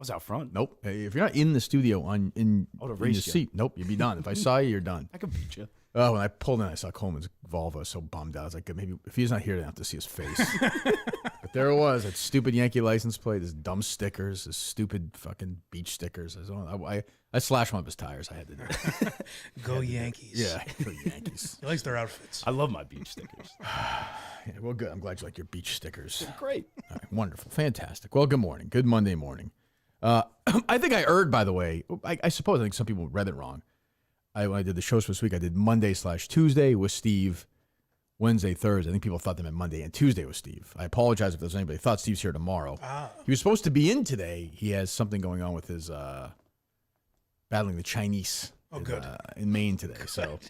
was out front. Nope. Hey, if you're not in the studio in your you. seat, nope, you'd be done. If I saw you, you're done. I could beat you. Oh, when I pulled in, I saw Coleman's Volvo. I was so bummed out. I was like, maybe if he's not here, I don't have to see his face. But there it was. That stupid Yankee license plate, his dumb stickers, his stupid fucking beach stickers. I slashed one of his tires. I had to do it. Go Yankees. Yeah, go Yankees. He likes their outfits. I love my beach stickers. Yeah, well, good. I'm glad you like your beach stickers. Great. All right, wonderful. Fantastic. Well, good morning. Good Monday morning. I think I erred, by the way. I suppose I think some people read it wrong. When I did the shows for this week, I did Monday/Tuesday with Steve, Wednesday, Thursday. I think people thought they meant Monday and Tuesday with Steve. I apologize if there's anybody who thought Steve's here tomorrow. He was supposed to be in today. He has something going on with his battling the Chinese in Maine today. Good. So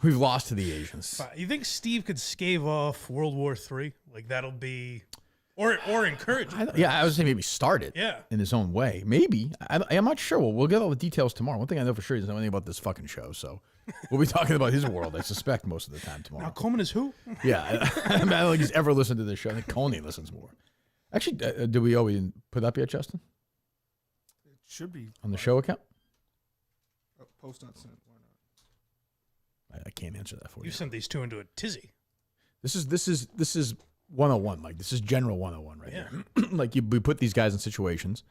we've lost to the Asians. You think Steve could stave off World War III? Like that'll be... Or encourage it. I was saying maybe start it in his own way. Maybe. I'm not sure. We'll get all the details tomorrow. One thing I know for sure is he doesn't know anything about this fucking show, so we'll be talking about his world, I suspect, most of the time tomorrow. Now, Coleman is who? Yeah. I don't think he's ever listened to this show. I think Coney listens more. Actually, did we always put up yet, Justin? It should be. On the show account? Post not sent. Why not? I can't answer that for you. You sent these two into a tizzy. This is 101, Mike. This is general 101 right here. Like we put these guys in situations.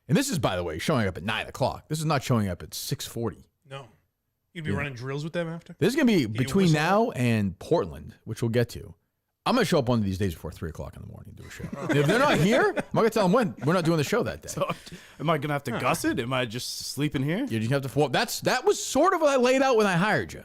And this is, by the way, showing up at 9 o'clock. This is not showing up at 6:40. No. You'd be running drills with them after? This is going to be between now and Portland, which we'll get to. I'm going to show up one of these days before 3 o'clock in the morning and do a show. And if they're not here, I'm going to tell them when. We're not doing the show that day. So, am I going to have to guss it? Am I just sleeping here? You just have to. Well, that was sort of what I laid out when I hired you.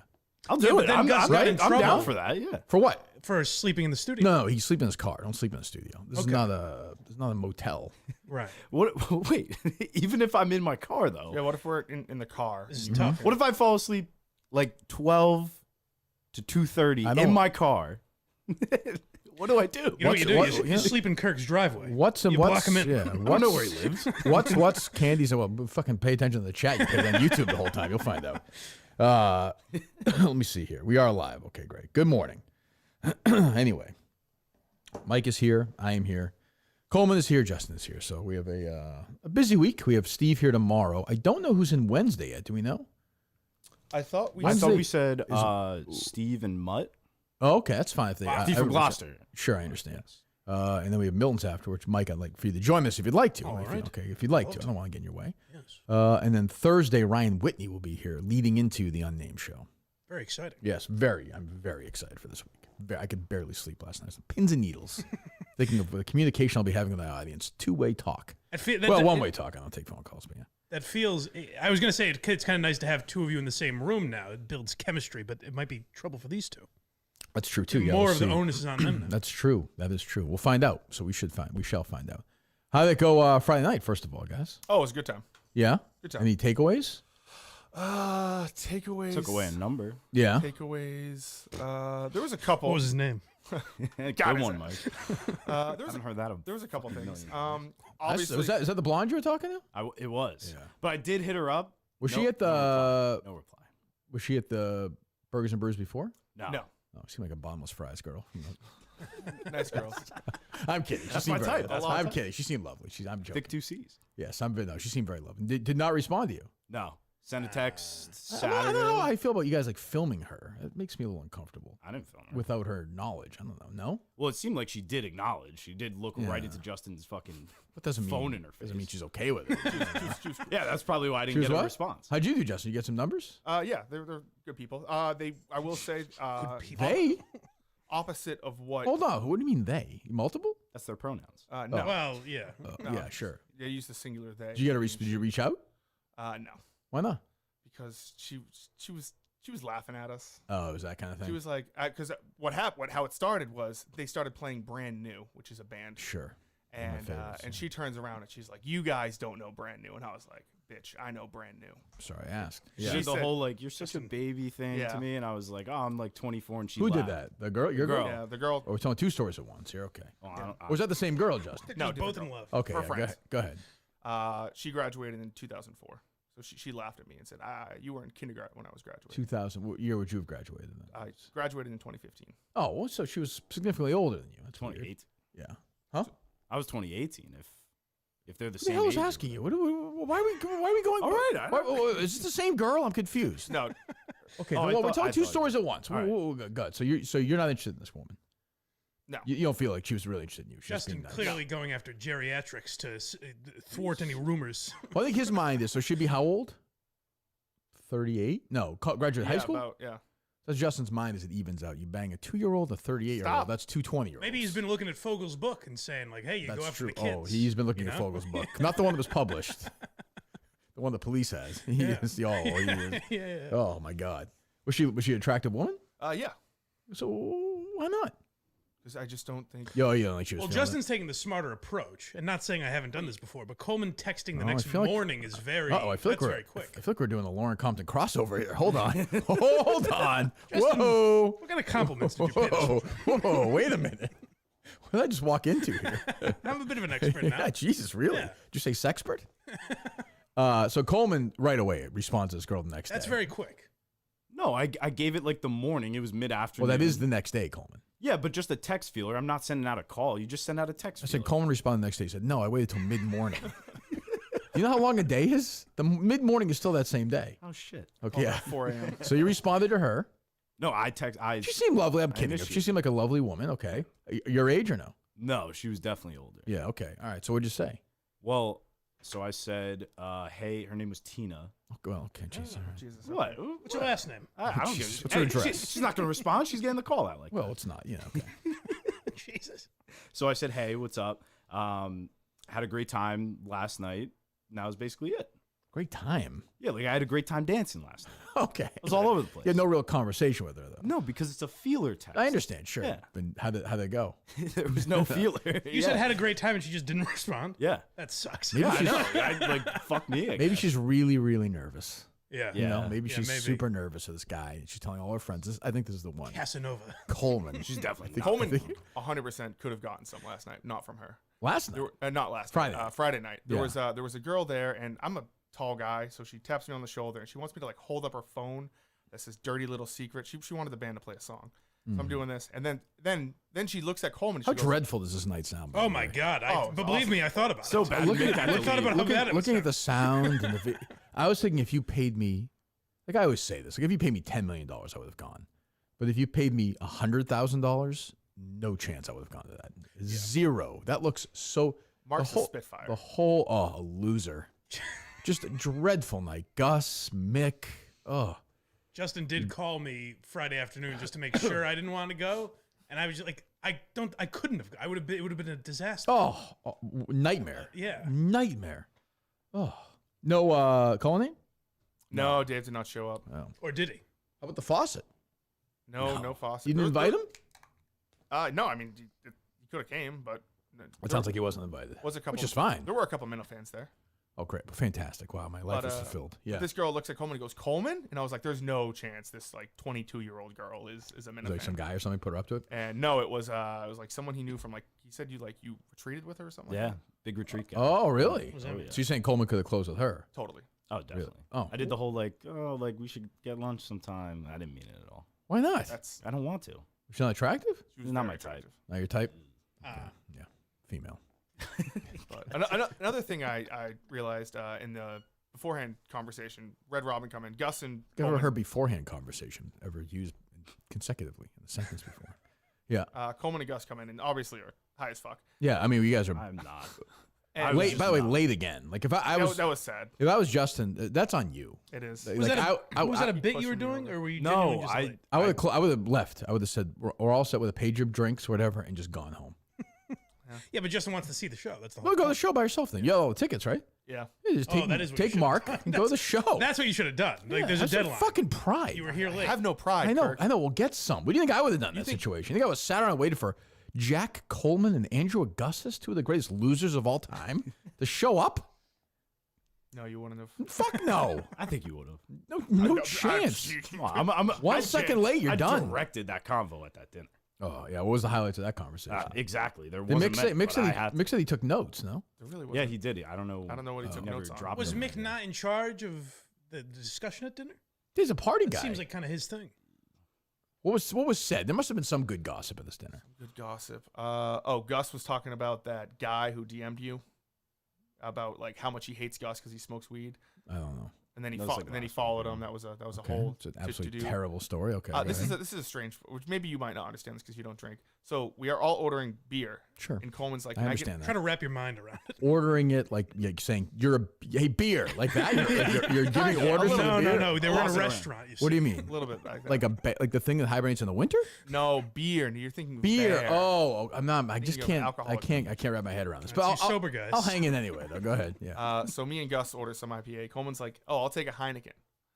I'll do it. I'm down for that, yeah. For what? For sleeping in the studio. No, he sleep in his car. Don't sleep in the studio. This is not a motel. Right. What? Wait. Even if I'm in my car, though. Yeah. What if we're in the car? This is tough. What if I fall asleep like 12 to 2:30 in my car? What do I do? You know what you do? You sleep in Kirk's driveway. Block him in. Yeah, I don't know where he lives. What's Candy's? Well, fucking pay attention to the chat. You pay it on YouTube the whole time. You'll find out. Let me see here. We are live. Okay, great. Good morning. Anyway, Mike is here. I am here. Coleman is here. Justin is here. So we have a busy week. We have Steve here tomorrow. I don't know who's in Wednesday yet. Do we know? I thought we said Steve and Mutt. Oh, okay. That's fine. If they, Steve from Gloucester. Sure, I understand. And then we have Miltons afterwards. Mike, I'd like for you to join us if you'd like to. If you'd like to. I don't want to get in your way. Yes. And then Thursday, Ryan Whitney will be here leading into the Unnamed show. Very exciting. Yes, I'm very excited for this week. I could barely sleep last night. Some pins and needles. Thinking of the communication I'll be having with my audience. Two-way talk. One-way talk. I don't take phone calls, but yeah. That feels... I was going to say, it's kind of nice to have two of you in the same room now. It builds chemistry, but it might be trouble for these two. That's true, too. Yeah, more of the onus is on them now. That's true. That is true. We'll find out. So we shall find out. How did it go Friday night, first of all, guys? Oh, it was a good time. Yeah? Good time. Any takeaways? Takeaways. Took away a number. Yeah. Takeaways. There was a couple. What was his name? Good one, Mike. I haven't heard that. There was a couple things. Obviously, is that the blonde you were talking to? It was. Yeah. But I did hit her up. Was she at the? No reply. Was she at the Burgers and Brews before? No. Oh, she seemed like a bottomless fries girl. Nice girl. I'm kidding. That's my type. I'm kidding. She seemed lovely. I'm joking. Thick 2 C's. Yes, no, she seemed very lovely. Did not respond to you. No. Send a text Saturday. I don't know how I feel about you guys like filming her. It makes me a little uncomfortable. I didn't film her. Without her knowledge. I don't know. No? Well, it seemed like she did acknowledge. She did look right into Justin's fucking phone in her face. Doesn't mean she's okay with it. Yeah, that's probably why I didn't get a response. How'd you do, Justin? You get some numbers? Yeah, they're good people. I will say they? Opposite of what? Hold on. What do you mean they? Multiple? That's their pronouns. No. Well, yeah. No. Yeah, sure. They use the singular they. Did you reach out? No. Why not? Because she was laughing at us. Oh, it was that kind of thing? She was like, because what happened? How it started was they started playing Brand New, which is a band. Sure. And she turns around and she's like, "You guys don't know Brand New," and I was like, "Bitch, I know Brand New." Sorry, I asked. She did the whole like, "You're such a baby" thing to me, and I was like, "Oh, I'm like 24," and she. Who laughed. did that? The girl? Your girl? Yeah, the girl. Oh, we're telling two stories at once. You're okay. Oh, or was that the same girl, Justin? No, both in love. Okay, go ahead. She graduated in 2004. So she laughed at me and said, "You were in kindergarten when I was graduating." 2000. What year would you have graduated in? I graduated in 2015. Oh, well, so she was significantly older than you. That's 28. Yeah. Huh? I was 2018. if they're the Who the same hell is age. asking you? Why are we going? All right, Is this the same girl? I'm confused. No, Okay, Oh, I well, we're thought- telling I two thought- stories at once. All right. Good. So you're not interested in this woman. no. You don't feel like she was really interested in you. She's just Justin being nice. clearly going after geriatrics to thwart any rumors. Well, I think his mind is, so she'd be how old? 38? No, graduate high school? Yeah. So Justin's mind is it evens out. You bang a 2-year-old, a 38-year-old. Stop. That's two 20-year-olds. Maybe he's been looking at Fogel's book and saying, like, hey, you That's go after true. the kids. Oh, he's been looking you at know? Fogel's book. Not the one that was published. The one the police has. He Yeah. is, he is. yeah. Oh, my God. Was she an attractive woman? Yeah. So why not? Because I just don't think. Yo, yeah, like she was Well, feeling Justin's taking the smarter approach, and not saying I haven't done this before, but Coleman texting the Oh, I next feel like- morning is very. I feel like that's we're very quick. I feel like we're doing the Lauren Compton crossover here. Hold on. Hold on. Whoa. What kind of compliments did you pay this Whoa. for? Whoa. Wait a minute. What did I just walk into here? I'm a bit of an expert now. Yeah, Jesus, really? Yeah. Did you say sexpert? So Coleman right away responds to this girl the next That's day. very quick. No, I gave it like the morning. It was mid-afternoon. Well, that is the next day, Coleman. Yeah, but just a text feeler. I'm not sending out a call. You just send out a text I feeler. said Coleman responded the next day. He said, no, I waited till mid-morning. You know how long a day is? The mid-morning is still that same day. Oh, shit. Okay, yeah. 4 a.m. So you responded to her. No, She She seemed lovely. I'm kidding. She initiated. seemed like a lovely woman. Okay. Your age or no? No, she was definitely older. Yeah, okay. All right. So what'd you say? Well, so I said, hey, her name was Tina. Oh, well, okay. Jeez. all right. Jesus. What? What's your last name? I don't give a shit. What's her Hey, address? She's not going to respond. She's getting the call out like Well, that. it's not. Yeah, okay. Jesus. So I said, hey, what's up? Had a great time last night. And that was basically it. Great time. Yeah, like I had a great time dancing last night. Okay. It was all over the place. You had no real conversation with her, though. No, because it's a feeler test. I understand, sure. Yeah. And how'd it go? There was no feeler. You said had a great time and she just didn't respond? Yeah. That sucks. Maybe Yeah, I she's- know. I, like, fuck me. I Maybe guess. she's really, really nervous. Yeah. You know, Yeah. maybe Yeah, she's maybe. super nervous for this guy. And she's telling all her friends, I think this is the one. Casanova. Coleman. She's definitely not. Coleman 100% could have gotten some last night, not from her. Last night. There were, not last Friday night. night. Friday night. Yeah. There was a girl there, and I'm a tall guy, so she taps me on the shoulder and she wants me to like hold up her phone. That's this dirty little secret. She wanted the band to play a song, so I'm doing this, and then she looks at Coleman. And How she goes, dreadful does this night sound? by Oh the my way? God! Oh, But it's believe awful. me, I thought about So it. bad. Looking Make at, that I thought about delete. how bad it was. looking at the sound and the I was thinking if you paid me, like I always say this, like if you paid me $10 million, I would have gone. But if you paid me $100,000, no chance I would have gone to that. Zero. That looks so. Mark's the whole, a spitfire. The whole, a loser. Just a dreadful night. Gus, Mick, Justin did call me Friday afternoon just to make sure I didn't want to go, and I was just like, I couldn't have. It would have been a disaster. nightmare. Yeah. Nightmare. Oh. No, Colony? No, Dave did not show up. Oh. Or did he? How about the faucet? No faucet. You didn't invite him? No, I mean, he could have came, but It sounds like he wasn't invited. was a couple. Which is fine. There were a couple Minnow fans there. Oh, great. Fantastic. Wow, my life But, is fulfilled. But Yeah. this girl looks at Coleman and goes, Coleman? And I was like, there's no chance this like 22-year-old girl is a Minnow Was like fan. some guy or something put her up to it? And no, it was like someone he knew from like he said you retreated with her or something. Yeah, Like big retreat guy. Oh, really? Was that- yeah. So you're saying Coleman could have closed with her? that. Totally. Oh, definitely. Oh. I did the whole like we should get lunch sometime. I didn't mean it at all. Why not? That's I don't want to. She's not attractive? she was Not very my attractive. type. Not your type? Ah. Yeah. Female. But another thing I realized in the beforehand conversation, Red Robin come in, Gus and Never Coleman, heard beforehand conversation ever used consecutively in a sentence before. Yeah. Coleman and Gus come in and obviously are high as fuck. Yeah. I mean, you guys are I'm not. And late. just By the way, not. late again. Like if I was that was sad. if I was Justin, that's on you. It is. Like, Was that was a I- bit you were pushing me doing, over. or were you No, genuinely just late? I would have left. I would have said we're all set with a page of drinks, whatever, and just gone home. Yeah, but Justin wants to see the show. That's the whole Well, go to the point. show by yourself then. You have all the tickets, right? Yeah. Yeah, just Oh, take, that is what you take should've Mark done. and go to the show. That's what you should have done. Like, Yeah, there's a have some deadline. fucking pride. You were here late. Have no pride. I know. Kirk. I know. We'll get some. What do you think I would have done in that situation? You think I was sat around and waited for Jack Coleman and Andrew Augustus, two of the greatest losers of all time, to show up? No, you wouldn't have. Fuck no. I think you would have. No chance. Come on, I'm 1 second late, you're I done. directed that convo at that dinner. Oh yeah. What was the highlights of that conversation? Exactly. There Did wasn't Mick meant, said he took notes. No. There really was. Yeah, he did. I don't know. I don't know what he took never notes on. dropped Was them. Mick not in charge of the discussion at dinner? He's a party That guy. seems like kind of his thing. What was said? There must have been some good gossip at this dinner. Good gossip. Gus was talking about that guy who DM'd you about like how much he hates Gus because he smokes weed. I don't know. And then he That was like and then he last followed week, him. That was a Okay. whole It's an absolutely to-do. terrible story. Okay. This go is ahead. a strange, which maybe you might not understand this because you don't drink. So we are all ordering beer, Sure. and Coleman's like, I "Can understand Trying that. to wrap your mind around it. Ordering it like saying you're a beer like that. You're giving Kinda, orders a to little the No, beer. no, no. They were in Toss a it around. restaurant. You What do see. you a mean? little bit like that." Like the thing that hibernates in the winter? No beer, and you're thinking Beer. bear. Oh, I'm not. I just of can't. I alcoholic can't wrap my head around this. It's But you I'll, sober guys. I'll hang in anyway. Though. Go ahead. Yeah. So me and Gus order some IPA. Coleman's like, "Oh, I'll take a Heineken,"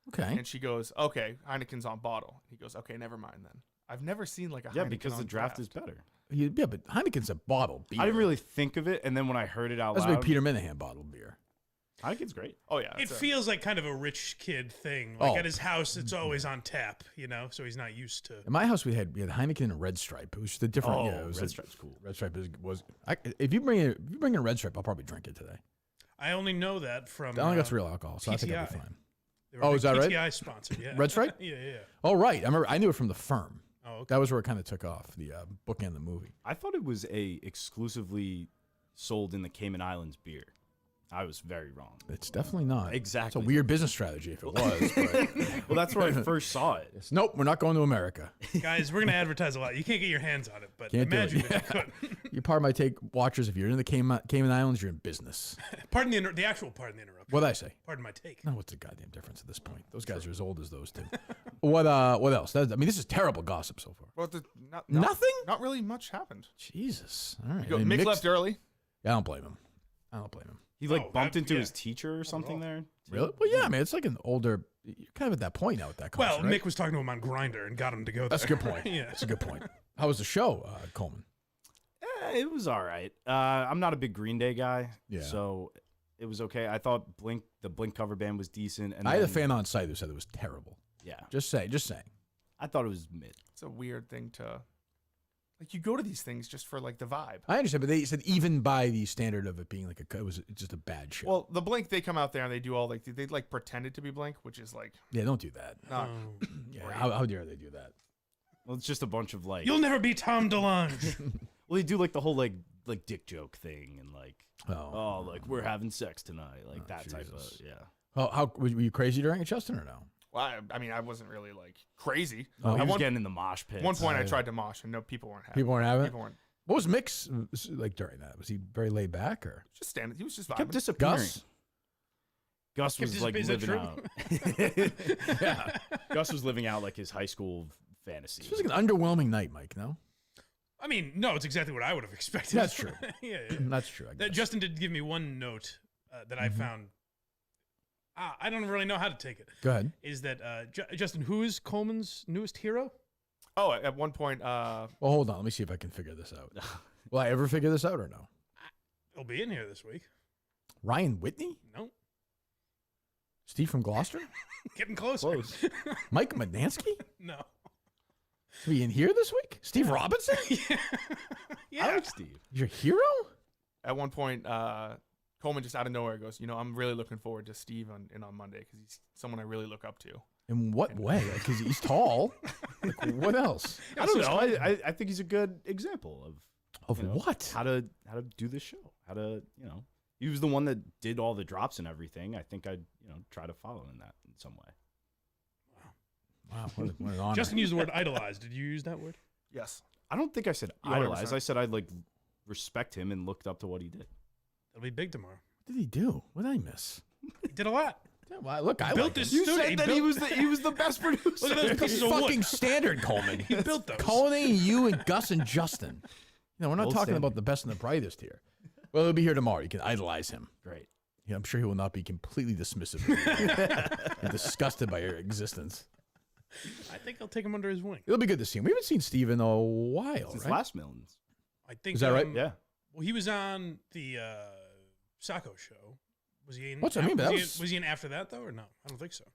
Okay. and she goes, "Okay, Heineken's on bottle." He goes, "Okay, never mind then." I've never seen like a Yeah, Heineken because the on draft is better. Yeah, but Heineken's a bottle beer. I didn't really think of it, and then when I heard it out That's a loud, big Peter Minahan bottled beer. Heineken's great. Oh yeah, It it's a- feels like kind of a rich kid thing. Like Oh. at his house, it's always on tap, so he's not used to. In my house, we had Heineken and Red Stripe. It was just a different. Oh, yeah, it was Red Stripe's cool. Red Stripe was. If you bring in a Red Stripe, I'll probably drink it today. I only know that from. I don't think that's real alcohol, so I think I'll be PTI. fine. They were Oh, big is that right? PTI sponsored, yeah. Red Stripe? Yeah. Oh, right. I remember. I knew it from the Firm. Oh, okay. That was where it kind of took off. The bookend the movie. I thought it was exclusively sold in the Cayman Islands beer. I was very wrong. It's definitely not. Exactly. It's a weird business strategy if it was. But Well, that's where I first saw it. nope, we're not going to America. Guys, we're gonna advertise a lot. You can't get your hands on it, but Can't do it. imagine if you could. You're part of my take watchers. If you're in the Cayman Islands, you're in business. Pardon the actual pardon the interruption. What'd I say? Pardon my take. No, what's the goddamn difference at this point? Those guys are as old as those two. What else? This is terrible gossip so far. well, Nothing? Not really much happened. Jesus. All right. Go, And Mick Mick's- left early. I don't blame him. He Oh, bumped into yeah. his teacher or something there. Really? Well, yeah, man. It's like an older. You're kind of at that point now with that. Well, concert, right? Mick was talking to him on Grinder and got him to go there. That's a good point. Yeah. That's a good point. How was the show, Coleman? It was all right. I'm not a big Green Day guy, Yeah. so it was okay. I thought the Blink cover band was decent, and I had a then- fan on site who said it was terrible. Yeah, Just saying. I thought it was mid. It's a weird thing to, like, you go to these things just for like the vibe. I understand, but they said even by the standard of it being like it was just a bad show. Well, the Blink, they come out there and they do all like they like pretended to be Blink, which is like yeah, don't do that. not. Oh. Yeah, how dare they do that? Well, it's just a bunch of like. You'll never be Tom DeLonge. Well, they do like the whole like dick joke thing and like Oh, like we're having sex tonight, like that type of Jesus. yeah. How were you crazy during it, Justin, or no? Well, I mean, I wasn't really like crazy. Oh, He At was one, getting in the mosh pit. one point, I yeah. tried to mosh, and no, people weren't happy. People weren't having it. People weren't What was Mick's like during that? Was he very laid back or just standing. He was just kept vibing. disappearing. Gus? Gus was like Is that living true? out. Yeah, Gus was living out like his high school fantasy. This was like an underwhelming night, Mike. No, I mean, no, it's exactly what I would have expected. That's true. yeah. that's true. I guess. Justin did give me one note that I found. I don't really know how to take it. Go ahead. Is that Justin? Who is Coleman's newest hero? Oh, at one point, Well, hold on. Let me see if I can figure this out. Will I ever figure this out or no? He'll be in here this week. Ryan Whitney? No, Steve from Gloucester? getting closer. Close. Mike Madansky? No. Is he in here this week? Steve Robinson? Yeah. I like Steve. Your hero? at one point, Coleman just out of nowhere goes, I'm really looking forward to Steve on Monday because he's someone I really look up to. In what way? Because he's tall. Like, what else? I don't know. I think he's a good example of Of what? how to do this show. How to he was the one that did all the drops and everything. I think I'd try to follow in that in some way. Wow, what an honor. Justin used the word idolize. Did you use that word? Yes. I don't think I said You idolize. 100%. I said I'd like respect him and looked up to what he did. It'll be big tomorrow. What did he do? What did I miss? He did a lot. Yeah, well, look, I Built like this him. studio. he was the best producer. Look at those pieces of Fucking wood. standard, Coleman. He built those. Culminating you and Gus and Justin. We're not Gold talking standard. about the best and the brightest here. Well, he'll be here tomorrow. You can idolize him. Great. Yeah, I'm sure he will not be completely dismissive and disgusted by your existence. I think I'll take him under his wing. It'll be good to see him. We haven't seen Steve in a while, Since right? last Miltons. I think. Is that right? Yeah. Well, he was on the Sacco show. Was he in? What's I mean? But Was he in after that though, or no? I don't think so.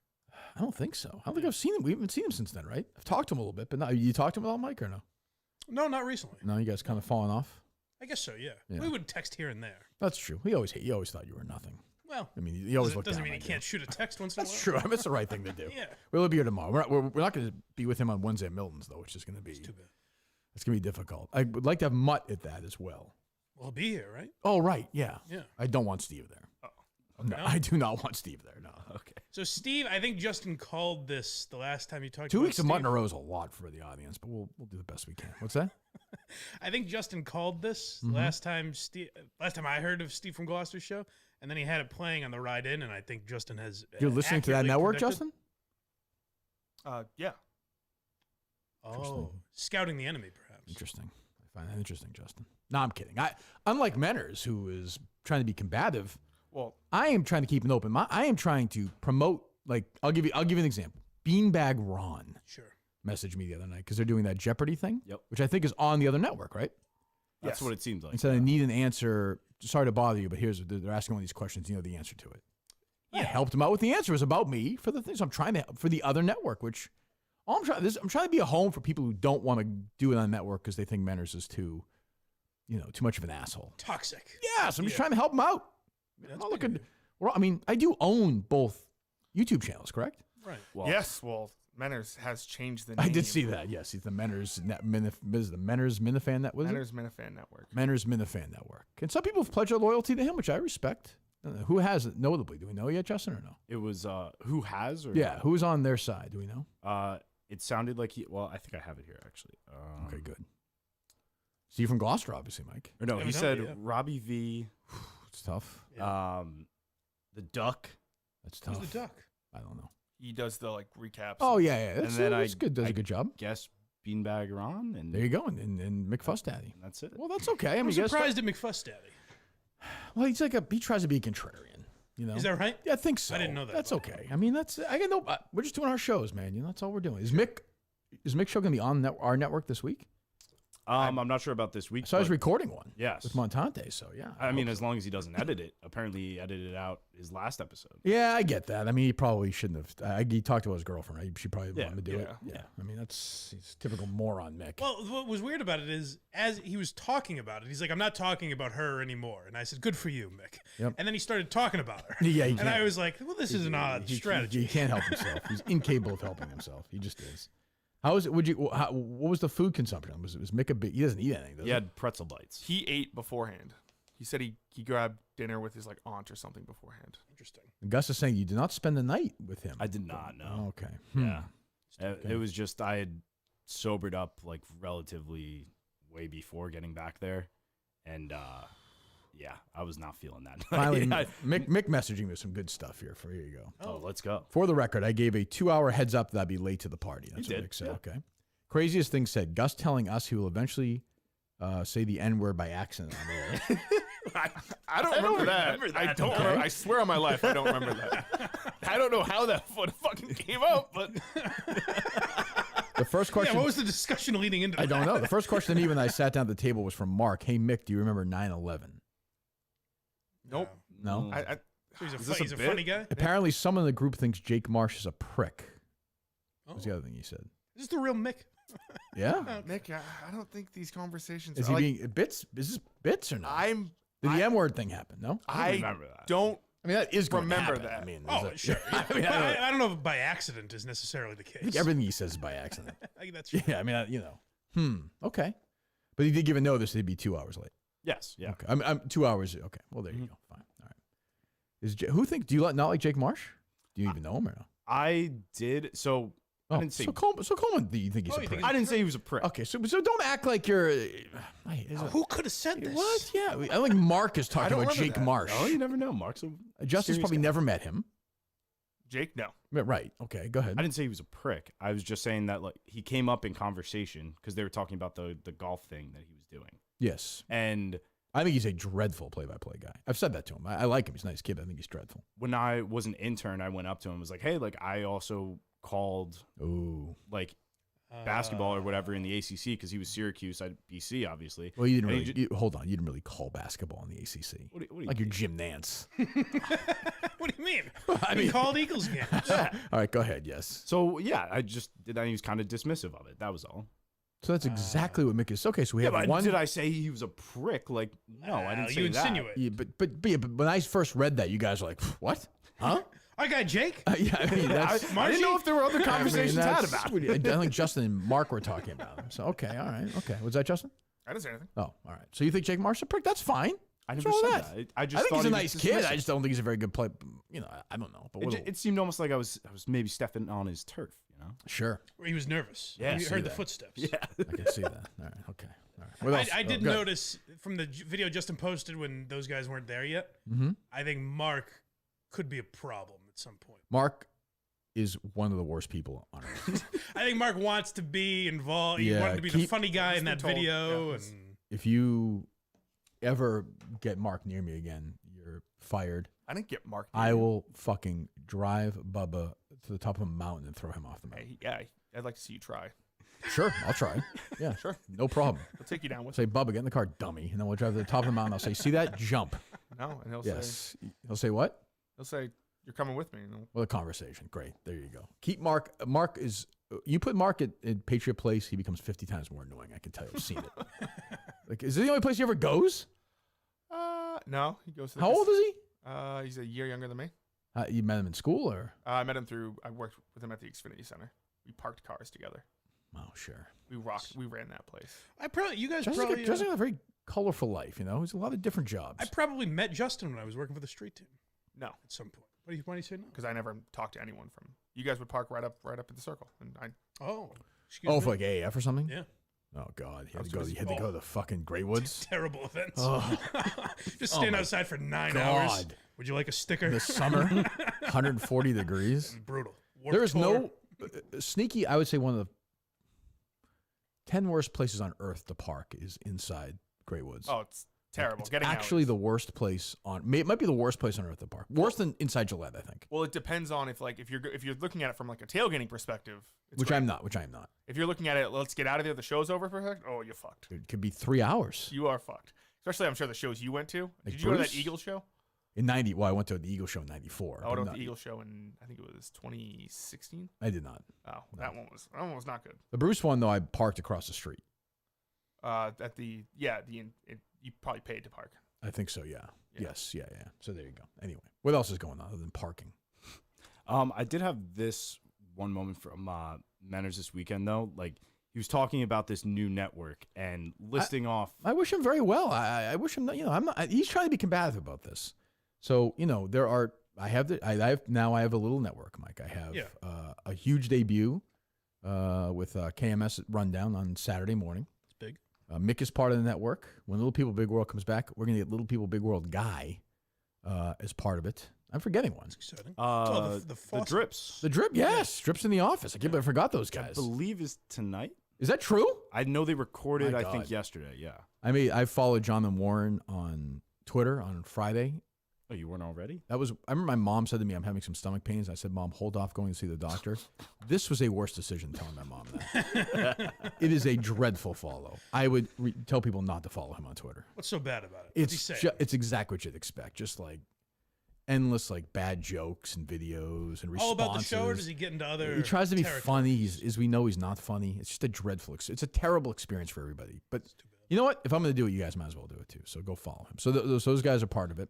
I don't think so. I don't think I've seen him. We haven't seen him since then, right? I've talked to him a little bit, but not, you talked to him at all, Mike, or no? No, not recently. No, you guys kind of falling off. I guess so. Yeah. Yeah. We would text here and there. That's true. He always thought you were nothing. Well, I mean, he always looked doesn't down mean he on can't shoot a text once in a while. That's true. I mean, it's the right thing to do. Yeah. We'll be here tomorrow. We're not going to be with him on Wednesday at Milton's, though, which is going to be Too bad. it's going to be difficult. I would like to have Mutt at that as well. Well, he'll be here, right? Oh, right. Yeah. Yeah. I don't want Steve there. No, No? I do not want Steve there. No. Okay. So, Steve, I think Justin called this the last time you talked 2 about weeks of Steve. mutton a row is a lot for the audience, but we'll do the best we can. What's that? I think Justin called this Mm-hmm. last time I heard of Steve from Gloucester's show, and then he had it playing on the ride in, and I think Justin has. You're listening to that accurately network, predicted- Justin? Yeah. Oh, scouting the enemy, perhaps. Interesting. I find that interesting, Justin. No, I'm kidding. Unlike Menners, who is trying to be combative, Well, I am trying to keep an open mind. I am trying to promote. Like, I'll give you an example. Beanbag Ron Sure. messaged me the other night because they're doing that Jeopardy thing, Yep. which I think is on the other network, right? That's Yes. what it seems like. And said, I need an answer. Sorry to bother you, but they're asking all these questions. You know the answer to it. I helped him out with the answer. It was about me for the things I'm trying to for the other network, which I'm trying to be a home for people who don't want to do it on network because they think Menners is too much of an asshole. Toxic. Yes, I'm just trying to help him out. That's I'm not looking. pretty Well, I mean, I do own both YouTube channels, correct? Right. Well, yes. Well, Menners has changed the name. I did see that. Yes, he's the Menners Minifan Network. Menners Minifan Network. Menners Minifan Network. And some people have pledged their loyalty to him, which I respect. Who has it notably? Do we know yet, Justin, or no? it was who has or Yeah, who's on their side? Do we know? It sounded like I think I have it here actually. Okay, good. Steve from Gloucester, obviously, Mike. Or no, he said Evidently, yeah. Robbie V, It's tough. the Duck. That's Who's tough. the duck? I don't know. He does the recaps. Oh yeah. That's, then that's good. Does a good job. Guess Beanbag Ron, and There you go. And McFuss Daddy. that's it. Well, that's okay. I mean, I'm you guys- surprised at McFuss Daddy. Well, he tries to be a contrarian. You know. Is that right? Yeah, I think so. I didn't know that That's about okay. I mean, we're just doing our shows, man. That's all we're doing. Is Mick show gonna be on our network this week? I'm not sure about this week. So I was but recording one. yes. With Montante. So yeah. I mean, as long as he doesn't edit it. Apparently, he edited out his last episode. Yeah, I get that. I mean, he probably shouldn't have. He talked to his girlfriend, right? She probably Yeah, wanted to do it. yeah. Yeah. I mean, he's typical moron, Mick. Well, what was weird about it is, as he was talking about it, he's like, I'm not talking about her anymore. And I said, good for you, Mick. Yep. And then he started talking about her. Yeah, he And I can't. was like, well, this is an odd strategy. He can't help himself. He's incapable of helping himself. He just is. How is it? What was the food consumption? Was Mick a big? He doesn't eat anything. Does He had pretzel bites. He ate beforehand. He said he grabbed dinner with his aunt or something beforehand. Interesting. Gus is saying you did not spend the night with him. I did not know. Okay. Yeah. It was just I had sobered up relatively way before getting back there, and yeah, I was not feeling that. Finally, Yeah. Mick messaging me some good stuff here. Here you go. Oh, let's go. For the record, I gave a 2-hour heads up that I'd be late to the party. That's You what did, Mick said. yeah. Okay. Craziest thing said Gus telling us he will eventually say the N word by accident on the air. I don't remember that. I don't. Okay. Remember, I swear on my life, I don't remember that. I don't know how that fucking came up, but The first Yeah, question. what was the discussion leading into that? I don't know. The first question even I sat down at the table was from Mark. Hey Mick, do you remember 9/11? nope. No. I So he's Is this a he's a bit? funny guy? Apparently, someone in the group thinks Jake Marsh is a prick. Oh. Was the other thing he said. Is this the real Mick? Yeah. Nick, I don't think these conversations. Is are he being bits? Is this bits or not? Did the M word thing happen? No. I remember that. don't. I mean, that is going to Remember happen. that. I mean, Oh, is sure. that- Yeah. I mean, I don't know if by accident is necessarily the case. I think everything he says is by accident. I think that's true. Yeah, I mean, Okay. But he did give a notice he'd be 2 hours late. Yes. Yeah. Okay. I'm 2 hours. Okay. Well, there you go. Fine. All right. Do you not like Jake Marsh? Do you even know him or no? I did. So I didn't say. so Coleman, do you think he's Oh, a you prick? think I didn't say he was a prick. Okay, so don't act like you're. Who could have said this? What? Yeah, I think Mark is talking don't about remember Jake that. Marsh. Oh, you never know. Mark's a Justin's serious probably guy. never met him. Jake, no. Right. Okay. Go ahead. I didn't say he was a prick. I was just saying that he came up in conversation because they were talking about the golf thing that he was doing, Yes. and I think he's a dreadful play-by-play guy. I've said that to him. I like him. He's a nice kid. But I think he's dreadful. when I was an intern, I went up to him and was like, "Hey, I also called Ooh. basketball or whatever in the ACC because he was Syracuse, I'd BC, obviously." Well, you didn't And he really. hold on. You didn't really call basketball in the ACC. What do you Like you're Jim Nance. What do you mean? I We mean- called Eagles games. All right. Go ahead. Yes. So yeah, I was kind of dismissive of it. That was all. So that's exactly what Mick is. Okay. So we have but one. did I say he was a prick? No, I didn't say you that. insinuate. Yeah, but when I first read that, you guys were like, "What? Huh?" Our guy Jake. Yeah, I mean, that's. I didn't know if there were other I conversations mean, had that's- about it. I think Justin and Mark were talking about him. So okay, all right, okay. Was that Justin? I didn't say anything. Oh, all right. So you think Jake Marsh's a prick? That's fine. I What's never wrong said with that. I just I think thought he's a he was nice kid. dismissive. I just don't think he's a very good player. I don't know. But It seemed almost like I was maybe stepping on his turf. sure. Or he was nervous. Yeah, He see heard the that. footsteps. Yeah. I can see that. All right. Okay. All right. What else? I did go ahead. notice from the video Justin posted when those guys weren't there yet. Mhm. I think Mark could be a problem at some point. Mark is one of the worst people on earth. I think Mark wants to be involved. He Yeah, wanted to be the keep- funny guy in He's been that told, video. yeah, and If you ever get Mark near me again, you're fired. I didn't get Mark. I will fucking drive Bubba to the top of a mountain and throw him off the mountain. Hey, yeah, I'd like to see you try. Sure, I'll try. Yeah, Sure. no problem. I'll take you down with Say, Bubba, get in the car, dummy. And then we'll drive to the top of the mountain. I'll say, see that? Jump. No, and he'll Yes. He'll say, what? say you're coming with me. Well, a conversation. Great. There you go. Keep Mark. Mark is, you put Mark at Patriot Place, he becomes 50 times more annoying. I can tell you. I've seen it. Like, is it the only place he ever goes? No, he goes to How old is he? He's a year younger than me. You met him in school or? I met him I worked with him at the Xfinity Center. We parked cars together. Oh, sure. We ran that place. you guys Justin's probably. got a very colorful life, you know? He's a lot of different jobs. I probably met Justin when I was working for the street team No, at some point. Why do you say no? because I never talked to anyone from. You guys would park right up at the circle, and Oh, excuse me. for like AF or something? Yeah. Oh, God. He I had was to go, gonna you had to go to the fucking Grey Woods? Terrible events. Oh. Just stand my outside for 9 hours. God. Would you like a sticker? In the summer, 140 degrees. Brutal. There is Warped no Tour. sneaky. I would say one of the 10 worst places on earth to park is inside Grey Woods. oh, it's terrible. It's Getting out actually is- the worst place on. It might be the worst place on earth to park. Worse than inside Gillette, I think. Well, it depends on if you're looking at it from like a tailgating perspective. It's Which great. I'm not. Which I am not. If you're looking at it, let's get out of there. The show's over for a second. Oh, you're fucked. It could be 3 hours You are fucked. Especially, I'm sure the shows you went to. Like Did you go to that Bruce? Eagle show? in 90. Well, I went to the Eagle show in 94. I went but to not- the Eagle show in I think it was 2016. I did not. Oh, that one was not good. The Bruce one though, I parked across the street. At the you probably paid to park. I think so. Yeah. Yeah. Yes. Yeah. Yeah. So there you go. Anyway, what else is going on other than parking? I did have this one moment from Manners this weekend though. Like he was talking about this new network and listing off. I wish him very well. I wish him. You know, I'm not. He's trying to be combative about this. So you know, there are. I have I have a little network, Mike. I have a huge debut with KMS Rundown on Saturday morning. It's big. Mick is part of the network. When Little People Big World comes back, we're gonna get Little People Big World Guy as part of it. I'm forgetting one. It's exciting. The Fawcett. drips. The Drip, yes, Drips in the office. I can't believe I forgot those I guys. believe is tonight. Is that true? I know they recorded. My I think God. yesterday. Yeah. I followed John and Warren on Twitter on Friday. Oh, you weren't already? I remember my mom said to me, I'm having some stomach pains. I said, Mom, hold off going to see the doctor. This was a worse decision telling my mom that. It is a dreadful follow. I would tell people not to follow him on Twitter. What's so bad about it? What's he It's saying? it's exactly what you'd expect. Just like endless like bad jokes and videos and responses. All about the show, or does he get into other? He tries to be territories? funny. As we know, he's not funny. It's just a dreadful. It's a terrible experience for everybody. But you know what? If I'm going to do it, you guys might as well do it too. So go follow him. So those guys are part of it.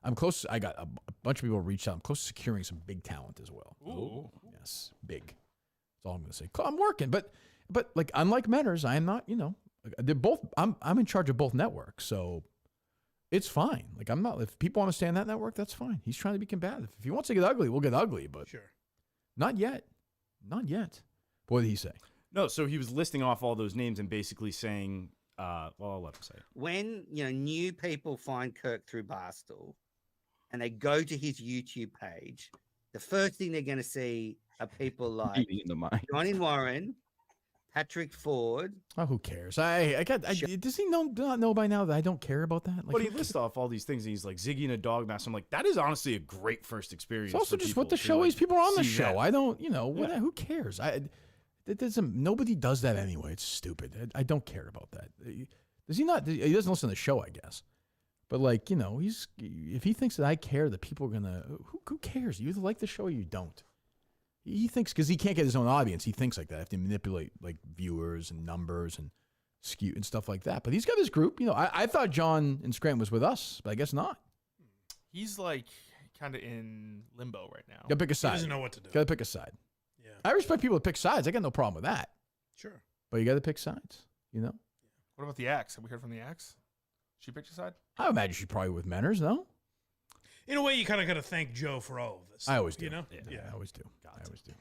I'm close. I got a bunch of people reached out. I'm close to securing some big talent as well. Ooh. Yes, big. That's all I'm going to say. I'm working, but like unlike Menners, I am not. You know, they're both. I'm in charge of both networks, so it's fine. Like I'm not. If people want to stay on that network, that's fine. He's trying to be combative. If he wants to get ugly, we'll get ugly. But Sure. not yet. Not yet. What did he say? No. So he was listing off all those names and basically saying, well, I'll let him say it. When new people find Kirk through Barstool and they go to his YouTube page, the first thing they're going to see are people like Eating in the mind. Johnny Warren, Patrick Ford. Oh, who cares? Does he not know by now that I don't care about that? Like, But he who lists off all these things. And he's like Ziggy and a dog mask. I'm like, that is honestly a great first experience. It's also for just people what the to, show like, is. People are on the see show. that. I don't, who cares? Nobody does that anyway. It's stupid. I don't care about that. Does he not? He doesn't listen to the show, I guess. But like, if he thinks that I care, that people are gonna, who cares? You either like the show or you don't. He thinks because he can't get his own audience. He thinks like that. I have to manipulate like viewers and numbers and skew and stuff like that. But he's got his group. I thought John in Scranton was with us, but I guess not. He's like kind of in limbo right now. Got to pick a He side. doesn't know what to do. Got to pick a side. Yeah. I respect people that pick sides. I got no problem with that. Sure. But you got to pick sides. What What about the ex? Have we heard from the ex? She picked your side? I imagine she's probably with Menners, no? In a way, you kind of got to thank Joe for all of this. I always do. You know? Yeah, I always do. I always do.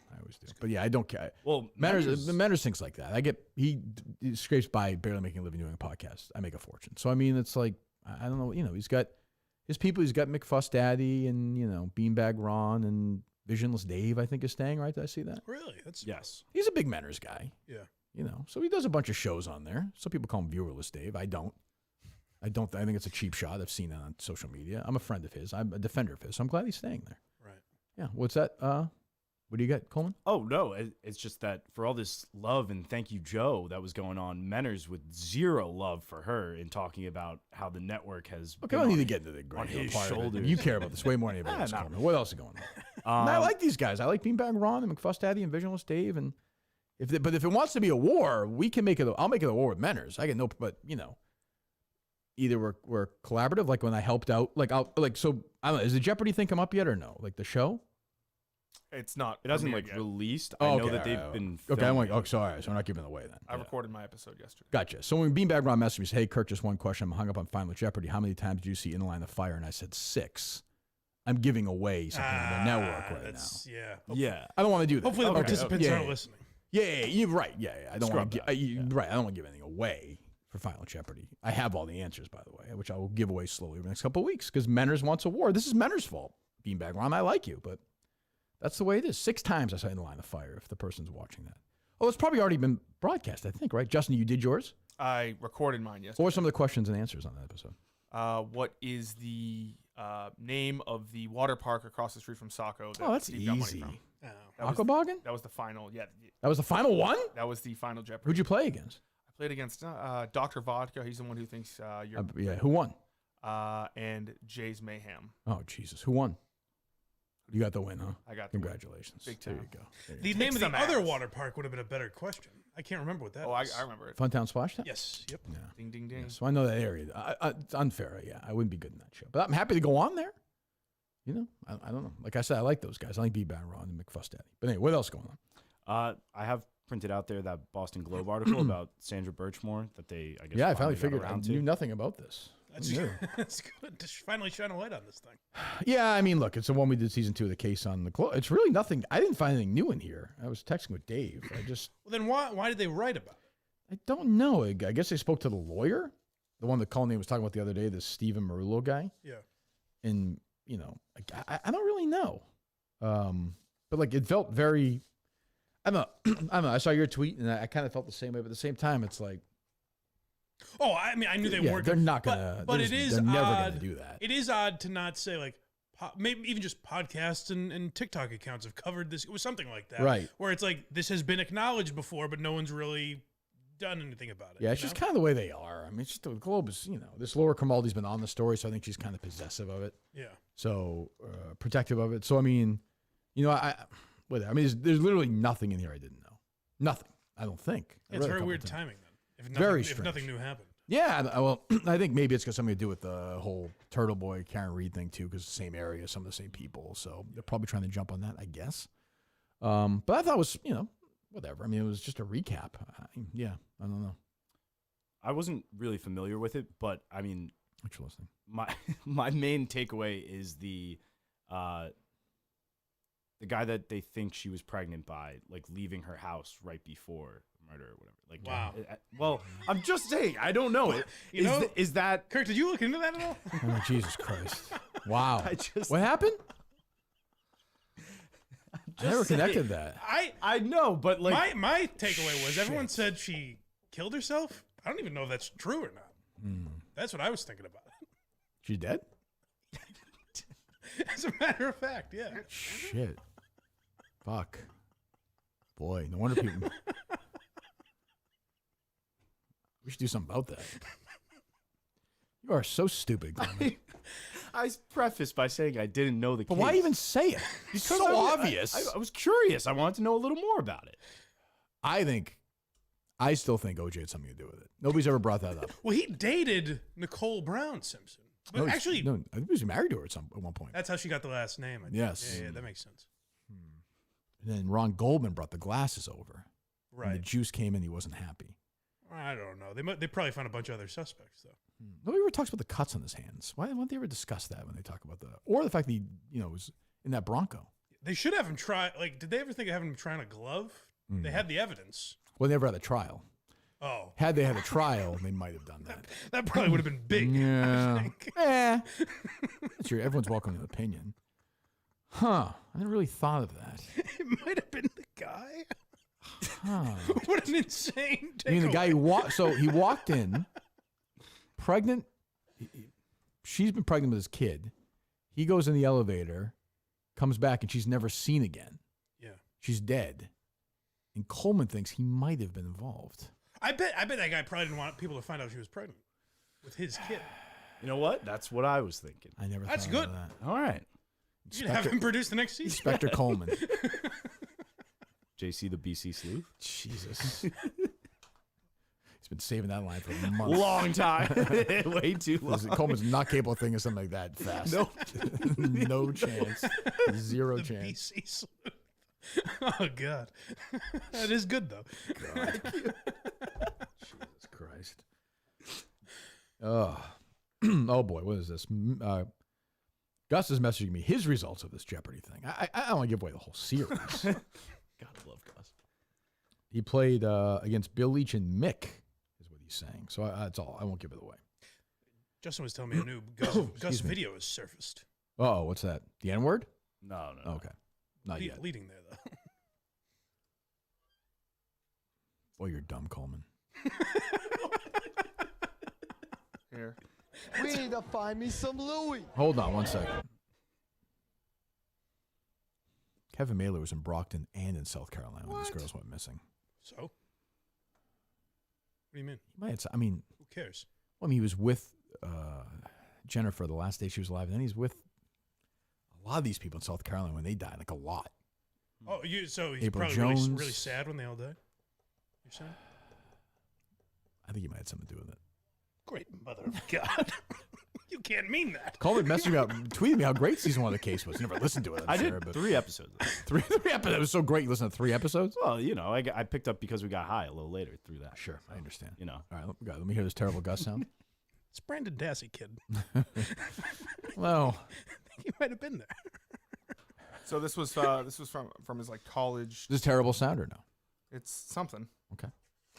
But yeah, I don't care. Well, Menners thinks like that. He scrapes by barely making a living doing a podcast. I make a fortune. So I mean, it's like I don't know. He's got his people. He's got McFuss Daddy and Beanbag Ron and Visionless Dave. I think is staying, right. Did I see that? Really? That's yes. He's a big Menners guy. Yeah. So he does a bunch of shows on there. Some people call him Viewerless Dave. I don't. I think it's a cheap shot. I've seen that on social media. I'm a friend of his. I'm a defender of his. So I'm glad he's staying there. Right. Yeah. What's that? What do you got, Coleman? Oh, no. It's just that for all this love and thank you, Joe, that was going on, Menners with zero love for her in talking about how the network has Okay, I don't need to get into the granular his part of it. shoulders. You care about this way more than anybody else, Coleman. What else is going on? And I like these guys. I like Beanbag Ron and McFuss Daddy and Visionless Dave. And if it wants to be a war, we can make it. I'll make it a war with Menners. I get no, but either we're collaborative, like when I helped out, so I don't know. Is the Jeopardy thing come up yet or no? Like the show? It's not. It hasn't premiered yet. released. Oh, I know okay, that they've all right. been. Okay, I'm filming. like, sorry, so we're not giving it away then. I recorded my episode yesterday. Gotcha. So when Beanbag Ron messaged me, said, "Hey, Kirk, just one question. I'm hung up on Final Jeopardy. How many times did you see In the Line of Fire?" And I said 6. I'm giving away something on the network right now. Yeah. Yeah. I don't want to do that. Hopefully the Okay. participants Yeah, aren't yeah. listening. Yeah, you're right. Yeah. I don't want Scrub to. Right. I don't want to give anything away for Final Jeopardy. I have all the answers, by the way, which I will give away slowly over the next couple of weeks because Menners wants a war. This is Menners' fault. Beanbag Ron, I like you, but that's the way it is. 6 times I saw In the Line of Fire. If the person's watching that, it's probably already been broadcast. I think, right? Justin, you did yours. I recorded mine yesterday. What were some of the questions and answers on that episode? What is the name of the water park across the street from Saco? That That's Steve got money easy. from? Oh. That was, Aquaboggin? that was the final. Yeah, That was the final one? that was the final Jeopardy. Who'd you play against? I played against Dr. Vodka. He's the one who thinks you're. Yeah, who won? And Jay's Mayhem. Oh, Jesus. Who won? You got the win, huh? I got the win. Congratulations. Big There time. you go. There you The go. name of the some other ass. water park would have been a better question. I can't remember what that Oh, I was. remember it. Funtown Splash Town? Yes. Yep. Yeah. Ding, ding, ding. Yeah, so I know that area. It's unfair. Yeah, I wouldn't be good in that show. But I'm happy to go on there. I don't know. Like I said, I like those guys. I like B-Bound Ron and McFuss Daddy. But anyway, what else going on? I have printed out there that Boston Globe article about Sandra Birchmore that they, I guess, Yeah, I finally got figured I around knew to. nothing about this. That's, Yeah. that's good to finally shine a light on this thing. Yeah, I mean, look, it's the one we did season 2 of the case on the Globe. It's really nothing. I didn't find anything new in here. I was texting with Dave. Well, then why did they write about it? I don't know. I guess they spoke to the lawyer, the one that Colleen was talking about the other day, the Stephen Marullo guy. Yeah. And, I don't really know. But like it felt very, I don't know. I saw your tweet and I kind of felt the same way, but at the same time, it's like, Oh, I mean, I knew they weren't. they're not gonna. But it is they're never odd. gonna do that. It is odd to not say like maybe even just podcasts and TikTok accounts have covered this. It was something like that, Right. Where it's like this has been acknowledged before, but no one's really done anything about it. Yeah, it's just kind of the way they are. I mean, it's just the Globe is, this Laura Grimaldi's been on the story, so I think she's kind of possessive of it. Yeah. So protective of it. So I mean, whatever. I mean, there's literally nothing in here I didn't know. Nothing. I don't think. I It's read a very couple weird times. timing then. If Very if nothing strange. new happened. Yeah, well, I think maybe it's got something to do with the whole Turtle Boy, Karen Reed thing too, because the same area, some of the same people. So they're probably trying to jump on that, I guess. But I thought it was, whatever. I mean, it was just a recap. I don't know. I wasn't really familiar with it, but I mean, What you listening? my main takeaway is the guy that they think she was pregnant by, like leaving her house right before murder or whatever. Like, Wow. Well, I'm just saying, I don't know. Is that? Kirk, did you look into that at all? Oh, Jesus Christ! Wow. I just- What happened? I never saying. connected that. I know, but like, my takeaway was everyone said she killed herself. I don't even know if that's true or not. That's what I was thinking about. She's dead? As a matter of fact, yeah. Shit. Fuck. Boy, no wonder people. We should do something about that. You are so stupid, Clem. I prefaced by saying I didn't know the But case. why even say it? It's so obvious. I was curious. I wanted to know a little more about it. I still think OJ had something to do with it. Nobody's ever brought that up. Well, he dated Nicole Brown Simpson. But I actually, think he was married to her at one point. that's how she got the last name. I think. Yes. Yeah, that makes sense. And then Ron Goldman brought the glasses over. And the Right. juice came in, he wasn't happy. I don't know. They probably found a bunch of other suspects though. Nobody ever talks about the cuts on his hands. Why don't they ever discuss that when they talk about or the fact that he, was in that Bronco? They should have him try. Like, did they ever think of having him try on a glove? They had the evidence. Well, they never had a trial. Oh, Had they had a trial, they might have done that. that probably would have been big. Yeah. I think. Sure, everyone's welcome to an opinion. Huh. I never really thought of that. It might have been the guy. Huh. What an insane takeaway. I mean, the guy he walked in, pregnant. She's been pregnant with his kid. He goes in the elevator, comes back, and she's never seen again. Yeah. She's dead. And Coleman thinks he might have been involved. I bet that guy probably didn't want people to find out she was pregnant with his kid. You know what? That's what I was thinking. I never That's thought good. of that. All right. You should have him produce the next season. Inspector Coleman. JC the BC sleuth. Jesus. He's been saving that line for months. Long time. Way too long. Listen, Coleman's not capable of thinking something like that fast. Nope. No chance. Zero The chance. BC sleuth. Oh God, that is good though. God. Jesus Christ. Oh. Oh boy, what is this? Gus is messaging me his results of this Jeopardy thing. I don't want to give away the whole series. Gotta love Gus. He played against Bill Leach and Mick, is what he's saying. So that's all. I won't give it away. Justin was telling me a new Gus video has surfaced. Oh, what's that? The N word? No. Okay. Not yet. Leading there though. Oh, you're dumb, Coleman. Here. We need to find me some Louis. Hold on 1 second. Kevin Mailer was in Brockton and in South Carolina when these girls went missing. So, what do you mean? He might have, I mean, Who cares? well, he was with Jennifer the last day she was alive, and then he's with a lot of these people in South Carolina when they died, like a lot. Oh, so he's April probably Jones. really sad when they all died. You're saying? I think he might have something to do with it. Great mother of God. You can't mean that. Coleman messaged me out, tweeted me how great season 1 of the case was. Never listened to it. I sure, did but 3 episodes. three episodes. It was so great. You listened to 3 episodes? Well, I picked up because we got high a little later through that. Sure, I understand. All All right, let me hear this terrible Gus sound. It's Brandon Dassey, kid. Well, He might have been there. So this was from his like college. is this terrible sound or no? It's something. Okay.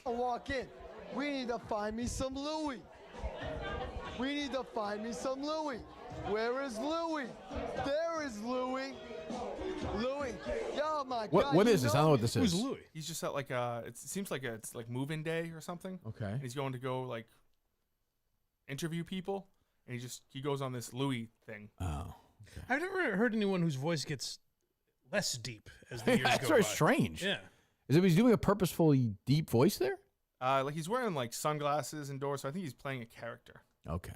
I walk in. We need to find me some Louis. We need to find me some Louis. Where is Louis? There is Louis. Louis. Oh my God. What you is this? I don't know what this Who's is. Louis? He's just at like it seems like it's like move-in day or something. Okay. And he's going to go like interview people, and he goes on this Louis thing. Oh. I've never heard anyone whose voice gets less deep as the years That's go very by. strange. Yeah. Is it he's doing a purposefully deep voice there? Like he's wearing like sunglasses indoors, so I think he's playing a character. Okay.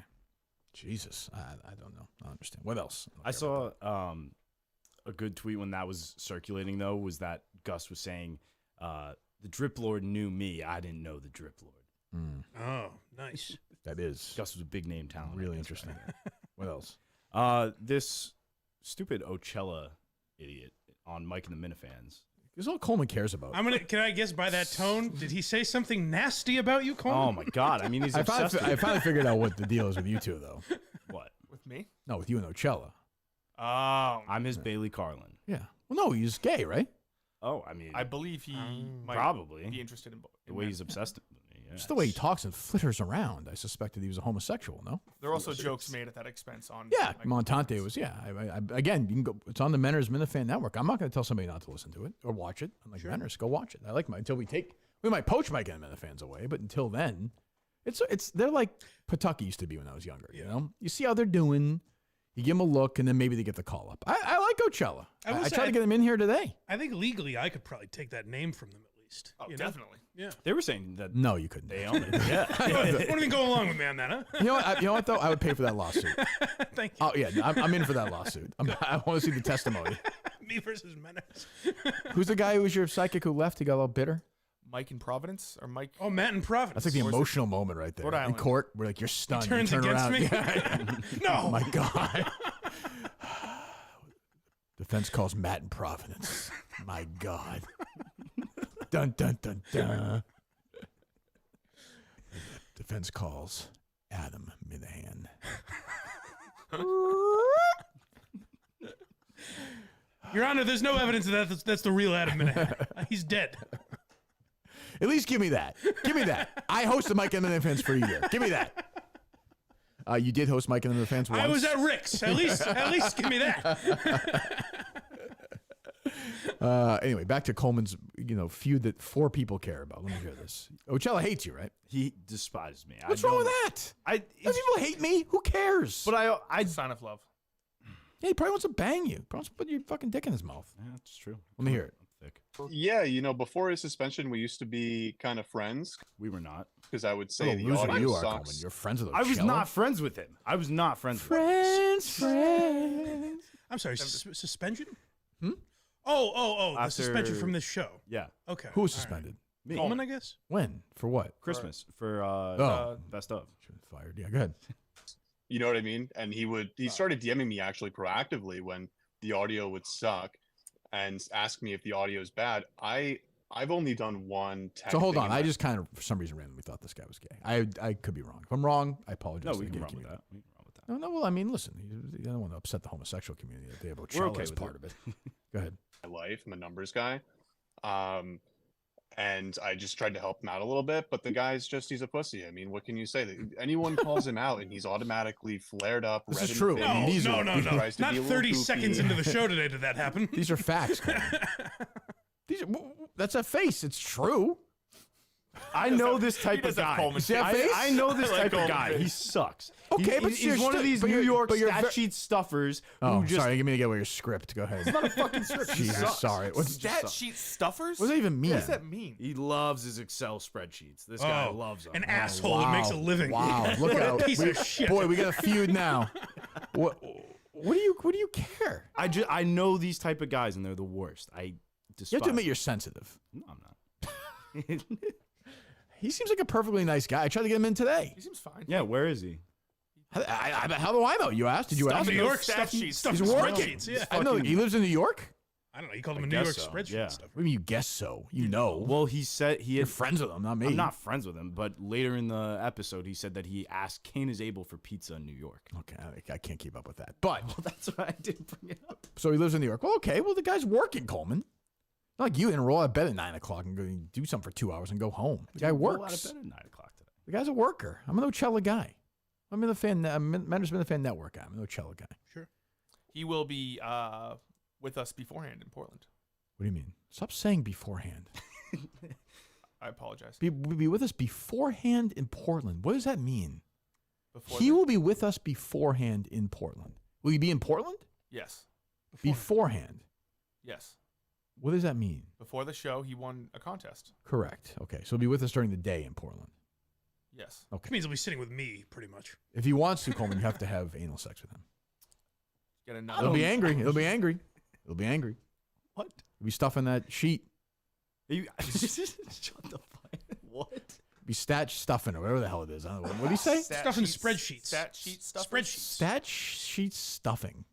Jesus. I don't know. I don't understand. What else? I saw a good tweet when that was circulating, though, was that Gus was saying, the Drip Lord knew me. I didn't know the Drip Lord. Oh, nice. That is Gus was a big name talent. really interesting. What else? This stupid Ocella idiot on Mike and the Minifans. This is all Coleman cares about. Can I guess by that tone? Did he say something nasty about you, Coleman? Oh, my God. I mean, he's I obsessed with finally figured out what the deal is with you two, though. What? With me? No, with you and Ocella. Oh, I'm his Bailey Carlin. Yeah. Well, no, he's gay, right? Oh, I mean, I believe he might probably. be interested in both. The way he's obsessed with me. Yeah, Just the way he talks and flitters around. I suspected he was a homosexual, no? There are also jokes made at that expense on. Yeah, like, Montante was, yeah. Again, you can go. It's on the Menners Minifan Network. I'm not going to tell somebody not to listen to it or watch it. I'm like, Menners, go watch it. I like until we might poach Mike and the Minifans away, but until then, they're like Pawtucket used to be when I was younger, you know? You see how they're doing, you give them a look, and then maybe they get the call up. I like Ocella. I tried to get him in here today. I think legally I could probably take that name from them at least. Oh, you know? definitely. Yeah. They were saying that No, you couldn't. they own it. Yeah. What do you mean go along with me on that, huh? You know what, though? I would pay for that lawsuit. Thank you. Oh, yeah, I'm in for that lawsuit. I want to see the testimony. Me versus Menace. Who's the guy who was your psychic who left? He got a little bitter? Mike in Providence or Mike? Oh, Matt in Providence. That's like the emotional moment right there. Rhode In Island. court, where like you're stunned. turns you turn against around. me? Yeah. No. Oh, my God. Defense calls Matt in Providence. My God. Dun, dun, dun, dun. Defense calls Adam Minahan. Your Honor, there's no evidence of that. That's the real Adam Minahan. He's dead. At least give me that. Give me that. I hosted Mike and the Fans for a year. Give me that. You did host Mike and the Fans once. I was at Rick's. At least give me that. Anyway, back to Coleman's, feud that 4 people care about. Let me hear this. Ocella hates you, right? He despises me. What's wrong with that? Those people hate me. Who cares? But I Sign of love. Yeah, he probably wants to bang you. Probably wants to put your fucking dick in his mouth. Yeah, that's true. Let me hear it. Thick. Yeah, before his suspension, we used to be kind of friends We were not. because I would What a say the loser audio you are, Coleman. sucks. You're friends with Ocella. I was not friends with him. I was not friends with him. friends. I'm sorry. Suspension? Oh, the suspension After- from this show. Yeah. Okay. Who was all right. suspended? Me. Coleman, I guess. When? For what? Christmas for best of. Should have fired. Yeah, go ahead. You know what I mean? And he started DMing me actually proactively when the audio would suck and ask me if the audio is bad. I've only done one tech So hold thing on. in I my- just kind of, for some reason, randomly thought this guy was gay. I could be wrong. If I'm wrong, I apologize. No, to we the can gay run with community. that. We can run with that. No, well, I mean, listen. You don't want to upset the homosexual community that they have We're Ocella okay as with part it. of it. Go ahead. my life. I'm a numbers guy. And I just tried to help him out a little bit, but the guy's he's a pussy. I mean, what can you say? Anyone calls him out and he's automatically flared up. This red is in true. the I mean, face, these No. are- tries to Not be a little 30 goofy. seconds into the show today did that happen. These are facts, Coleman. That's a face. It's true. I know this type of does have guy. Coleman See that I, face? I know this I like type of Coleman guy. face. He sucks. Okay, but he's you're one of still- these but New you're- York but you're stat ve- sheet stuffers Oh, who just sorry. Give me to get away your script. Go ahead. It's not a fucking script. He Jesus, sucks. sorry. What's Stat sheet stuffers? What does that even mean? What does that mean? He loves his Excel spreadsheets. This guy loves them. An asshole that makes a living. Wow, look What a out. piece of shit. Boy, we got a feud now. What do you care? I know these type of guys, and they're the worst. I despise. You have to admit you're sensitive. No, I'm not. He seems like a perfectly nice guy. I tried to get him in today. He seems fine. Yeah, where is he? How do I know? You asked? Did you ask? New York stat stuff sheets. stuff He's working. spreadsheets. Yeah. I know he lives in New York. I don't know. He called him I a New York guess so, spreadsheet yeah. stuff. What do you mean you guess so? You know. Well, he said he You're had. friends with him, not me. I'm not friends with him, but later in the episode, he said that he asked Kane is able for pizza in New York. Okay, I can't keep up with that. But Well, that's why I didn't bring it up. so he lives in New York. Well, okay. Well, the guy's working, Coleman. Not like you didn't roll out of bed at 9 o'clock and go do something for 2 hours and go home. The guy Roll out works. of bed at 9 o'clock today. The guy's a worker. I'm an Ocella guy. I'm in the fan. Mentor's been the fan network guy. I'm an Ocella guy. Sure. He will be with us beforehand in Portland. What do you mean? Stop saying beforehand. I apologize. Be with us beforehand in Portland. What does that mean? Before He the- will be with us beforehand in Portland. Will he be in Portland? Yes. Beforehand. Yes. What does that mean? Before the show, he won a contest. Correct. Okay. So he'll be with us during the day in Portland. Yes. Which means he'll be sitting with me, pretty much. If he wants to, Coleman, you have to have anal sex with him. Get He'll another. be angry. He'll be angry. He'll be angry. What? He'll be stuffing that sheet. You, shut the fuck. What? Be stat stuffing or whatever the hell it is. I don't know. What did he say? Stuff in spreadsheets. Stat sheet stuff. Spreadsheets. Stat sheet stuffing.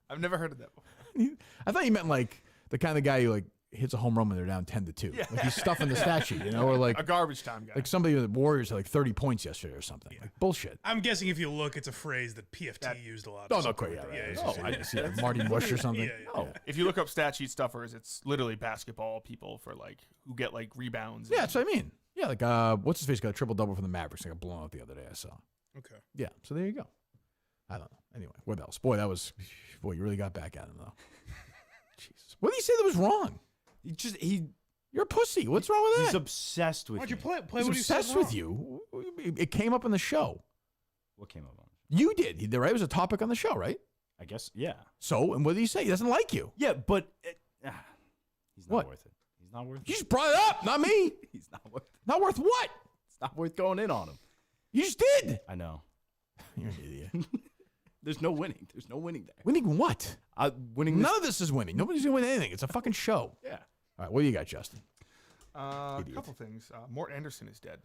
I've never heard of that before. I thought you meant like the kind of guy who like hits a home run when they're down 10-2. Yeah. Like he's stuffing the stat sheet, or like A garbage time guy. like somebody with the Warriors had like 30 points yesterday or something. Like bullshit. I'm guessing if you look, it's a phrase that PFT used a lot. Oh, or no, something quite. like Yeah, that. yeah, Yeah, yeah. yeah, Oh, I yeah. just see that. Marty Bush or something. Yeah, yeah, Oh, If you look up stat sheet stuffers, it's literally basketball people for like who get like rebounds. yeah, that's what I mean. Yeah, like what's his face got a triple double for the Mavericks. Like got blown out the other day. I saw. Okay. Yeah, so there you go. I don't know. Anyway, what else? Boy, you really got back at him though. Jesus, what did he say that was wrong? You're a pussy. What's wrong with that? He's obsessed with Why'd you me. play He's what you said obsessed with wrong? you. It came up on the show. What came up on? You did, right? It was a topic on the show, right? I guess, yeah. So, and what did he say? He doesn't like you. Yeah, but he's not What? worth it. He's not worth You it. just brought it up, not me. He's not worth it. Not worth what? It's not worth going in on him. You just did. I know. You're an idiot. There's no winning. There's no winning there. Winning what? Winning this. None of this is winning. Nobody's gonna win anything. It's a fucking show. Yeah. All right, what do you got, Justin? A Idiot. couple things. Mort Anderson is dead.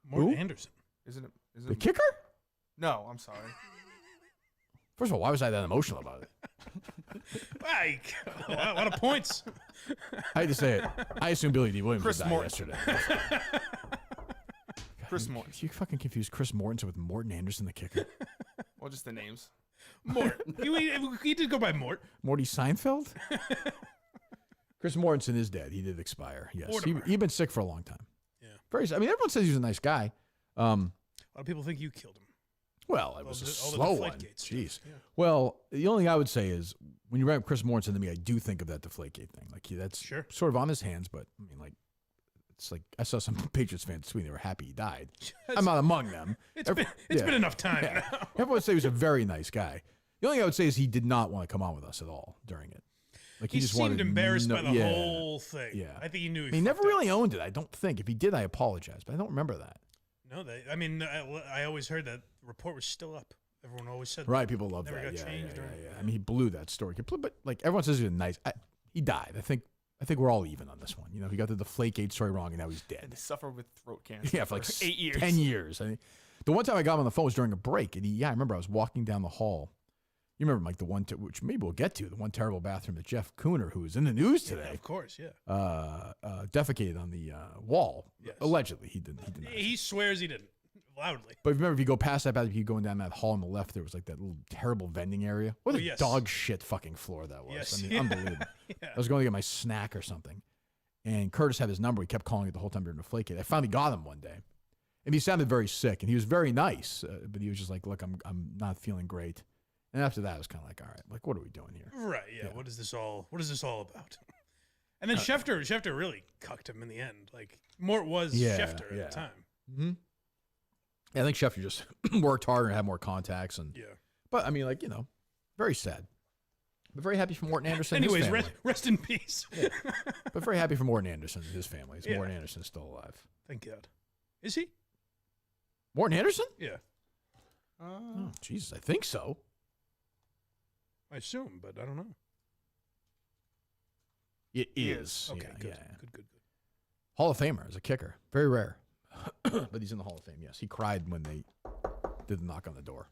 Mort Who? Anderson. Isn't it? Isn't The it? kicker? No, I'm sorry. First of all, why was I that emotional about it? Like, a lot of points. I hate to say it. I assume Billy Dee Williams Chris died Morton. yesterday. God Chris Morton. You fucking confused Chris Mortensen with Morton Anderson, the kicker. Well, just the names. Mort. He did go by Mort. Morty Seinfeld? Chris Mortensen is dead. He did expire. Yes. He'd been sick for a long time. Yeah. Everyone says he was a nice guy. A lot of people think you killed him. Well, it was a slow one. Jeez. Yeah. Well, the only thing I would say is when you write Chris Mortensen to me, I do think of that Deflategate thing. Like that's sort of on his hands, but I mean, like it's like I saw some Patriots fans tweeting they were happy he died. I'm not among them. It's been enough time now. Everyone would say he was a very nice guy. The only thing I would say is he did not want to come on with us at all during it. Like he just seemed embarrassed by the yeah, whole thing. Yeah, I think he knew. He never really owned it. I don't think. If he did, I apologize, but I don't remember that. No, I always heard that the report was still up. Everyone always said right. People love never that. Got changed Yeah. I mean, he blew that story. But like everyone says, he was nice. He died. I think we're all even on this one. You know, he got the Deflategate story wrong, and now he's dead. And he suffered with throat cancer. Yeah, for like 8 years. 10 years. I mean, the one time I got him on the phone was during a break, and I remember I was walking down the hall. You remember, Mike, the one which maybe we'll get to, the one terrible bathroom that Jeff Kuhner, who was in the news today, of course, defecated on the wall. Yes. Allegedly, he didn't. He swears he didn't, loudly. But remember, if you go past that bathroom, you going down that hall on the left, there was like that little terrible vending area. What a dog shit fucking floor that was. Yes. I mean, unbelievable. I was going to get my snack or something, and Curtis had his number. He kept calling it the whole time during the Deflategate. I finally got him one day, and he sounded very sick, and he was very nice, but he was just like, "Look, I'm not feeling great." And after that, I was kind of like, all right, like, what are we doing here? Right, yeah. What is this all about? And then Schefter really cucked him in the end. Like, Mort was Schefter at the time. Mm-hmm. Yeah, I think Schefter just worked harder and had more contacts. But, I mean, like, very sad. But very happy for Morton Anderson and Anyways, his family. rest in peace. But very happy for Morton Anderson and his family. Morton Anderson's still alive. Thank God. Is he? Morton Anderson? Yeah. Oh, Jesus, I think so. I assume, but I don't know. It is. Okay, Yeah, good. yeah. Good. Hall of Famer as a kicker. Very rare. But he's in the Hall of Fame, yes. He cried when they did the knock on the door.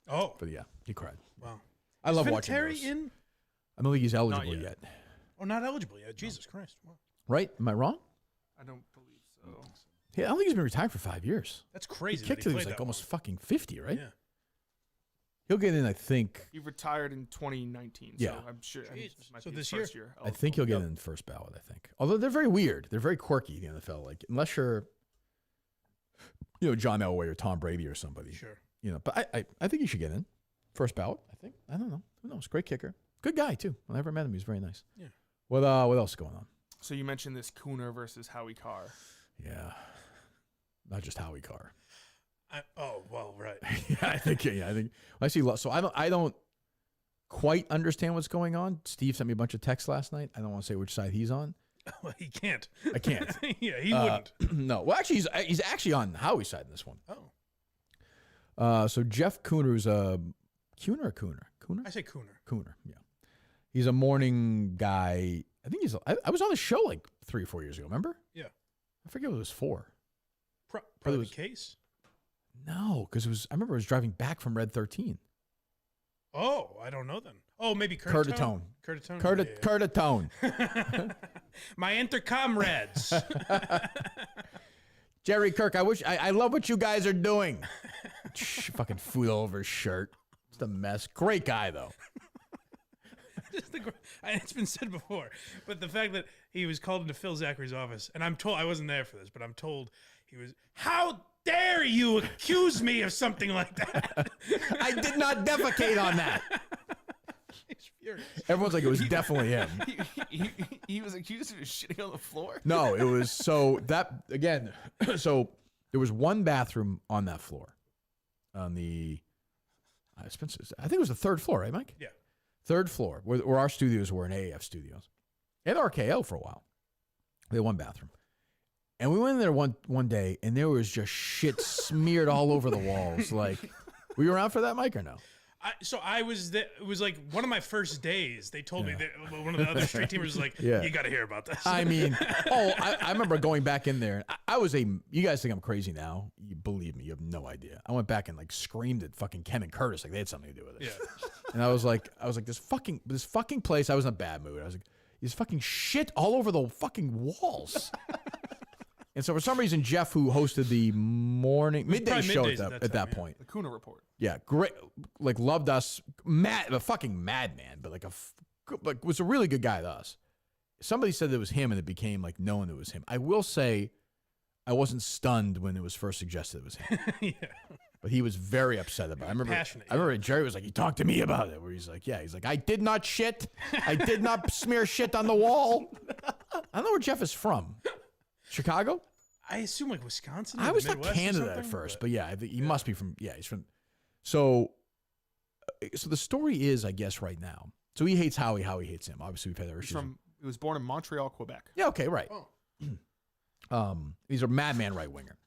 Oh. But he cried. Wow. I love watching Vinatieri those. in? I don't think he's eligible yet. Oh, not eligible yet. Jesus Christ. Wow. Right? Am I wrong? I don't believe so. Yeah, I don't think he's been retired for 5 years. That's crazy. He kicked till he was like almost fucking 50, right? Yeah. He'll get in, I think. He retired in 2019. Yeah. So I'm sure. So this year. I think he'll get in first ballot, I think. Although they're very weird. They're very quirky, the NFL. Like, unless you're, John Elway or Tom Brady or somebody. Sure. But I think he should get in. First ballot, I think. I don't know. Who knows? Great kicker. Good guy, too. I never met him. He was very nice. Yeah. What else is going on? So you mentioned this Kuhner versus Howie Carr. Yeah. Not just Howie Carr. Right. I think I see. So I don't quite understand what's going on. Steve sent me a bunch of texts last night. I don't want to say which side he's on. Well, he can't. I can't. Yeah, he wouldn't. No. Well, actually, he's actually on Howie's side in this one. Oh. So Jeff Kuhner's Kuhner or Kuhner? Kuhner? I say Kuhner. Kuhner. Yeah. He's a morning guy. I think I was on the show like 3 or 4 years ago. Remember? Yeah. I forget what it was for. Probably the case. No, because I remember I was driving back from Red 13. Oh, I don't know then. Oh, maybe Curtatone. Curtatone. Curtatone. My intercomrades. Jerry Kirk, I love what you guys are doing. Fucking food all over his shirt. It's a mess. Great guy, though. It's been said before, but the fact that he was called into Phil Zachary's office, and I'm told, I wasn't there for this, but I'm told he was, how dare you accuse me of something like that? I did not defecate on that. He's furious. Everyone's like, it was definitely him. He was accused of shitting on the floor? No, it was, so that, again, so there was one bathroom on that floor. On the, I think it was the third floor, right, Mike? Yeah. Third floor, where our studios were in AAF studios. And RKO for a while. They had one bathroom. And we went in there one day, and there was just shit smeared all over the walls. Like, were you around for that, Mike, or no? So I was there. It was like one of my first days. They told me that one of the other street teamers was like, you got to hear about this. I mean, I remember going back in there. You guys think I'm crazy now. You believe me, you have no idea. I went back and like screamed at fucking Ken and Curtis like they had something to do with it. Yeah. And I was like, this fucking place. I was in a bad mood. I was like, there's fucking shit all over the fucking walls. And so for some reason, Jeff, who hosted the midday show middays at that point, The Kuhner Report. yeah, great, like loved us, a fucking madman, but like was a really good guy to us. Somebody said it was him, and it became like known it was him. I will say, I wasn't stunned when it was first suggested it was him. Yeah. But he was very upset about it. Passionate, I remember Jerry was like, he talked to me about it, where he's like, I did not shit. I did not smear shit on the wall. I don't know where Jeff is from. Chicago? I assume like Wisconsin. Or I the was like Midwest or Canada at something, first, but yeah, I think he must be from, he's from. So the story is, I guess, right now. So he hates Howie. Howie hates him. Obviously, we've had our issues. He was born in Montreal, Quebec. Yeah, okay, right. He's a madman right winger.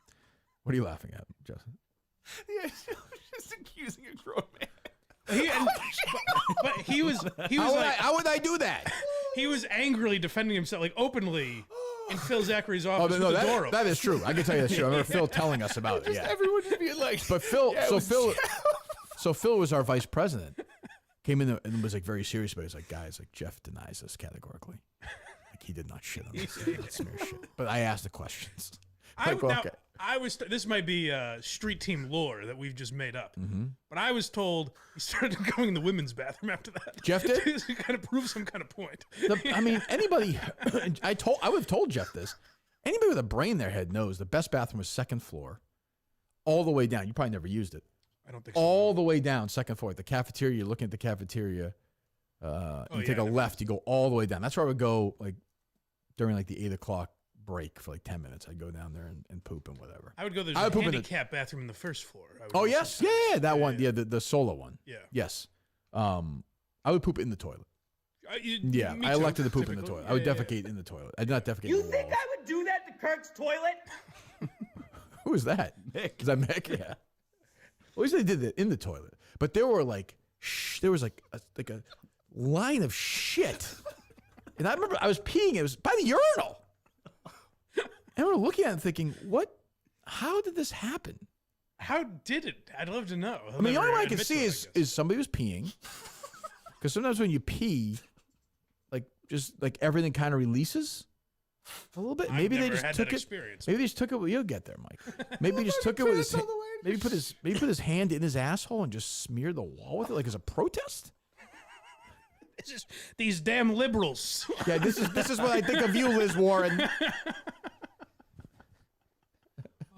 What are you laughing at, Justin? Yeah, just accusing a grown man. But he was How would I do that? he was angrily defending himself like openly in Phil Zachary's office with the door open. that is true. I can tell you that's true. I remember Phil telling us about it. Yeah, Everyone just being like, but Phil, yeah, so Phil was our vice president. Came in and was like very serious about it. He's like, guys, like Jeff denies this categorically. Like he did not shit on this. He did not smear shit. But I asked the questions. This might be street team lore that we've just made up. Mm-hmm. But I was told he started going in the women's bathroom after that. Jeff did? to kind of prove some kind of point. I mean, anybody. I would have told Jeff this. Anybody with a brain in their head knows the best bathroom was second floor, all the way down. You probably never used it. I don't think so. All the way down, second floor. The cafeteria. You're looking at the cafeteria. You take a left. You go all the way down. That's where I would go. Like during like the 8 o'clock break for like 10 minutes. I'd go down there and poop and whatever. I would go. There's a handicap bathroom in the first floor. Oh yes, yeah, that one. Yeah, the solo one. Yeah. Yes. I would poop in the toilet. Yeah, I elected to poop in the toilet. I would defecate in the toilet. I did not defecate in the think walls. I would do that to Kirk's toilet? Who is that? Mick. Is that Mick? Yeah. Well, he said he did it in the toilet, but there were like, there was like a line of shit, and I remember I was peeing. It was by the urinal, and we were looking at it and thinking, "What? How did this happen?" How did it? I'd love to know. I mean, the only way I can see is somebody was peeing, because sometimes when you pee, like just like everything kind of releases a little bit. Maybe they just took it. Maybe they just took it. You'll get there, Mike. Maybe he just took it with his. Maybe put his hand in his asshole and just smeared the wall with it, like as a protest. It's just these damn liberals. Yeah, this is what I think of you, Liz Warren.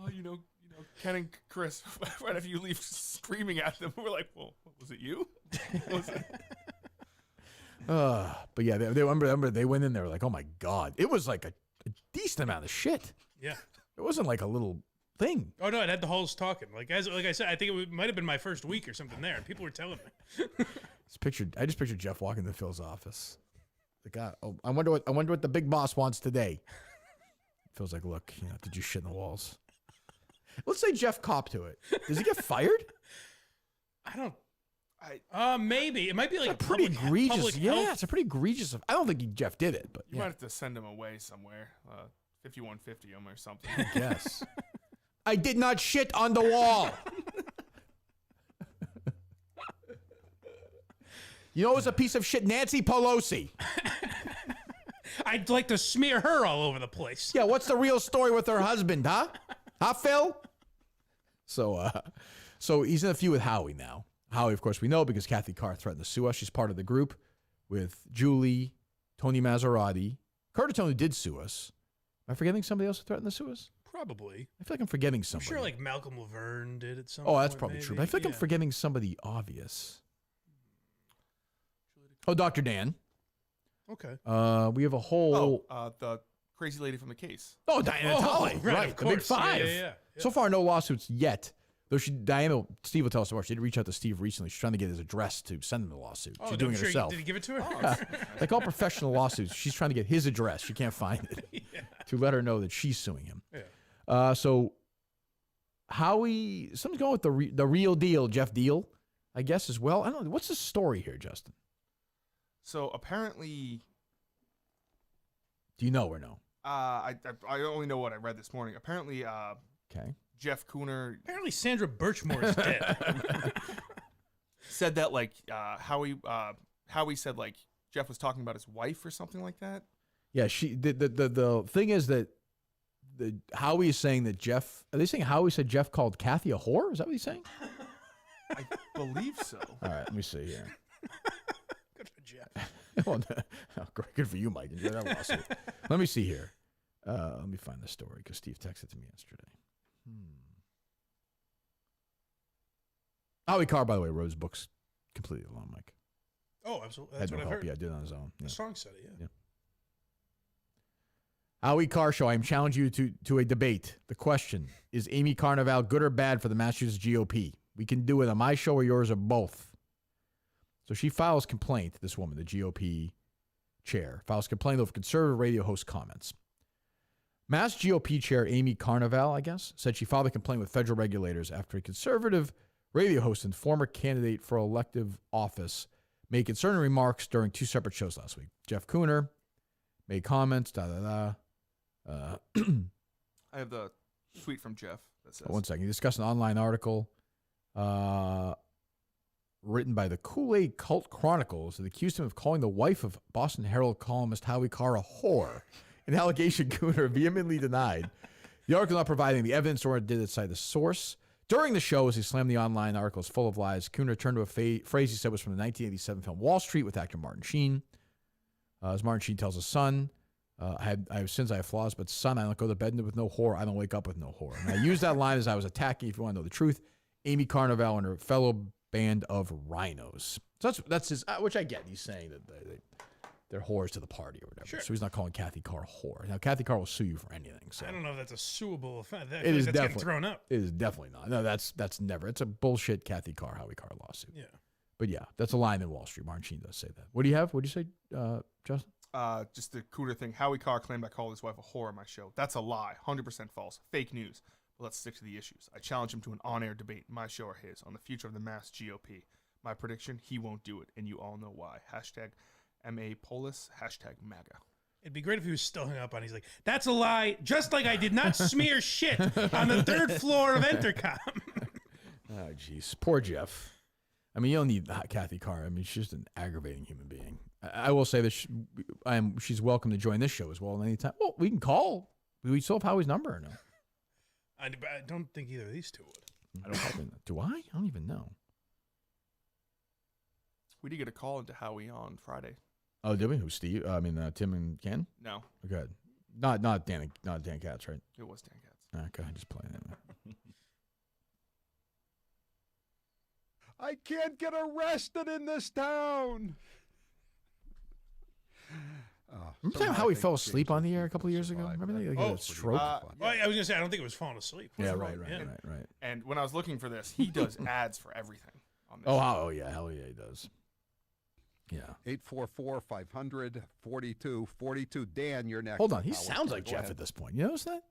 Oh, you know, Ken and Chris, right after you leave, screaming at them. We're like, well, was it you? Was it? But yeah, they remember they went in there like, oh my God, it was like a decent amount of shit. Yeah, it wasn't like a little thing. Oh no, it had the halls talking. Like I said, I think it might have been my first week or something there, and people were telling me. I just pictured Jeff walking to Phil's office. The guy, I wonder what the big boss wants today. Phil's like, look, did you shit in the walls? Let's say Jeff copped to it. Does he get fired? Maybe it might be like a pretty egregious. Health. It's a pretty egregious. I don't think Jeff did it, but You might have to send him away somewhere. 5150 him or something. I guess. I did not shit on the wall. You know, it was a piece of shit, Nancy Pelosi. I'd like to smear her all over the place. Yeah, what's the real story with her husband, huh? Huh, Phil? So he's in a feud with Howie now. Howie, of course, we know because Kathy Carr threatened to sue us. She's part of the group with Julie, Tony Maserati. Curtis Tony did sue us. Am I forgetting somebody else who threatened to sue us? Probably. I feel like I'm forgetting I'm somebody. sure like Malcolm Laverne did at some point. Oh, that's probably true. But I feel like I'm forgetting somebody obvious. Oh, Dr. Dan. Okay. We have a whole... the crazy lady from the case. Oh, Diana Tolley. Right, the big five. Yeah. So far, no lawsuits yet. Though Steve will tell us more. She did reach out to Steve recently. She's trying to get his address to send him the lawsuit. She's doing it herself. Did he give it to her? Like all professional lawsuits, she's trying to get his address. She can't find it to let her know that she's suing him. Yeah. So Howie, something's going with the real deal, Jeff Deal, I guess as well. I don't know. What's the story here, Justin? So apparently, do you know or no? I only know what I read this morning. Apparently, okay. Jeff Kuhner. Apparently, Sandra Birchmore is dead. Said that like Howie said like Jeff was talking about his wife or something like that. Yeah, the thing is that Howie is saying that Jeff. Are they saying Howie said Jeff called Kathy a whore? Is that what he's saying? I believe so. All right, let me see here. Good for Jeff. Well, great, good for you, Mike. Enjoy that lawsuit. Let me see here. Let me find the story because Steve texted it to me yesterday. Howie Carr, by the way, wrote his books completely alone, Mike. Oh, absolutely. Had That's no what I've help. heard. Yeah, did it on his own. Yeah. The song said it, yeah. Howie Carr Show, I am challenging you to a debate. The question, is Amy Carnival good or bad for the Massachusetts GOP? We can do it on my show or yours or both. So she files complaint, this woman, the GOP chair, files complaint over conservative radio host comments. Mass GOP chair Amy Carnival, I guess, said she filed a complaint with federal regulators after a conservative radio host and former candidate for elective office made concerning remarks during 2 separate shows last week. Jeff Kuhner made comments, I have the tweet from Jeff that says. One second. He discussed an online article written by the Kool-Aid Cult Chronicles that accused him of calling the wife of Boston Herald columnist Howie Carr a whore, an allegation Kuhner vehemently denied. The article not providing the evidence, or did it cite the source. During the show, as he slammed the online articles full of lies, Kuhner turned to a phrase he said was from the 1987 film Wall Street with actor Martin Sheen. As Martin Sheen tells his son, I have sins, I have flaws, but son, I don't go to bed with no whore. I don't wake up with no whore. And I used that line as I was attacking, if you want to know the truth, Amy Carnival and her fellow band of rhinos. So that's his, which I get. He's saying that they're whores to the party or whatever. Sure. So he's not calling Kathy Carr a whore. Now, Kathy Carr will sue you for anything. So I don't know if that's a suable offense. it is that's definitely getting thrown up. It is definitely not. No, that's never. It's a bullshit Kathy Carr, Howie Carr lawsuit. Yeah. But yeah, that's a line in Wall Street. Martin Sheen does say that. What do you have? What do you say, Justin? Just the Cooter thing. Howie Carr claimed I called his wife a whore on my show. That's a lie. 100% false. Fake news. But let's stick to the issues. I challenge him to an on-air debate, my show or his, on the future of the mass GOP. My prediction, he won't do it, and you all know why. Hashtag MAPolis, hashtag MAGA. It'd be great if he was still hung up on. He's like, that's a lie, just like I did not smear shit on the 3rd floor of Entercom. Oh, jeez. Poor Jeff. I mean, you don't need Kathy Carr. I mean, she's just an aggravating human being. I will say that she's welcome to join this show as well anytime. Well, we can call. We still have Howie's number or no? I don't think either of these two would. Do I? I don't even know. We did get a call into Howie on Friday. Oh, did we? Who, Steve? Tim and Ken? No. Good. Not Dan Katz, right? It was Dan Katz. Okay, just playing it. I can't get arrested in this town. Remember how he fell asleep on the air a couple of years ago? Remember that? Like, he had a stroke? Well, I was going to say, I don't think it was falling asleep. Yeah, right. And when I was looking for this, he does ads for everything on this Oh, show. yeah. Hell yeah, he does. Yeah. 844-500-4242. Dan, you're next. Hold on. He Howard. sounds like Go Jeff ahead. at this point. You notice that?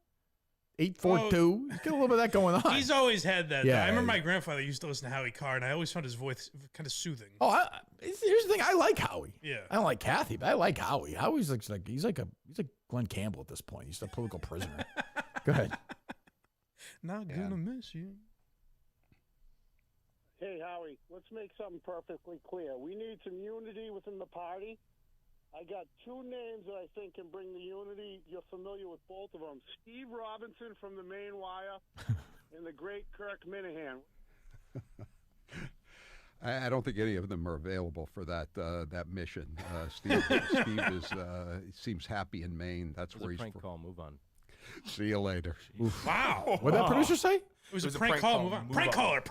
842. He's got a little bit of that going on. He's always had that. Yeah, I remember my grandfather used to listen to Howie Carr, and I always found his voice kind of soothing. Oh, here's the thing. I like Howie. Yeah. I don't like Kathy, but I like Howie. Howie's like he's like Glenn Campbell at this point. He's a political prisoner. Go ahead. Not gonna miss you. Hey, Howie, let's make something perfectly clear. We need some unity within the party. I got 2 names that I think can bring the unity. You're familiar with both of them. Steve Robinson from the Main Wire and the great Kirk Minahan. I don't think any of them are available for that mission. Steve is seems happy in Maine. That's where he's prank call. Move on. See you later. Wow. What did that producer say? It was a prank call. Move on. Prank caller.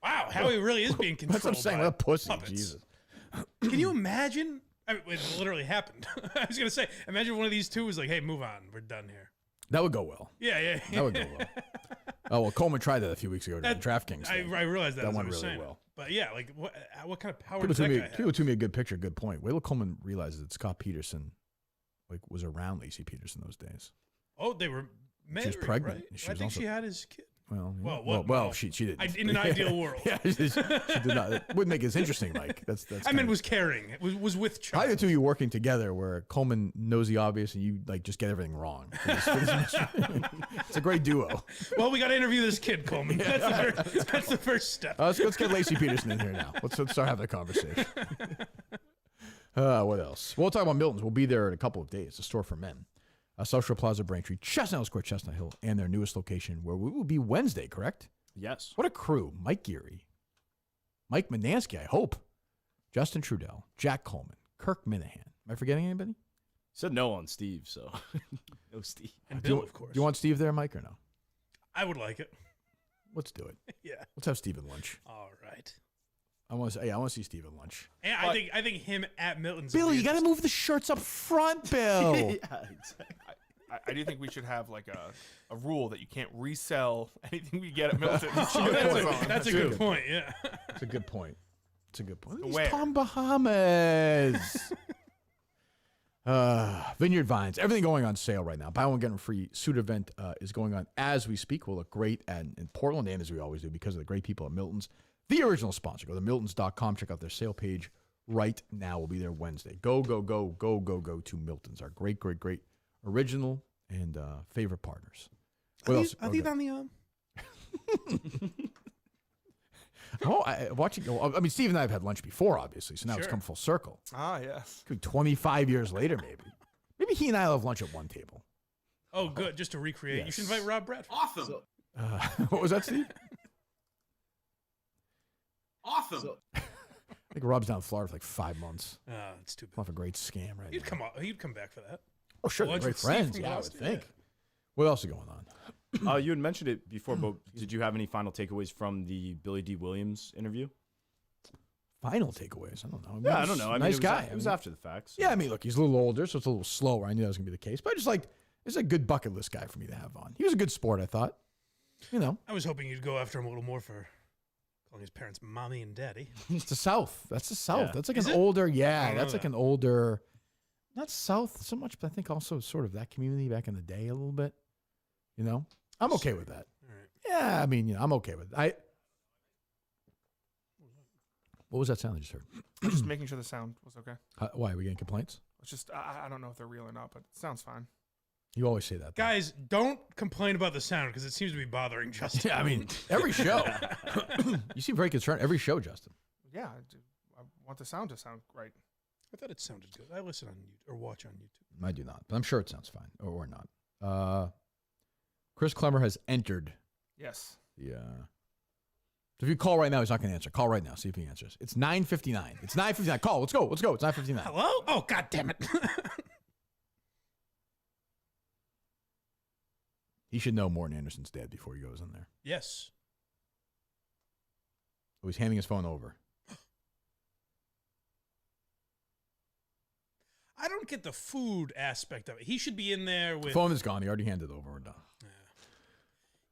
Wow, Howie really is being controlled. That's what I'm saying. What a pussy. puppets. Jesus. Can you imagine? I mean, it literally happened. I was going to say, imagine one of these two was like, hey, move on. We're done here. That would go well. Yeah. That would go well. Oh, well, Coleman tried that a few weeks ago during the DraftKings I thing. realized that as I went was really saying well. But yeah, like what kind of power People does that guy have? tweeted me a good picture, good point. Wait till Coleman realizes that Scott Peterson was around Lacey Peterson those days. Oh, they were married, She was pregnant. right? She I was think also- she had his kid. Well, she didn't. In an ideal world. Yeah, she did not. It wouldn't make it as interesting, Mike. That's I mean, was caring. It was with How child. the two of you working together where Coleman knows the obvious and you like just get everything wrong? It's a great duo. Well, we got to interview this kid, Coleman. That's the first step. Let's get Lacey Peterson in here now. Let's start having a conversation. What else? We'll talk about Miltons. We'll be there in a couple of days. A store for men. Social Plaza Braintree, Chestnut Hill Square, Chestnut Hill, and their newest location where we will be Wednesday, correct? Yes. What a crew. Mike Geary, Mike Manansky, I hope, Justin Trudell, Jack Coleman, Kirk Minahan. Am I forgetting anybody? Said no on Steve, so no Steve. And Bill, of course. Do you want Steve there, Mike, or no? I would like it. Let's do it. Yeah. Let's have Steve at lunch. All right. I want to see Steve at lunch. And I think him at Milton's. Bill, you got to move the shirts up front, Bill. Yeah, exactly. I do think we should have like a rule that you can't resell anything we get at Milton. That's a good point. Yeah. It's a good point. It's a good point. Where? Tom Bahamas. Vineyard Vines. Everything going on sale right now. Buy one, get one free. Suit event is going on as we speak. We'll look great in Portland, and as we always do, because of the great people at Miltons. The original sponsor. Go to Miltons.com. Check out their sale page right now. We'll be there Wednesday. Go to Miltons. Our great original and favorite partners. What else? Are these on the I mean, Steve and I have had lunch before, obviously, so now it's come full circle. Ah, yes. 25 years later, maybe. Maybe he and I will have lunch at one table. Oh, good. Just to recreate. Yes. You should invite Rob Bradford. Awesome. What was that, Steve? Awesome. I think Rob's down in Florida for like 5 months. It's too bad. Off a great scam right now. He'd come back for that. Oh, sure. They're Lunch great with Steve friends. from Yeah, I would Boston, think. yeah. What else is going on? You had mentioned it before, but did you have any final takeaways from the Billy Dee Williams interview? Final takeaways? I don't know. Yeah, I don't know. I mean, Nice it was guy. It was after the facts. Yeah, I mean, look, he's a little older, so it's a little slower. I knew that was going to be the case. But I just it's a good bucket list guy for me to have on. He was a good sport, I thought. You know. I was hoping you'd go after him a little more for calling his parents mommy and daddy. It's the South. That's the South. Yeah. That's like Is an it? older, I yeah, don't that's know like that. an older, not South so much, but I think also sort of that community back in the day a little bit. You know? I'm okay with that. All right. Yeah, I mean, you know, I'm okay with it. What was that sound I just heard? I'm just making sure the sound was okay. Why? Are we getting complaints? It's just I don't know if they're real or not, but it sounds fine. You always say that. though. Guys, don't complain about the sound because it seems to be bothering Justin. Yeah, I mean, every show. You seem very concerned. Every show, Justin. Yeah, I want the sound to sound right. I thought it sounded good. I listen on YouTube or watch on YouTube. I do not, but I'm sure it sounds fine, or not. Chris Klemmer has entered. Yes. Yeah. So if you call right now, he's not going to answer. Call right now. See if he answers. It's 9:59. It's 9:59. Call. Let's go. It's 9:59. Hello? Oh, God damn it. He should know Morton Anderson's dead before he goes in there. Yes. Oh, he's handing his phone over. I don't get the food aspect of it. He should be in there with. Phone is gone. He already handed it over. We're done.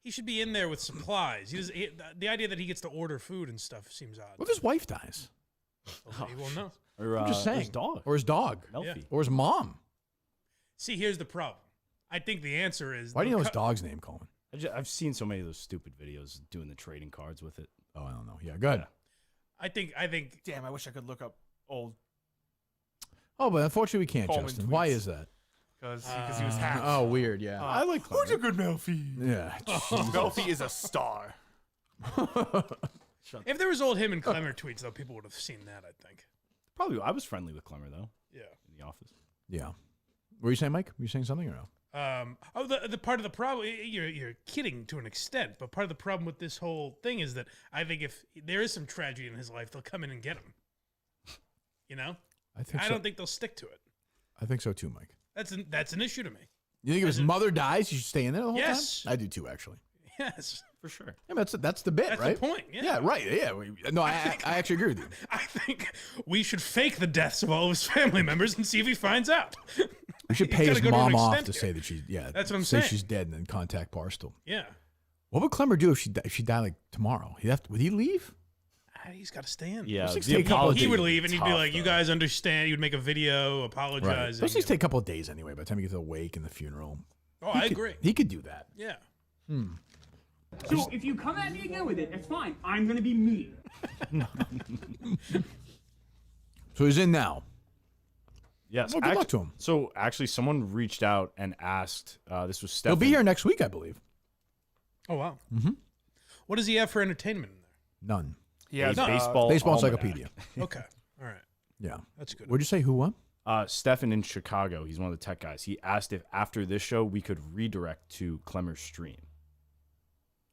He should be in there with supplies. The idea that he gets to order food and stuff seems odd. What if his wife dies? Well, he won't know. Or, I'm just saying. His dog. Or his dog. Melfi. Or his mom. See, here's the problem. I think the answer is. Why do you know his dog's name, Coleman? I've seen so many of those stupid videos doing the trading cards with it. Oh, I don't know. Yeah, go ahead. I think. Damn, I wish I could look up old Oh, but unfortunately we can't, Coleman Justin. tweets. Why is that? because he was hacked. Oh, weird. Yeah. I like Who's a good Melfi? Yeah. Melfi is a star. If there was old him and Klemmer tweets, though, people would have seen that. I think. Probably. I was friendly with Clemmer though. Yeah. In the office. Yeah. What were you saying, Mike? Were you saying something or no? The part of the problem, you're kidding to an extent, but part of the problem with this whole thing is that I think if there is some tragedy in his life, they'll come in and get him. You know, I don't think they'll stick to it. I think so too, Mike. That's an issue to me. You think if his mother dies, you should stay in there the whole Yes. time? I do too, actually. Yes, For sure. Yeah, that's the bit, that's right? the point. Yeah, right. Yeah. No, I actually agree with you. I think we should fake the deaths of all of his family members and see if he finds out. We should You pay his gotta go to an mom off extent to here. say that she's That's what I'm say saying. she's dead and then contact Barstool. Yeah, What would Clemmer do if she died like tomorrow? Would he leave? he's got to stay in. Yeah. Those things the take a couple of apology He would is leave and he'd be tough, like, "You though. guys understand?" He would make a video apologizing. Those things take a couple of days anyway. By the time you get to the wake and the funeral. Oh, I agree. He could do that. Yeah. So if you come at me again with it, that's fine. I'm gonna be mean. So he's in now. Yes. Well, good luck to him. So actually, someone reached out and asked. This was Stefan. He'll be here next week, I believe. Oh wow. Mm-hmm. What does he have for entertainment in None. He has Baseball. Baseball almanac. encyclopedia. there? Okay. All right. Yeah. That's good. What'd you say? Who won? Stefan in Chicago, he's one of the tech guys. He asked if after this show we could redirect to Klemmer's stream.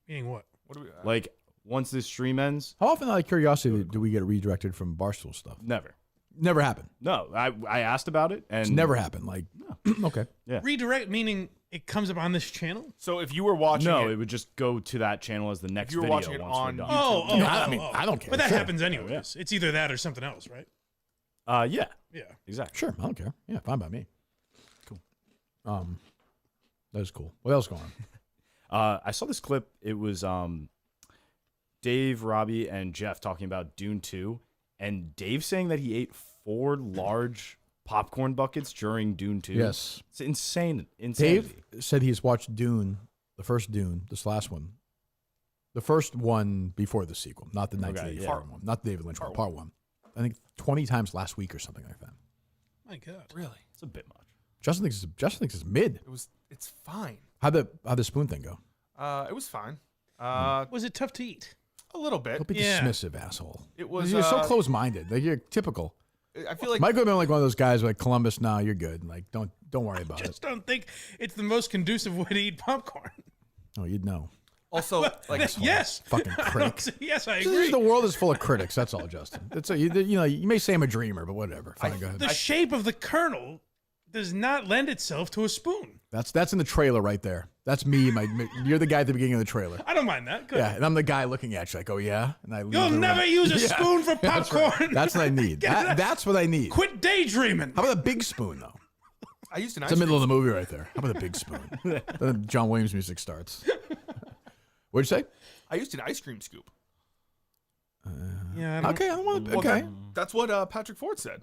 Meaning what? What do we Like, once this stream ends. How often, out of curiosity, do we get redirected from Barstool stuff? Never. Never happened. No, I asked about it, and It's never happened. Like, okay. Yeah. Redirect meaning it comes up on this channel? So if you were watching it would just go to that channel as the next you were video watching it once on we're done. I don't care. But that Sure. happens anyways. It's either that or something else, right? Yeah. Yeah. Exactly. Sure, I don't care. Yeah, fine by me. Cool. That is cool. What else going on? I saw this clip. It was Dave, Robbie, and Jeff talking about Dune 2, and Dave saying that he ate 4 large popcorn buckets during Dune 2. Yes. It's insane. Dave said he's watched Dune, the first Dune, this last one. The first one before the sequel, not the 1984 one, not the David Lynch one, part 1. I think 20 times last week or something like that. My God. Really? It's a bit much. Justin thinks it's mid. It's fine. How'd the spoon thing go? It was fine. Was it tough to eat? A little bit. Don't be dismissive, asshole. It was. You're so close-minded. Like, you're typical. I feel like Mike would have been like one of those guys like Columbus. Nah, you're good. Like, don't worry about Just don't think it's the most conducive way to eat popcorn. Oh, you'd know. Also, like yes, fucking critic. Yes, I Just- agree. The world is full of critics. That's all, Justin. That's you may say I'm a dreamer, but whatever. Fine, go ahead. The shape of the kernel does not lend itself to a spoon. That's in the trailer right there. That's me. You're the guy at the beginning of the trailer. I don't mind that. Good. Yeah, and I'm the guy looking at you like, oh yeah, and I leave You'll the never room. use a Yeah, spoon for that's popcorn. right. That's what I need. That's what I need. Quit daydreaming. How about a big spoon though? I used an It's the middle of the movie right there. How about a big spoon? Then John Williams music starts. What'd you say? I used an ice cream scoop. Yeah. Okay, I don't want. Well, Okay, that's what Patrick Ford said.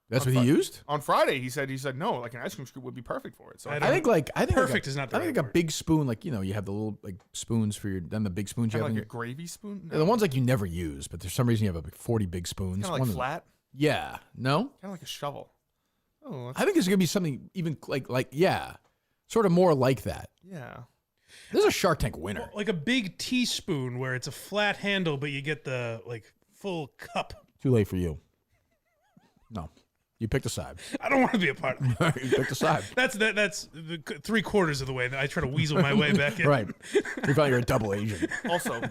that's what he used. On Friday, he said no, like an ice cream scoop would be perfect for it. So I I think perfect is not the I think right like a big spoon, like you have the little like spoons for your. Then the big spoons you kind have. of in like a gravy spoon. your, the ones like you never use, but there's some reason you have like 40 big spoons. kind of One like of them- flat, Yeah. No. kind of like a shovel. Oh, I think there's gonna be something even like sort of more like that. yeah. This is a Shark Tank winner. Like a big teaspoon where it's a flat handle, but you get the full cup. Too late for you. No, you picked a side. I don't want to be a part of it. You picked a side. That's the 3/4 of the way that I try to weasel my way back in. Right. You felt you're a double agent. Also,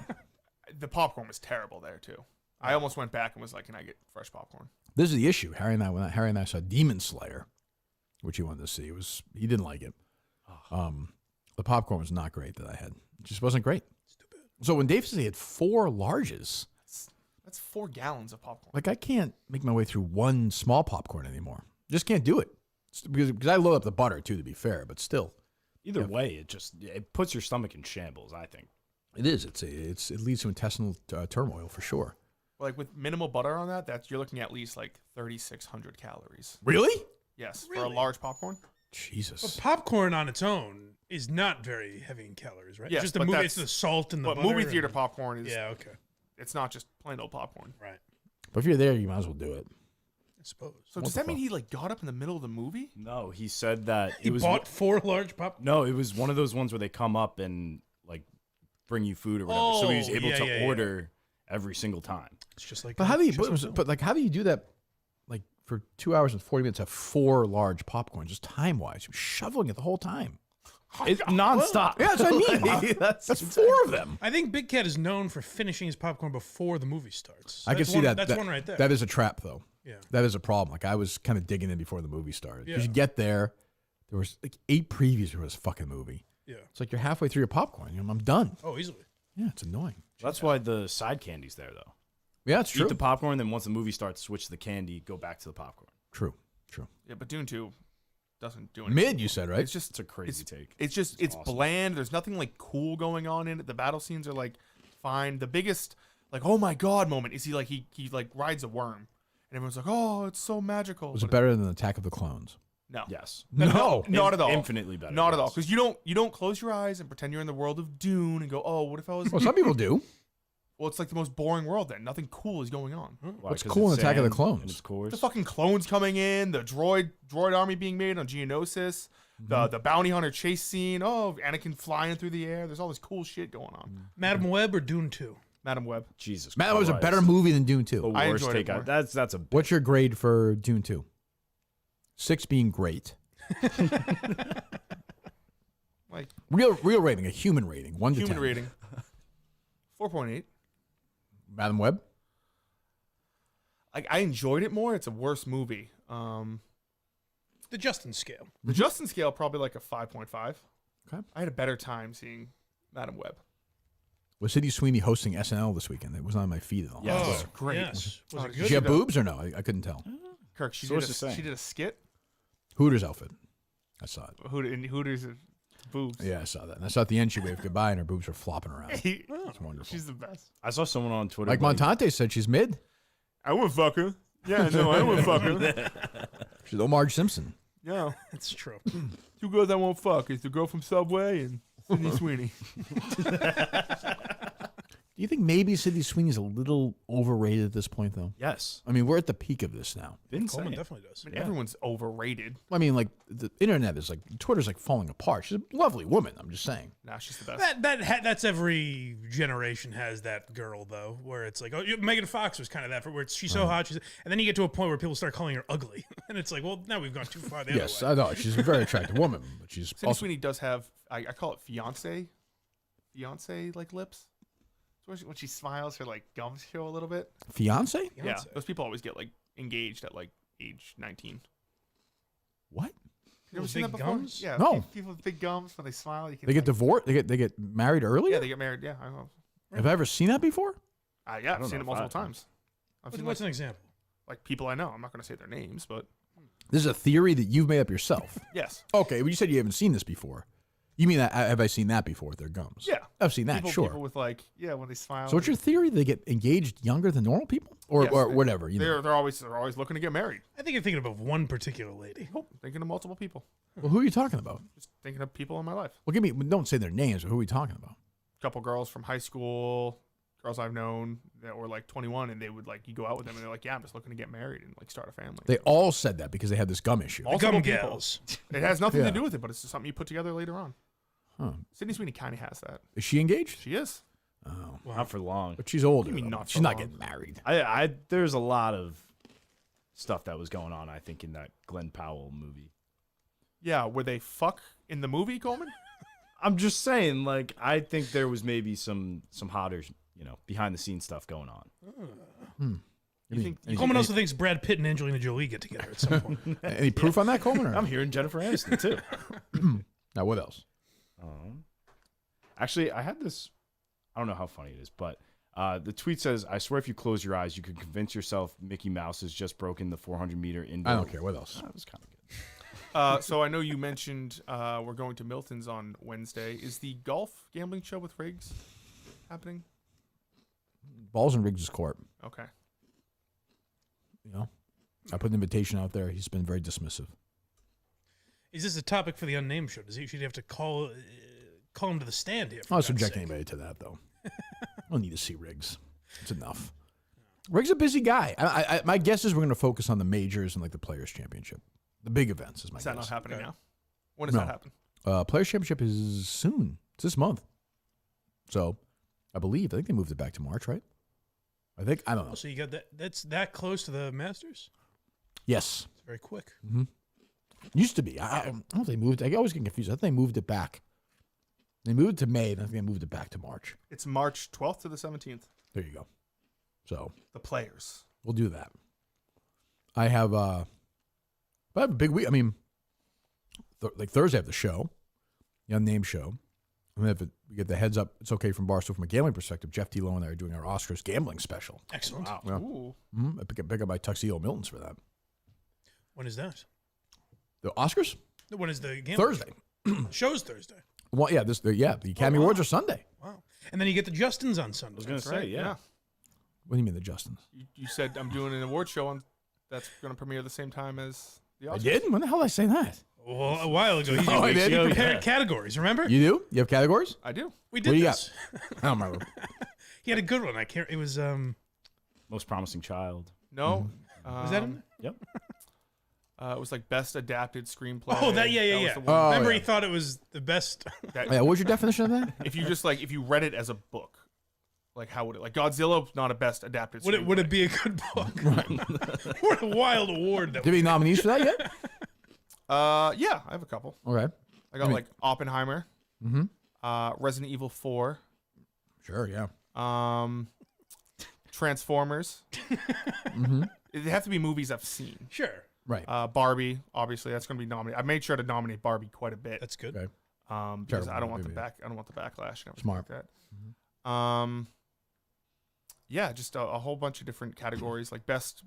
the popcorn was terrible there too. I almost went back and was like, "Can I get fresh popcorn?" This is the issue. Harry and I saw Demon Slayer, which he wanted to see. He didn't like it. The popcorn was not great that I had. It just wasn't great. Stupid. So when Dave said he had 4 larges, That's 4 gallons of popcorn. like I can't make my way through one small popcorn anymore. Just can't do it. Because I load up the butter too, to be fair, but still. Either way, it puts your stomach in shambles, I think. It is. It leads to intestinal turmoil for sure. Like with minimal butter on that, you're looking at least like 3,600 calories. Really? Yes, for a large popcorn. Jesus. But popcorn on its own is not very heavy in calories, right? Yes, Just the but movie, that's- it's the salt and the But butter. movie theater and- popcorn is. Yeah, okay. It's not just plain old popcorn. Right. But if you're there, you might as well do it. I suppose. So does that mean he like got up in the middle of the movie? No, he said that He it was bought 4 large pop. No, it was one of those ones where they come up and like bring you food or whatever. So he was Oh, able yeah, to yeah, yeah. order every single time. It's just like. But how do you? But how do you do that? Like for 2 hours and 40 minutes, have 4 large popcorn, just time wise, you're shoveling it the whole time. It's nonstop. Yeah, that's what I mean. That's 4 of them. I think Big Cat is known for finishing his popcorn before the movie starts. I can That's see one- that. That's one right there. That is a trap, though. Yeah. That is a problem. Like I was kind of digging in before the movie started. Because Yeah. you get there was like 8 previews for this fucking movie. Yeah. It's like you're halfway through your popcorn. I'm done. Oh, easily. Yeah, it's annoying. That's why the side candy's there, though. Yeah, it's true. Eat the popcorn, then once the movie starts, switch the candy, go back to the popcorn. True. Yeah, but Dune 2 doesn't do anything. Mid, you said, right? It's just It's a crazy take. It's awesome. bland. There's nothing like cool going on in it. The battle scenes are like fine. The biggest like oh my god moment is he like rides a worm, and everyone's like oh it's so magical. Was it But better than Attack of the Clones? No. Yes. No. Not at all. Infinitely better. Not at all. yes. Because you don't close your eyes and pretend you're in the world of Dune and go oh what if I was. Well, some people do. Well, it's like the most boring world then. Nothing cool is going on. Why? What's 'Cause cool it's in Attack of the sand Clones? and it's coarse? The fucking clones coming in, the droid army being made on Geonosis, the bounty hunter chase scene. Oh, Anakin flying through the air. There's all this cool shit going on. Madam Web or Dune 2? Madam Web. Jesus Man, that was a Christ. better movie than Dune The 2. I worst enjoyed it take. more. That's a What's your grade for Dune 2? 6 being great. Like real rating, a human rating, 1 to 10. human rating. 4.8. Madam Web. Like I enjoyed it more. It's a worse movie. The Justin scale. The Justin scale probably like a 5.5. Okay. I had a better time seeing Madam Web. Was Sydney Sweeney hosting SNL this weekend? It was on my feed at all. Yeah, Oh, it was great. yes. Was it Did good? she have boobs or no? I couldn't tell. Kirk, she Sources saying. did a skit. Hooters outfit. I saw it. Hooters boobs. Yeah, I saw that. And I saw at the end she waved goodbye and her boobs were flopping around. It's wonderful. She's the best. I saw someone on Twitter. Like Montante said, she's mid. I wouldn't fuck her. Yeah, no, I wouldn't fuck her. She's Omar Simpson. Yeah. That's true. 2 girls I won't fuck. It's the girl from Subway and Sydney Sweeney. Do you think maybe Sydney Sweeney's a little overrated at this point, though? Yes. I mean, we're at the peak of this now. Been Coleman saying. definitely does. I mean, everyone's overrated. I mean, like, the internet is like, Twitter's like falling apart. She's a lovely woman, I'm just saying. Nah, she's the best. That's every generation has that girl though, where it's like, oh, Megan Fox was kind of that, where she's so hot, and then you get to a point where people start calling her ugly, and it's like, well, now we've gone too far the Yes, other way. I know. She's a very attractive woman, but she's Sydney also... Sweeney does have, I call it fiance like lips. So when she smiles, her like gums show a little bit. Fiance? Yeah, those people always get like engaged at like age 19. What? You ever With seen big that before? gums? Yeah, No. people with big gums when they smile. You can They get like, divorced? They get married earlier? Yeah, they get married. Yeah, I know. Have I ever seen that before? Yeah, I've don't seen know it multiple if I- times. I've seen What's like, an example? like people I know. I'm not going to say their names, but This is a theory that you've made up yourself. yes. Okay, well, you said you haven't seen this before. You mean, have I seen that before with their gums? Yeah. I've seen that, People, sure. People with like, when they smile. So what's your theory? They get engaged younger than normal people? Or, Yes, or whatever, you know? They're always looking to get married. I think you're thinking of one particular lady. Nope, thinking of multiple people. Well, who are you talking about? Just thinking of people in my life. Well, don't say their names, but who are we talking about? A couple girls from high school, girls I've known that were like 21, and they would like, you go out with them, and they're like, I'm just looking to get married and like start a family. They all said that because they had this gum issue. Multiple Gum people. gals. It has nothing Yeah. to do with it, but it's just something you put together later on. Huh. Sydney Sweeney kind of has that. Is she engaged? She is. Oh. Not for long. But she's older. You mean though. not She's for not long? getting married. There's a lot of stuff that was going on, I think, in that Glenn Powell movie. Yeah, where they fuck in the movie, Coleman? I'm just saying, like, I think there was maybe some hotter, behind the scenes stuff going on. You think Coleman also thinks Brad Pitt and Angelina Jolie get together at some point. Any proof on that, Coleman? Or? I'm hearing Jennifer Aniston too. Now, what else? Actually, I had this. I don't know how funny it is, but the tweet says, "I swear, if you close your eyes, you can convince yourself Mickey Mouse has just broken the 400-meter indoor." I don't care. What else? That was kind of good. So I know you mentioned we're going to Miltons on Wednesday. Is the golf gambling show with Riggs happening? Balls in Riggs' court. Okay. I put an invitation out there. He's been very dismissive. Is this a topic for the unnamed show? Does he should have to call him to the stand here? I'll subject anybody to that, though. I don't need to see Riggs. It's enough. Riggs a busy guy. My guess is we're going to focus on the majors and like the Players Championship. The big events is my Is guess. that not happening now? When does No. that happen? Players Championship is soon. It's this month. So, I think they moved it back to March, right? I don't know. So you got that? That's that close to the Masters? Yes. It's very quick. Mm-hmm. Used to be. I don't know if they moved. I always get confused. I think they moved it back. They moved it to May, and I think they moved it back to March. It's March 12th to the 17th. There you go. So The Players. we'll do that. I have a big week. I mean, like Thursday I have the show, the unnamed show. And then we get the heads up. It's okay from Barstool from a gambling perspective. Jeff D'Lo and I are doing our Oscars gambling special. Excellent. Wow. Yeah. Ooh. I pick up my tuxedo Miltons for that. When is that? The Oscars When is the game? Thursday. Show's Thursday. Well, yeah, the Academy Awards are Sunday. Wow. And then you get the Justins on Sunday. I was gonna That's say, right, yeah. What do you mean the Justins? You said I'm doing an award show on that's going to premiere the same time as the Oscars. I did? When the hell did I say that? Well, a while ago, Oh, I did? you prepared categories. Remember? You do? You have categories? I do. We What did do you this. I don't remember. He had a good one. I can't. It was Most promising child. No. Was that him? Yep. It was like best adapted screenplay. Oh, that yeah. was the one. Oh, Remember, yeah. he thought it was the best. That- Yeah, what was your definition of that? if you read it as a book, like how would it? Like Godzilla's not a best adapted. Would it screenplay. be a good book? What a wild award! That Did we have any nominees for that yet? Yeah, I have a couple. Okay. I got like Oppenheimer. Mm-hmm. Resident Evil 4. Sure, yeah. Transformers. Mm-hmm. They have to be movies I've seen. Sure. Right. Barbie, obviously, that's going to be nominated. I made sure to nominate Barbie quite a bit. That's good. Okay. Because I don't want the backlash and everything Smart. like that. Yeah, just a whole bunch of different categories, like best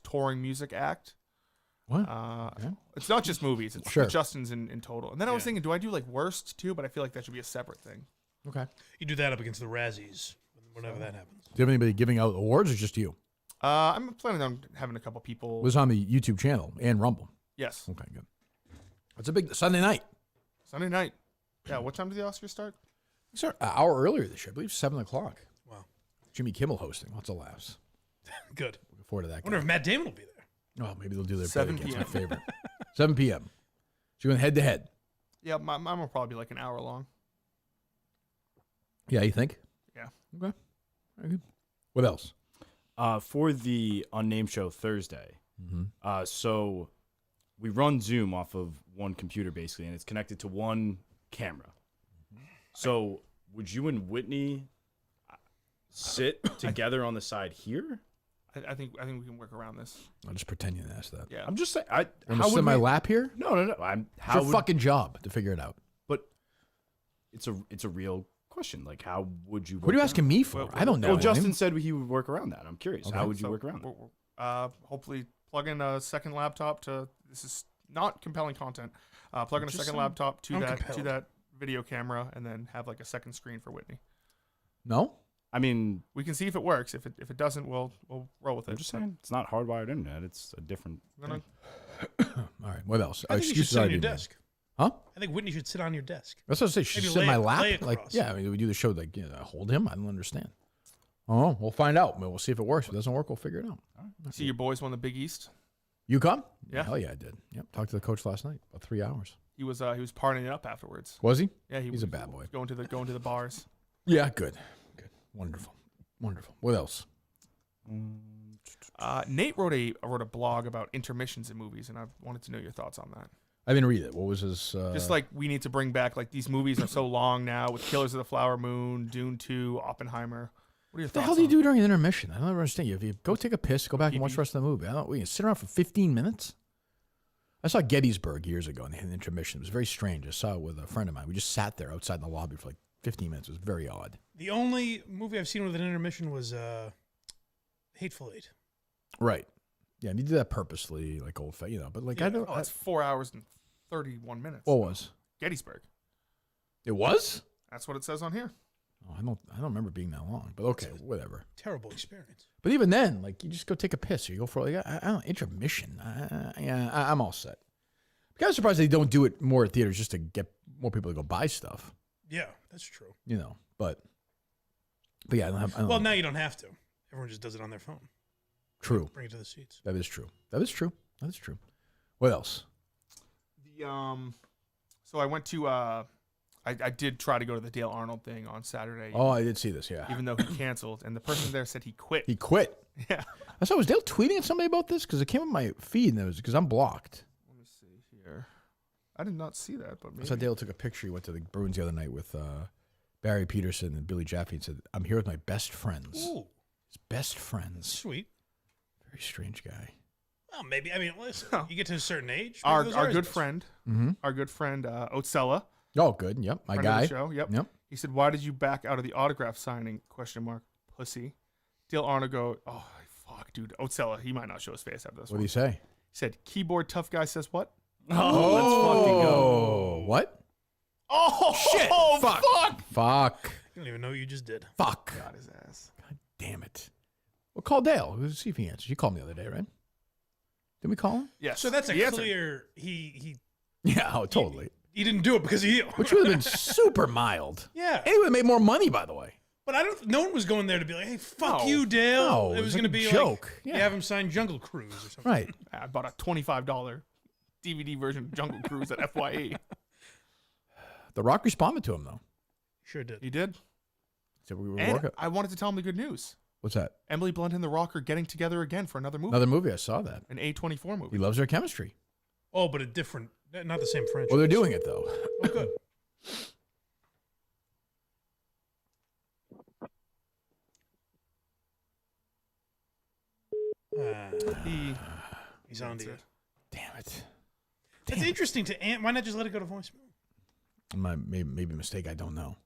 touring music act. What? It's not just movies; it's Sure. Justin's in total. And then I was thinking, do I do like worst too? But I feel like that should be a separate thing. Okay. You do that up against the Razzies whenever that happens. Do you have anybody giving out awards or just you? I'm planning on having a couple people. It was on the YouTube channel and Rumble. Yes. Okay, good. It's a big Sunday night. Sunday night. Yeah. What time do the Oscars start? They start an hour earlier this year. I believe 7 o'clock. Wow. Jimmy Kimmel hosting. Lots of laughs. Good. Looking forward to that. I wonder if Matt Damon will be there. Oh, maybe they'll do their 7 bet against p.m. my favorite. 7 p.m. So you're going head to head. Yeah, mine will probably be like an hour long. Yeah, you think? Yeah. Okay. Very good. What else? For the Unnamed Show Thursday, so we run Zoom off of one computer basically, and it's connected to one camera. So would you and Whitney sit together on the side here? I think we can work around this. I'll just pretend you didn't ask that. Yeah. I'm just saying. Want to sit in my lap here? No. It's your fucking job to figure it out. But it's a real question. Like, how would you? What are you asking me for? I don't know. Well, Justin said he would work around that. I'm curious. Okay. How would you work around that? Hopefully plug in a second laptop to. This is not compelling content. Plug in a second laptop to that video camera, and then have like a second screen for Whitney. No. I mean, we can see if it works. If it doesn't, we'll roll with it. I'm just saying it's not hardwired internet. It's a different. All right. What else? I think you should sit on your already made. desk. Huh? I think Whitney should sit on your desk. That's what I say. She Maybe should sit in my lay lap. it Like, across. yeah, I mean, we do the show like, hold him. I don't understand. Oh, we'll find out. We'll see if it works. If it doesn't work, we'll figure it out. See your boys won the Big East. You come? Yeah. Hell yeah, I did. Yep. Talked to the coach last night. About 3 hours. He was partying it up afterwards. Was he? Yeah, He's a bad boy. Going to the bars. Yeah, good. Wonderful. What else? Nate wrote a blog about intermissions in movies, and I wanted to know your thoughts on that. I didn't read it. What was his? Just like we need to bring back, like, these movies are so long now with Killers of the Flower Moon, Dune 2, Oppenheimer. What are your What the thoughts? hell do you do during an intermission? I don't understand. If you go take a piss, go back and watch the rest of the movie. We can sit around for 15 minutes. I saw Gettysburg years ago, and they had an intermission. It was very strange. I saw it with a friend of mine. We just sat there outside in the lobby for like 15 minutes. It was very odd. The only movie I've seen with an intermission was Hateful Eight. Right. Yeah, and you do that purposely, like old, but like I don't. Oh, it's 4 hours and 31 minutes. What was? Gettysburg. It was? That's what it says on here. Oh, I don't remember it being that long. But okay, whatever. Terrible experience. But even then, like you just go take a piss. Or you go for like I don't intermission. I'm all set. I'm kind of surprised they don't do it more at theaters just to get more people to go buy stuff. Yeah, that's true. But yeah, I don't have. Well, now you don't have to. Everyone just does it on their phone. True. Bring it to the seats. That is true. What else? So I went to I did try to go to the Dale Arnold thing on Saturday. Oh, I did see this. Yeah. Even though he canceled, and the person there said he quit. He quit. Yeah. I saw. Was Dale tweeting at somebody about this? Because it came on my feed, and it was because I'm blocked. Let me see here. I did not see that, but maybe. I saw Dale took a picture. He went to the Bruins the other night with Barry Peterson and Billy Jaffe and said, "I'm here with my best friends." Ooh. His best friends. Sweet. Very strange guy. Well, maybe. I mean, listen, you get to a certain age. Our those are his good best friend, Otsella. Oh, good. Yep, my Friend of guy. the show. Yep. He said, "Why did you back out of the autograph signing? ? Pussy." Dale Arnold go, "Oh fuck, dude, Otsella. He might not show his face after this." What did he say? He said, "Keyboard tough guy says what?" Oh, let's fucking go. What? Oh shit! Fuck! You don't even know what you just did. Fuck! Got his ass. God damn it! Well, call Dale. Let's see if he answers. You called me the other day, right? Did we call him? Yes. So that's a He answered. clear. He Yeah. Oh, totally. he didn't do it because of you. Which would have been super mild. Yeah. And he would have made more money, by the way. But I don't. No one was going there to be like, "Hey, fuck No. you, Dale." No, it it was was going to like a be joke. like, Yeah. you have him sign Jungle Cruise or something. Right. I bought a $25 DVD version of Jungle Cruise at FYE. The Rock responded to him though. Sure did. He did. Said we were And working. I wanted to tell him the good news. What's that? Emily Blunt and The Rock are getting together again for another movie. Another movie. I saw that. An A24 movie. He loves their chemistry. Oh, but a different, not the same franchise. Well, they're doing it though. Oh, good. He's on to you. Damn it. That's interesting to Why not just let it go to voicemail? Maybe a mistake. I don't know.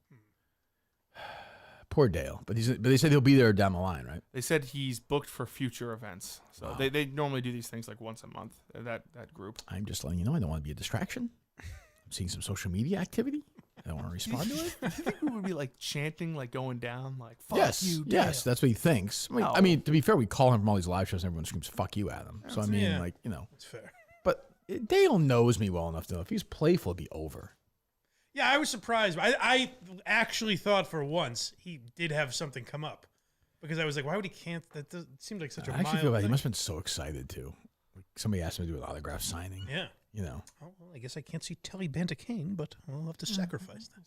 Poor Dale, but they said he'll be there down the line, right? They said he's booked for future events. So they normally do these things like once a month. That group. I'm just letting you know. I don't want to be a distraction. I'm seeing some social media activity. I don't want to respond to it. Do you think we would be like chanting, like going down, like "fuck yes, you"? Dale. Yes, that's what he thinks. I mean, to be fair, we call him from all these live shows, and everyone screams "fuck you" at him. So I mean, that's fair. But Dale knows me well enough to know if he's playful, it'd be over. Yeah, I was surprised. I actually thought for once he did have something come up because I was like, why would he can't? That seemed like such a I actually mild feel like he thing. must have been so excited too. Like somebody asked him to do an autograph signing. Yeah. You know. Oh, well, I guess I can't see Telly Banter-Kane, but I'll have to sacrifice that.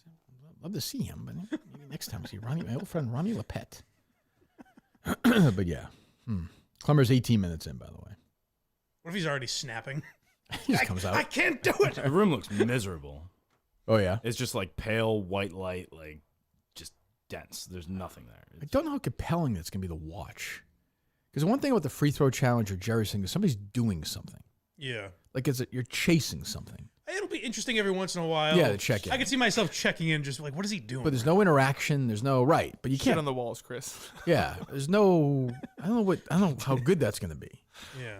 I'd love to see him, but maybe next time see my old friend Ronnie Lepet. But yeah. Klemmer's 18 minutes in, by the way. What if he's already snapping? He just comes out. I can't do it. The room looks miserable. Oh, yeah? It's just like pale white light, like just dense. There's nothing there. I don't know how compelling that's going to be to watch. Because one thing about the free throw challenge or Jerry's thing is somebody's doing something. Yeah. Like you're chasing something. It'll be interesting every once in a while. Yeah, to check in. I could see myself checking in, just like, what is he doing? But there's no interaction. There's no right. But you Shit can't on the walls, Chris. Yeah. There's no. I don't know how good that's going to be. Yeah.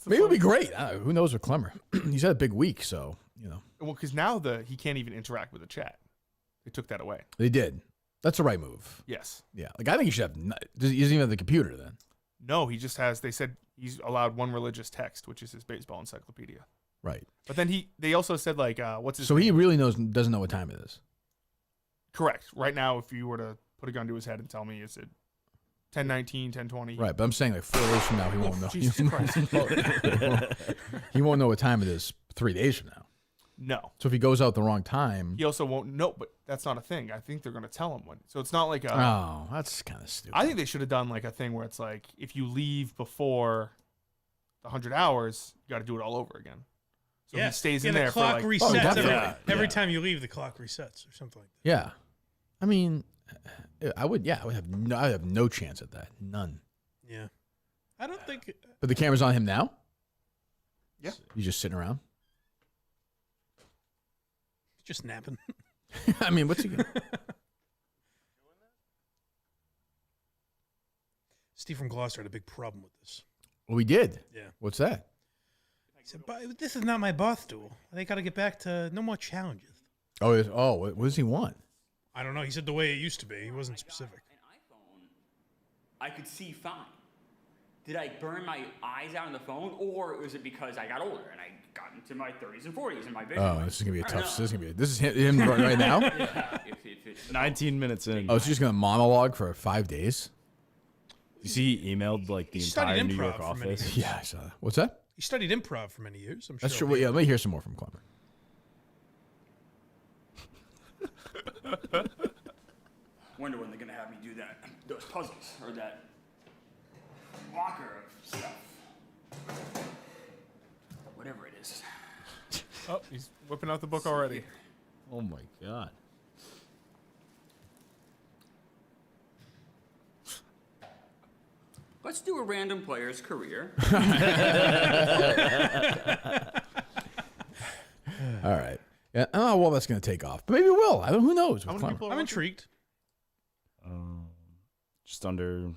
Maybe it'll be great. Who knows with Klemmer? He's had a big week, so you know. Well, because now he can't even interact with the chat. They took that away. They did. That's the right move. Yes. Yeah. Like I think he should have. He doesn't even have the computer then. No, he just has. They said he's allowed one religious text, which is his baseball encyclopedia. Right. But then they also said like what's his So name? he really doesn't know what time it is. Correct. Right now, if you were to put a gun to his head and tell me, is it 10:19, 10:20? Right, but I'm saying like 4 days from now he won't know. Jesus Christ. He won't know what time it is 3 days from now. No. So if he goes out the wrong time, He also won't know, but that's not a thing. I think they're going to tell him when. So it's not like oh, that's kind of stupid. I think they should have done like a thing where it's like if you leave before the 100 hours, you got to do it all over again. So he stays in there for like resets definitely. every time you leave. The clock resets or something like that. Yeah, I mean, I would have no chance at that. None. Yeah, I don't think. But the camera's on him now. Yeah, he's just sitting around. He's just napping. I mean, what's he gonna? Steve from Gloucester had a big problem with this. Well, we did. Yeah. What's that? He said, "But this is not my boss duel. They got to get back to no more challenges." What does he want? I don't know. He said the way it used to be. He wasn't specific. I could see fine. Did I burn my eyes out on the phone, or was it because I got older and I got into my 30s and 40s and my vision? Oh, this is gonna be a tough. This is him right now. Yeah, if it's 19 minutes in. Oh, so he's just gonna monologue for 5 days. You see, he emailed like the entire New York office. Yeah, I saw that. What's that? He studied improv for many years. I'm sure. That's true. Well, yeah, let me hear some more from Clemmer. Wonder when they're gonna have me do those puzzles or that locker of stuff, whatever it is. Oh, he's whipping out the book already. Oh my god. Let's do a random player's career. All right. Yeah. Oh well, that's gonna take off, but maybe it will. I don't. Who knows? How many people are I'm watching? intrigued. Just under.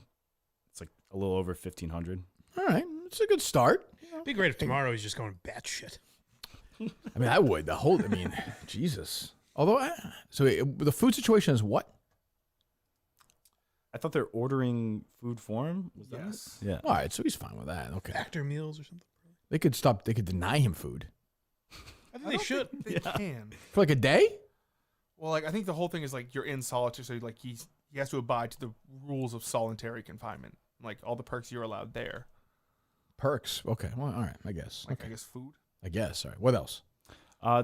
It's like a little over 1,500. All right, it's a good start. It'd be great if tomorrow he's just going batshit. I mean, I would. I mean, Jesus. Although, the food situation is what? I thought they're ordering food for him. Was that Yes. it? Yeah. All right, so he's fine with that. Okay. Factor meals or something. They could stop. They could deny him food I think they should. They can. for like a day. Well, like I think the whole thing is like you're in solitary, so like he has to abide to the rules of solitary confinement, like all the perks you're allowed there. Perks. Okay. Well, all right. I guess. Like Okay. I guess food. I guess. All right. What else?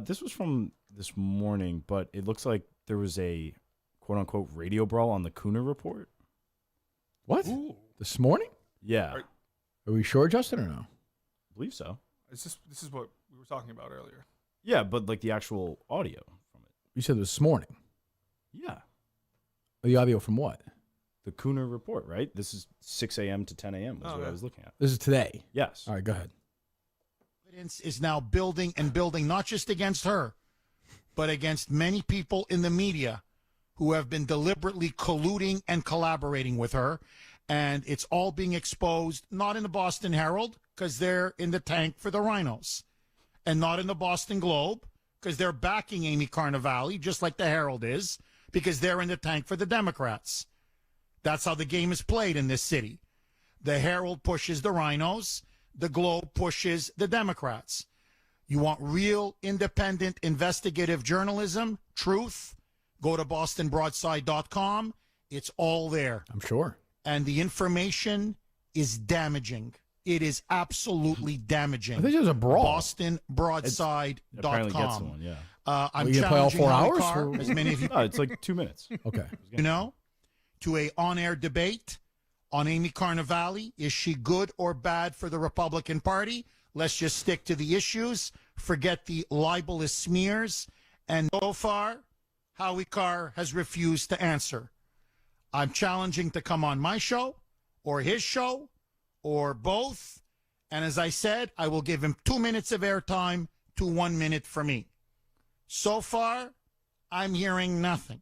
This was from this morning, but it looks like there was a quote unquote radio brawl on the Kuhner report. What? Ooh. This morning? Yeah. Are- Are we sure, Justin, or no? I believe so. This is what we were talking about earlier. Yeah, but like the actual audio from it. You said this morning. Yeah. The audio from what? The Kuhner report, right? This is 6 a.m. to 10 a.m. was what I was looking at. This is today. Yes. All right, go ahead. Evidence is now building and building, not just against her, but against many people in the media who have been deliberately colluding and collaborating with her. And it's all being exposed, not in the Boston Herald, because they're in the tank for the Rhinos, and not in the Boston Globe, because they're backing Amy Carnevale, just like the Herald is, because they're in the tank for the Democrats. That's how the game is played in this city. The Herald pushes the Rhinos. The Globe pushes the Democrats. You want real, independent, investigative journalism, truth, go to bostonbroadside.com. It's all there. I'm sure. And the information is damaging. It is absolutely damaging. I think there's a brawl. bostonbroadside.com. Apparently gets one, yeah. I'm you gonna play all challenging 4 Howie hours? Carr, as many of you No, it's like 2 minutes. Okay. you know, to a on-air debate on Amy Carnevale. Is she good or bad for the Republican Party? Let's just stick to the issues. Forget the libelous smears. And so far, Howie Carr has refused to answer. I'm challenging to come on my show or his show or both. And as I said, I will give him 2 minutes of airtime to 1 minute for me. So far, I'm hearing nothing.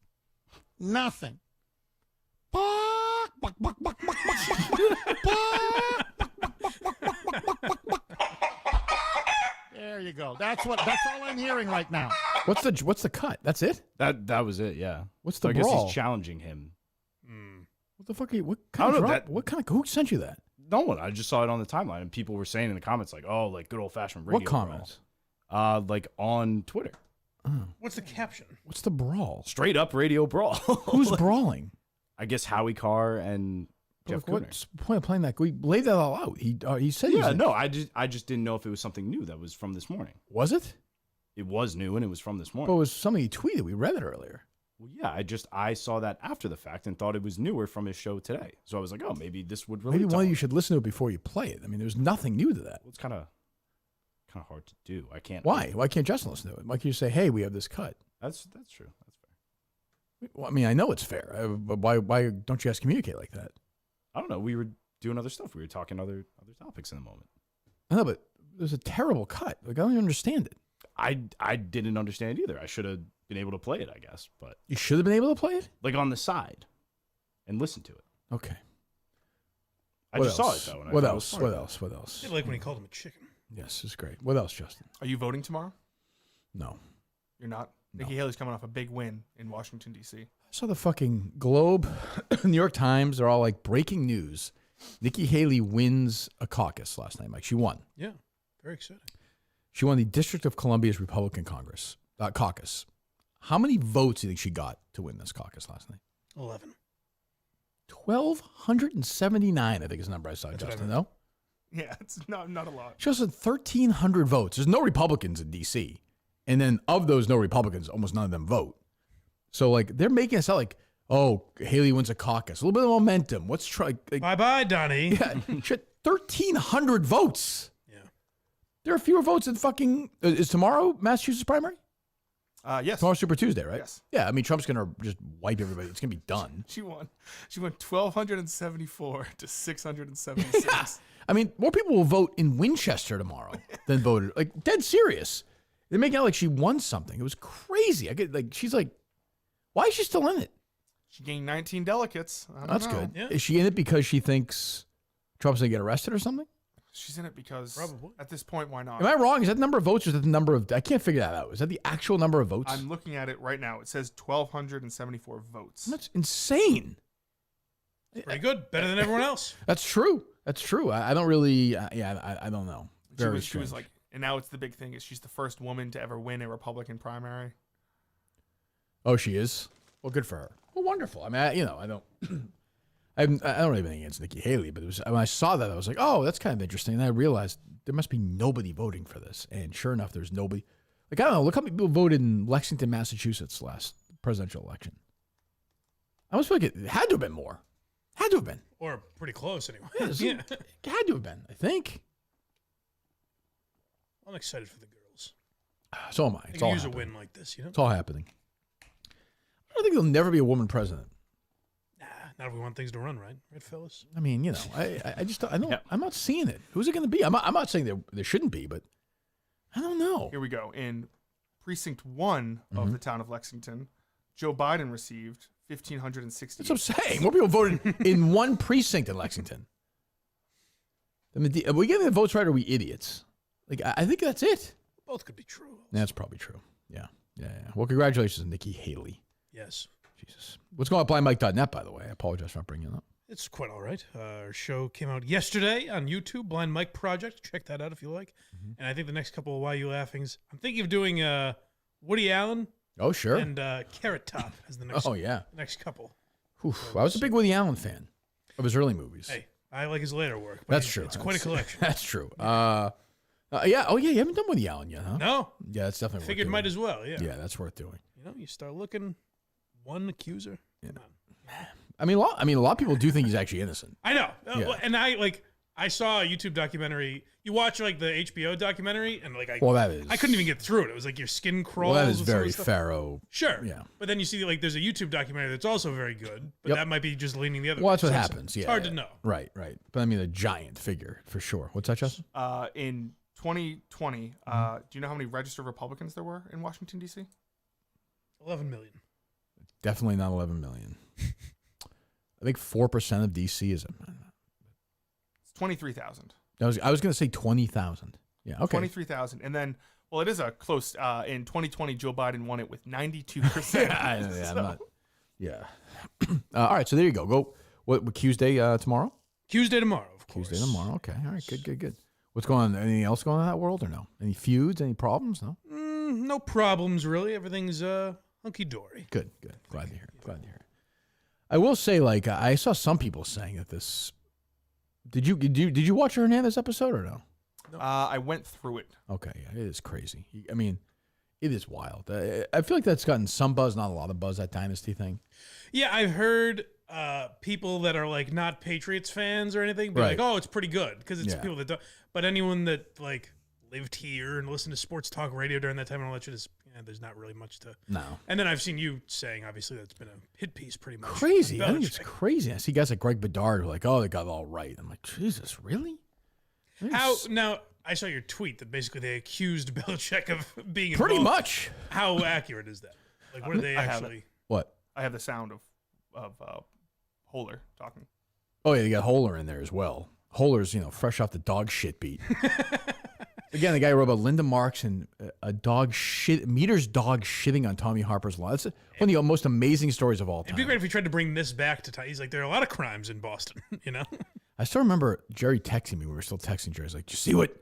Nothing. There you go. That's all I'm hearing right now. What's the cut? That's it? That was it, yeah. What's the So I guess brawl? he's challenging him. What the fuck? What I kind don't of know drop? Who sent you that? No one. I just saw it on the timeline, and people were saying in the comments like, "Oh, like good old fashioned radio." What comments? Brawl. Like on Twitter. What's the caption? What's the brawl? Straight up radio brawl. Who's brawling? I guess Howie Carr and Jeff Kuhner. What's the point of playing that? We laid that all out. He said, Yeah, no, I just didn't know if it was something new that was from this morning. Was it? It was new, and it was from this But it morning. was something he tweeted. We read it earlier. Well, yeah, I saw that after the fact and thought it was newer from his show today. So I was like, oh, maybe this would relate. Maybe to one of him. you should listen to it before you play it. I mean, there's nothing new to that. Well, it's kind of hard to do. I can't. Why? Why can't Justin listen to it? Why can't you say, "Hey, we have this cut"? That's true. That's fair. Well, I mean, I know it's fair, but why don't you guys communicate like that? I don't know. We were doing other stuff. We were talking other topics in the moment. I know, but there's a terrible cut. Like I don't even understand it. I didn't understand either. I should have been able to play it, I guess, but You should have been able to play it. like on the side and listen to it. Okay. I What just else? saw it though. And I What thought it else? was What funny. else? What else? I like when he called him a chicken. Yes, it's great. What else, Justin? Are you voting tomorrow? No. You're not. No. Nikki Haley's coming off a big win in Washington, D.C. I saw the fucking Globe, New York Times. They're all like breaking news. Nikki Haley wins a caucus last night. Mike, she won. Yeah, very exciting. She won the District of Columbia's Republican caucus. How many votes do you think she got to win this caucus last night? 11. 1,279, I think is the number I saw, That's what I Justin, meant. no? Yeah, it's not a lot. She also had 1,300 votes. There's no Republicans in D.C. And then of those no Republicans, almost none of them vote. So, like, they're making it sound like, oh, Haley wins a caucus. A little bit of momentum. What's try? Like, Bye-bye, Donnie. yeah, she had 1,300 votes. Yeah. There are fewer votes than fucking... is tomorrow Massachusetts primary? Yes. Tomorrow's Super Tuesday, right? Yes. Yeah, I mean, Trump's going to just wipe everybody. It's going to be done. She won 1,274 to 676. Yeah. I mean, more people will vote in Winchester tomorrow than voted. Like, dead serious. They're making it out like she won something. It was crazy. She's like, why is she still in it? She gained 19 delegates. I don't That's know. good. Yeah. Is she in it because she thinks Trump's going to get arrested or something? She's in it because Probably. at this point, why not? Am I wrong? Is that the number of votes or is that the number of... I can't figure that out. Is that the actual number of votes? I'm looking at it right now. It says 1,274 votes. That's insane. Pretty good. Better than everyone else. That's true. That's true. I don't really... I don't know. She Very was strange. like, and now it's the big thing is she's the first woman to ever win a Republican primary. Oh, she is? Well, good for her. Well, wonderful. I mean, I don't... I don't have anything against Nikki Haley, but it was when I saw that, I was like, oh, that's kind of interesting. And I realized there must be nobody voting for this. And sure enough, there's nobody. Like, I don't know. Look how many people voted in Lexington, Massachusetts last presidential election. I almost feel like it had to have been more. Had to have been. Or pretty close, anyway. Yeah, Yeah. it had to have been, I think. I'm excited for the girls. So am I. They It's can all use happening. a win like this, you know? It's all happening. I don't think there'll never be a woman president. Nah, not if we want things to run right. Right, fellas? I mean, you know, I just I don't. I'm not seeing it. Who's it going to be? I'm not saying there shouldn't be, but I don't know. Here we go. In precinct 1 of the town of Lexington, Joe Biden received 1,560. That's what I'm saying. More people voted in one precinct in Lexington. I mean, are we getting the votes right, or are we idiots? Like, I think that's it. Both could be true. That's probably true. Yeah. Well, congratulations, Nikki Haley. Yes. Jesus. What's going on at blindmike.net, by the way? I apologize for not bringing it up. It's quite all right. Our show came out yesterday on YouTube, Blind Mike Project. Check that out if you like. And I think the next couple of Why You Laughings, I'm thinking of doing Woody Allen. Oh, sure. And Carrot Top as the next. Next couple. Oof, I was a big Woody Allen fan of his early movies. Hey, I like his later work. But That's true. It's quite a collection. That's true. Yeah. Oh, yeah. You haven't done Woody Allen yet, huh? No. Yeah, that's definitely. Figured worth might doing. as well. Yeah. Yeah, that's worth doing. You know, you start looking. One accuser. Yeah. I mean, a lot of people do think he's actually innocent. I know, Yeah. and I saw a YouTube documentary. You watch like the HBO documentary, and I couldn't even get through it. It was like your skin crawls. Well, that is and some of very the stuff. Pharaoh. Sure. Yeah. But then you see there's a YouTube documentary that's also very good, but Yep. that might be just leaning the other way. Well, that's what So happens. It's Yeah, hard to know. Right. But I mean, a giant figure for sure. What's that, Justin? In 2020, do you know how many registered Republicans there were in Washington, D.C.? 11 million. Definitely not 11 million. I think 4% of DC is. It's 23,000. I was going to say 20,000. Yeah. Okay. 23,000, and then it is a close. In 2020, Joe Biden won it with 92%. Yeah. All right. So there you go. Go. What Tuesday tomorrow? Tuesday tomorrow, of course. Tuesday tomorrow. Okay. All right. Good. What's going on? Anything else going on in that world or no? Any feuds? Any problems? No. No problems really. Everything's hunky dory. Good. Glad to hear it. I will say, I saw some people saying that this. Did you watch the Hernandez episode or no? I went through it. Okay, yeah, it is crazy. I mean, it is wild. I feel like that's gotten some buzz, not a lot of buzz, that Dynasty thing. Yeah, I've heard people that are not Patriots fans or anything, but oh, it's pretty good because it's people that don't. But anyone that lived here and listened to sports talk radio during that time and all that shit is. There's not really much to. No. And then I've seen you saying, obviously, that's been a hit piece pretty much. Crazy. I think it's crazy. I see guys like Greg Bedard who are like, oh, they got it all right. I'm like, Jesus, really? Now, I saw your tweet that basically they accused Belichick of being pretty involved. much. How accurate is that? What did they actually? What? I have the sound of Holler talking. Oh, yeah, they got Holler in there as well. Holler's, fresh off the dog shit beat. Again, the guy wrote about Linda Marks and Meter's dog shitting on Tommy Harper's lawn. That's one of the most amazing stories of all time. It'd be great if he tried to bring this back to. He's like, there are a lot of crimes in Boston, I still remember Jerry texting me. We were still texting Jerry. He's like, "Do you see what?"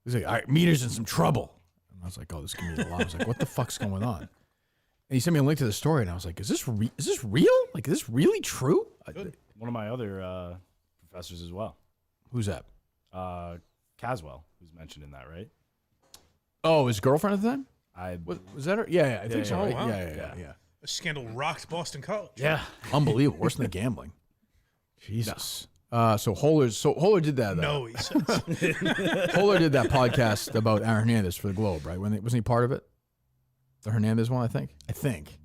He's like, "All right, Meter's in some trouble." And I was like, "Oh, this can be a lot." I was like, "What the fuck's going on?" And he sent me a link to the story, and I was like, "Is this real? Like, is this really true?" One of my other professors as well. Who's that? Caswell, who's mentioned in that, right? Oh, his girlfriend at the time? Was that her? Yeah, I think so. Right? Wow. Yeah. A scandal rocked Boston College. Yeah, unbelievable. Worse than the gambling. Jesus. So Holler did that. No, he says. Holler did that podcast about Aaron Hernandez for the Globe, right? Wasn't he part of it? The Hernandez one, I think.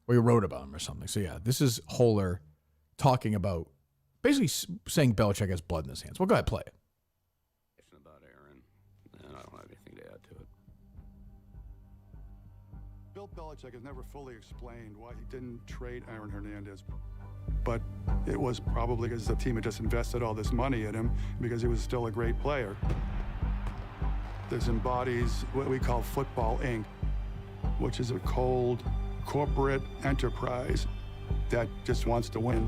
Or he wrote about him or something. So yeah, this is Holler talking about basically saying Belichick has blood in his hands. Well, go ahead, play it. About Aaron, and I don't have anything to add to it. Bill Belichick has never fully explained why he didn't trade Aaron Hernandez, but it was probably because the team had just invested all this money in him because he was still a great player. This embodies what we call Football Inc., which is a cold corporate enterprise that just wants to win.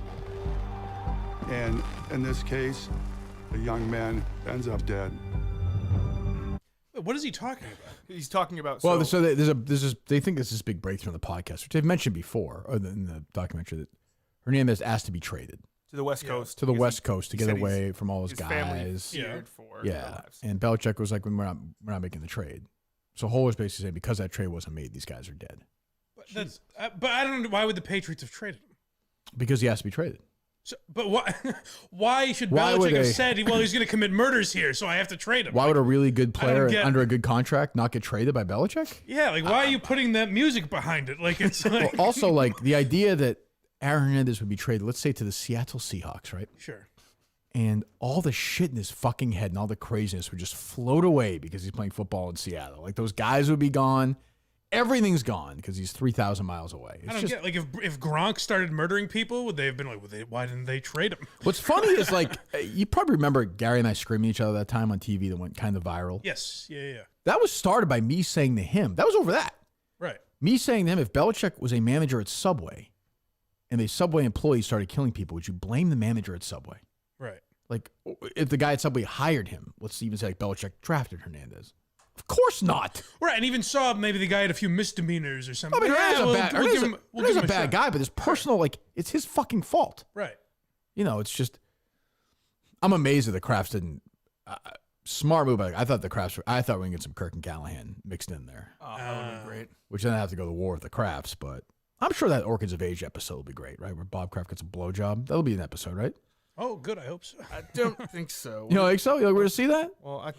And in this case, a young man ends up dead. What is he talking about? He's talking about. Well, so they think this is a big breakthrough in the podcast, which they've mentioned before, or in the documentary, that Hernandez asked to be traded to the West Coast. To the West Coast to get away from all those his guys. Family feared for their lives. And Belichick was like, we're not making the trade. So Holler's basically saying because that trade wasn't made, these guys are dead. But I don't know. Why would the Patriots have traded him? Because he has to be traded. So, but why? Why should Why would Belichick have they- said, "Well, he's going to commit murders here, so I have to trade him"? Why would a really good I don't player get- under a good contract not get traded by Belichick? Yeah, like why are you putting that music behind it? Like it's like Well, also, like the idea that Aaron Hernandez would be traded, let's say to the Seattle Seahawks, right? sure. And all the shit in his fucking head and all the craziness would just float away because he's playing football in Seattle. Like those guys would be gone. Everything's gone because he's 3,000 miles away. I don't get like if Gronk started murdering people, would they have been like, why didn't they trade him? What's funny is like you probably remember Gary and I screaming at each other that time on TV that went kind of viral. Yes, yeah. That was started by me saying to him, that was over that. Right. Me saying to him, if Belichick was a manager at Subway and the Subway employees started killing people, would you blame the manager at Subway? Right. Like if the guy at Subway hired him, let's even say like Belichick drafted Hernandez. Of course not. Right, and even saw maybe the guy had a few misdemeanors or something. I mean, Hernandez is we'll a bad guy, but his personal, like, it's his fucking fault. Right. You know, it's just, I'm amazed that the Crafts didn't, smart move. I thought we were going to get some Kirk and Callahan mixed in there. Oh, that would be great. Which then I have to go to war with the Crafts, but I'm sure that Orchids of Age episode will be great, right? Where Bob Kraft gets a blowjob. That'll be an episode, right? Oh, good. I hope so. I don't think so. You don't think so? You like, we're to see that? Well,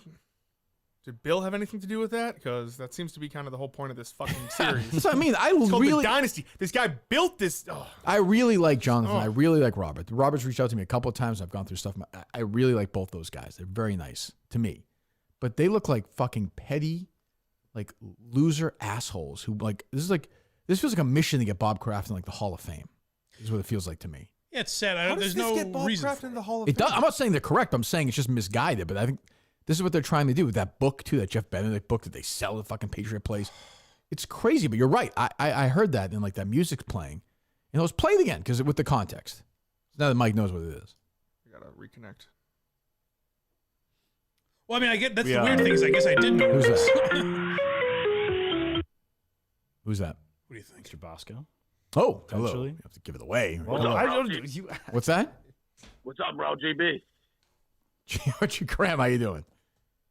did Bill have anything to do with that? Because that seems to be kind of the whole point of this fucking series. That's what I mean. It's called The Dynasty. This guy built this. Oh. I really like Jonathan. Oh. I really like Robert. Robert's reached out to me a couple of times. I've gone through stuff. I really like both those guys. They're very nice to me. But they look like fucking petty, like loser assholes who this feels like a mission to get Bob Kraft in like the Hall of Fame. Is what it feels like to me. Yeah, it's sad. How There's does this no get Bob reason. Kraft for in it. the Hall of It does. Fame? I'm not saying they're correct. I'm saying it's just misguided. But I think this is what they're trying to do with that book too. That Jeff Benedict book that they sell at fucking Patriot Place. It's crazy. But you're right. I heard that and like that music's playing, and it was played again because with the context. Now that Mike knows what it is. I gotta reconnect. Well, I mean, I get that's the weird thing is I guess I did know. Who's this. that? Who's that? What do you think? Mr. Bosco. Oh, hello. Potentially. You have to give it away. Well, Hello. What's that? What's up, bro? GB. Archie Graham, how you doing?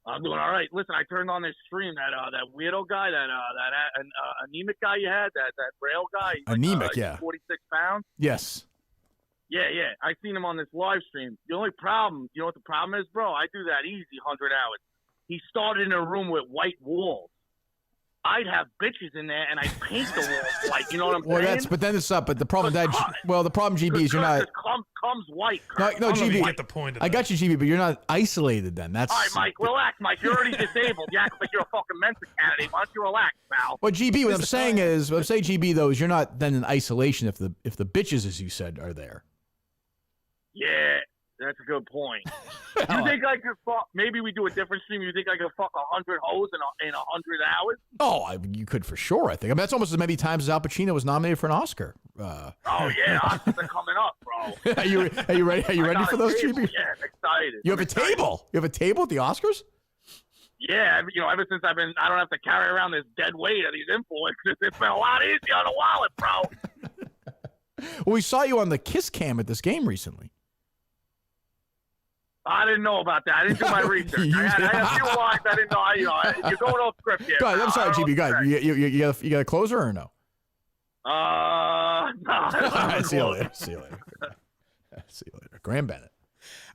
I'm doing all right. Listen, I turned on this stream. That weirdo guy, that anemic guy you had, that braille guy. He's Anemic, yeah. 46 pounds. Yes. Yeah. I seen him on this live stream. The only problem, you know what the problem is, bro? I do that easy 100 hours. He started in a room with white walls. I'd have bitches in there and I'd paint the walls white. You know what I'm saying? But then it's up. But the problem with that, the problem, GB, is you're not. Comes white. No, Kirk. GB. Get the point. I got you, GB, but you're not isolated. Then that's. All right, Mike, relax, Mike. You're already disabled. You act like you're a fucking mental candidate. Why don't you relax, pal? Well, GB, what I'm saying, GB, though, is you're not then in isolation if the bitches, as you said, are there. Yeah, that's a good point. You think I could fuck? Maybe we do a different stream. You think I could fuck 100 hoes in 100 hours? Oh, you could for sure. I think. I mean, that's almost as many times as Al Pacino was nominated for an Oscar. Oh yeah, Oscars are coming up, bro. Are you ready? Are you ready for those, GB? Yeah, I'm excited. You have a table. You have a table at the Oscars? Yeah, ever since I don't have to carry around this dead weight of these influencers. It's been a lot easier on the wallet, bro. Well, we saw you on the Kiss Cam at this game recently. I didn't know about that. I didn't do my research. I had a few lines. I didn't know. You're going off script here. Go ahead. I'm sorry, GB. Go ahead. You got a closer or no? No. All right, see you later. See you later. Graham Bennett.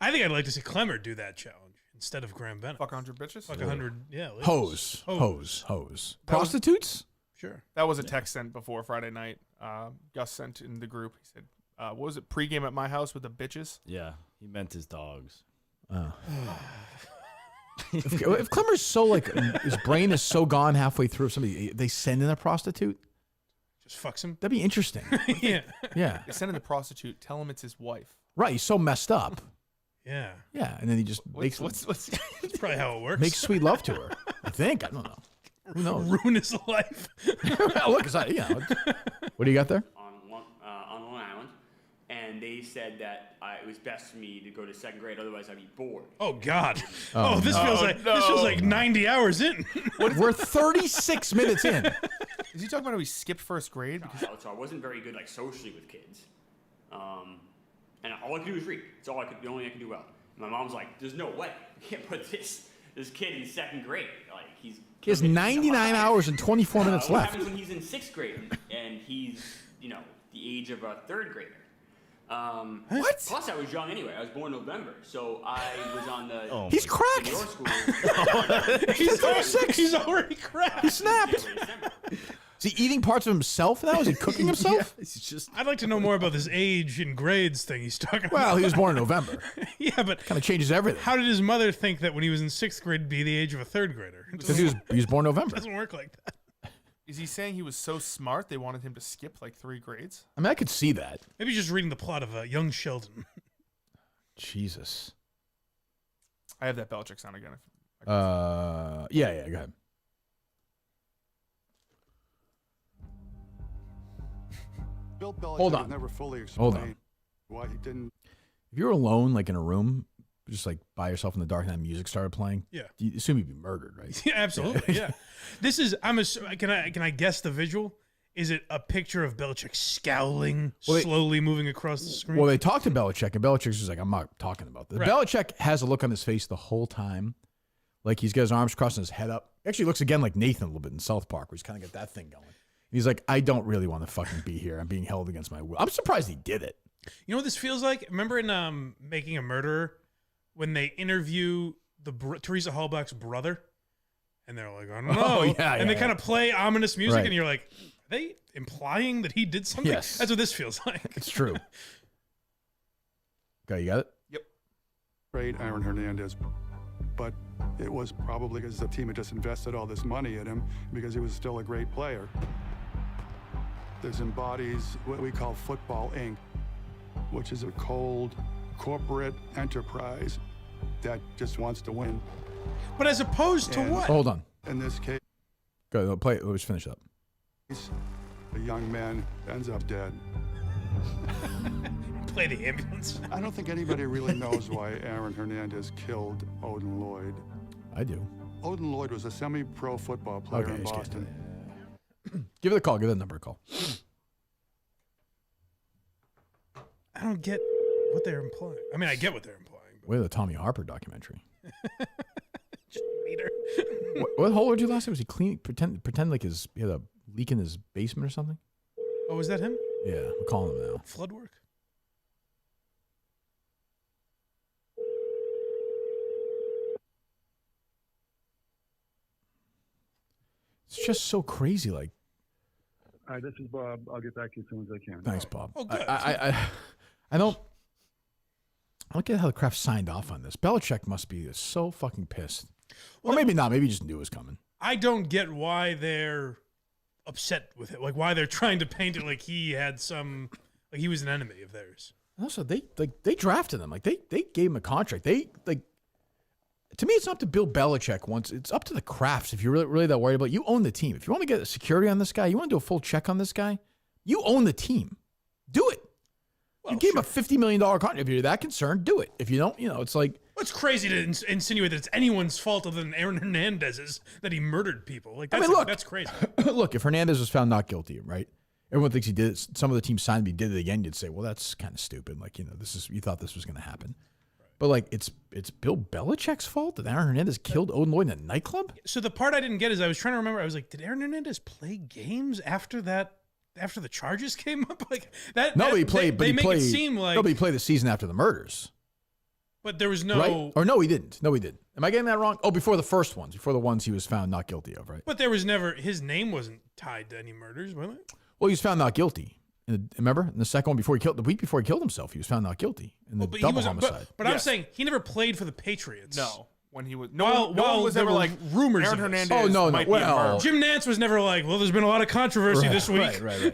I think I'd like to see Klemmer do that challenge instead of Graham Bennett. Fuck 100 bitches? Fuck 100, yeah. ladies. Hose. Prostitutes? Sure. That was a text sent before Friday night. Gus sent in the group. He said, what was it, pregame at my house with the bitches? Yeah, he meant his dogs. Oh. if Klemmer's so like his brain is so gone halfway through, somebody they send in a prostitute. Just fucks him. That'd be interesting. Yeah. They send in the prostitute. Tell him it's his wife. Right. He's so messed up. Yeah. Yeah, and then he just makes. That's probably how it works. Makes sweet love to her. I think. I don't know. Who knows? Ruin his life. Look, what do you got there? On Long Island, and they said that it was best for me to go to second grade, otherwise I'd be bored. Oh God! This feels like 90 hours in. We're 36 minutes in. Is he talking about how he skipped first grade? So I wasn't very good socially with kids, and all I could do was read. It's the only I could do well. And my mom's like, "There's no way you can't put this kid in second grade. Like He has 99 hours and 24 minutes what left. happens when he's in sixth grade and he's the age of a third grader? What? Plus, I was young anyway. I was born in November, so I was on the. He's cracked. Your school. He's already cracked. He snapped. Is he eating parts of himself now? Is he cooking himself? He's just. I'd like to know more about this age and grades thing he's talking about. Well, he was born in November. Yeah, but kind of changes everything. How did his mother think that when he was in 6th grade, be the age of a 3rd grader? Because he was born November. It doesn't work like that. Is he saying he was so smart they wanted him to skip like 3 grades? I mean, I could see that. Maybe he's just reading the plot of Young Sheldon. Jesus. I have that Belichick sound again. Yeah, go ahead. Bill Belichick Hold on. never fully Hold explained on. why he didn't. If you're alone, like in a room, just like by yourself in the dark, and that music started playing, Yeah. you assume you'd be murdered, right? Yeah, absolutely. Yeah. This is. Can I guess the visual? Is it a picture of Belichick scowling, slowly moving across the screen? Well, they talked to Belichick, and Belichick's just like, I'm not talking about this. Right. Belichick has a look on his face the whole time, like he's got his arms crossed and his head up. Actually, looks again like Nathan a little bit in South Park, where he's kind of got that thing going. He's like, I don't really want to fucking be here. I'm being held against my will. I'm surprised he did it. You know what this feels like? Remember in Making a Murderer when they interview Teresa Halbach's brother, and they're like, I don't know, Oh, yeah, and they kind of play ominous music, Right. and you're like, are they implying that he did something? Yes. That's what this feels like. It's true. Okay, you got it? Yep. Trade Aaron Hernandez, but it was probably because the team had just invested all this money in him because he was still a great player. This embodies what we call Football Inc., which is a cold corporate enterprise that just wants to win. But as opposed to And what? Hold on. In this case, Go play. Let's finish up. the young man ends up dead. Play the ambulance. I don't think anybody really knows why Aaron Hernandez killed Odin Lloyd. I do. Odin Lloyd was a semi-pro football player Okay, in just Boston. Give it a call. Give that number a call. I don't get what they're implying. I mean, I get what they're implying. Wait, the Tommy Harper documentary. Just meet her. What hole did you last time? Was he clean? Pretend like he had a leak in his basement or something? Oh, is that him? Yeah, I'm calling him now. Flood work? It's just so crazy. Like, Hi, this is Bob. I'll get back to you as soon as I can. thanks, Bob. Oh, good. I don't get how the Kraft signed off on this. Belichick must be so fucking pissed. Or maybe not. Maybe he just knew it was coming. I don't get why they're upset with it. Like why they're trying to paint it like he had some, like he was an enemy of theirs. Also, they drafted him. Like they gave him a contract. To me, it's not up to Bill Belichick once. It's up to the Krafts. If you're really that worried about it. You own the team. If you want to get security on this guy, you want to do a full check on this guy, you own the team. Do it. Well, you gave him a $50 million contract. If you're that concerned, do it. If you don't, it's like. Well, it's crazy to insinuate that it's anyone's fault other than Aaron Hernandez's that he murdered people. Like that's, that's crazy. Look, if Hernandez was found not guilty, right? Everyone thinks he did it. Some of the teams signed him, he did it again. You'd say, well, that's kind of stupid. Like, you thought this was going to happen. But like, it's Bill Belichick's fault that Aaron Hernandez killed Odin Lloyd in a nightclub? So the part I didn't get is I was trying to remember. I was like, did Aaron Hernandez play games after that? After the charges came up, like that. No, but he played. They make it seem like nobody played the season after the murders. But there was no. Right? Or no, he didn't. No, he didn't. Am I getting that wrong? Oh, before the first ones, before the ones he was found not guilty of, right? But there was never his name wasn't tied to any murders, was it? Well, he was found not guilty. Remember, in the second one the week before he killed himself, he was found not guilty in the double homicide. But I'm saying he never played for the Patriots. No. When he was no one was ever like rumors. Aaron Hernandez. Might be a Jim Nantz was never like, well, there's been a lot of controversy this week. Right.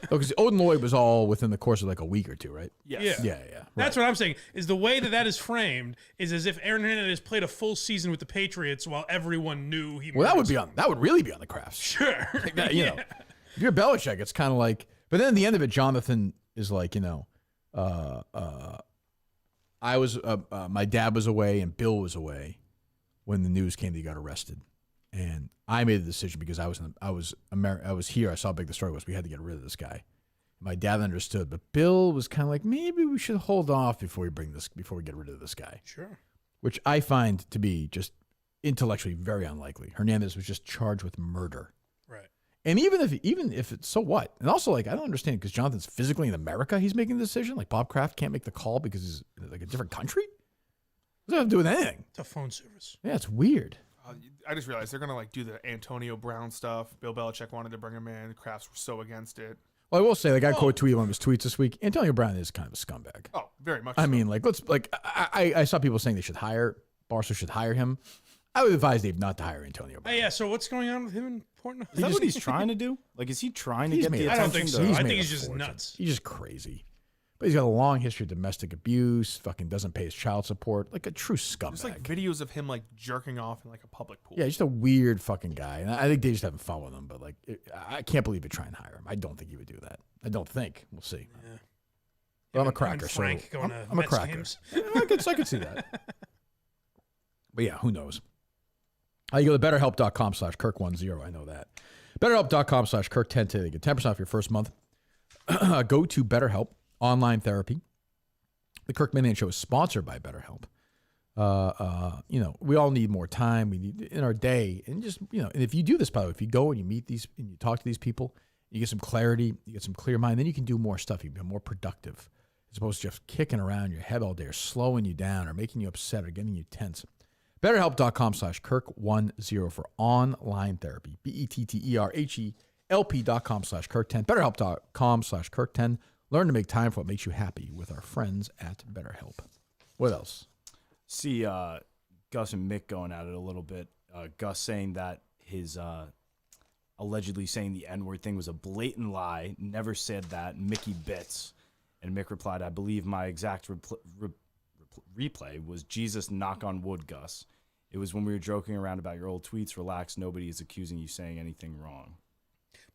Because Odin Lloyd was all within the course of like a week or two, right? Yes. Yeah. That's what I'm saying. Is the way that is framed is as if Aaron Hernandez played a full season with the Patriots while everyone knew he. Well, that would really be on the Krafts. Sure. Like that, if you're Belichick, it's kind of like. But then at the end of it, Jonathan is like, I was my dad was away and Bill was away when the news came that he got arrested, and I made the decision because I was here. I saw how big the story was. We had to get rid of this guy. My dad understood, but Bill was kind of like, maybe we should hold off before we get rid of this guy. Sure. Which I find to be just intellectually very unlikely. Hernandez was just charged with murder. Right. And even if it's so what? And also, like, I don't understand because Jonathan's physically in America. He's making the decision. Like Bob Kraft can't make the call because he's like a different country. What does that have to do with anything? It's a phone service. Yeah, it's weird. I just realized they're gonna like do the Antonio Brown stuff. Bill Belichick wanted to bring him in. Crafts were so against it. Well, I will say, like, I quote tweeted one of his tweets this week. Antonio Brown is kind of a scumbag. Oh, very much. I mean, like, I saw people saying Barstool should hire him. I would advise Dave not to hire Antonio Brown. Yeah. So what's going on with him in Portnoy? Is that what he's trying to do? Like, is he trying to get the attention? I don't think so. I think he's just fortune. nuts. He's just crazy. But he's got a long history of domestic abuse, fucking doesn't pay his child support, like a true scumbag. There's like videos of him like jerking off in like a public pool. Yeah, he's just a weird fucking guy. And I think they just haven't fun with him, but like, I can't believe they try and hire him. I don't think he would do that. I don't think. We'll see. Yeah. But I'm a cracker, so Frank going to I'm a Mets cracker. games. I could see that. But yeah, who knows? You go to betterhelp.com/Kirk10. I know that. BetterHelp.com/Kirk10 today. Get 10% off your first month. Go to BetterHelp Online Therapy. The Kirk Minihane Show is sponsored by BetterHelp. We all need more time. We need in our day, and just and if you do this, by the way, if you go and you meet these and you talk to these people, you get some clarity, you get some clear mind, then you can do more stuff. You can be more productive, as opposed to just kicking around your head all day, or slowing you down, or making you upset, or getting you tense. BetterHelp.com/Kirk10 for online therapy. BetterHelp.com/Kirk10. BetterHelp.com/Kirk10. Learn to make time for what makes you happy with our friends at BetterHelp. What else? See Gus and Mick going at it a little bit. Gus saying that his allegedly saying the N-word thing was a blatant lie. Never said that. Mickey bits. And Mick replied, I believe my exact replay was Jesus knock on wood, Gus. It was when we were joking around about your old tweets. Relax. Nobody is accusing you saying anything wrong.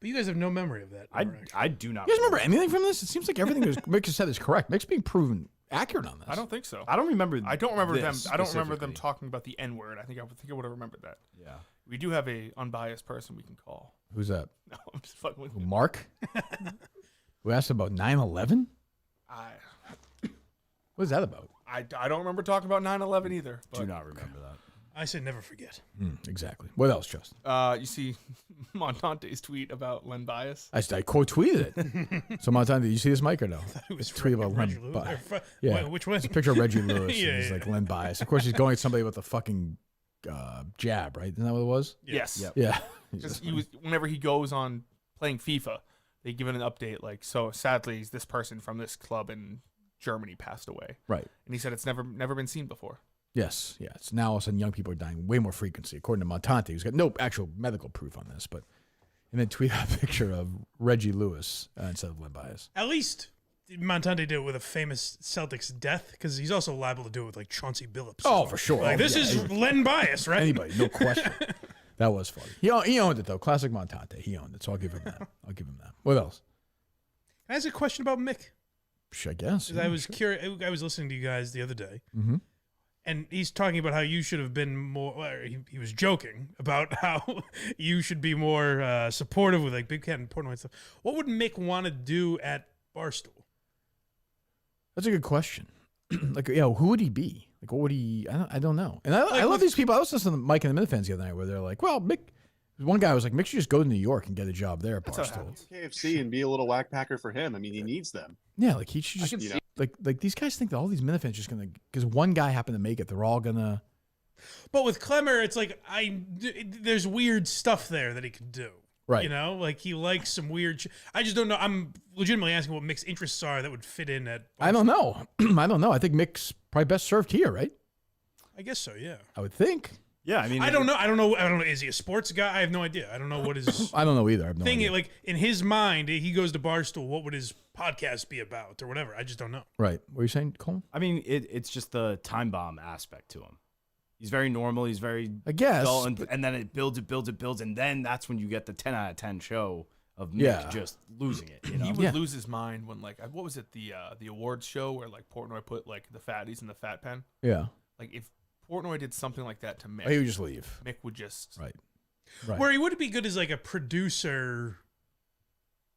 But you guys have no memory of that. I do not. You guys remember anything from this? It seems like everything Mick has said is correct. Mick's being proven accurate on this. I don't think so. I don't remember. I don't remember them. this I don't remember them specifically. talking about the N-word. I think I would have remembered that. Yeah. We do have a unbiased person we can call. Who's that? No, I'm just fucking with Who, you. Mark? Who asked about 9/11? What is that about? I don't remember talking about 9/11 either. Do not remember that. I say never forget. Exactly. What else, Justin? You see Montante's tweet about Len Bias? I quote tweeted it. So Montante, did you see this, Mike, or no? It was tweet about Reggie Len Lewis. Bias. Yeah. Which one? It's a picture of Reggie Lewis. Yeah, and he's yeah. like Len Bias. Of course, he's going at somebody with a fucking jab, right? Isn't that what it was? Yes. Yep. Yeah. Because whenever he goes on playing FIFA, they give it an update like, so sadly, this person from this club in Germany passed away. Right. And he said it's never been seen before. Yes. Yeah. It's now all of a sudden young people are dying way more frequency, according to Montante, who's got no actual medical proof on this, but and then tweet out a picture of Reggie Lewis instead of Len Bias. At least Montante did it with a famous Celtics death, because he's also liable to do it with like Chauncey Billups. Oh, for sure. Like, this is Len Bias, right? Anybody, no question. That was funny. He owned it, though. Classic Montante. He owned it, so I'll give him that. What else? Can I ask a question about Mick? I guess. I was curious. I was listening to you guys the other day, Mm-hmm. and he's talking about how you should have been more. Well, he was joking about how you should be more supportive with like Big Cat and Portnoy and stuff. What would Mick want to do at Barstool? That's a good question. Who would he be? Like, what would he? I don't know. And I love these people. I was listening to Mike and the Minifans the other night, where they're like, "Well, Mick." One guy was like, "Mick should just go to New York and get a job there at Barstool." KFC and be a little whack packer for him. I mean, he needs them. Yeah, like he should just like these guys think that all these Minifans just gonna because one guy happened to make it, they're all gonna. But with Klemmer, it's like there's weird stuff there that he could do. Right. You know, like he likes some weird. I just don't know. I'm legitimately asking what Mick's interests are that would fit in at. I don't know. I don't know. I think Mick's probably best served here, right? I guess so. Yeah. I would think. Yeah, I mean, I don't know. Is he a sports guy? I have no idea. I don't know what his. I don't know either. I have no thing idea. like in his mind, he goes to Barstool. What would his podcast be about, or whatever? I just don't know. Right. What are you saying, Coleman? I mean, it's just the time bomb aspect to him. He's very normal. He's very, I guess, dull, and then it builds, and then that's when you get the 10 out of 10 show of Mick just losing it. You know? He would lose his mind when like what was it the awards show where like Portnoy put like the fatties in the fat pen. Yeah. Like if Portnoy did something like that to Mick, he would just leave. Mick would just right. Where he would be good as like a producer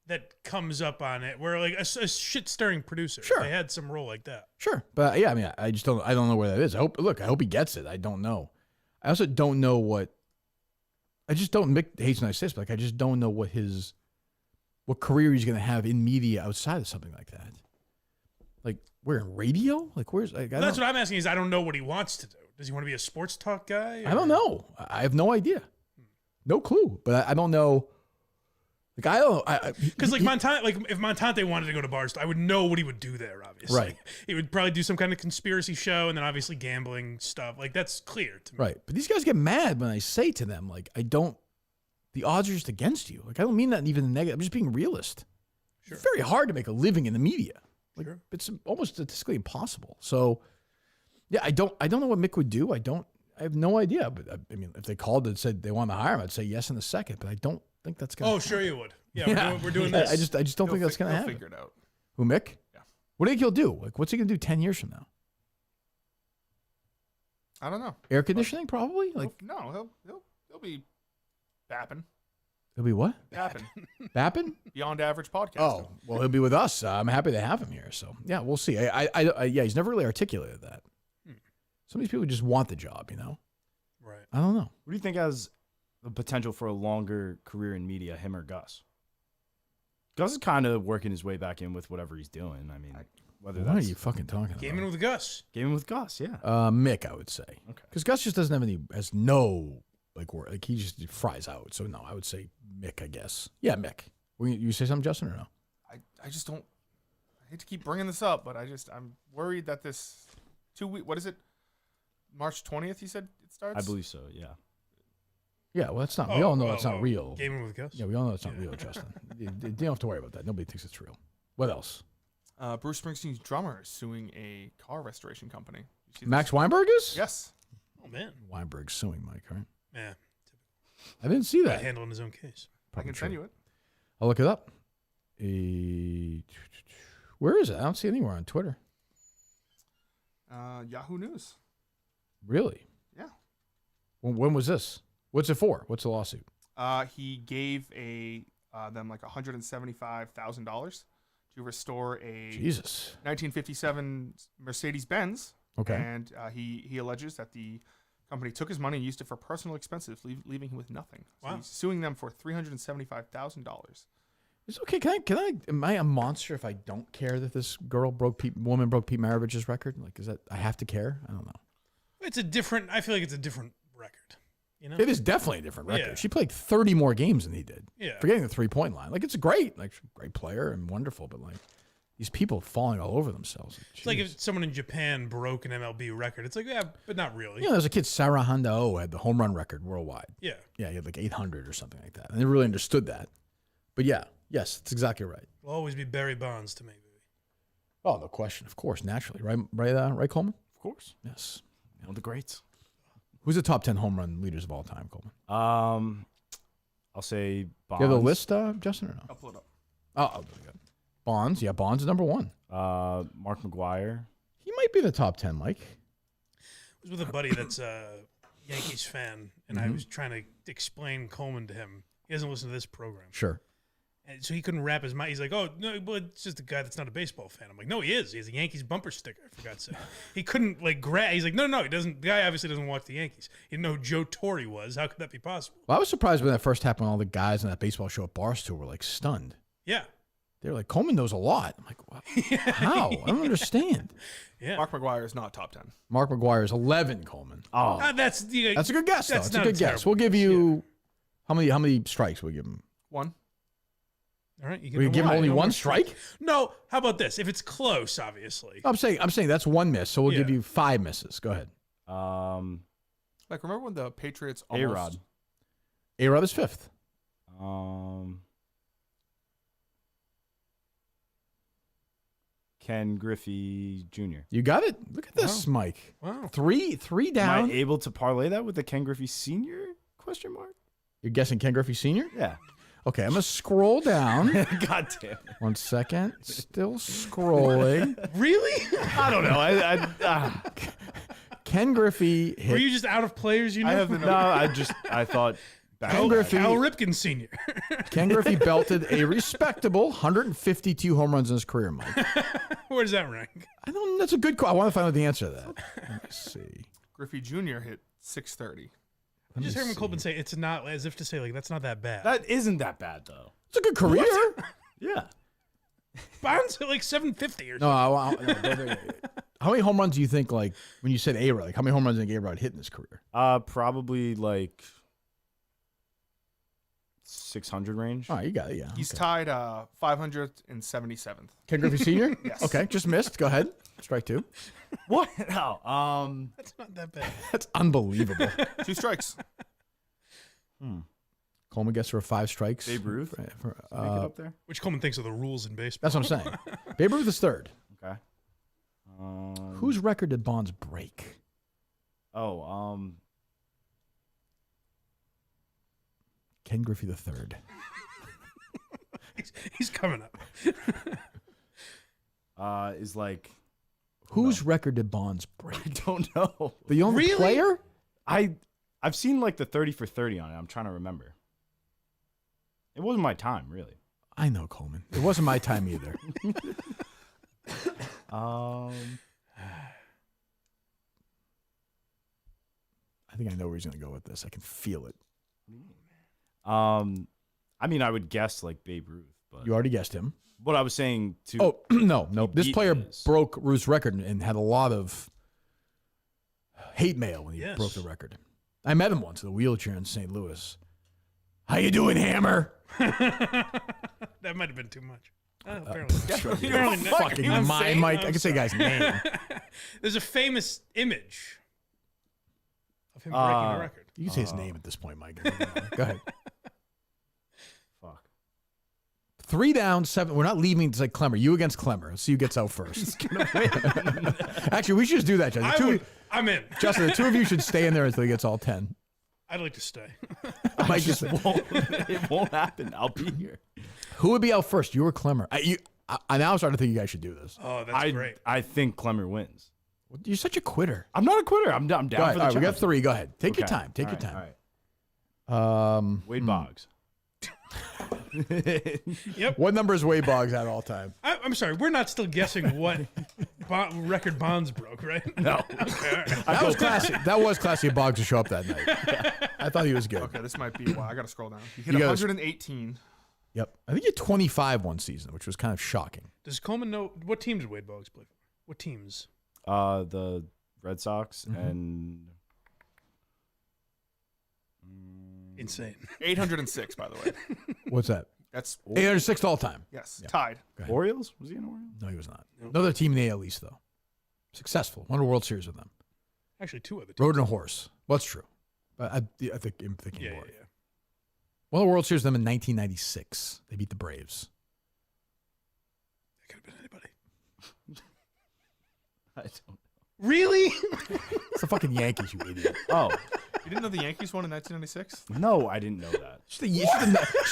that comes up on it, where like a shit stirring producer. Sure. They had some role like that. Sure, but I mean, I just don't. I don't know where that is. I hope he gets it. I don't know. I also don't know what I just don't. Mick hates when I say this, but like, I just don't know what career he's going to have in media outside of something like that. Like, where in radio? Like, where's? Like, That's what I'm asking. Is I don't know what he wants to do. Does he want to be a sports talk guy? I don't know. I have no idea. No clue. But I don't know. Like, I don't. Because like Montante, like if Montante wanted to go to Barstool, I would know what he would do there. Obviously, Right. He would probably do some kind of conspiracy show, and then obviously gambling stuff. Like that's clear to me. Right. But these guys get mad when I say to them, like, the odds are just against you. Like, I don't mean that even negative. I'm just being realist. Sure. It's very hard to make a living in the media. Like, Sure. It's almost statistically impossible. So, yeah, I don't know what Mick would do. I have no idea. But I mean, if they called and said they want to hire him, I'd say yes in a second. But I don't think that's going to happen. Sure you would. Yeah, we're doing this. I just don't think that's going to happen. Figure it out. Who, Mick? Yeah. What do you think he'll do? Like, what's he going to do 10 years from now? I don't know. Air conditioning, probably? Like, no, he'll be bapping. He'll be what? Bapping. Bapping? Beyond average podcast. Oh, well, he'll be with us. I'm happy to have him here. So, yeah, we'll see. Yeah, he's never really articulated that. Some of these people just want the job, you know? Right. I don't know. Who do you think has the potential for a longer career in media, him or Gus? Gus is kind of working his way back in with whatever he's doing. I mean, whether What that's are you fucking talking about? Gaming with Gus. Gaming with Gus, yeah. Mick, I would say. Okay. Because Gus just doesn't have has no, like he just fries out. So, no, I would say Mick, I guess. Yeah, Mick. You say something, Justin, or no? I just don't. I hate to keep bringing this up, but I'm worried that this 2 week. What is it? March 20th. You said it starts. I believe so. Yeah. Yeah, well, that's not. We all know it's not real. Gaming with Gus. Yeah, we all know it's not real, Justin. You don't have to worry about that. Nobody thinks it's real. What else? Bruce Springsteen's drummer is suing a car restoration company. You see Max this? Weinberg is? Yes. Oh man. Weinberg's suing Mike, right? Yeah. I didn't see that. Handling his own case. I can send you it. I'll look it up. Where is it? I don't see it anywhere on Twitter. Yahoo News. Really? Yeah. When was this? What's it for? What's the lawsuit? He gave them like $175,000 to restore a 1957 Mercedes-Benz. Okay. And he alleges that the company took his money and used it for personal expenses, leaving him with nothing. So Wow. he's suing them for $375,000. It's okay. Can I? Am I a monster if I don't care that this woman broke Pete Maravich's record? Like, is that I have to care? I don't know. It's a different. I feel like it's a different record. You know. It is definitely a different record. Yeah. She played 30 more games than he did. Yeah. Forgetting the 3-point line. Like, it's great. Like, great player and wonderful, but like these people falling all over themselves. It's like if someone in Japan broke an MLB record. It's like, yeah, but not really. You know, there's a kid, Sarah Honda had the home run record worldwide. Yeah. Yeah, he had like 800 or something like that. And they really understood that. But yeah, yes, it's exactly right. Will always be Barry Bonds to me. Oh, no question. Of course, naturally. Right, Coleman? Of course. Yes. You know, the greats. Who's the top 10 home run leaders of all time, Coleman? I'll say Bonds. Do you have the list, Justin, or no? I'll pull it up. Oh, Bonds. Yeah, Bonds is number one. Mark McGwire. He might be the top 10, Mike. I was with a buddy that's a Yankees fan, and I was trying to explain Coleman to him. He doesn't listen to this program. Sure. And so he couldn't wrap his mind. He's like, oh, no, well, it's just a guy that's not a baseball fan. I'm like, no, he is. He has a Yankees bumper sticker, for God's sake. He couldn't, like, grab. He's like, no, he doesn't. The guy obviously doesn't watch the Yankees. He didn't know who Joe Torre was. How could that be possible? Well, I was surprised when that first happened when all the guys on that baseball show at Barstool were, like, stunned. Yeah. They were like, Coleman knows a lot. I'm like, wow. How? I don't understand. Yeah. Mark McGwire is not top 10. Mark McGwire is 11, Coleman. Oh. That's a good guess, though. That's It's a not good guess. terrible We'll give you how many strikes we'll give him? One. All right. You We give him only one strike? No. How about this? If it's close, obviously. I'm saying that's one miss, so we'll give you 5 misses. Go ahead. Like, remember when the Patriots A-Rod. A-Rod is 5th. Ken Griffey Jr. You got it? Look at this, Mike. Wow. Three down. Am I able to parlay that with the Ken Griffey Sr.? Question mark? You're guessing Ken Griffey Sr.? Yeah. Okay, I'm going to scroll down. God damn it. 1 second. Still scrolling. Really? I don't know. Ken Griffey hit. Were you just out of players, you know? I thought. Ken Griffey. Cal Ripken Sr. Ken Griffey belted a respectable 152 home runs in his career, Mike. Where does that rank? I don't. That's a good call. I want to find out the answer to that. Let me see. Griffey Jr. hit 630. I just heard Coleman say it's not, as if to say, like, that's not that bad. That isn't that bad, though. It's a good career. Yeah. Bonds at like 750 or something. No, how many home runs do you think, like, when you said A-Rod, like, how many home runs do you think A-Rod hit in his career? Probably like 600 range. Oh, you got it, yeah. He's tied 577th. Ken Griffey Sr.? Yes. Okay, just missed. Go ahead. Strike two. What? No. That's not that bad. That's unbelievable. 2 strikes. Coleman gets her 5 strikes. Babe Ruth? Make it up there? Which Coleman thinks are the rules in baseball. That's what I'm saying. Babe Ruth is third. Okay. Whose record did Bonds break? Ken Griffey the third. He's coming up. Is like... Whose record did Bonds break? I don't know. The only player? I've seen like the 30 for 30 on it. I'm trying to remember. It wasn't my time, really. I know, Coleman. It wasn't my time either. I think I know where he's going to go with this. I can feel it. I mean, I would guess like Babe Ruth, but You already guessed him. What I was saying to Oh, no. This beat player his. broke Ruth's record and had a lot of hate mail when he Yes. broke the record. I met him once in a wheelchair in St. Louis. How you doing, Hammer? That might have been too much. Apparently. Apparently not. Fucking my Mike. I can say guy's name. There's a famous image of him breaking the record. You can say his name at this point, Mike. Go ahead. Fuck. 3 down, 7. We're not leaving to say Klemmer. You against Klemmer. Let's see who gets out first. He's gonna win. Actually, we should just do that, Justin. I'm in. Justin, the two of you should stay in there until he gets all 10. I'd like to stay. Mike just It won't happen. I'll be here. Who would be out first? You or Klemmer? I now starting to think you guys should do this. Oh, that's great. I think Klemmer wins. You're such a quitter. I'm not a quitter. I'm down Go for ahead. the All right, we got challenge. 3. Go ahead. Take your Okay. time. Take All your right, time. all right. Wade Boggs. Yep. What number is Wade Boggs at all time? I'm sorry. We're not still guessing what record Bonds broke, right? No. Okay, all right. That was classy. That was classy of Boggs to show up that night. I thought he was good. Okay, this might be. Wow, I got to scroll down. He hit You gotta- 118. Yep. I think he had 25 one season, which was kind of shocking. Does Coleman know what teams did Wade Boggs play for? What teams? The Red Sox and Insane. 806, by the way. What's that? That's 806 all time. yes, Yeah. tied. Orioles. Was he an Oriole? No, he was not. Another team in the AL East, though. Successful. Won a World Series with them. Actually, 2 other teams. Rode in a horse. Well, that's true. But I think I'm thinking Yeah, more. yeah. Won the World Series with them in 1996. They beat the Braves. That could have been anybody. I don't. Really? It's the fucking Yankees, you idiot. Oh You didn't know the Yankees won in 1996? no, I didn't know that. Just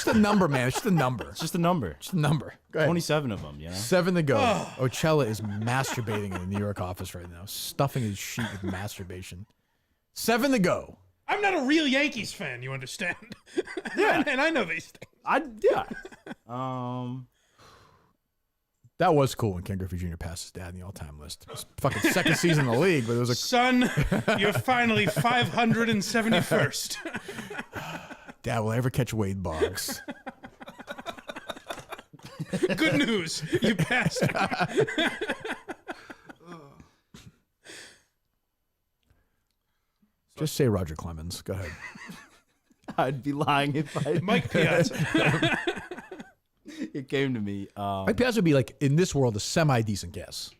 a number, man. It's just a number. It's just a number. Just a number. Go ahead. 27 of them. You know. 7 to go. Ocella is masturbating in the New York office right now, stuffing his sheet with masturbation. 7 to go. I'm not a real Yankees fan, you understand? Yeah. and I know these things. Yeah. That was cool when Ken Griffey Jr. passed his dad in the all-time list. It was fucking second season in the league, but it was a Son, you're finally 571st. Dad, will I ever catch Wade Boggs? Good news. You passed. Just say Roger Clemens. Go ahead. I'd be lying if I. Mike Piazza. It came to me. Mike Piazza would be like, in this world, a semi-decent guess.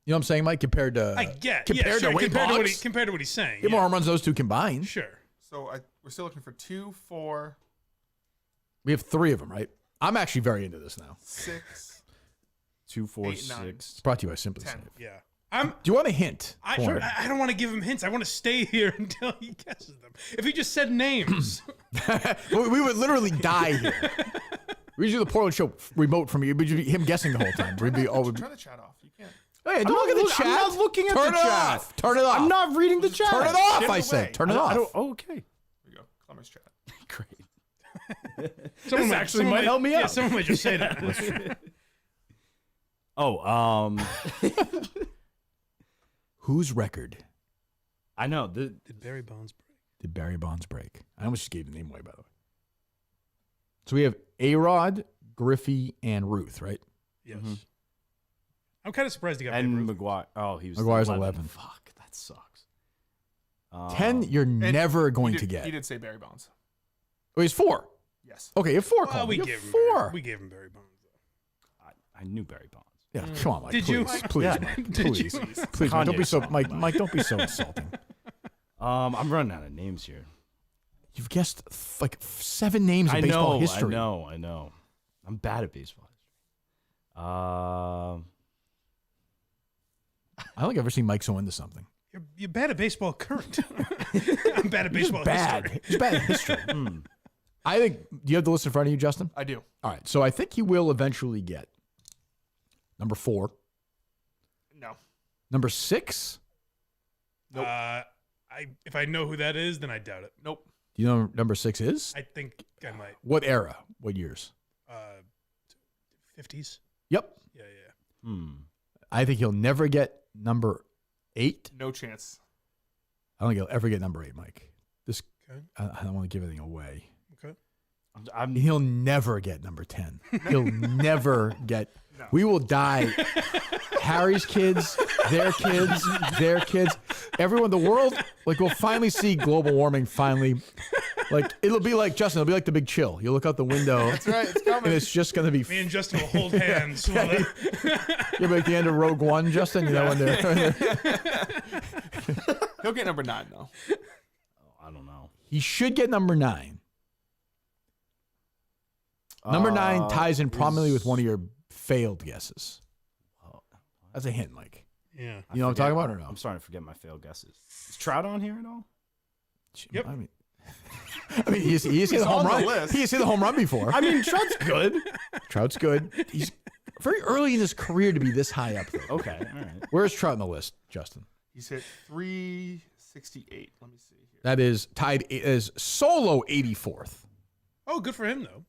You know what I'm saying, Mike? Compared to I get. compared yeah, sure. to Wade compared, to what he, Boggs? compared to what he's saying. Get yeah. more home runs those two combined. Sure. So we're still looking for 2, 4, We have 3 of them, right? I'm actually very into this now. 6. 2, 4, 8, 9. 6. It's brought to you by Simply 10. Safe. Yeah. Do you want a hint? for him? I don't want to give him hints. I want to stay here until he guesses them. If he just said names. we would literally die here. We do the Portland show remote from you. It would be him guessing the whole time. We'd be all. Turn the chat off. You can't. Hey, don't look at the chat. I'm not looking at Turn the it chat. off. Turn it off. I'm not reading the chat. Turn it off. Get I away. said. Turn it I off. don't. Oh, okay. Here we go. Clemmer's chat. Great. Someone actually might help me Yeah, out. someone might just say that. Oh, Whose record? I know. Did Barry Bonds break? did Barry Bonds break? I almost just gave the name away, by the way. So we have A-Rod, Griffey, and Ruth, right? Yes. I'm kind of surprised he got And Babe Ruth. McGuire. Oh, he was McGuire's 11. 11. Fuck, that sucks. 10, you're never going to He get. did say Barry Bonds. Oh, he's 4. Yes. Okay, you have 4. Well, Coleman. we You gave have him 4. We gave him Barry Bonds. I knew Barry Bonds. Yeah, come on, Mike. Did please, you? Please, Yeah. Mike. Did Please, you? please, Mike. Don't be so, Kanye. Mike. Don't be so insulting. I'm running out of names here. You've guessed like 7 names in baseball history. I know. I'm bad at baseball history. I don't think I've ever seen Mike so into something. You're bad at baseball current. I'm bad at baseball history. He's bad at history. I think. Do you have the list in front of you, Justin? I do. All right. So I think he will eventually get number 4. No. Number 6. Nope. If I know who that is, then I doubt it. Nope. Do you know what number 6 is? I think I might. What era? What years? 50s. Yep. Yeah. I think he'll never get number 8. No chance. I don't think he'll ever get number 8, Mike. This. Okay. I don't want to give anything away. Okay. He'll never get number 10. He'll never get. No. We will die. Harry's kids, their kids, their kids, everyone in the world. Like, we'll finally see global warming. Finally, like it'll be like Justin. It'll be like the Big Chill. You'll look out the window. That's right. It's coming. And it's just gonna be. Me and Justin will hold hands. You'll be at the end of Rogue One, Justin. You know when they're. He'll get number 9 though. I don't know. He should get number 9. Number 9 ties in prominently with one of your failed guesses. That's a hint, Mike. Yeah. You know what I'm talking about or no? I'm starting to forget my failed guesses. Is Trout on here at all? Yep. I mean, he's hit a home run. He's hit a home run before. I mean, Trout's good. Trout's good. He's very early in his career to be this high up, though. Okay, all right. Where's Trout on the list, Justin? He's hit 368. Let me see here. That is tied as solo 84th. Oh, good for him though.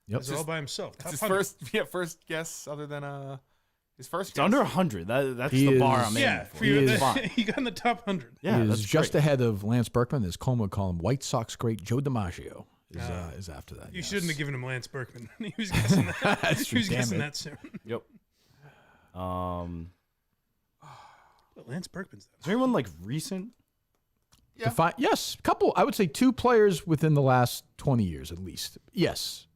Yep. He's all by himself. It's his 100. first guess other than his first. It's guess. under 100. That's He the bar is- I'm Yeah, aiming for. for you, Fine. he got in the top 100. Yeah, he is that's just great. ahead of Lance Berkman, as Coleman would call him. White Sox great Joe DiMaggio is after that. You yes. shouldn't have given him Lance Berkman. He was guessing that. That's true, He was damn guessing it. that soon. Yep. But Lance Berkman's Is there anyone like recent? Yeah. Yes, couple. I would say 2 players within the last 20 years at least. Yes.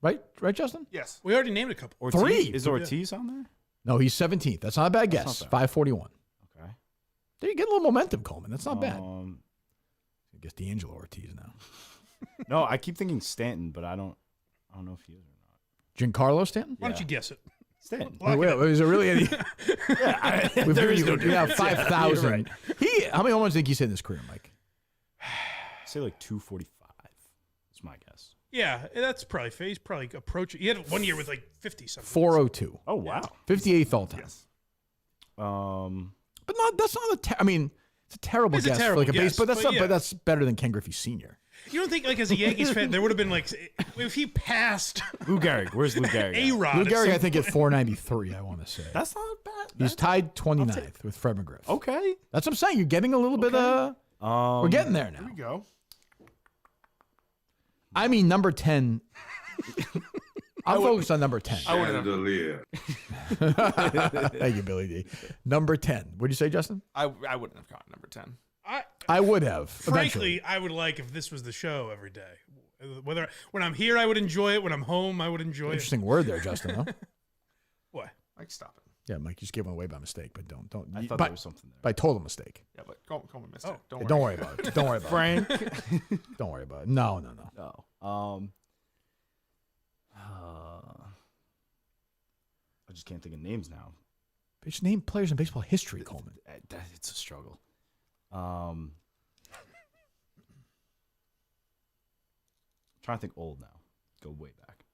Right, Justin? Yes. We already named a couple. Ortiz? 3. Is Ortiz on there? No, he's 17th. That's not a bad That's guess. not bad. 541. Okay. There you get a little momentum, Coleman. That's not bad. Um, I guess D'Angelo Ortiz now. no, I keep thinking Stanton, but I don't know if he is or not. Giancarlo Stanton? Why don't you guess it? Stanton. Lock it in. Is there really any? We've there is no we have difference. 5,000. Yeah, you're right. How many home runs do you think he's hit in his career, Mike? Say like 245. That's my guess. Yeah, that's probably fair. He's probably approaching. He had 1 year with like 50 something. 402. Oh wow. 58th all time. Yes. But that's not I mean, it's a terrible It's a guess for terrible like a base, guess, but that's but not, yeah. but that's better than Ken Griffey Sr. You don't think, like, as a Yankees fan, there would have been like, if he passed Lou Gehrig. Where's Lou Gehrig? at? A-Rod? Lou at Gehrig, some I think, at point? 493, I want to say. That's not bad. He's tied 29th with Fred McGriff. Okay. That's what I'm saying. You're getting a little bit we're getting there now. Here we go. I mean, number 10. I'm focused on number 10. Thank you, Billy D. Number 10. What'd you say, Justin? I wouldn't have gotten number 10. I would have. Frankly, eventually. I would like if this was the show every day. Whether when I'm here, I would enjoy it. When I'm home, I would enjoy Interesting word there, Justin. Huh? What? Mike, stop it. Yeah, Mike, you just gave one away by mistake, but don't. I thought by, there was something there. by total mistake. Yeah, but Coleman missed it. Yeah, don't worry about it. Don't worry about Frank. it. Don't worry about it. No. No. I just can't think of names now. Just name players in baseball history, Coleman. It's a struggle. Trying to think old now. Go way back.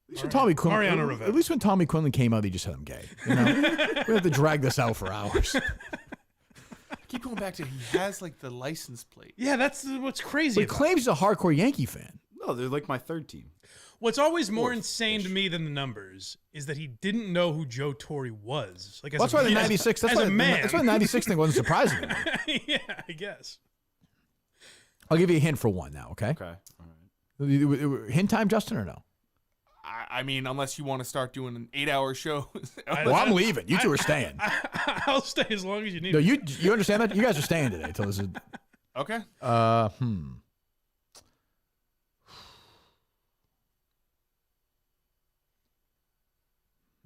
At least when Tommy Quinlan, Mariano Rivera. at least when Tommy Quinlan came out, he just had him gay. You know? We don't have to drag this out for hours. I keep going back to he has like the license plate. Yeah, that's what's crazy. But he claims he's a hardcore Yankee fan. No, they're like my third team. What's always more insane to me than the numbers is that he didn't know who Joe Torre was. Like, That's why the 96. That's as why a man. That's why the 96 thing wasn't surprising. To me. Yeah, I guess. I'll give you a hint for one now. Okay. Okay. All right. Hint time, Justin, or no? I mean, unless you want to start doing an 8-hour show. Well, I'm leaving. You two are staying. I'll stay as long as you need. No, me. you understand that? You guys are staying today until this is. Okay.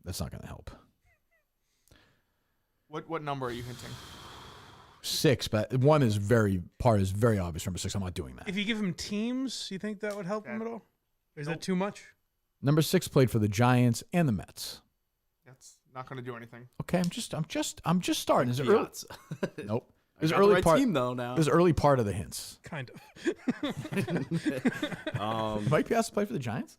That's not going to help. What number are you hinting? 6, but one is very obvious. Number 6. I'm not doing that. If you give him teams, you think that would help him at all? Or is that too much? Number 6 played for the Giants and the Mets. That's not going to do anything. Okay, I'm just starting. This is early. Nope. This is I got the early right part. team, though, now. This is early part of the hints. Kind of. Mike Piazza played for the Giants.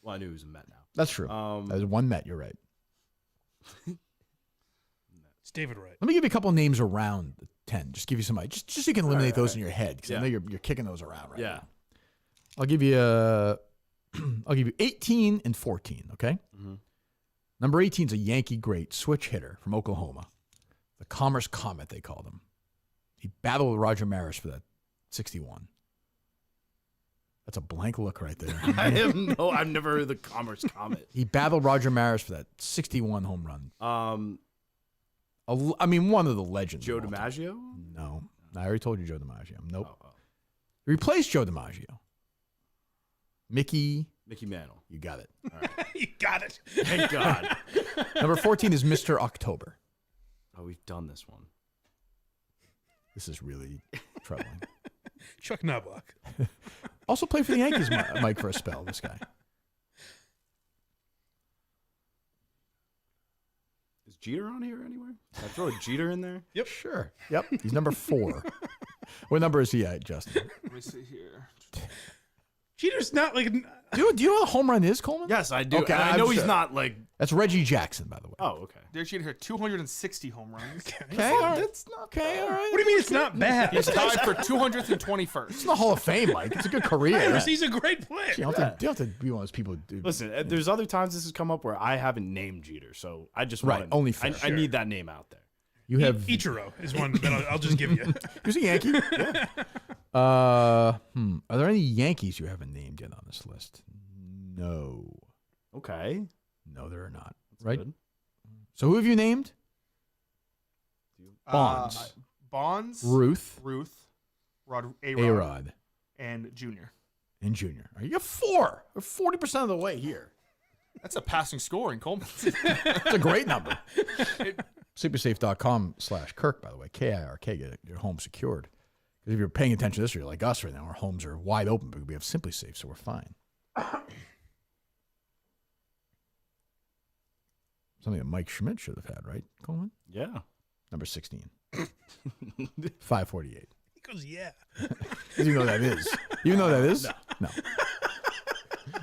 Well, I knew he was a Met now. That's true. There's one Met. You're right. It's David Wright. Let me give you a couple of names around 10. Just give you somebody. Just so you can eliminate those in your head, because I know you're kicking those around right now. I'll give you I'll give you 18 and 14. Okay. Mm-hmm. Number 18 is a Yankee great switch hitter from Oklahoma, the Commerce Comet they called him. He battled with Roger Maris for that 61. That's a blank look right there. I've never heard of the Commerce Comet. He battled Roger Maris for that 61 home run. I mean, one of the legends. Joe DiMaggio? No. I already told you Joe DiMaggio. Nope. He replaced Joe DiMaggio. Mickey Mantle. You got it. All right. You got it. Thank God. Number 14 is Mr. October. Oh, we've done this one. This is really troubling. Chuck Knobloch. Also played for the Yankees, Mike, for a spell, this guy. Is Jeter on here anywhere? Can I throw a Jeter in there? Yep. Sure. Yep. He's number 4. What number is he at, Justin? Let me see here. Jeter's not like. Do you know what a home run is, Coleman? Yes, I do. Okay, And I know I'm he's sure. not like. That's Reggie Jackson, by the way. Oh, okay. Derek Jeter had 260 home runs. Okay, all right. That's not Okay, all right. What do you mean it's not bad? He's tied for 221st. It's in the Hall of Fame, Mike. It's a good career. He's a great player. You don't have to be one of those people. Listen, there's other times this has come up where I haven't named Jeter, so I just Right, want only fair. I need that name out there. You have Ichiro is one that I'll just give you. Who's a Yankee? Yeah. Are there any Yankees you haven't named yet on this list? No. Okay. No, there are not. That's right? good. So who have you named? Bonds. Bonds. Ruth. A-Rod. And Junior. And Junior. You got 4. We're 40% of the way here. That's a passing score in Coleman. That's a great number. Sleepersafe.com/Kirk, by the way. KIRK, get your home secured. Because if you're paying attention to this, or you're like us right now, our homes are wide open because we have Simply Safe, so we're fine. Something that Mike Schmidt should have had, right, Coleman? Yeah. Number 16. 548. He goes, yeah. You know what that is. You know what that is? No.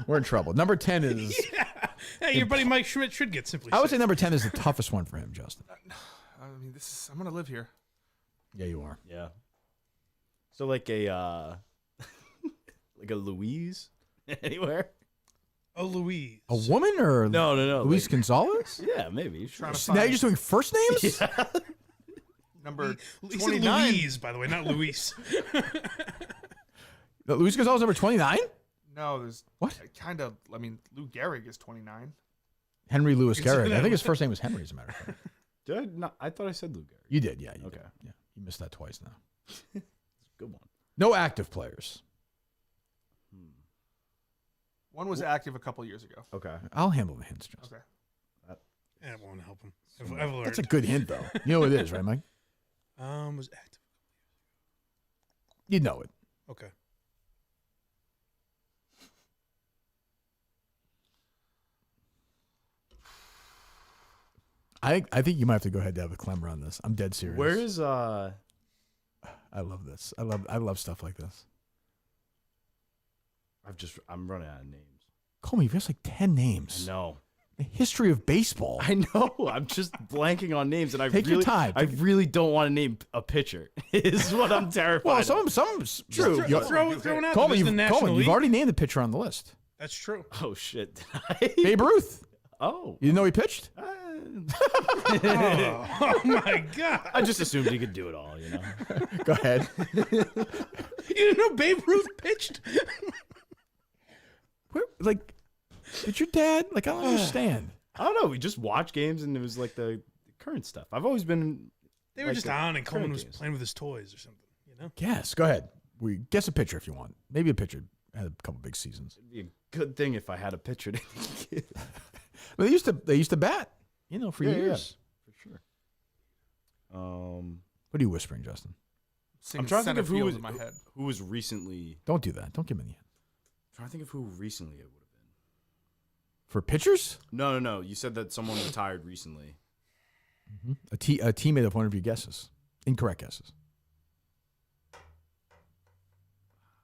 We're in trouble. Number 10 is... Yeah. Hey, your buddy Mike Schmidt should get Simply I would Safe. say number 10 is the toughest one for him, Justin. I mean, I'm going to live here. Yeah, you are. Yeah. So like a like a Louise anywhere? A Louise. A woman or No. Luis like- Gonzalez? Yeah, maybe. Sure. Now you're just doing first names? Yeah. Number He said 29. Louise, by the way, not Luis. Luis Gonzalez number 29? No, there's What? kind of. I mean, Lou Gehrig is 29. Henry Louis You said Gehrig. I that. think his first name was Henry, as a matter of fact. Did I not? I thought I said Lou Gehrig. You did, yeah. You Okay. did. Yeah. You missed that twice now. Good one. No active players. One was active a couple years ago. Okay. I'll handle the hints, Justin. Okay. That won't help him. I've learned. That's a good hint, though. You know what it is, right, Mike? Was active. You know it. Okay. I think you might have to go ahead and have a Klemmer on this. I'm dead serious. Where is I love this. I love stuff like this. I'm running out of names. Coleman, you've got like 10 names. No. The history of baseball. I know. I'm just blanking on names, and Take your time. I really don't want to name a pitcher. Is what I'm terrified. Well, of. some true. Throw it out. Coleman, The National you've League. already named the pitcher on the list. That's true. Oh shit! Babe Ruth. Oh, you didn't know he pitched? Oh my God! I just assumed he could do it all. You know. Go ahead. You didn't know Babe Ruth pitched? Like, did your dad? Like, I don't understand. I don't know. We just watched games, and it was like the current stuff. I've always been. They were like just the on, and Coleman current was games. playing with his toys or something. You know. Yes. Go ahead. We guess a pitcher if you want. Maybe a pitcher had a couple big seasons. It'd be a good thing if I had a pitcher to give. Well, they used to bat. You know, for years. For sure. What are you whispering, Justin? I'm trying to think of who was in my head. who was recently. Don't do that. Don't give me any hint. I'm trying to think of who recently it would have been. For pitchers? No. You said that someone retired recently. A teammate of one of your guesses. Incorrect guesses.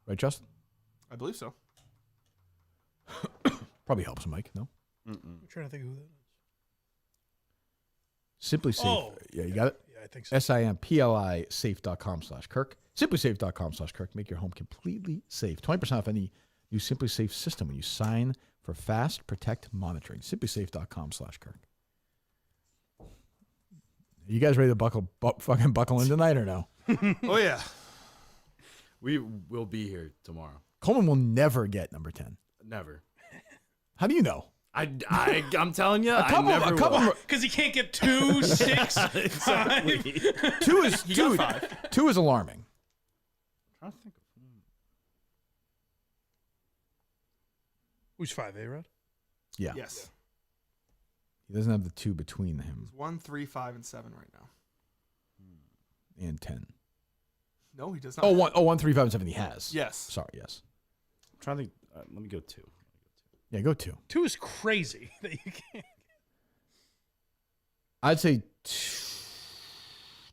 Right, Justin? I believe so. Probably helps, Mike. No? I'm trying to think of who that is. Simply Safe. Oh. Yeah, you got it? Yeah, I think so. SIMPLI safe.com/Kirk. SimplySafe.com/Kirk. Make your home completely safe. 20% off any new Simply Safe system when you sign for fast protect monitoring. SimplySafe.com/Kirk. You guys ready to fucking buckle in tonight or no? Oh yeah. We will be here tomorrow. Coleman will never get number 10. Never. How do you know? I'm telling you, A couple Because he can't get 2, 6, 5. Two is alarming. I'm trying to think of Who's 5, A-Rod? Yeah. Yes. He doesn't have the 2 between him He's 1, 3, 5, and 7 right now. and 10. No, he does not. 1, 3, 5, and 7 he has. Yes. Sorry, yes. I'm trying to think. Let me go 2. Yeah, go 2. 2 is crazy that you can't. I'd say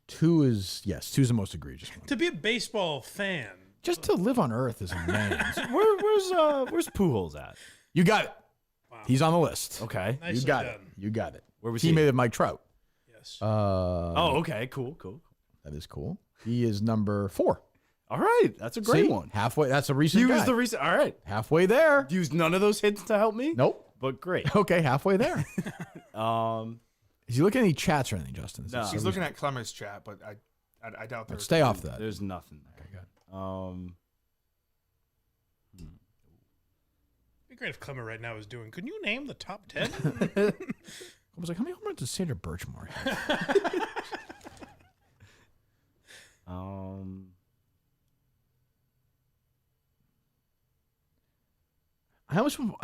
2 is the most egregious one. To be a baseball fan. Just to live on Earth is a man. Where's Pujols at? You got it. Wow. He's on the list. Okay. Nicely You got done. it. You got it. Where was Teammate he? of Mike Trout. Yes. Oh, okay. Cool. That is cool. He is number 4. All right. That's a great See? one. Halfway. That's a recent He guy. was the recent. All right. Halfway there. Used none of those hints to help me. Nope. But great. Okay, halfway there. Is he looking at any chats or anything, Justin? No. He's looking at Klemmer's chat, but I doubt there's. Stay off that. There's nothing there. Okay, good. It'd be great if Clemmer right now is doing. Can you name the top 10? I was like, how many home runs does Sandra Birchmore have? I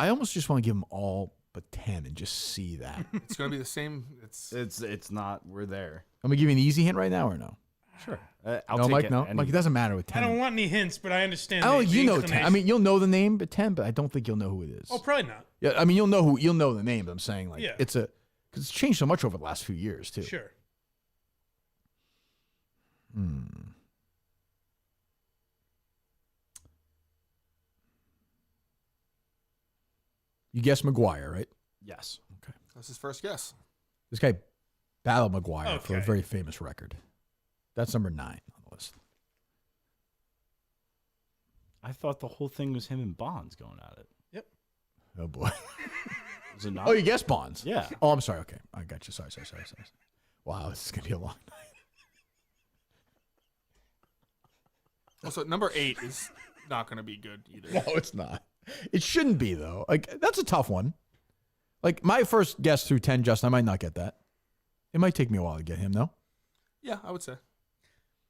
almost just want to give them all but 10 and just see that. It's going to be the same. It's not. We're there. I'm going to give you an easy hint right now or no? Sure. No, Mike, no. Mike, it doesn't matter with 10. I don't want any hints, but I understand. I don't think the you know 10. I inclination. mean, you'll know the name, but 10, but I don't think you'll know who it is. Oh, probably not. Yeah, I mean, you'll know the name, but I'm saying, like, Yeah. because it's changed so much over the last few years, too. Sure. You guessed McGuire, right? Yes. Okay. That's his first guess. This guy battled McGuire for a Okay. very famous record. That's number 9 on the list. I thought the whole thing was him and Bonds going at it. Yep. Oh, boy. Was it not? Oh, you guessed Bonds? Yeah. Oh, I'm sorry. Okay. I got you. Sorry. Wow, this is going to be a long night. Also, number 8 is not going to be good either. No, it's not. It shouldn't be, though. Like, that's a tough one. Like, my first guess through 10, Justin, I might not get that. It might take me a while to get him, though. Yeah, I would say.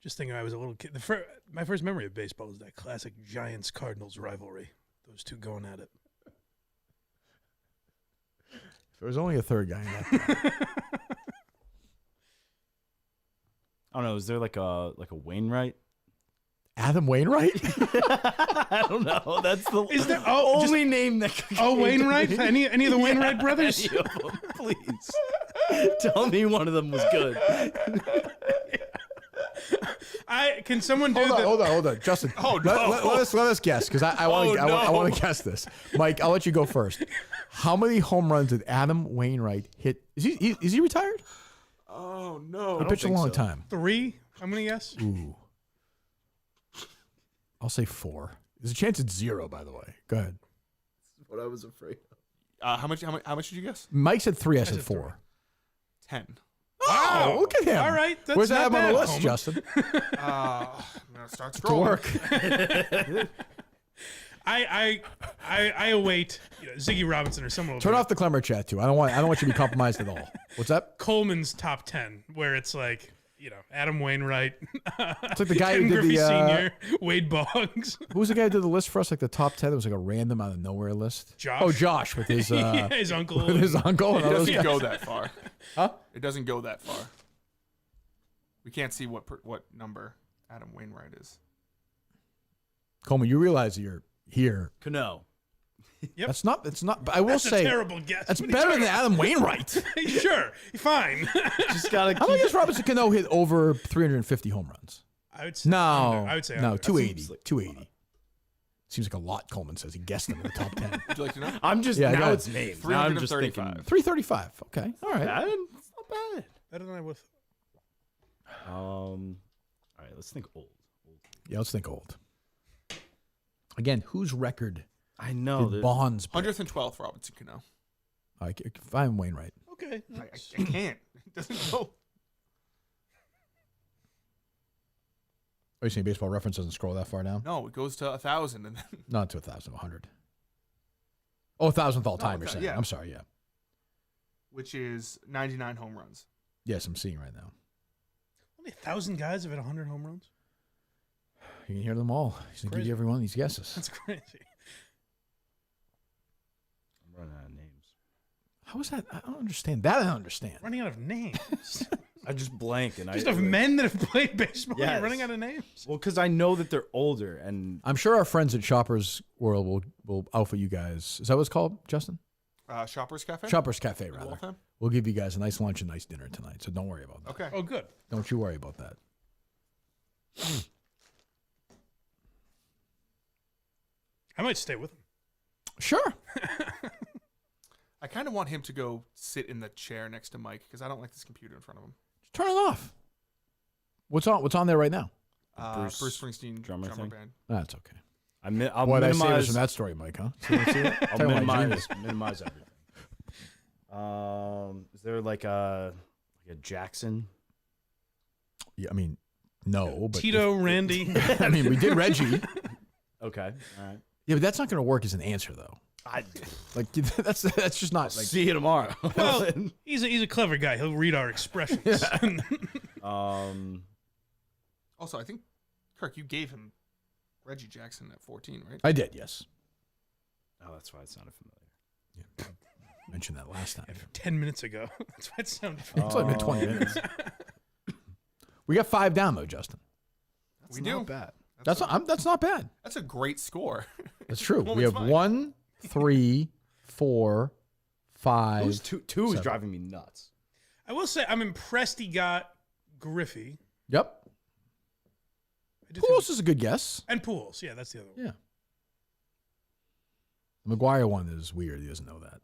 Just thinking I was a little kid. My first memory of baseball was that classic Giants-Cardinals rivalry. Those two going at it. There was only a third guy in that. I don't know. Is there like a Wainwright? Adam Wainwright? I don't know. That's the Is there only name that could Wainwright? Any of the Wainwright brothers? Any of them, please. Tell me one of them was good. Can someone do Hold on. Justin. Oh, no. Let us guess, because I want to guess this. Mike, I'll let you go first. How many home runs did Adam Wainwright hit? Is he retired? Oh no! He pitched a long time. 3. I'm gonna guess. Ooh. I'll say 4. There's a chance it's 0, by the way. Go ahead. That's what I was afraid How much did you guess? Mike said 3. I said 4. 10. Wow, look at him. All right, that's Where's not Adam on bad, the list, Homer. Justin? I'm gonna start To scrolling. work. I await Ziggy Robinson or someone. will Turn do off the Klemmer chat too. I don't want you to be compromised at all. What's that? Coleman's top 10, where it's like Adam Wainwright. It's like the guy Ken who did Griffey the Senior, Wade Boggs. Who was the guy who did the list for us? Like the top 10. It was like a random out of nowhere list. Josh. Oh, Josh with his his uncle. With his uncle. It And all those doesn't guys. go that far. Huh? It doesn't go that far. We can't see what number Adam Wainwright is. Coleman, you realize that you're here. Cano. Yep. That's not. But I will That's say a terrible guess. That's What are you better talking than Adam Wainwright. Sure, fine. Just gotta. How many guess Robinson Cano hit over 350 home runs? I would say No, under. I would say no, under. 280. 280. Seems like a lot. Coleman says he guessed them in the top 10. Would you like to know? I'm just Yeah, go now ahead. it's names. Now I'm just thinking 335. 335. Okay, all right. It's not bad. Better than I would. All right, let's think old. Yeah, let's think old. Again, whose record? I know. Did Bonds break? 112th Robinson Cano. I find Wainwright. Okay. I can't. It doesn't go. Are you saying Baseball Reference doesn't scroll that far down? No, it goes to 1,000 and then Not to 1,000, 100. Oh, 1,000th all time, No, you're saying. yeah. I'm sorry, yeah. which is 99 home runs. Yes, I'm seeing right now. Only 1,000 guys have hit 100 home runs. You can hear them all. He's going to give you every one of these guesses. That's crazy. I'm running out of names. How is that? I don't understand. That I don't understand. Running out of names. I just blank and Just of men that have played baseball. Yes. You're running out of names. Well, because I know that they're older and I'm sure our friends at Shoppers World will outfit you guys. Is that what it's called, Justin? Shoppers Cafe? Shoppers Cafe, In rather. Waltham? We'll give you guys a nice lunch and nice dinner tonight, so don't worry about that. Okay. Oh, good. Don't you worry about that. I might stay with him. Sure. I kind of want him to go sit in the chair next to Mike because I don't like this computer in front of him. Just turn it off. What's on there right now? Bruce Springsteen drummer thing? band. That's okay. I'll Boy, I saved us minimize from that story, Mike, huh? See it? I'll Tell you what, I dreamed minimize it. everything. Is there like a Jackson? Yeah, I mean, no. But Tito, Randy. I mean, we did Reggie. Okay, all right. Yeah, but that's not going to work as an answer, though. Like that's just not. Like, See you tomorrow. Well, he's a clever guy. He'll read our expressions. Also, I think, Kirk, you gave him Reggie Jackson at 14, right? I did, yes. Oh, that's why it sounded familiar. Yeah, I mentioned that last time. 10 minutes ago. That's why it sounded It's only been 20 minutes. We got 5 down though, Justin. We do. Not bad. That's not bad. That's a great score. That's true. Well, We it's have fine. 1, 3, 4, 5. Who's two is 7. driving me nuts. I will say I'm impressed he got Griffey. Yep. Pools is a good guess. And Pools. Yeah, that's the other one. Yeah. The McGuire one is weird. He doesn't know that.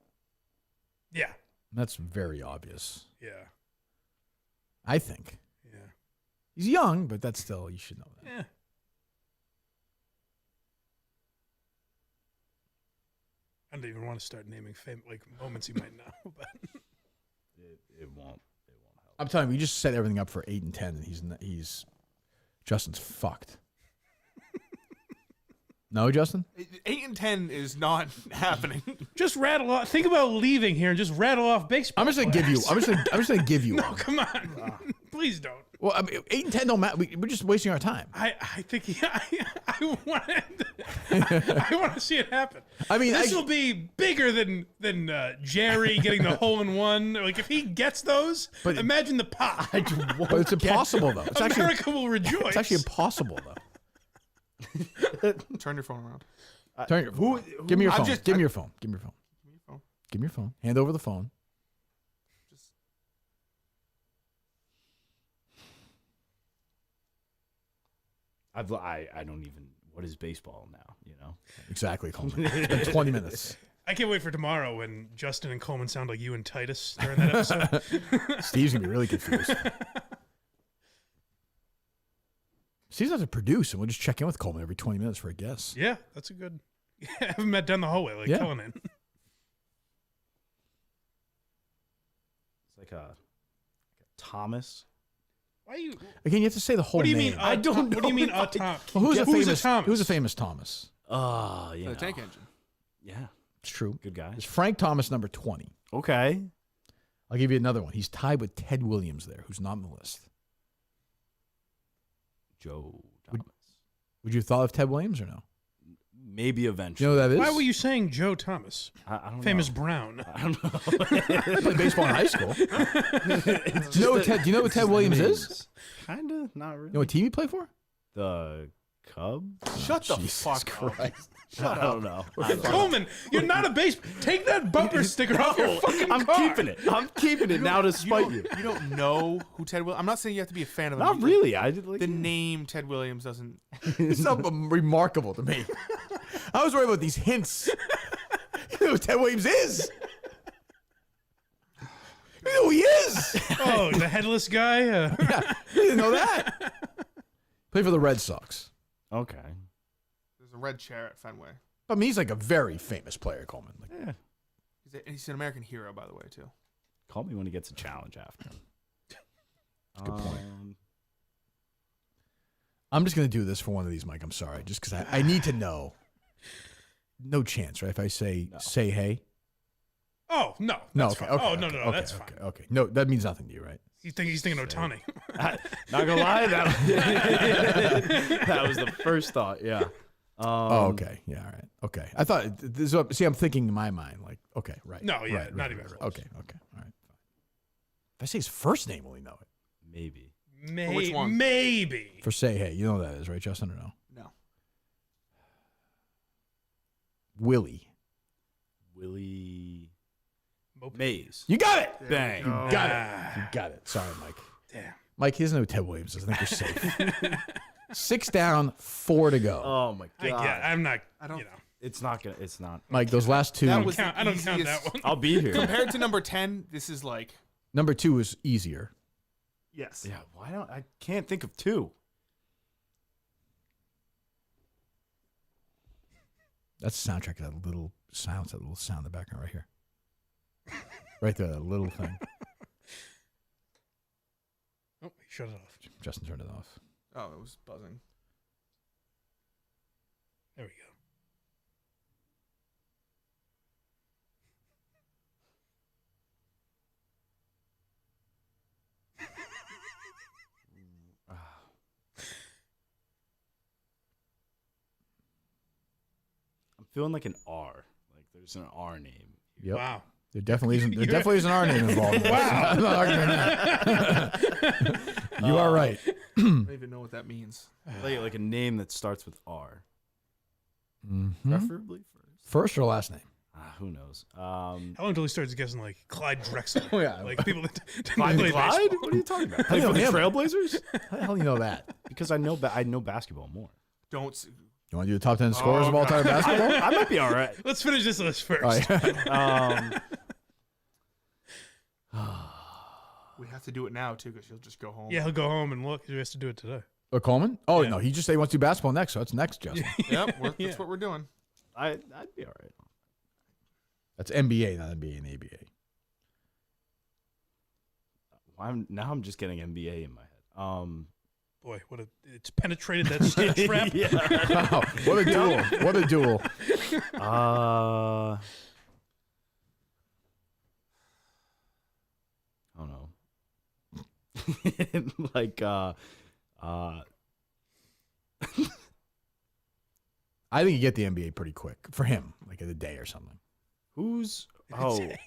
Yeah. That's very obvious. Yeah. I think. Yeah. He's young, but that's still, you should know that. Yeah. I don't even want to start naming moments he might know. But It won't help. I'm telling you, we just set everything up for 8 and 10, and he's Justin's fucked. No, Justin? 8 and 10 is not happening. just rattle off. Think about leaving here and just rattle off baseball. I'm just gonna give you. I'm just gonna give you. No, one. come on. Please don't. Well, I mean, 8 and 10 don't matter. We're just wasting our time. I think I want to see it happen. I mean, this will be bigger than Jerry getting the hole in one. Like if he gets those, But- imagine the pop. But it's impossible though. It's America will rejoice. It's actually impossible though. Turn your phone around. Turn your phone. Give me your I'm phone. just- Give me your phone. Give me your phone. Give me your phone. Give me your phone. Hand over the phone. Just I don't even. What is baseball now? You know. Exactly, Coleman. It's been 20 minutes. I can't wait for tomorrow when Justin and Coleman sound like you and Titus during that episode. Steve's going to be really confused. Steve's have to produce, and we'll just check in with Coleman every 20 minutes for a guess. Yeah, that's a good... Have him met down the hallway like killing it. It's like a Thomas. Why you... Again, you have to say the whole What do you name. mean? I don't know. What do you mean? Well, who's a Who's a Thomas? Who's a famous Thomas? Yeah. The tank engine. Yeah. It's true. Good guy. It's Frank Thomas, number 20. Okay. I'll give you another one. He's tied with Ted Williams there, who's not on the list. Joe Thomas. Would you have thought of Ted Williams or no? Maybe eventually. You know who that is? Why were you saying Joe Thomas? I don't Famous know. Brown. I don't know. I played baseball in high school. Do you know what Ted Williams is? Kind of, not really. You know what team he played for? The Cubs? Shut the Jesus fuck Christ. up. I don't know. Coleman, you're not a base. Take that bumper sticker off your fucking I'm car. keeping it. I'm keeping it now to spite you. You don't know who Ted Williams. I'm not saying you have to be a fan of him. Not really. I did like the name Ted Williams doesn't. It's not remarkable to me. I was worried about these hints. You know who Ted Williams is? You know who he is? Oh, the headless guy? Yeah, you didn't know that. Played for the Red Sox. Okay. There's a red chair at Fenway. I mean, he's like a very famous player, Coleman. Like, Yeah. He's an American hero, by the way, too. Call me when he gets a challenge after. Good point. I'm just going to do this for one of these, Mike. I'm sorry. Just because I need to know. No chance, right? If I say hey. Oh, no. No, That's okay. fine. Okay, Oh, no, okay, no, okay, that's okay, fine. Okay. No, that means nothing to you, right? He's thinking Otani. Not gonna lie, that was the first thought. Yeah. Oh, okay. Yeah, all right. Okay. I thought, see, I'm thinking in my mind, like, okay, right. No, yeah, right, not right, even right, close. Okay, all right. If I say his first name, will he know it? Maybe. which one? Maybe. For say hey. You know what that is, right, Justin, or no? No. Willie Mays. You got it! Bang. You got it. You got it. Sorry, Mike. Damn. Mike, he doesn't know who Ted Williams is. I think you're safe. 6 down, 4 to go. Oh my god. I'm not. I don't. You know. It's not gonna. It's not. Mike, those last two. That was I don't count that one. I'll be here. Compared to number 10, this is like. Number 2 was easier. Yes. Yeah. Why don't I can't think of two? That's the soundtrack. That little sound in the background right here. Right there, that little thing. Oh, he shut it off. Justin turned it off. Oh, it was buzzing. There we go. I'm feeling like an R. Like there's an R name. Yep. Wow. There definitely isn't our name involved. In this. Wow. I'm not arguing that. You are right. I don't even know what that means. Like a name that starts with R. Mm-hmm. Preferably first. First or last name? Who knows? How long until he starts guessing like Clyde Drexler? Oh, yeah. Like people that Clyde? play Clyde? baseball. What are you talking about? How do you Play for know the him? Trailblazers? How the hell do you know that? Because I know basketball more. Don't. You want to do the top 10 scorers of all time basketball? I might be all right. Let's finish this list first. All right. We have to do it now, too, because he'll just go home. Yeah, he'll go home and look. He has to do it today. Or Coleman? Oh, Yeah. no. He just said he wants to do basketball next, so that's next, Justin. Yep. That's what we're doing. I'd be all right. That's NBA, not NBA and ABA. I'm just getting NBA in my head. Boy, it's penetrated that stud trap. Wow, what a duel. What a duel. I don't know. Like I think you get the NBA pretty quick for him, like in a day or something. who's Say.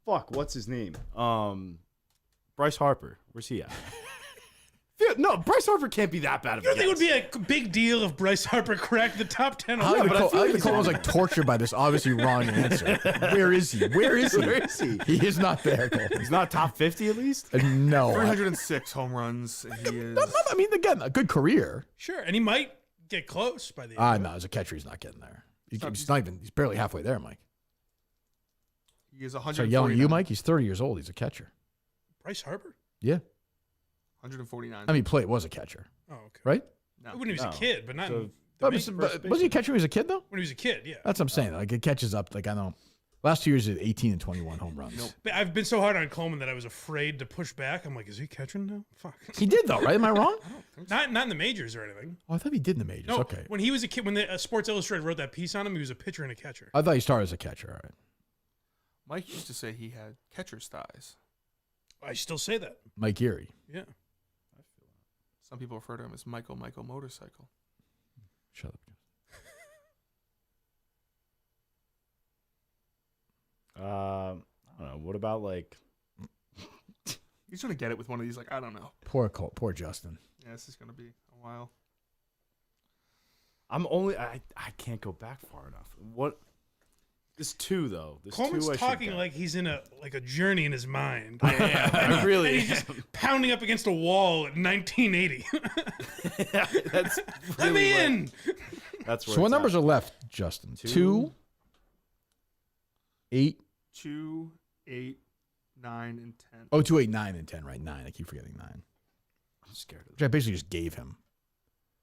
fuck, what's his name? Bryce Harper. Where's he at? No, Bryce Harper can't be that bad of a You don't think it guess. would be a big deal if Bryce Harper cracked the top 10? I but I like feel like Nicole was like tortured by this obviously wrong answer. Where is he? Where is he? Where is he? He is not there, Cole. He's not top 50 at least? No. 306 home runs. He is. I mean, again, a good career. Sure, and he might get close by the end. No, as a catcher, he's not getting there. He's not even. He's barely halfway there, Mike. He is 149. Sorry, yelling at you, Mike. He's 30 years old. He's a catcher. Bryce Harper? Yeah. 149. I mean, was a catcher. Oh, okay. Right? No. When he was a kid, but not. Was he a catcher when he was a kid, though? When he was a kid, yeah. That's what I'm saying. Like, it catches up. Like, I know. Last 2 years, he had 18 and 21 home runs. Nope. But I've been so hard on Coleman that I was afraid to push back. I'm like, is he catching now? Fuck. He did, though, right? Am I wrong? I don't think so. Not in the majors or anything. Oh, I thought he did in the majors. No, Okay. when he was a kid, when the Sports Illustrated wrote that piece on him, he was a pitcher and a catcher. I thought he started as a catcher. All right. Mike used to say he had catcher's thighs. I still say that. Mike Erie. Yeah. Some people refer to him as Michael Motorcycle. Shut up. I don't know. What about like? He's gonna get it with one of these. Like, I don't know. Poor Justin. Yeah, this is gonna be a while. I can't go back far enough. What? There's 2 though. There's Coleman's 2 I should talking get. like he's in a journey in his mind. I am. I really and he's just pounding up against a wall in 1980. That's Let me in. That's where. So what numbers are left, Justin? 2, 8. 2, 8, 9, and 10. Oh, 2, 8, 9, and 10. Right, 9. I keep forgetting 9. I'm scared of Which I basically just gave him.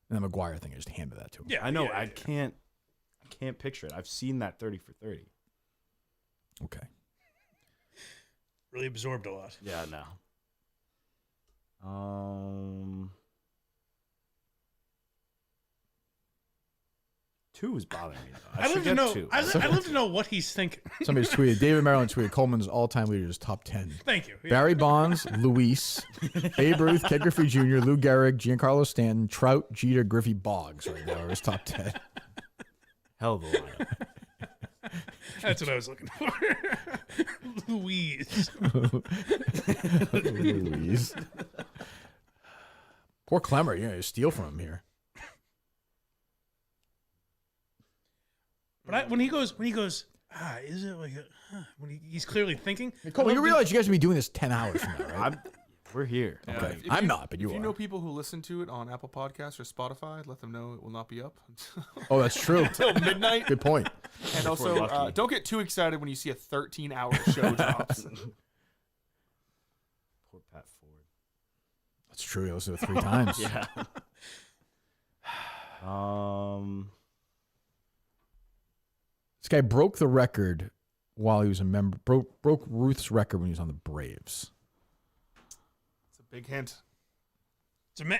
And the McGuire thing, I just handed that to him. Yeah, I know. I can't picture it. I've seen that 30 for 30. Okay. Really absorbed a lot. Yeah, no. 2 is bothering me though. I'd love to know. I'd love to know what he's thinking. Somebody's tweeted. David Maryland tweeted Coleman's all-time leaders top 10. Thank you. Yeah. Barry Bonds, Luis, Babe Ruth, Ted Griffey Jr., Lou Gehrig, Giancarlo Stanton, Trout, Jeter, Griffey, Boggs. Right now are his top 10. Hell of a lineup. That's what I was looking for. Louise. Louise. Poor Klemmer. You steal from him here. But when he goes, is it like when he's clearly thinking? Coleman, you realize you guys will be doing this 10 hours from now, right? We're here. Okay. I'm not, but you If are. you know people who listen to it on Apple Podcasts or Spotify, let them know it will not be up Oh, that's true. until midnight. Good point. And also, don't get too excited when you see a 13-hour show drops. Poor Pat Ford. That's true. You listened to it 3 times. Yeah. This guy broke the record while he was a member. Broke Ruth's record when he was on the Braves. It's a big hint.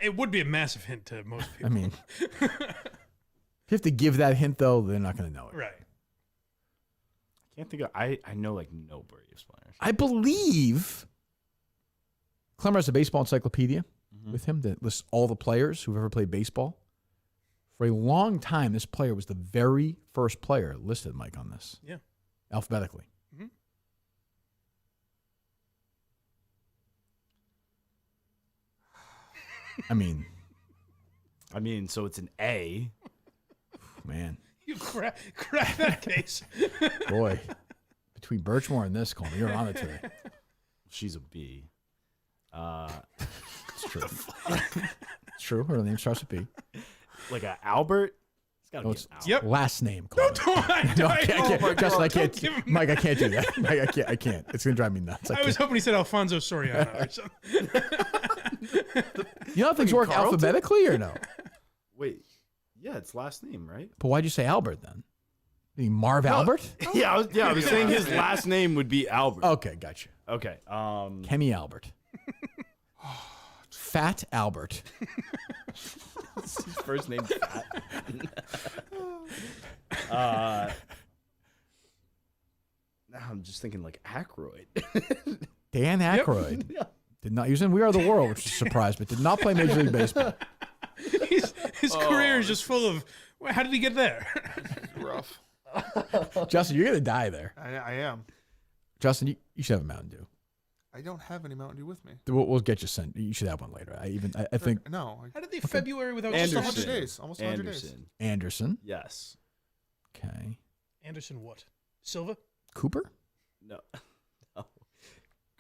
It would be a massive hint to most people. I mean, if you have to give that hint, though, they're not going to know it. Right. I can't think of. I know like no Braves players. I believe Clemmer has a baseball encyclopedia with him that lists all the players who've ever played baseball. For a long time, this player was the very first player listed, Mike, on this. Yeah. Alphabetically. Mm-hmm. I mean, so it's an A. Man. You crack that case. Boy. Between Birchmore and this, Coleman, you're on it today. She's a B. It's true. It's true. Her name starts with B. Like a Albert? It's got to be an Albert. Yep. Last name, Coleman. No, I can't. Justin, I can't. Don't give him Mike, I can't do that. Mike, I can't. It's going to drive me nuts. I was hoping he said Alfonso Soriano or something. You know how things work Carlton? alphabetically or no? Wait. Yeah, it's last name, right? But why'd you say Albert then? You mean Marv Albert? Yeah, I was saying his last name would be Albert. Okay, gotcha. Okay. Kemi Albert. Fat Albert. His first name Fat. Now I'm just thinking like Aykroyd. Dan Aykroyd. Yeah. Did not. He was in We Are the World, which is a surprise, but did not play Major League Baseball. His career is just full of. How did he get there? Rough. Justin, you're going to die there. I am. Justin, you should have a Mountain Dew. I don't have any Mountain Dew with me. We'll get you sent. You should have one later. I think. No. How did they February without Almost Anderson. 100 days. Almost 100 days. Anderson. Yes. Okay. Anderson what? Silva? Cooper? No.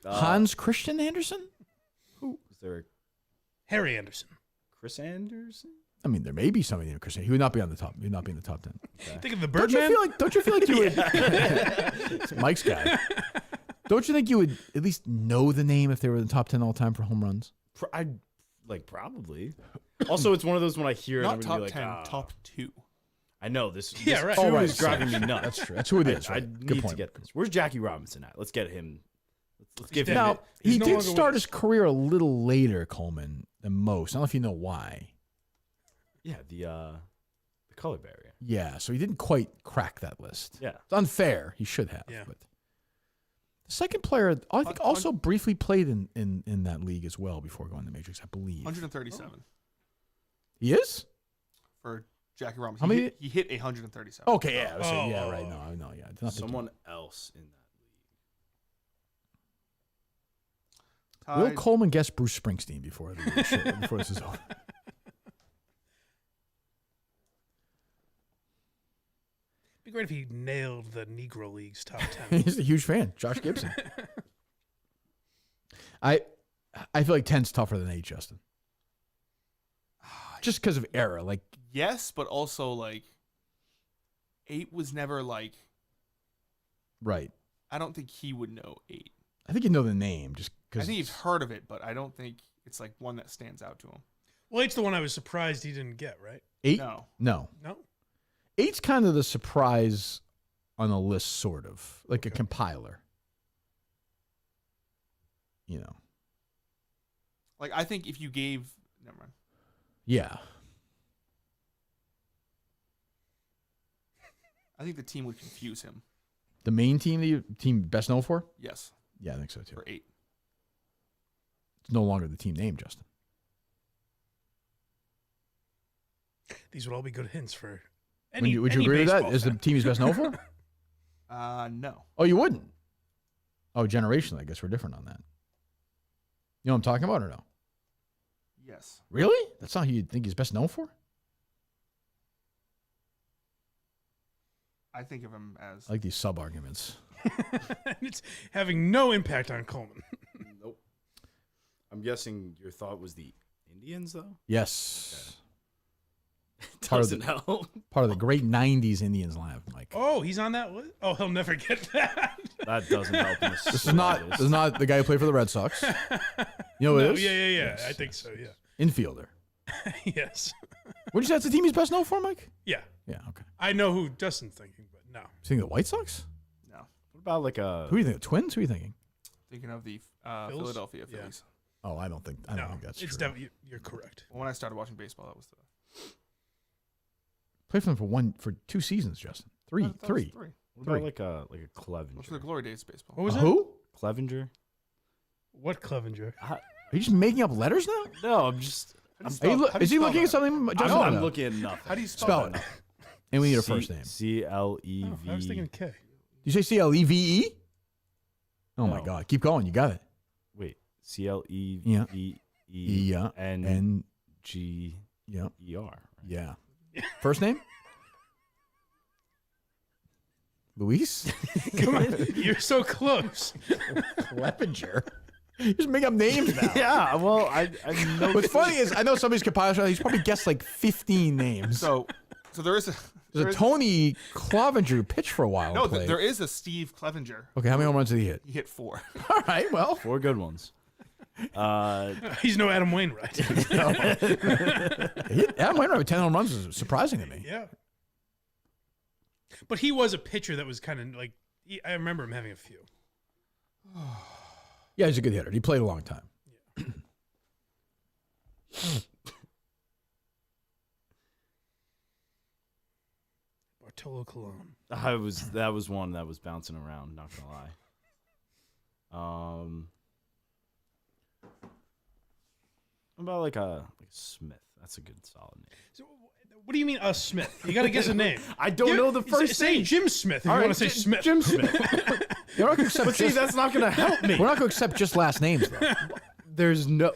Hans Christian Andersen? Who is there? Harry Anderson. Chris Anderson? I mean, there may be somebody named Chris. He would not be on the top. He would not be in the top 10. Okay. Think of the Don't Birdman. you feel like you would? It's Mike's guy. Don't you think you would at least know the name if they were in the top 10 all time for home runs? Probably. Also, it's one of those when I hear it, Not I'm top gonna be like, 10, top 2. I know this. Yeah, right. Two right. is driving me nuts. That's true. That's who it is. I Right? Good need point. to get this. Where's Jackie Robinson at? Let's get him. Let's give him. Now, He's he no did longer start with his career a little later, Coleman, than most. I don't know if you know why. Yeah, the color barrier. Yeah, so he didn't quite crack that list. Yeah. It's unfair. He should have. Yeah. But the second player, I think, also briefly played in that league as well before going to the Matrix, I believe. 137 He is? for Jackie Robinson. How many- He hit 137. Okay, yeah. I was saying, yeah, right. No, yeah. I did not think Someone else in that Will Tied- Coleman guess Bruce Springsteen before this is over? It'd be great if he nailed the Negro League's top 10. He's a huge fan. Josh Gibson. I feel like 10's tougher than 8, Justin. Just because of era. Like, Yes, but also like 8 was never like. right. I don't think he would know 8. I think you know the name just I because. think he's heard of it, but I don't think it's like one that stands out to him. Well, eight's the one I was surprised he didn't get, right? 8? No. No. No? 8's kind of the surprise on a list, sort of. Like a compiler. You know. Like I think if you gave, never mind. Yeah. I think the team would confuse him. The main team that you team best known for? Yes, Yeah, I think so too. for 8. It's no longer the team name, Justin. These would all be good hints for any Would you any agree with that? baseball Is the fan. team he's best known for? No. Oh, you wouldn't? Oh, generationally, I guess we're different on that. You know what I'm talking about or no? Yes. Really? That's not who you'd think he's best known for? I think of him as. I like these sub-arguments. It's having no impact on Coleman. Nope. I'm guessing your thought was the Indians, though? Yes. Doesn't help. Part of the great 90s Indians lineup, Mike. Oh, he's on that list? Oh, he'll never get that. That doesn't help. In This is not the guy who played for the Red Sox. You know who No, it is? yeah. Yes, I think yes, so, yeah. Infielder. Yes. What did you say? That's the team he's best known for, Mike? Yeah. Yeah, okay. I know who Justin's thinking, but no. You think the White Sox? No. What about like a. Who are you thinking? Twins? Who are you thinking? Thinking of the Phils? Philadelphia Yeah. Phillies. Oh, I don't think that's it's true. definitely you're correct. Well, when I started watching baseball, that was the. Played for them for 2 seasons, Justin. Three. That was Three. 3. What about like a Clevenger? Those were the glory days of baseball. What was it? Who? Clevenger? What Clevenger? Are you just making up letters now? No, I'm just. Is he looking at something? Justin? I'm No. looking at nothing. How do you spell, Spell that? it. And we need a first name. Oh, CLEV. I was thinking K. Did you say CLEVE? Oh my No. God! Keep going. You got it. Wait. CLEVE. Yeah. N G Yeah. ER. Yeah. First name? Luis? Come on, you're so close. Clevenger. You just make up names now. Yeah. Well, I know. What's funny is I know somebody's compiler. He's probably guessed like 15 names. So there is a. There's a Tony Clevenger who pitched for a while. No, and played. there is a Steve Clevenger. Okay, how many home runs did he hit? He hit 4. All right, well. 4 good ones. He's no Adam Wainwright. Adam Wainwright with 10 home runs is surprising to me. Yeah. But he was a pitcher that was kind of like, I remember him having a few. Yeah, he's a good hitter. He played a long time. Bartolo Colon. That was one that was bouncing around, not gonna lie. What about like a Smith? That's a good solid name. So, what do you mean, Smith? You got to guess a name. I don't know the first Say name. Jim Smith if All you right, want to say Smith. Jim Smith. You're not gonna accept But see, that's not gonna help me. We're not going to accept just last names, though. There's no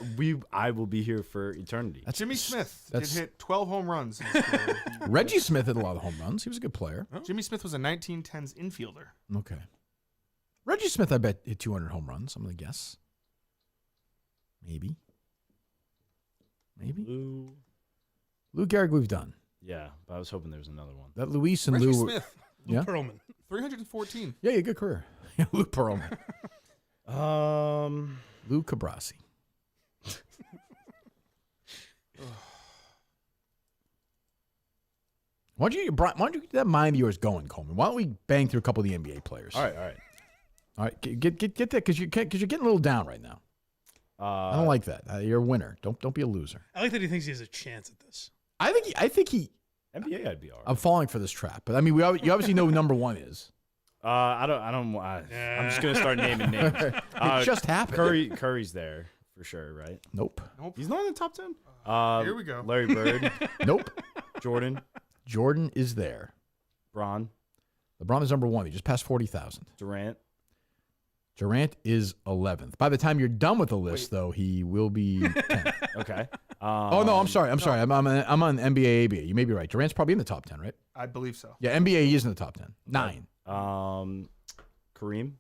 I will be here for eternity. Jimmy Smith did that's- hit 12 home runs. In his career. Reggie Smith had a lot of home runs. He was a good player. Jimmy Smith was a 1910s infielder. Okay. Reggie Smith, I bet, hit 200 home runs. I'm going to guess. Maybe. Lou Lou Gehrig we've done. Yeah, but I was hoping there was another one. That Luis and Reggie Lou. Smith. Yeah. Perlman. 314. Yeah, good career. Lou Perlman. Lou Cabrasi. Why don't you get that mind of yours going, Coleman? Why don't we bang through a couple of the NBA players? All right. Get that because you're getting a little down right now. I don't like that. You're a winner. Don't be a loser. I like that he thinks he has a chance at this. I think he. NBA, I'd be all right. I'm falling for this trap, but I mean, you obviously know who number one is. I'm just gonna start naming names. It just happened. Curry's there for sure, right? Nope. He's not in the top 10. Here we go. Larry Bird. Nope. Jordan is there. LeBron is number one. He just passed 40,000. Durant is 11th. By the time you're done with the list, though, he will be 10th. Okay. Oh no, I'm sorry. I'm on NBA, ABA. You may be right. Durant's probably in the top 10, right? I believe so. Yeah, NBA he is in the top 10. 9. Kareem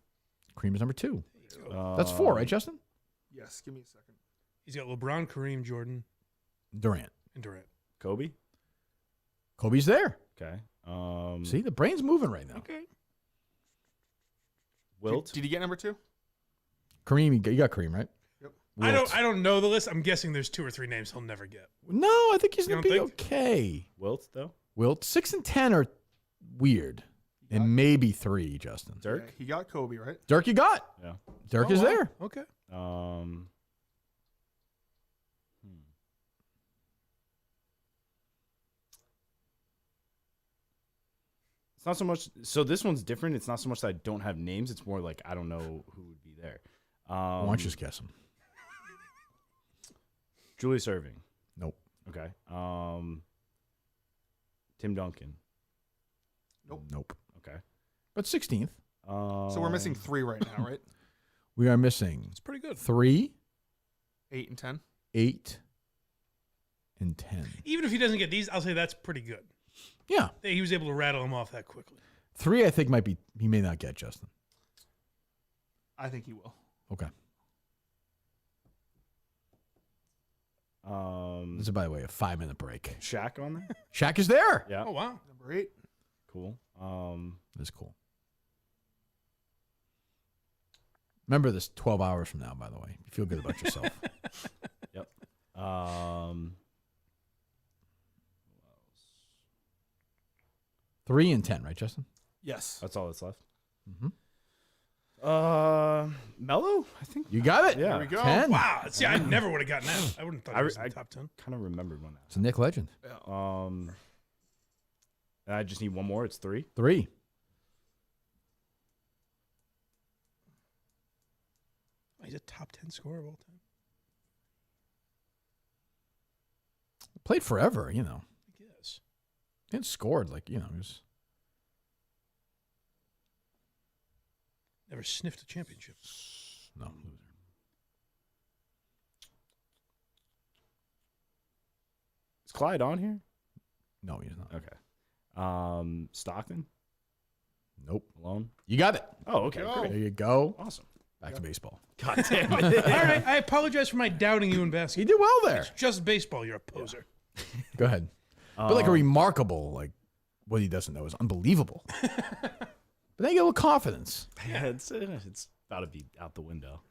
is number 2. That's 4, right, Justin? Yes. Give me a second. He's got LeBron, Kareem, Jordan, Durant. Kobe. Kobe's there. Okay. See, the brain's moving right now. Okay. Wilt. Did he get number 2? Kareem, you got Kareem, right? Yep. I don't know the list. I'm guessing there's 2 or 3 names he'll never get. No, I think he's You gonna don't be think? okay. Wilt though. 6 and 10 are weird, and maybe 3, Justin. Dirk. Yeah, he got Kobe, right? Dirk, you got. Yeah. Dirk is there. Okay. It's not so much. So this one's different. It's not so much that I don't have names. It's more like I don't know who would be there. Why don't you just guess them? Julius Erving. Nope. Okay. Tim Duncan. Nope. Okay. But 16th. So we're missing 3 right now, right? We are missing. It's pretty good. 3, 8 and 10. 8, and 10. Even if he doesn't get these, I'll say that's pretty good. Yeah. That he was able to rattle them off that quickly. 3, I think he may not get, Justin. I think he will. Okay. This is, by the way, a 5-minute break. Shaq on there? Shaq is there. Yeah. Oh, wow. Number 8. Cool. That's cool. Remember this 12 hours from now, by the way. You feel good about yourself. Yep. 3 and 10, right, Justin? Yes. That's all that's left. Mm-hmm. Mello, I think. You got it. Yeah. Here we go. 10. Wow. See, I never would have gotten that. I wouldn't have thought he was in the top 10. Kind of remembered when that. It's a Nick legend. And I just need one more. It's 3. 3. He's a top 10 scorer of all time. Played forever, you know. I guess. He had scored, like, you know, he was. Never sniffed a championship. No, loser. Is Clyde on here? No, he's not. Okay. Stockton? Nope. Malone? You got it. Oh, okay. Go. Great. There you go. Awesome. Back to baseball. God damn it. All right. I apologize for my doubting you in basketball. You did well there. It's just baseball. You're a poser. Go ahead. But like a remarkable, like, what he doesn't know is unbelievable. But then you get a little confidence. Yeah, it's about to be out the window.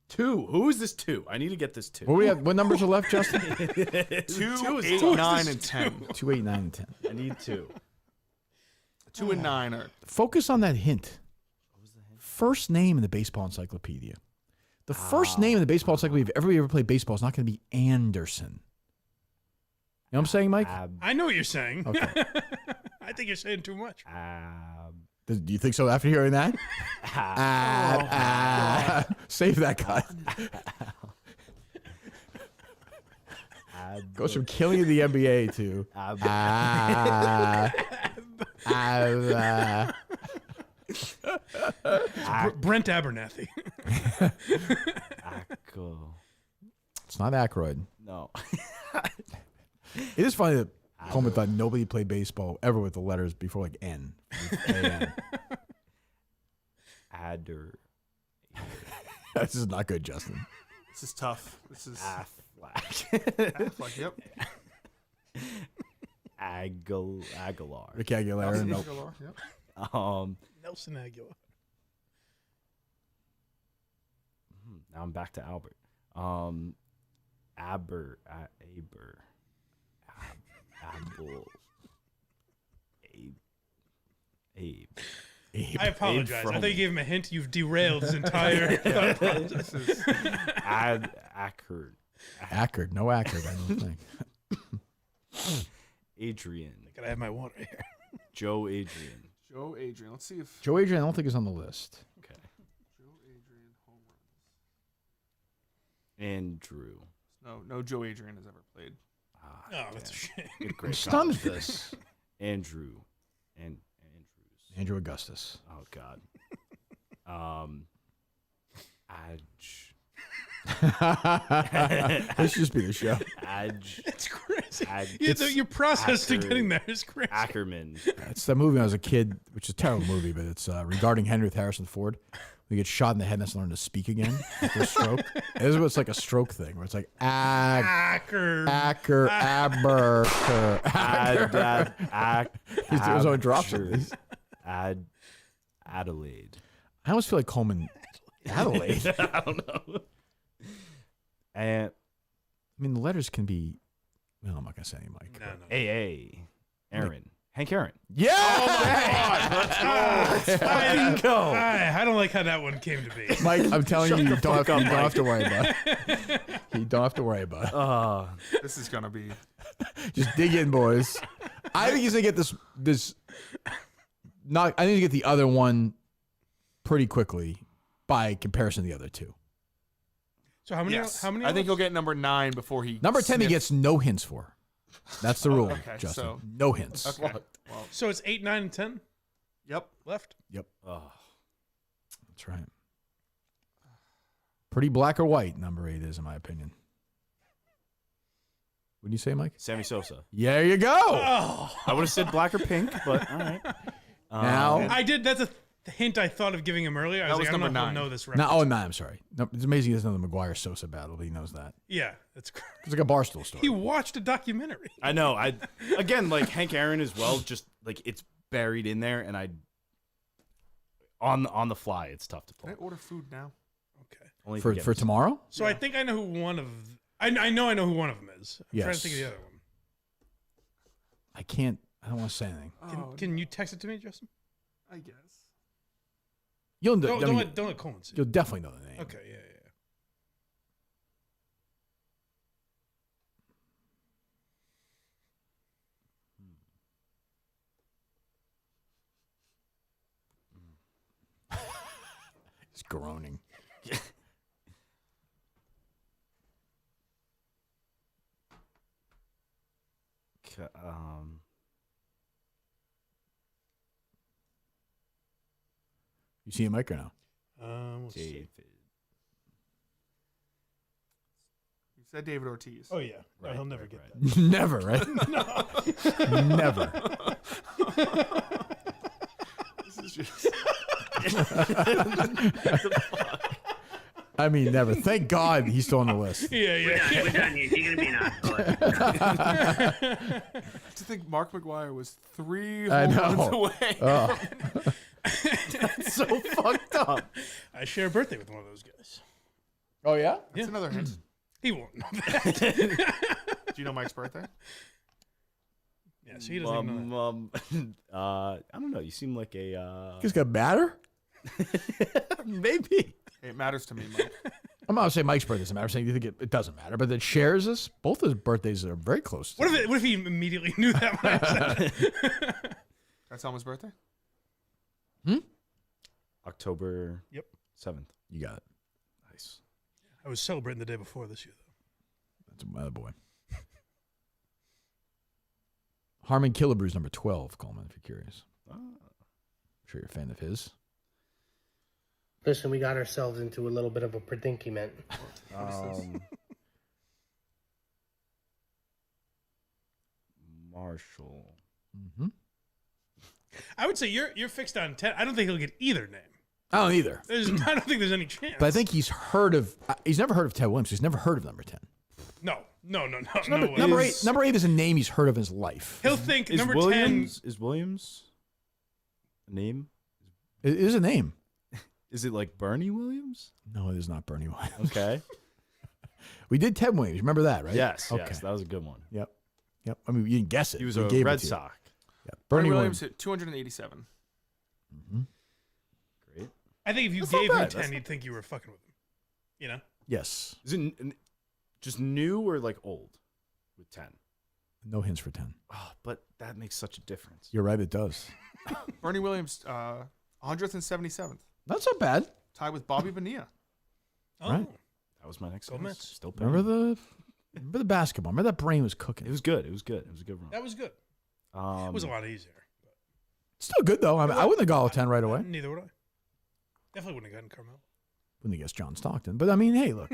2. Who is this 2? I need to get this 2. What we have? What numbers are left, Justin? 2, 8, 9, and 10. 2, 8, 9, and 10. I need 2. 2 and 9 are. Focus on that hint. What was the hint? First name in the baseball encyclopedia. The first name in the baseball encyclopedia, if ever played baseball, is not going to be Anderson. You know what I'm saying, Mike? I know what you're saying. Okay. I think you're saying too much. Do you think so after hearing that? Save that cut. Goes from killing the NBA to Brent Abernathy. It's not Aykroyd. No. It is funny that Coleman thought nobody played baseball ever with the letters before like N. A-N. Adder. This is not good, Justin. This is tough. This is. Affleck, yep. Aguilar. Ricky Aguilera. Nope. Aguilar, yep. Nelson Aguilar. Now I'm back to Albert. Abel. Abe. I apologize. I thought you gave him a hint. You've derailed his entire thought process. Ackard. Ackard. No Ackard, I don't think. Adrian. I gotta have my water here. Joe Adrian. Joe Adrian. Let's see if Joe Adrian, I don't think is on the list. Okay. Joe Adrian home runs. Andrew. No Joe Adrian has ever played. Oh, that's a shame. Great Stuns this. Andrew. Andrew Augustus. Oh God. This should just be the show. It's crazy. Your process to getting there is crazy. Ackerman. It's that movie when I was a kid, which is a terrible movie, but it's regarding Henry with Harrison Ford. We get shot in the head and has to learn to speak again after a stroke. It's like a stroke thing where it's like Acker. He's doing his own drops. Adelaide. I almost feel like Coleman. Adelaide. I don't know. And I mean, the letters can be. Well, I'm not gonna say any, Mike. No. AA. Aaron. Hank Aaron. Yeah. Oh my God. Let's fucking go. I don't like how that one came to be. Mike, I'm telling you, you don't have to worry about it. You don't have to worry about it. This is gonna be. Just dig in, boys. I think he's gonna get this. I think he's gonna get the other one pretty quickly by comparison to the other two. So how many? Yes. How many? I think he'll get number 9 before he. Number 10, he gets no hints for. That's the rule, Okay, Justin. so- No hints. Okay. Well, So it's 8, 9, and 10 yep. left. Yep. Oh. That's right. Pretty black or white, number 8 is, in my opinion. What do you say, Mike? Sammy Sosa. Yeah, there you go. Oh. I would have said black or pink, but all right. Now, I did. That's a hint I thought of giving him earlier. I was like, I don't know if he'll know this reference. I'm sorry. No, it's amazing he doesn't know the McGuire-Sosa battle, but he knows that. Yeah, it's crazy. It's like a Barstool story. He watched a documentary. I know. Again, like Hank Aaron as well. Just like it's buried in there, and on the fly, it's tough to pull. Can I order food now? Okay. Only For tomorrow? So I think I know who one of. I know who one of them is. I'm trying to Yes. think of the other one. I can't. I don't want to say anything. Can you text it to me, Justin? I guess. You'll Don't let Coleman see. You'll definitely know the name. Okay, yeah. He's groaning. You see a mic or no? We'll see. David. You said David Ortiz. Oh yeah, Right, he'll never right, get right. that. Never, right? Never. This is just. I mean, never. Thank God he's still on the list. Yeah. We're done. You're going to be an asshole. To think Mark McGuire was 3 I home know. runs away. Oh. That's so fucked up. I share a birthday with one of those guys. Oh, yeah? That's another hint. He won't know that. Do you know Mike's birthday? Yeah, so he doesn't even know I don't know. You seem like a. He's got batter? Maybe. It matters to me, Mike. I'm not saying Mike's birthday doesn't matter. I'm saying you think it doesn't matter, but that shares us. Both his birthdays are very close. What if he immediately knew that when I said it? That's Elma's birthday? October. Yep. 7th. You got it. Nice. I was celebrating the day before this year, though. That's another boy. Harmon Killebrew's number 12, Coleman, if you're curious. I'm sure you're a fan of his. Listen, we got ourselves into a little bit of a predicament. Marshall. Mm-hmm. I would say you're fixed on 10. I don't think he'll get either name. I don't either. I don't think there's any chance. But I think he's never heard of Ted Williams. He's never heard of number 10. No Number way. eight. Number 8 is a name he's heard of in his life. He'll think Is number Williams 10. is Williams a name? It is a name. Is it like Bernie Williams? No, it is not Bernie Williams. Okay. We did Ted Williams. Remember that, right? Yes. Okay. Yes, that was a good one. Yep. I mean, you didn't guess it. He was We a gave it Red to you. Sox. Yeah. Bernie Williams hit 287. Great. I think if you That's not gave him bad. 10, That's he'd think you were fucking with him. You know? Yes. Is it just new or like old with 10? No hints for 10. Oh, but that makes such a difference. You're right. It does. Bernie Williams, 177th. Not so bad. Tied with Bobby Bonilla. Oh. Right. That was my next Go one. Mets. Still paying. Remember the basketball. Remember that brain was cooking. It was good. It was good. It was a good run. That was good. It was a lot easier. Still good, though. I mean, I wouldn't have gone with 10 right away. Neither would I. Definitely wouldn't have gotten Carmelo. Wouldn't have guessed John Stockton. But, I mean, hey, look.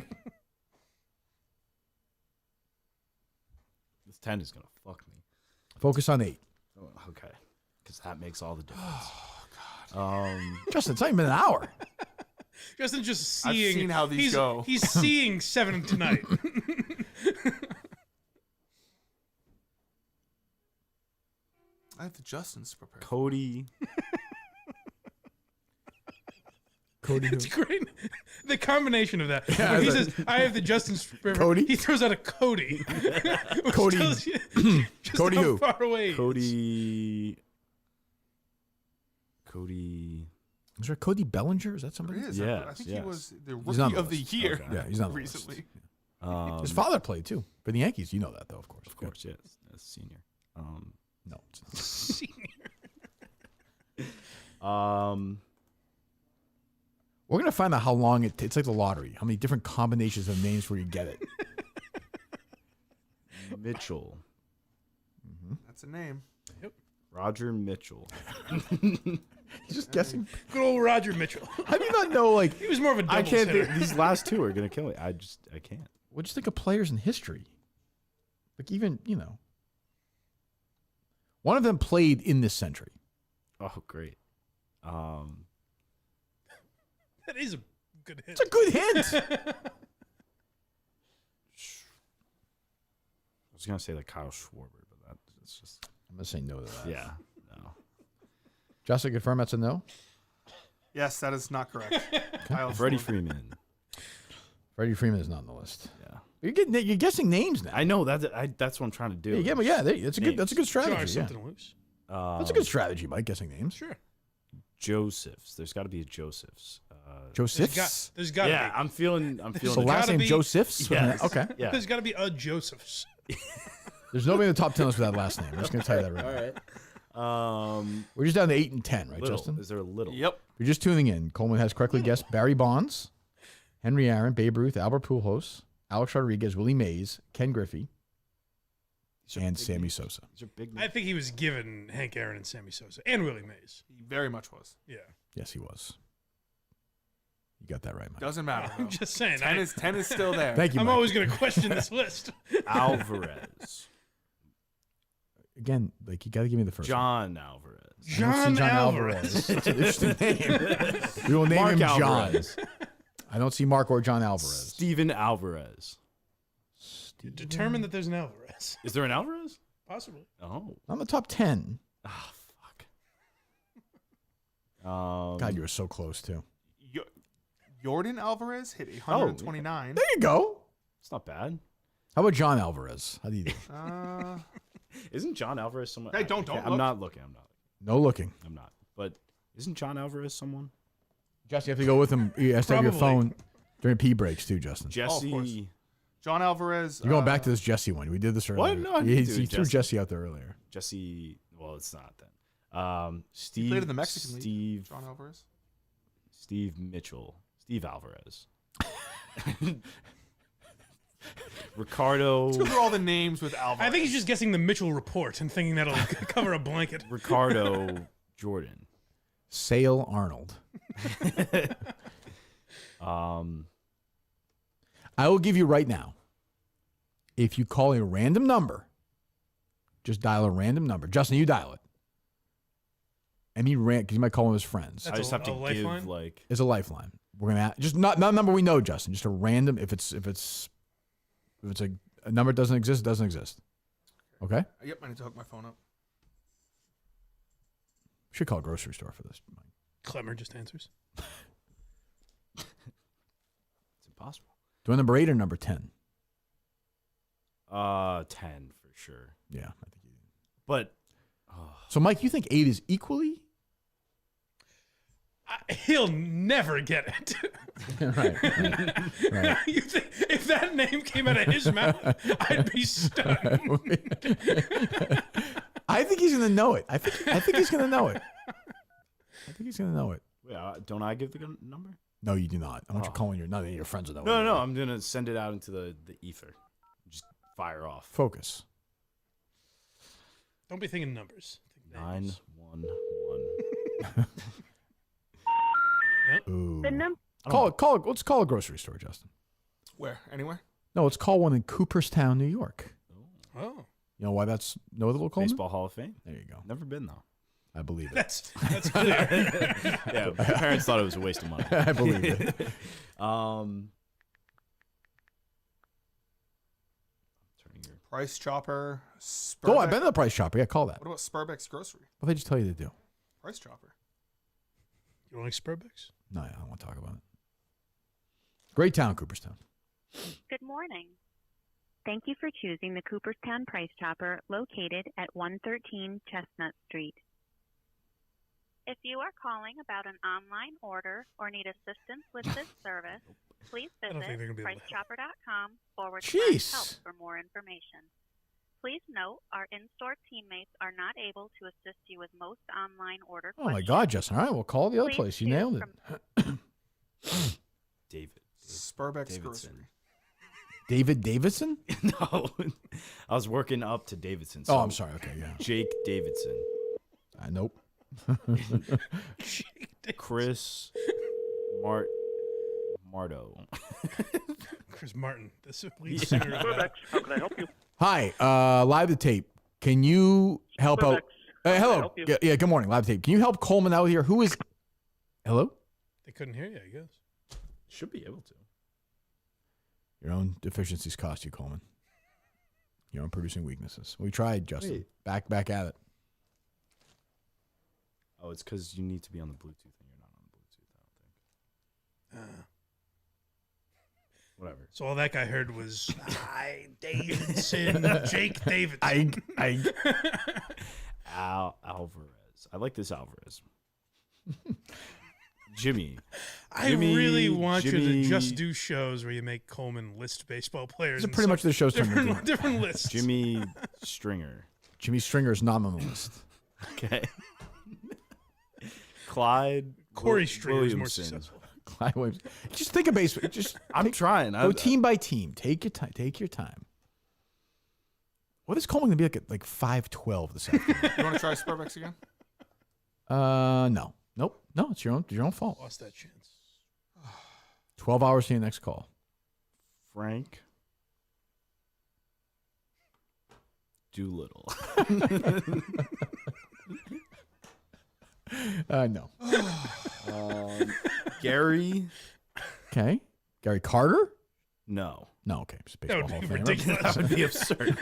This 10 is going to fuck me. Focus on 8. Oh, okay. Because that makes all the difference. Oh, God. Justin, it's not even been an hour. Justin's just I've seeing seen how these go. He's seeing 7 tonight. I have the Justins prepared. Cody. Cody. It's great. The combination of that. Yeah, when he I says, I have the Justin's Cody? He throws out a Cody. which Cody. tells you just Cody how who? far away he is. Cody. Is there Cody Bellinger? Is that somebody? There is. Yes, I think yes. he was the He's not rookie on of the list. year. Okay. Yeah, he's not on the list. recently. His father played, too. For the Yankees. You know that, though, of course. Of course, yes. As senior. No, it's not. Senior. We're going to find out how long it's like the lottery. How many different combinations of names where you get it. Mitchell. That's a name. Roger Mitchell. He's just guessing. Good old Roger Mitchell. How do you not know, like... He was more of a doubles I can't hitter. think. These last two are going to kill me. I can't. What do you think of players in history? Like even, one of them played in this century. Oh, great. That is a good hint. It's a good hint. I was going to say like Kyle Schwarber, but that's just... I'm going to say no to that. Yeah. No. Justin, confirm that's a no? Yes, that is not correct. Freddie Freeman. Freddie Freeman is not on the list. Yeah. You're guessing names now. I know. That's what I'm trying to do. That's a good strategy. Try Yeah. something loose. That's a good strategy, Mike, guessing names. Sure. Josephs. There's got to be a Josephs. Josephs? There's got to Yeah, be. I'm feeling. So last name Josephs? Yes. Okay. Yeah. There's got to be a Josephs. There's nobody in the top 10 list with that last name. I'm just going to tell you that right now. All right. We're just down to 8 and 10, right, Little. Justin? Is there a little? Yep. If you're just tuning in, Coleman has correctly guessed Barry Bonds, Henry Aaron, Babe Ruth, Albert Pujols, Alex Rodriguez, Willie Mays, Ken Griffey, and Sammy Sosa. These are big. I think he was given Hank Aaron and Sammy Sosa and Willie Mays. He very much was. Yeah. Yes, he was. You got that right, Mike. Doesn't matter. I'm though. just saying. 10 is still there. Thank you, I'm Mike. always going to question this list. Alvarez. Again, like you got to give me the first one. John Alvarez. I don't see John Alvarez. It's an interesting name. We will name Mark him Alvarez. John. I don't see Mark or John Alvarez. Steven Alvarez. Determine that there's an Alvarez. Is there an Alvarez? Possibly. Oh. On the top 10. Ah, fuck. God, you were so close, too. Jordan Alvarez hit 129. There you go. It's not bad. How about John Alvarez? How do you do? Isn't John Alvarez someone? Hey, don't I'm look. not looking. I'm not. No looking. I'm not. But isn't John Alvarez someone? Justin, you have to go with him. You have to have your Probably. phone during pee breaks, too, Justin. Jesse. course. John Alvarez. You're going back to this Jesse one. We did this earlier. What? No, I he didn't do he it, threw Jesse. Jesse out there earlier. Jesse. Well, it's not then. Steve. He played in the Mexican League. Steve. John Alvarez. Steve Mitchell. Steve Alvarez. Ricardo. Let's go through all the names with Alvarez. I think he's just guessing the Mitchell report and thinking that'll cover a blanket. Ricardo Jordan. Sale Arnold. I will give you right now, if you call a random number, just dial a random number. Justin, you dial it. Any because you might call one of his friends. I just have to give lifeline? like. It's a lifeline. We're gonna just not a number we know, Justin. Just a random. If it's a number doesn't exist, doesn't exist. Okay? Yep, I need to hook my phone up. Should call a grocery store for this. Klemmer just answers. It's impossible. Do you want number 8 or number 10? 10 for sure. Yeah, I think you do. But so, Mike, you think 8 is equally? He'll never get it. Right. You think, if that name came out of his mouth, I'd be stunned. I think he's going to know it. I think he's going to know it. I think he's going to know it. Wait, don't I give the number? No, you do not. I want you calling none of your friends will know. No, I'm going to send it out into the ether. Just fire off. Focus. Don't be thinking numbers. Think 911. Ooh. The Let's call a grocery store, Justin. Where? Anywhere? No, let's call one in Cooperstown, New York. Oh. You know why that's no little Coleman? Baseball Hall of Fame. There you go. Never been though. I believe it. That's clear. Yeah, my parents thought it was a waste of money. I believe it. Price Chopper. Oh, I've been to the Price Chopper. Yeah, call that. What about Spurbeck's Grocery? What did they just tell you to do? Price Chopper. You don't like Spurbeck's? No, I don't want to talk about it. Great town, Cooperstown. Good morning. Thank you for choosing the Cooperstown Price Chopper located at 113 Chestnut Street. If you are calling about an online order or need assistance with this service, please visit pricechopper.com/help for more information. Please note our in-store teammates are not able to assist you with most online order Oh, my God, Justin. All right, we'll call the other Please place. You choose nailed it. David. Spurbeck's Grocery. David Davidson? No. I was working up to Davidson. Oh, I'm sorry. Okay, yeah. Jake Davidson. Nope. Chris Marto. Chris Martin, the lead singer. How can I help you? Hi, live the tape. Can you help out? Hello. help you? Yeah, good morning. Live tape. Can you help Coleman out here? Who is? Hello? They couldn't hear you, I guess. Should be able to. Your own deficiencies cost you, Coleman. Your own producing weaknesses. We tried, Justin. Wait. Back at it. Oh, it's because you need to be on the Bluetooth and you're not on the Bluetooth, I don't think. Whatever. So all that guy heard was, Davidson, Jake Davidson. Alvarez. I like this Alvarez. Jimmy. I really want you to just do shows where you make Coleman list baseball players. These are pretty much the shows different lists. Jimmy Stringer. Jimmy Stringer is not on the list. Okay. Clyde. Corey Stringer is more Williamson. successful. Clyde Williams. Just think of baseball. I'm trying. Go team by team. Take your time. Take your time. What is Coleman going to be like 5'12" this afternoon? You want to try Spurbeck's again? No. Nope. No, it's your own fault. Lost that chance. 12 hours to your next call. Frank Doolittle. No. Gary. Okay. Gary Carter? No. No, okay. It's a That baseball would Hall be of Famer. ridiculous. That would be absurd.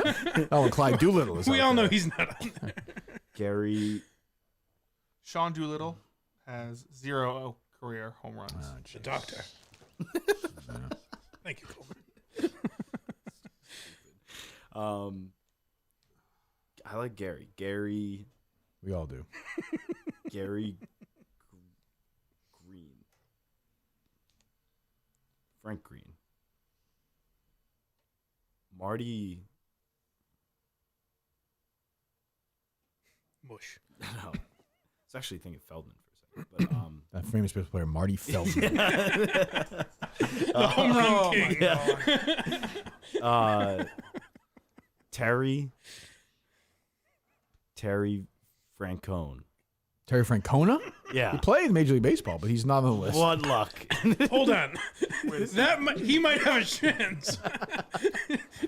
Oh, and Clyde Doolittle is We out all know there. he's not on there. Gary. Sean Doolittle has 0 career home runs. The doctor. Thank you, Coleman. I like Gary. Gary. We all do. Gary Green. Frank Green. Marty. Mush. No. I was actually thinking Feldman for a second. But, That famous baseball player, Marty Feldman. The home run king. Yeah. Terry Francone. Terry Francona? Yeah. He played in Major League Baseball, but he's not on the list. What luck. Hold on. He might have a chance.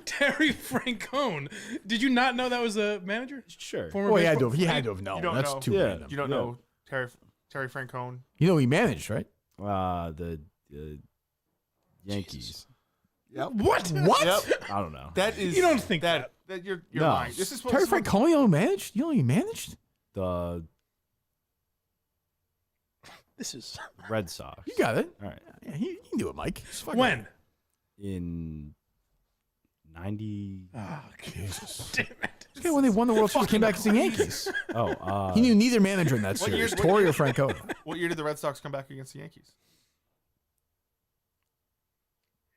Terry Francone. Did you not know that was the manager? Sure. Well, he had to have known. You don't That's know. too random. You don't know Terry Francone? You know he managed, right? The Yankees. Yep. What? Yep. I don't know. That is. You don't think that you're No. lying. This is Terry Francona managed? You know he managed? The This is Red Sox. You got it. All right. Yeah, he knew it, Mike. He's fucking- when? In 90. Oh, Jesus. damn it. Yeah, when they won the World Series, came back as the Yankees. Oh, He knew neither manager in that What series, year- Torre or Francona. What year did the Red Sox come back against the Yankees?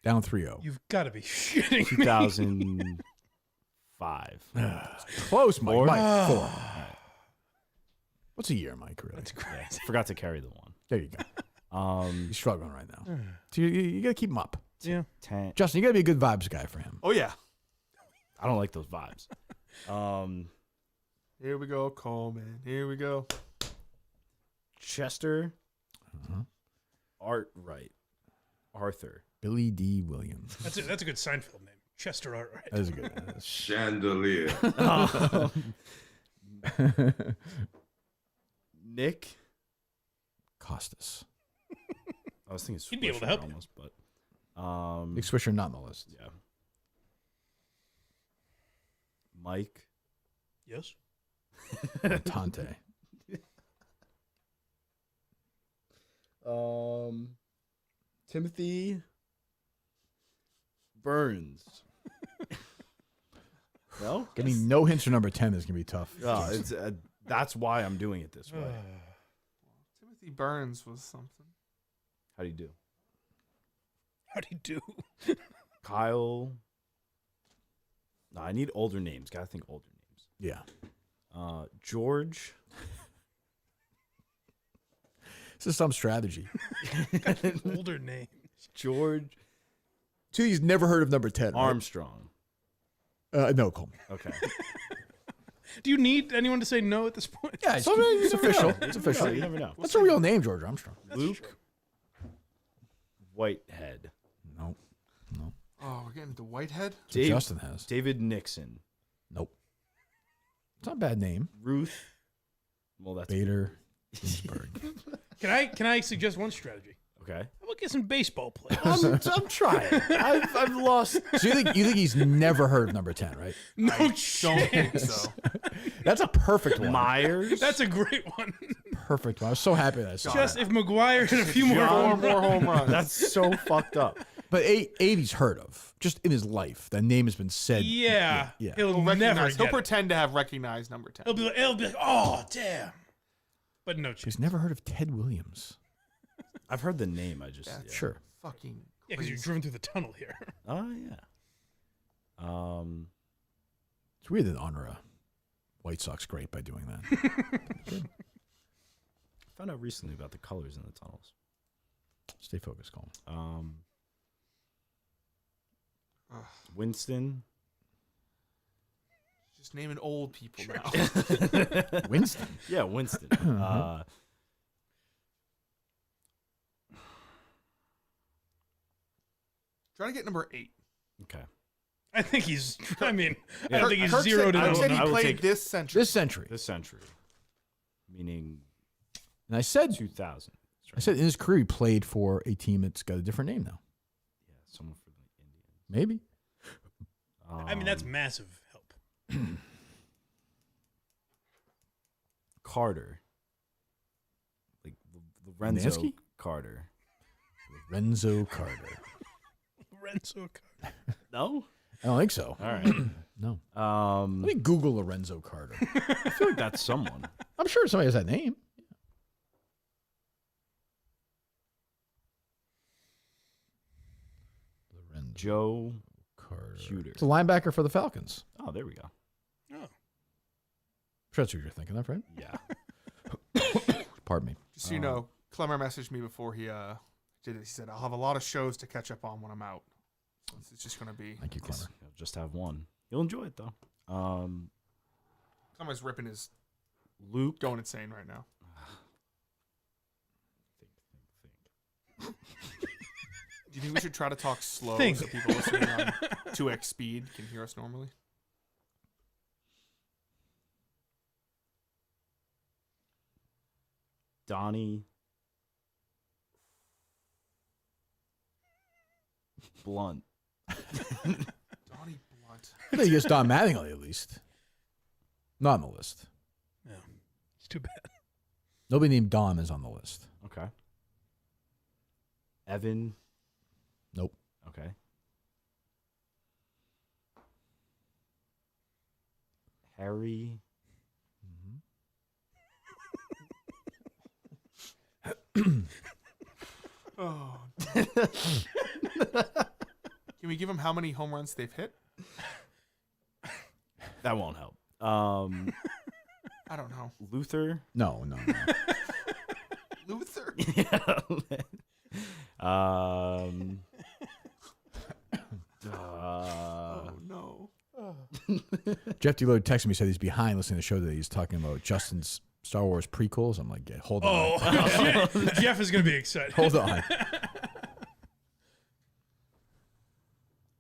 Down 3-0. You've got to be shitting me. 2005. Close, Mike. Four? Mike, 4. What's a year, Mike, really? That's crazy. Yeah, forgot to carry the one. There you go. He's struggling right now. Hmm. So you got to keep him up. Yeah. 10. Justin, you got to be a good vibes guy for him. Oh yeah. I don't like those vibes. Here we go, Coleman. Here we go. Chester. Arthur. Billy Dee Williams. That's a good Seinfeld name. Chester Arkwright. That is a good one. Chandelier. Nick Costas. I was thinking He'd be able to Swisher help you. almost, but Nick Swisher not on the list. yeah. Mike. Yes. Tante. Timothy Burns. No? Give me no hints for number 10. This is going to be tough. Oh, it's, that's why I'm doing it this way. Timothy Burns was something. How do you do? How do you do? Kyle. No, I need older names. Gotta think older names. Yeah. George. This is some strategy. Older name. George. Two, he's never heard of number 10. Right? Armstrong. No, Coleman. Okay. Do you need anyone to say no at this point? Yeah, it's official. It's official. You never know. That's a real name, George Armstrong. Luke Whitehead. No. Oh, we're getting to Whitehead. Justin has. David Nixon. Nope. It's not a bad name. Ruth. Well, that's Bader Ginsburg. Can I suggest one strategy? Okay. How about get some baseball players? I'm trying. I've lost. So you think he's never heard of number 10, right? No Don't think chance. so. That's a perfect one. Myers. That's a great one. Perfect one. I was so happy that I saw Just that. if McGuire hit a few more John- home runs. That's so fucked up. But eight he's heard of. Just in his life. That name has been said. Yeah. Yeah. He'll He'll never recognize. He'll get it. pretend to have recognized number 10. He'll be like, oh, damn. But no chance. He's never heard of Ted Williams. I've heard the name. I just That's Sure. fucking Yeah, because you're crazy. driven through the tunnel here. Oh yeah. It's weird to honor a White Sox great by doing that. Found out recently about the colors in the tunnels. Stay focused, Colin. Winston. Just naming old people now. Winston? Yeah, Winston. Trying to get number 8. Okay. I think he's, I mean, Yeah. I don't think he's Kirk zeroed said, in Kirk said on. he I will played take- this century. This century. This century. Meaning And I said 2000. in his career he played for a team that's got a different name now. Yeah, someone for the Indians. Maybe. I mean, that's massive help. Carter. Like Lorenzo Nansky? Carter. Renzo Carter. Lorenzo Carter. No? I don't think so. All right. No. Let Let me Google Lorenzo Carter. I feel like that's someone. I'm sure somebody has that name. Lorenzo Joe Carter. Shooter. It's a linebacker for the Falcons. Oh, there we go. Oh. Sure that's what you're thinking of, right? Yeah. Pardon me. Just so you know, Klemmer messaged me before he did it. He said, I'll have a lot of shows to catch up on when I'm out. So it's just going to be. Thank you, Clemmer. You'll just have one. You'll enjoy it though. Klemmer's ripping his. Luke. Going insane right now. Think. Do you think we should try to talk slow Think. so people listening on 2x speed can hear us normally? Donnie. Blunt. Donnie Blunt. I think it's Don Mattingly at least. Not on the list. Yeah, it's too bad. Nobody named Don is on the list. Okay. Evan. Nope. Okay. Harry. Oh. Can we give them how many home runs they've hit? That won't help. I don't know. Luther. No. Luther. Oh no. Jeff Deload texted me, said he's behind listening to the show today. He's talking about Justin's Star Wars prequels. I'm like, yeah, hold on. Jeff is going to be excited. Hold on.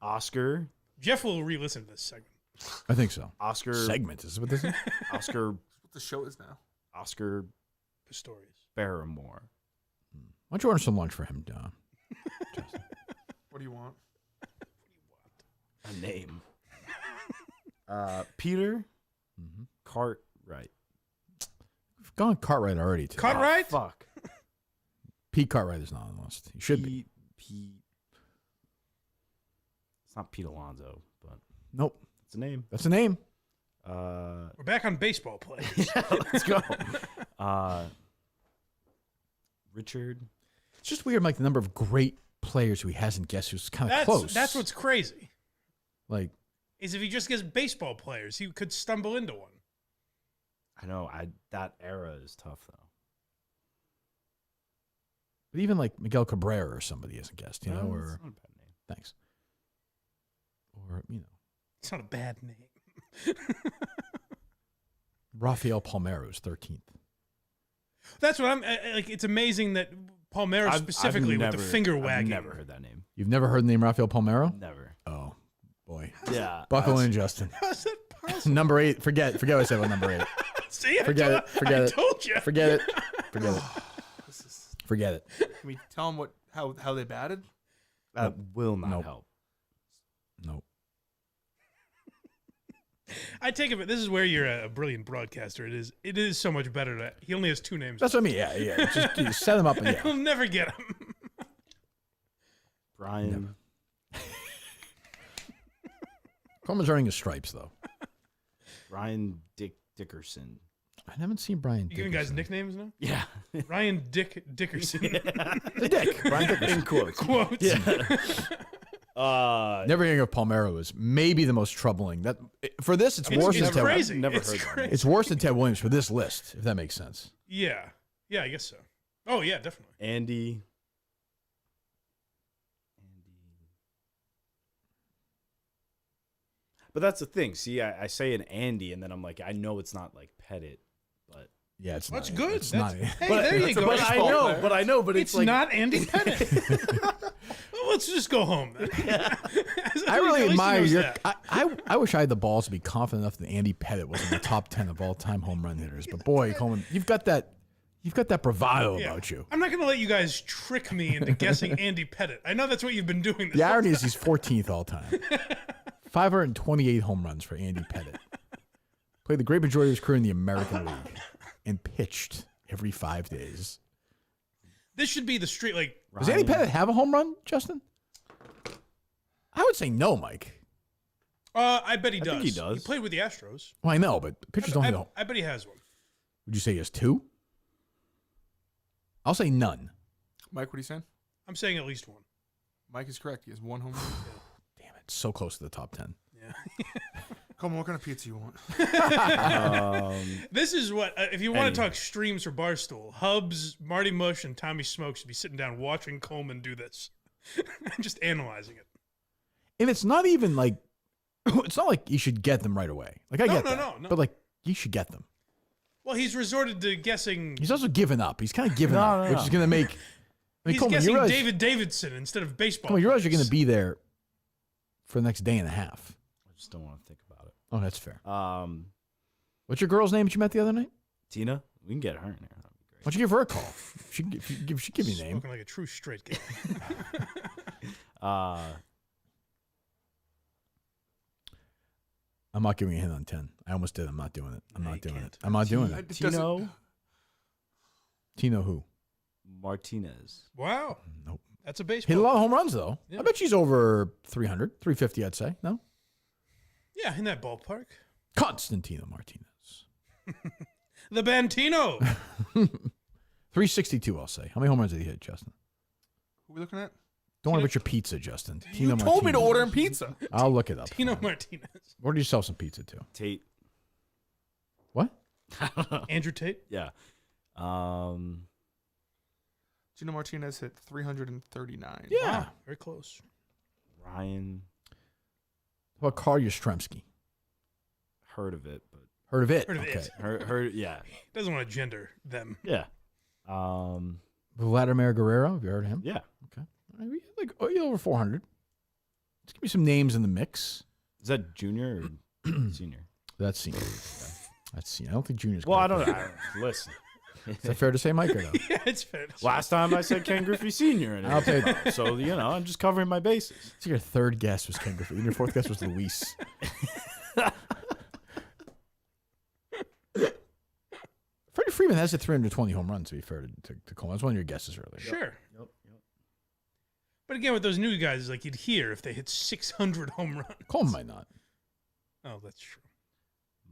Oscar. Jeff will re-listen to this segment. I think so. Oscar. Segment. Is this what this is? Oscar. That's what the show is now. Oscar Pistorius. Barrymore. Why don't you order some lunch for him, Justin? What do you want? A name. Peter. Cartwright. We've gone Cartwright already. Today. Cartwright? Oh, fuck. Pete Cartwright is not on the list. He should be. It's not Pete Alonso, but Nope. it's a name. That's a name. We're back on baseball players. Yeah, let's go. Richard. It's just weird, Mike, the number of great players who he hasn't guessed who's kind of close. That's what's crazy. Like, is if he just gets baseball players, he could stumble into one. I know. That era is tough though. but even like Miguel Cabrera or somebody hasn't guessed, you know, No, or it's not a bad name. Thanks. Or, you know, It's not a bad name. Rafael Palmeiro is 13th. That's what I'm like. It's amazing that Palmeiro specifically with the finger wagging. I've never heard that name. You've never heard the name Rafael Palmeiro? Never. Oh, boy. Yeah. Buckle in, Justin. How's that possible? Number 8. Forget what I said about number 8. See, Forget it. I told you. Forget it. Forget it. Forget it. Can we tell them how they batted? That will not help. Nope. I take it, but this is where you're a brilliant broadcaster. It is so much better that he only has 2 names. That's what I mean. Yeah. Just you set him up. And yeah. He'll never get him. Brian. Coleman's earning his stripes, though. Brian Dickerson. I haven't seen Brian You giving guys nicknames now? Yeah. Ryan Dickerson. The Dick. Brian Dickerson. In quotes. Quotes. Yeah. Never hearing of Palmeiro is maybe the most troubling. That for this, it's worse than Ted. Crazy. Never It's heard crazy. It's worse than Ted Williams for this list, if that makes sense. Yeah, I guess so. Oh yeah, definitely. Andy. But that's the thing. See, I say an Andy, and then I'm like, I know it's not like Pettit, but Yeah, it's That's not. good. It's That's- not. Hey, but, there you go. But I know, but It's like, not Andy Pettit. Well, let's just go home then. I really At least he admire knows your. that. I wish I had the balls to be confident enough that Andy Pettit was in the top 10 of all time home run hitters. But boy, Coleman, you've got that bravado Yeah. about you. I'm not going to let you guys trick me into guessing Andy Pettit. I know that's what you've been doing. This The whole irony is time. he's 14th all time. 528 home runs for Andy Pettit. Played the great majority of his career in the American League and pitched every 5 days. This should be the street. Like, Does Andy Pettit have a home run, Justin? I would say no, Mike. I bet he does. think he does. He played with the Astros. Well, I know, but pitchers don't have. I bet he has one. Would you say he has 2? I'll say none. Mike, what are you saying? I'm saying at least one. Mike is correct. He has 1 home run. Damn it, so close to the top 10. Yeah. Come on, what kind of pizza you want? This is what if you want to talk streams for Barstool, Hubs, Marty Mush, and Tommy Smoke should be sitting down watching Coleman do this, just analyzing it. And it's not even like, it's not like you should get them right away. Like, I get that. No. But, like, you should get them. Well, he's resorted to guessing. He's also given up. He's kind of given up, which is going to make. I mean, He's Coleman, guessing you realize, David Davidson instead of baseball. Coleman, you realize you're going players. to be there for the next day and a half. I just don't want to think about it. Oh, that's fair. What's your girl's name that you met the other night? Tina, we can get her in there. That'd be Why don't you give her a call? She give you a name. Spoken like a true straight guy. great. I'm not giving you a hint on 10. I almost did. I'm not doing it. I'm not doing it. I'm not doing it. Tino Tino who? Martinez. Wow. Nope. That's a baseball. Hit a lot of home runs, though. Yeah. I bet she's over 300, 350, I'd say. No? Yeah, in that ballpark. Constantino Martinez. The Bantino. 362, I'll say. How many home runs did he hit, Justin? Who are we looking at? Don't worry about your pizza, Justin. You Tino told me to Martinez. order him pizza. I'll look it up. Tino Martinez. Order yourself some pizza, too. Tate. What? Andrew Tate? Yeah. Gino Martinez hit 339. Yeah. Wow, very close. Ryan. How about Carl Yastrzemski? Heard of it, but Heard of it? Heard of okay. it. heard yeah. Doesn't want to gender them. Yeah. Vladimir Guerrero, have you heard of him? Yeah. Okay. All right, like over 400. Let's give me some names in the mix. Is that junior or senior? That's senior. That's senior. I don't think junior's. Well, quite I don't. Listen. Is that fair to say, Mike, or no? Yeah, it's fair. Last time I said Ken Griffey Sr. And I'll take that. So, I'm just covering my bases. So your third guess was Ken Griffey, and your fourth guess was Luis. Freddie Freeman has hit 320 home runs, to be fair to Coleman. That's one of your guesses earlier. Sure. Yep. But again, with those new guys, like you'd hear if they hit 600 home runs. Coleman might not. Oh, that's true.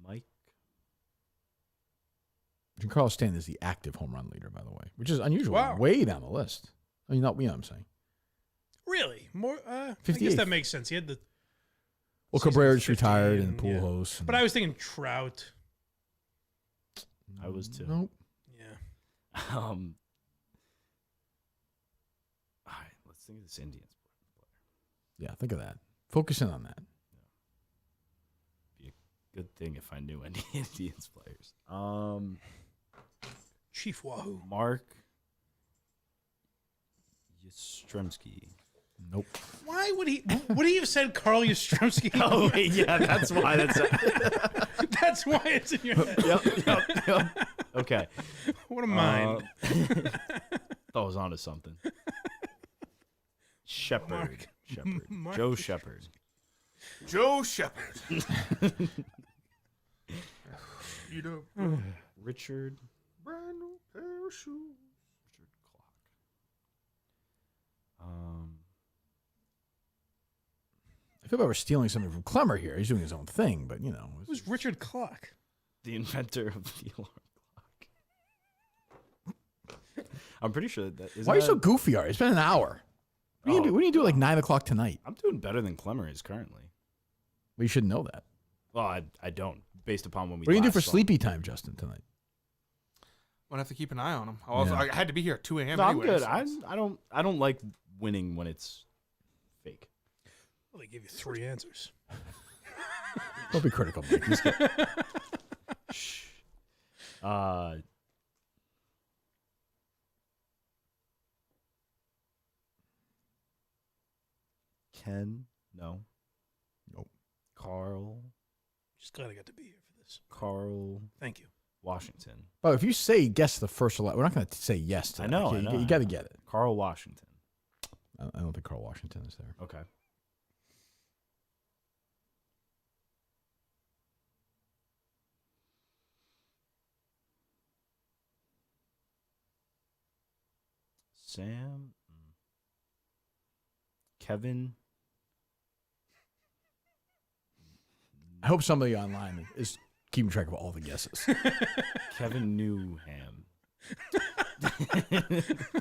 Mike. Giancarlo Stanton is the active home run leader, by the way, which is unusual. Wow. Way down the list. I mean, not, you know what I'm saying. Really? More? I 58th. guess that makes sense. He had the. Well, season Cabrera's 50 retired and Pujols. But I was thinking Trout. I was too. Nope. Yeah. All right, let's think of this Indians player. Yeah, think of that. Focus in on that. Be a good thing if I knew any Indians players. Chief Wahoo. Mark Yastrzemski. Nope. Why would he? Would he have said Carl Yastrzemski? Oh, yeah, that's why. That's why it's in your head. Yep. Okay. What a mind. Thought I was onto something. Shepard. Mark Joe Shepard. Joe Shepard. Richard. Brand new pair of shoes. Richard Clark. I feel like we're stealing something from Klemmer here. He's doing his own thing, but, Who's Richard Clark? The inventor of the alarm clock. I'm pretty sure that is. Why are you so goofy, Ari? It's been an hour. What do you do like 9 o'clock tonight? I'm doing better than Klemmer is currently. Well, you should know that. Well, I don't, based upon when we. What do you do for last saw sleepy time, Justin, tonight? I'm gonna have to keep an eye on him. Yeah. I had to be here at 2 a.m. No, I'm anyways. good. I don't like winning when it's fake. Well, they gave you 3 answers. Don't be critical, Mike. He's good. Shh. Ken? No. Nope. Carl? Just glad I got to be here for this. Carl Thank you. Washington. Oh, if you say guess the first 11, we're not going to say yes to that. I know. You got to get it. Carl Washington. I don't think Carl Washington is there. Okay. Sam? Kevin? I hope somebody online is keeping track of all the guesses. Kevin Newham.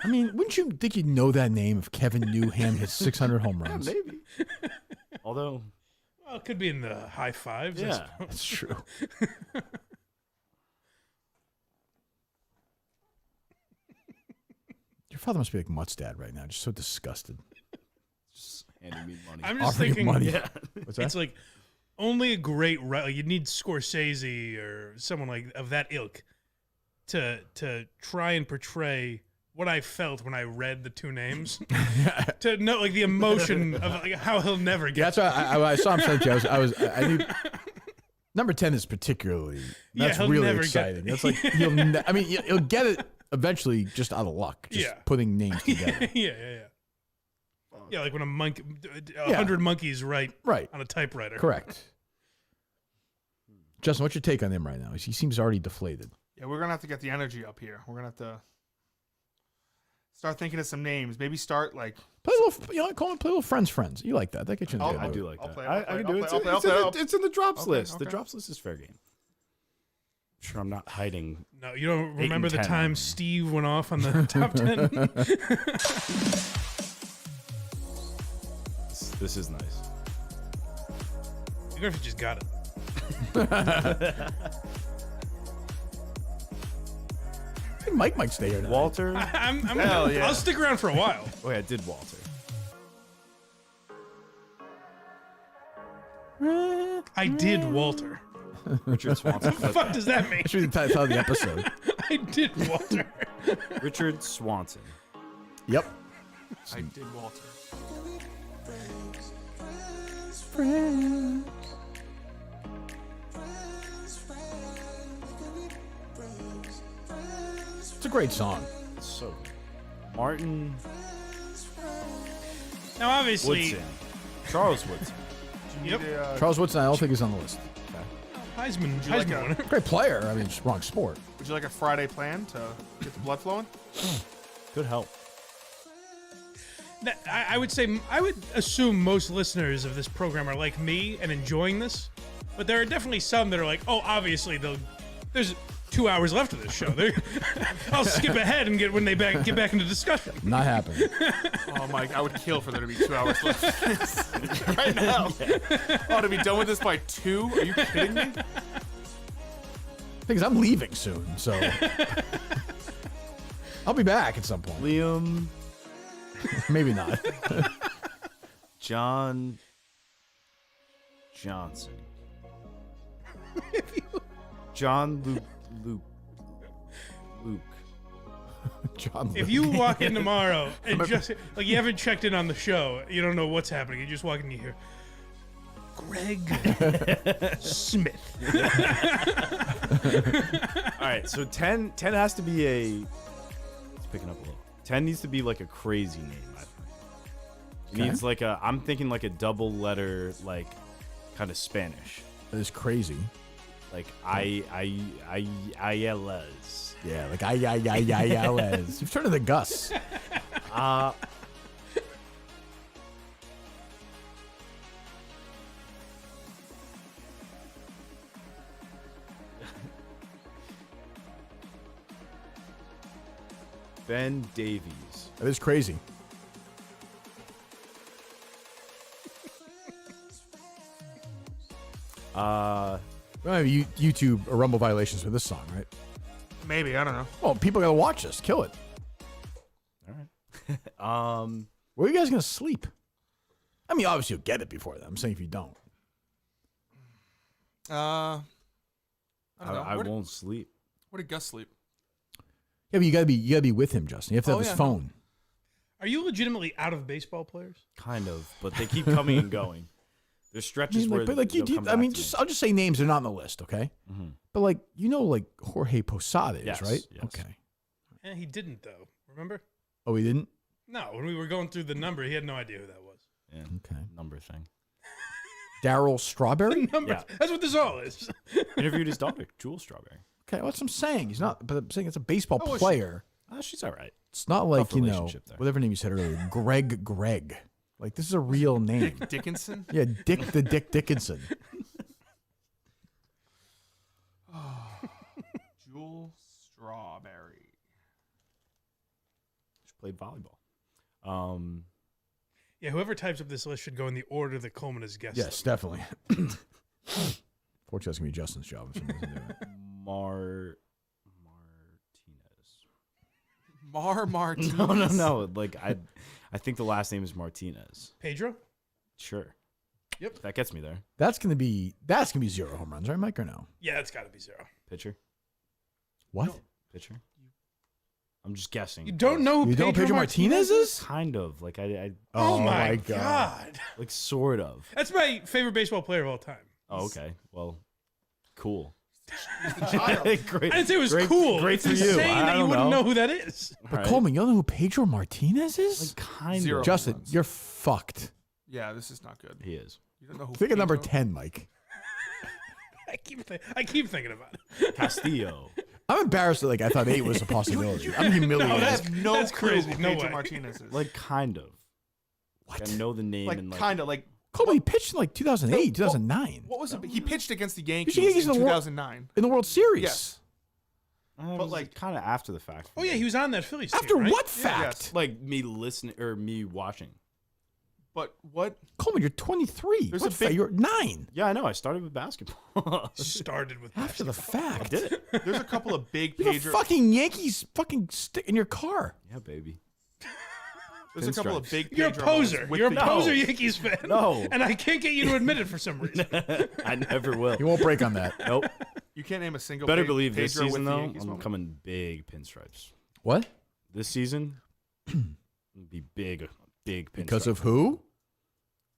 I mean, wouldn't you think you'd know that name if Kevin Newham hit 600 home runs? Yeah, maybe. Although. Well, it could be in the high fives. I Yeah, suppose. That's true. Your father must be like Mutt's dad right now, just so disgusted. Just handing me money. I'm just Offering thinking, money. Yeah. What's that? it's like only a great like you'd need Scorsese or someone like of that ilk to try and portray what I felt when I read the two names to know like the emotion of like how he'll never get. That's why I saw him send it to you. I knew number 10 is particularly that's he'll really never exciting. get- That's like he'll get it eventually just out of luck, just Yeah. putting names together. yeah. Yeah, like when a monkey, 100 monkeys write Right. on a typewriter. Correct. Justin, what's your take on him right now? He seems already deflated. Yeah, we're gonna have to get the energy up here. We're gonna have to start thinking of some names. Maybe start like play a little. Coleman, play a little friends. You like that? That gets you in the good I mood. do like that. play, I can do it. It's in the drops list. The drops list is fair game. I'm sure I'm not hiding. No, you don't remember the time Steve went off on the top 10? This is nice. Griffith just got it. I think Mike might stay here tonight. Walter. Hell yeah. I'll stick around for a while. Oh yeah, I did Walter. I did Walter. Richard Swanson. What the fuck does that mean? That should be the title of the episode. I did Walter. Richard Swanson. Yep. I did Walter. It's a great song. It's so good. Martin Now, obviously, Woodson. Charles Woodson. Yep. Charles Woodson, I don't think he's on the list. Heisman like winner. Great player. I mean, just wrong sport. Would you like a Friday plan to get the blood flowing? Could help. I would say, I would assume most listeners of this program are like me and enjoying this, but there are definitely some that are like, oh, obviously there's 2 hours left of this show. I'll skip ahead and get back into discussion. Not happening. Oh, Mike, I would kill for there to be 2 hours left right now. Oh, to be done with this by 2? Are you kidding me? Because I'm leaving soon, so I'll be back at some point. Liam. Maybe not. John Johnson. John Luke. John If you walk in tomorrow and just like you haven't checked in on the show, you don't know what's happening. You just walk in, you hear Greg Smith. All right, so 10 has to be a. It's picking up a little. 10 needs to be like a crazy name. I think. It needs like a. I'm thinking like a double letter, like kind of Spanish. That is crazy. Like ILS. Yeah, like ILS. You've turned into Gus. Ben Davies. That is crazy. YouTube or Rumble violations for this song, right? Maybe, I don't know. Well, people gotta watch this. Kill it. All right. Where are you guys gonna sleep? I mean, obviously you'll get it before that. I'm saying if you don't. I don't know. I won't sleep. Where did Gus sleep? Yeah, but you gotta be with him, Justin. You have to have his phone. Are you legitimately out of baseball players? Kind of, but they keep coming and going. There's stretches where but like they'll come back to me. I'll just say names. They're not on the list, okay? Mm-hmm. But like like Jorge Posada is, Yes, right? yes. Okay. And he didn't though. Remember? Oh, he didn't? No, when we were going through the number, he had no idea who that was. Yeah. Okay. Number thing. Daryl Strawberry? Number. Yeah. That's what this all is. Interviewed his daughter, Jewel Strawberry. Okay, well, that's what I'm saying. He's not, but I'm saying it's a baseball Oh, player. She's all right. It's not like, Tough relationship there. whatever name you said earlier, Greg. Like, this is a real name. Dick Dickinson? Yeah, Dick Dickinson. Jewel Strawberry. She played volleyball. Yeah, whoever types up this list should go in the order that Coleman has guessed. Yes, them. definitely. Fortunately, that's going to be Justin's job if someone doesn't do it. Martinez. No. Like I think the last name is Martinez. Pedro? Sure. Yep. That gets me there. That's gonna be 0 home runs, right, Mike, or no? Yeah, it's got to be 0. Pitcher. What? No. Pitcher. I'm just guessing. You don't know who You don't know who Pedro Martinez is? Kind of. Like I Oh my God. Like sort of. That's my favorite baseball player of all time. Oh, okay. Well, cool. Great. I didn't say it was cool. Great It's for you. insane that I you don't wouldn't know. know who that is. But Right. Coleman, you don't know who Pedro Martinez is? Like kind Zero. of. Justin, you're fucked. Yeah, this is not good. He is. You don't know who Think of number Pedro- 10, Mike. I keep thinking about it. Castillo. I'm embarrassed that I thought 8 was a possibility. I'm humiliated. I have no That's clue crazy. who No Pedro way. Martinez is. Like, kind of. What? I know the name. Like, and kind of like. Coleman, he pitched in 2008, 2009. What was it? He pitched against the Yankees Yankees in in the 2009. In the World Series. Yes. But like kind of after the fact. Oh yeah, he was on that Phillies team, After right? what Yeah. fact? Yes. Like me listening or me watching. But what? Coleman, you're 23. There's What a big- You're 9. Yeah, I know. I started with basketball. Started with After the fact. I did it. There's a couple of big You have a Pedro. fucking Yankees fucking stick in your car. Yeah, baby. There's a couple of big. You're a Pedro poser. moments with You're a the- poser Yankees fan. No. And I can't get you to admit it for some reason. I never will. You won't break on that. Nope. You can't name a single. Better Pe- believe this Pedro season with the though, Yankees I'm moment. coming big pinstripes. What? This season, it'll be big pinstripes. Because of who?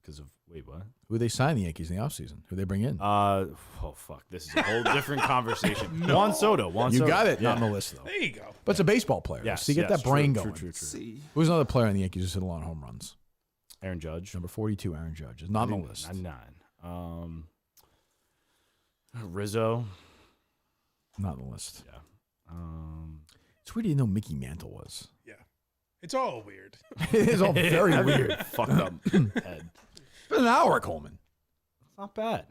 Because of wait, what? Who they signed the Yankees in the offseason? Who they bring in? Oh fuck, this is a whole different conversation. Juan Soto. You Soto. got it. Yeah. Not on the list, though. There you go. But it's a baseball player. Yes, so you get yes, that brain true, going. True. Who's another player in the Yankees who's hit a lot of home runs? Aaron Judge. Number 42, Aaron Judge. Is not on the list. 99. Rizzo. Not on the list. Yeah. It's weird you didn't know Mickey Mantle was. Yeah. It's all weird. It is all very weird. Fucked up head. It's been an hour, Coleman. It's not bad.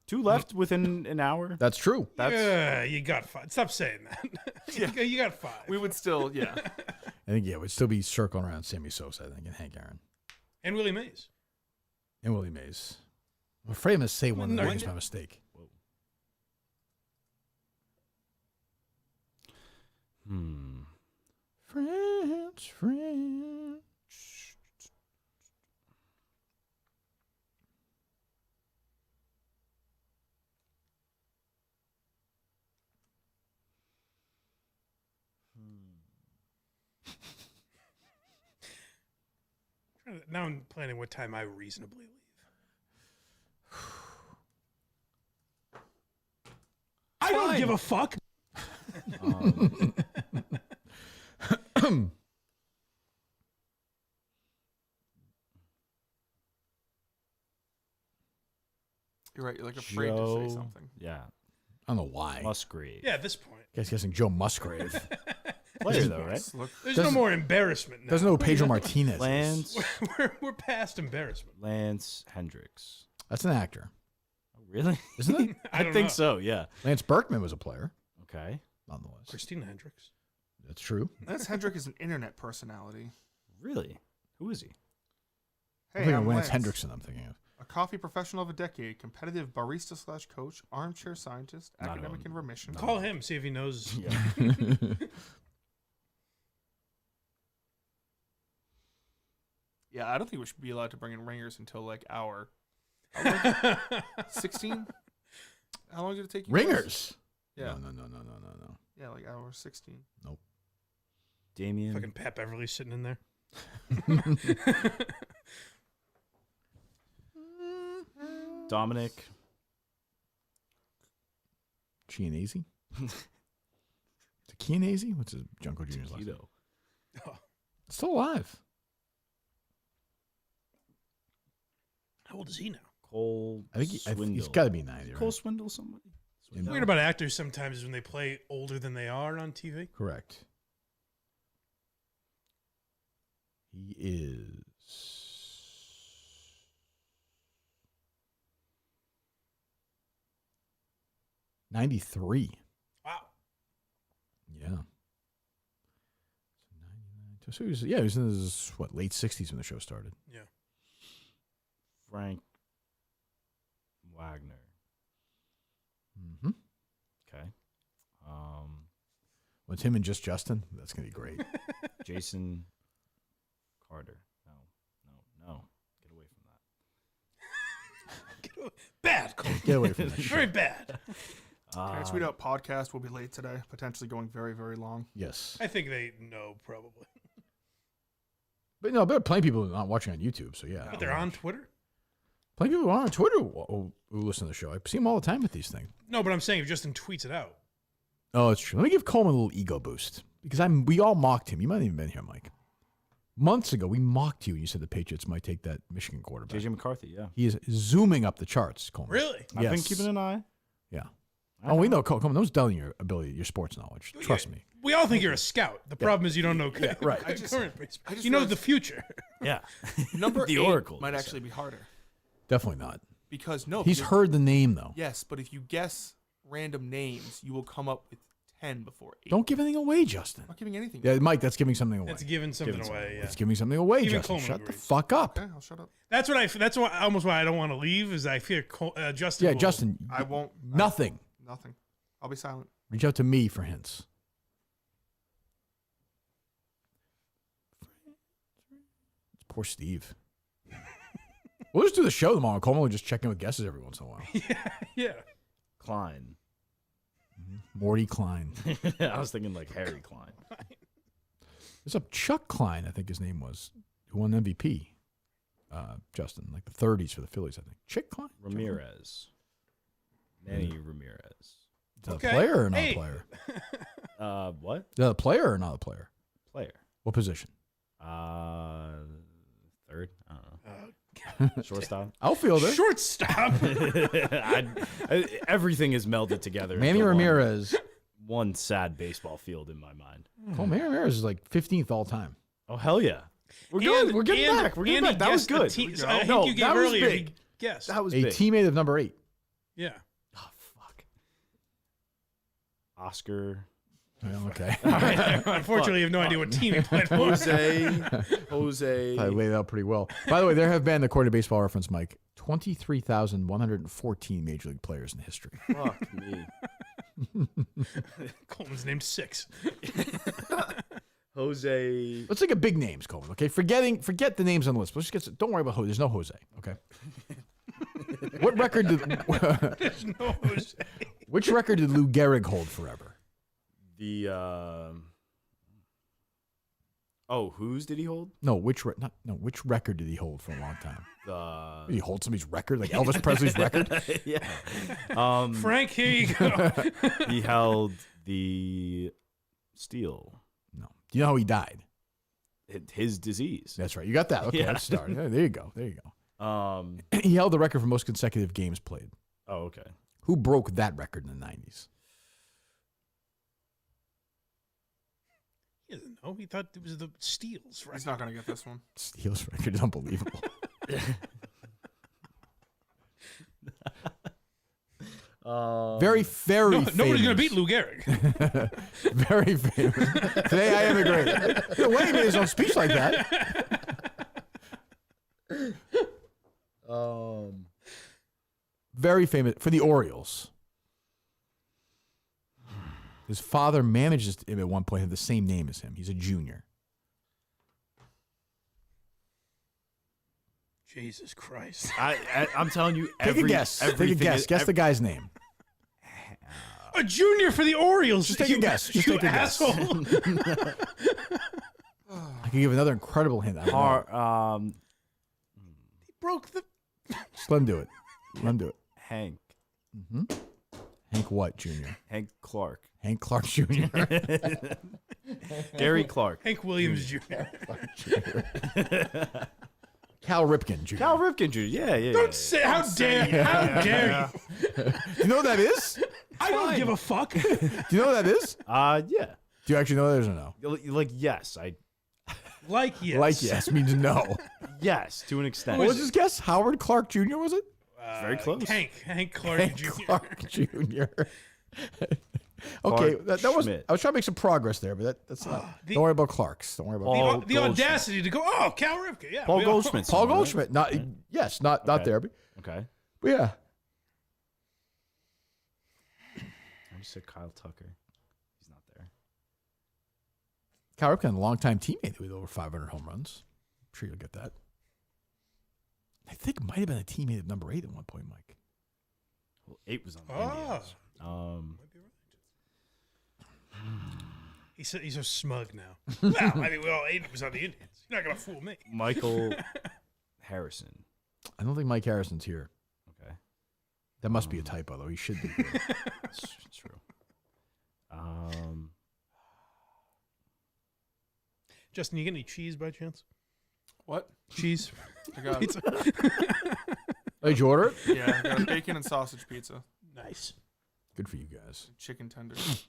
2 left within an hour. That's true. Yeah, you got 5. Stop saying that. You got 5. We would still, yeah. I think, we'd still be circling around Sammy Sosa, I think, and Hank Aaron. And Willie Mays. And Willie Mays. I'm afraid I'm going to say one of the No, names by mistake. French. Now I'm planning what time I reasonably leave. I don't give a fuck. You're right. You're like afraid to say something. Yeah. I don't know why. Musgrave. Yeah, at this point. Guys guessing Joe Musgrave. Player though, right? There's no more embarrassment now. Doesn't know who Pedro Martinez is. Lance. We're past embarrassment. Lance Hendricks. That's an actor. Oh, really? Isn't it? I don't think know. so. Yeah. Lance Berkman was a player. Okay. On the list. Christina Hendricks. That's true. Lance Hendrick is an internet personality. Really? Who is he? I'm Hey, thinking I'm Lance Lance. Hendrickson, I'm thinking of. A coffee professional of a decade, competitive barista/coach, armchair scientist, Not academic him. in remission. Call him, see if he knows. Yeah, I don't think we should be allowed to bring in ringers until like hour 16. How long did it take you? guys? Ringers? Yeah. No. Yeah, like hour 16. Nope. Damien. Fucking Pat Beverly sitting in there. Dominic. Chianese? Is it Chianese? What's his Junko Jr.'s last name? Keto. Still alive. How old is he now? Cole. I think he's Swindle. got to be 90. Cole Right? Swindle, somebody. You know? Weird about actors sometimes is when they play older than they are on TV. Correct. He is 93. Wow. Yeah. So he was, he was in his late 60s when the show started. Yeah. Frank Wagner. Mm-hmm. Okay. With him and just Justin, that's gonna be great. Jason Carter. No. Get away from that. Bad. Cole. Get away from that. Very bad. Can I tweet out podcast will be late today, potentially going very, very long. Yes. I think they know probably. But no, there are plenty of people not watching on YouTube, so yeah. But they're on Twitter? Plenty of people are on Twitter who listen to the show. I see them all the time with these things. No, but I'm saying if Justin tweets it out. Oh, it's true. Let me give Coleman a little ego boost because we all mocked him. You might have even been here, Mike. Months ago, we mocked you and you said the Patriots might take that Michigan quarterback. JJ McCarthy, yeah. He is zooming up the charts, Coleman. Really? I've been keeping an eye. Yeah. Oh, we know. Coleman, those down your ability, your sports knowledge. Trust me. We all think you're a scout. The problem is you don't know right. current baseball. You know the future. Yeah. Number the 8 Oracle might actually be harder. Definitely not. Because he's heard the name though. Yes, but if you guess random names, you will come up with 10 before 8. Don't give anything away, Justin. I'm not giving anything. Yeah, Mike, that's giving something away. That's giving something away. Yeah. It's giving something away, Even Justin. Coleman Shut the agrees. fuck up. Okay, I'll shut up. That's almost why I don't want to leave. Is I fear Justin. Yeah, will- Justin. I won't. Nothing. Nothing. I'll be silent. Reach out to me for hints. Poor Steve. We'll just do the show tomorrow. Coleman will just check in with guesses every once in a while. Yeah. Klein. Morty Klein. I was thinking like Harry Klein. There's a Chuck Klein, I think his name was, who won MVP. Justin, like the 30s for the Phillies, I think. Chick Klein? Ramirez. Manny Ramirez. Is that a player or not a player? What? Is that a player or not a player? Player. What position? Third. I don't know. Shortstop. Outfielder. Shortstop. Everything is melded together. Manny into Ramirez. One sad baseball field in my mind. Manny Ramirez is like 15th all time. Oh hell yeah! We're good. We're getting back. We're getting back. That was good. I think you gave that was earlier. big. Yes. That was a big. teammate of number 8. Yeah. Oh fuck. Oscar. Well, okay. Unfortunately, I have no idea what team he played for. Jose. I laid it out pretty well. By the way, there have been, according to Baseball Reference, Mike, 23,114 Major League players in history. Fuck me. Coleman's named 6. Jose. Let's think of big names, Coleman. Okay, forget the names on the list. Let's just don't worry about Jose. There's no Jose. Okay. What record did? There's no Jose. Which record did Lou Gehrig hold forever? Whose did he hold? No, which record did he hold for a long time? Did he hold somebody's record, like Elvis Presley's record? Yeah. Frank, here you go. He held the steal. No. Do you know how he died? His disease. That's right. You got that. Okay, Yeah. let's start. There you go. He held the record for most consecutive games played. Oh, okay. Who broke that record in the 90s? He doesn't know. He thought it was the Steals. Right? He's not going to get this one. Steele's record is unbelievable. Very famous. Nobody's going to beat Lou Gehrig. Very famous. Today I immigrated. The way he made his own speech like that. Very famous for the Orioles. His father manages him at one point, had the same name as him. He's a junior. Jesus Christ. I'm telling you, Take a guess. Guess the guy's name. A junior for the Orioles. Just take a guess. Just take a guess. Asshole. I can give another incredible hint. He broke the. Just let him do it. Let him do it. Hank. Mm-hmm. Hank what, Jr.? Hank Clark. Hank Clark Jr. Gary Clark. Hank Williams Jr. Cal Ripken Jr. Cal Ripken Jr. Yeah. Don't say. How dare you? How dare you? Do you know what that is? I don't give a fuck. Do you know what that is? Yeah. Do you actually know that or no? Like yes, I. Like yes. Like yes means no. Yes, to an extent. What was his guess? Howard Clark Jr. was it? Very close. Hank Clark Hank Jr. Clark Jr. Okay, that was. Schmidt. I was trying to make some progress there, but that's not. Don't worry about Clarks. Don't worry about The audacity to go. Oh, Cal Ripken. Yeah. Paul Goldschmidt. Paul Goldschmidt. Not yes, not there. But, Okay. but yeah. I just said Kyle Tucker. He's not there. Cal Ripken, a longtime teammate with over 500 home runs. I'm sure you'll get that. I think it might have been a teammate of number 8 at one point, Mike. Well, 8 was on the Indians. He's so smug now. Well, I mean, 8 was on the Indians. You're not gonna fool me. Michael Harrison. I don't think Mike Harrison's here. Okay. That must be a typo, though. He should be here. It's true. Justin, you get any cheese by chance? What? Cheese? I got pizza. Did you order it? Yeah, I got a bacon and sausage pizza. Nice. Good for you guys. Chicken tenders.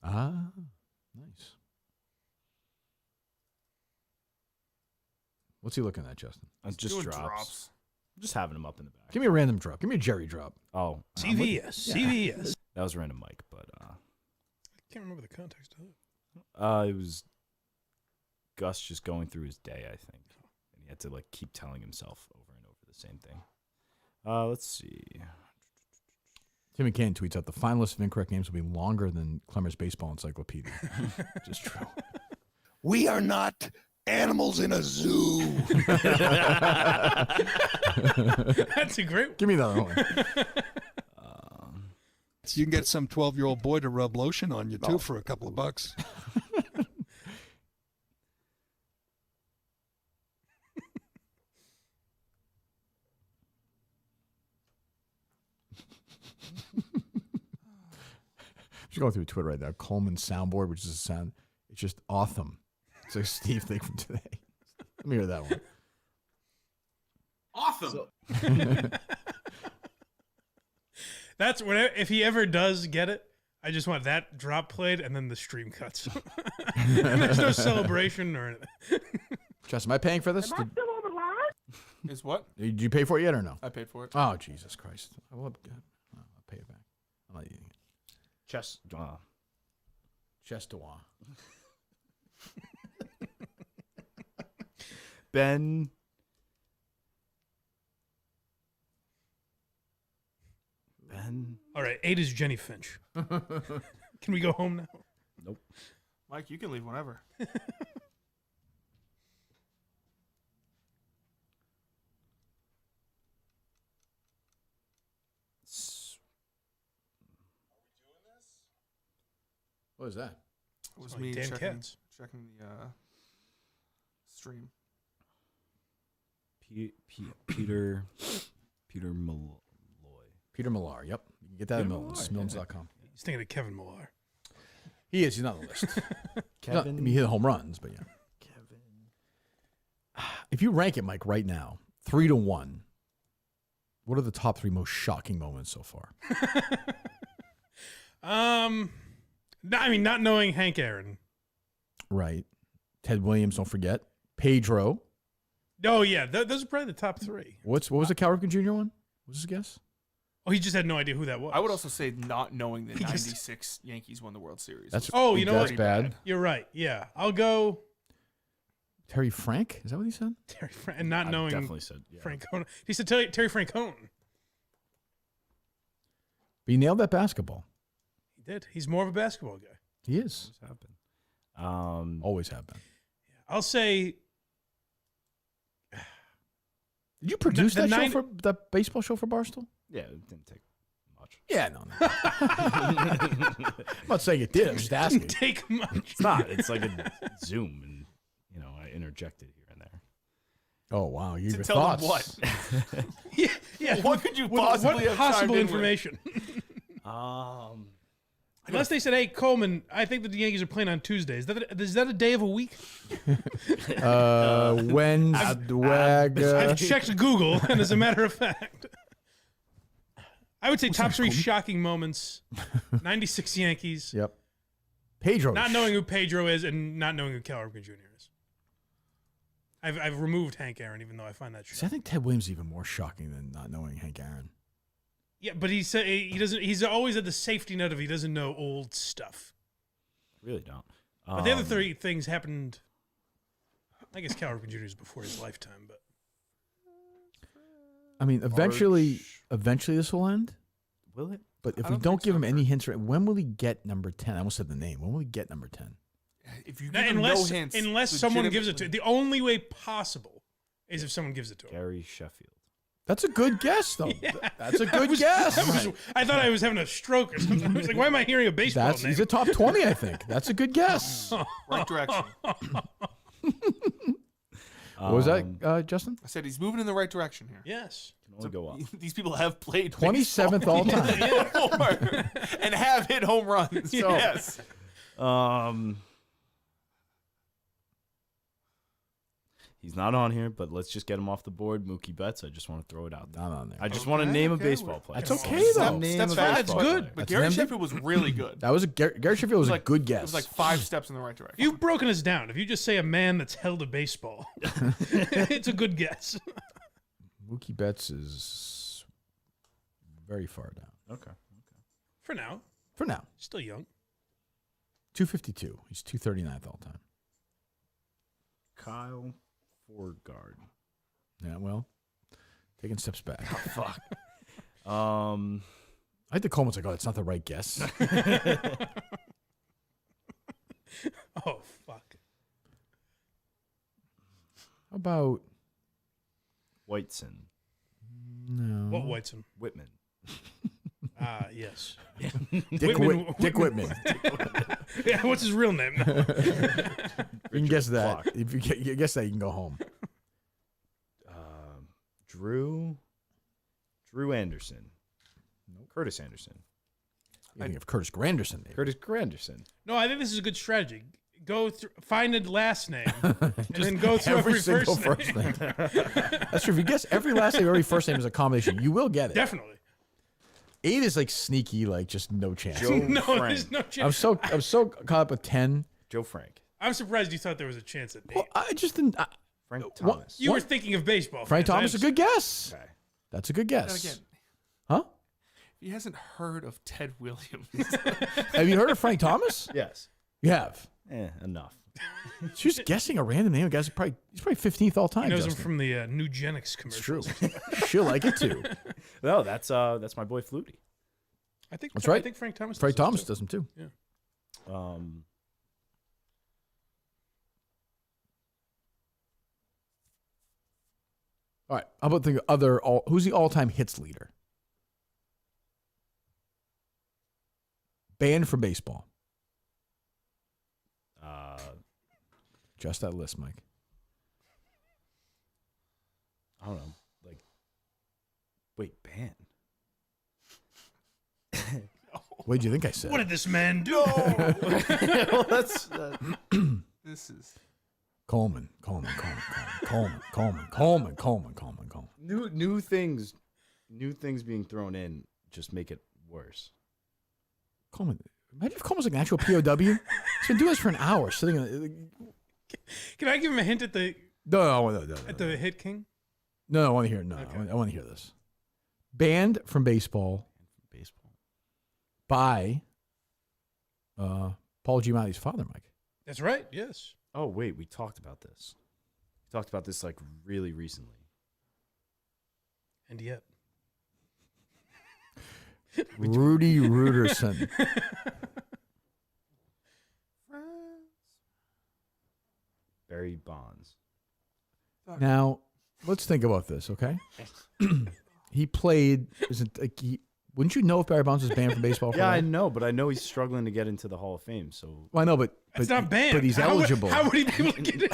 Ah, nice. What's he looking at, Justin? It's just doing drops. I'm just having them up in the back. Give me a random drop. Give me a Jerry drop. Oh, CVS. That was random Mike, but I can't remember the context of it. it was Gus just going through his day, I think, and he had to like keep telling himself over and over the same thing. Let's see. Tim McCann tweets out the final list of incorrect names will be longer than Klemmer's baseball encyclopedia. Just true. We are not animals in a zoo. That's a great one. Give me the other one. You can get some 12-year-old boy to rub lotion on you, too, for a couple of bucks. Just going through Twitter right now. Coleman soundboard, which is a sound. It's just awesome. It's a Steve thing from today. Let me hear that one. Awesome. That's what if he ever does get it. I just want that drop played and then the stream cuts. And there's no celebration or anything. Justin, am I paying for this? Am I still on the line? Is what? Did you pay for it yet or no? I paid for it. Oh, Jesus Christ. I'll pay it back. I'm not eating it. Chest Chestois. Ben. All right, 8 is Jenny Finch. Can we go home now? Nope. Mike, you can leave whenever. What is that? It was like me Dan checking the stream. Peter Malloy. Peter Millar, yep. You can get that at Miltons, Miltons.com. He's thinking of Kevin Millar. He is. He's not on the list. Kevin. I mean, he hit home runs, but yeah. Kevin. If you rank it, Mike, right now, 3-1, what are the top 3 most shocking moments so far? Not knowing Hank Aaron. Right. Ted Williams, don't forget. Pedro. Oh, yeah. Those are probably the top 3. What was the Cal Ripken Jr. one? What was his guess? Oh, he just had no idea who that was. I would also say not knowing that 96 Yankees won the World Series. You know that's what? bad. You're right. Yeah. I'll go Terry Frank? Is that what he said? Terry Frank. And not I knowing definitely said, yeah. Francona. He said Terry Francona. But he nailed that basketball. He did. He's more of a basketball guy. He is. Always have been. Always have been. I'll say. Did you produce that baseball show for Barstool? Yeah, it didn't take much. Yeah, no. I'm not saying it did. I'm just asking. Didn't take much. It's not. It's like a Zoom, and I interjected here and there. Oh wow, you To tell them what? Yeah. What could you possibly have possible chimed in with? information? Unless they said, "Hey, Coleman, I think that the Yankees are playing on Tuesday. Is that a day of a week?" I've I've checked Google, and as a matter of fact, I would say top 3 shocking moments: 96 Yankees. Yep. Pedro. Not knowing who Pedro is, and not knowing who Cal Ripken Jr. is. I've removed Hank Aaron, even though I find that See, I think Ted Williams is even more shocking than not knowing Hank Aaron. Yeah, but he said he doesn't. He's always at the safety net of he doesn't know old stuff. Really don't. But the other 3 things happened. I guess Cal Ripken Jr. is before his lifetime, but I mean, eventually this will end. Will it? But if we don't give him any hints, when will he get number 10? I almost said the name. When will he get number 10? If you give him no hints, unless someone gives it to him. The only way possible is if someone gives it to him. Gary Sheffield. That's a good guess, though. Yeah. That's a good guess. I thought I was having a stroke or something. I was like, why am I hearing a baseball name? He's a top 20, I think. That's a good guess. Right direction. What was that, Justin? I said he's moving in the right direction here. Yes. Can only go up. These people have played 27th all time. time. And have hit home runs. So, yes. He's not on here, but let's just get him off the board. Mookie Betts. I just want to throw it out there. Not on there. I just want to name a baseball player. That's okay, though. That's good. But Gary Sheffield was really good. That was Gary Sheffield was a good guess. It was like 5 steps in the right direction. You've broken us down. If you just say a man that's held a baseball, it's a good guess. Mookie Betts is very far down. Okay. For now. For now. Still young. 252. He's 239th all time. Kyle Forgard. Yeah, well, taking steps back. Oh, fuck. I think the Coleman's like, oh, that's not the right guess. Oh, fuck. How about Whiteson? No. What Whiteson? Whitman. Yes. Dick Whitman. Yeah, what's his real name? You can guess that. If you guess that, you can go home. Drew Anderson. No, Curtis Anderson. You think of Curtis Granderson, maybe. Curtis Granderson. No, I think this is a good strategy. Go through, find a last name, and then go through every single first name. That's true. If you guess every last name, every first name is a combination, you will get it. Definitely. 8 is like sneaky, like just no chance. No, there's no chance. I'm so caught up with 10. Joe Frank. I'm surprised you thought there was a chance at 8. Well, I just didn't. Frank Thomas. You were thinking of baseball. Frank fans. Thomas is a good guess. Okay. That's a good guess. Again, huh? he hasn't heard of Ted Williams. Have you heard of Frank Thomas? Yes. You have. Enough. She's just guessing a random name. Guys, he's probably 15th all time. He knows Justin. him from the Nugenics commercials. It's true. She'll like it too. No, that's my boy Flutie. I think that's right. I think Frank Thomas. Frank Thomas does them too. Yeah. All right. How about the who's the all-time hits leader? Banned from baseball. Just that list, Mike. I don't know. Wait, banned. What did you think I said? What did this man do? Well, that's This is Coleman. New things being thrown in just make it worse. Coleman. Imagine if Coleman's like an actual POW. He's been doing this for an hour, sitting in. Can I give him a hint at the No. at the Hit King? No, I want to hear. No, Okay. I want to hear this. Banned from baseball by Paul Giamatti's father, Mike. That's right. Yes. Oh wait, we talked about this. We talked about this like really recently. And yet, Rudy Ruderson. Barry Bonds. Now, let's think about this, okay? He played. Wouldn't you know if Barry Bonds was banned from baseball? Yeah, I know, but I know he's struggling to get into the Hall of Fame. So Well, I know, but it's not banned. But he's eligible. How would he be able to get it?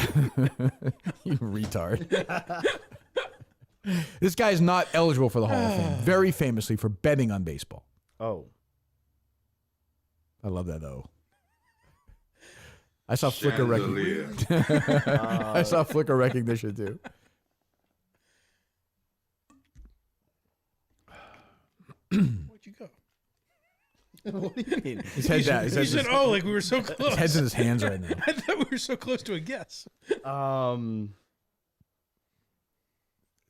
You retard. This guy's not eligible for the Hall of Fame. Very famously for betting on baseball. Oh, I love that though. I saw Flickr recognition. I saw Flickr recognition too. Where'd you go? what do you mean? His head's down. You said, "Oh, like we were so close." His head's in his hands right now. I thought we were so close to a guess.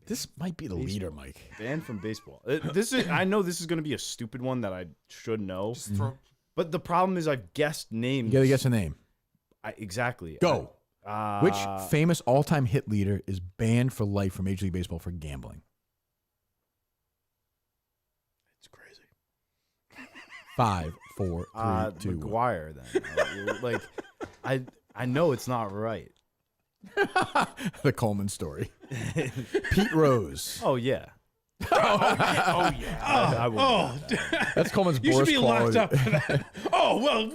This might be the leader, Mike. Banned from baseball. I know this is going to be a stupid one that I should know. just throw. But the problem is I've guessed names. You gotta guess a name. Exactly. Go. Which famous all-time hit leader is banned for life from Major League Baseball for gambling? It's crazy. 5, 4, 3, 2, 1. McGuire then. I know it's not right. The Coleman story. Pete Rose. Oh yeah. Oh yeah. That's Coleman's You should Boris be locked quality. up for that. Oh well,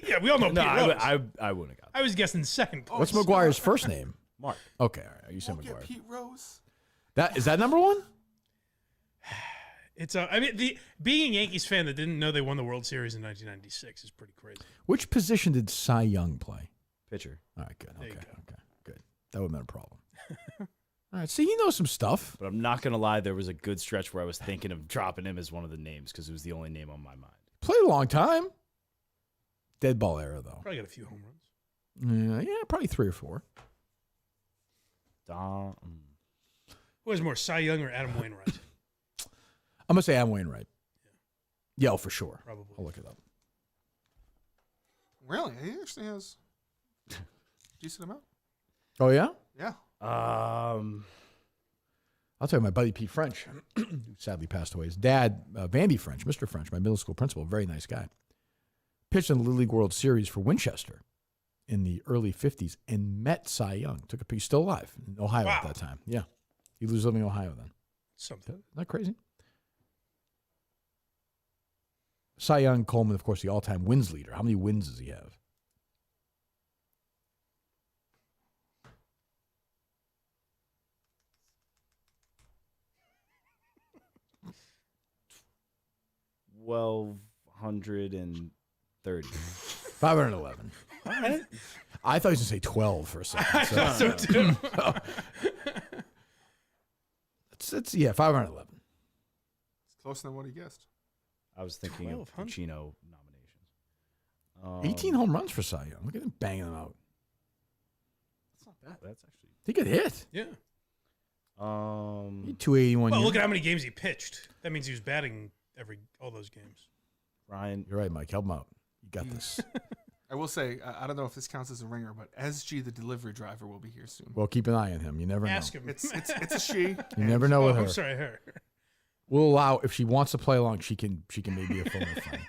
yeah, we all know. No, Pete Rose. I wouldn't have got it. I was guessing second place. What's McGuire's first name? Mark. Okay, all right. You said Get McGuire. Pete Rose. Is that number one? It's I mean, being a Yankees fan that didn't know they won the World Series in 1996 is pretty crazy. Which position did Cy Young play? Pitcher. All right, good. There you Okay, go. okay, good. That would have been a problem. All right, see, he knows some stuff. But I'm not going to lie, there was a good stretch where I was thinking of dropping him as one of the names because it was the only name on my mind. Played a long time. Dead ball era, though. Probably got a few home runs. Yeah, probably 3 or 4. Who has more, Cy Young or Adam Wainwright? I'm going to say Adam Wainwright. Yeah, for sure. Probably. I'll look it up. Really? He actually has a decent amount. Oh, yeah? Yeah. I'll tell you, my buddy Pete French, who sadly passed away, his dad, Vandy French, Mr. French, my middle school principal, very nice guy, pitched in the Little League World Series for Winchester in the early 50s and met Cy Young. He's still alive in Ohio at that time. Yeah. He was living in Ohio then. Something. Isn't that crazy? Cy Young, Coleman, of course, the all-time wins leader. How many wins does he have? $1,230. 511. All right. I thought he was going to say 12 for a second. I thought so too. It's 511. It's closer than what he guessed. I was thinking of Pacino nominations. 18 home runs for Cy Young. Look at him banging them out. That's not bad. That's actually. He could hit. Yeah. 281. Well, look at how many games he pitched. That means he was batting all those games. Ryan, you're right, Mike. Help him out. You got this. I will say, I don't know if this counts as a ringer, but SG, the delivery driver, will be here soon. Well, keep an eye on him. You never know. Ask him. It's a she. You never know with her. I'm sorry, her. We'll allow, if she wants to play along, she can maybe a phone with friend.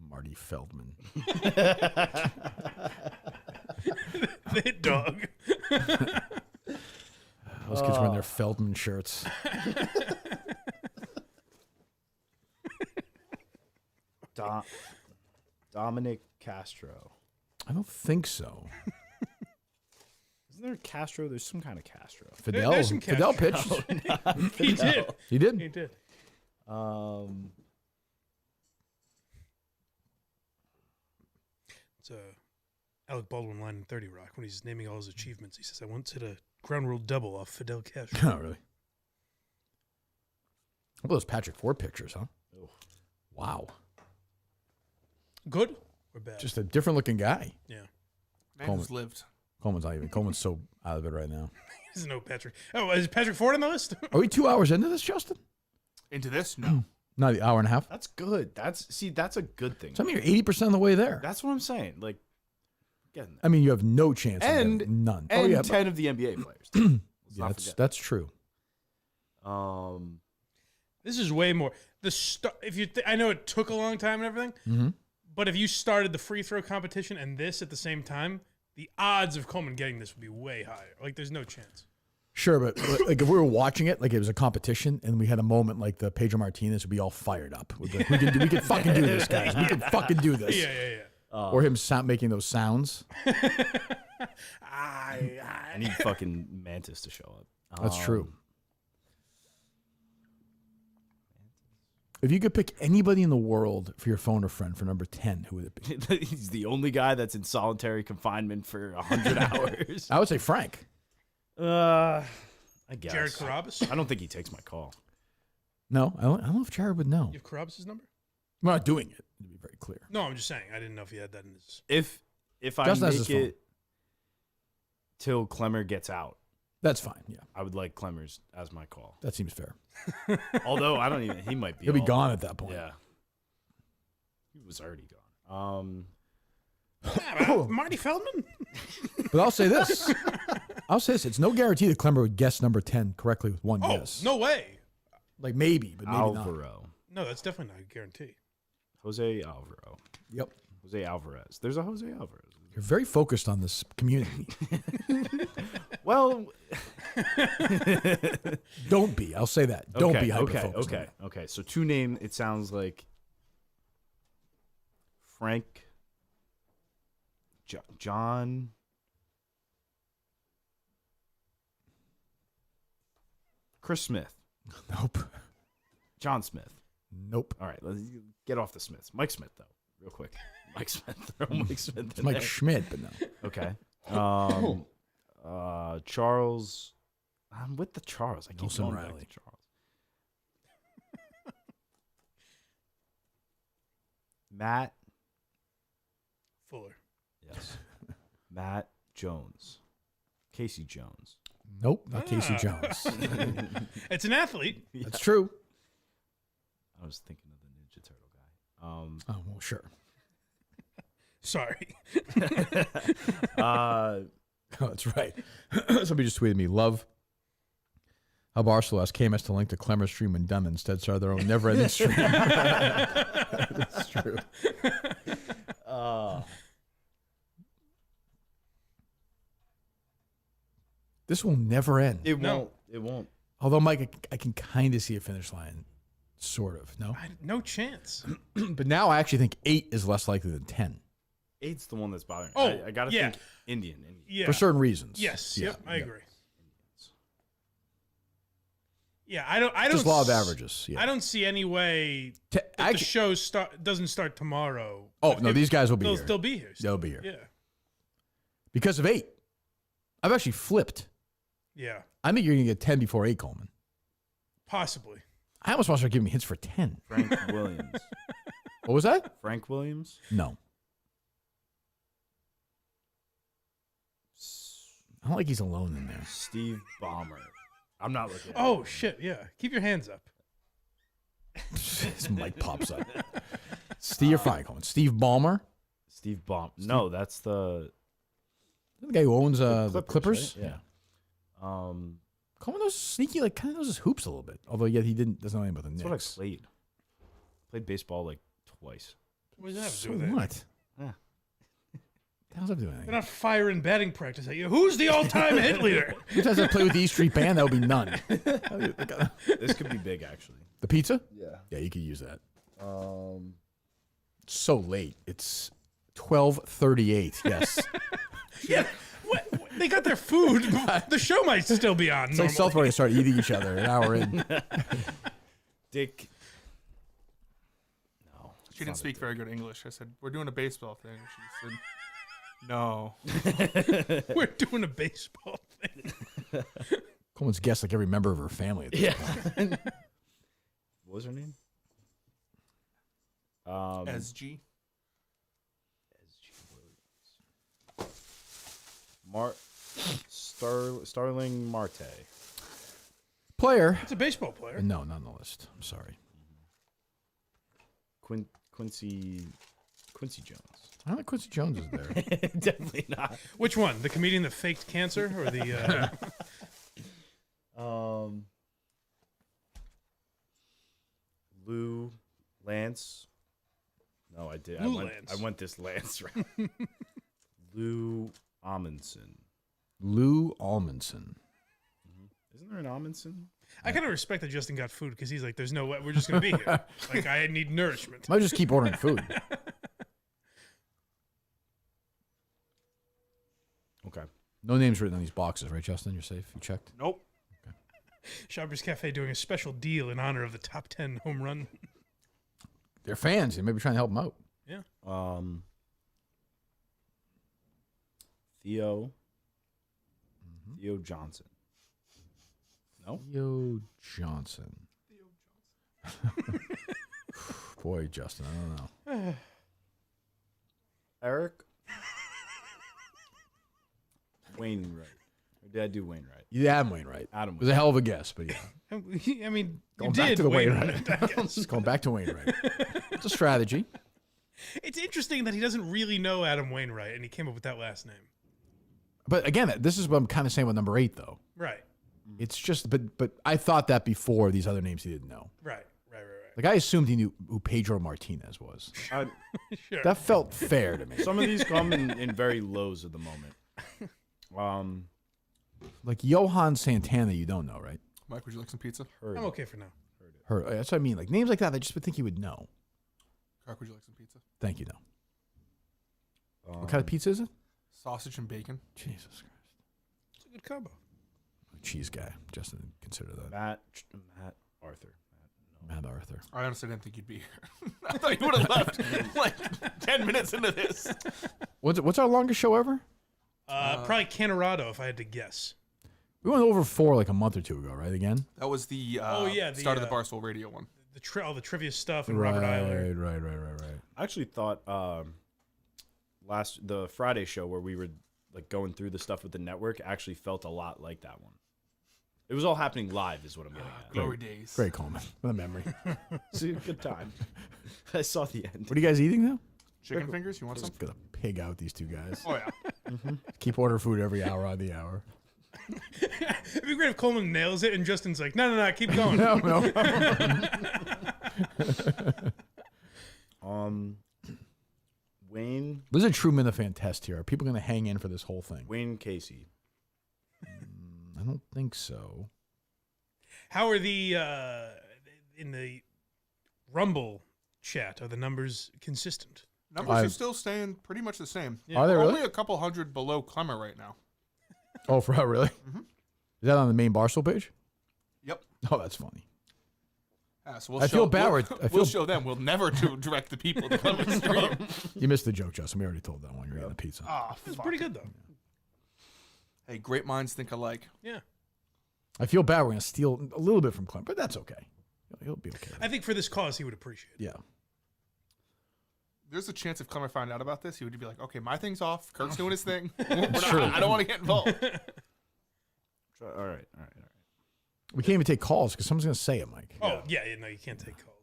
Marty Feldman. The dog. Those kids wearing their Feldman shirts. Dominic Castro. I don't think so. Isn't there a Castro? There's some kind of Castro. Fidel. There's some Fidel Castro. pitched. He did. He did. He did. It's Alec Baldwin line in 30 Rock when he's naming all his achievements. He says, "I once hit a ground rule double off Fidel Castro." Oh, really? How about those Patrick Ford pictures, huh? Oh. Wow. Good or bad? Just a different looking guy. Yeah. Man who's lived. Coleman's not even. Coleman's so out of it right now. He doesn't know Patrick. Oh, is Patrick Ford on the list? Are we 2 hours into this, Justin? Into this? No. Not an hour and a half? That's good. That's a good thing. So I mean, you're 80% of the way there. That's what I'm saying. Like, getting there. I mean, you have no chance. And of none. And 10 of the NBA players. Let's Yeah, not forget. that's true. This is way more. I know it took a long time and everything, Mm-hmm. but if you started the free throw competition and this at the same time, the odds of Coleman getting this would be way higher. Like, there's no chance. Sure, but like if we were watching it, like it was a competition, and we had a moment like the Pedro Martinez, would be all fired up. We'd be like, we can fucking do this, guys. We can fucking do this. Yeah. Or him making those sounds. I need fucking Mantis to show up. That's true. If you could pick anybody in the world for your phone or friend for number 10, who would it be? He's the only guy that's in solitary confinement for 100 hours. I would say Frank. I guess. Jared Carabas? I don't think he takes my call. No, I don't know if Jared would know. You have Carabas' number? We're not doing it, to be very clear. No, I'm just saying. I didn't know if he had that in his. If I Justin has make his phone. it till Klemmer gets out, that's fine. Yeah, I would like Klemmer's as my call. that seems fair. Although I don't even. He might be. He'll be all- gone at that point. Yeah. He was already gone. Marty Feldman? But I'll say this. It's no guarantee that Clemmer would guess number 10 correctly with one Oh, guess. no way. Like maybe, but maybe not. Alvaro. No, that's definitely not a guarantee. Jose Alvaro. Yep. Jose Alvarez. There's a Jose Alvarez. You're very focused on this community. Well, Don't be. I'll say that. Don't be hyper-focused. Okay. So two name. It sounds like Frank, John, Chris Smith. Nope. John Smith. Nope. All right, let's get off the Smiths. Mike Smith, though, real quick. Mike Smith. Throw Mike Smith. It's Mike Schmidt, but no. Okay. Charles. I'm with the Charles. I keep Nelson going back Riley. to Charles. Matt Fuller. Yes. Matt Jones. Casey Jones. Nope, not Casey Jones. It's an athlete. That's true. I was thinking of the Ninja Turtle guy. Oh, well, sure. Sorry. Oh, that's right. Somebody just tweeted me, love how Barstool asked KMS to link to Klemmer's stream when done, instead started their own never-ending stream. That's true. This will never end. It won't. It won't. Although, Mike, I can kind of see a finish line. Sort of. No? No chance. But now I actually think 8 is less likely than 10. 8's the one that's bothering me. Oh, I got to yeah. think Indian. Yeah. For certain reasons. Yes. Yeah, Yep. I yeah. agree. Yeah, I don't. Just law of averages. Yeah. I don't see any way if the show doesn't start tomorrow. Oh, no, these guys will be they'll here. still be here. They'll be here. Yeah. Because of 8. I've actually flipped. Yeah. I think you're going to get 10 before 8, Coleman. Possibly. I almost want to start giving me hints for 10. Frank Williams. What was that? Frank Williams? No. I don't like he's alone in there. Steve Ballmer. I'm not looking at Oh shit! Yeah. Keep your hands up. His mic pops up. Steve, you're fine, Coleman. Steve Ballmer? Steve Ballmer. No, that's the guy who owns the Clippers? Right? Yeah. Coleman knows sneaky, like kind of knows his hoops a little bit. Although yet he doesn't know anything about the That's Knicks. what I played. Played baseball like twice. What does that have to So do with what? it? Yeah. How's that doing anything? They're not firing batting practice at you. Who's the all-time hit leader? Sometimes I play with the E Street Band, that would be none. This could be big, actually. The pizza? Yeah. Yeah, you could use that. It's so late. It's 12:38. Yes. Yeah. What? They got their food. The show might still be on. It's like South Park start eating each other an hour in. Dick. No. She didn't speak very good English. I said, we're doing a baseball thing. She said, no. We're doing a baseball thing. Coleman's guessed like every member of her family at this point. What was her name? SG. Starling Marte. Player. It's a baseball player. No, not on the list. I'm sorry. Quincy Jones. I don't think Quincy Jones is there. Definitely not. Which one? The comedian that faked cancer, or the? Lou Lance. No, I did. Lou I Lance. went this Lance route. Lou Amundsen. Lou Almondson. Isn't there an Amundsen? I kind of respect that Justin got food because he's like, "There's no way we're just gonna be here. Like, I need nourishment." Might just keep ordering food. Okay. No names written on these boxes, right, Justin? You're safe? You checked? Nope. Shoppers Cafe doing a special deal in honor of the top 10 home run. They're fans. They may be trying to help them out. Yeah. Theo Johnson. No? Theo Johnson. Boy, Justin, I don't know. Eric Wainwright. Or did I do Wainwright? You had Wainwright. Adam It was a hell of a guess, but yeah. I mean, Going you back did to the Wainwright. I guess. Just going back to Wainwright. It's a strategy. It's interesting that he doesn't really know Adam Wainwright, and he came up with that last name. But again, this is what I'm kind of saying with number 8, though. Right. It's just, but I thought that before these other names he didn't know. Right. Like, I assumed he knew who Pedro Martinez was. Sure. That felt fair to me. Some of these come in very lows at the moment. Like Johan Santana, you don't know, right? Mike, would you like some pizza? I'm okay for now. That's what I mean. Like, names like that, I just would think you would know. Kirk, would you like some pizza? Thank you, no. What kind of pizza is it? Sausage and bacon. Jesus Christ. It's a good combo. Cheese guy. Justin didn't consider that. Matt Arthur. Matt and Arthur. I honestly didn't think you'd be here. I thought you would have left like 10 minutes into this. What's our longest show ever? Probably Canorado, if I had to guess. We went over 4 like a month or two ago, right? Again? That was the start of the Barstool Radio one. All the trivia stuff and Robert Eiler. Right. I actually thought the Friday show where we were like going through the stuff with the network actually felt a lot like that one. It was all happening live, is what I'm getting at. Glory days. Great Coleman. What a memory. See, good time. I saw the end. What are you guys eating now? Chicken fingers? You want some? Just gonna pig out these two guys. Oh, yeah. Keep ordering food every hour on the hour. It'd be great if Coleman nails it and Justin's like, no, keep going. No. Wayne. This is a true Minifan test here. Are people going to hang in for this whole thing? Wayne Casey. I don't think so. How are the in the Rumble chat? Are the numbers consistent? Numbers are still staying pretty much the same. Yeah. Are they really? Only a couple hundred below Klemmer right now. Oh, for real? Really? Mm-hmm. Is that on the main Barstool page? Yep. Oh, that's funny. So we'll I feel bad. We'll show them. We'll never direct the people to come and stream. You missed the joke, Justin. We already told that one. You're eating the pizza. It's pretty good though. Hey, great minds think alike. Yeah. I feel bad. We're going to steal a little bit from Clem, but that's okay. He'll be okay. I think for this cause, he would appreciate it. Yeah. There's a chance if Clemmer found out about this, he would be like, "Okay, my thing's off. Kirk's doing his thing. True. I don't want to get involved." All right. We can't even take calls because someone's going to say it, Mike. Oh, yeah, no, you can't take calls.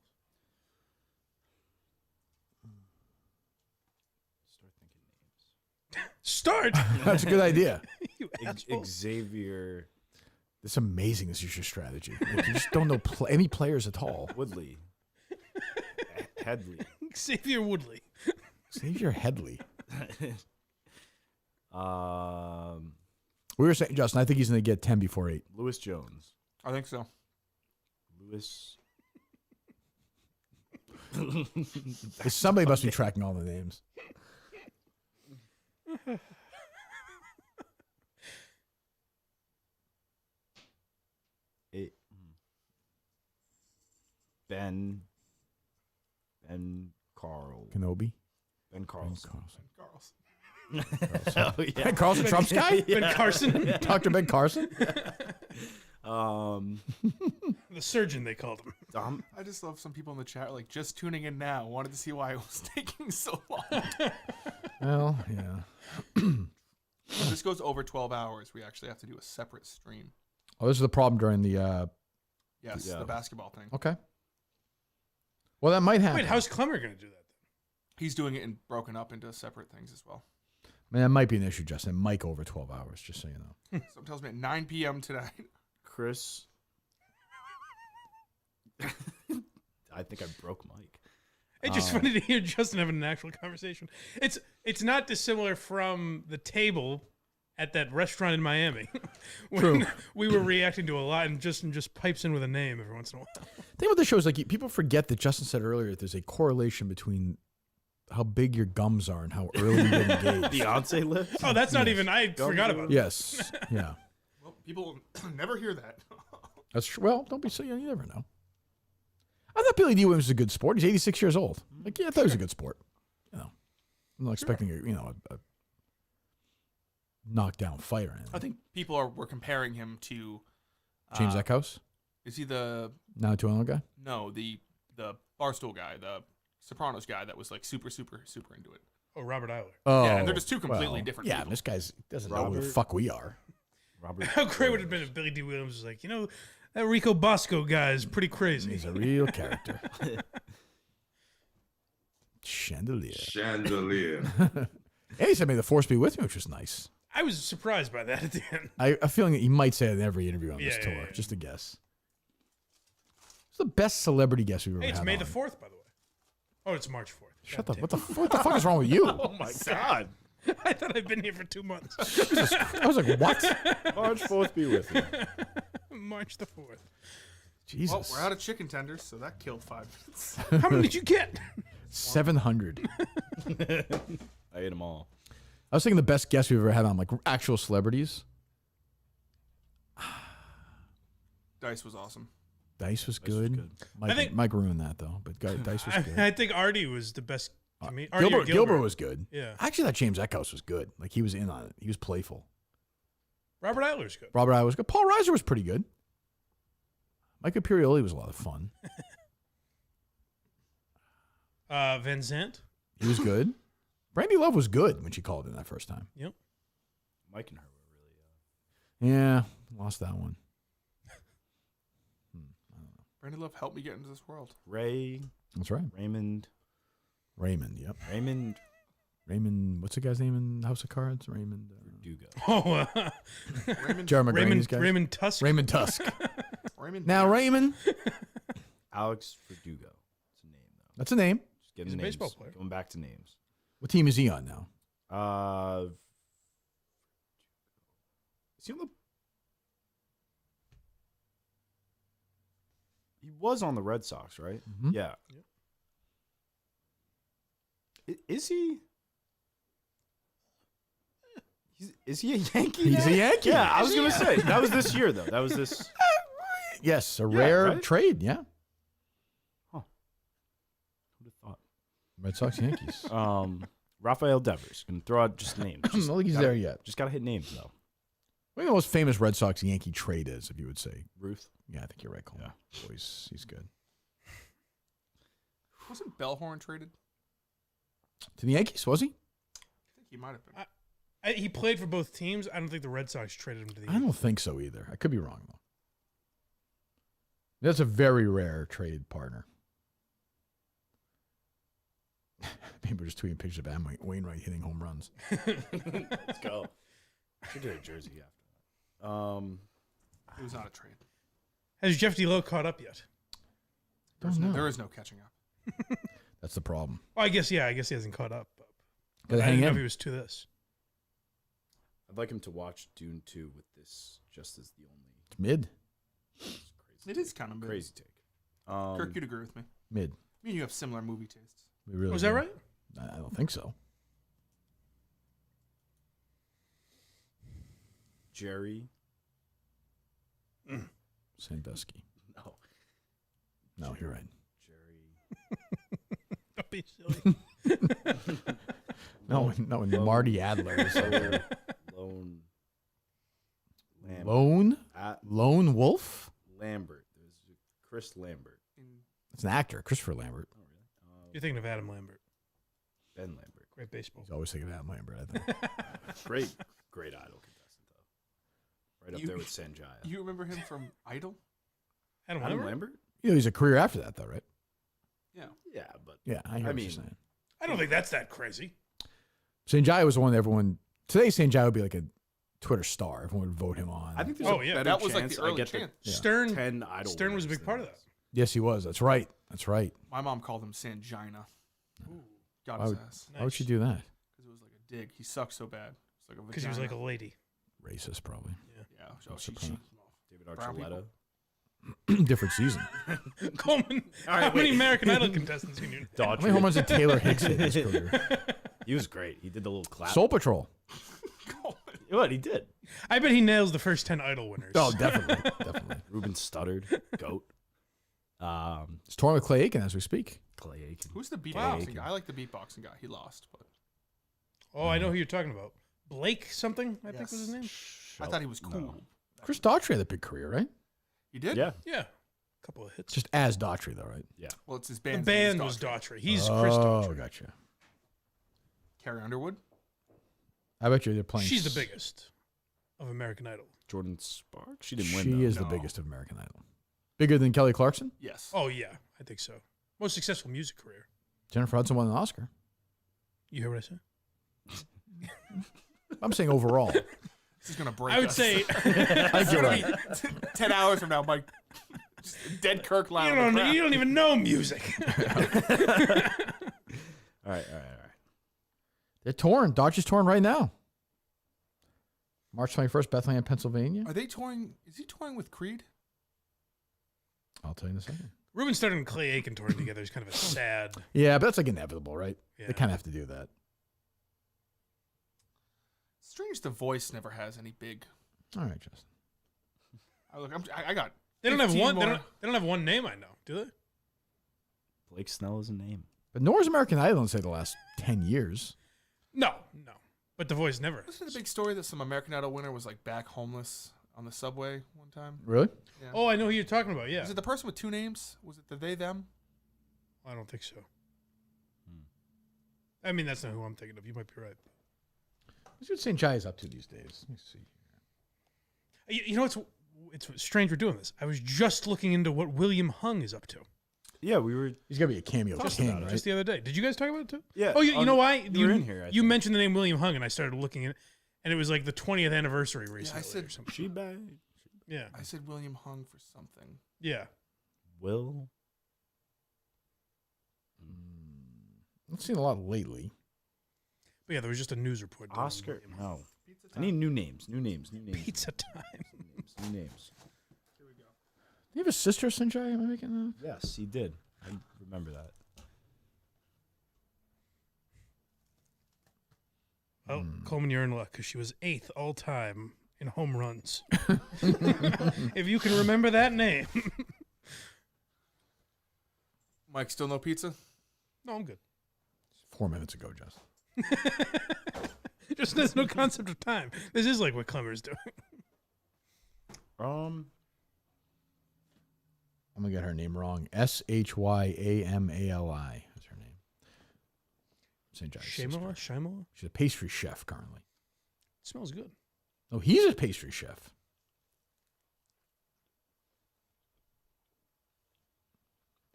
Start. That's a good idea. Xavier. It's amazing. This is your strategy. Like, you just don't know any players at all. Woodley. Headley. Xavier Woodley. Xavier Headley. We were saying, Justin, I think he's going to get 10 before 8. Lewis Jones. I think so. Lewis. Somebody must be tracking all the names. Ben Carl. Kenobi. Ben Carlson. Oh, yeah. Ben Carlson, Trump's guy? Ben Carson? Dr. Ben Carson? The surgeon, they called him. I just love some people in the chat like just tuning in now. Wanted to see why it was taking so long. Well, yeah. If this goes over 12 hours, we actually have to do a separate stream. Oh, this is the problem during the... Yes, the basketball thing. Okay. Well, that might happen. Wait, how's Klemmer going to do that? He's doing it broken up into separate things as well. I mean, that might be an issue, Justin. It might go over 12 hours, just so you know. Someone tells me at 9 p.m. tonight. Chris. I think I broke Mike. It's just funny to hear Justin having an actual conversation. It's not dissimilar from the table at that restaurant in Miami when True. we were reacting to a lot, and Justin just pipes in with a name every once in a while. The thing with the show is like people forget that Justin said earlier that there's a correlation between how big your gums are and how early you engage. Beyonce lift? Oh, that's not even. I forgot about that. Yes. Yeah. Well, people never hear that. That's true. Well, don't be so young. You never know. I thought Billy Dee Williams was a good sport. He's 86 years old. Like, yeah, I thought he was a good sport. You know, I'm not expecting a knockdown fight or anything. I think people were comparing him to James Eckhouse. Is he the Now 2-0 guy? No, the Barstool guy, the Sopranos guy that was like super into it. Oh, Robert Eiler. Oh, yeah, and they're just two completely different Yeah, people. this guy's doesn't know who the fuck we are. Robert. How great would it have been if Billy Dee Williams was like, that Rico Bosco guy is pretty crazy. He's a real character. Chandelier. And he said, "May the force be with me," which was nice. I was surprised by that at the end. I'm feeling that he might say it in every interview on this Yeah, tour. yeah, yeah. Just a guess. It's the best celebrity guest we've ever Hey, had. it's May on. the 4th, by the way. Oh, it's March 4th. Shut up. What the fuck is wrong with you? Oh, my God. I thought I'd been here for 2 months. I was like, what? March 4th be with you. March the 4th. Jesus. Well, we're out of chicken tenders, so that killed 5 minutes. How many did you get? 700. I ate them all. I was thinking the best guest we've ever had on, like actual celebrities. Dice was awesome. Dice was good. Mike ruined that though, but Dice was good. I think Artie was the best. Gilbert was good. Yeah. I actually thought James Eckhouse was good. Like he was in on it. He was playful. Robert Eiler's good. Robert Eiler was good. Paul Reiser was pretty good. Mike Imperioli was a lot of fun. Van Zandt. He was good. Brandy Love was good when she called in that first time. Yep. Mike and her were really. Yeah, lost that one. Brandy Love helped me get into this world. Ray. That's right. Raymond. Yep. Raymond. What's the guy's name in House of Cards? Raymond. Verdugo. Oh, Jeremy McGrane's guy. Raymond Tusk. Raymond Tusk. Raymond. Now Raymond. Alex Verdugo. It's a name though. That's a name. Just getting He's a names. baseball player. Going back to names. What team is he on now? Is he on the? He was on the Red Sox, right? Mm-hmm. Yeah. Is he? Is he a Yankee? He's a Yankee. Yeah, I was gonna say that was this year though. That was this. Yes, a rare right? trade. Yeah. Huh. Who'd have thought? Red Sox, Yankees. Rafael Devers. Gonna throw out just names. I don't think he's there yet. Just gotta hit names though. What do you know the most famous Red Sox Yankee trade is, if you would say? Ruth. Yeah, I think you're right, Coleman. Yeah. Boys, he's good. Wasn't Bellhorn traded? To the Yankees, was he? I think he might have been. He played for both teams. I don't think the Red Sox traded him to the I don't think so either. I could be wrong, though. That's a very rare trade partner. People are just tweeting pictures of Adam Wainwright hitting home runs. Let's go. Should do a jersey after that. It was not a trade. Has Jeff D'Lo caught up yet? There is no catching up. That's the problem. Well, I guess he hasn't caught up. Gotta I hang didn't know in. if he was to this. I'd like him to watch Dune 2 with this just as the only. It's mid. It is kind of mid. Crazy take. Kirk, you'd agree with me. Mid. I mean, you have similar movie tastes. We really Was that do. right? I don't think so. Jerry. Sandusky. No. No, you're right. Jerry. Don't be silly. No, Marty Adler is there. Lone. Lone Wolf? Lambert. There's Chris Lambert. It's an actor, Christopher Lambert. Oh, really? You're thinking of Adam Lambert. Ben Lambert. Great baseball. He's always thinking of Adam Lambert, I think. Great Idol contestant, though. Right up there with Sanjaya. You remember him from Idol? Adam Lambert? You know, he's a career after that, though, right? Yeah. Yeah, but. Yeah, I hear what you're saying. I don't think that's that crazy. Sanjaya was the one that everyone. Today, Sanjaya would be like a Twitter star. Everyone would vote him on. I think there's a better that was like chance the I early get chance. the Stern 10 Idol Stern was a winners big part of than that. Yes, he was. That's right. That's right. My mom called him Sangina. Got Why his would, ass. why would she do that? Because it was like a dig. He sucked so bad. It's like a Because he was like a lady. Racist, probably. Yeah. I'm She, surprised. David brown Archuleta. Different season. Coleman, All right, how many wait. American Idol contestants can you? How many home runs did Taylor Hicks hit in his career? He was great. He did the little clap. Soul Patrol. What? He did. I bet he nails the first 10 Idol winners. Oh, definitely. Definitely. Ruben stuttered. Goat. It's torn with Clay Aiken as we speak. Clay Aiken. Who's the beatboxing guy? I like the beatboxing guy. He lost, but Oh, I know who you're talking about. Blake something, I think was his name. I thought he was cool. Chris Daughtry had a big career, right? He did? Yeah. Yeah. A couple of hits. Just as Daughtry, though, right? Yeah. Well, it's his The band. band was Daughtry. He's Chris Daughtry. Oh, gotcha. Carrie Underwood. I bet you they're playing. She's the biggest of American Idol. Jordan Sparks? She didn't win, She though. is the biggest of American Idol. Bigger than Kelly Clarkson? Yes. Oh, yeah. I think so. Most successful music career. Jennifer Hudson won an Oscar. You hear what I said? I'm saying overall. This is going to break I would us. say... I think you're right. 10 hours from now, Mike. Just dead Kirk loud. You don't even know music. All right. They're torn. Dodger's torn right now. March 21st, Bethlehem, Pennsylvania. Are they touring? Is he touring with Creed? I'll tell you in a second. Ruben Studdard and Clay Aiken touring together is kind of a sad... Yeah, but that's like inevitable, right? Yeah. They kind of have to do that. Strange the Voice never has any big. All right, Justin. Look, I got They don't have 15 one. more. They don't have one name. I know. Do they? Blake Snell is a name. But Nor's American Idol, say the last 10 years. No. But The Voice never. Wasn't it a big story that some American Idol winner was like back homeless on the subway one time? Really? Yeah. Oh, I know who you're talking about. Yeah. Is it the person with two names? Was it the they them? I don't think so. I mean, that's not who I'm thinking of. You might be right. What's what St. Jai is up to these days? Let me see. You know, it's strange we're doing this. I was just looking into what William Hung is up to. Yeah, we were. He's gonna be a cameo king, right? Just the other day. Did you guys talk about it too? Yeah. Oh, you know why? You were in here. You mentioned the name William Hung, and I started looking at it, and it was like the 20th anniversary recently. Yeah, I said or something. She bad. Yeah. I said William Hung for something. Yeah. Will. I've seen a lot lately. But yeah, there was just a news report. doing Oscar. William Hung. No. I need new names. New names. Pizza time. New names. Here we go. Do you have a sister, Sanjay? Am I making that? Yes, he did. I remember that. Well, Coleman, you're in luck because she was 8th all time in home runs. If you can remember that name. Mike, still no pizza? No, I'm good. 4 minutes ago, Justin. Just there's no concept of time. This is like what Klemmer's doing. I'm gonna get her name wrong. Shyamali is her name. St. Jai's Shyamala? sister. Shyamala? She's a pastry chef currently. It smells good. Oh, he's a pastry chef.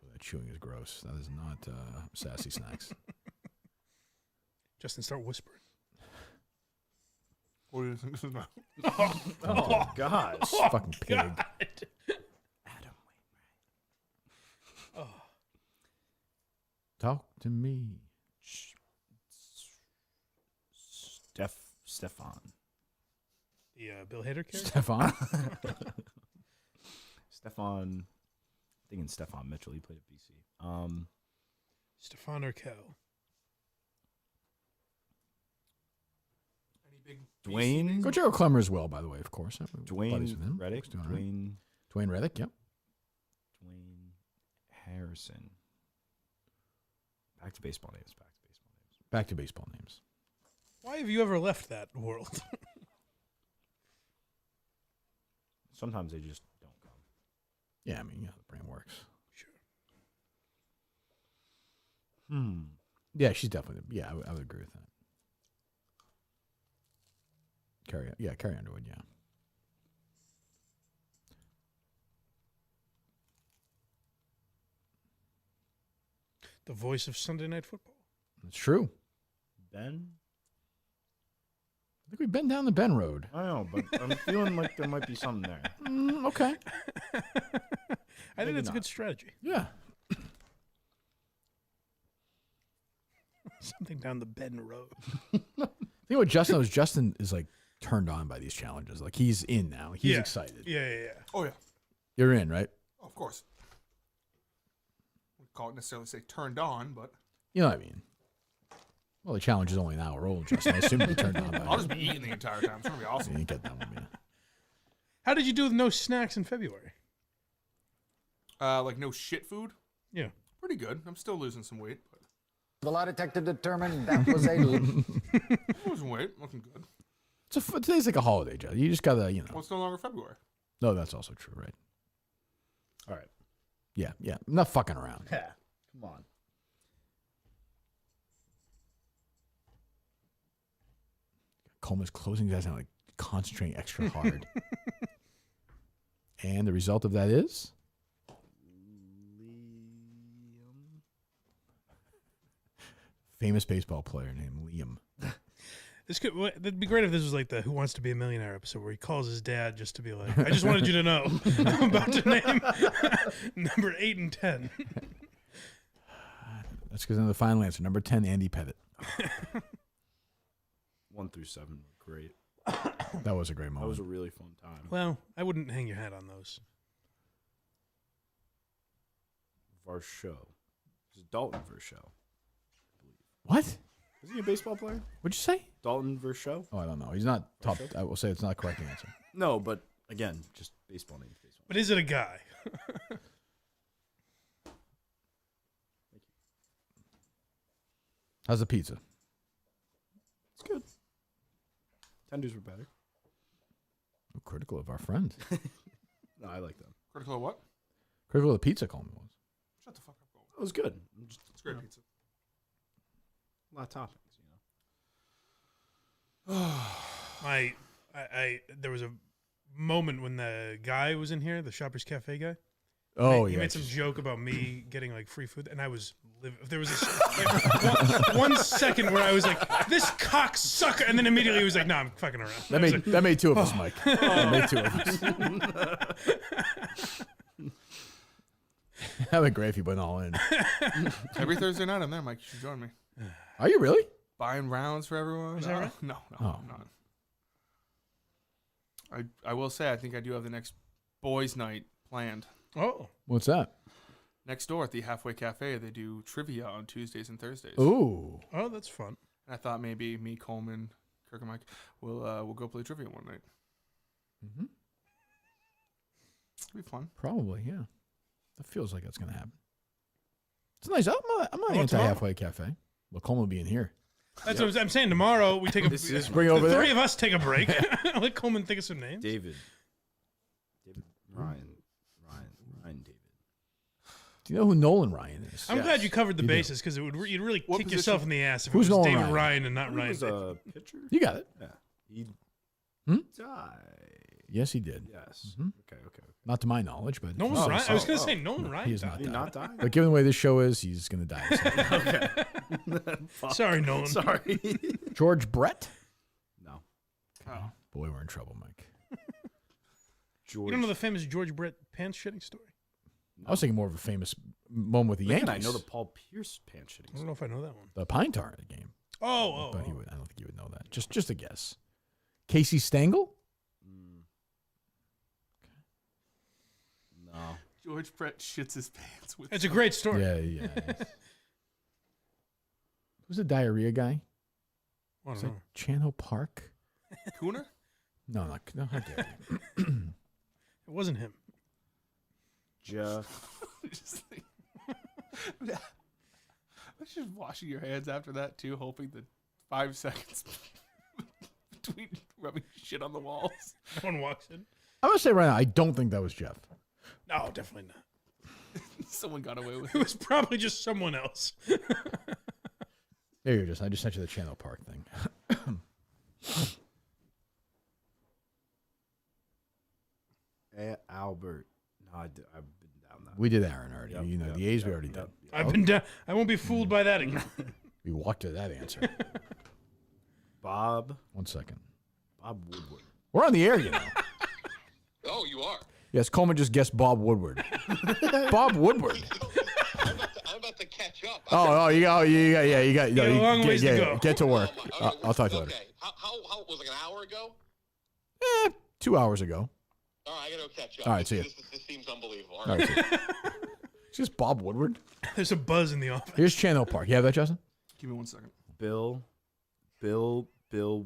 That chewing is gross. That is not sassy snacks. Justin, start whispering. What do you think this is about? Oh, gosh. Fucking pig. God. Talk to me. Stefan. The Bill Hader character? Stefan? Stefan. I'm thinking Stefan Mitchell. He played at BC. Stefan Urkel. Any big Dwayne. Go Joe Clemmer as well, by the way, of course. Buddies Dwayne with him. Reddick. He's doing all right. Dwayne Dwayne Reddick, yep. Harrison. Back to baseball names. Back to baseball names. Why have you ever left that world? Sometimes they just don't come. Yeah, I mean, the brain works. Sure. Yeah, she's definitely. Yeah, I would agree with that. Carrie Underwood, yeah. The voice of Sunday Night Football. That's true. Ben? I think we've been down the Ben Road. I know, but I'm feeling like there might be something there. Okay. I think that's a good strategy. Yeah. Something down the Ben Road. I think what Justin knows, Justin is like turned on by these challenges. Like he's in now. He's excited. Yeah. Oh, yeah. You're in, right? Oh, of course. Wouldn't call it necessarily say turned on, but You know what I mean? Well, the challenge is only an hour old, Justin. I assume you turned on by I'll just be eating the entire time. It's going to be awesome. You get that one, man. How did you do with no snacks in February? Like no shit food? Yeah. Pretty good. I'm still losing some weight. But The lie detector determined that was a... losing weight. Looking good. Today's like a holiday, Joe. You just gotta, Well, it's no longer February. No, that's also true, right? All right. Yeah. I'm not fucking around. Yeah. Come on. Coleman's closing his eyes and like concentrating extra hard. And the result of that is? Famous baseball player named Liam. That'd be great if this was like the Who Wants to Be a Millionaire episode where he calls his dad just to be like, I just wanted you to know I'm about to name number 8 and 10. That's because in the final answer, number 10, Andy Pettit. 1 through 7 were great. That was a great moment. That was a really fun time. Well, I wouldn't hang your hat on those. Varsho. This is Dalton Varsho. What? Is he a baseball player? What'd you say? Dalton Varsho? Oh, I don't know. He's not top. I will say it's not a correct answer. No, but Again, just baseball names. But is it a guy? How's the pizza? It's good. Tenders were better. Oh, critical of our friend. No, I like them. Critical of what? Critical of the pizza, Coleman was. Shut the fuck up, Cole. It was good. It's great pizza. A lot of toppings, you know. There was a moment when the guy was in here, the Shoppers Cafe guy. Oh, he yeah. made some joke about me getting like free food, and I was there was one second where I was like, "This cocksucker," and then immediately he was like, "No, I'm fucking around." That made two of us, Mike. That made two of us. That'd be great if you went all in. Every Thursday night I'm there, Mike. You should join me. Are you really? Buying rounds for everyone? Is that right? No, Oh. I'm not. I will say I think I do have the next boys' night planned. Oh. What's that? Next door at the Halfway Cafe, they do trivia on Tuesdays and Thursdays. Ooh. Oh, that's fun. And I thought maybe me, Coleman, Kirk, and Mike we'll go play trivia one night. Mm-hmm. It'll be fun. Probably, yeah. That feels like that's going to happen. It's nice. I'm not Oh, anti-halfway cafe. Well, Coleman will be in here. That's what I'm saying. Tomorrow we take a Bring over the there. three of us take a break. Let Coleman think of some names. David, Ryan, David. Do you know who Nolan Ryan is? I'm glad you covered the You do. bases because you'd really What kick yourself in position? the ass if Who's it was Nolan David Ryan? Ryan and not He Ryan. was a pitcher. You got it. Yeah. He Hmm? died. Yes, he did. Yes. Mhm. Okay. Not to my knowledge, but Nolan Ryan. I was going to say Nolan He Ryan. is not Did he dying. not die? But given the way this show is, he's going to die. Okay. Fuck. Sorry, Nolan. Sorry. George Brett? No. Oh. Boy, we're in trouble, Mike. George. You don't know the famous George Brett pants shitting story? I was thinking more of a famous moment with the Again, Yankees. I know the Paul Pierce pants shitting. I don't know if I know that one. The Pine Tar game. Oh. But he would, I don't think you would know that. Just a guess. Casey Stengel? No. George Brett shits his pants with. It's a great story. Yeah. Who's the diarrhea guy? I Is don't that know. Chano Park? Kuhner? No, how dare you. It wasn't him. Jeff. Just think- Let's just washing your hands after that too, hoping that 5 seconds between rubbing shit on the walls. No one walks in. I'm going to say right now, I don't think that was Jeff. No, definitely not. Someone got away with It it. was probably just someone else. There you go. I just sent you the Channel Park thing. Albert. No, I've been down that. We did Aaron already. Yep, you know, yep, the A's we yep, already yep, did. I've been down. I won't be fooled by that again. We walked to that answer. Bob. 1 second. Bob Woodward. We're on the air, you know. Oh, you are? Yes, Coleman just guessed Bob Woodward. Bob Woodward. I'm about to catch up. You got a long ways to go. Get to work. I'll talk to you later. Okay. How was it, like an hour ago? 2 hours ago. All right, I got to go catch up. All right, see ya. This seems unbelievable. All All right. right, see ya. It's just Bob Woodward. There's a buzz in the office. Here's Channel Park. You have that, Justin? Give me 1 second. Bill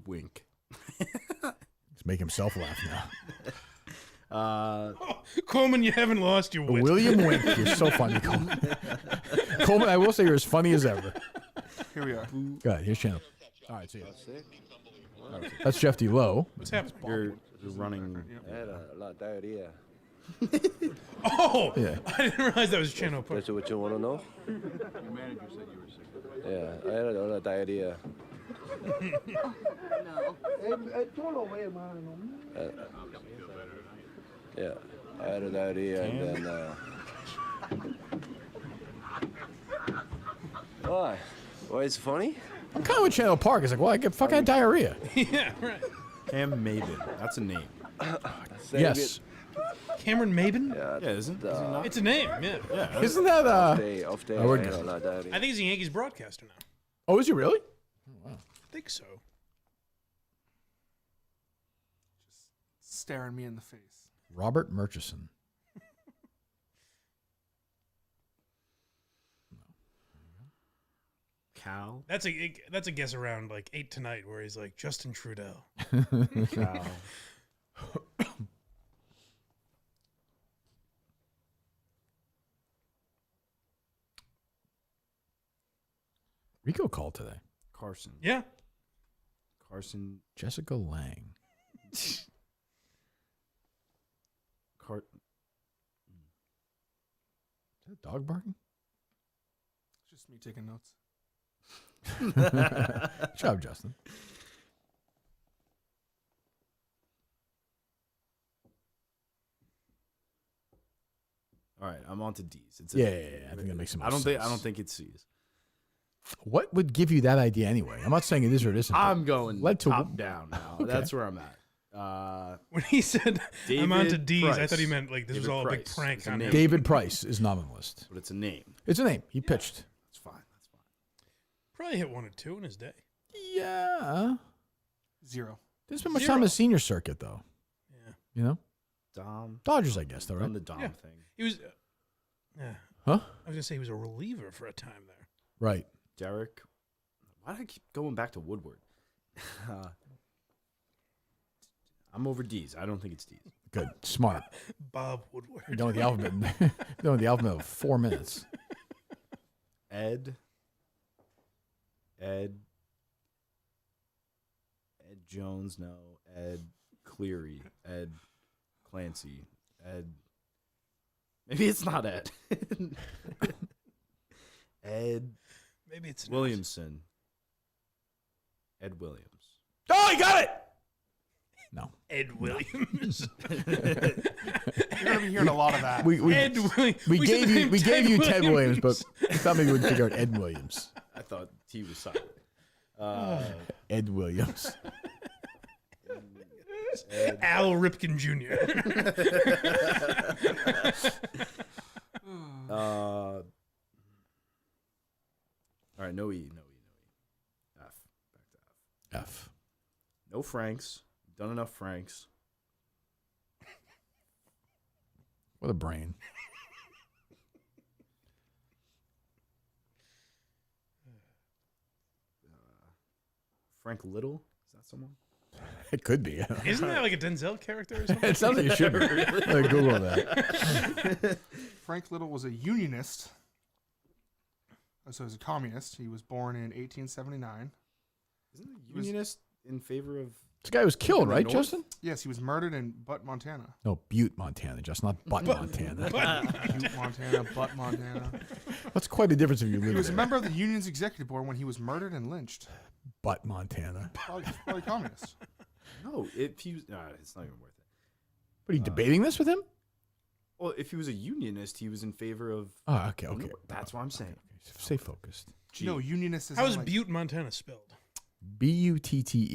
Wink. Let's make himself laugh now. Coleman, you haven't lost your wit. William Wink. You're so funny, Coleman. Coleman, I will say you're as funny as ever. Here we are. Go ahead. Here's Channel. All right, see you. That's Jeff D. Lowe. What's happening? You're running. I had a lot of diarrhea. Oh, Yeah. I didn't realize that was Channel Park. That's what you want to know? Your manager said you were sick. Yeah, I had a lot of diarrhea. Yeah, I had a diarrhea and then. Why? Why is it funny? I'm kind of with Channel Park. It's like, well, I get fucking diarrhea. Yeah, right. Cam Maben. That's a name. Yes. Cameron Maben? Yeah, isn't he not? It's a name, yeah. Yeah. Isn't that Off day, Oh, we're I had good. a lot of diarrhea. I think he's a Yankees broadcaster now. Oh, is he really? I think so. Staring me in the face. Robert Murchison. Cal. That's a guess around like 8 tonight where he's like Justin Trudell. Cal. Rico called today. Carson. Yeah. Carson. Jessica Lang. Is that a dog barking? It's just me taking notes. Good job, Justin. All right, I'm on to D's. It's Yeah, I think that makes some I don't sense. think it's C's. What would give you that idea anyway? I'm not saying it is or it isn't. I'm going Led to top down now. Okay. That's where I'm at. When he said I'm on to David D's, I Price. thought he meant like this was David all a big Price. prank It's a on name. him. David Price is not on the list. But it's a name. It's a name. He pitched. That's fine. Probably hit 1 or 2 in his day. Yeah. 0. Didn't spend much time on the senior circuit, though. Yeah. You know? Dom. Dodgers, I guess, though, right? On the Dom Yeah. thing. He was. Yeah. Huh? I was gonna say he was a reliever for a time there. Right. Derek. Why do I keep going back to Woodward? I'm over D's. I don't think it's D's. Good. Smart. Bob Woodward. You're done with the alphabet. Done with the alphabet in 4 minutes. Ed Jones, no. Ed Cleary. Ed Clancy. Ed. Maybe it's not Ed. Ed. Maybe it's not. Williamson. Ed Williams. Oh, he got it! No. Ed Williams. You're gonna be hearing a lot of that. We Ed Williams. We said gave the you name we Ted gave you Ted Williams, Williams. but I thought maybe we'd figure out Ed Williams. I thought T was silent. Ed Williams. Al Ripken Jr. All right, no E. F. Back to F. F. No Franks. Done enough Franks. What a brain. Frank Little? Is that someone? It could be. Isn't that like a Denzel character or something? It sounds like it should be. Really? Google that. Frank Little was a unionist. So he was a communist. He was born in 1879. Isn't a unionist in favor of... This guy was killed, right, North? Justin? Yes, he was murdered in Butte, Montana. No, Butte, Montana, just not Butte, Montana. Butte, Montana, Butte, Montana. That's quite a difference if you live He was there. a member of the union's executive board when he was murdered and lynched. Butte, Montana. Probably communist. No, if he was... it's not even worth it. What, are you debating this with him? Well, if he was a unionist, he was in favor of... Oh, okay. That's what I'm saying. Stay focused. G. No, unionist is How is Butte, Montana spelled? Butte. Yeah.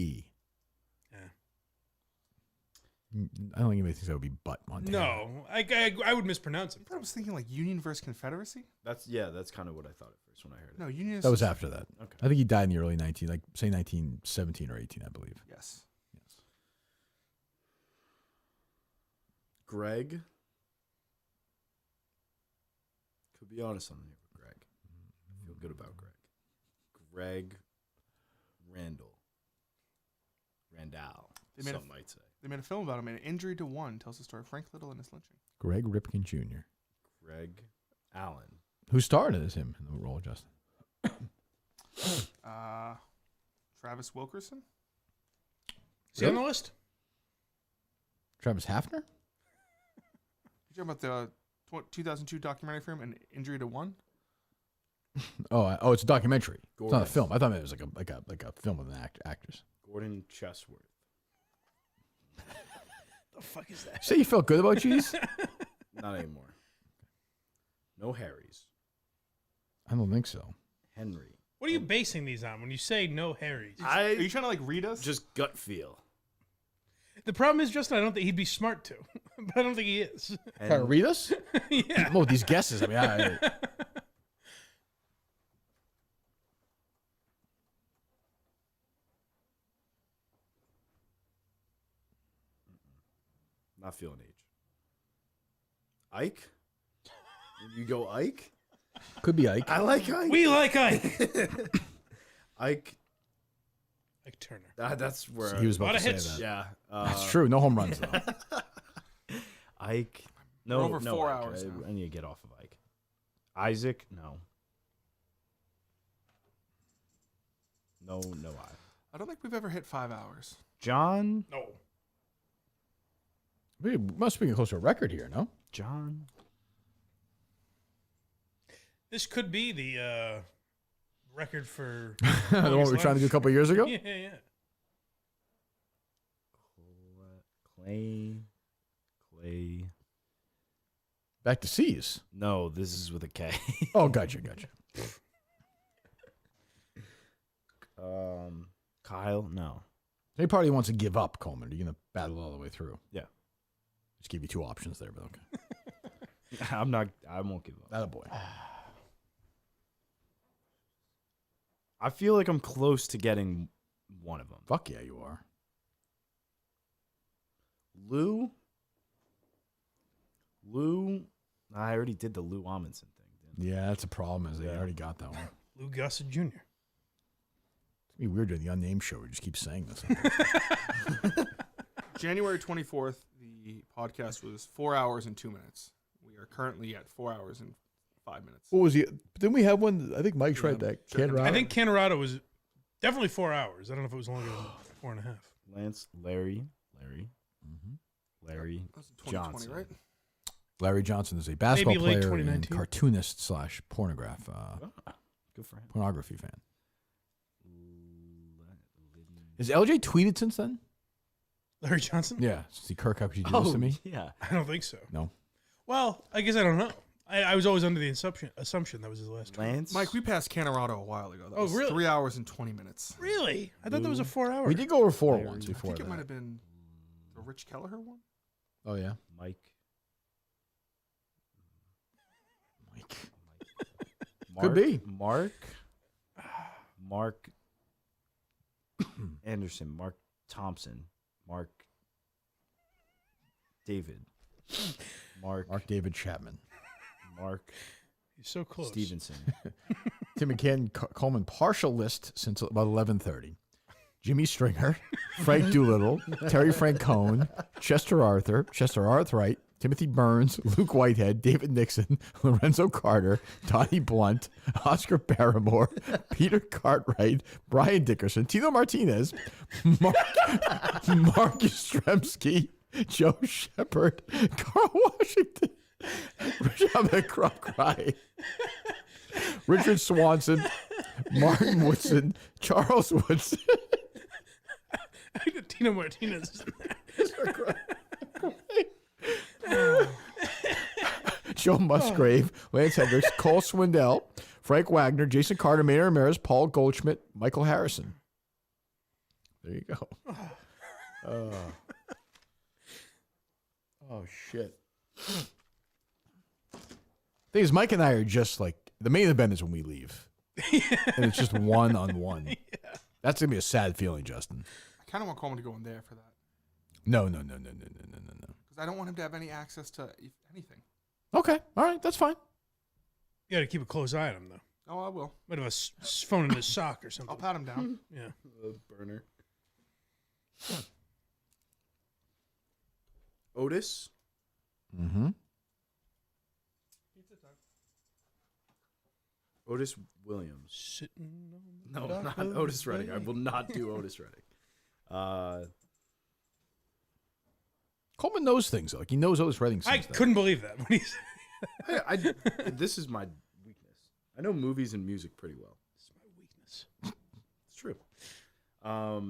I don't think anybody thinks that would be Butte, Montana. No, I would mispronounce it. I was thinking like Union versus Confederacy. That's kind of what I thought at first when I heard it. No, unionist. That was after that. Okay. I think he died in the early 1917 or 18, I believe. Yes. Greg. Could be honest on here with Greg. I feel good about Greg. Greg Randall. Some might say. They made a film about him. An Injury to One tells the story of Frank Little and his lynching. Greg Ripken Jr. Greg Allen. Who starred as him in the role, Justin? Travis Wilkerson. Is he on the list? Travis Hafner? You talking about the 2002 documentary film, An Injury to One? Oh, it's a documentary. Gordon. It's not a film. I thought it was like a film with an actress. Gordon Chesworth. The fuck is that? Say you felt good about cheese? Not anymore. No Harrys. I don't think so. Henry. What are you basing these on when you say no Harrys? Are you trying to like read us? Just gut feel. The problem is, Justin, I don't think he'd be smart to, but I don't think he is. Trying to read us? Yeah. Well, these guesses. I mean, Not feeling age. Ike? You go Ike? could be Ike. I like Ike. We like Ike. Ike. Like Turner. That's where He was about A lot to of say hits. that. Yeah. That's true. No home runs, though. Ike. No, We're over no 4 Ike. hours now. I need to get off of Ike. Isaac? No. No I. I don't think we've ever hit 5 hours. John? No. We must be getting close to a record here, no? John? This could be the record for the one we were trying to do a couple years ago? Yeah. Clay. Back to C's. No, this is with a K. Oh, gotcha. Kyle? No. He probably wants to give up, Coleman. You're going to battle all the way through. Yeah. Just give you 2 options there, but okay. I won't give up. Attaboy. I feel like I'm close to getting one of them. Fuck yeah, you are. Lou? I already did the Lou Amundsen thing. Yeah, that's a problem. Is they already got that one. Lou Gossett Jr. It's gonna be weird doing the unnamed show. We just keep saying this. January 24th, the podcast was 4 hours and 2 minutes. We are currently at 4 hours and 5 minutes. What was he? Didn't we have one? I think Mike's right. That Canorado. I think Canorado was definitely 4 hours. I don't know if it was longer than 4.5. Larry That's 2020, Johnson. right? Larry Johnson is a basketball Maybe late player and 2019. cartoonist / Good for him. pornography fan. Has LJ tweeted since then? Larry Johnson? Yeah. See, Kirk, how could you do this to me? Yeah. I don't think so. No. Well, I guess I don't know. I was always under the assumption that was his last tweet. Lance? Mike, we passed Canorado a while ago. That Oh, was really? 3 hours and 20 minutes. Really? I thought that was a 4 hour. We did go over 4 once I before think it that. might have been the Rich Kelleher one. Oh, yeah. Mike. Could be. Mark Anderson, Mark Thompson, Mark David, Mark David Chapman. Mark He's so close. Stevenson. Tim McCann, Coleman partial list since about 11:30. Jimmy Stringer, Frank Doolittle, Terry Francone, Chester Arthright, Timothy Burns, Luke Whitehead, David Nixon, Lorenzo Carter, Donnie Blunt, Oscar Barrymore, Peter Cartwright, Brian Dickerson, Tino Martinez, Mark Yastrzemski, Joe Shepard, Carl Washington, Richard Crockright, Richard Swanson, Martin Woodson, Charles Woodson. I got Tino Martinez. Joe Musgrave, Lance Hendricks, Cole Swindell, Frank Wagner, Jason Carter, Maynard Ramirez, Paul Goldschmidt, Michael Harrison. There you go. Oh, shit. Thing is, Mike and I are just like, the main event is when we leave. And it's just one-on-one. Yeah. That's going to be a sad feeling, Justin. I kind of want Coleman to go in there for that. No. Because I don't want him to have any access to anything. Okay. All right. That's fine. You got to keep a close eye on him, though. Oh, I will. Might have a phone in his sock or something. I'll pat him down. Yeah. Burner. Otis. Mm-hmm. Otis Williams. Sitting No, not Otis Redding. I will not do Otis Redding. Coleman knows things. Like, he knows Otis Redding. I couldn't believe that when he said This is my weakness. I know movies and music pretty well. This is my weakness. It's true. I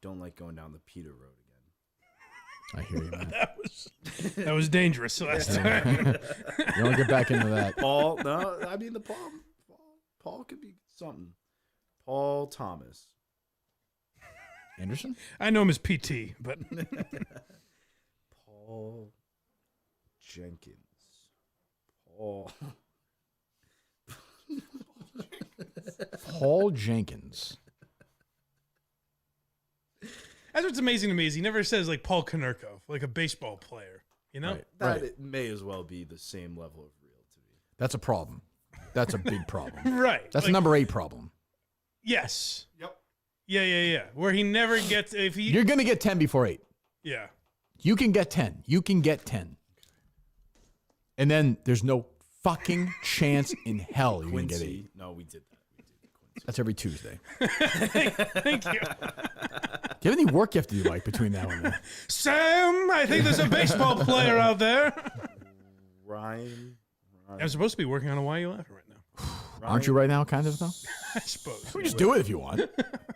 don't like going down the Peter road again. I hear you, man. that was dangerous last time. You don't get back into that. Paul, no, I mean Paul could be something. Paul Thomas. Anderson? I know him as PT, but Paul Jenkins. Paul Jenkins. that's what's amazing to me is he never says like Paul Konerkov, like a baseball player. You know, That It may as well be the same level of real to me. That's a problem. That's a big problem. Right. That's like, a number 8 problem. Yes. Yep. Yeah. Where he never gets if he. You're going to get 10 before 8. Yeah. You can get 10. You can get 10. And then there's no fucking chance in hell you're going to get Quincy. 8. No, we did that. That's every Tuesday. Thank you. Do you have any work you have to do, Mike, between now and then? Sam, I think there's a baseball player out there. Ryan. I'm supposed to be working on a Why You Laughing right now. Aren't you right now, kind of, though? I suppose. We just do it if you want.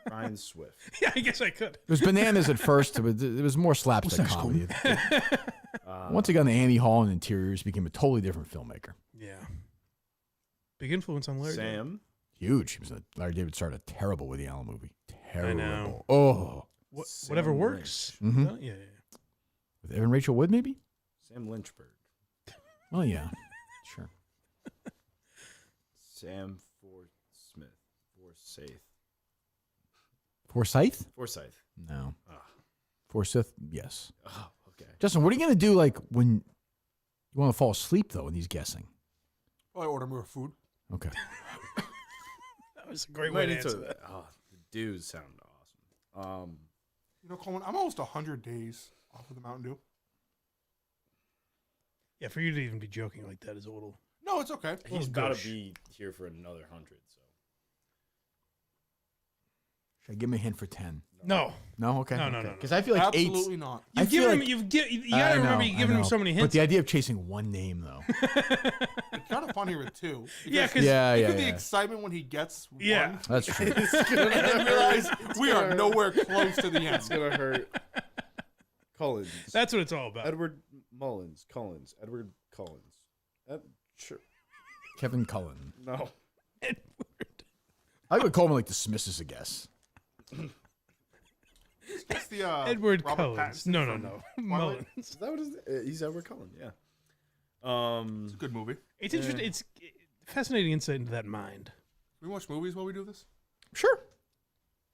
Ryan Swift. Yeah, I guess I could. It was bananas at first. It was more slapstick comedy. Once he got into Annie Hall and Interiors, became a totally different filmmaker. Yeah. Big influence on Larry. Sam. Huge. He was Larry David started terrible with the Allen movie. Terrible. I know. Oh. Whatever works. Mm-hmm. Yeah. With Evan Rachel Wood, maybe? Sam Lynchburg. Oh, yeah. Sure. Sam Forsyth. Forsyth? No. Ah. Forsyth? Yes. Oh, okay. Justin, what are you going to do, like, when you want to fall asleep, though, when he's guessing? I order more food. Okay. That was a great way to answer that. Oh, the dudes sound awesome. You know, Coleman, I'm almost 100 days off of the Mountain Dew. Yeah, for you to even be joking like that is a little. No, it's okay. He's got to be here for another 100. So. Should I give him a hint for 10? No. No? Okay. No. Because I feel like Absolutely not. You've given him. You got to remember you've given him so many hints. But the idea of chasing one name, though. It's kind of funny with two. Yeah, because yeah. the excitement when he gets Yeah. one. That's true. And then realize we are nowhere close to the end. It's going to hurt. Collins. That's what it's all about. Edward Collins. Edward Collins. Sure. Kevin Cullen. No. I like when Coleman dismisses a guess. It's the Edward Robert Collins. Pattinson No. from Mullins. Is that what he's Edward Cullen? Yeah. It's a good movie. It's interesting. It's fascinating insight into that mind. Can we watch movies while we do this? Sure.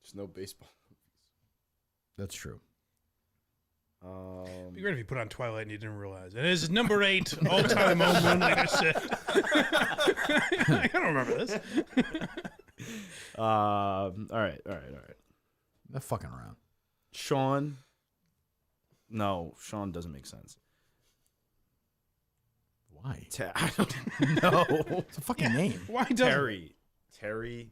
There's no baseball. That's true. Be great if you put on Twilight and you didn't realize it. It is number 8 all-time home run, like I said. I don't remember this. All right. They're fucking around. Sean. No, Sean doesn't make sense. Why? I don't know. It's a fucking name. Why doesn't Terry.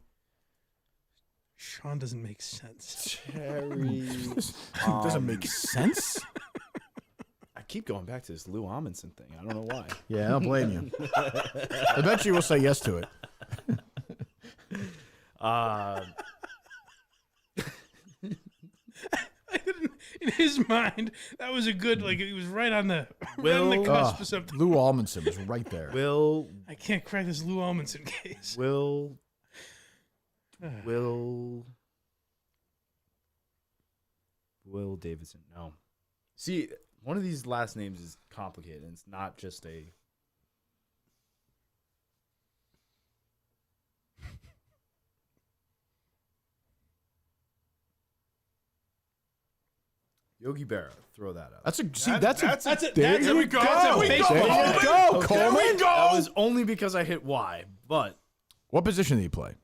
Sean doesn't make sense. Terry. Doesn't make sense. I keep going back to this Lou Amundsen thing. I don't know why. Yeah, I don't blame you. Eventually we'll say yes to it. In his mind, that was a good, he was right on the cusp of something. Lou Amundsen was right there. I can't crack this Lou Amundsen case. Will Davidson. No. See, one of these last names is complicated, and it's not just a... Yogi Berra, throw that out. That's it. There you go. There you go, Okay. Coleman. That was only because I hit Y, but... What position did he play?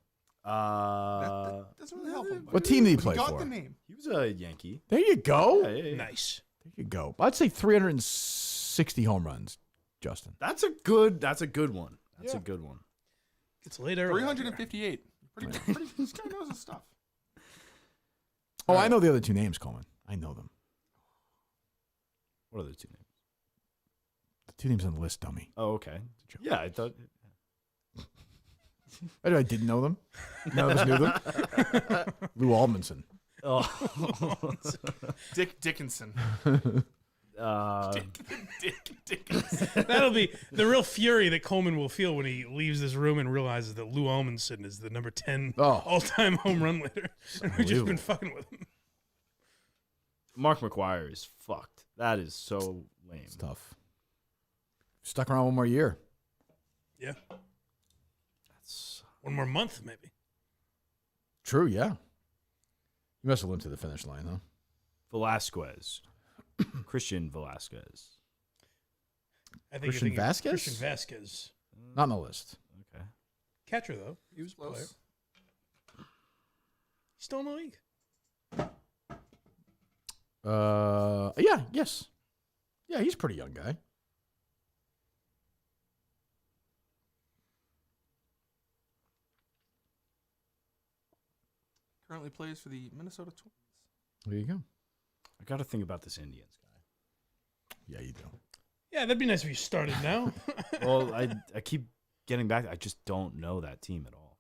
That doesn't really help him. What team did he play got for? the name. He was a Yankee. There you go. Yeah. Nice. There you go. I'd say 360 home runs, Justin. That's a good one. That's Yeah. a good one. It's late early. 358. Pretty, this guy knows his stuff. Oh, I know the other two names, Coleman. I know them. What are the two names? The two names on the list, dummy. Oh, okay. Yeah, I thought... I didn't know them. None of us knew them. Lou Amundsen. Oh. Dick Dickinson. Dickinson. That'll be the real fury that Coleman will feel when he leaves this room and realizes that Lou Amundsen is the number 10 all-time home run leader. And we've just been fucking with him. Mark McGwire is fucked. That is so lame. It's tough. Stuck around one more year. Yeah. One more month, maybe. True, yeah. You must have limped to the finish line, huh? Velasquez. Christian Velasquez. I think Christian Vasquez? Christian Vasquez. Not on the list. Okay. Catcher, though. He was a player. He's still in the league. Yes. Yeah, he's a pretty young guy. currently plays for the Minnesota Twins. There you go. I got to think about this Indians guy. Yeah, you do. Yeah, that'd be nice if you started now. Well, I keep getting back. I just don't know that team at all.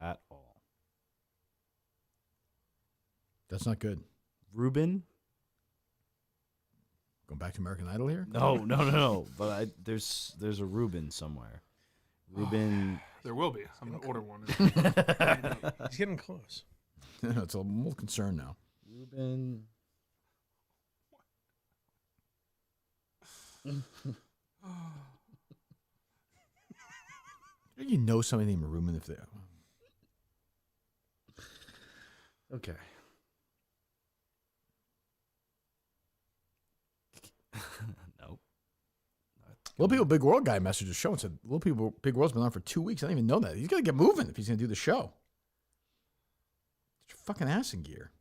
At all. That's not good. Ruben? Going back to American Idol here? No. But there's a Ruben somewhere. Ruben. There will be. I'm going to order one. He's getting close. It's a little concern now. Ruben. You know somebody named Ruben if they. Okay. Nope. Little People Big World guy messaged the show and said, Little People Big World's been on for 2 weeks. I didn't even know that. He's got to get moving if he's going to do the show. Get your fucking ass in gear.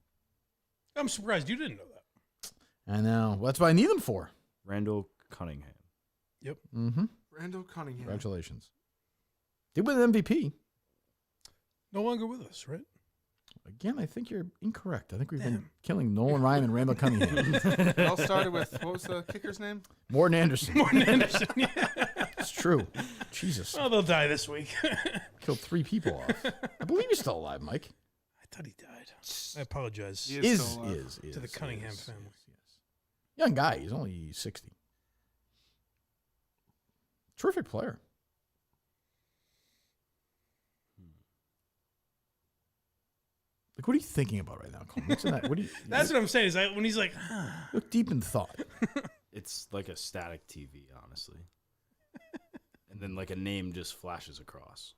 I'm surprised you didn't know that. I know. Well, that's what I need him for. Randall Cunningham. Yep. Mm-hmm. Randall Cunningham. Congratulations. Did win an MVP. No longer with us, right? Again, I think you're incorrect. I think we've been killing Nolan Ryan and Randall Cunningham. It all started with, what was the kicker's name? Morton Anderson. Morton Anderson, yeah. It's true. Jesus. Well, they'll die this week. Killed 3 people off. I believe he's still alive, Mike. I thought he died. I apologize. He is to the Cunningham family. Young guy. He's only 60. Terrific player. Like, what are you thinking about right now, Coleman? What's in that? What do you? That's what I'm saying. Is when he's like, look deep in thought. It's like a static TV, honestly. And then like a name just flashes across.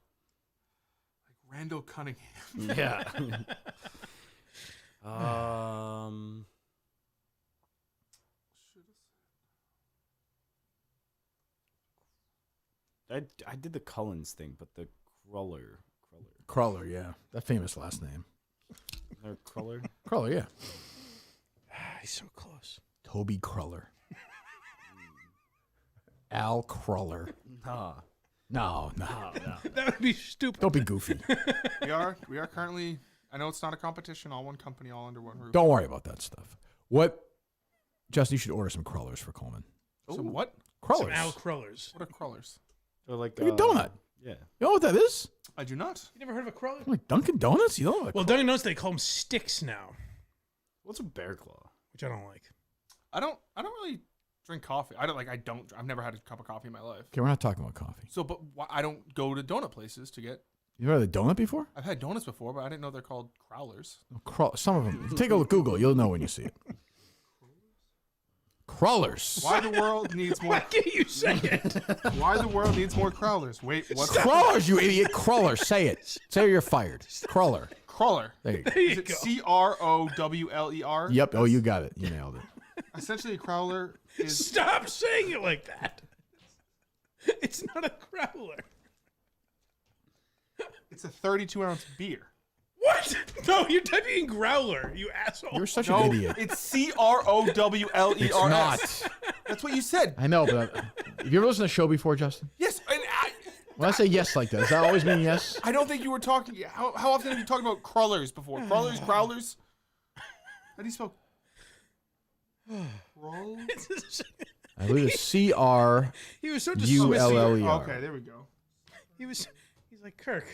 Like Randall Cunningham. Yeah. I did the Cullens thing, but the Cruller, yeah. That famous last name. Or Cruller? Cruller, yeah. He's so close. Toby Cruller. Al Cruller. No. That would be stupid. Don't be goofy. We are currently, I know it's not a competition, all one company, all under one roof. Don't worry about that stuff. What? Justin, you should order some crullers for Coleman. Some what? Crullers. Some Al Crullers. What are crullers? They're like a donut. Yeah. You know what that is? I do not. You never heard of a cruller? Like Dunkin' Donuts? You don't know Well, Dunkin' Donuts, they call them sticks now. What's a bear claw? Which I don't like. I don't really drink coffee. I've never had a cup of coffee in my life. Okay, we're not talking about coffee. So, but I don't go to donut places to get. You ever had a donut before? I've had donuts before, but I didn't know they're called crowlers. Some of them. Take a look, Google. You'll know when you see it. Crawlers. Why the world needs more? Why can't you say it? Why the world needs more crawlers? Wait, what? Crawlers, you idiot. Crawler. Say it. Say or you're fired. Crawler. Crawler. There you go. Is it CROWLER? Yep. Oh, you got it. You nailed it. Essentially, a crowler is. Stop saying it like that. It's not a crowler. It's a 32-ounce beer. What? No, you're typing growler, you asshole. You're such an idiot. It's CROWLERS. It's not. That's what you said. I know, but have you ever listened to a show before, Justin? Yes, and When I say yes like that, does that always mean yes? I don't think you were talking. How often have you talked about crawlers before? Crawlers, growlers. How do you spell? I believe it's CRULLER. He was so Okay, there we go. He's like, Kirk,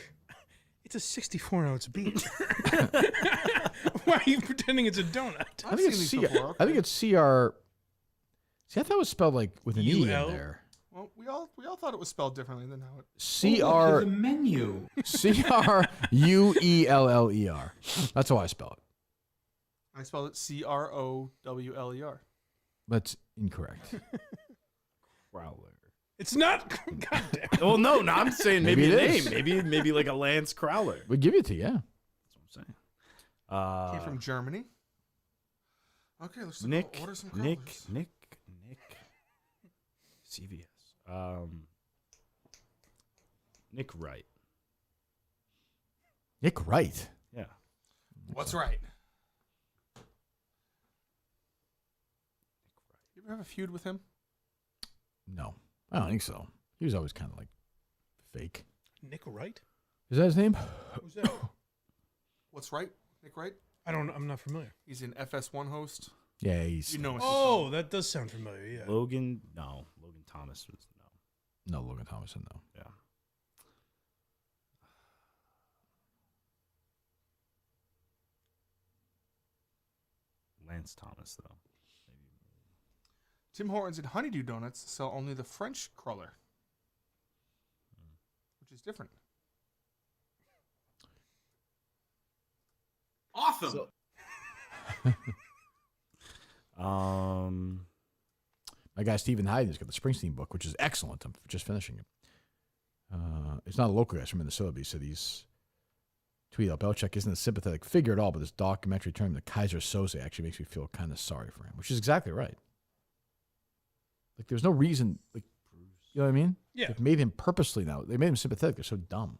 it's a 64-ounce beer. Why are you pretending it's a donut? I think it's I think it's CR. See, I thought it was spelled like with an E in UL? there. Well, we all thought it was spelled differently than how it. CR. the menu. CRUELLER. That's how I spell it. I spelled it CROWLER. That's incorrect. Crowler. It's not. Goddamn. Well, no, I'm saying maybe Maybe a it name. is. Maybe like a Lance Crowler. We give it to you, yeah. That's what I'm saying. Came from Germany. Okay, let's Nick, order some Nick, crowlers. Nick, CVS. Nick Wright. Nick Wright. Yeah. What's right? You ever have a feud with him? No, I don't think so. He was always kind of like fake. Nick Wright? Is that his name? Who's that? What's right? Nick Wright? I'm not familiar. He's an FS1 host. Yeah, he's. You know. Oh, that does sound familiar. Yeah. Logan Thomas was No, Logan Thomason, no. Yeah. Lance Thomas, though. Tim Hortons and Honeydew Donuts sell only the French cruller, which is different. Awesome. My guy Stephen Hyden's got the Springsteen book, which is excellent. I'm just finishing it. It's not a local guy, it's from Minnesota, but he said he's tweeted out Belichick isn't a sympathetic figure at all, but this documentary term, the Kaiser Soze, actually makes me feel kind of sorry for him, which is exactly right. Like, there's no reason, like, you know what I mean? Yeah. Like, made him purposely now. They made him sympathetic. They're so dumb.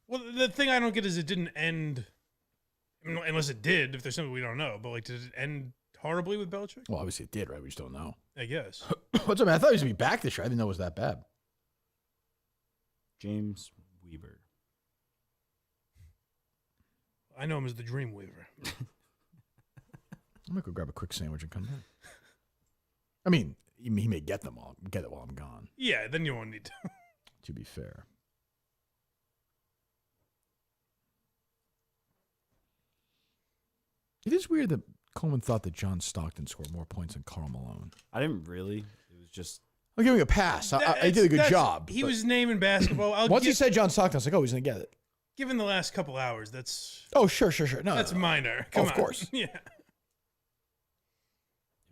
Well, the thing I don't get is it didn't end, unless it did, if there's something we don't know, but, like, did it end horribly with Belichick? Well, obviously it did, right? We just don't know. I guess. What's up, man? I thought he was going to be back this year. I didn't know it was that bad. James Weaver. I know him as the Dream Weaver. I'm going to go grab a quick sandwich and come back. I mean, he may get it while I'm gone. Yeah, then you won't need to. To be fair. It is weird that Coleman thought that John Stockton scored more points than Karl Malone. I didn't really. It was just. I'm giving a pass. I did a good job. He was naming basketball. Once he said John Stockton, I was like, oh, he's going to get it. Given the last couple hours, that's. Oh, sure. No, that's no. minor. Come on. Of course. Yeah. It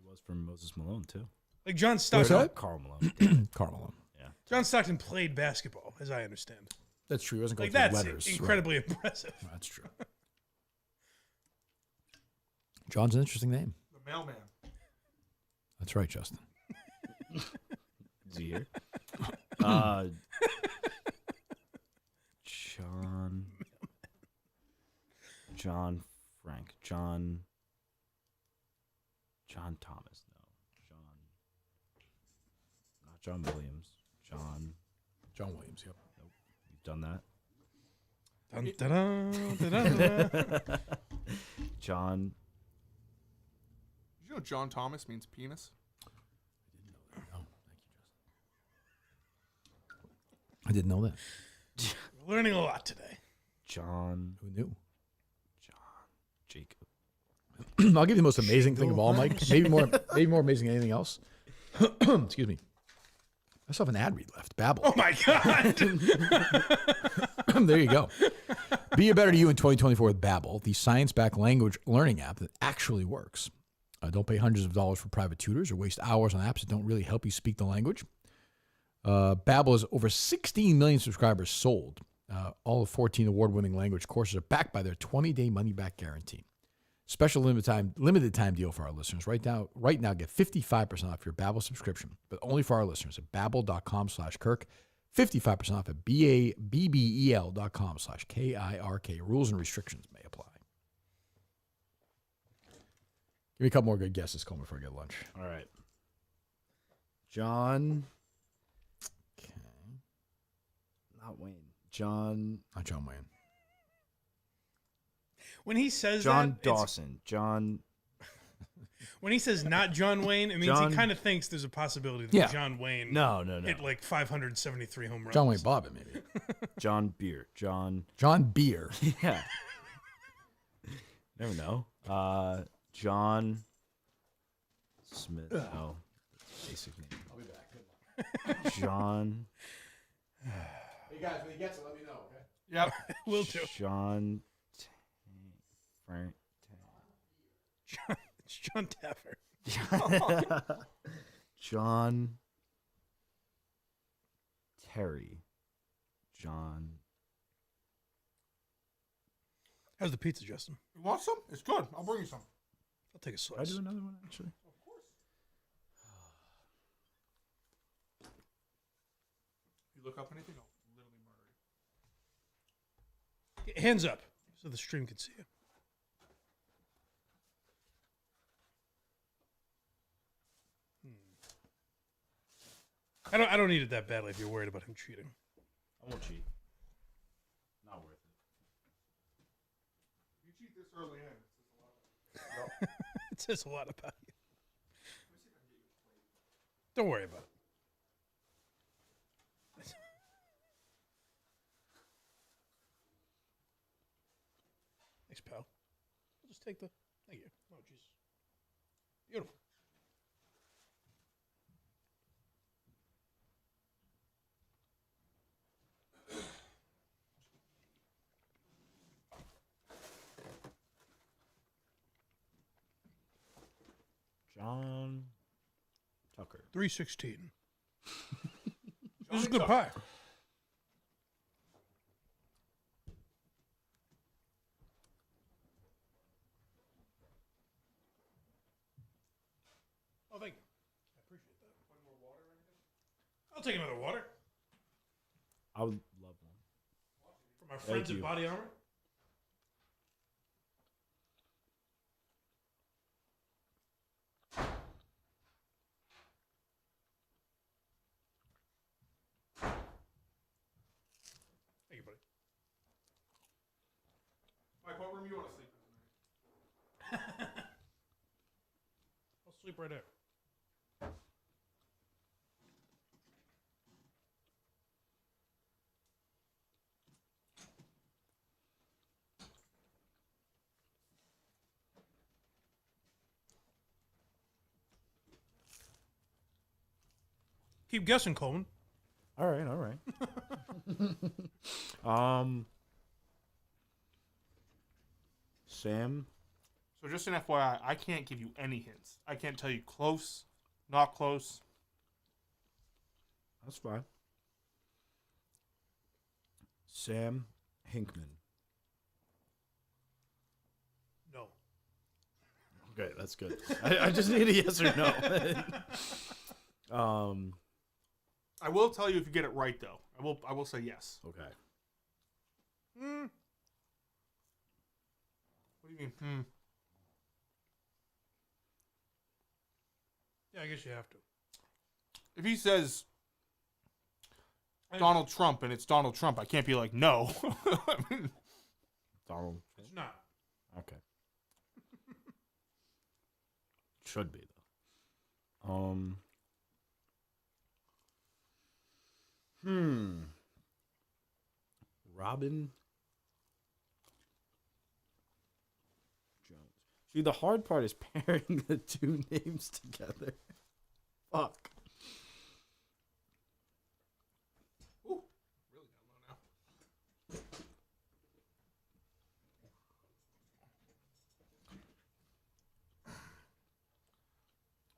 was from Moses Malone, too. Like John Stockton. Karl Malone. Karl Malone. Yeah. John Stockton played basketball, as I understand. That's true. He wasn't going like through that's letters. incredibly impressive. That's true. John's an interesting name. The mailman. That's right, Justin. Is he here? John Frank. John Thomas. No. Not John Williams. John Williams, yep. Nope. You've done that. Dun, da-da. John. Did you know John Thomas means penis? I didn't know that. We're learning a lot today. John. Who knew? Jacob. I'll give you the most amazing thing of all, Mike. Maybe more amazing than anything else. Excuse me. I still have an ad read left. Babbel. Oh my God. There you go. Be a better to you in 2024 with Babbel, the science-backed language learning app that actually works. Don't pay hundreds of dollars for private tutors or waste hours on apps that don't really help you speak the language. Babbel has over 16 million subscribers sold. All of 14 award-winning language courses are backed by their 20-day money-back guarantee. Special limited time deal for our listeners. Right now, get 55% off your Babbel subscription, but only for our listeners at babbel.com/Kirk. 55% off at babbel.com/KIRK. Rules and restrictions may apply. Give me a couple more good guesses, Cole, before I get lunch. All right. John. Okay. Not Wayne. John. Not John Wayne. When he says John that, Dawson. John. When he says not John Wayne, it means John, he kind of thinks there's a possibility that Yeah. John Wayne No. hit like 573 home runs. John Wayne Bobbitt, maybe. John Beer. John Beer. Yeah. Never know. John Smith. No. Basic name. I'll be back. Good luck. John. Hey guys, when he gets it, let me know, okay? Yep. Will do. John. Frank. It's John Taffer. John. Terry. John. How's the pizza, Justin? You want some? It's good. I'll bring you some. I'll take a Can I slice. do another one, actually? Of course. You look up anything, I'll literally murder you. Hands up so the stream can see you. I don't need it that badly if you're worried about him cheating. I won't cheat. Not worth it. You It says a lot about you. Don't worry about it. Thanks, pal. I'll just take the. Thank you. Oh, jeez. Beautiful. John Tucker. 316. This is good pie. Oh, thank you. I appreciate that. One more water or anything? I'll take another water. I would love one. For my friends at Body Armor. Thank you, buddy. Mike, what room you want to sleep in tonight? I'll sleep right there. Keep guessing, Coleman. All right. Sam. So just an FYI, I can't give you any hints. I can't tell you close, not close. That's fine. Sam Hinkman. No. Okay, that's good. I just need a yes or no. I will tell you if you get it right, though. I will say yes. Okay. What do you mean? Yeah, I guess you have to. If he says Donald Trump and it's Donald Trump, I can't be like, no. I mean, Donald. It's not. Okay. Should be though. Robin Jones. See, the hard part is pairing the two names together. Fuck. Ooh, really down low now.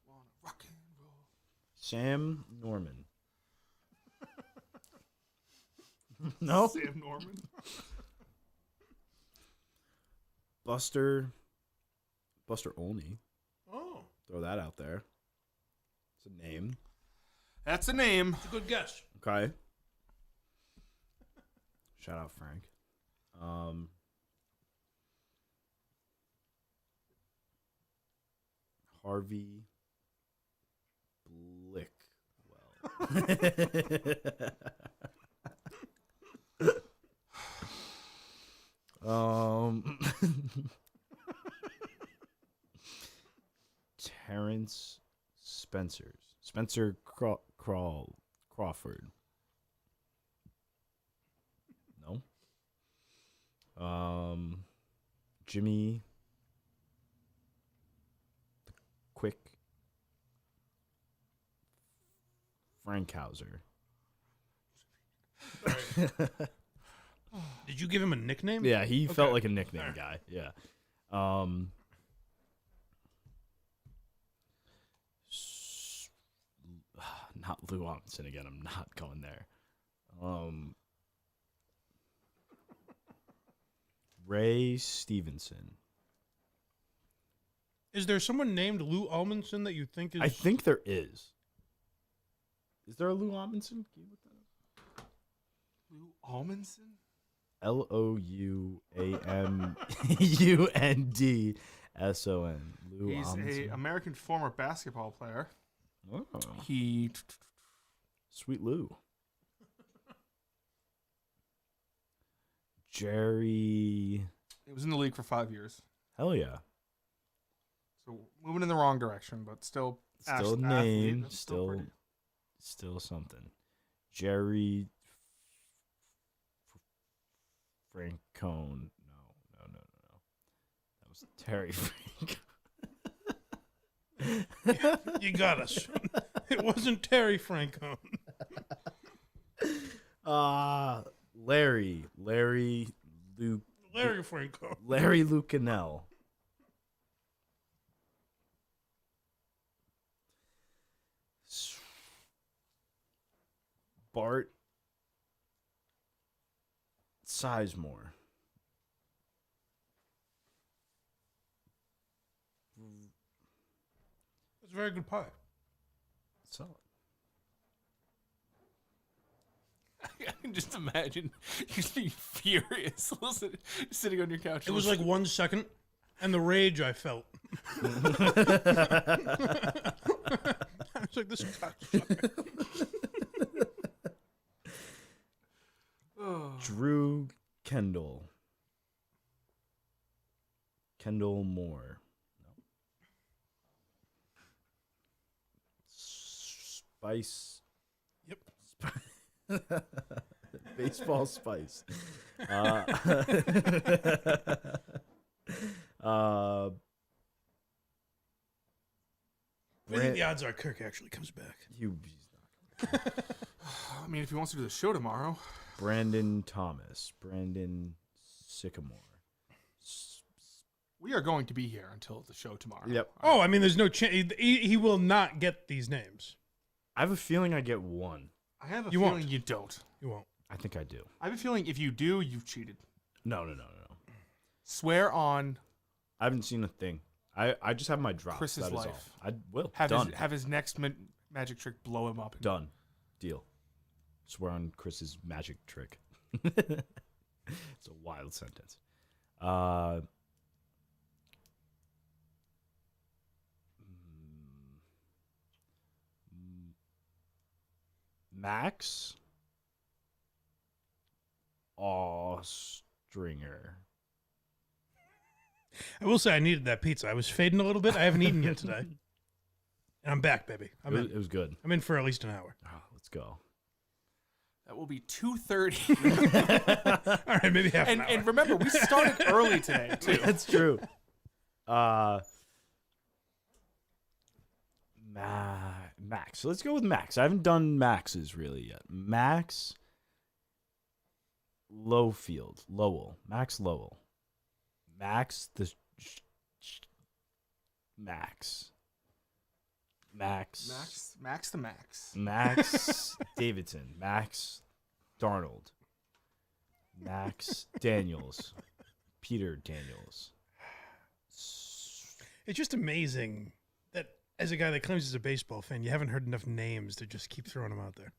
Wanna rock and roll. Sam Norman. No? Sam Norman. Buster Olney. Oh. Throw that out there. It's a name. That's a name. It's a good guess. Okay. Shout out Frank. Harvey Blickwell. Terrence Spencer Crawford. No. Jimmy the Quick Frankhauser. Did you give him a nickname? Yeah, he Okay. felt like a nickname All right. guy. Yeah. Not Lou Robinson again. I'm not going there. Ray Stevenson. Is there someone named Lou Almondson that you think is? I think there is. Is there a Lou Amundsen? Can you look that up? Lou Almondson? LOUAMUNDSON. Lou He's Amundsen. an American former basketball player. Oh. He. Sweet Lou. Jerry. He was in the league for 5 years. Hell yeah. So moving in the wrong direction, but still Still athlete, name, that's still pretty. something. Jerry Francone. No. That was Terry Francone. You got us. It wasn't Terry Francone. Larry Luke. Larry Francone. Larry Lucanell. Bart Sizemore. It's a very good pie. Solid. I can just imagine you just being furious sitting on your couch. It was like 1 second, and the rage I felt. I was like, this cocksucker. Drew Kendall Moore. Spice. Yep. Baseball Spice. I think the odds are Kirk actually comes back. He's not. I mean, if he wants to do the show tomorrow. Brandon Thomas. Brandon Sycamore. We are going to be here until the show tomorrow. Yep. Oh, I mean, there's no chance. He will not get these names. I have a feeling I get one. I have a You feeling won't. you don't. You won't. I think I do. I have a feeling if you do, you've cheated. No. Swear on I haven't seen a thing. I just have my drops. Chris's that is life. all. I will. Have Done. his next magic trick blow him up. Done. Deal. Swear on Chris's magic trick. It's a wild sentence. Max Stringer. I will say I needed that pizza. I was fading a little bit. I haven't eaten yet today. And I'm back, baby. It was good. I'm in for at least an hour. Oh, let's go. That will be 2:30. All right, maybe half an hour. And remember, we started early today, too. That's true. Max. So let's go with Max. I haven't done Max's really yet. Max Lowell. Max Lowell. Max the Max. Max. Max Davidson. Max Darnold. Max Daniels. Peter Daniels. It's just amazing that as a guy that claims he's a baseball fan, you haven't heard enough names to just keep throwing them out there.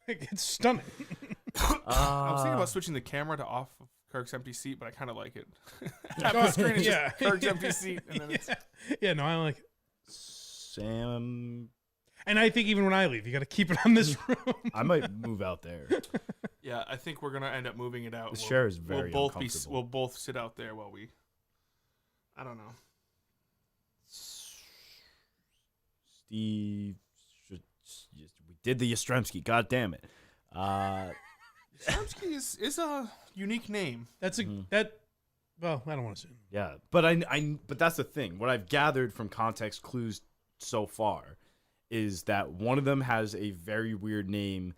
It's stunning. I was thinking about switching the camera to off of Kirk's empty seat, but I kind of like it. Half the screen is just Kirk's empty seat. And then it's... Yeah, no, I like it. Sam. And I think even when I leave, you got to keep it on this room. I might move out there. Yeah, I think we're going to end up moving it out. This chair is very uncomfortable. We'll both sit out there while we... I don't know. Steve... We did the Yastrzemski. God damn it. Yastrzemski is a unique name. That's a... That... Well, I don't want to say. Yeah, but but that's the thing. What I've gathered from context clues so far is that one of them has a very weird name,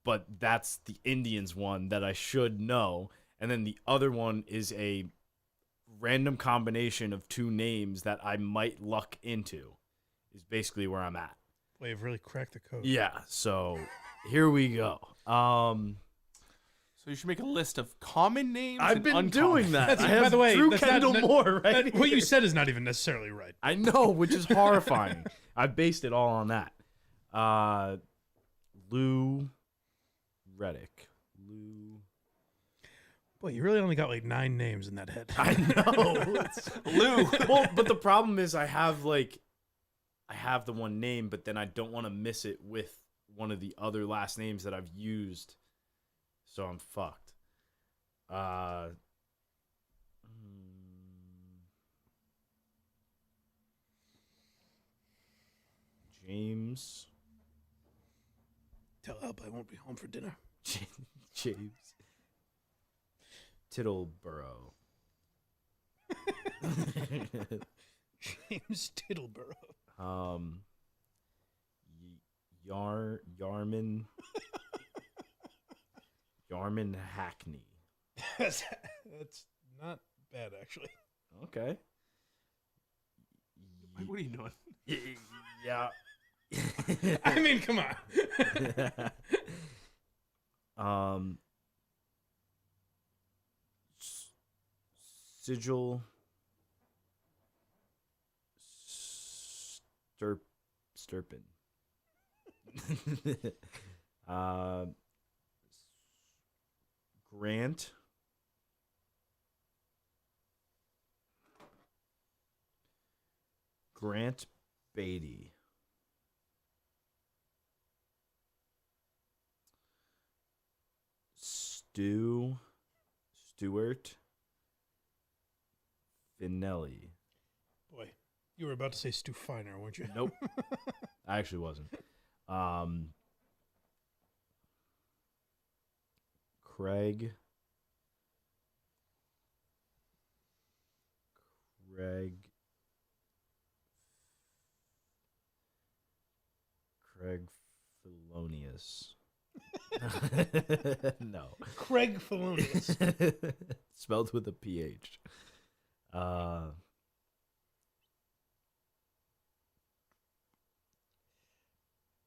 but that's the Indians one that I should know, and then the other one is a random combination of two names that I might luck into. Is basically where I'm at. Well, you've really cracked the code. Yeah, so here we go. So you should make a list of common names. I've and been uncommon. doing that. By the way, Drew that's Kendall Moore, right? What you said is not even necessarily right. I know, which is horrifying. I based it all on that. Lou Reddick. Boy, you really only got like 9 names in that head. I know. Lou. Well, but the problem is I have the one name, but then I don't want to miss it with one of the other last names that I've used. So I'm fucked. James. Tell Alp I won't be home for dinner. James Tittleborough. James Tittleborough. Yarman Hackney. That's not bad, actually. Okay. What are you doing? Yeah. I mean, come on. Sigil Sturpin. Grant Beatty. Stuart Finelli. Boy, you were about to say Stu Feiner, weren't you? Nope. I actually wasn't. Craig Felonius. No. Craig Felonius. Spelled with a PH. Yeah,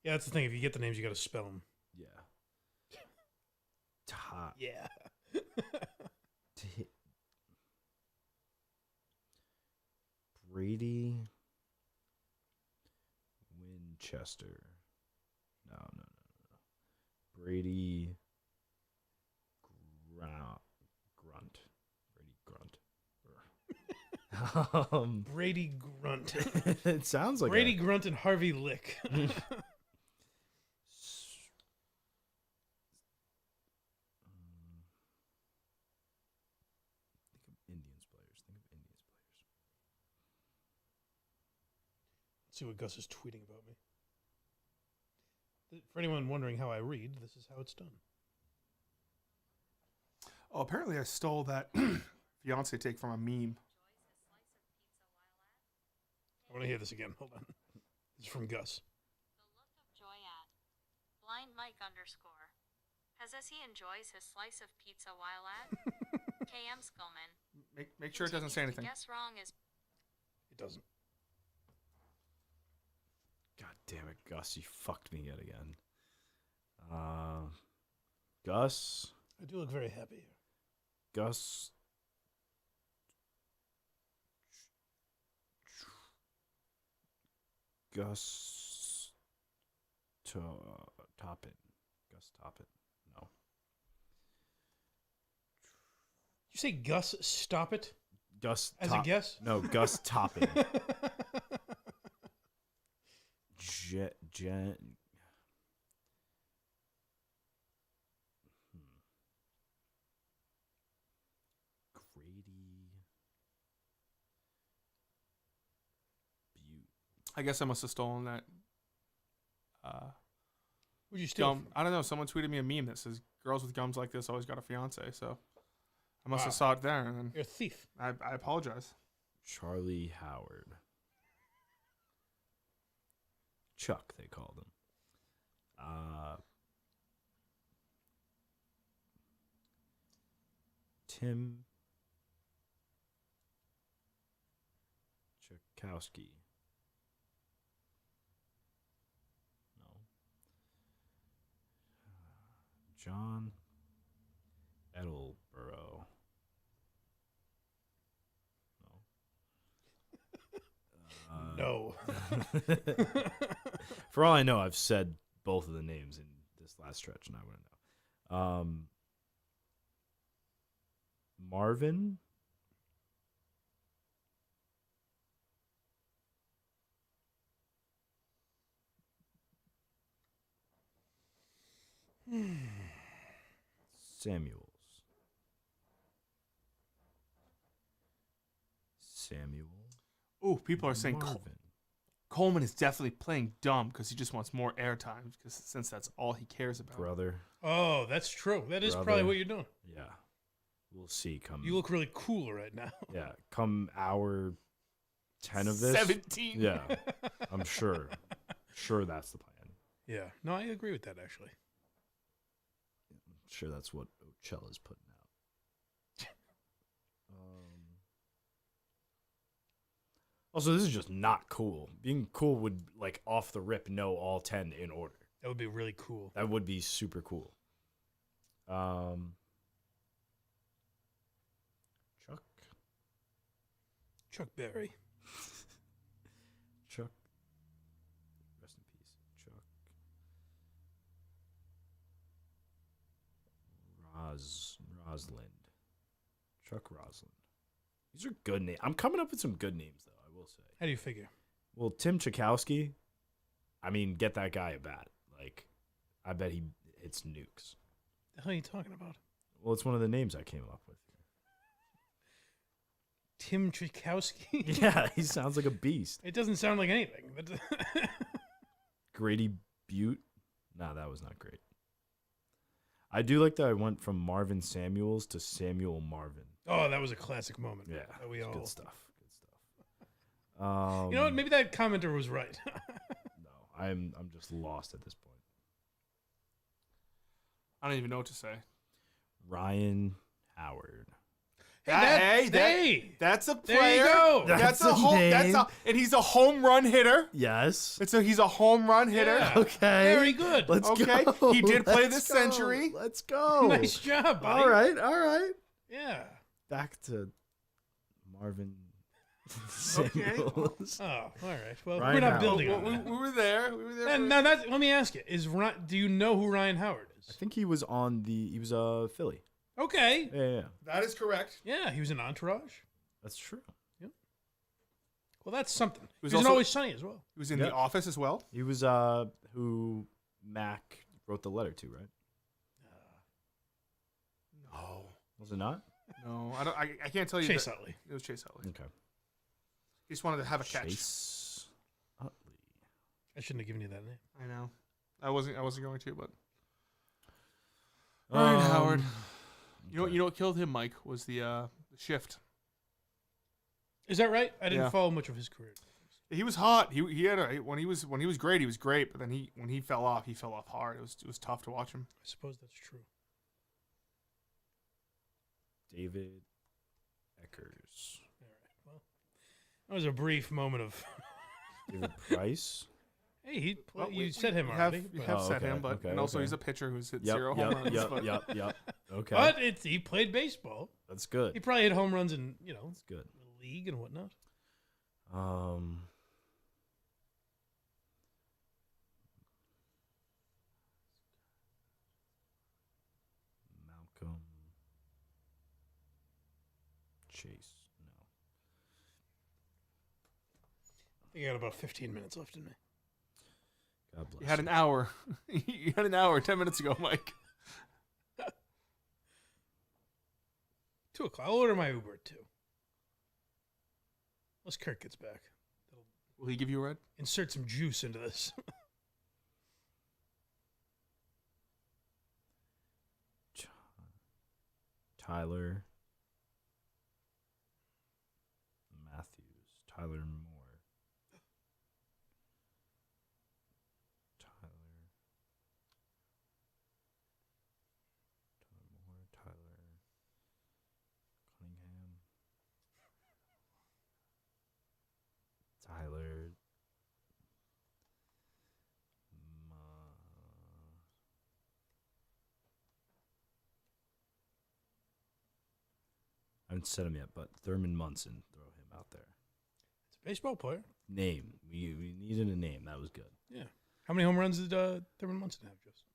that's the thing. If you get the names, you got to spell them. Yeah. Yeah. Brady Winchester. No. Brady Grunt. Brady Grunt. It sounds like Brady Grunt and Harvey Lick. See what Gus is tweeting about me. For anyone wondering how I read, this is how it's done. Oh, apparently I stole that fiance take from a meme. I want to hear this again. Hold on. This is from Gus. The look of joy at blind Mike _ as he enjoys his slice of pizza while at KM's Coleman. Make sure it doesn't say anything. Guess wrong is. It doesn't. God damn it, Gus! You fucked me yet again. Gus. I do look very happy here. Gus. Toppin. Gus Toppin. No. You say Gus Stop It? Gus as a guess? No, Gus Toppin. I guess I must have stolen that. What'd you steal? I don't know. Someone tweeted me a meme that says "Girls with gums like this always got a fiance." So I must have saw it there. And then you're a thief. I apologize. Charlie Howard. Chuck, they called him. Tim Chakowski. No. John Edelborough. No. For all I know, I've said both of the names in this last stretch, and I wouldn't know. Marvin. Samuels. Samuel. Oh, people are saying Marvin. Coleman is definitely playing dumb because he just wants more airtime since that's all he cares about. Brother. Oh, that's true. That is probably what you're doing. Yeah. We'll see. You look really cool right now. Yeah. Come hour 10 of this. 17. Yeah. I'm sure. Sure that's the plan. Yeah. No, I agree with that, actually. I'm sure that's what Ochella's putting out. Also, this is just not cool. Being cool would, like, off the rip, know all 10 in order. That would be really cool. That would be super cool. Chuck Berry. Chuck. Rest in peace. Chuck. Rosalind. Chuck Rosalind. These are good names. I'm coming up with some good names, though, I will say. How do you figure? Well, Tim Chakowski, I mean, get that guy a bat. Like, I bet he hits nukes. The hell are you talking about? Well, it's one of the names I came up with. Tim Chakowski? Yeah, he sounds like a beast. It doesn't sound like anything. But Grady Butte? Nah, that was not great. I do like that I went from Marvin Samuels to Samuel Marvin. Oh, that was a classic moment. Yeah, that we all... good stuff. You know what? Maybe that commenter was right. No, I'm just lost at this point. I don't even know what to say. Ryan Howard. That's a player. There you go. That's a a home. name. And he's a home run hitter. Yes. He's a home run hitter. Yeah. Okay. Very good. Let's Okay. go. He did play Let's this go. century. Let's go. Nice job, buddy. All right. Yeah. Back to Marvin Okay. Samuels. Oh, all right. Well, Ryan we're not Howard. building Well, on that. we were there. We were there. And now let me ask you: do you know who Ryan Howard I is? think he was on he was Philly. Okay. Yeah. That is correct. Yeah, he was in Entourage. That's true. Well, that's something. He was was in also- Always Sunny as well. He was in Yeah. The Office as well. He was who Mac wrote the letter to, right? No. Was it not? No, I don't. I can't tell you. Chase that- Utley. It was Chase Utley. Okay. He just wanted to have a catch. Chase Utley. I shouldn't have given you that name. I know. I wasn't going to, but Ryan Howard. You know what killed him, Mike, was the shift. Is that right? I didn't Yeah. follow much of his career. He was hot. He had when he was great, he was great. But then when he fell off hard. It was tough to watch him. I suppose that's true. David Eckers. All right. Well, that was a brief moment of. David Price. Hey, Well, you said him we already. We but- have Oh, said okay, him, but okay, and also okay. he's a pitcher who's hit 0 home runs. but- Yep. Okay. But he played baseball. That's good. He probably hit home runs in That's good. the league and whatnot. Malcolm Chase. No. I think I got about 15 minutes left in me. God bless. You had an hour. You had an hour 10 minutes ago, Mike. 2 o'clock. I'll order my Uber at 2. Unless Kirk gets back. Will he give you a red? Insert some juice into this. Tyler Matthews. Tyler Moore. Tyler Moore. Tyler Cunningham. Tyler. I haven't said him yet, but Thurman Munson, throw him out there. It's a baseball player. Name. We needed a name. That was good. Yeah. How many home runs did Thurman Munson have, Justin?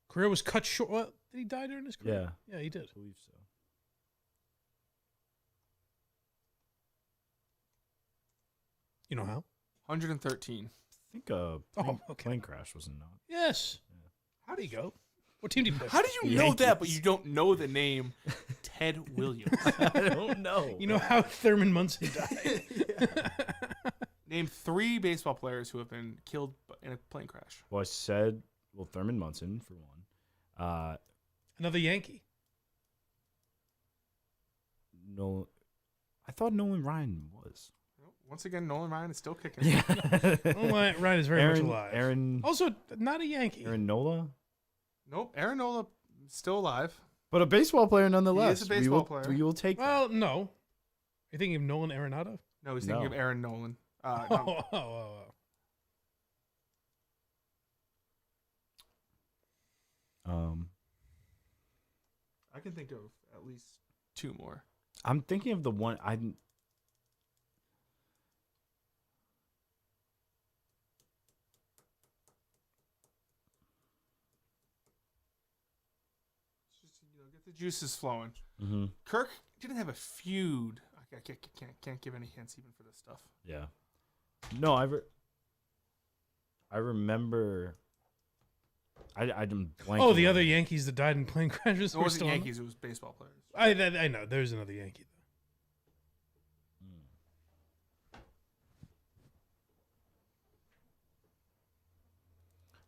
Career was cut short. What? Did he die during his career? Yeah. Yeah, he did. I believe so. You know how? 113. I think plane crash was not. Yes. How'd he go? What team do you play? How do you know that, but you don't know the name Ted Williams? I don't know. You know how Thurman Munson died? Name 3 baseball players who have been killed in a plane crash. Well, I said, Thurman Munson for one. Another Yankee. No, I thought Nolan Ryan was. Once again, Nolan Ryan is still kicking. Yeah. Nolan Ryan is very much alive. Also, not a Yankee. Aaron Nola? Nope, Aaron Nola still alive. But a baseball player nonetheless. He is a baseball player. We will take that. Well, no. You're thinking of Nolan Arenado? No, he's thinking of Aaron Nolan. I can think of at least 2 more. I'm thinking of the one I. Just, get the juices flowing. Mm-hmm. Kirk didn't have a feud. I can't give any hints even for this stuff. Yeah. No, I remember. I didn't blank. Oh, the other Yankees that died in plane crashes. It wasn't Yankees. It was baseball players. I know. There's another Yankee.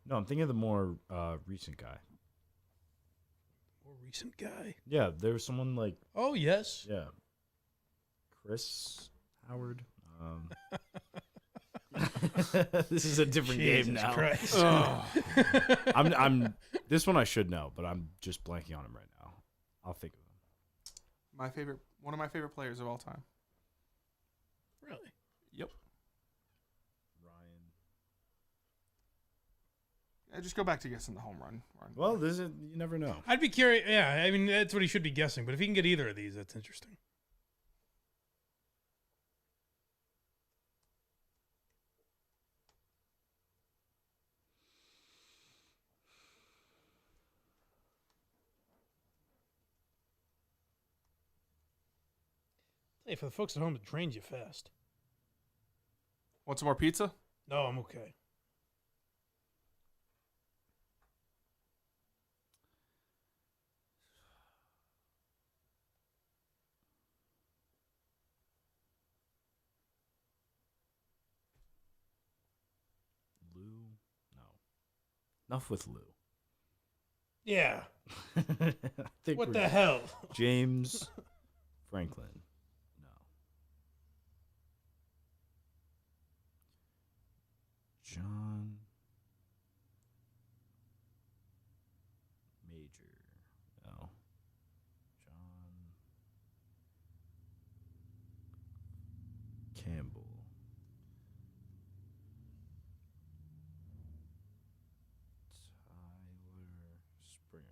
No, I'm thinking of the more recent guy. More recent guy. Yeah, there was someone like. Oh yes. Yeah. Chris Howard. This is a different Jesus game now. Christ. I'm. This one I should know, but I'm just blanking on him right now. I'll think of him. One of my favorite players of all time. Really? Yep. Ryan. Just go back to guessing the home run. Well, you never know. I'd be curious. Yeah, I mean that's what he should be guessing. But if he can get either of these, that's interesting. Hey, for the folks at home, it drains you fast. Want some more pizza? No, I'm okay. Lou? No. Enough with Lou. Yeah. What What the hell? James Franklin. No. John Major. No. John Campbell. Tyler Springer.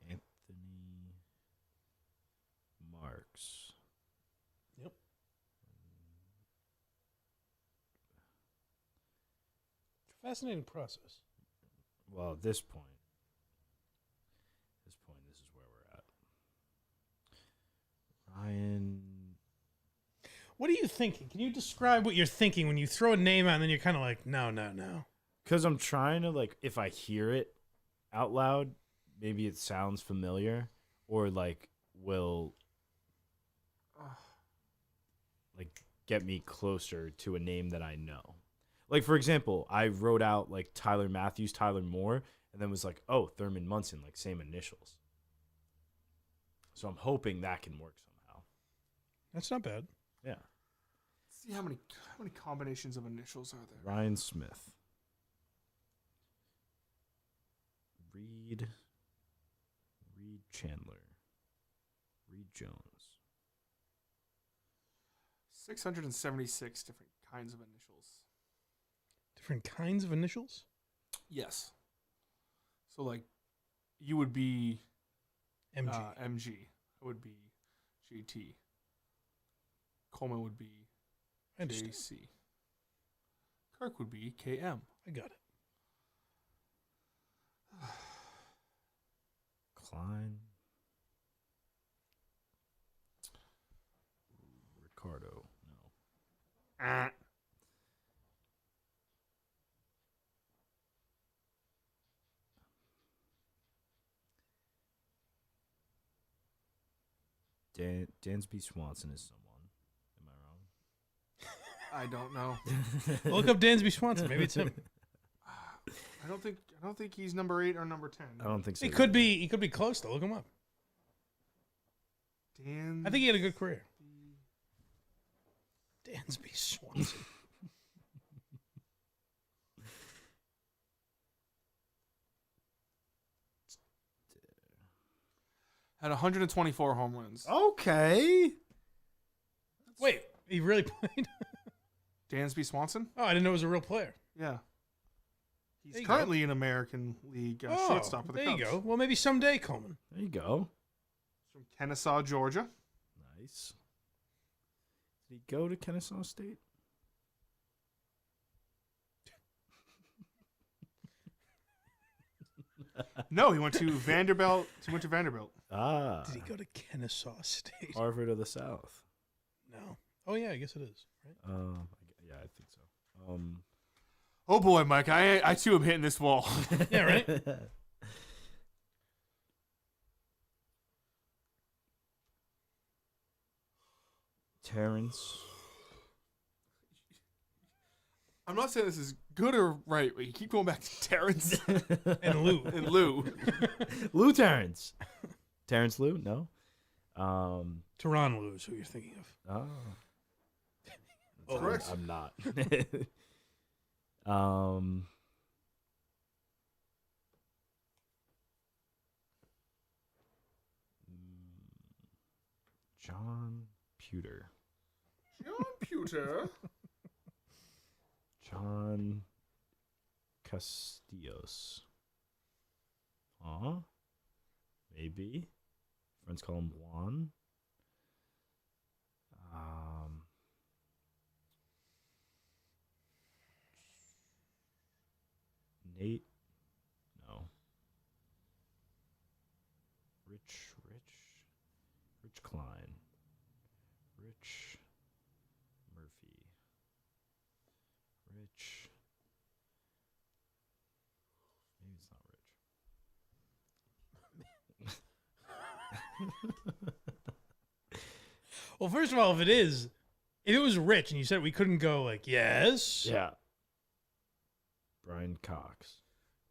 Anthony Marks. Yep. Fascinating process. Well, at this point, this is where we're at. Ryan. What are you thinking? Can you describe what you're thinking when you throw a name out and then you're kind of like, no. Because I'm trying to, like, if I hear it out loud, maybe it sounds familiar or, like, will, like, get me closer to a name that I know. Like, for example, I wrote out, like, Tyler Matthews, Tyler Moore, and then was like, oh, Thurman Munson, like, same initials. So I'm hoping that can work somehow. That's not bad. Yeah. See how many combinations of initials are there? Ryan Smith. Reed Chandler. Reed Jones. 676 different kinds of initials. Different kinds of initials? Yes. So, like, you would be MG. MG. I would be JT. Coleman would be JC. Kirk would be KM. I got it. Klein. Dansby Swanson is someone. Am I wrong? I don't know. Look up Dansby Swanson. Maybe it's him. I don't think he's number 8 or number 10. I don't think so. He could be close though. Look him up. Dan. I think he had a good career. Dansby Swanson. Had 124 home runs. Okay. Wait, he really played? Dansby Swanson? Oh, I didn't know he was a real player. Yeah. He's There you currently in American League shortstop for the there Cubs. you go. Well, maybe someday, Coleman. There you go. From Kennesaw, Georgia. Nice. Did he go to Kennesaw State? No, he went to Vanderbilt. Ah. Did he go to Kennesaw State? Harvard of the South. No. Oh yeah, I guess it is. Right? Yeah, I think so. Oh boy, Mike, I too am hitting this wall. Yeah, right. Terrence. I'm not saying this is good or right, but you keep going back to Terrence And Lou. and Lou. Lou Terrence. Terrence Lou? No. Teron Lou is who you're thinking of. Oh. Oh, correct. I'm not. John Pewter. John Pewter. John Castillos. Maybe. Friends call him Juan. Nate. No. Rich Klein. Rich Murphy. Rich. Maybe it's not Rich. Well, first of all, if it was Rich and you said we couldn't go like, yes. Yeah. Brian Cox.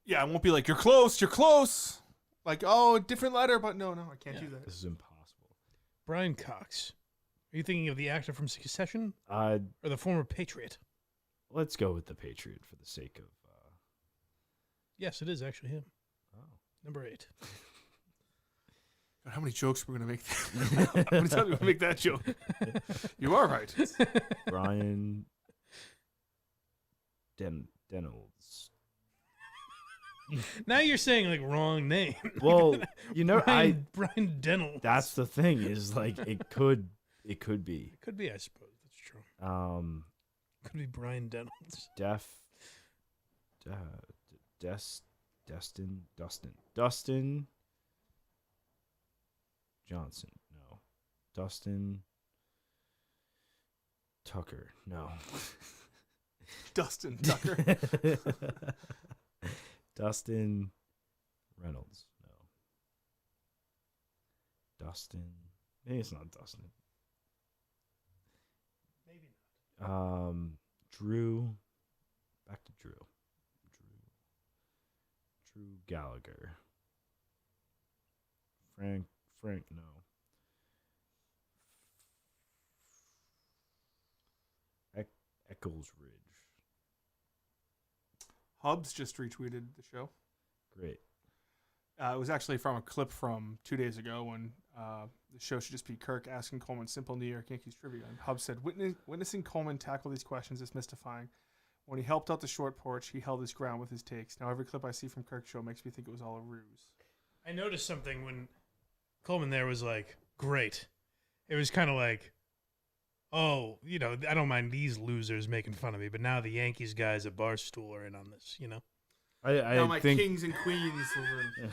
Yeah, I won't be like, you're close. Like, oh, different letter, but no, I can't do that. This is impossible. Brian Cox. Are you thinking of the actor from Succession? Or the former Patriot? Let's go with the Patriot for the sake of... Yes, it is actually him. Oh. Number 8. God, how many jokes we're going to make? How many times are we going to make that joke? You are right. Brian Denolds. Now you're saying like wrong name. Well, Brian Denolds. That's the thing is like it could be. It could be, I suppose. That's true. Could be Brian Denolds. Dustin Johnson. No. Dustin Tucker. No. Dustin Tucker. Dustin Reynolds. No. Dustin. Maybe it's not Dustin. Maybe not. Drew. Back to Drew. Drew Gallagher. Frank. No. Eccles Ridge. Hubs just retweeted the show. Great. It was actually from a clip from 2 days ago when the show should just be Kirk asking Coleman simple New York Yankees trivia. And Hubs said, witnessing Coleman tackle these questions is mystifying. When he helped out the short porch, he held his ground with his takes. Now every clip I see from Kirk's show makes me think it was all a ruse. I noticed something when Coleman there was like, great. It was kind of like, oh, I don't mind these losers making fun of me, but now the Yankees guys at Barstool are in on this, Now my kings and queens.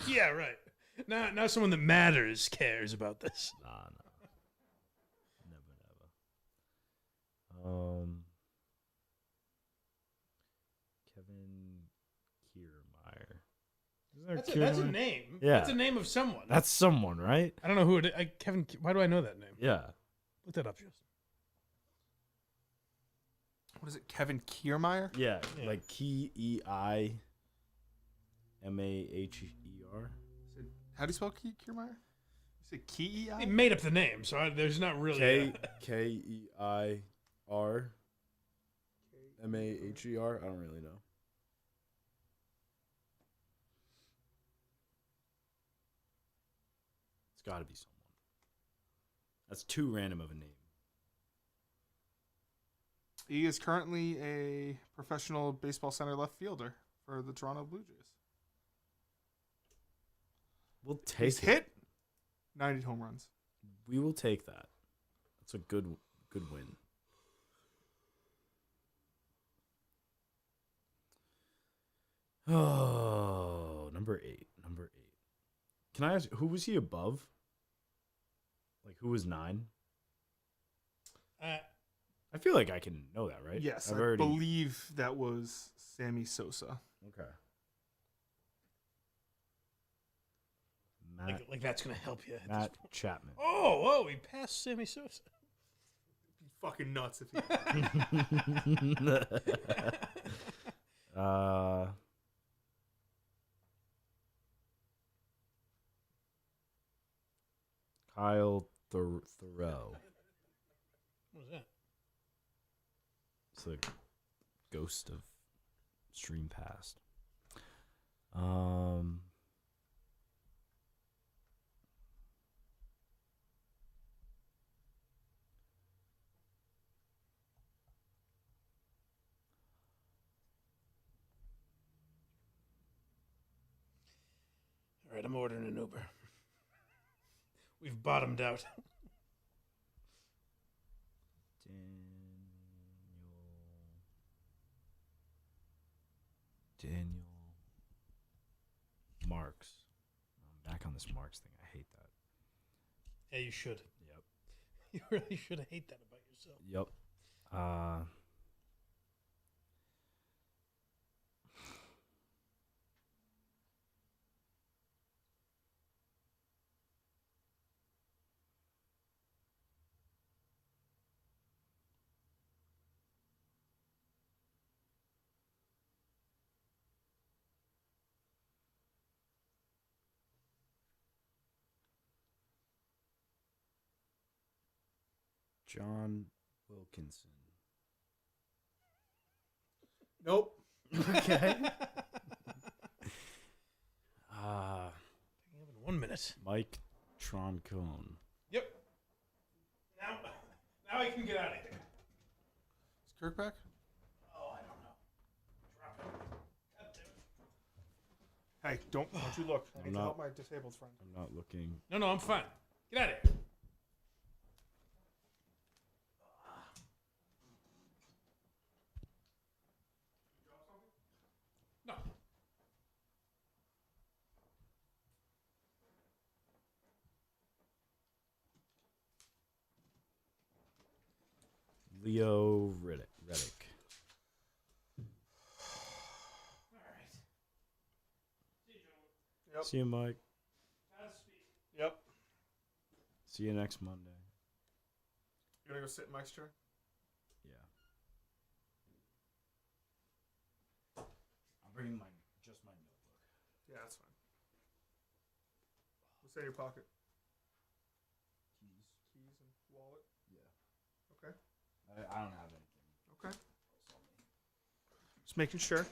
Yeah, right. Now someone that matters cares about this. Nah. Never. Kevin Kiermaier. That's a name. Yeah. That's a name of someone. That's someone, right? I don't know who it is. Kevin, why do I know that name? Yeah. Look that up, Justin. What is it? Kevin Kiermaier? Yeah, like Keimaher. How do you spell Kiermaier? You say Kei? He made up the name, so there's not really Keirmaher. I don't really know. It's got to be someone. That's too random of a name. He is currently a professional baseball center left fielder for the Toronto Blue Jays. We'll take He's hit 90 home runs. We will take that. That's a good win. Oh, number 8. Can I ask, who was he above? Like, who was 9? I feel like I can know that, right? Yes, I believe that was Sammy Sosa. Okay. Like that's going to help you. Matt Chapman. Oh, he passed Sammy Sosa. Be fucking nuts if he. Kyle Thoreau. What is that? It's the ghost of Stream Past. All right, I'm ordering an Uber. We've bottomed out. Daniel Marks. I'm back on this Marks thing. I hate that. Yeah, you should. Yep. You really should hate that about yourself. Yep. John Wilkinson. Nope. Picking Okay. up in 1 minute. Mike Troncone. Yep. Now I can get out of here. Is Kirk back? Oh, I don't know. Drop it. God damn it. Hey, don't you look. I I'm need to not- help my disabled friend. I'm not looking. No, I'm fine. Get out of here. No. Leo Reddick. All right. See you, gentlemen. Yep. See you, Mike. Godspeed. Yep. See you next Monday. You gonna go sit in Mike's chair? Yeah. I'm bringing just my notebook. Yeah, that's fine. What's in your pocket? Keys and wallet? Yeah. Okay. I don't have anything. Okay. Just making sure.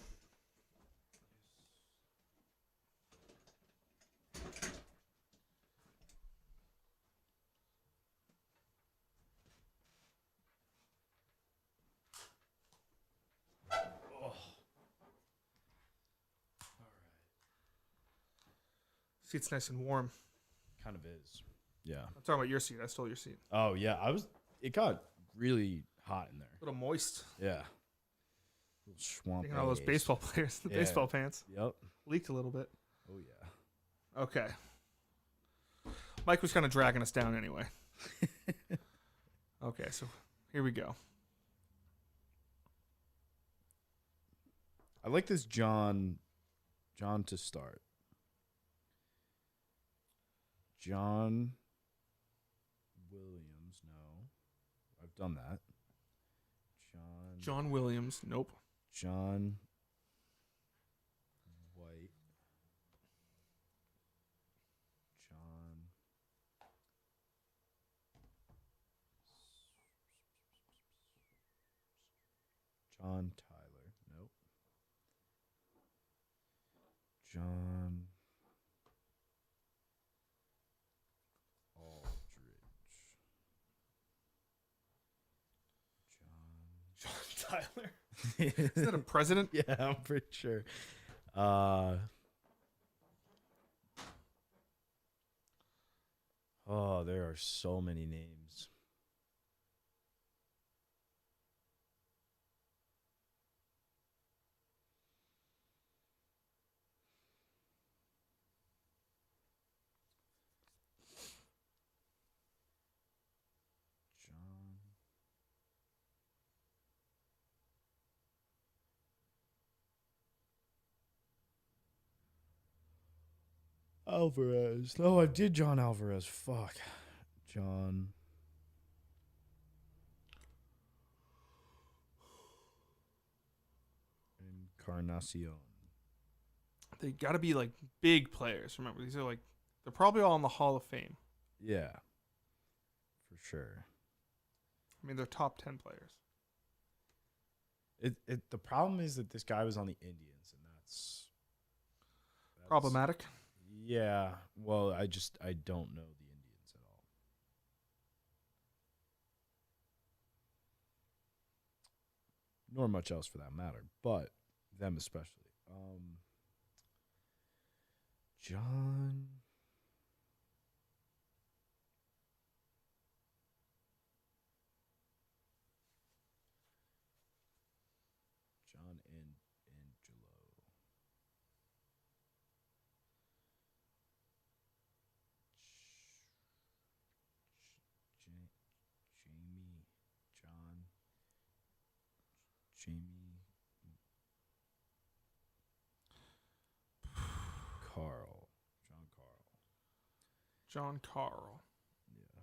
Seat's nice and warm. Kind of is. Yeah. I'm talking about your seat. I stole your seat. Oh yeah, it got really hot in there. A little moist. Yeah. Little swamp. Taking all those ass. baseball players, the Yeah. baseball pants. Yep. Leaked a little bit. Oh yeah. Okay. Mike was kind of dragging us down anyway. Okay, so here we go. I like this John to start. John Williams. No. I've done that. John Williams. Nope. John White. John Tyler. Nope. John Aldridge. John Tyler. Is that a president? Yeah, I'm pretty sure. Oh, there are so many names. Alvarez. No, I did John Alvarez. Fuck. John. Encarnacion. They got to be like big players. Remember, these are like, they're probably all in the Hall of Fame. Yeah. For sure. I mean, they're top 10 players. The problem is that this guy was on the Indians, and that's problematic. Yeah. Well, I don't know the Indians at all. Nor much else for that matter, but them especially. John. Jamie Carl. John Carl. Yeah.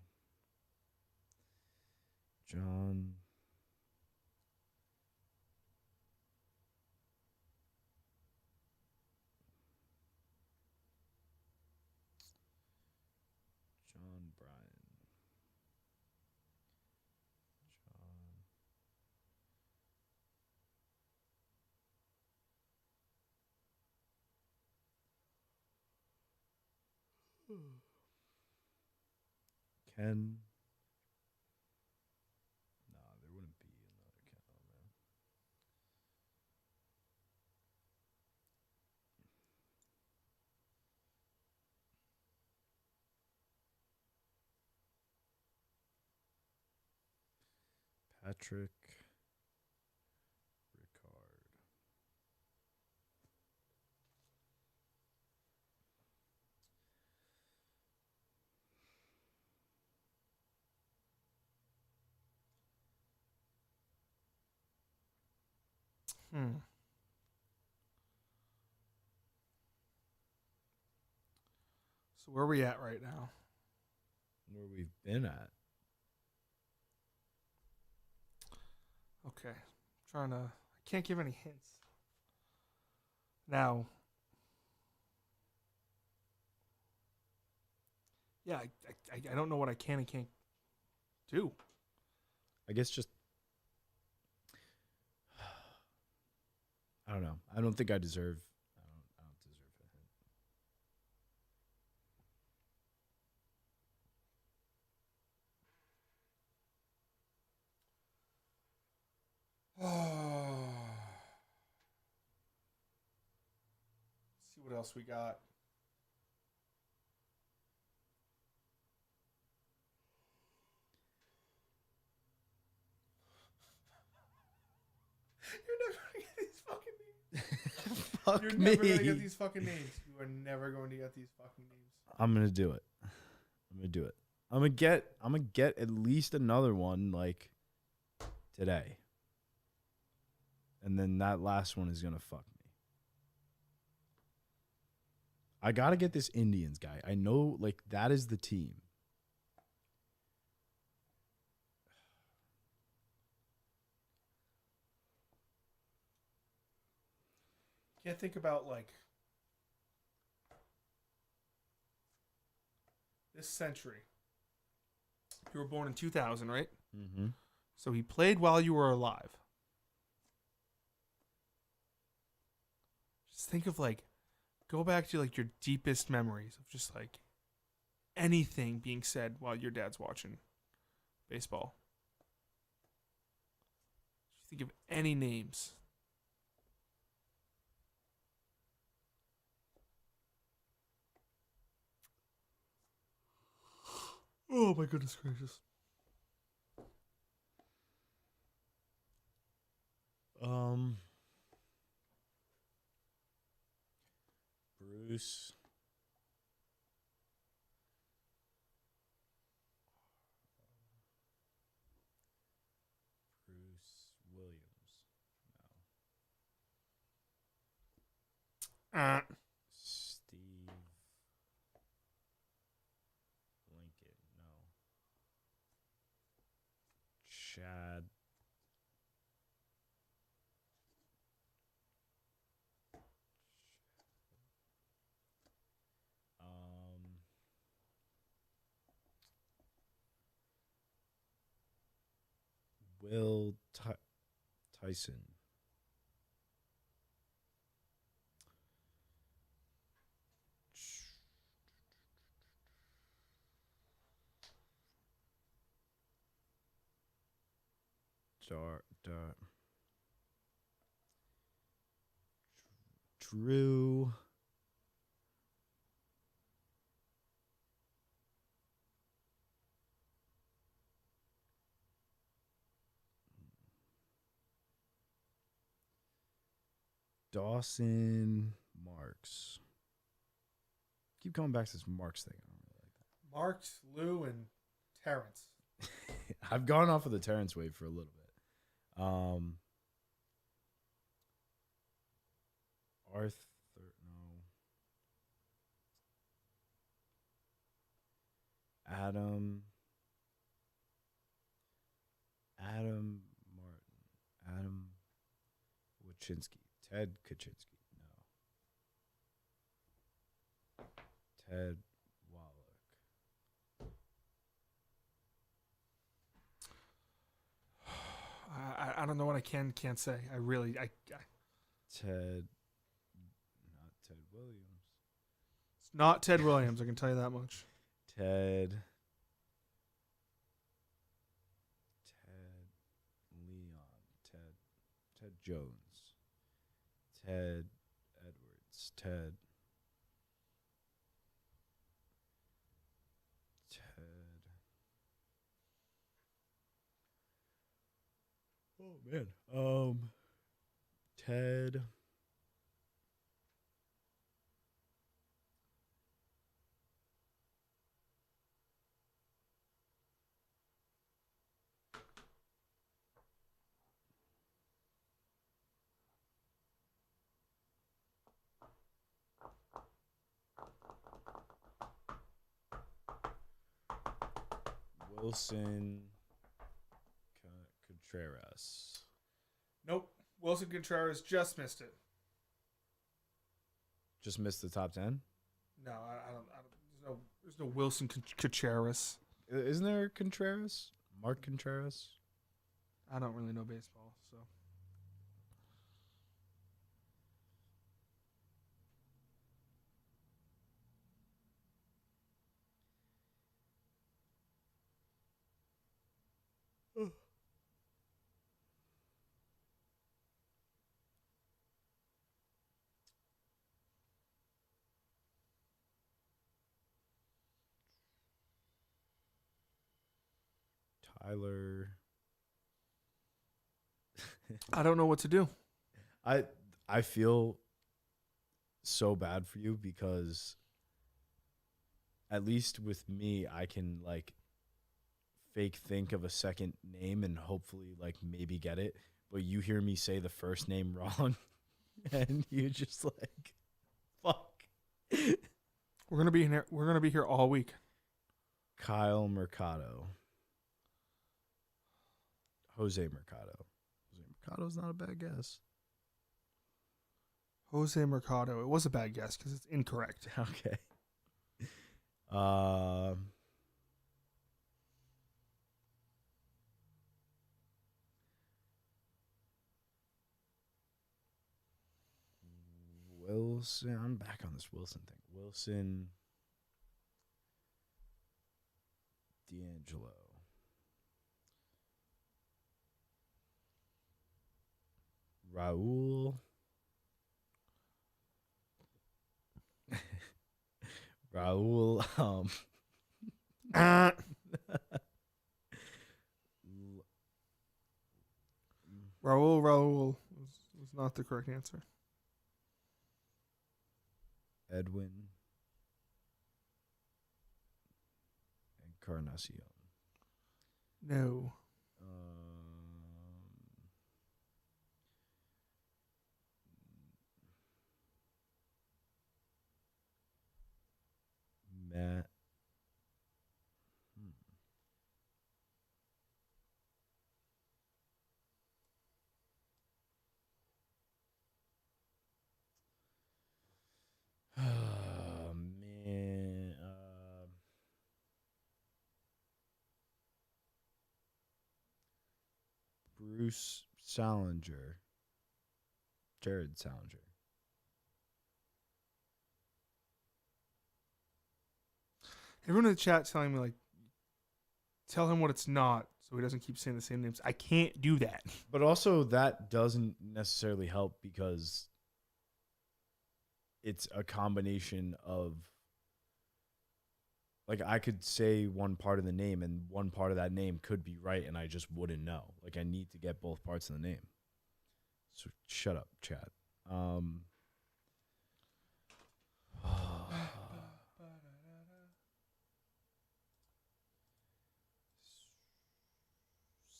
John. Bryan. Ken. Nah, there wouldn't be another Ken on there. Patrick Ricard. So where are we at right now? Where we've been at. Okay. I can't give any hints. Now. Yeah, I don't know what I can and can't do. I guess just. I don't know. I don't think I deserve. I don't deserve a hint. Let's see what else we got. You're never gonna get these fucking names. Fuck You're me. never gonna get these fucking names. You are never going to get these fucking names. I'm gonna do it. I'm gonna get at least another one like today. And then that last one is gonna fuck me. I got to get this Indians guy. I know, like, that is the team. Can't think about, like, this century. You were born in 2000, right? Mm-hmm. So he played while you were alive. Just think of, like, go back to, like, your deepest memories of just, like, anything being said while your dad's watching baseball. Just think of any names. Oh, my goodness gracious. Bruce. Bruce Williams. No. Steve Lincoln. No. Chad. Will Tyson. Drew. Dawson Marks. Keep coming back to this Marks thing. I don't really like that. Marks, Lou, and Terrence. I've gone off of the Terrence wave for a little bit. Arthur, no. Adam Martin. Adam Wachinski. Ted Kaczynski. No. Ted Wallach. I don't know what I can't say. I Ted. Not Ted Williams. It's not Ted Williams. I can tell you that much. Ted Leon. Ted Jones. Ted Edwards. Ted. Oh man. Ted. Wilson Contreras. Nope. Wilson Contreras just missed it. Just missed the top 10? No, I don't. There's no Wilson Contreras. Isn't there Contreras? Mark Contreras? I don't really know baseball, so. Tyler. I don't know what to do. I feel so bad for you because at least with me, I can like fake think of a second name and hopefully like maybe get it. But you hear me say the first name wrong and you just like, fuck. We're gonna be here. We're gonna be here all week. Kyle Mercado. Jose Mercado. Jose Mercado's not a bad guess. Jose Mercado. It was a bad guess because it's incorrect. Okay. Wilson. I'm back on this Wilson thing. Wilson. D'Angelo. Raul. Raul. Raul was not the correct answer. Edwin. Encarnacion. No. Matt. Oh, man. Bruce Salinger. Jared Salinger. Everyone in the chat telling me, like, tell him what it's not so he doesn't keep saying the same names. I can't do that. But also, that doesn't necessarily help because it's a combination of, like, I could say one part of the name and one part of that name could be right and I just wouldn't know. Like, I need to get both parts of the name. So shut up, chat.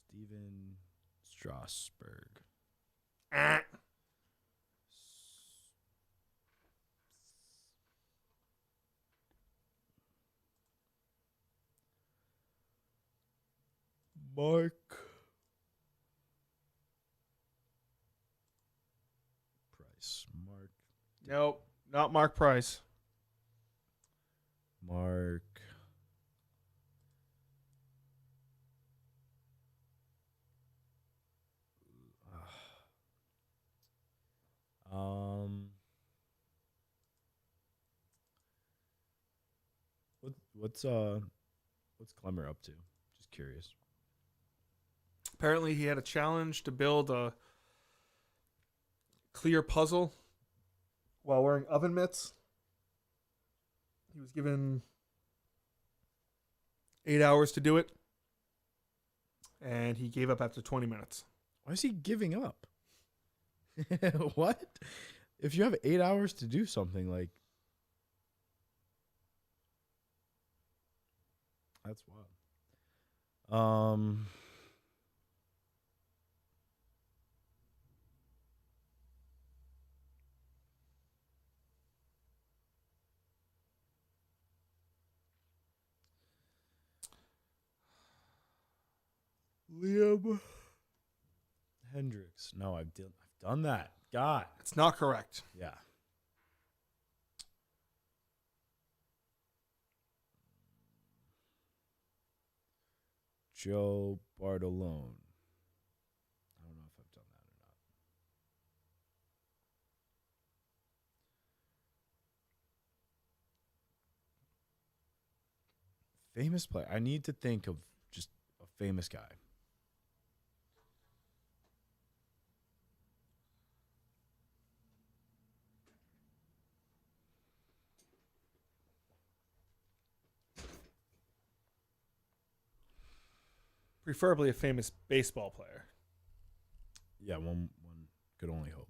Steven Strasberg. Mark Price. Mark. Nope, not Mark Price. Mark. What's Klemmer up to? Just curious. Apparently, he had a challenge to build a clear puzzle while wearing oven mitts. He was given 8 hours to do it, and he gave up after 20 minutes. Why is he giving up? What? If you have 8 hours to do something, like, that's wild. Liam Hendricks. No, I've done that. God, it's not correct. Yeah. Joe Bartolone. I don't know if I've done that or not. Famous player. I need to think of just a famous guy. Preferably a famous baseball player. Yeah, one could only hope.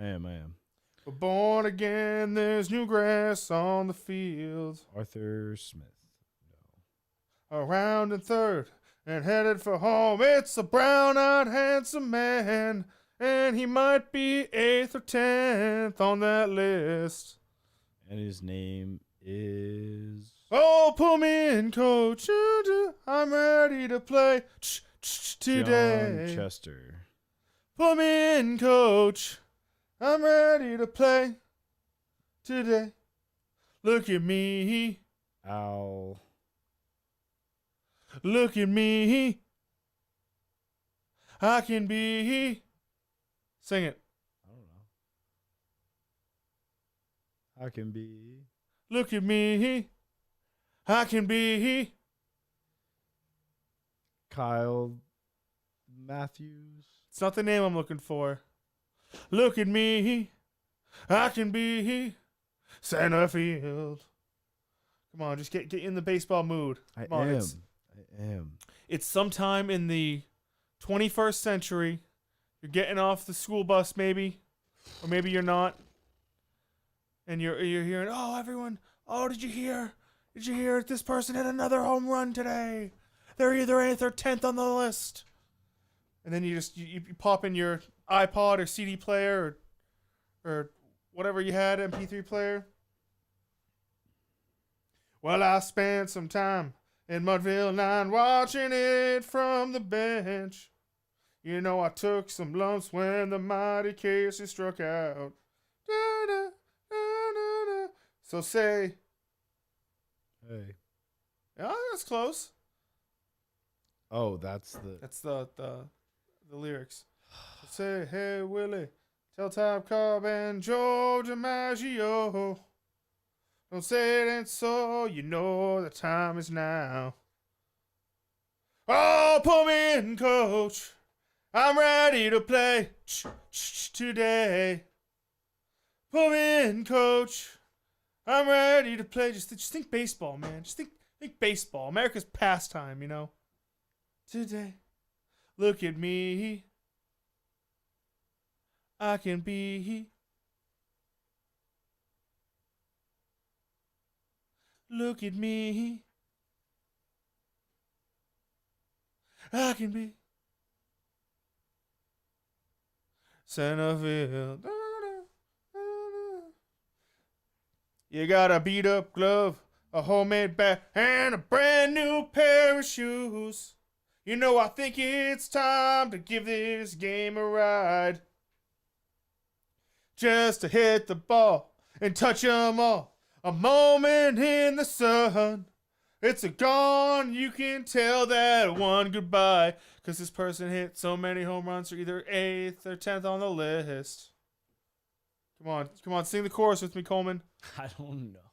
I am. We're born again, there's new grass on the field. Arthur Smith. Around in third and headed for home. It's a brown-eyed, handsome man, and he might be 8th or 10th on that list. And his name is... Oh, pull me in, coach. I'm ready to play today. John Chester. Pull me in, coach. I'm ready to play today. Look at me. Al. Look at me. I can be. Sing it. I don't know. I can be. Look at me. I can be. Kyle Matthews. It's not the name I'm looking for. Look at me. I can be center field. Come on, just get in the baseball mood. I Come on, am. It's sometime in the 21st century. You're getting off the school bus, maybe, or maybe you're not, and you're hearing, oh, everyone, oh, did you hear? Did you hear this person hit another home run today? They're either 8th or 10th on the list. And then you pop in your iPod or CD player or whatever you had, MP3 player. Well, I spent some time in Mudville 9 watching it from the bench. You know, I took some lumps when the mighty Casey struck out. Da-da-da-da-da. So say... Hey. Yeah, that's close. Oh, that's the lyrics. Say, hey, Willie, tell Tom Cobb and Joe DiMaggio. Don't say it ain't so, you know the time is now. Oh, pull me in, coach. I'm ready to play today. Pull me in, coach. I'm ready to play. Just think baseball, man. Just think baseball. America's pastime, you know. Today, look at me. I can be. Look at me. I can be. Centerfield. You got a beat up glove, a homemade bat, and a brand new pair of shoes. You know, I think it's time to give this game a ride. Just to hit the ball and touch 'em all. A moment in the sun. It's a gone, you can tell that one goodbye. Because this person hit so many home runs, they're either 8th or 10th on the list. Come on, sing the chorus with me, Coleman. I don't know.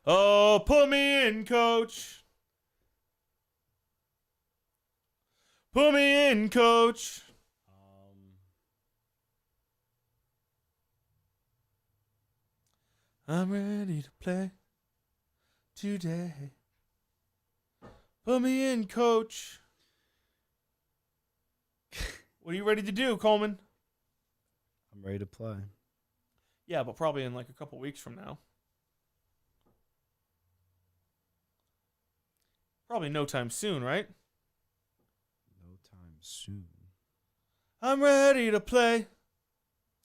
Oh, put me in, coach. Put me in, coach. I'm ready to play today. Put me in, coach. What are you ready to do, Coleman? I'm ready to play. Yeah, but probably in like a couple weeks from now. Probably no time soon, right? No time soon. I'm ready to play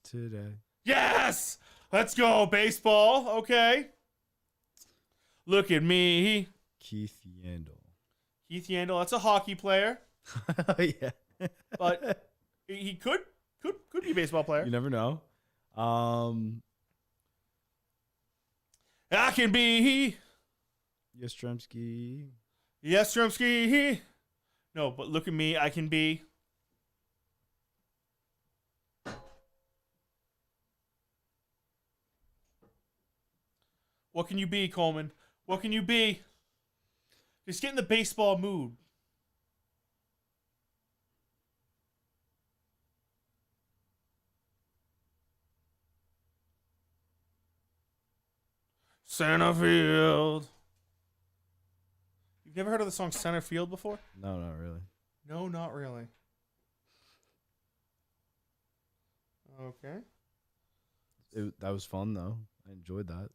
today. Yes! Let's go, baseball. Okay. Look at me. Keith Yandel. Keith Yandel, that's a hockey player. Yeah. But he could be a baseball player. You never know. I can be. Yastrzemski. Yastrzemski. No, but look at me. I can be. What can you be, Coleman? What can you be? Just get in the baseball mood. Center field. You've never heard of the song Center Field before? No, not really. No, not really. Okay. That was fun though. I enjoyed that.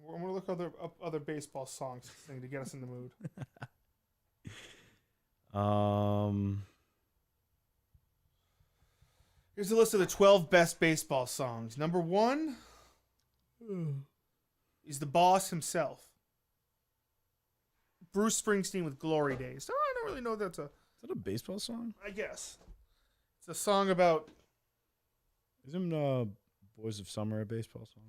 I'm gonna look up other baseball songs to sing to get us in the mood. Here's a list of the 12 best baseball songs. Number 1 is the boss himself, Bruce Springsteen with "Glory Days." Oh, I don't really know if that's Is that a baseball song? I guess it's a song about. Isn't "Boys of Summer" a baseball song?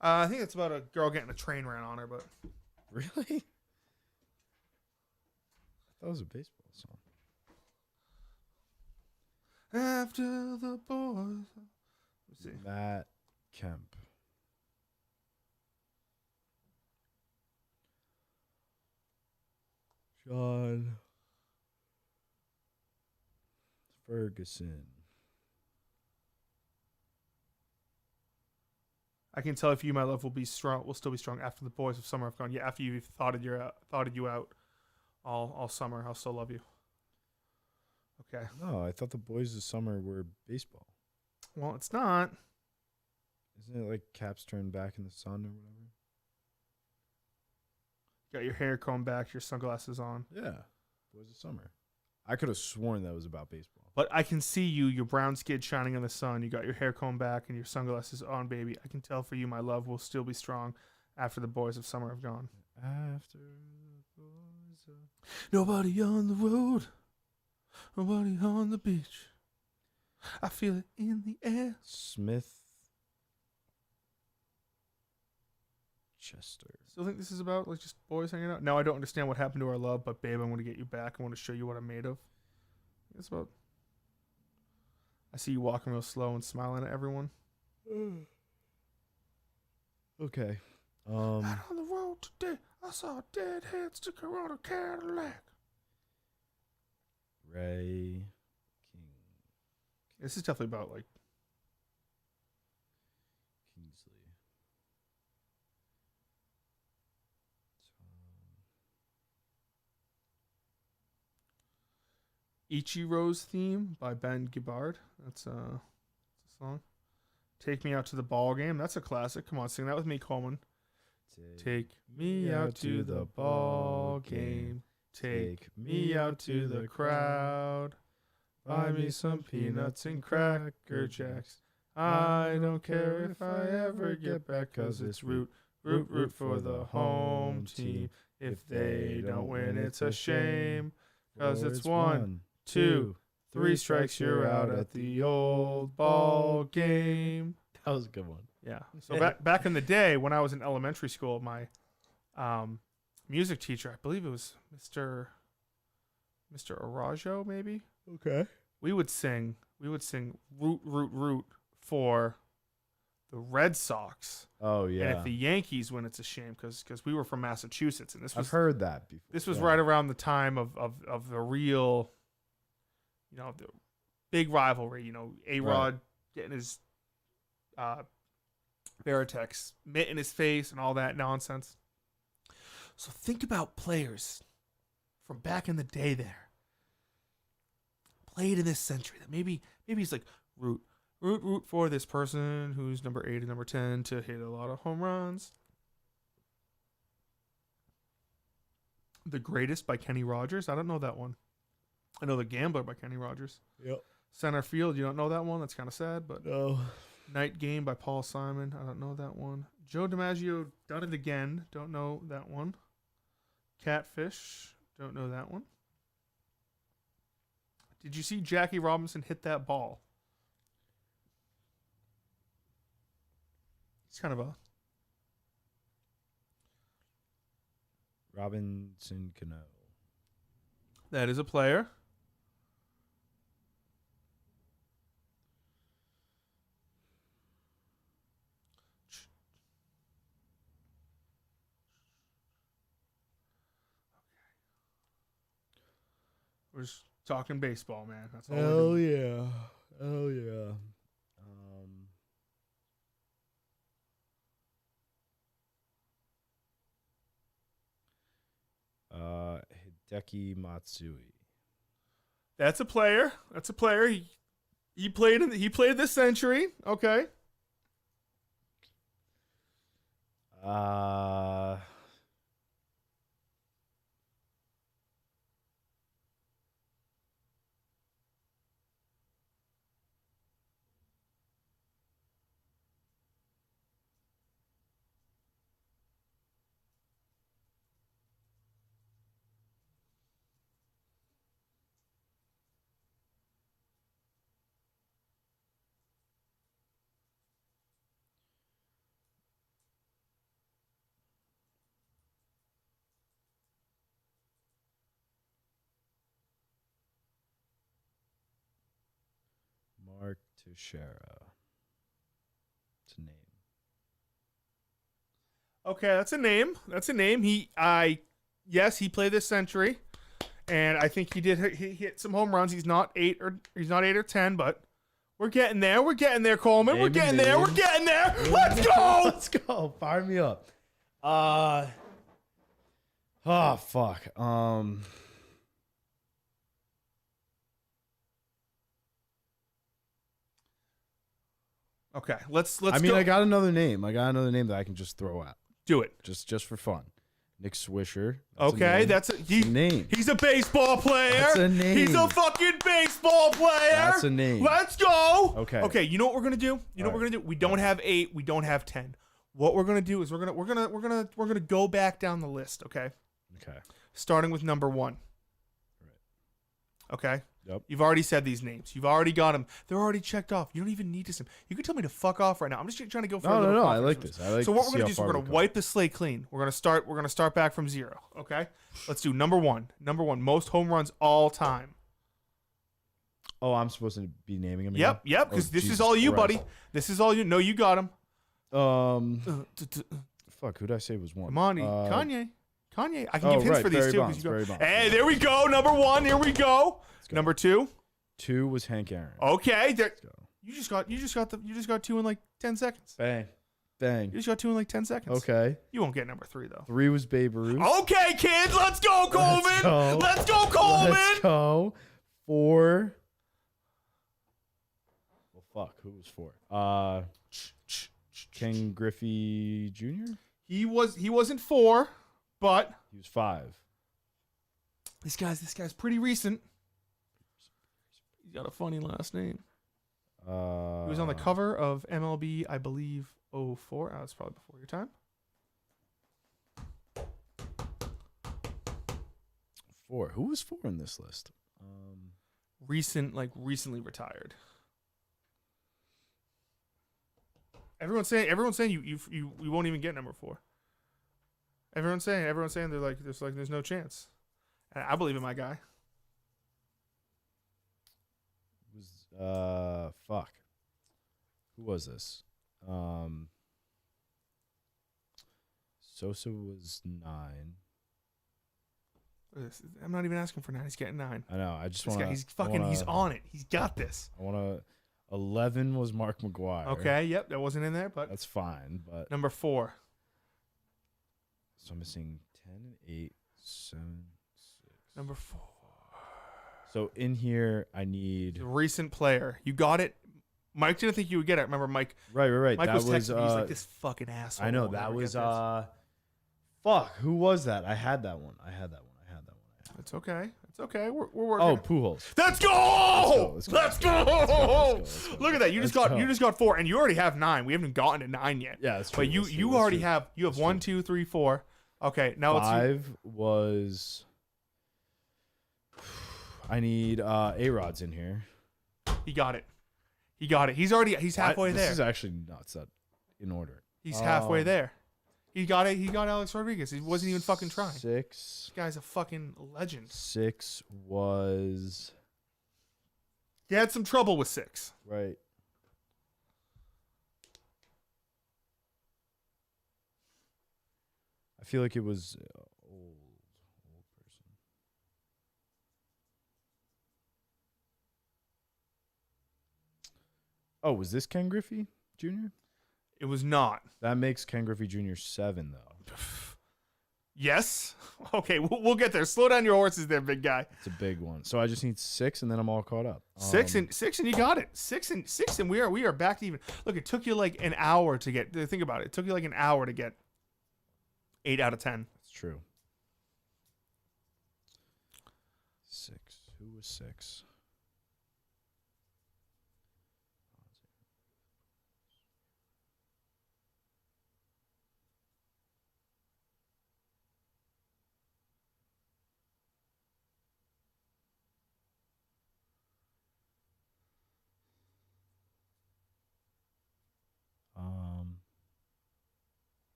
I think it's about a girl getting a train ran on her, but really, I thought it was a baseball song. After the boys. Let's see. Matt Kemp. John Ferguson. I can tell if you, my love, will still be strong after the boys of summer have gone. Yeah, after you've thoughted you out all summer, I'll still love you. Okay. No, I thought the boys of summer were baseball. Well, it's not. Isn't it like Caps Turn Back in the Sun or whatever? Got your hair combed back, your sunglasses on. Yeah, boys of summer. I could have sworn that was about baseball. But I can see you, your brown skin shining in the sun. You got your hair combed back and your sunglasses on, baby. I can tell for you, my love, will still be strong after the boys of summer have gone. After the boys of... Nobody on the road. Nobody on the beach. I feel it in the air. Smith Chester. Still think this is about like just boys hanging out? Now I don't understand what happened to our love, but babe, I want to get you back. I want to show you what I'm made of. It's about... I see you walking real slow and smiling at everyone. Okay. Out on the road today, I saw a dead head sticker on a Cadillac. Ray King. This is definitely about like Kingsley. Ichiro's Theme by Ben Gibbard. That's a song. Take Me Out to the Ball Game. That's a classic. Come on, sing that with me, Coleman. Take me out to the ball game. Take me out to the crowd. Buy me some peanuts and Cracker Jacks. I don't care if I ever get back, 'cause it's root for the home team. If they don't win, it's a shame, 'cause it's 1, 2, 3 strikes, you're out at the old ball game. That was a good one. Yeah. So back in the day when I was in elementary school, my music teacher, I believe it was Mr. Arajo, maybe. Okay. We would sing root for the Red Sox. Oh yeah. And if the Yankees win, it's a shame because we were from Massachusetts, and this was I've heard that before. This was right around the time of the real, the big rivalry. A-Rod getting his Veritex mitt in his face and all that nonsense. So think about players from back in the day there, played in this century, that maybe he's like root for this person who's number 8 and number 10 to hit a lot of home runs. The Greatest by Kenny Rogers. I don't know that one. I know The Gambler by Kenny Rogers. Yep. Center Field. You don't know that one? That's kind of sad, but no. Night Game by Paul Simon. I don't know that one. Joe DiMaggio, Done It Again. Don't know that one. Catfish. Don't know that one. Did you see Jackie Robinson hit that ball? It's kind of a... Robinson Cano. That is a player. We're just talking baseball, man. That's all. Hell yeah. Hell yeah. Hideki Matsui. That's a player. He played this century. Okay. Mark Teixeira. It's a name. Okay, that's a name. That's a name. Yes, he played this century, and I think he did. He hit some home runs. He's not 8 or 10, but we're getting there. We're getting there, Coleman. We're getting there. We're getting there. Let's go. Let's go. Fire me up. Oh fuck. Okay, let's. I mean, go. I got another name. That I can just throw out. Do it. Just for fun. Nick Swisher. That's a name. He's a baseball player. That's a name. He's a fucking baseball player. That's a name. Let's go. Okay. Okay. You know what we're gonna do? We don't have 8. We don't have 10. What we're gonna do is we're gonna go back down the list. Okay. Okay. Starting with number 1. Right. Okay. Yep. You've already said these names. You've already got them. They're already checked off. You don't even need to. You can tell me to fuck off right now. I'm just trying to go for a little No. I confidence like boost. this. So what we're gonna do is we're gonna wipe the slate clean. We're gonna start back from 0. Okay. Let's do number 1. Number 1, most home runs all time. Oh, I'm supposed to be naming him. Yep. Because this is all you, buddy. This is all you. No, you got him. Fuck. Who did I say was 1? Come on, Kanye. I can give hints for these Barry too. Bonds. Hey, there we go. Number 1. Here we go. Number 2. 2 was Hank Aaron. Okay, you just got 2 in like 10 seconds. Bang. You just got 2 in like 10 seconds. Okay. You won't get number 3 though. 3 was Babe Ruth. Okay, kids, let's go, Coleman. Let's go, Coleman. Let's go. 4. Well, fuck. Who was 4? Ken Griffey Jr. He wasn't 4, but he was 5. This guy's pretty recent. He's got a funny last name. He was on the cover of MLB, I believe, 04. That's probably before your time. 4. Who was 4 in this list? Recently retired. Everyone's saying you won't even get number 4. Everyone's saying there's no chance. And I believe in my guy. Fuck. Who was this? Sosa was 9. I'm not even asking for 9. He's getting 9. I know. I just want. He's on it. He's got this. I want to. 11 was Mark McGwire. Okay. Yep. That wasn't in there, but that's fine. But number 4. So I'm missing 10, 8, 7, 6. Number 4. So in here, I need a recent player. You got it. Mike didn't think you would get it. Remember, Mike? Right. Mike that was texting me. He's like, this fucking asshole. I know. That was fuck. Who was that? I had that one. It's okay. We're working. Oh, Pujols. Let's go. Let's go. Let's Look at that. You just got 4, and you already have 9. We haven't gotten to 9 yet. Yeah, that's true. But you already have 1, 2, 3, 4. Okay, now 5 was. I need A-Rod's in here. He got it. He's halfway there. This is actually nuts. That in order. He's halfway there. He got it. He got Alex Rodriguez. He wasn't even fucking trying. 6. This guy's a fucking legend. 6 was. He had some trouble with 6. Right. I feel like it was old person. Oh, was this Ken Griffey Jr.? It was not. That makes Ken Griffey Jr. 7, though. Yes. Okay, we'll get there. Slow down your horses there, big guy. It's a big one. So I just need 6, and then I'm all caught up. Six and you got it. Six and we are back to even. Look, it took you like an hour to get. Think about it. It took you like an hour to get 8 out of 10. That's true. 6. Who was 6?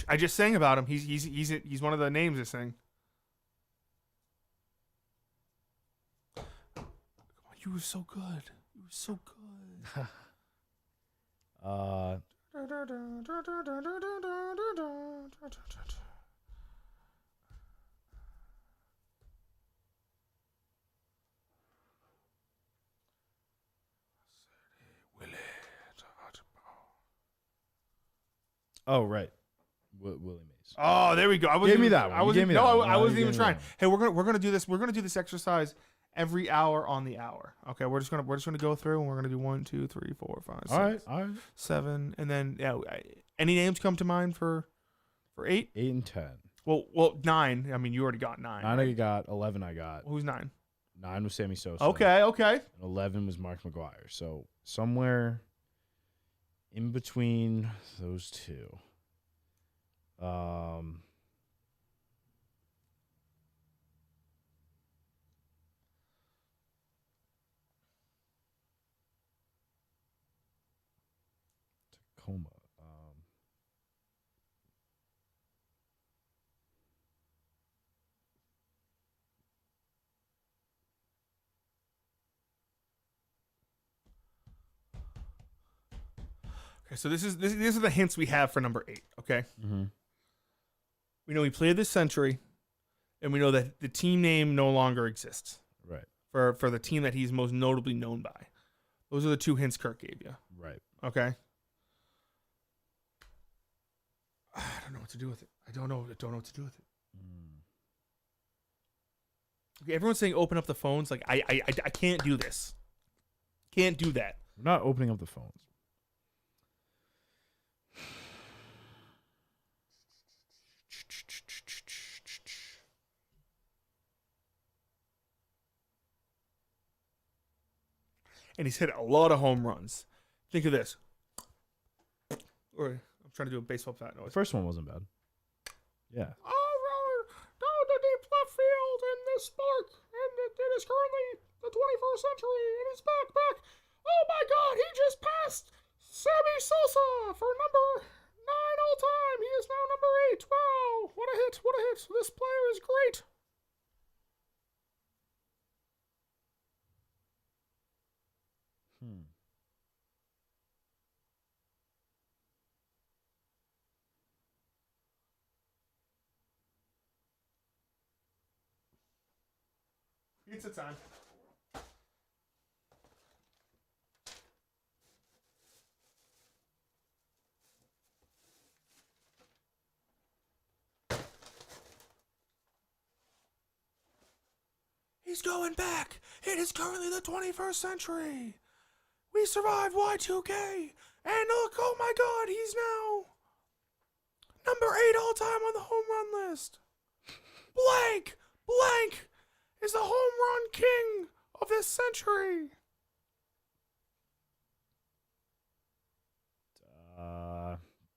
I just sang about him. He's one of the names I sang. You were so good. You were so good. Oh, right. Willie Mays. Oh, there we go. Gave me that one. I wasn't You even gave me trying. that one. Hey, we're gonna do this. We're gonna do this exercise every hour on the hour. Okay, we're just gonna go through and we're gonna do 1, 2, 3, 4, 5, 6, All right. 7, and then any names come to mind for 8? 8 and 10. Well, 9. I mean, you already got 9. 9 right? I got. 11 I got. Who's 9? 9 was Sammy Sosa. Okay. And 11 was Mark McGuire. So somewhere in between those two. Tacoma. Okay, so these are the hints we have for number 8. Okay. Mm-hmm. We know he played this century, and we know that the team name no longer exists. Right. For the team that he's most notably known by. Those are the 2 hints Kirk gave you. Right. Okay. I don't know what to do with it. I don't know what to do with it. Okay, everyone's saying open up the phones. Like I can't do this. Can't do that. We're not opening up the phones. And he's hit a lot of home runs. Think of this. Or I'm trying to do a baseball bat noise. The first one wasn't bad. Yeah. Down the deep left field in this spark, and it is currently the 21st century, and it's back. Oh my God, he just passed Sammy Sosa for number 9 all time. He is now number 8. Wow, what a hit! This player is great. Pizza time. He's going back. It is currently the 21st century. We survived Y2K. And look, oh my God, he's now number 8 all time on the home run list. Blank is the home run king of this century.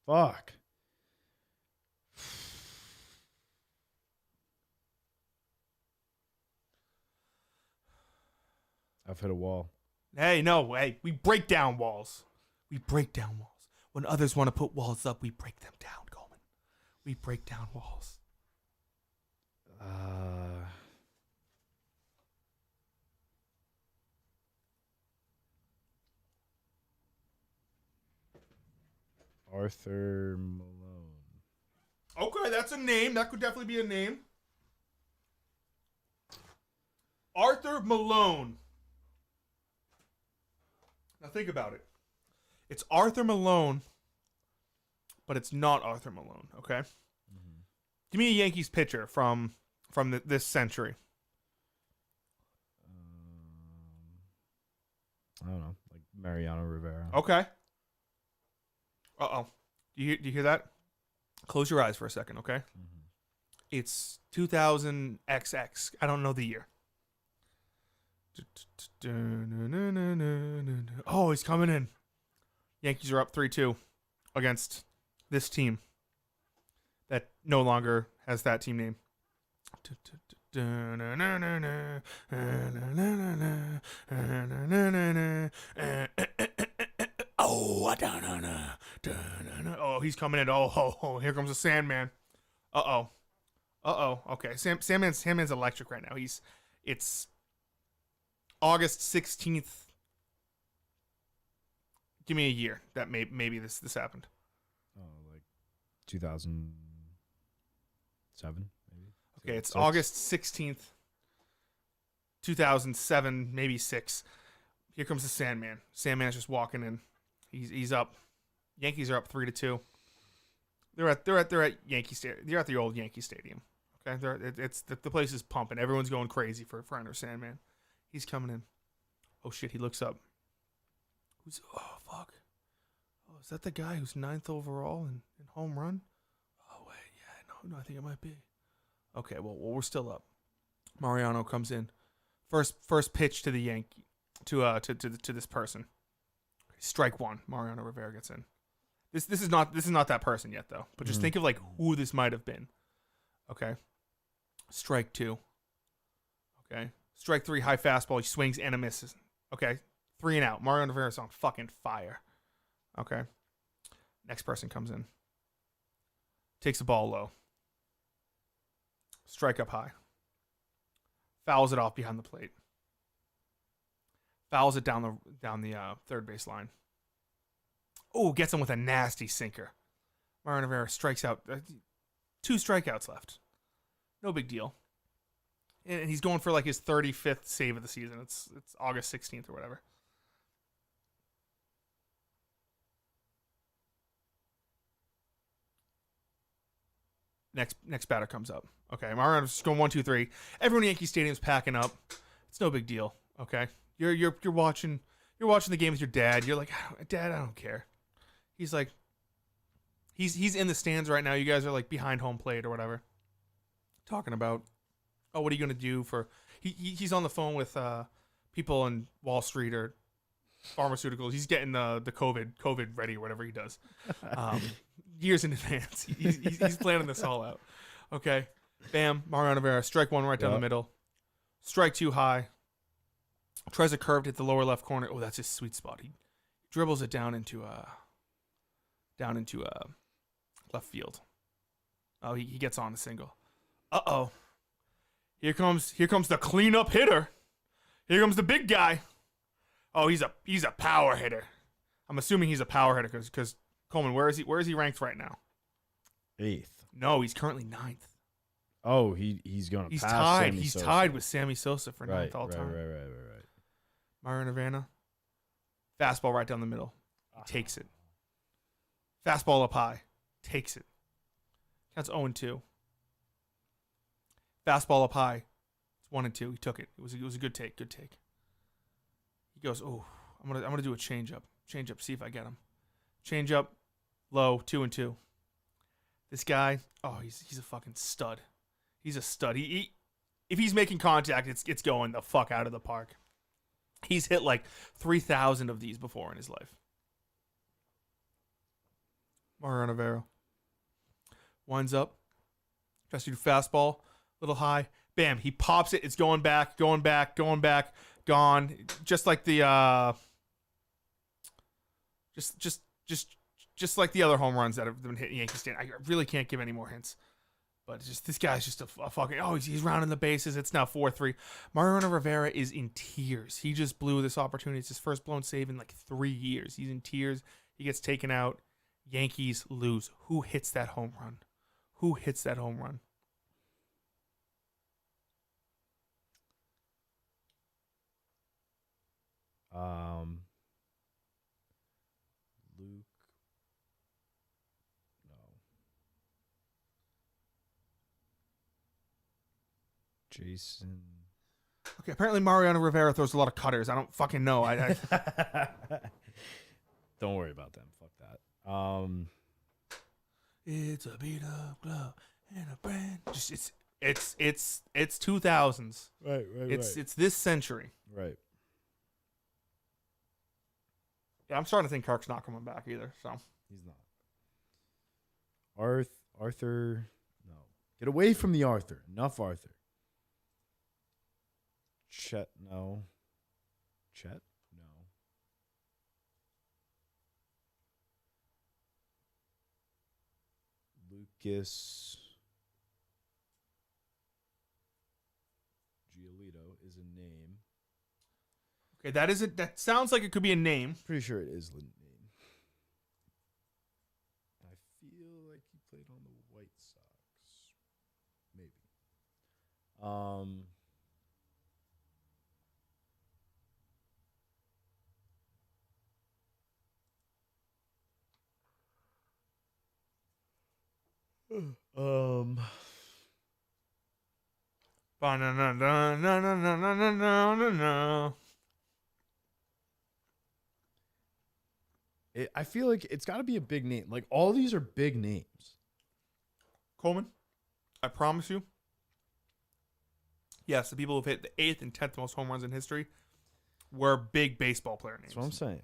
Fuck. I've hit a wall. Hey, we break down walls. When others want to put walls up, we break them down, Coleman. We break down walls. Arthur Malone. Okay, that's a name. That could definitely be a name. Arthur Malone. Now think about it. It's Arthur Malone but it's not Arthur Malone. Okay. Give me a Yankees pitcher from this century. I don't know, like Mariano Rivera. Okay. Do you hear that? Close your eyes for a second, okay? It's 2000 XX. I don't know the year. Oh, he's coming in. Yankees are up 3-2 against this team that no longer has that team name. Oh, he's coming in. Oh, here comes the Sandman. Okay, Sandman's electric right now. It's August 16th. Give me a year that maybe this happened. Oh, like 2007, maybe. Okay, it's August 16th, 2007, maybe 6. Here comes the Sandman. Sandman's just walking in. He's up. Yankees are up 3-2. They're at Yankee Stadium. They're at the old Yankee Stadium. Okay, the place is pumping. Everyone's going crazy for Enter Sandman. He's coming in. Oh shit! He looks up. Oh fuck! Oh, is that the guy who's 9th overall in home run? Oh wait, yeah, no, I think it might be. Okay, well we're still up. Mariano comes in. First pitch to the Yankee to this person. Strike one. Mariano Rivera gets in. This is not that person yet though. But just think of like who this might have been. Okay. Strike 2. Okay. Strike 3, high fastball. He swings and a misses. Okay. 3 and out. Mariano Rivera's on fucking fire. Okay. Next person comes in. Takes the ball low. Strike up high. Fouls it off behind the plate. Fouls it down the third base line. Oh, gets him with a nasty sinker. Mariano Rivera strikes out. 2 strikeouts left. No big deal. And he's going for like his 35th save of the season. It's August 16th or whatever. Next batter comes up. Okay, Mariano's just going 1, 2, 3. Everyone in Yankee Stadium's packing up. It's no big deal. Okay, you're watching the game with your dad. You're like, Dad, I don't care. He's like, he's in the stands right now. You guys are like behind home plate or whatever. Talking about, oh, what are you gonna do for? He's on the phone with people in Wall Street or pharmaceuticals. He's getting the COVID ready or whatever he does. Years in advance. He's planning this all out. Okay. Bam. Mariano Rivera. Strike 1 right down the middle. Strike 2 high. Tries a curve to hit the lower left corner. Oh, that's his sweet spot. He dribbles it down into left field. Oh, he gets on a single. Uh-oh. Here comes the cleanup hitter. Here comes the big guy. Oh, he's a power hitter. I'm assuming he's a power hitter because Coleman, where is he ranked right now? 8th. No, he's currently 9th. Oh, he's going to He's pass tied. Sammy He's Sosa. tied with Sammy Sosa for 9th all time. Right. Mariano Rivera. Fastball right down the middle. He takes it. Fastball up high. Takes it. Counts 0-2. Fastball up high. It's 1-2. He took it. It was a good take. Good take. He goes, oh, I'm gonna do a changeup. Changeup. See if I get him. Changeup. Low. 2-2. This guy. Oh, he's a fucking stud. He's a stud. He if he's making contact, it's going the fuck out of the park. He's hit like 3,000 of these before in his life. Mariano Rivera winds up. Tries to do fastball. Little high. Bam. He pops it. It's going back. Gone. Just like the just like the other home runs that have been hitting Yankee Stadium. I really can't give any more hints. But this guy's just a fucking... Oh, he's rounding the bases. It's now 4-3. Mariano Rivera is in tears. He just blew this opportunity. It's his first blown save in like 3 years. He's in tears. He gets taken out. Yankees lose. Who hits that home run? Luke. Jason. Okay, apparently Mariano Rivera throws a lot of cutters. I don't fucking know. Don't worry about them. Fuck that. It's a beat up glove and a brand. Just it's 2000s. Right. It's this century. Right. Yeah, I'm starting to think Kirk's not coming back either. So He's not. Arthur. No. Get away from the Arthur. Enough Arthur. Chet. No. Chet. No. Lucas Giolito is a name. okay, that is it. That sounds like it could be a name. Pretty sure it is the name. I feel like he played on the White Sox. Maybe. I feel like it's got to be a big name. Like, all these are big names. Coleman, I promise you. Yes, the people who've hit the 8th and 10th most home runs in history were big baseball player names. That's what I'm saying.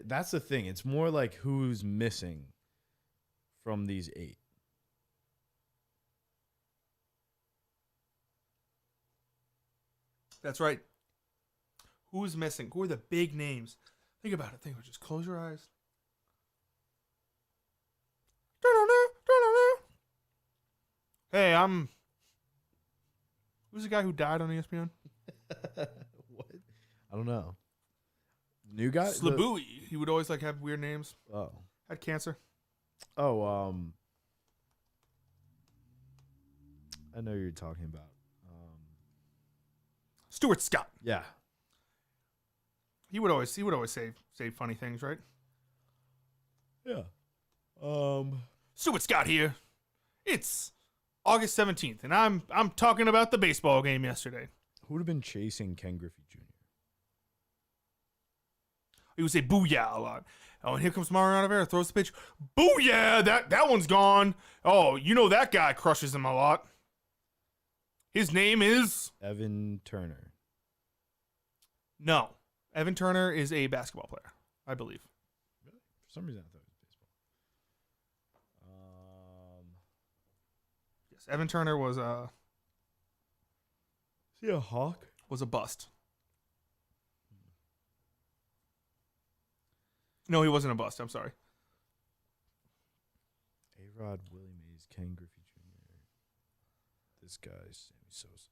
That's the thing. It's more like who's missing from these 8. That's right. Who's missing? Who are the big names? Think about it. Just close your eyes. Hey, who's the guy who died on ESPN? What? I don't know. New guy? Slabui. He would always have weird names. Oh. Had cancer. Oh, I know who you're talking about. Stuart Scott. Yeah. He would always say funny things, right? Yeah. Stuart Scott here. It's August 17th, and I'm talking about the baseball game yesterday. Who would have been chasing Ken Griffey Jr.? He would say "booyah" a lot. Oh, and here comes Mariano Rivera, throws the pitch. Booyah! That one's gone. Oh, you know that guy crushes him a lot. His name is Evan Turner. No. Evan Turner is a basketball player, I believe. Really? For some reason, I thought it was baseball. Yes, Evan Turner was Is he a Hawk? Was a bust. No, he wasn't a bust. I'm sorry. A-Rod, Willie Mays, Ken Griffey Jr. This guy, Sammy Sosa.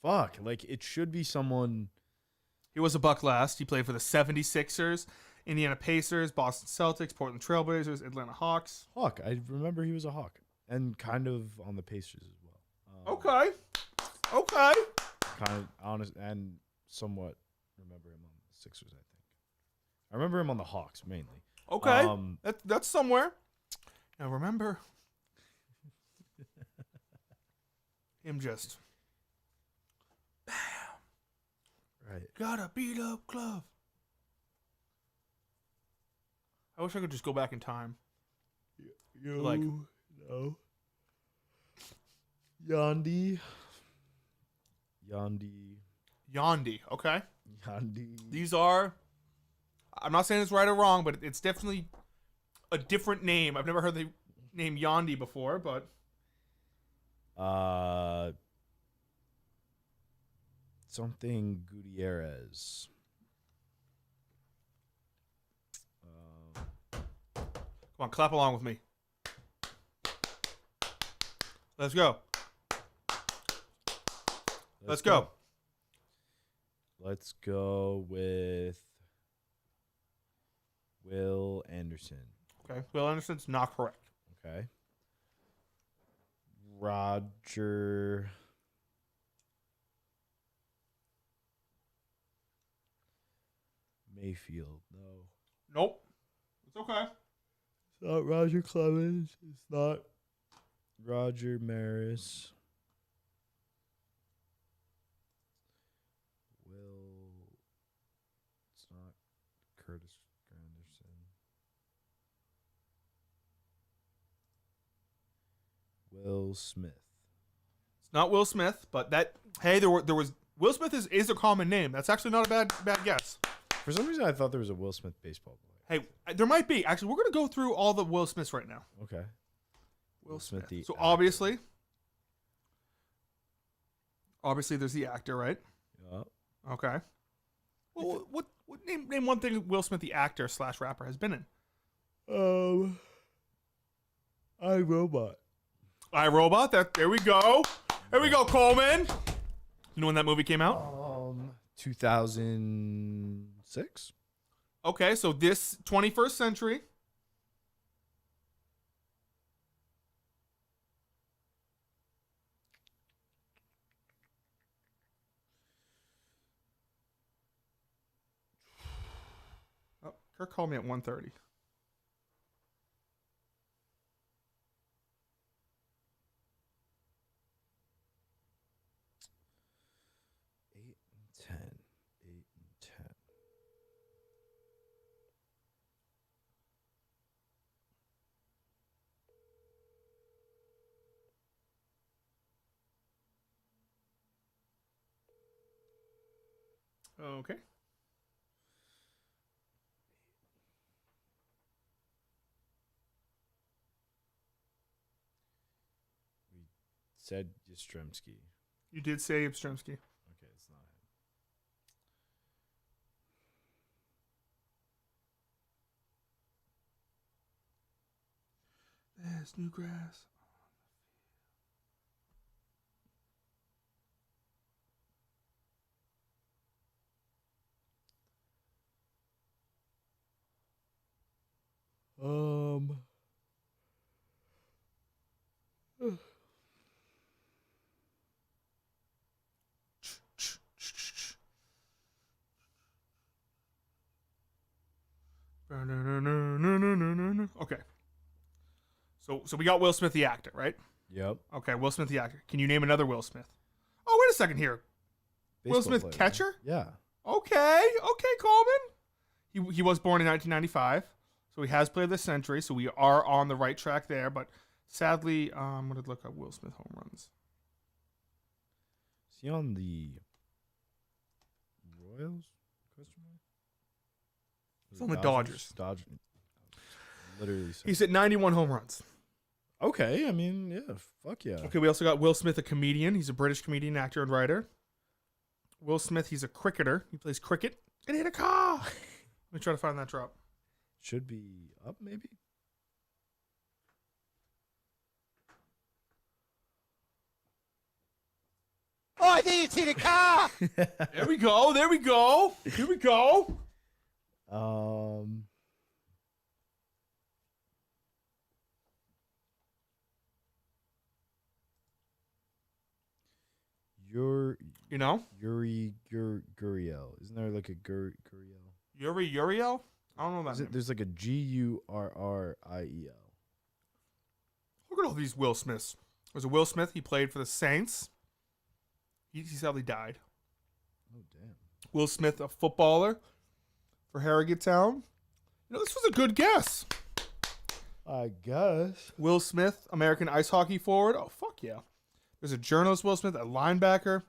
Fuck. It should be someone. He was a Buck last. He played for the 76ers, Indiana Pacers, Boston Celtics, Portland Trailblazers, Atlanta Hawks. Hawk. I remember he was a Hawk. And kind of on the Pacers as well. Okay. Kind of honest and somewhat remember him on the Sixers, I think. I remember him on the Hawks mainly. Okay. That's somewhere. Now remember him just bam. Right. Got a beat up glove. I wish I could just go back in time. No. Yandy. Okay. Yandy. These are, I'm not saying it's right or wrong, but it's definitely a different name. I've never heard the name Yandy before, but. Something Gutierrez. Come on, clap along with me. Let's go. Let's go. Let's go with Will Anderson. Okay. Will Anderson's not correct. Okay. Roger. Mayfield. No. Nope. It's okay. It's not Roger Clemens. It's not Roger Maris. It's not Curtis Granderson. Will Smith. It's not Will Smith, but there was Will Smith is a common name. That's actually not a bad guess. For some reason, I thought there was a Will Smith baseball player. Hey, there might be. Actually, we're going to go through all the Will Smiths right now. Okay. Will Smith. the So actor. obviously, there's the actor, right? Yeah. Okay. Well, what name one thing Will Smith, the actor / rapper, has been in? iRobot. iRobot. There we go. There we go, Coleman. You know when that movie came out? 2006. Okay, so this 21st century. Oh, Kirk called me at 1:30. Okay. Said Yastrzemski. You did say Yastrzemski. Okay, it's not him. There's new grass. Okay. So we got Will Smith the actor, right? Yep. Okay, Will Smith the actor. Can you name another Will Smith? Oh, wait a second here. Will Baseball Smith player. catcher? Yeah. Okay, Coleman. He was born in 1995, so he has played this century, so we are on the right track there. But sadly, I'm gonna look up Will Smith home runs. Is he on the Royals? Question mark? He's on the Dodgers. Dodgers. Literally. He's at 91 home runs. Okay, I mean, yeah, fuck yeah. Okay, we also got Will Smith, a comedian. He's a British comedian, actor, and writer. Will Smith, he's a cricketer. He plays cricket. And hit a car. Let me try to find that drop. Should be up, maybe? Oh, I think it's hit a car. There we go. There we go. Here we go. Yuri Guriel. Isn't there like a Guriel? Uriel? I don't know that name. There's like a Gurriel. Look at all these Will Smiths. There's a Will Smith. He played for the Saints. He sadly died. Oh, damn. Will Smith, a footballer for Harrogate Town. You know, this was a good guess. I guess. Will Smith, American ice hockey forward. Oh, fuck yeah. There's a journalist, Will Smith, a linebacker.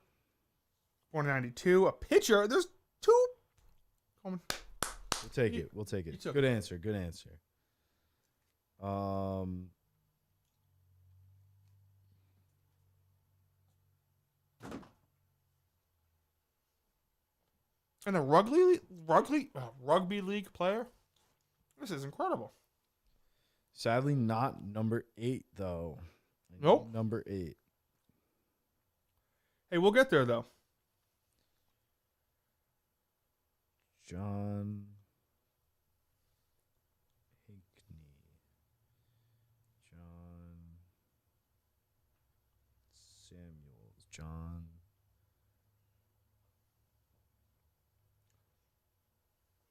Born in 92. A pitcher. There's two. We'll take it. We'll take it. Good answer. Good answer. And a rugby league player. This is incredible. Sadly, not number 8 though. Nope. Number 8. Hey, we'll get there though. John Hinkney. John Samuels. John.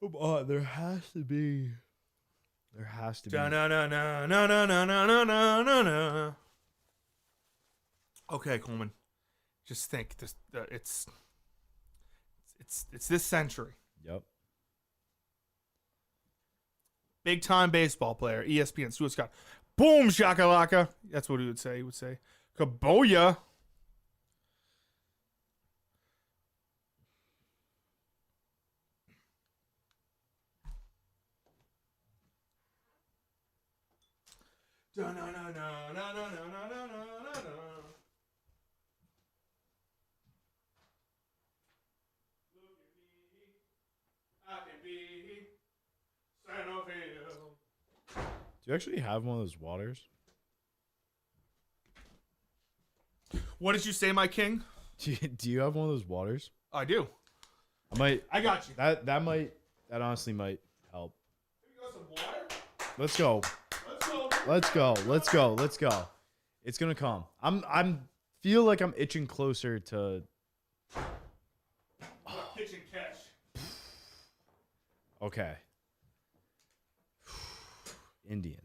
Come on, there has to be. There has to be. No. Okay, Coleman. Just think. It's this century. Yep. Big time baseball player, ESPN, Stuart Scott. Boom, shakalaka. That's what he would say. He would say, Kaboya. Do you actually have one of those waters? What did you say, my king? Do you have one of those waters? I do. I got you. That honestly might help. You got some water? Let's go. Let's go. It's gonna come. I'm feel like I'm itching closer to Kitchen catch. Okay. Indians.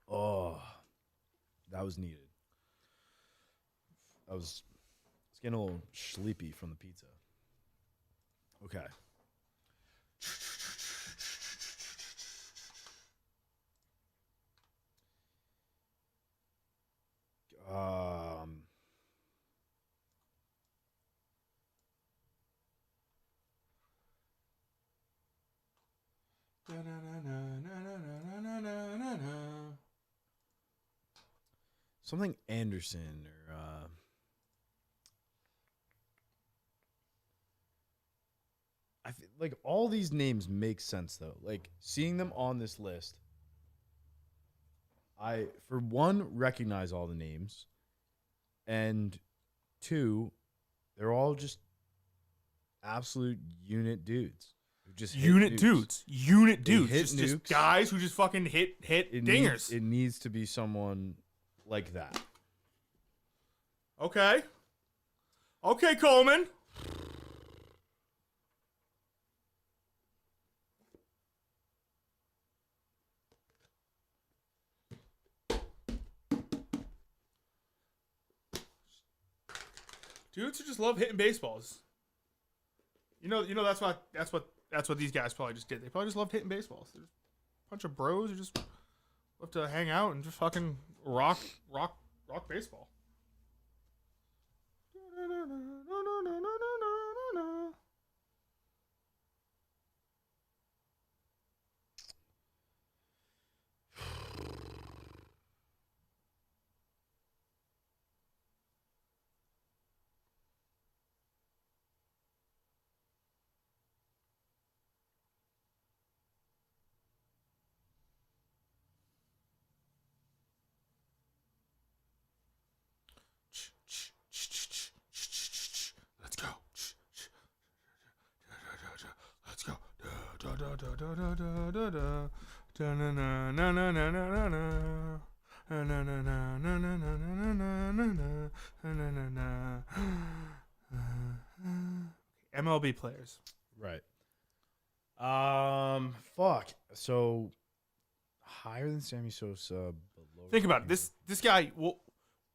Oh, that was needed. It's getting a little sleepy from the pizza. Okay. Something Anderson or I feel like all these names make sense though. Like seeing them on this list, I for one recognize all the names, and two, they're all just absolute unit dudes. Who just hit Unit nukes. dudes. Unit They dudes. hit Just nukes. guys who just fucking hit dingers. It needs to be someone like that. Okay. Okay, Coleman. Dudes who just love hitting baseballs. You know that's what these guys probably just did. They probably just loved hitting baseballs. They're just a bunch of bros who just love to hang out and just fucking rock baseball. Let's go. Let's go. MLB players. Right. Fuck. So higher than Sammy Sosa, but lower. Think about it. This guy. Well,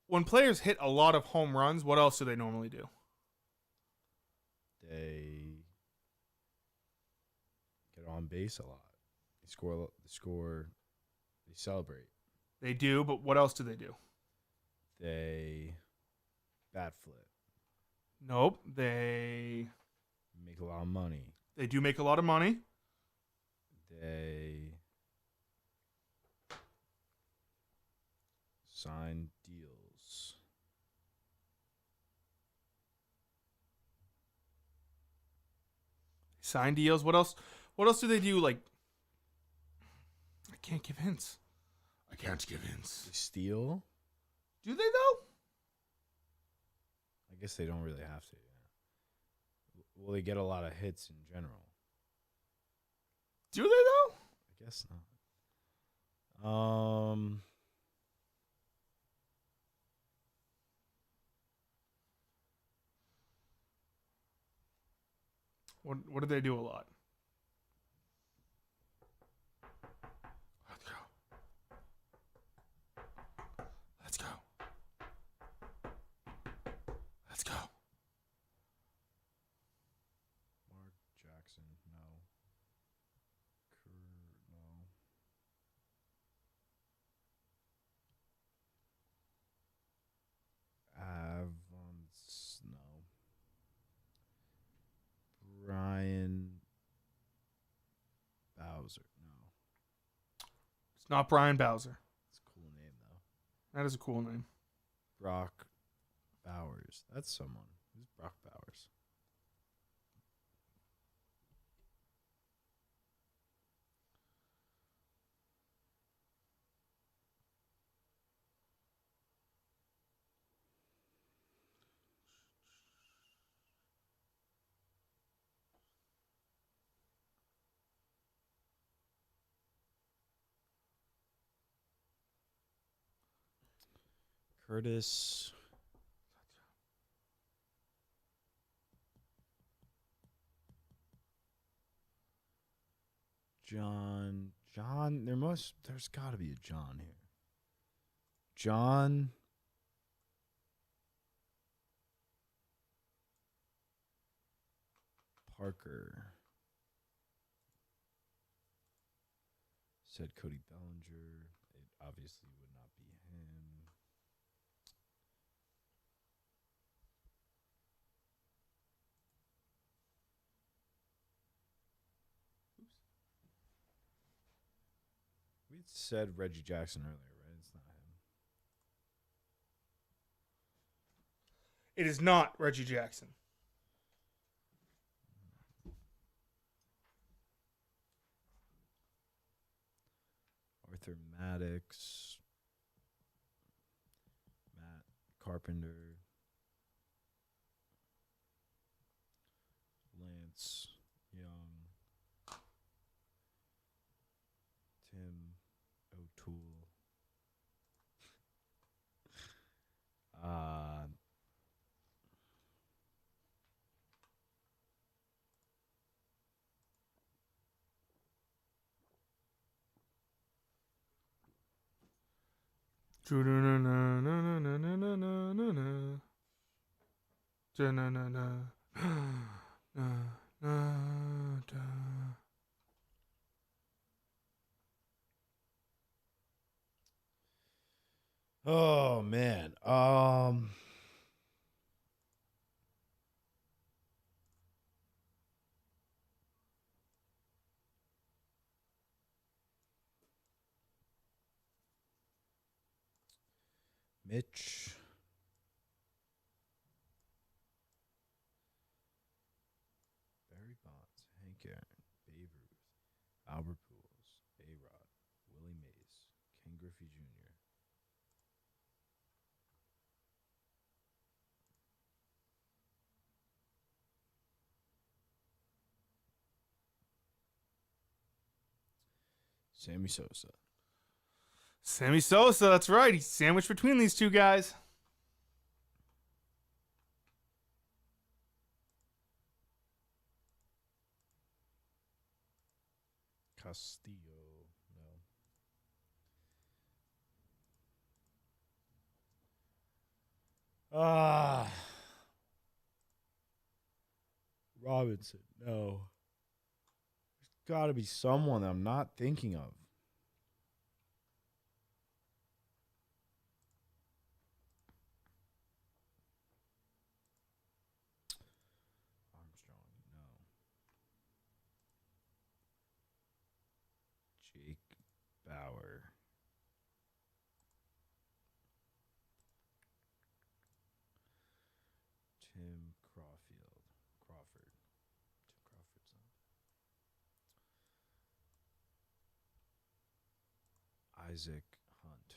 when players hit a lot of home runs, what else do they normally do? They get on base a lot. They score. They celebrate. They do, but what else do they do? They bat flip. Nope. They Make a lot of money. They do make a lot of money. They sign deals. Sign deals. What else? What else do they do? Like, I can't give hints. I can't give hints. They steal. Do they though? I guess they don't really have to. Yeah. Well, they get a lot of hits in general. Do they though? I guess not. What do they do a lot? Bowser. No. It's not Brian Bowser. It's a cool name, though. That is a cool name. Brock Bowers. That's someone. Who's Brock Bowers? Curtis. John. There's got to be a John here. John. Parker. Said Cody Bellinger. It obviously would not be him. We said Reggie Jackson earlier, right? It's not him. It is not Reggie Jackson. Arthur Maddox. Matt Carpenter. Lance Young. Tim O'Toole. Oh man. Mitch. Barry Bonds, Hank Aaron, Babe Ruth, Albert Pujols, A-Rod, Willie Mays, Ken Griffey Jr. Sammy Sosa. Sammy Sosa, that's right. He's sandwiched between these two guys. Castillo. No. Robinson. No. There's got to be someone I'm not thinking of. Jake Bauer. Tim Crawford. Tim Crawford's on. Isaac Hunt.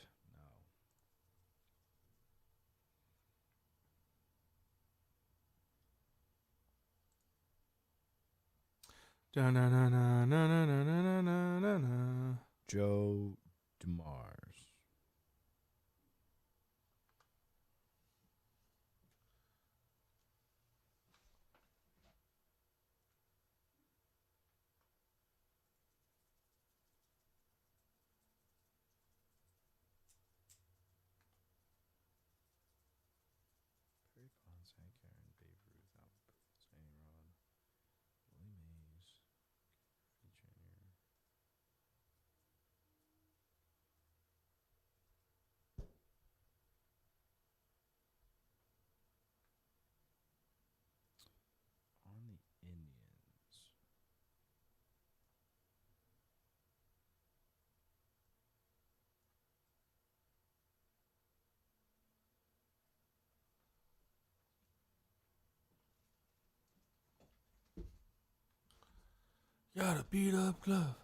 Da-na-na-na-na-na-na-na-na. Joe DeMars. Perry Bonds, Hank Aaron, Babe Ruth, Albert Pujols, A-Rod, Willie Mays, Griffey Jr. Got a beat up glove.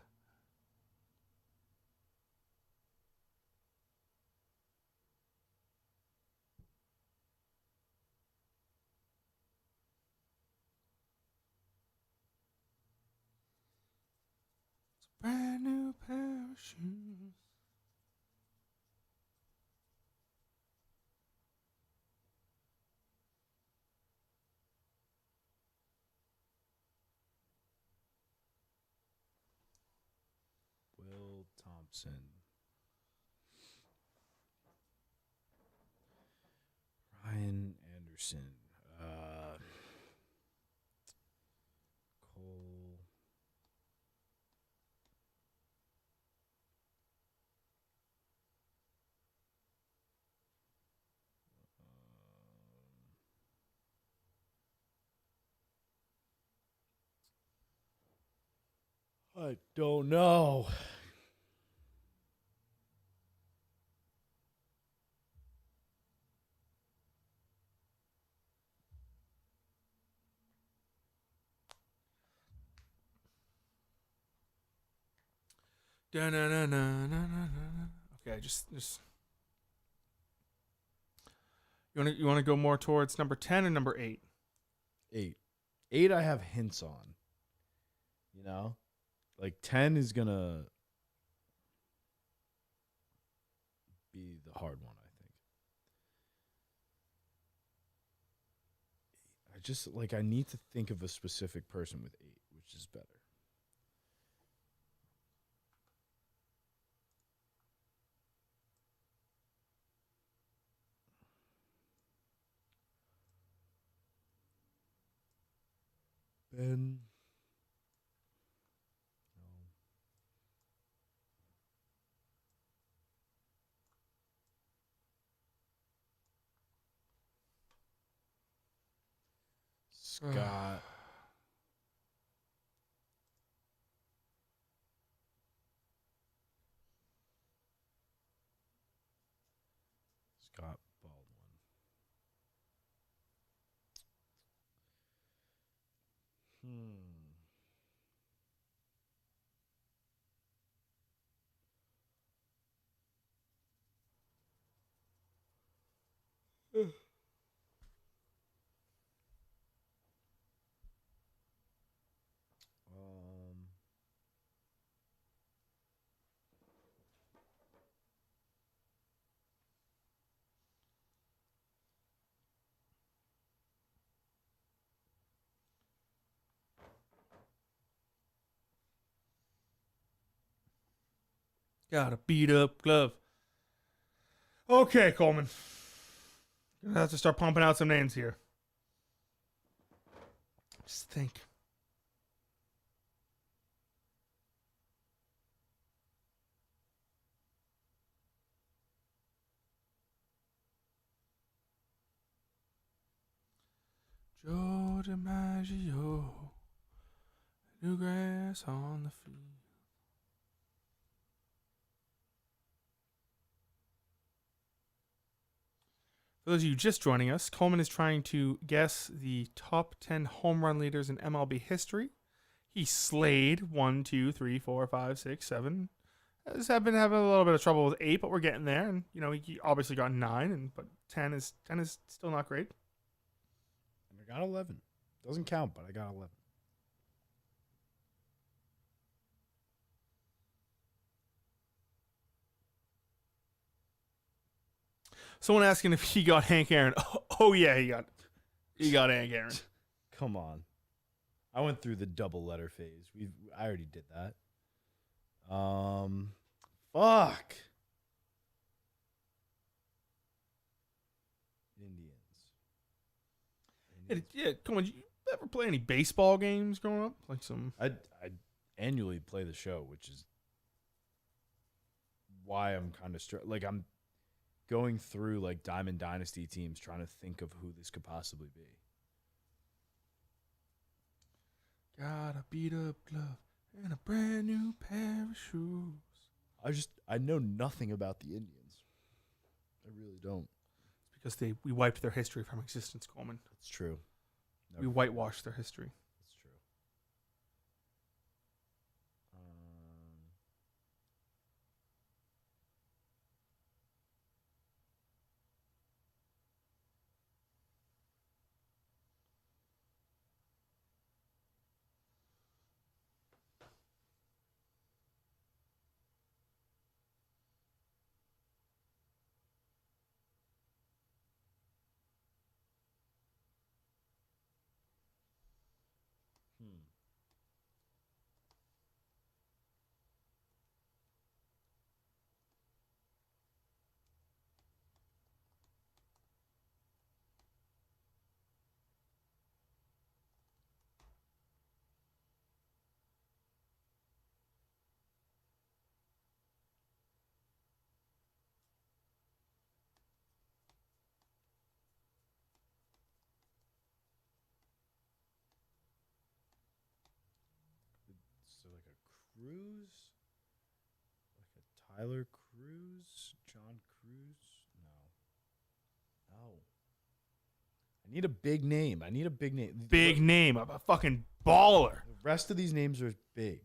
It's a brand new pair of shoes. Will Thompson. Ryan Anderson. Cole. I don't know. Okay, just you want to go more towards number 10 or number 8? 8 I have hints on. You know? Like 10 is gonna be the hard one, I think. I need to think of a specific person with 8, which is better. Ben. Scott. Scott Baldwin. Got a beat up glove. Okay, Coleman. Gonna have to start pumping out some names here. Just think. Joe DiMaggio, new grass on the field. For those of you just joining us, Coleman is trying to guess the top 10 home run leaders in MLB history. He slayed 1, 2, 3, 4, 5, 6, 7. I've been having a little bit of trouble with 8, but we're getting there. And he obviously got 9, but 10 is still not great. And I got 11. Doesn't count, but I got 11. Someone asking if he got Hank Aaron. Oh yeah, he got Hank Aaron. Come on. I went through the double letter phase. I already did that. Fuck. Indians. Yeah, come on. Did you ever play any baseball games growing up? Like some. I annually play the show, which is why I'm kind of like I'm going through like Diamond Dynasty teams trying to think of who this could possibly be. Got a beat up glove and a brand new pair of shoes. I know nothing about the Indians. I really don't. It's because we wiped their history from existence, Coleman. That's true. We whitewashed their history. That's true. Cruz? Like a Tyler Cruz? John Cruz? No. I need a big name. Big name. I'm a fucking baller. The rest of these names are big.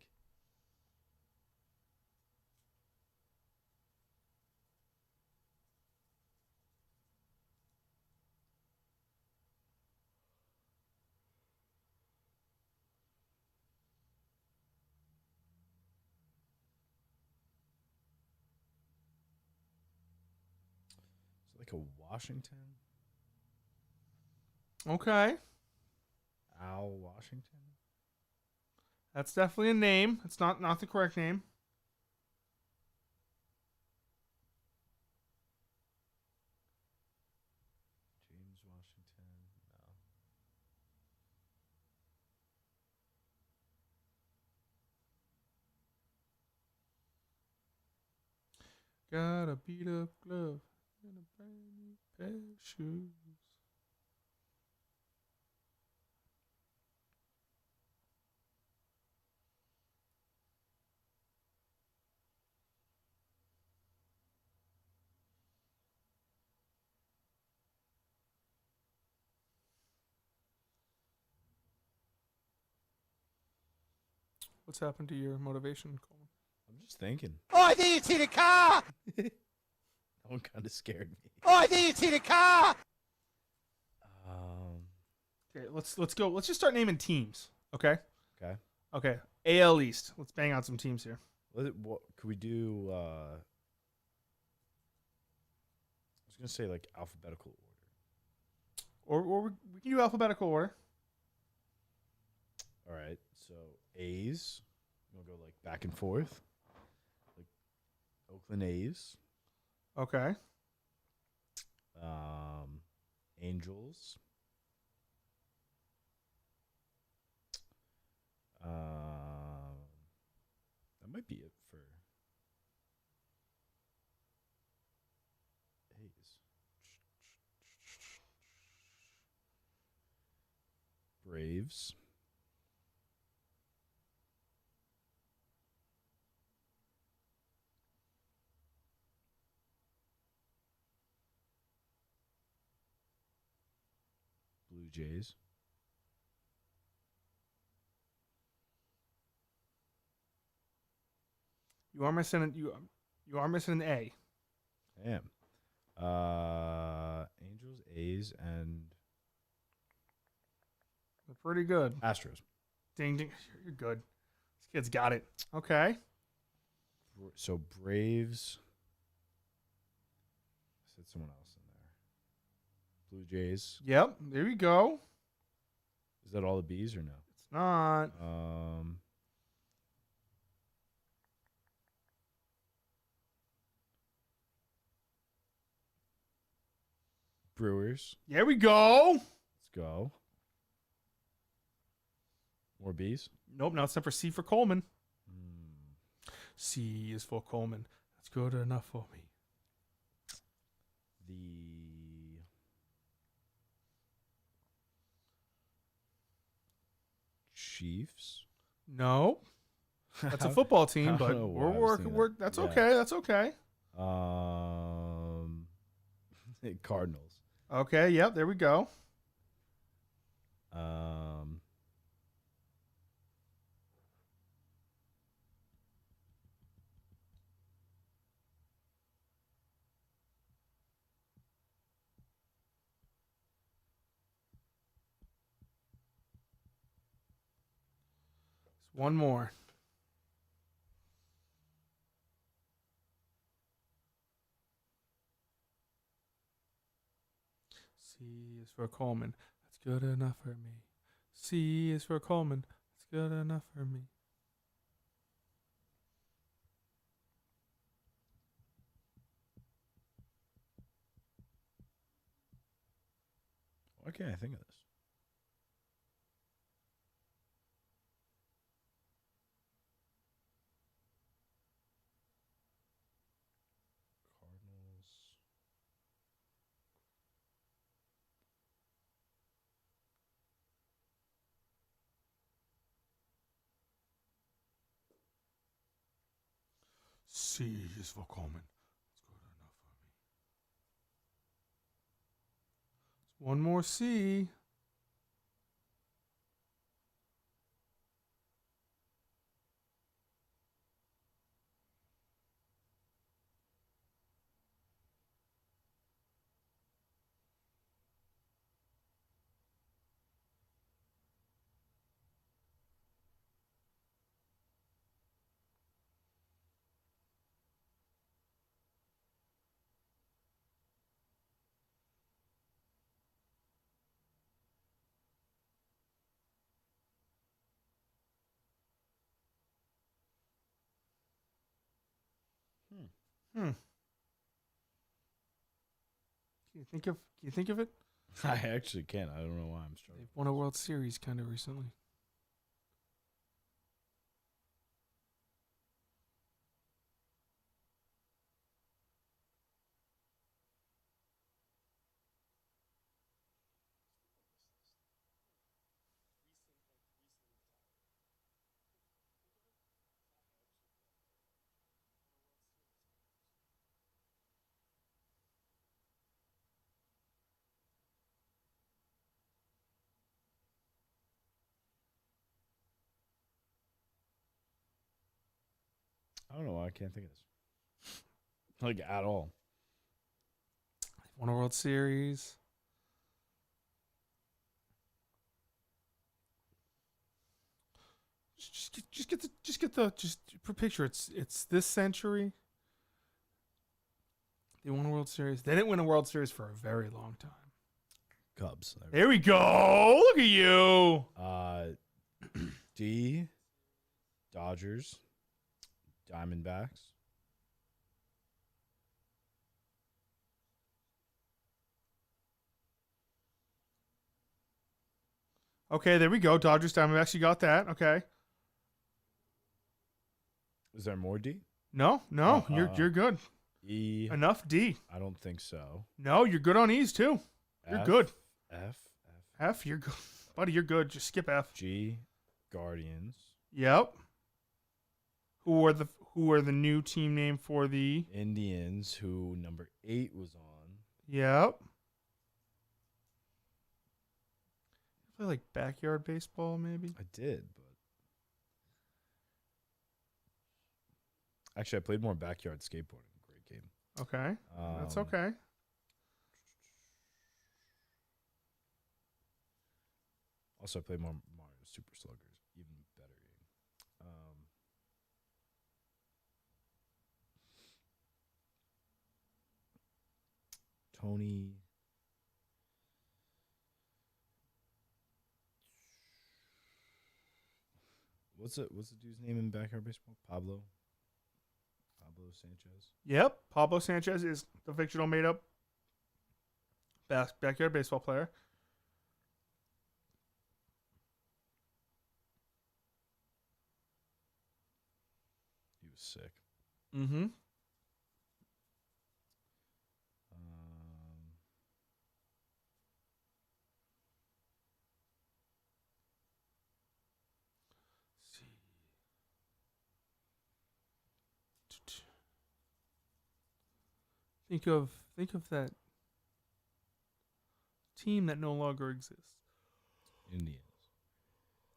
Is it like a Washington? Okay. Al Washington? That's definitely a name. It's not the correct name. James Washington? No. Got a beat up glove and a brand new pair of shoes. What's happened to your motivation, Coleman? I'm just thinking. Oh, I think it's in the car. That one kind of scared me. Oh, I think it's in the car. Okay, let's go. Let's just start naming teams. Okay. Okay. Okay. AL East. Let's bang out some teams here. What could we do? I was gonna say like alphabetical order. Or we can do alphabetical order. All right. So A's. We'll go like back and forth. Like Oakland A's. Okay. Angels. That might be it for A's. Braves. Blue Jays. You are missing an A. I am. Angels, A's, and They're pretty good. Astros. Ding ding. You're good. This kid's got it. Okay. So Braves. I said someone else in there. Blue Jays. Yep. There we go. Is that all the B's or no? It's not. Brewers. There we go. Let's go. More B's? Nope. Now it's time for C for Coleman. C is for Coleman. That's good enough for me. The Chiefs. No. That's a football team, but we're working. That's okay. That's okay. Cardinals. Okay. Yep. There we go. One more. C is for Coleman. That's good enough for me. C is for Coleman. That's good enough for me. Why can't I think of this? C is for Coleman. That's good enough for me. One more C. Hmm. Can you think of it? I actually can't. I don't know why I'm struggling. They've won a World Series kind of recently. I don't know why I can't think of this. Like, at all. Won a World Series. Just picture it's this century. They won a World Series. They didn't win a World Series for a very long time. Cubs. There we go. Look at you. D. Dodgers. Diamondbacks. Okay, there we go. Dodgers, Diamondbacks. You got that. Okay. Is there more D? No, you're good. E. Enough D. I don't think so. No, you're good on E's too. You're F, good. F. You're good, buddy. You're good. Just skip F. G. Guardians. Yep. Who are the new team name for the Indians? Who number 8 was on? Yep. You play like backyard baseball, maybe. I did, but actually, I played more backyard skateboarding. Great game. Okay, that's okay. Also, I played more Mario Super Sluggers. Even better game. Tony. What's the dude's name in backyard baseball? Pablo Sanchez. Yep, Pablo Sanchez is the fictional made-up backyard baseball player. He was sick. Mm-hmm. Think of that team that no longer exists. Indians.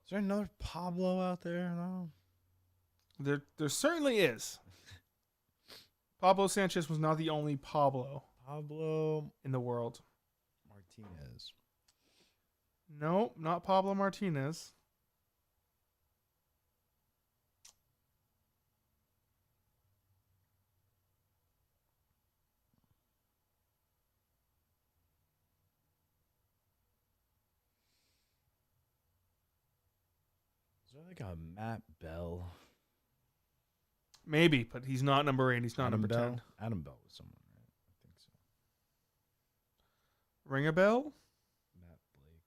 Is there another Pablo out there? No. There certainly is. Pablo Sanchez was not the only Pablo in the world. Martinez. No, not Pablo Martinez. Is there like a Matt Bell? Maybe, but he's not number 8. He's not Adam number Bell? 10. Adam Bell was someone, right? I think so. Ring a bell? Matt Blake.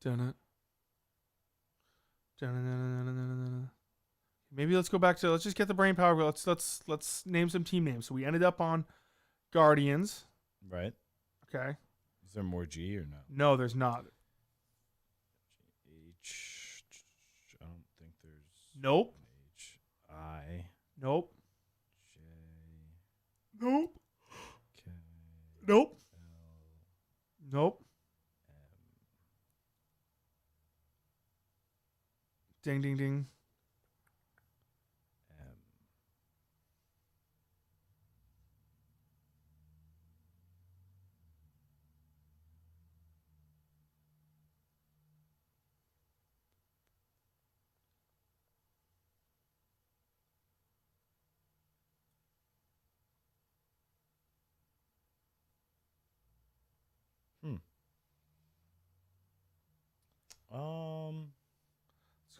Dun it. Dun. Maybe let's go back to let's just get the brain power. Let's name some team names. So we ended up on Guardians. Right. Okay. Is there more G or no? No, there's not. H. I don't think there's. Nope. H. I. Nope. J. Nope. K. Nope. Nope. Ding, ding, ding.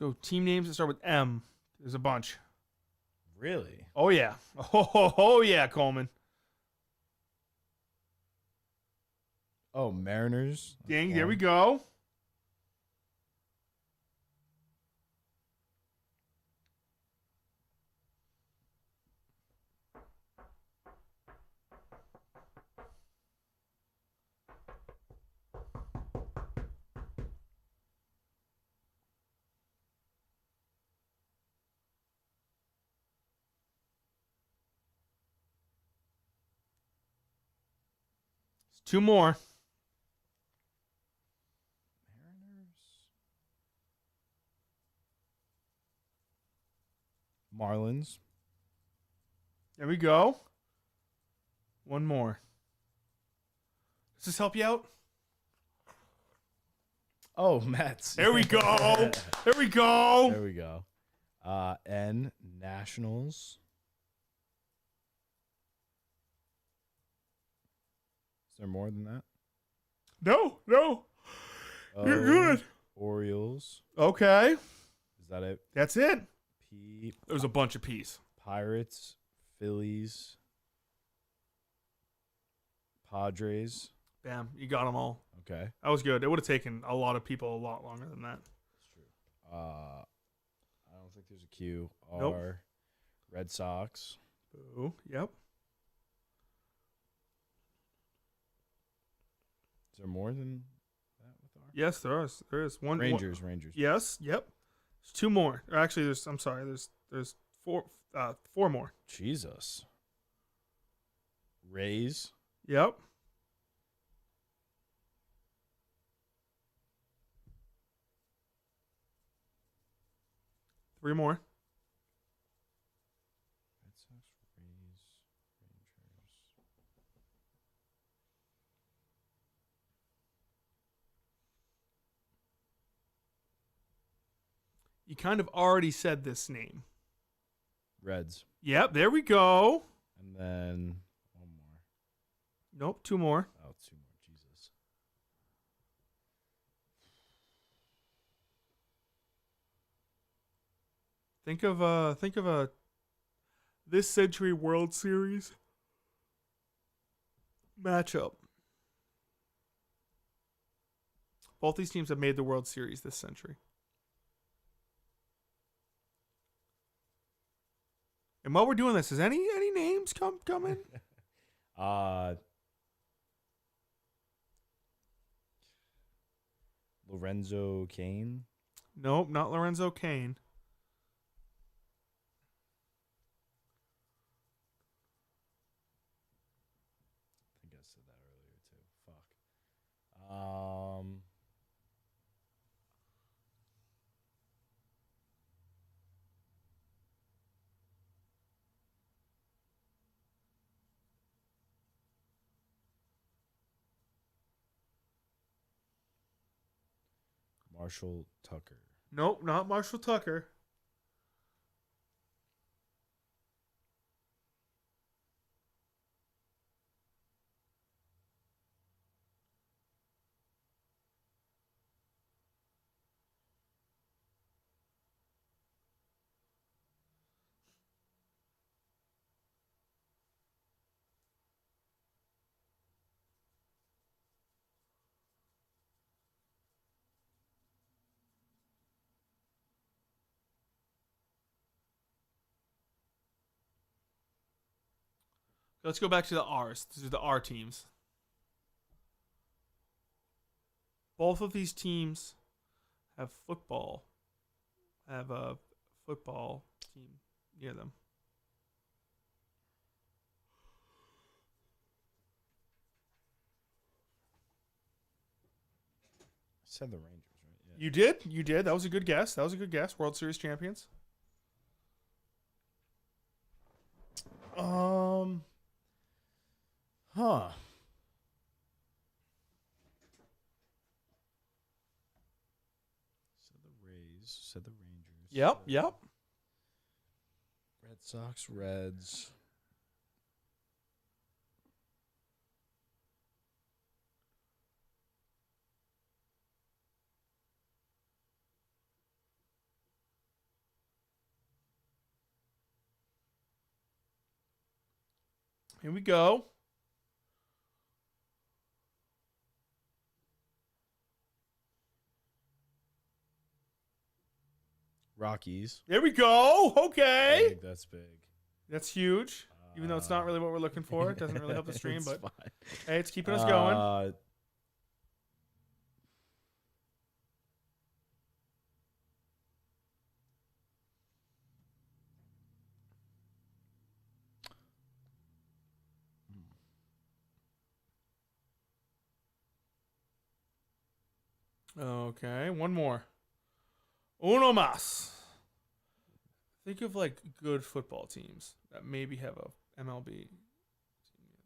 Let's go team names that start with M. There's a bunch. Really? Oh yeah. Oh yeah, Coleman. Oh, Mariners. Ding, there we go. Two more. Marlins. There we go. One more. Does this help you out? Oh, Mets. There we go. There we go. There we go. N. Nationals. Is there more than that? No. You're good. Orioles. Okay. Is that it? That's it. P. There's a bunch of P's. Pirates. Phillies. Padres. Bam. You got them all. Okay. That was good. It would have taken a lot of people a lot longer than that. That's true. I don't think there's a Q. R. Nope. Red Sox. Boo. Yep. Is there more than that with R? Yes, there is. There is one. Rangers. Yes. Yep. There's two more. Or actually, there's four more. Jesus. Rays. Yep. Three more. Red Sox, Rays, Rangers. You kind of already said this name. Reds. Yep, there we go. And then one more. Nope, two more. Oh, two more. Jesus. Think of a this century World Series matchup. Both these teams have made the World Series this century. And while we're doing this, is any names come in? Lorenzo Kane. Nope, not Lorenzo Kane. I think I said that earlier too. Fuck. Marshall Tucker. Nope, not Marshall Tucker. Let's go back to the R's. These are the R teams. Both of these teams have football. Have a football team near them. I said the Rangers, right? Yeah. You did. You did. That was a good guess. World Series champions. Huh. Said the Rays. Said the Rangers. Yep. Red Sox, Reds. Here we go. Rockies. There we go. I Okay. think that's big. That's huge. Even though it's not really what we're looking for. It doesn't really help the stream, It's but fine. hey, it's keeping us going. Okay, one more. Uno más. Think of like good football teams that maybe have a MLB team near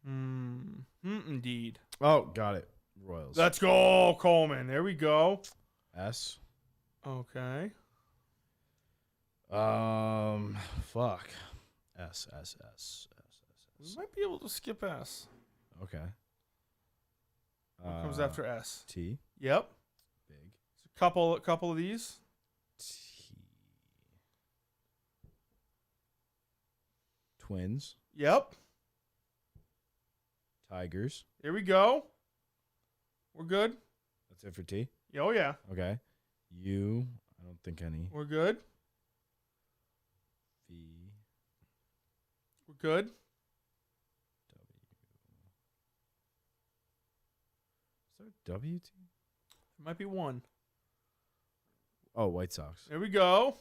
them. Indeed. Oh, got it. Royals. Let's go, Coleman. There we go. S. Okay. Fuck. S. We might be able to skip S. Okay. What comes after S? T. Yep. Big. So couple of these. T. Twins. Yep. Tigers. Here we go. We're good. That's it for T. Oh yeah. Okay. U. I don't think any. We're good. V. We're good. Is there a W team? There might be one. Oh, White Sox. There we go.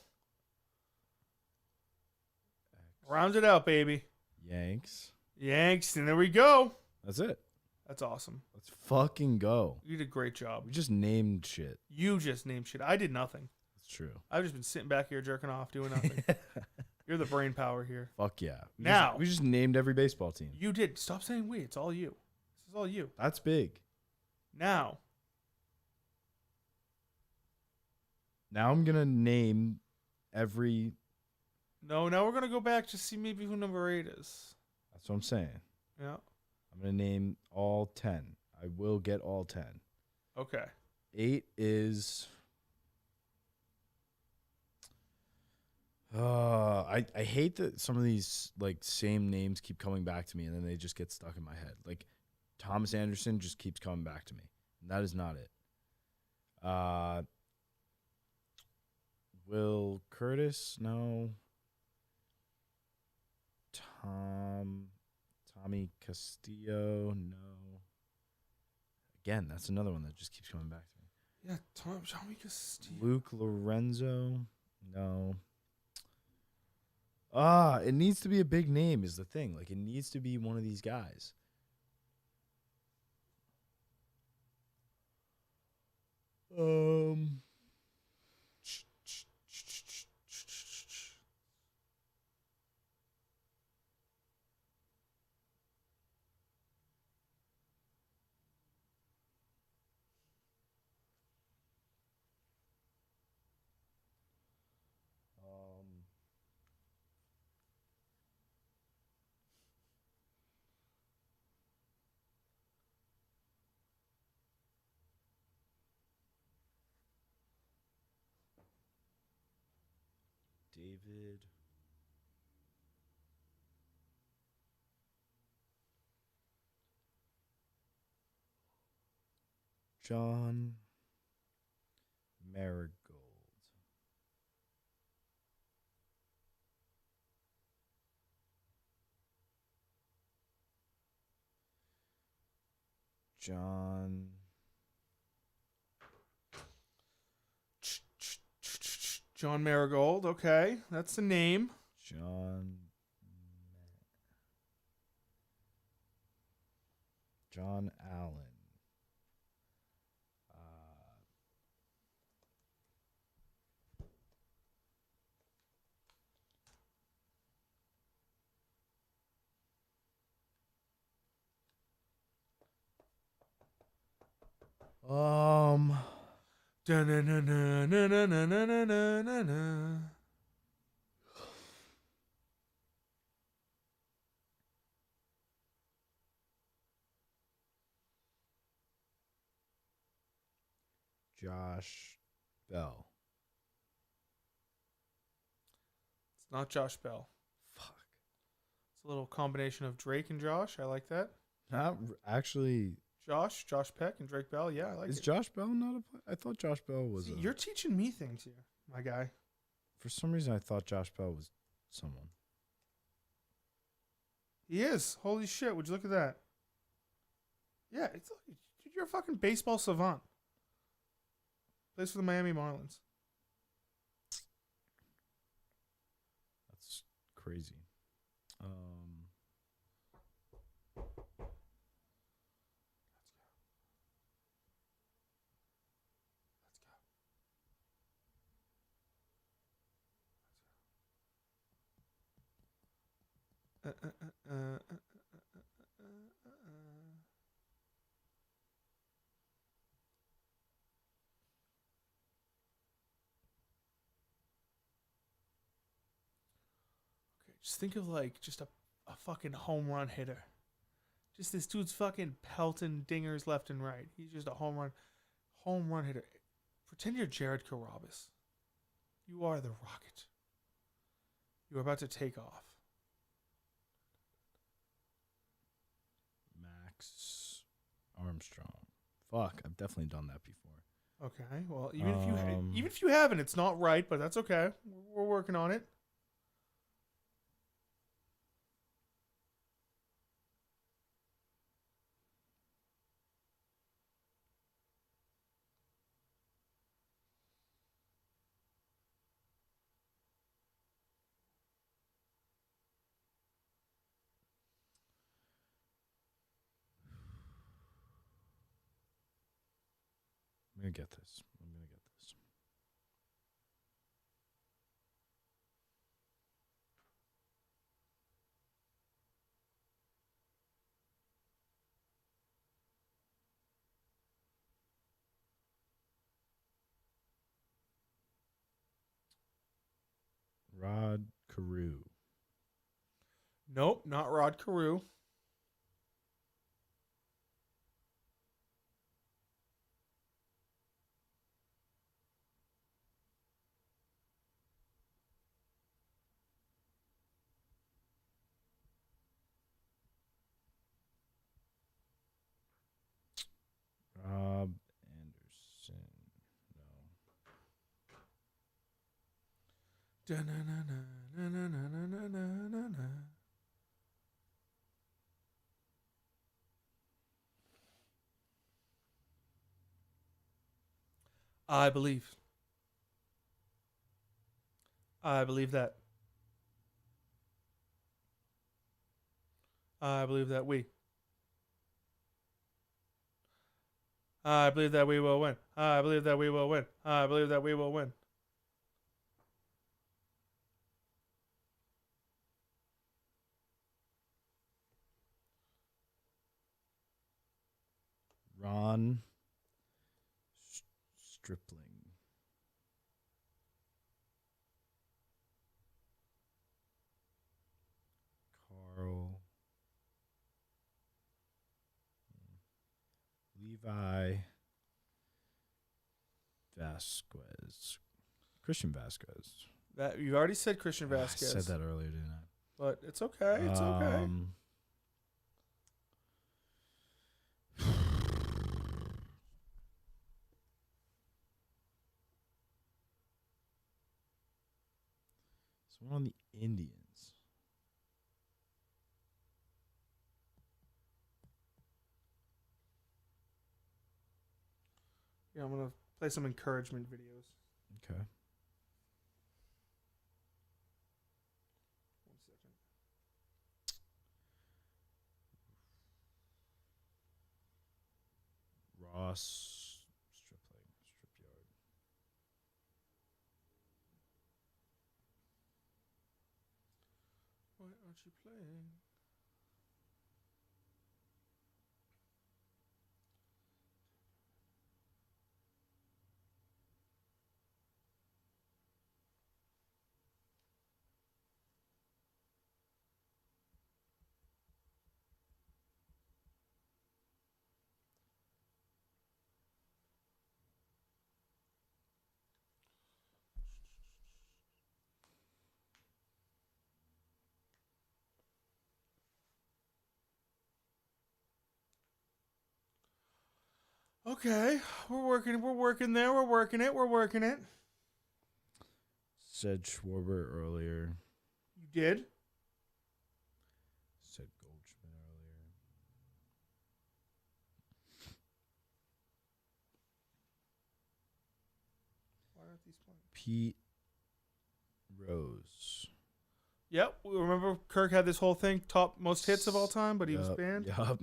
Round it out, baby. Yanks. Yanks, and there we go. That's it. That's awesome. Let's fucking go. You did a great job. We just named shit. You just named shit. I did nothing. That's true. I've just been sitting back here jerking off, doing nothing. You're the brain power here. Fuck yeah. We just named every baseball team. You did. Stop saying we. It's all you. This is all you. That's big. Now I'm going to name every... No, now we're going to go back to see maybe who number 8 is. That's what I'm saying. Yeah. I'm going to name all 10. I will get all 10. Okay. 8 is... I hate that some of these like same names keep coming back to me and then they just get stuck in my head. Like Thomas Anderson just keeps coming back to me. And that is not it. Will Curtis? No. Tommy Castillo? No. Again, that's another one that just keeps coming back to me. Yeah, Tommy Castillo. Luke Lorenzo? No. It needs to be a big name is the thing. Like, it needs to be one of these guys. David. John Marigold. John Marigold. Okay, that's the name. John Allen. Da-na-na-na-na-na-na-na-na-na. Josh Bell. It's not Josh Bell. Fuck. It's a little combination of Drake and Josh. I like that. Not actually. Josh Peck and Drake Bell. Yeah, I like it. Is Josh Bell not a player? I thought Josh Bell was. See, you're teaching me things here, my guy. For some reason, I thought Josh Bell was someone. He is. Holy shit! Would you look at that? Yeah, you're a fucking baseball savant. Plays for the Miami Marlins. That's crazy. Just think of like just a fucking home run hitter. Just this dude's fucking pelting dingers left and right. He's just a home run hitter. Pretend you're Jared Carrabis. You are the rocket. You are about to take off. Max Armstrong. Fuck, I've definitely done that before. Okay, well, even if you haven't, it's not right, but that's okay. We're working on it. I'm gonna get this. Rod Carew. Nope, not Rod Carew. Rob Anderson. No. Da-na-na-na-na-na-na-na-na-na. I believe. I believe that. I believe that we. I believe that we will win. I believe that we will win. I believe that we will win. Ron Stripling. Carl. Levi Vasquez. Christian Vasquez. That you already said Christian Vasquez. I said that earlier, didn't I? But it's okay. It's okay. On the Indians. Yeah, I'm gonna play some encouragement videos. Okay. Ross strip yard. Why aren't you playing? Okay, we're working there, we're working it. Said Schwarber earlier. You did? Said Goldschmidt earlier. Why aren't these playing? Pete Rose. Yep, we remember Kirk had this whole thing, top most hits of all time, but he was banned. Yup.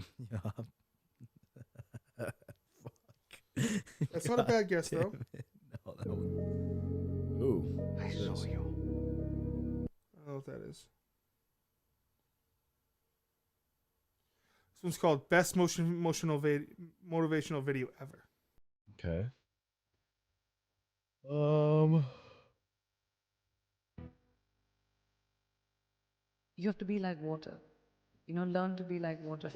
That's not a bad guess, though. No, that one. Ooh. I saw you. I don't know what that is. This one's called Best Motivational Video Ever. Okay. You have to be like water. Learn to be like water,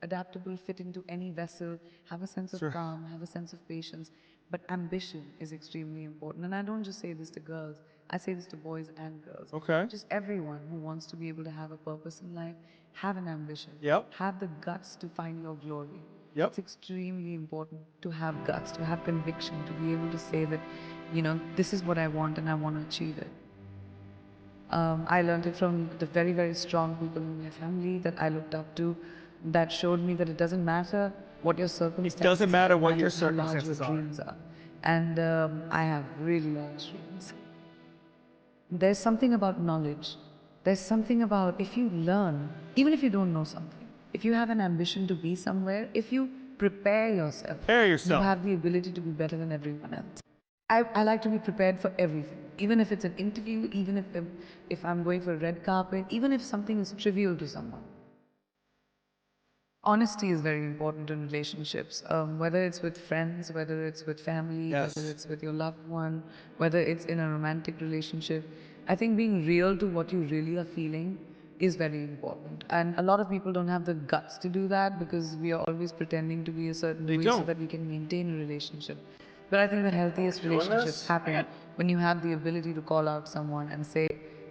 adaptable, fit into any vessel, have a sense of calm, have a sense of patience. But ambition is extremely important. And I don't just say this to girls, I say this to boys and girls. Okay. Just everyone who wants to be able to have a purpose in life, have an ambition. Yep. Have the guts to find your glory. Yep. It's extremely important to have guts, to have conviction, to be able to say that, this is what I want and I want to achieve it. I learned it from the very, very strong people in my family that I looked up to, that showed me that it doesn't matter what your circumstances are. It doesn't matter what your how large circumstances your are. dreams are. And I have really large dreams. There's something about knowledge. There's something about if you learn, even if you don't know something, if you have an ambition to be somewhere, if you prepare yourself, you have the ability to be better than everyone else. I like to be prepared for everything, even if it's an interview, even if I'm going for a red carpet, even if something is trivial to someone. Honesty is very important in relationships, whether it's with friends, whether it's with family, whether it's with your loved one, whether it's in a romantic relationship. I think being real to what you really are feeling is very important. And a lot of people don't have the guts to do that because we are always pretending to be a certain way so that we can maintain a relationship. But I think the healthiest relationships happen when you have the ability to call out someone and say,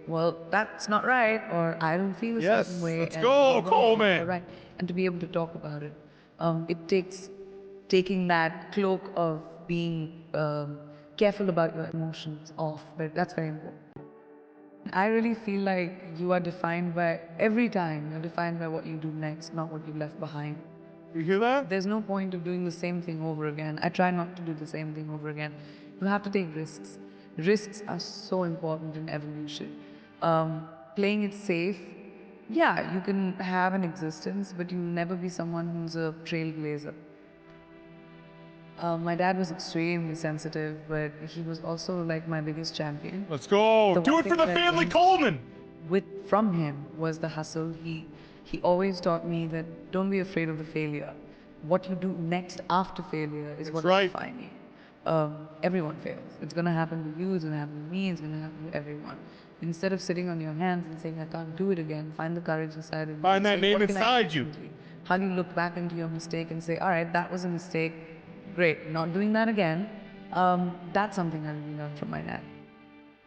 well, that's not right, or I don't feel a certain way. Let's go, Coleman! Right, and to be able to talk about it. It takes taking that cloak of being careful about your emotions off, but that's very important. I really feel like you are defined by, every time, you're defined by what you do next, not what you left behind. You hear that? There's no point of doing the same thing over again. I try not to do the same thing over again. You have to take risks. Risks are so important in evolution. Playing it safe, yeah, you can have an existence, but you'll never be someone who's a trailblazer. My dad was extremely sensitive, but he was also like my biggest champion. Let's go! Do it for the family, Coleman! From him was the hustle. He always taught me that don't be afraid of the failure. What you do next after failure is what will define you. Everyone fails. It's going to happen to you, it's going to happen to me, it's going to happen to everyone. Instead of sitting on your hands and saying, I can't do it again, find the courage inside of you. Find that name inside you. How do you look back into your mistake and say, all right, that was a mistake. Great, not doing that again. That's something I really learned from my dad.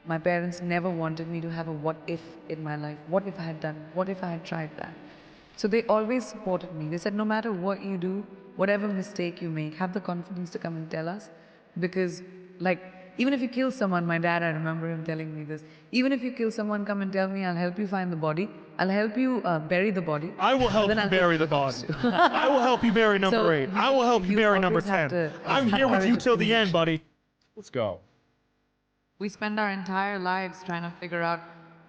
My parents never wanted me to have a what if in my life. What if I had done it? What if I had tried that? So they always supported me. They said, no matter what you do, whatever mistake you make, have the confidence to come and tell us. Because, like, Even if you kill someone, my dad, I remember him telling me this. Even if you kill someone, come and tell me. I'll help you find the body. I'll help you bury the body. I will help you bury the body. I will help you bury number So 8. I will help you bury number always have 10. to I'm here with you till the end, buddy. Let's go. We spend our entire lives trying to figure out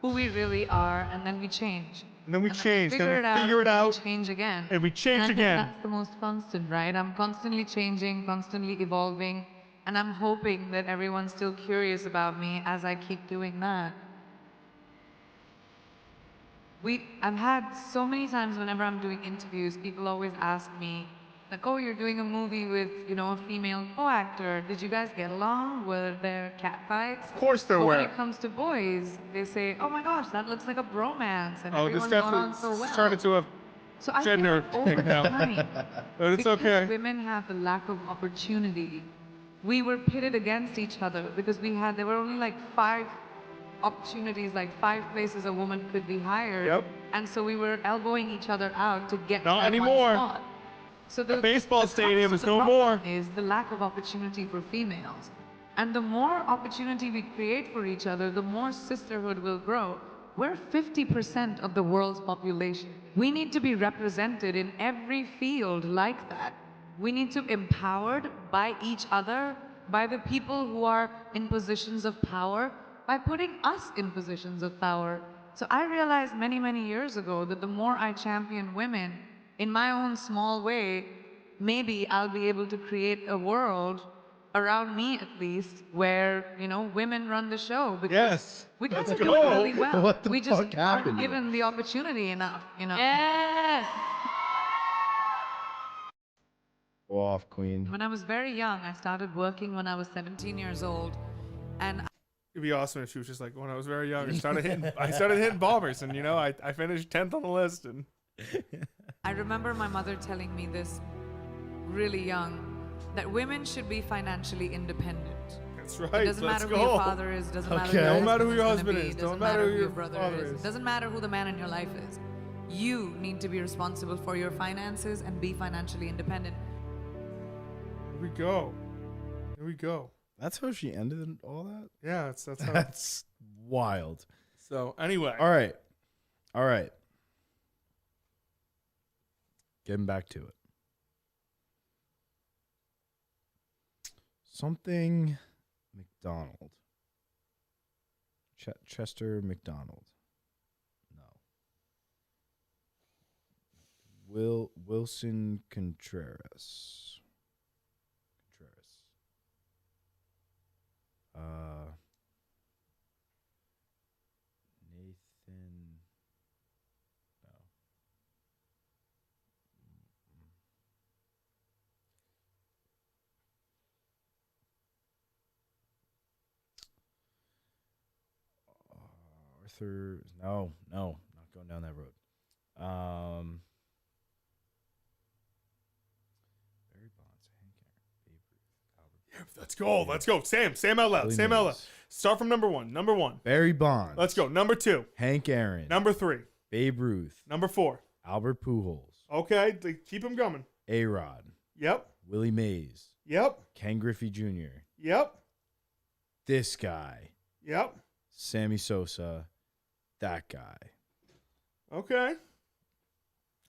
who we really are, and then we change. And then we change. Figure it out. Figure it out. We change again. And we change And I think again. that's the most constant, right? I'm constantly changing, constantly evolving, and I'm hoping that everyone's still curious about me as I keep doing that. I've had so many times whenever I'm doing interviews, people always ask me, like, oh, you're doing a movie with, a female co-actor. Did you guys get along? Were there catfights? Of course there But were. when it comes to boys, they say, oh my gosh, that looks like a bromance, and Oh, this everyone's gone on definitely so well. turned into a So I gender feel like over thing now. time, But it's because okay. women have the lack of opportunity, we were pitted against each other because there were only like 5 opportunities, like 5 places a woman could be hired. Yep. And so we were elbowing each other out to get Not that anymore. one spot. So the baseball stadium is no problem more. is the lack of opportunity for females. And the more opportunity we create for each other, the more sisterhood will grow. We're 50% of the world's population. We need to be represented in every field like that. We need to be empowered by each other, by the people who are in positions of power, by putting us in positions of power. So I realized many, many years ago that the more I champion women, in my own small way, maybe I'll be able to create a world around me at least where, women run the show. Because Yes. we kind Let's of do go. it really well. What the we just fuck happened aren't here? given the opportunity enough, Yes! Go off, Queen. When I was very young, I started working when I was 17 years old. And It'd be awesome if she was just like, when I was very young, I started hitting bombers, and I finished 10th on the list, and I remember my mother telling me this really young, that women should be financially independent. that's right. It doesn't Let's matter go. who your father is, doesn't matter who Okay. your Don't matter who your husband husband is. doesn't Don't matter who your brother father is. Doesn't matter who the man in your life is. You need to be responsible for your finances and be financially independent. Here we go. Here we go. That's how she ended all that? Yeah, that's how. That's wild. So anyway, All right. Getting back to it. Something McDonald. Chester McDonald. No. Wilson Contreras. Nathan. No. Arthur. No, not going down that road. Barry Bonds, Hank Aaron, Babe Ruth, Albert. Let's go. Sam out loud. Billy Sam out loud. Mays. Start from number 1. Number 1. Barry Bonds. Let's go. Number 2. Hank Aaron. Number 3. Babe Ruth. Number 4. Albert Pujols. Okay, keep them coming. A-Rod. Yep. Willie Mays. Yep. Ken Griffey Jr. Yep. This guy. Yep. Sammy Sosa. That guy. Okay.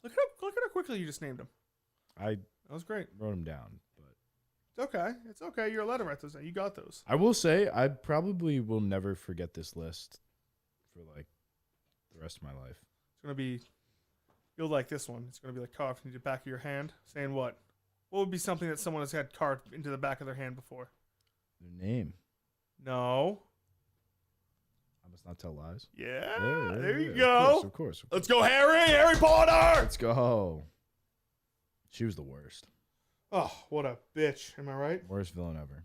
Look at how quickly you just named them. I That was great. wrote him down, but It's okay. It's okay. You're allowed to write those down. You got those. I will say I probably will never forget this list for like the rest of my life. It's gonna be. You'll like this one. It's gonna be like carved into the back of your hand. Saying what? What would be something that someone has had carved into the back of their hand before? Their name. No. I must not tell lies. Yeah. Yeah, there you of go. Of course. Let's go, Harry Potter. Let's go. She was the worst. Oh, what a bitch. Am I right? Worst villain ever.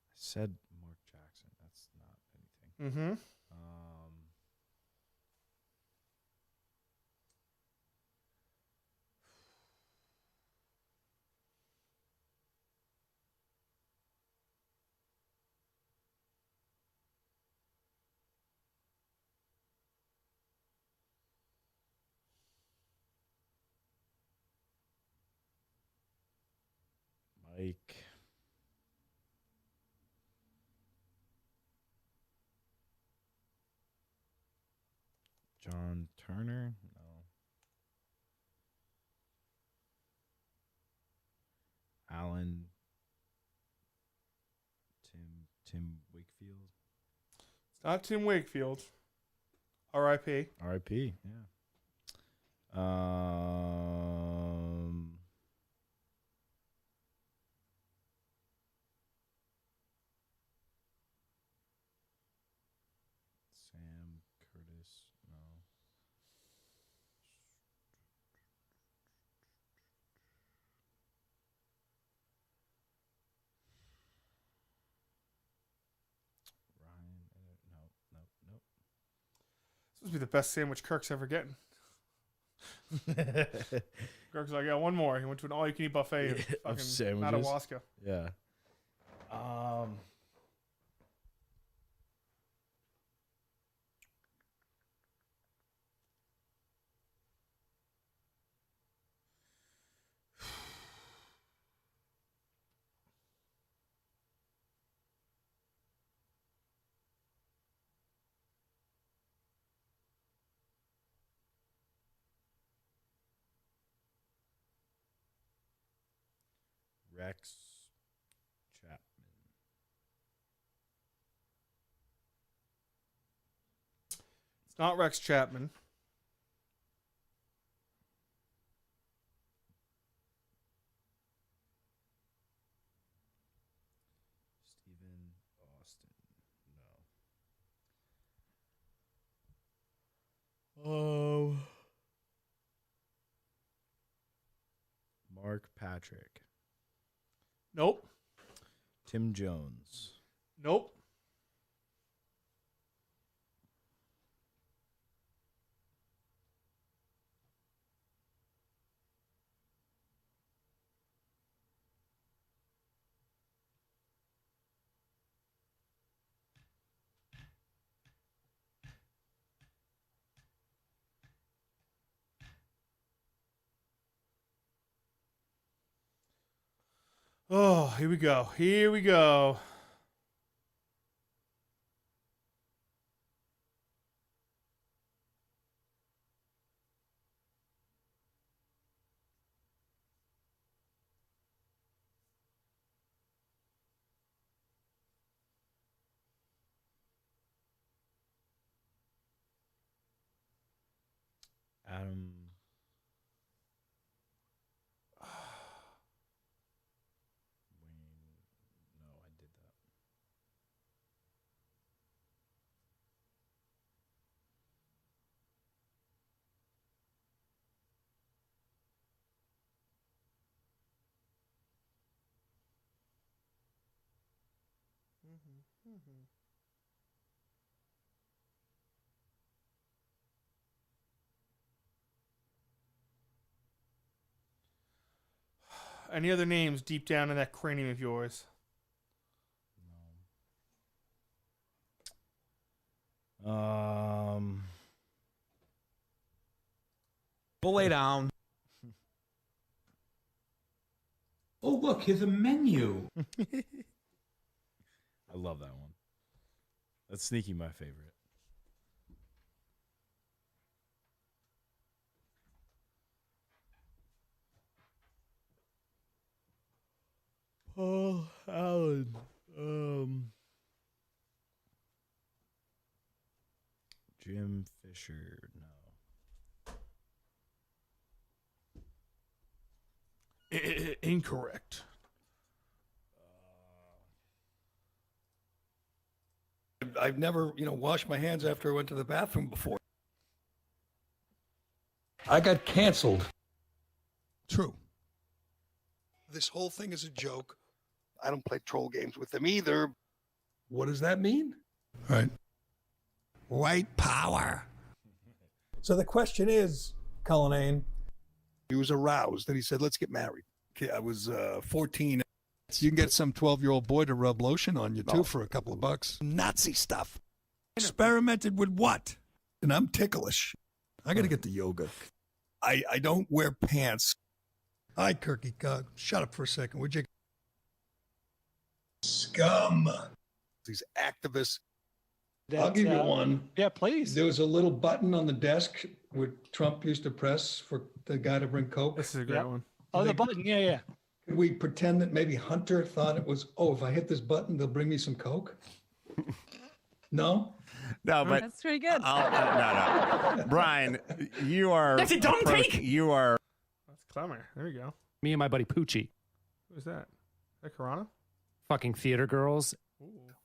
I said Mark Jackson. That's not anything. Mm-hmm. Mike. John Turner? No. Alan. Tim Wakefield. It's not Tim Wakefield. R.I.P. R.I.P. Yeah. Sam Curtis. No. Ryan. Nope. This must be the best sandwich Kirk's ever getting. Kirk's like, yeah, one more. He went to an all-you-can-eat buffet in Of fucking sandwiches. Madawaska. Yeah. Rex Chapman. It's not Rex Chapman. Stephen Austin. No. Mark Patrick. Nope. Tim Jones. Nope. Oh, here we go. Here we go. Adam. Wayne. No, I did that. Any other names deep down in that cranium of yours? Lay down. Oh, look, here's a menu. I love that one. That's sneaky my favorite. Paul Allen. Jim Fisher. No. Incorrect. I've never, washed my hands after I went to the bathroom before. I got canceled. True. This whole thing is a joke. I don't play troll games with them either. What does that mean? Right. White power. So the question is, Cullinane. He was aroused and he said, let's get married. Okay, I was 14. You can get some 12-year-old boy to rub lotion on you, too, for a couple of bucks. Nazi stuff. Experimented with what? And I'm ticklish. I got to get the yoga. I don't wear pants. Hi, Kirky. Shut up for a second, would you? scum. These activists. I'll give you one. Yeah, please. There was a little button on the desk where Trump used to press for the guy to bring Coke. This is a great one. Oh, the button. Yeah. Could we pretend that maybe Hunter thought it was, oh, if I hit this button, they'll bring me some Coke? No? No, but That's pretty good. no. Brian, you are. That's a dumb take. You are. That's Klemmer. There you go. Me and my buddy Poochie. Who's that? Is that Corona? Fucking theater girls.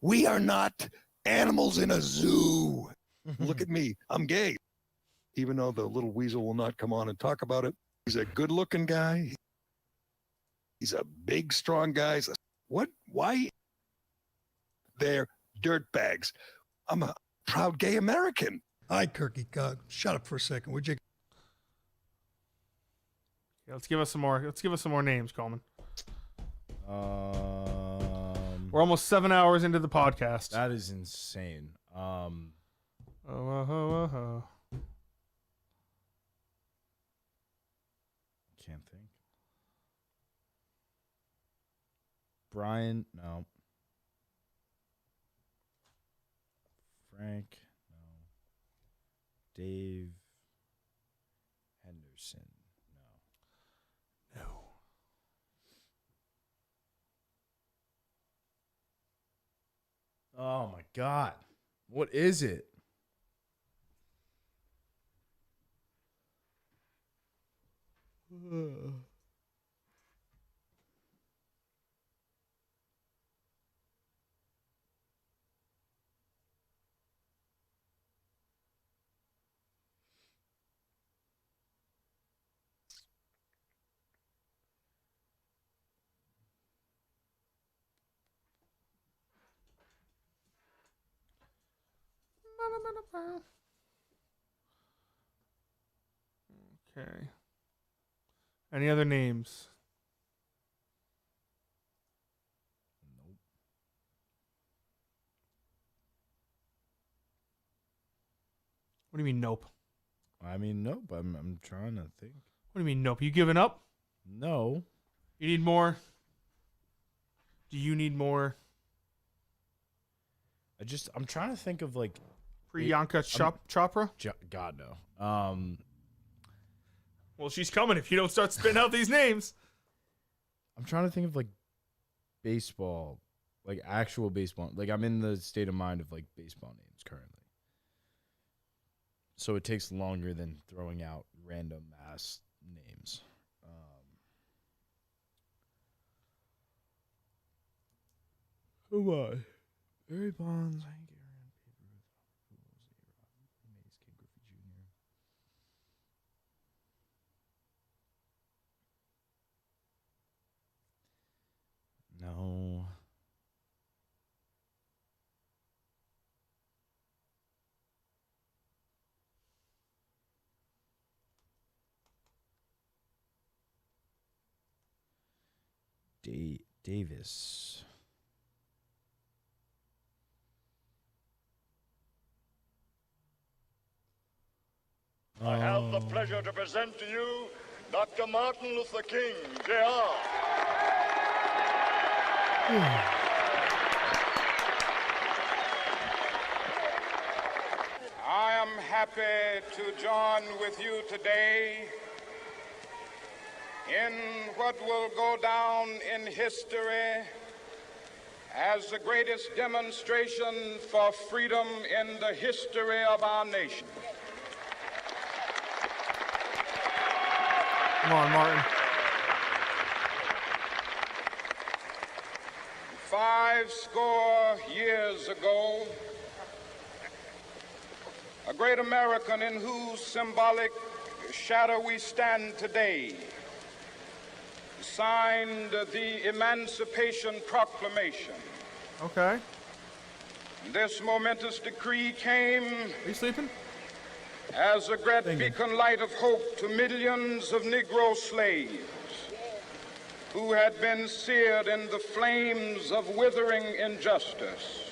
We are not animals in a zoo. Look at me. I'm gay. Even though the little weasel will not come on and talk about it. He's a good-looking guy. He's a big, strong guy. What? Why? They're dirtbags. I'm a proud gay American. Hi, Kirky. Shut up for a second, would you? Yeah, let's give us some more. Let's give us some more names, Coleman. We're almost 7 hours into the podcast. That is insane. Can't think. Brian, no. Frank, no. Dave Henderson, no. Oh my God. What is it? Okay. Any other names? Nope. What do you mean, nope? I mean, nope. I'm trying to think. What do you mean, nope? You giving up? No. You need more? Do you need more? I'm trying to think of like Priyanka Chopra? God no. Well, she's coming if you don't start spitting out these names. I'm trying to think of like baseball, like actual baseball. Like I'm in the state of mind of like baseball names currently. So it takes longer than throwing out random ass names. Come on. Barry Bonds, Hank Aaron, Babe Ruth, Mays, Ken Griffey Jr. No. Davis. I have the pleasure to present to you Dr. Martin Luther King, Jr. I am happy to join with you today in what will go down in history as the greatest demonstration for freedom in the history of our nation. Come on, Martin. 50 years ago, a great American in whose symbolic shadow we stand today signed the Emancipation Proclamation. Okay. This momentous decree came. Are you sleeping? As a great beacon light of hope to millions of Negro slaves who had been seared in the flames of withering injustice.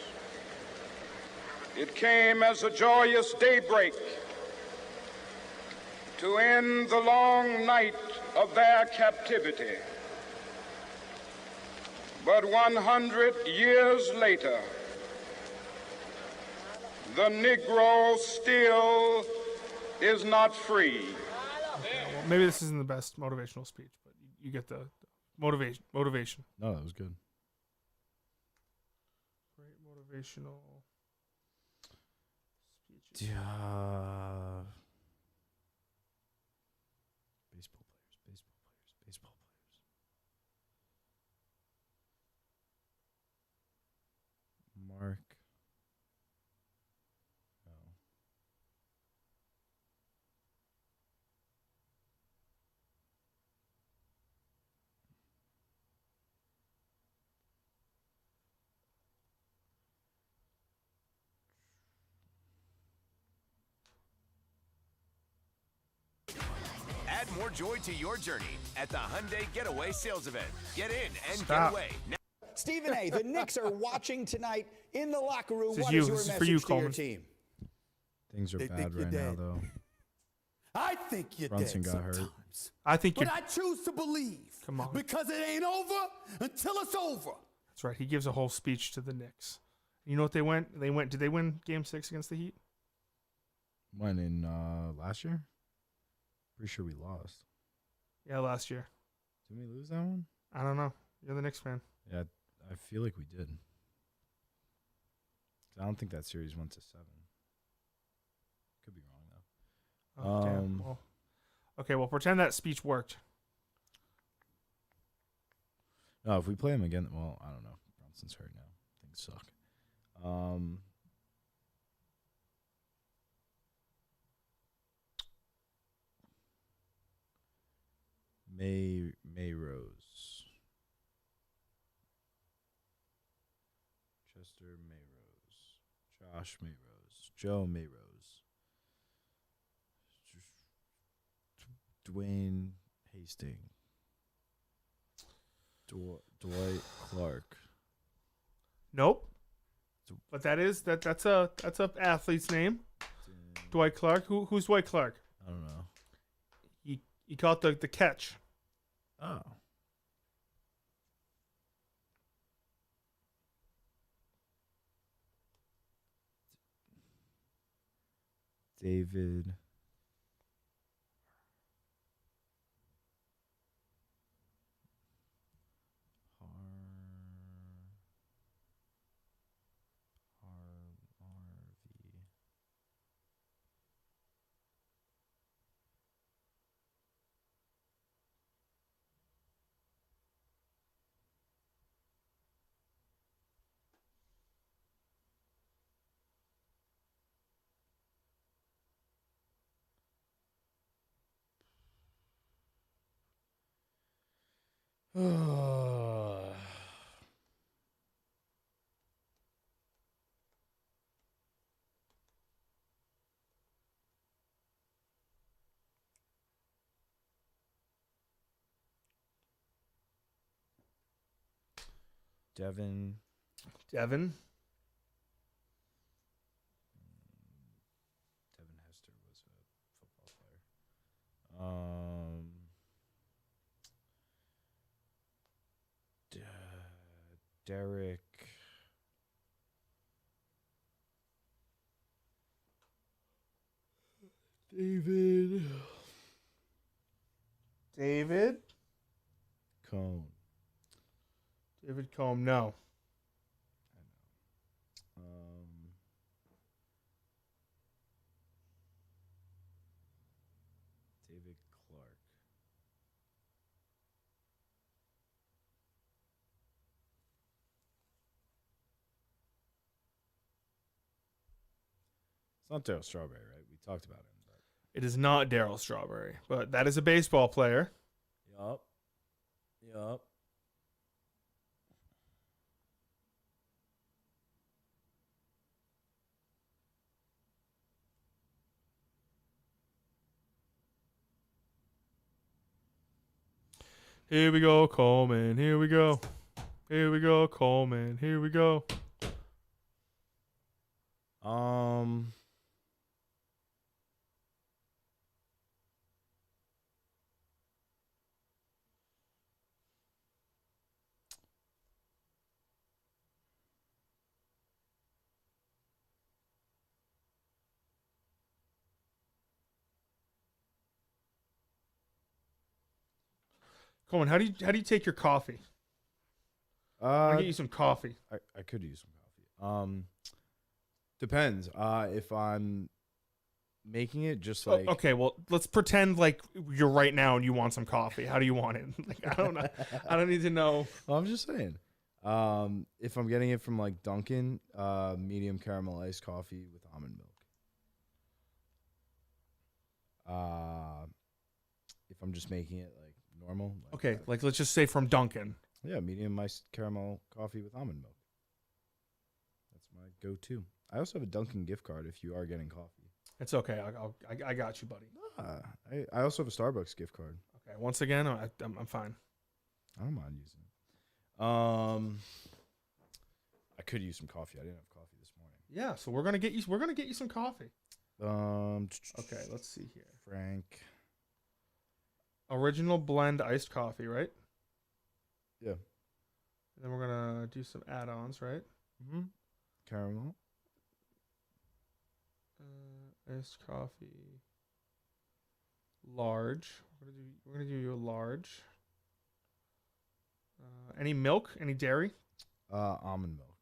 It came as a joyous daybreak to end the long night of their captivity. But 100 years later, the Negro still is not free. Well, maybe this isn't the best motivational speech, but you get the motivation. No, that was good. Great motivational speeches. Yeah. Baseball players. Mark. No. Add more joy to your journey at the Hyundai Getaway Sales Event. Get in and Stop. get away. Stephen A., the Knicks are watching tonight in the locker room. This is What you. is your This is for message you, to your Coleman. team? Things are They bad think you're right now, dead. though. I think you're Brunson dead got hurt. sometimes. I think But you're. I choose to believe. Come on. Because it ain't over until it's over. That's right. He gives a whole speech to the Knicks. You know what they went? Did they win Game 6 against the Heat? When in last year? Pretty sure we lost. Yeah, last year. Did we lose that one? I don't know. You're the Knicks fan. Yeah, I feel like we did. I don't think that series went to 7. Could be wrong though. Oh, damn. Well, okay, well, pretend that speech worked. No, if we play him again, well, I don't know. Brunson's hurt now. Things suck. Mayrose. Chester Mayrose. Josh Mayrose. Joe Mayrose. Dwayne Hastings. Dwight Clark. Nope. But that's a athlete's name. Dwight Clark. Who's Dwight Clark? I don't know. He caught the catch. Oh. David. Harvey. Devin. Devin Hester was a football player. Derek. David Cone. David Combe. No. David Clark. It's not Darryl Strawberry, right? We talked about him. But. It is not Darryl Strawberry, but that is a baseball player. Yup. Here we go, Coleman. Here we go. Here we go, Coleman. Here we go. Coleman, how do you take your coffee? I get you some coffee. I could use some coffee. Depends. If I'm making it just like Okay, well, let's pretend like you're right now and you want some coffee. How do you want it? Like, I don't know. I don't need to know. Well, I'm just saying. If I'm getting it from like Dunkin', medium caramel iced coffee with almond milk. If I'm just making it like normal. Okay, like let's just say from Dunkin'. Yeah, medium iced caramel coffee with almond milk. That's my go-to. I also have a Dunkin' gift card if you are getting coffee. It's okay. I got you, buddy. I also have a Starbucks gift card. Okay, once again, I'm fine. I don't mind using it. I could use some coffee. I didn't have coffee this morning. Yeah, so we're gonna get you some coffee. Okay, let's see here. Frank. Original blend iced coffee, right? Yeah. And then we're gonna do some add-ons, right? Mm-hmm. Caramel. Iced coffee. Large. We're gonna do you a large. Any milk? Any dairy? Almond milk.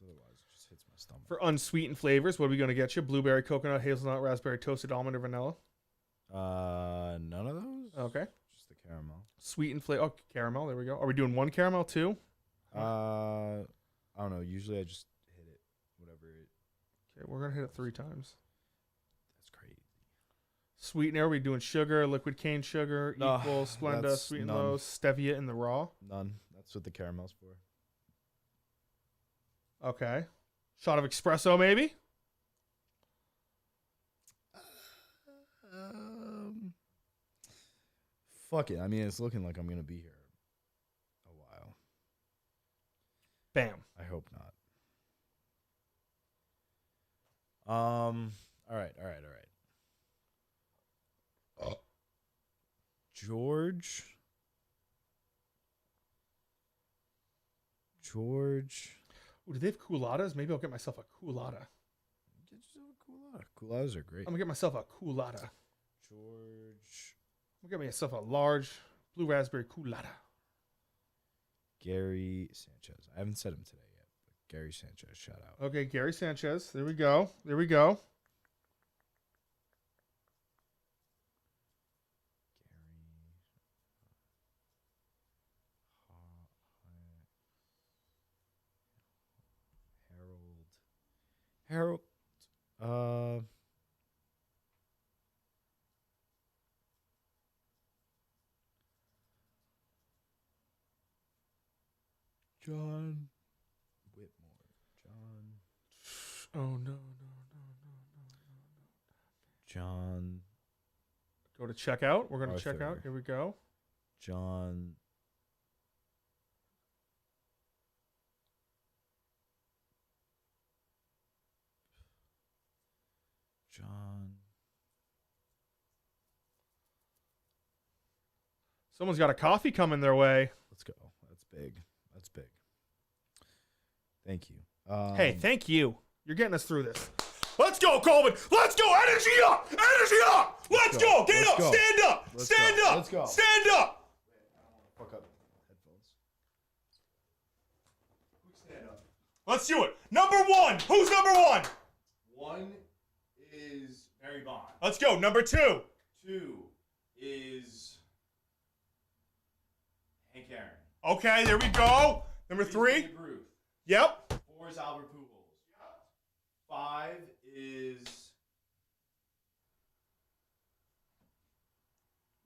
Otherwise, it just hits my stomach. For unsweetened flavors, what are we gonna get you? Blueberry, coconut, hazelnut, raspberry, toasted almond, or vanilla? None of those. Okay. Just the caramel. Sweetened flavor. Oh, caramel. There we go. Are we doing one caramel too? I don't know. Usually I just hit it. Whatever it. Okay, we're gonna hit it 3 times. That's crazy. Sweetener. Are we doing sugar, liquid cane sugar, No, equal, Splenda, that's sweet and none. low, stevia in the raw? None. That's what the caramel's for. Okay. Shot of espresso, maybe? Fuck it. I mean, it's looking like I'm gonna be here a while. Bam. I hope not. All right. George. Ooh, do they have culottes? Maybe I'll get myself a culotta. Get yourself a culotta. Culottes are great. I'm gonna get myself a culotta. George. I'm gonna get myself a large blue raspberry culotta. Gary Sanchez. I haven't said him today yet, but Gary Sanchez, shout out. Okay, Gary Sanchez. There we go. There we go. Harold. John Whitmore. Oh no. John. Go to checkout. We're gonna check Arthur. out. Here we go. John. Someone's got a coffee coming their way. Let's go. That's big. Thank you. Hey, thank you. You're getting us through this. Let's go, Coleman. Let's go. Energy up. Energy up. Let's go. Get up. Stand up. Stand up. Let's go. Stand up. Fuck up headphones. Stand up. Let's do it. Number 1. Who's number 1? 1 is Barry Bond. Let's go. Number 2. 2 is Hank Aaron. Okay, there we go. Number 3. Yep. 4 is Albert Pujols. 5 is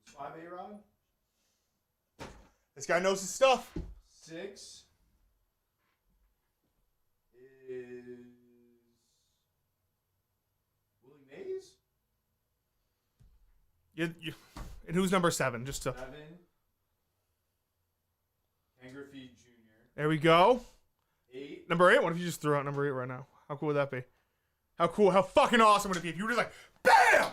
5 A-Rod. This guy knows his stuff. 6 is Willie Mays. And who's number 7? Just to. 7 Ken Griffey Jr. There we go. 8 Number 8. What if you just threw out number 8 right now? How cool would that be? How cool? How fucking awesome would it be if you were just like, BAM!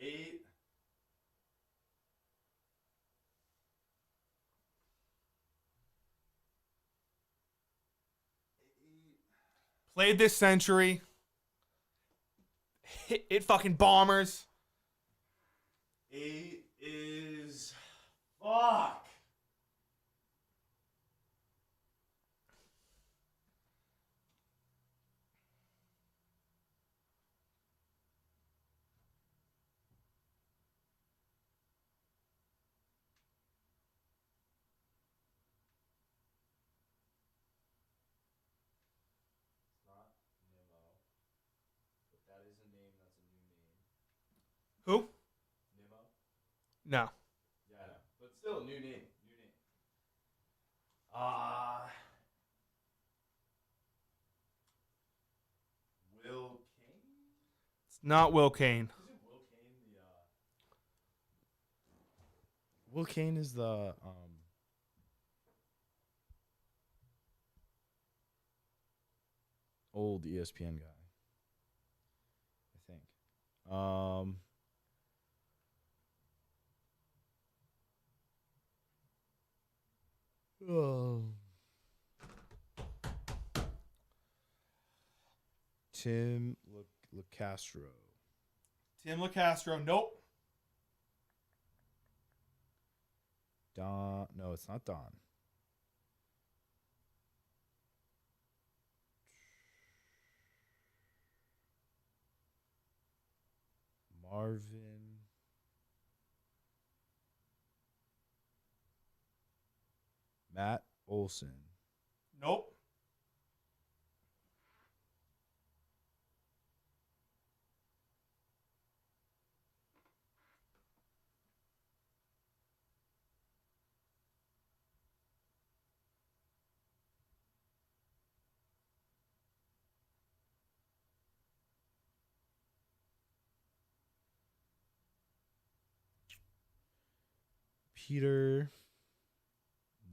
8 8 Played this century. It fucking bombers. 8 is fuck. Who? No. Yeah, I know. But still, new name. Will Kane? It's not Will Kane. Isn't Will Kane the Will Kane is the old ESPN guy. I think. Tim LeCastro. Tim LeCastro. Nope. Don. No, it's not Don. Marvin. Matt Olson. Nope. Peter. No.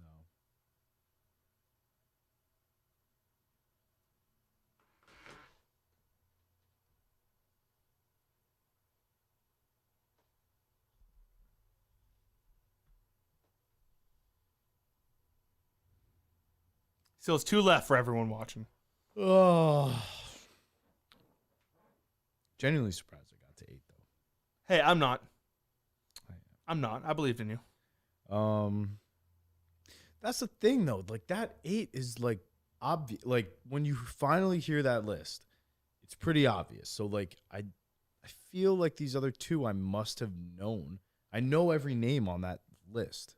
Still, it's 2 left for everyone watching. Oh. Genuinely surprised I got to 8 though. Hey, I'm not. I'm not. I believed in you. That's the thing though. Like that 8 is like obvious. Like when you finally hear that list, it's pretty obvious. So like I feel like these other 2 I must have known. I know every name on that list.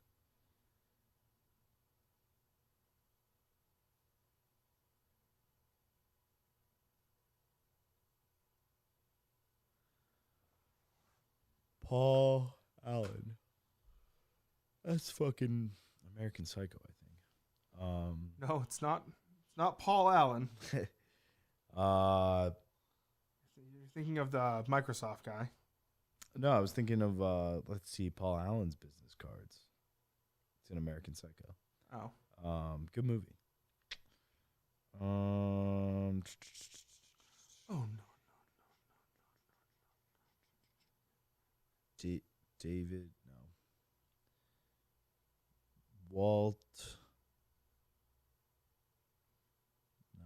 Paul Allen. That's fucking American Psycho, I think. No, it's not. It's not Paul Allen. You're thinking of the Microsoft guy. No, I was thinking of let's see, Paul Allen's business cards. It's an American Psycho. Oh. Good movie. Oh no. David, no. Walt, no.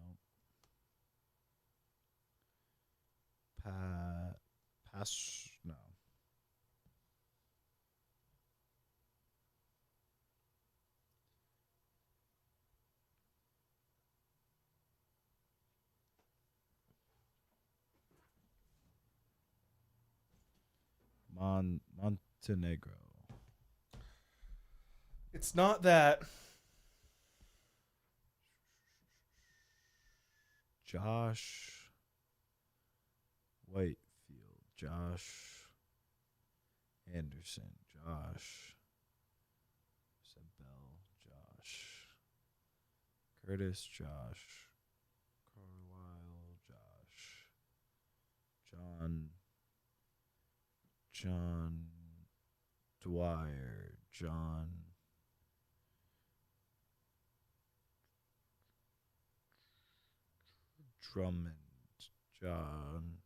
No. Montenegro. It's not that. Josh Whitefield. Josh Anderson. Josh Sabell. Josh Curtis. Josh Carlisle. John Dwyer. John Drummond. John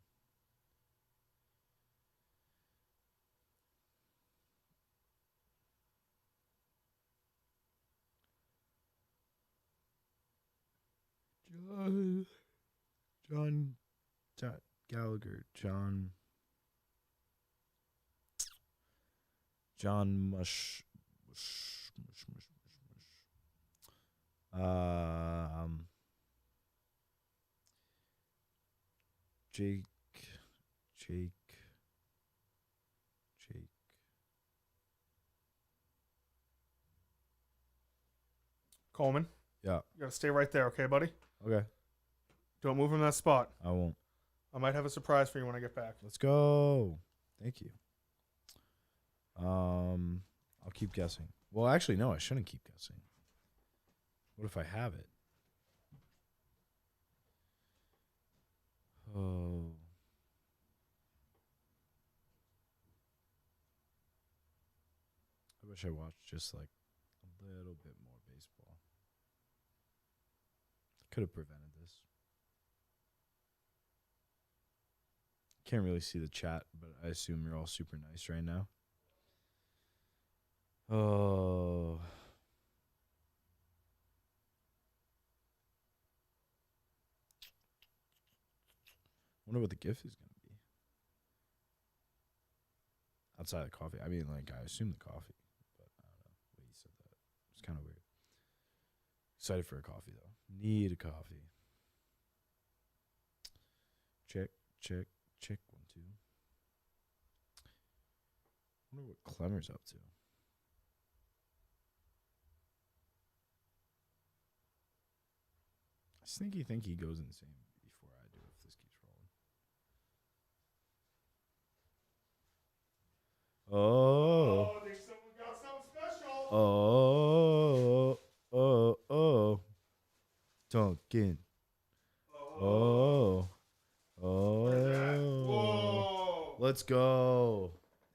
John Gallagher. John Mush. Jake. Coleman. Yeah. You gotta stay right there, okay, buddy? Okay. Don't move from that spot. I won't. I might have a surprise for you when I get back. Let's go. Thank you. I'll keep guessing. Well, actually, no, I shouldn't keep guessing. What if I have it? Oh. I wish I watched just like a little bit more baseball. Could have prevented this. Can't really see the chat, but I assume you're all super nice right now. Oh. Wonder what the gift is going to be. Outside of the coffee. I mean, like, I assume the coffee. But I don't know. The way you said that. It's kind of weird. Excited for a coffee, though. Need a coffee. Check. 1, 2. Wonder what Klemmer's up to. I sneaky think he goes insane before I do if this keeps rolling. Oh. I think someone got something special. Oh. Duncan. Oh. Whoa. Let's go.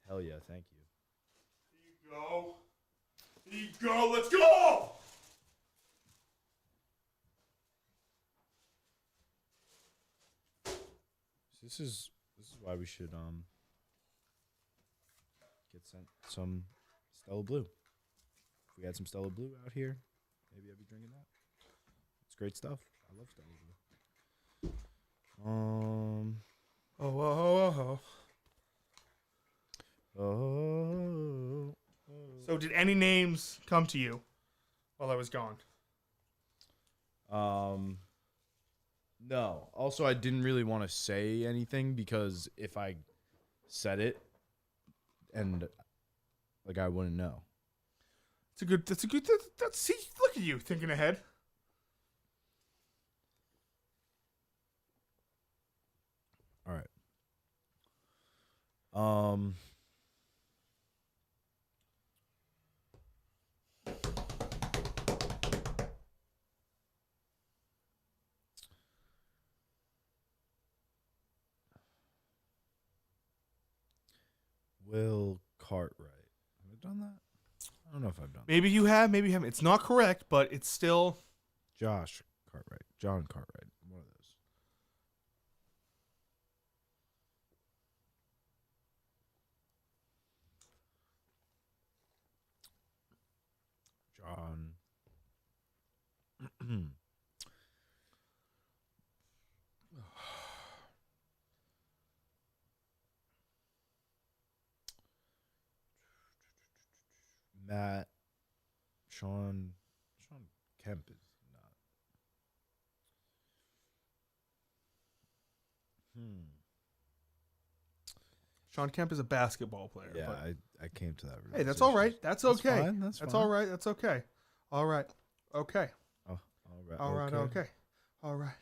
Hell yeah, thank you. Here you go. Let's go. This is why we should get sent some Stella Blue. If we had some Stella Blue out here, maybe I'd be drinking that. It's great stuff. I love Stella Blue. So did any names come to you while I was gone? No. Also, I didn't really want to say anything because if I said it, and like I wouldn't know. That's see, look at you thinking ahead. All right. Will Cartwright. Have I done that? I don't know if I've done Maybe you have, maybe you haven't. It's not correct, but it's still Josh Cartwright. John Cartwright. One of those. John. Matt. Sean Kemp is not. Sean Kemp is a basketball player. Yeah, but I came to that. hey, that's all right. That's okay. Fine, that's all fine. right. That's okay. All right. Okay. Oh, all right. All right. Okay. All right.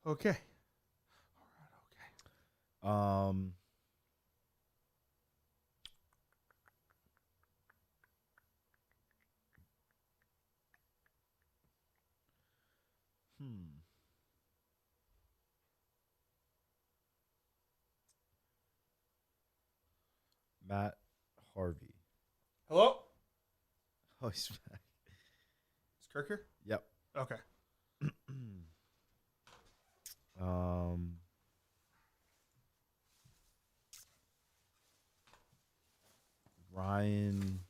Okay. Matt Harvey. Hello? Oh, he's back. Is Kirk here? Yep. Okay. Ryan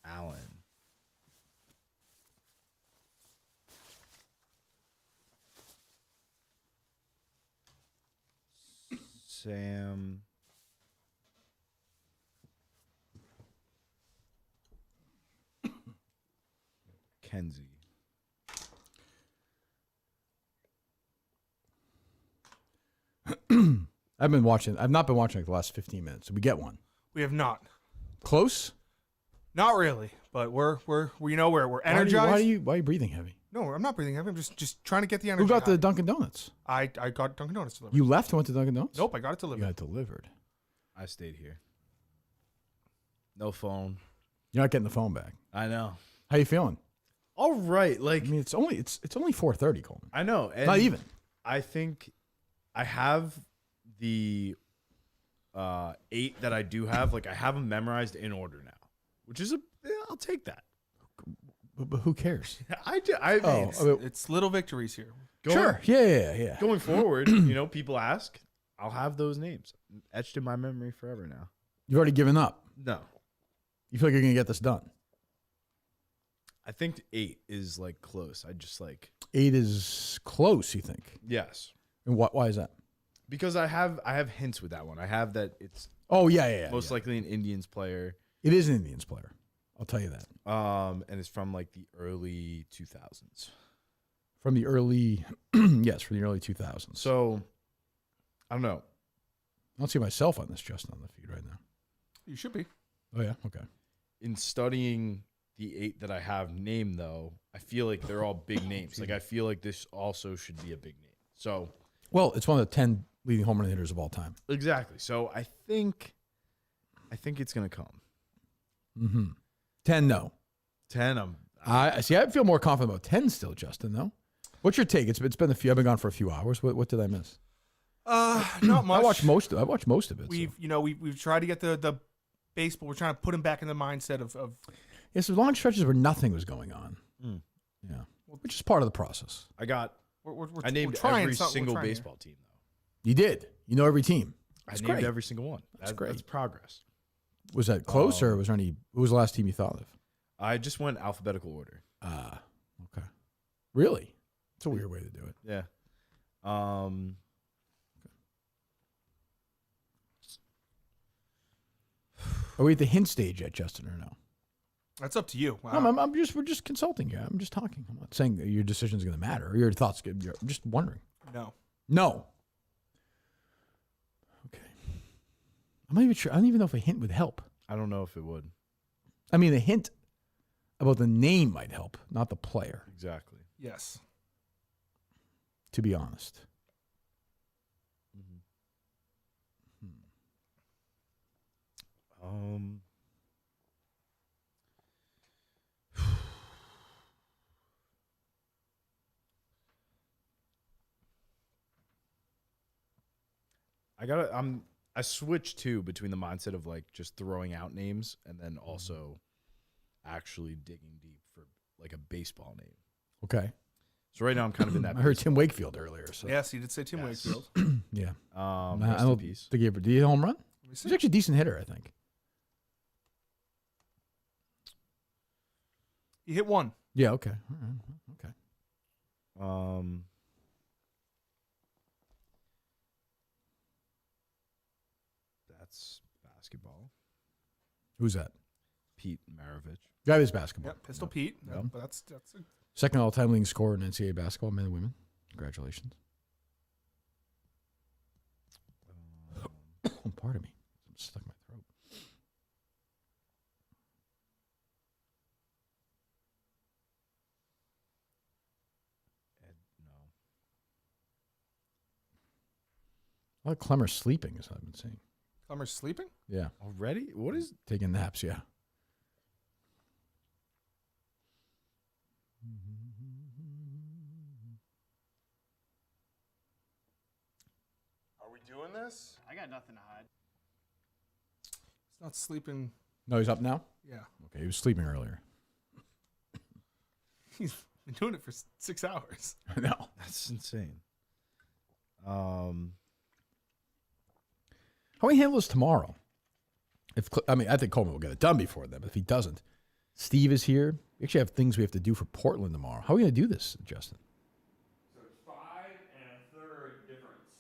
Allen. Sam. Kenzie. I've not been watching like the last 15 minutes. Did we get one? We have not. Close? Not really, but we're energized. Why are you breathing heavy? No, I'm not breathing heavy. I'm just trying to get the energy. Who got high. the Dunkin' Donuts? I got Dunkin' Donuts delivered. You left and went to Dunkin' Donuts? Nope, I got it delivered. You got it delivered. I stayed here. No phone. You're not getting the phone back. I know. How you feeling? All right. Like, I mean, it's only 4:30, Coleman. I know. And not even. I think I have the 8 that I do have. Like, I have them memorized in order now, which is I'll take that. But who cares? I mean, it's little victories here. Sure. Yeah. Going forward, people ask, I'll have those names etched in my memory forever now. You've already given up. No. You feel like you're going to get this done? I think 8 is like close. I just like 8 is close, you think? Yes. And why is that? Because I have hints with that one. I have that it's most likely an Indians player. It is an Indians player. I'll tell you that. And it's from like the early 2000s. From the early, yes, from the early 2000s. So, I don't know. I don't see myself on this Justin on the feed right now. You should be. Oh yeah, okay. In studying the 8 that I have named, though, I feel like they're all big names. Like I feel like this also should be a big name. So, well, it's one of the 10 leading home run hitters of all time. Exactly. So I think it's gonna come. Mm-hmm. 10, no. 10. I see. I feel more confident about 10 still, Justin. Though. What's your take? It's been a few. I've been gone for a few hours. What did I miss? Not much. I watched most of it. We've tried to get the baseball. We're trying to put him back in the mindset of yes, there's long stretches where nothing was going on. Mm. Yeah, which is part of the process. I got. I named trying every something. single We're trying baseball team, though. You did. You know every team. I named every single one. That's great. That's progress. Was that close, or was there any? Who was the last team you thought of? I just went alphabetical order. Okay. Really? It's a weird way to do it. Yeah. Are we at the hint stage yet, Justin, or no? That's up to you. No, we're just consulting you. I'm just talking. I'm not saying your decision's going to matter or your thoughts. I'm just wondering. No. Okay. I'm not even sure. I don't even know if a hint would help. I don't know if it would. I mean, a hint about the name might help, not the player. Exactly. Yes. To be honest. I switched too between the mindset of like just throwing out names and then also actually digging deep for like a baseball name. Okay. So right now I'm kind of in that. I heard Tim Wakefield earlier. So. Yes, he did say Tim Wakefield. Yeah. Rest in peace. Did he hit a home run? He's actually a decent hitter, I think. He hit one. Yeah. Okay. All right. Okay. That's basketball. Who's that? Pete Maravich. That is basketball. Yep, Pistol Pete. Yep. But that's second all-time leading scorer in NCAA basketball, men and women. Congratulations. Pardon me. I'm stuck in my throat. A lot of Klemmer sleeping, as I've been seeing. Klemmer's sleeping? Yeah. Already? What is taking naps? Yeah. Are we doing this? I got nothing to hide. He's not sleeping. No, he's up now? Yeah. Okay, he was sleeping earlier. He's been doing it for 6 hours. I know. That's insane. How will he handle this tomorrow? I think Coleman will get it done before then, but if he doesn't, Steve is here. We actually have things we have to do for Portland tomorrow. How are we going to do this, Justin? So it's 5 1/3 difference.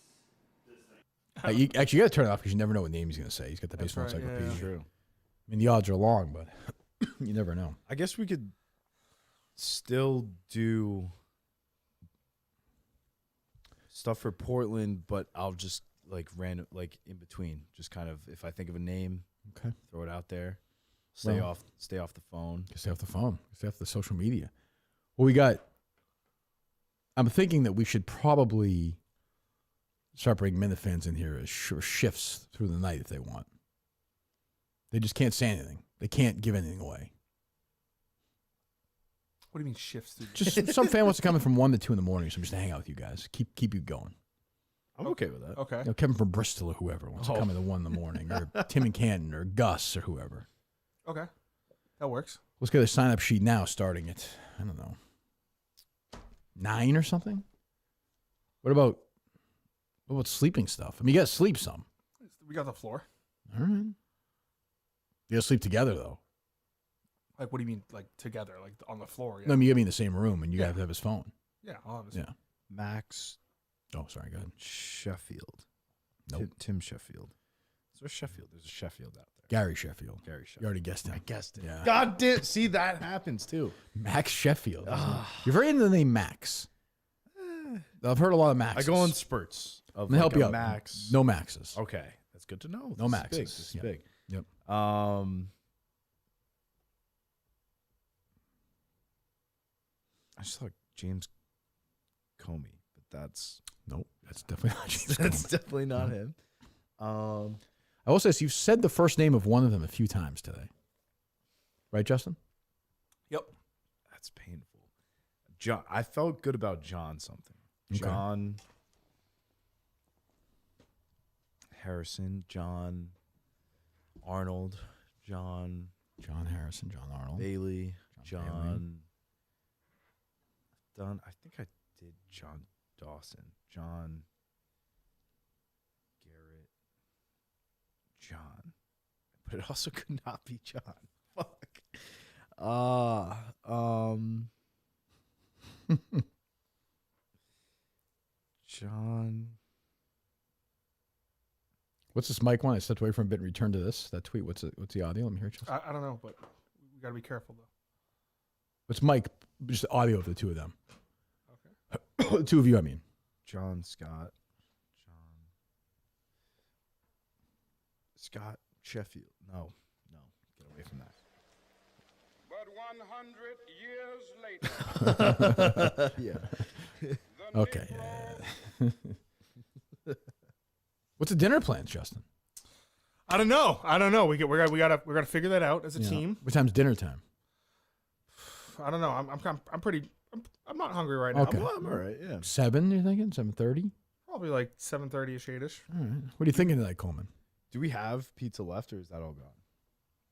This thing. You got to turn it off because you never know what name he's going to say. He's got the baseball right, encyclopedia. yeah. True. I mean, the odds are long, but you never know. I guess we could still do stuff for Portland, but I'll just like random, like in between, just kind of if I think of a name, okay, throw it out there. Stay off the phone. Stay off the phone. Stay off the social media. Well, we got. I'm thinking that we should probably start bringing Minifans in here as shifts through the night if they want. They just can't say anything. They can't give anything away. What do you mean shifts? Just some fan wants to come in from 1 to 2 in the morning, so I'm just to hang out with you guys. Keep you going. I'm okay with that. Okay. You know, Kevin from Bristol or whoever wants to come in at 1 in the morning, or Tim and Canton, or Gus or whoever. Okay, that works. Let's get a sign-up sheet now, starting at, I don't know, 9 or something? What about sleeping stuff? I mean, you got to sleep some. We got the floor. All right. You got to sleep together, though. Like, what do you mean, like, together? Like, on the floor? Yeah. No, I mean, you got to be in the same room, and you got to have his phone. Yeah, I'll have his Yeah. Max. Oh, sorry, go ahead. Sheffield. Nope. Tim Sheffield. Is there Sheffield? There's a Sheffield out there. Gary Sheffield. Gary Sheffield. You already guessed him. I guessed it. Yeah. God damn. See, that happens too. Max Sheffield. You're very into the name Max. I've heard a lot of Maxes. I go in spurts. Let me help you out. Max. No Maxes. Okay, that's good to know. No This Maxes. Is big. This is Yep. big. Yep. I just thought James Comey, but that's nope. That's definitely not James. that's Comey. definitely not him. I will say this, you've said the first name of one of them a few times today. Right, Justin? Yep. That's painful. John. I felt good about John something. Okay. John Harrison. John Arnold. John Harrison. John Arnold. Bailey. John Done. I think I did John Dawson. John Garrett. John. But it also could not be John. Fuck. John. What's this mic one? I stepped away from a bit and returned to this. That tweet. What's the audio? Let me hear it. Justin. I don't know, but we got to be careful, though. What's Mike? Just the audio of the two of them. Okay. The two of you, I mean. John Scott. Scott Sheffield. No. Get away from that. But 100 years later. Yeah. Okay. What's the dinner plans, Justin? I don't know. We gotta figure that out as a team. What time's dinner time? I don't know. I'm not hungry right now. Okay. I'm all right. Yeah. 7, you're thinking? 7:30? Probably like 7:30ish, 8ish. All right. What are you thinking tonight, Coleman? Do we have pizza left, or is that all gone?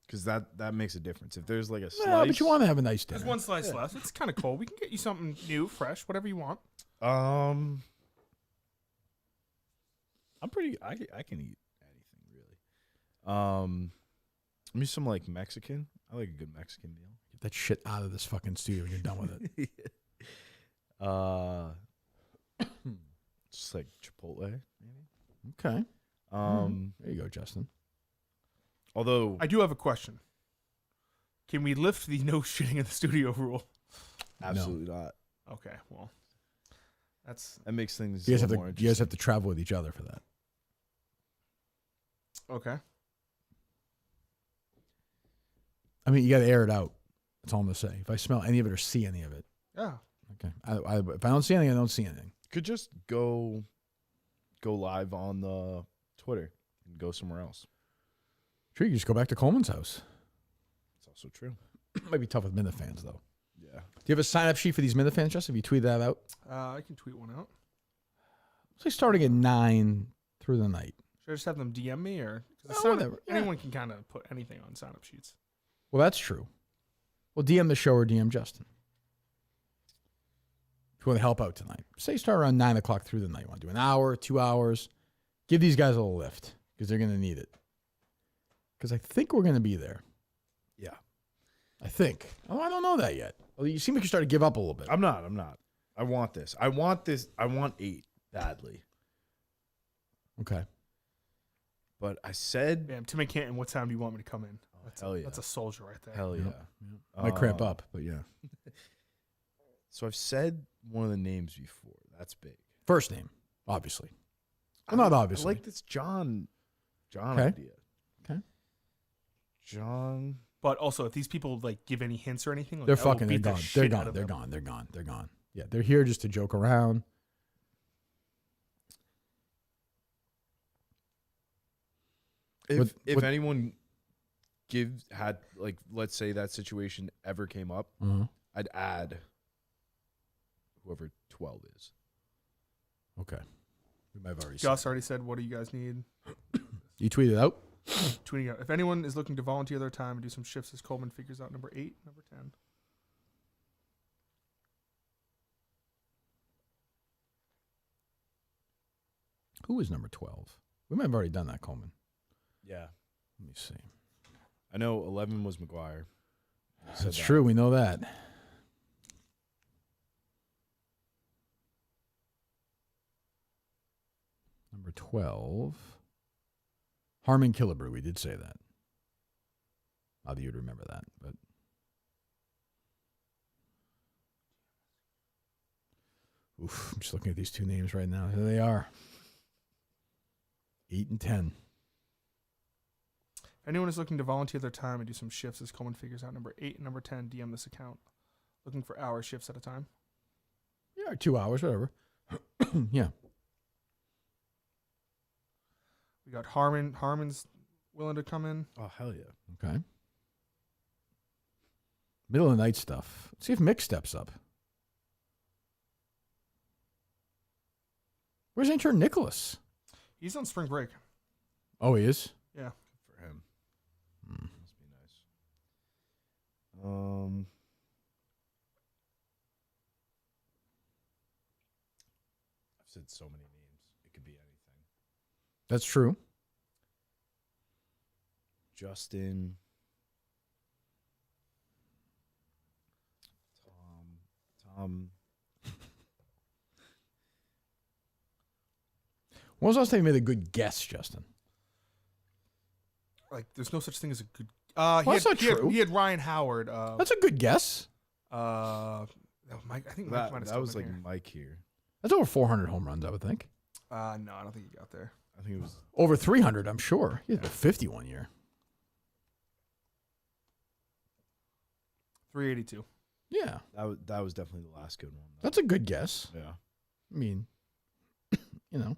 Because that makes a difference. If there's like a slice, No, but you want to have a nice dinner. There's one slice left. It's kind of cold. We can get you something new, fresh, whatever you want. I'm pretty. I can eat anything really. Maybe some like Mexican. I like a good Mexican meal. Get that shit out of this fucking studio when you're done with it. Just like Chipotle, maybe. Okay. There you go, Justin. Although I do have a question. Can we lift the no shitting in the studio rule? absolutely not. Okay, well, That makes things. You guys a little more you guys have to travel with each other for that. okay. I mean, you got to air it out. That's all I'm gonna say. If I smell any of it or see any of it, Yeah. okay. If I don't see anything, I don't see anything. Could just go live on the Twitter and go somewhere else. Sure, you just go back to Coleman's house. It's also true. Might be tough with Minifans though. Yeah. Do you have a sign-up sheet for these Minifans, Justin? Have you tweeted that out? I can tweet one out. Say starting at 9 through the night. Should I just have them DM me, or whatever. Anyone can kind of put anything on sign-up sheets. Well, that's true. Well, DM the show or DM Justin. If you want to help out tonight, say start around 9 o'clock through the night. You want to do an hour, 2 hours? Give these guys a little lift because they're going to need it. Because I think we're going to be there. Yeah. I think. Oh, I don't know that yet. Well, you seem like you're starting to give up a little bit. I'm not. I want this. I want 8 badly. Okay. But I said, Bam, Tim and Canton, what time do you want me to come in? hell yeah. That's a soldier right there. Hell yeah. Might cramp up, but yeah. So I've said one of the names before. That's big. First name, obviously. Well, not obviously. I like this John Okay. idea. Okay. John. But also, if these people like give any hints or anything, like, They're I will fucking. beat They're the gone. shit They're out gone. of They're them. gone. They're gone. They're gone. Yeah, they're here just to joke around. If What- anyone had like, let's say that situation ever came up, I'd add whoever 12 is. Okay. We might have already. Gus already said, "What do you guys need?" You tweeted out. Tweeting out. If anyone is looking to volunteer their time and do some shifts, as Coleman figures out number 8, number 10. Who is number 12? We might have already done that, Coleman. Yeah. Let me see. I know 11 was McGuire. That's true. We know that. Number 12. Harmon Killebrew. We did say that. Not that you'd remember that, but. Oof, I'm just looking at these two names right now. Here they are. 8 and 10. If anyone is looking to volunteer their time and do some shifts, as Coleman figures out number 8 and number 10, DM this account. Looking for hour shifts at a time. Yeah, 2 hours, whatever. Yeah. We got Harmon. Harmon's willing to come in. Oh, hell yeah. Okay. Middle of the night stuff. Let's see if Mick steps up. Where's intern Nicholas? He's on spring break. Oh, he is? Yeah. For him. Must be nice. I've said so many names. It could be anything. That's true. Justin. Tom. When was the last time you made a good guess, Justin? Like, there's no such thing as a good. That's not true. He had Ryan Howard. That's a good guess. Mike. I think Mike might have that was still like been here. Mike here. That's over 400 home runs, I would think. No, I don't think he got there. I think it was Over 300, I'm sure. He had 50 one year. 382. Yeah. That was definitely the last good one. That's a good guess. Yeah. I mean, you know.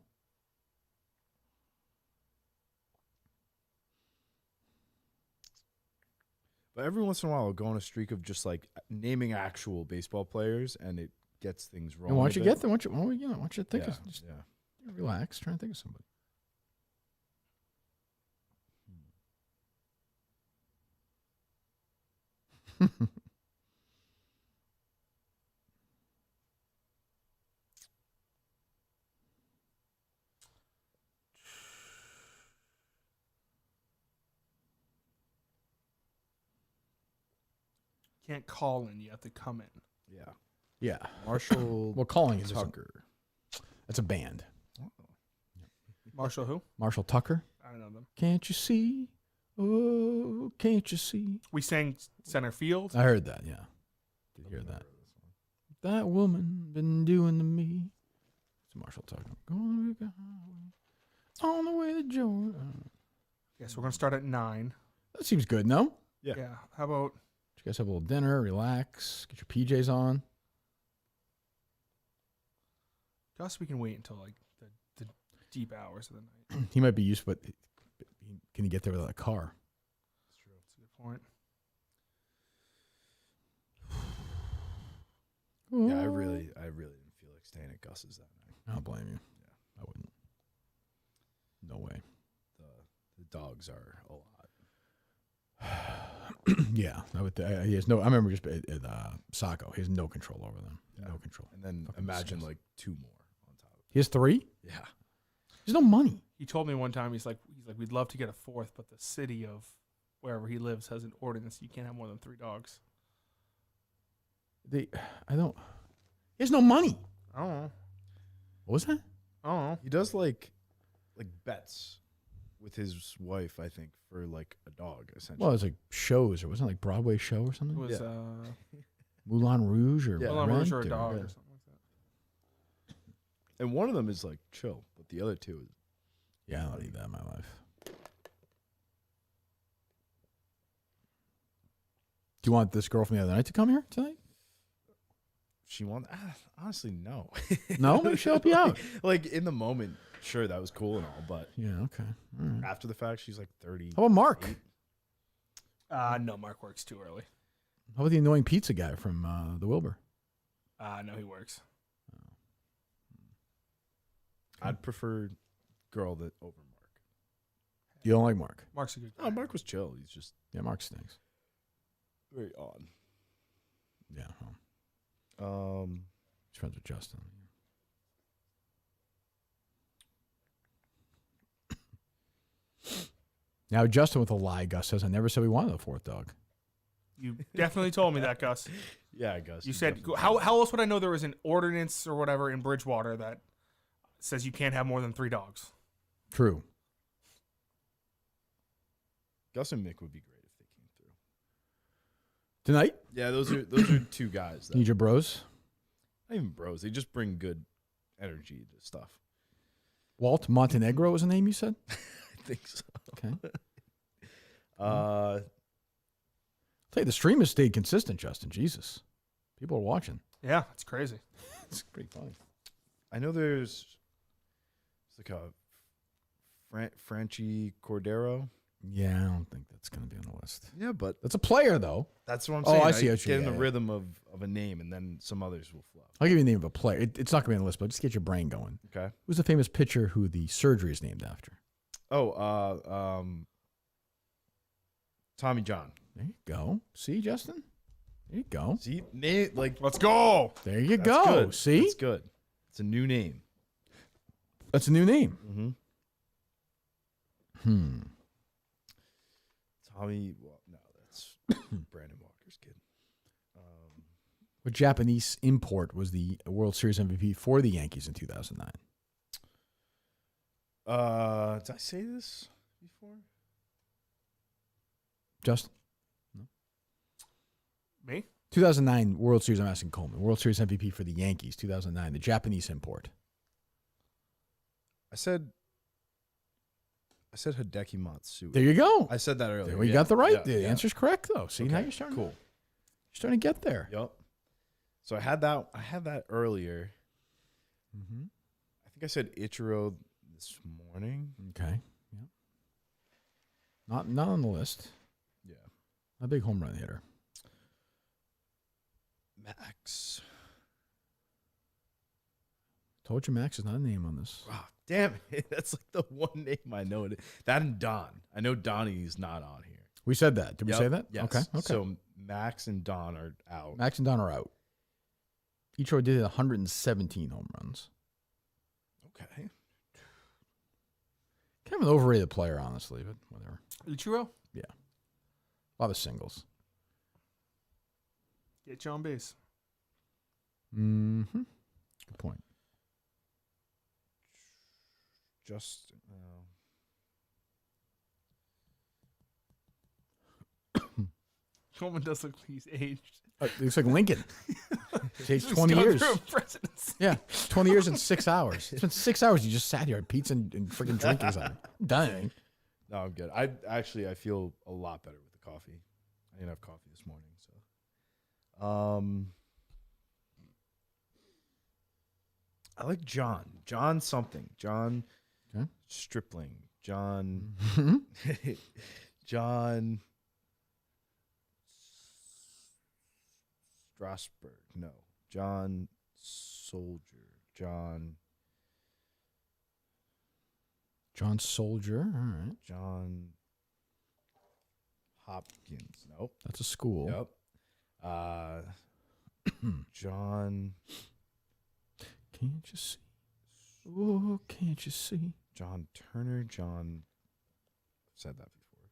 But every once in a while, I'll go on a streak of just like naming actual baseball players, and it gets things wrong. And why don't a you bit. get them? Why don't you think of just yeah. relax, try and think of somebody. Can't call in. You have to come in. Yeah. Yeah. Marshall. Well, calling is Tucker. That's a band. Marshall who? Marshall Tucker. I don't know them. Can't you see? Oh, can't you see? We sang center field. I heard that. Yeah. Did hear that. That woman been doing to me. It's Marshall Tucker. Going on the way to Georgia. Yes, we're gonna start at 9. That seems good. No. Yeah. How about? You guys have a little dinner, relax, get your PJs on. Gus, we can wait until like the deep hours of the night. He might be used, but can he get there without a car? That's true. That's a good point. Yeah, I really didn't feel like staying at Gus's that night. I don't blame you. Yeah, I wouldn't. No way. The dogs are a lot. Yeah, I would. He has no. I remember just at Saco. He has no control over them. Yeah. No control. And then Fucking imagine disgusting. like 2 more on top. He has 3. Yeah. There's no money. He told me one time he's like we'd love to get a 4th, but the city of wherever he lives has an ordinance you can't have more than 3 dogs. I don't. He has no money. I don't know. What was that? I don't know. He does like bets. with his wife, I think, for like a dog, essentially. Well, it was like shows, or wasn't it like Broadway show or something? It was Moulin Rouge or Moulin Rouge or a Rent dog or something like that. And one of them is like chill, but the other two is. Yeah, I don't need that in my life. Do you want this girl from the other night to come here tonight? She wants. Honestly, no. No? Maybe she'll help you out. Like in the moment, sure, that was cool and all, but yeah, okay. All right. After the fact, she's like 30. How about Mark? No, Mark works too early. How about the annoying pizza guy from the Wilbur? No, he works. I'd prefer girl that over Mark. You don't like Mark? Mark's a good guy. Oh, Mark was chill. He's just Mark stinks. very odd. Yeah. Well, he's friends with Justin. Now Justin with a lie, Gus says, I never said we wanted a fourth dog. You definitely told me that, Gus. Yeah, Gus. You said, how else would I know there was an ordinance or whatever in Bridgewater that says you can't have more than 3 dogs? True. Gus and Mick would be great if they came through. Tonight? Yeah, those are two guys. That, Need your bros? not even bros. They just bring good energy to stuff. Walt Montenegro was the name you said? I think so. Okay. Uh, Tell you, the stream has stayed consistent, Justin. Jesus. People are watching. Yeah, it's crazy. It's pretty funny. I know there's like a Franchi Cordero. Yeah, I don't think that's going to be on the list. Yeah, but That's a player, though. that's what I'm Oh, saying. I see what Get you- in the yeah, yeah. rhythm of a name, and then some others will flow. I'll give you the name of a player. It's not going to be on the list, but just get your brain going. Okay. Who's the famous pitcher who the surgery is named after? Oh, Tommy John. There you go. See, Justin? There you go. See, like Let's go. There you that's go. good. See? That's good. It's a new name. That's a new name. Mm-hmm. Tommy. Well, no, that's Brandon Walker's kid. What Japanese import was the World Series MVP for the Yankees in 2009? Did I say this before? Justin? Me? 2009 World Series, I'm asking Coleman. World Series MVP for the Yankees, 2009, the Japanese import. I said Hideki Matsui. There you go. I said that earlier. There we got the right. The answer's correct, though. See, now Okay, you're starting. cool. You're starting to get there. Yep. So I had that earlier. Mm-hmm. I think I said Ichiro this morning. Okay. Yep. Not on the list. Yeah. A big home run hitter. Max. Told you Max is not a name on this. Wow, damn it. That's like the one name I know. That and Don. I know Donnie's not on here. We said that. Did we Yep, say that? Yes. Okay. So Max and Don are out. Max and Don are out. Ichiro did 117 home runs. Okay. Kind of an overrated player, honestly, but whatever. Ichiro? Yeah. A lot of singles. Get you on base. Mm-hmm. Good point. Justin. Coleman does look like he's aged. It looks like Lincoln. He's aged He's 20 gone years. through a presidency. Yeah, 20 years in 6 hours. It's been 6 hours. You just sat here, had pizza and freaking drinking something. Dang. No, I'm good. I feel a lot better with the coffee. I didn't have coffee this morning, so. I like John. John something. John Stripling. John. John Strasberg. No. John Soldier. John Soldier. All right. John Hopkins. Nope. That's a school. Yep. John. Can't you see? Oh, can't you see? John Turner. John. I've said that before.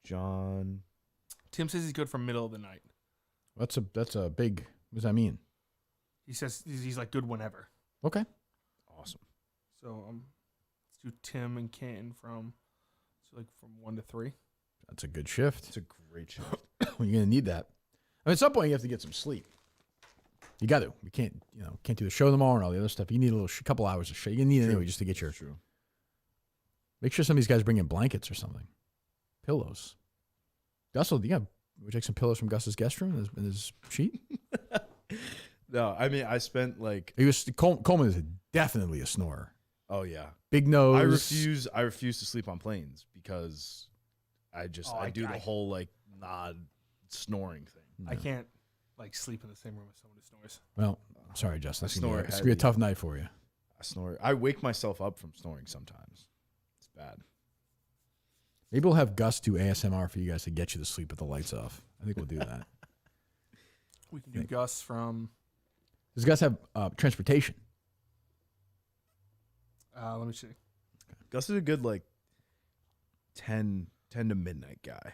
John. Tim says he's good for middle of the night. That's a big. What does that mean? He says he's like good whenever. Okay. Awesome. So let's do Tim and Canton from 1 to 3. That's a good shift. It's a great shift. Well, you're gonna need that. I mean, at some point, you have to get some sleep. You got to. You can't do the show tomorrow and all the other stuff. You need a couple hours of shit. You need it anyway just to get your. True. Make sure some of these guys bring in blankets or something, pillows. Gus, would you take some pillows from Gus's guest room in his sheet? No, I mean I spent like Coleman is definitely a snorer. Oh yeah, big nose. I refuse to sleep on planes because I do the whole like nod snoring thing. I can't like sleep in the same room as someone who snores. Well, I'm sorry, Justin. It's snore going to be a tough night for you. I snore. I wake myself up from snoring sometimes. It's bad. Maybe we'll have Gus do ASMR for you guys to get you to sleep with the lights off. I think we'll do that. We can do Gus from. Does Gus have transportation? Let me see. Gus is a good like 10 to midnight guy.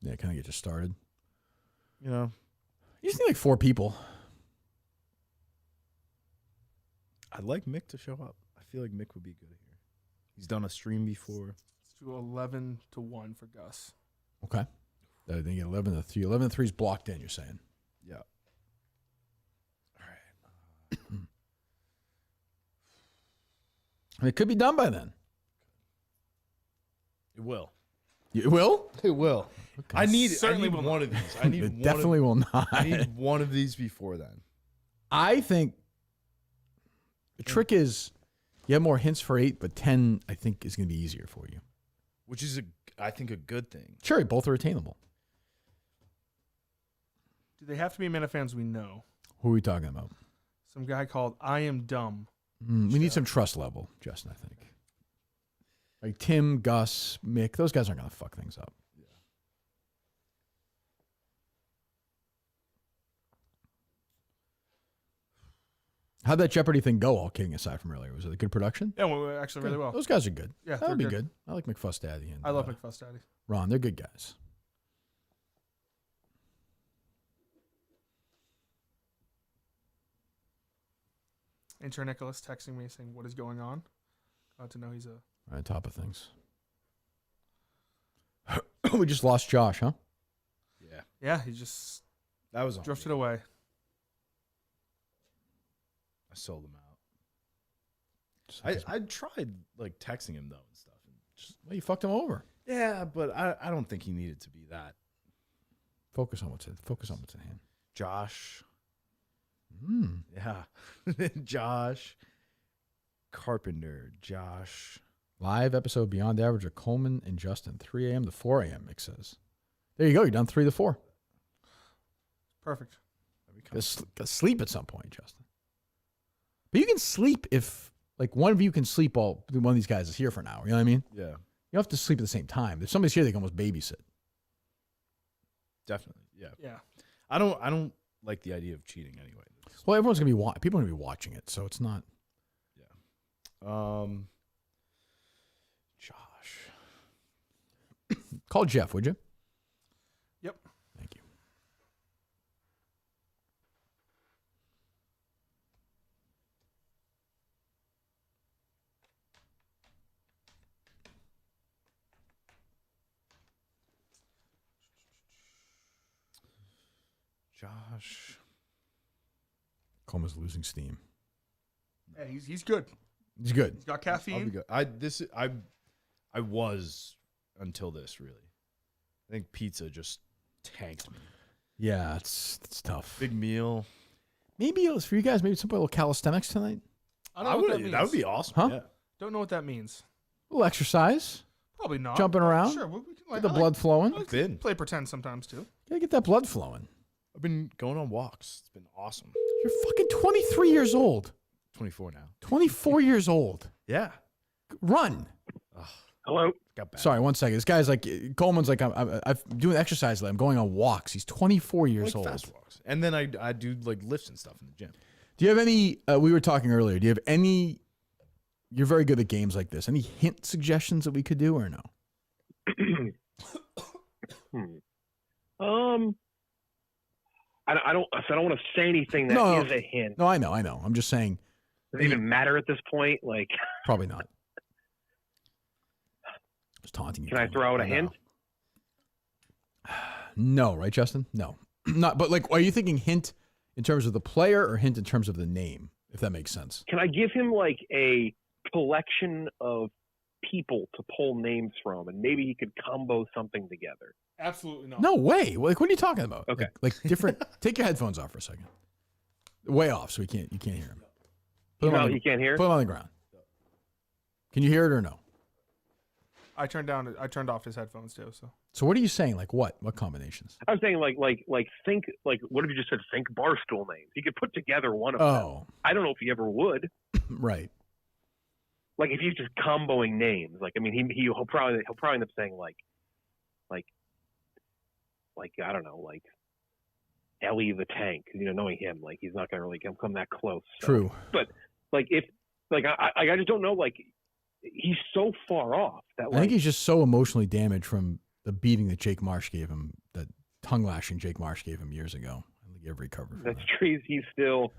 Yeah, kind of get you started. You know, you just need like 4 people. I'd like Mick to show up. I feel like Mick would be good here. He's done a stream before. Let's do 11 to 1 for Gus. Okay. Then you get 11 to 3. 11 to 3 is blocked in, you're saying? Yeah. It could be done by then. It will. It will? It will. Okay. I need will one of these. I need It definitely will not. I need one of these before then. I think the trick is you have more hints for 8, but 10 I think is going to be easier for you. Which is I think a good thing. Sure, both are attainable. Do they have to be Meta fans we know? Who are we talking about? Some guy called I Am Dumb. We need some trust level, Justin, I think. Like Tim, Gus, Mick, those guys aren't going to fuck things up. Yeah. How'd that Jeopardy thing go, all kidding aside from earlier? Was it a good production? Yeah, well, actually really well. Those guys are good. Yeah, that would be they're good. I like McFuss Daddy. And, I love McFuss Daddy. Ron, they're good guys. Intern Nicholas texting me saying, "What is going on?" Glad to know he's on top of things. We just lost Josh, huh? Yeah. Yeah, he just drifted away. I sold him out. I tried like texting him though and stuff. And well, you fucked him over. Yeah, but I don't think he needed to be that. Focus on what's in hand. Josh. Yeah. Josh Carpenter. Josh. Live episode Beyond Average of Coleman and Justin, 3 a.m. to 4 a.m., Mick says. There you go. You're done 3 to 4. Perfect. Gotta sleep at some point, Justin. But you can sleep if, like, one of you can sleep while one of these guys is here for an hour. You know what I mean? Yeah. You don't have to sleep at the same time. If somebody's here, they can almost babysit. Definitely. Yeah. Yeah. I don't like the idea of cheating anyway. Well, everyone's gonna be people are gonna be watching it, so it's not. Yeah. Josh. Call Jeff, would you? Yep. Thank you. Josh. Coleman's losing steam. Yeah, he's good. He's good. He's got caffeine. I'll be good. I was until this really. I think pizza just tanked me. Yeah, it's tough. Big meal. Maybe it's for you guys. Maybe some little calisthenics tonight. I don't know what that means. That would be awesome. Huh? Yeah. Don't know what that means. A little exercise. Probably not. Jumping around. Sure. We can, Get the blood flowing. I like to play pretend sometimes too. Gotta get that blood flowing. I've been going on walks. It's been awesome. You're fucking 23 years old. 24 now. 24 years old. Yeah. Run. Hello. Got bad. Sorry, one second. This guy's like, Coleman's like, I'm doing exercise. I'm going on walks. He's 24 years old. Fast walks. And then I do like lifts and stuff in the gym. Do you have any, we were talking earlier, do you have any, you're very good at games like this. Any hint suggestions that we could do or no? I don't want to say anything that is a hint. No, I know. I'm just saying. Does it even matter at this point? Like, probably not. Just taunting you. Can I throw out a hint? No, right, Justin? No, not. But like, are you thinking hint in terms of the player or hint in terms of the name? If that makes sense. Can I give him like a collection of people to pull names from, and maybe he could combo something together? Absolutely not. No way. Like, what are you talking about? Okay. Like different. Take your headphones off for a second. Way off, so you can't hear him. You can't hear? Put him on the ground. Can you hear it or no? I turned off his headphones too. So what are you saying? Like what? What combinations? I was saying like think like what if you just said think Barstool names? He could put together one of them. I don't know if he ever would. Right. Like if he's just comboing names. Like I mean he'll probably end up saying like I don't know, like Ellie the Tank. Knowing him, like he's not gonna really come that close. So. True. But like if like I just don't know, like he's so far off that I think he's just so emotionally damaged from the beating that Jake Marsh gave him, that tongue lashing Jake Marsh gave him years ago. I think he ever recovered. That's true. He's still.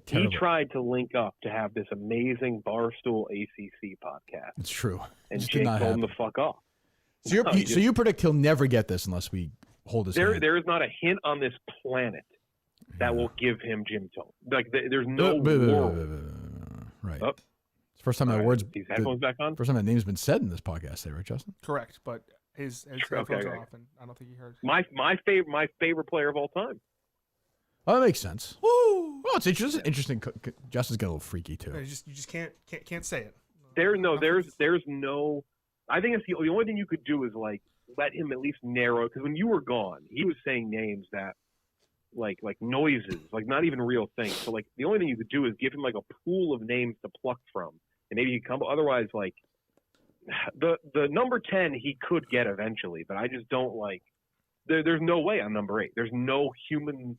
He tried to link up to have this amazing Barstool ACC podcast. It's true. And Just Jake did not told him happen. to fuck off. So you predict he'll never get this unless we hold his hand. There is not a hint on this planet that will give him Jim Tone. Like there's no Right. Oh. It's the first time that word's These headphones back on? First time that name's been said in this podcast today, right, Justin? Correct, but his headphones are off, and I don't think he heard. My favorite player of all time. Oh, that makes sense. Woo! Well, it's interesting. Justin's got a little freaky too. You just can't say it. There's no. I think it's the only thing you could do is like let him at least narrow, because when you were gone, he was saying names that like noises, like not even real things. So like the only thing you could do is give him like a pool of names to pluck from, and maybe he come. Otherwise, like the number 10 he could get eventually, but I just don't like. There's no way on number 8. There's no human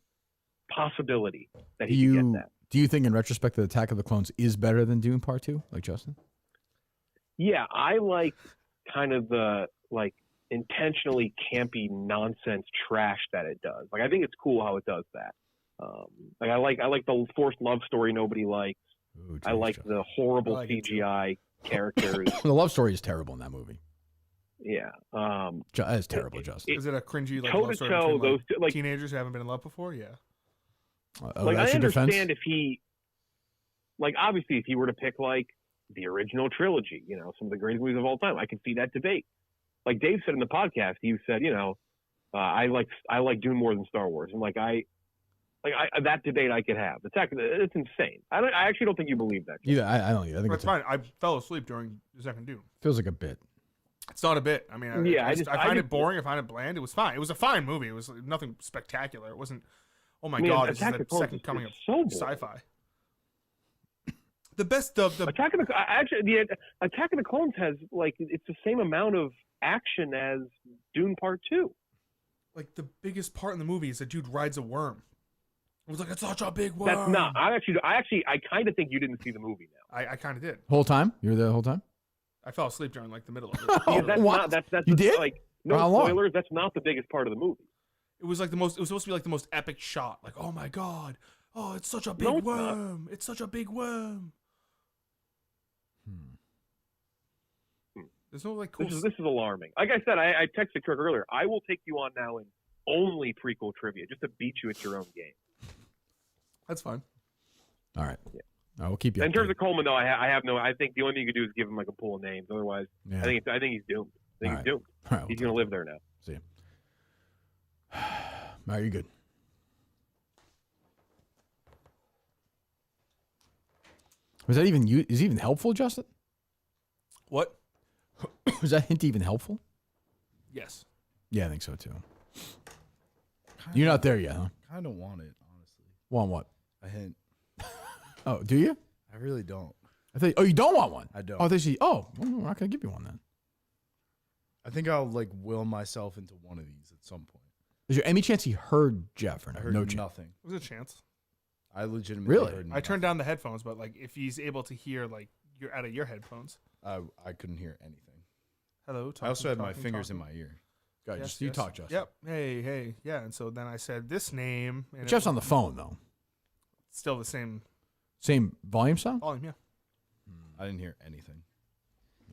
possibility that he can get that. Do you think, in retrospect, that Attack of the Clones is better than Dune Part 2, like Justin? Yeah, I like kind of the like intentionally campy nonsense trash that it does. Like I think it's cool how it does that. Like I like the forced love story nobody likes. Ooh, I like the horrible CGI characters. The love story is terrible in that movie. Yeah, that is terrible, Justin. Is it a cringy like toe love to story toe? between, Those two, like teenagers who haven't been in love before? Yeah. Like I understand if he, like obviously if he were to pick like the original trilogy, some of the greatest movies of all time, I could see that debate. Like Dave said in the podcast, he said, I like Dune more than Star Wars, and that debate I could have. It's insane. I actually don't think you believe that. Yeah, I don't. I think That's fine. I fell asleep during the second Dune. Feels like a bit. It's not a bit. I mean, I find it boring. I find it bland. It was fine. It was a fine movie. It was nothing spectacular. It wasn't. Oh my God! This is the second coming of sci-fi. The best the Attack of the Clones has like it's the same amount of action as Dune Part 2. Like the biggest part in the movie is a dude rides a worm. It was like it's such a big worm. That's not. I kind of think you didn't see the movie now. I kind of did. Whole time? You were there the whole time? I fell asleep during like the middle of it. Yeah, that's what? Not, that's you did? Like no spoilers. That's not the biggest part of the movie. It was like the most. It was supposed to be like the most epic shot. Like oh my God. Oh, it's such a big worm. It's such a big worm. There's no like cool. This is alarming. Like I said, I texted Kirk earlier. I will take you on now in only prequel trivia just to beat you at your own game. That's fine. All right. Yeah. I will keep you. In terms of Coleman, though, I have no. I think the only thing you could do is give him like a pool of names. Otherwise, yeah. I think he's doomed. I think he's doomed. All right, he's going to live there now. See you. All right, you're good. Was that even you? Is it even helpful, Justin? What? Was that hint even helpful? Yes. Yeah, I think so too. You're not there yet, huh? I don't want it, honestly. Want what? A hint. Oh, do you? I really don't. I think. Oh, you don't want one? I don't. Oh, they see. Oh, well, we're not gonna give you one then. I think I'll like will myself into one of these at some point. Is there any chance he heard Jeff or no? I heard No chance. nothing. There's a chance. I legitimately Really? heard I turned down the headphones, but like if he's able to hear like you're out of your headphones. I couldn't hear anything. Hello. I also had my fingers in my ear. Go ahead, you talk, Justin. Yep. Hey. Yeah. And so then I said this name. And Jeff's on the phone, though. Still the same. Same volume sound? Volume, yeah. I didn't hear anything.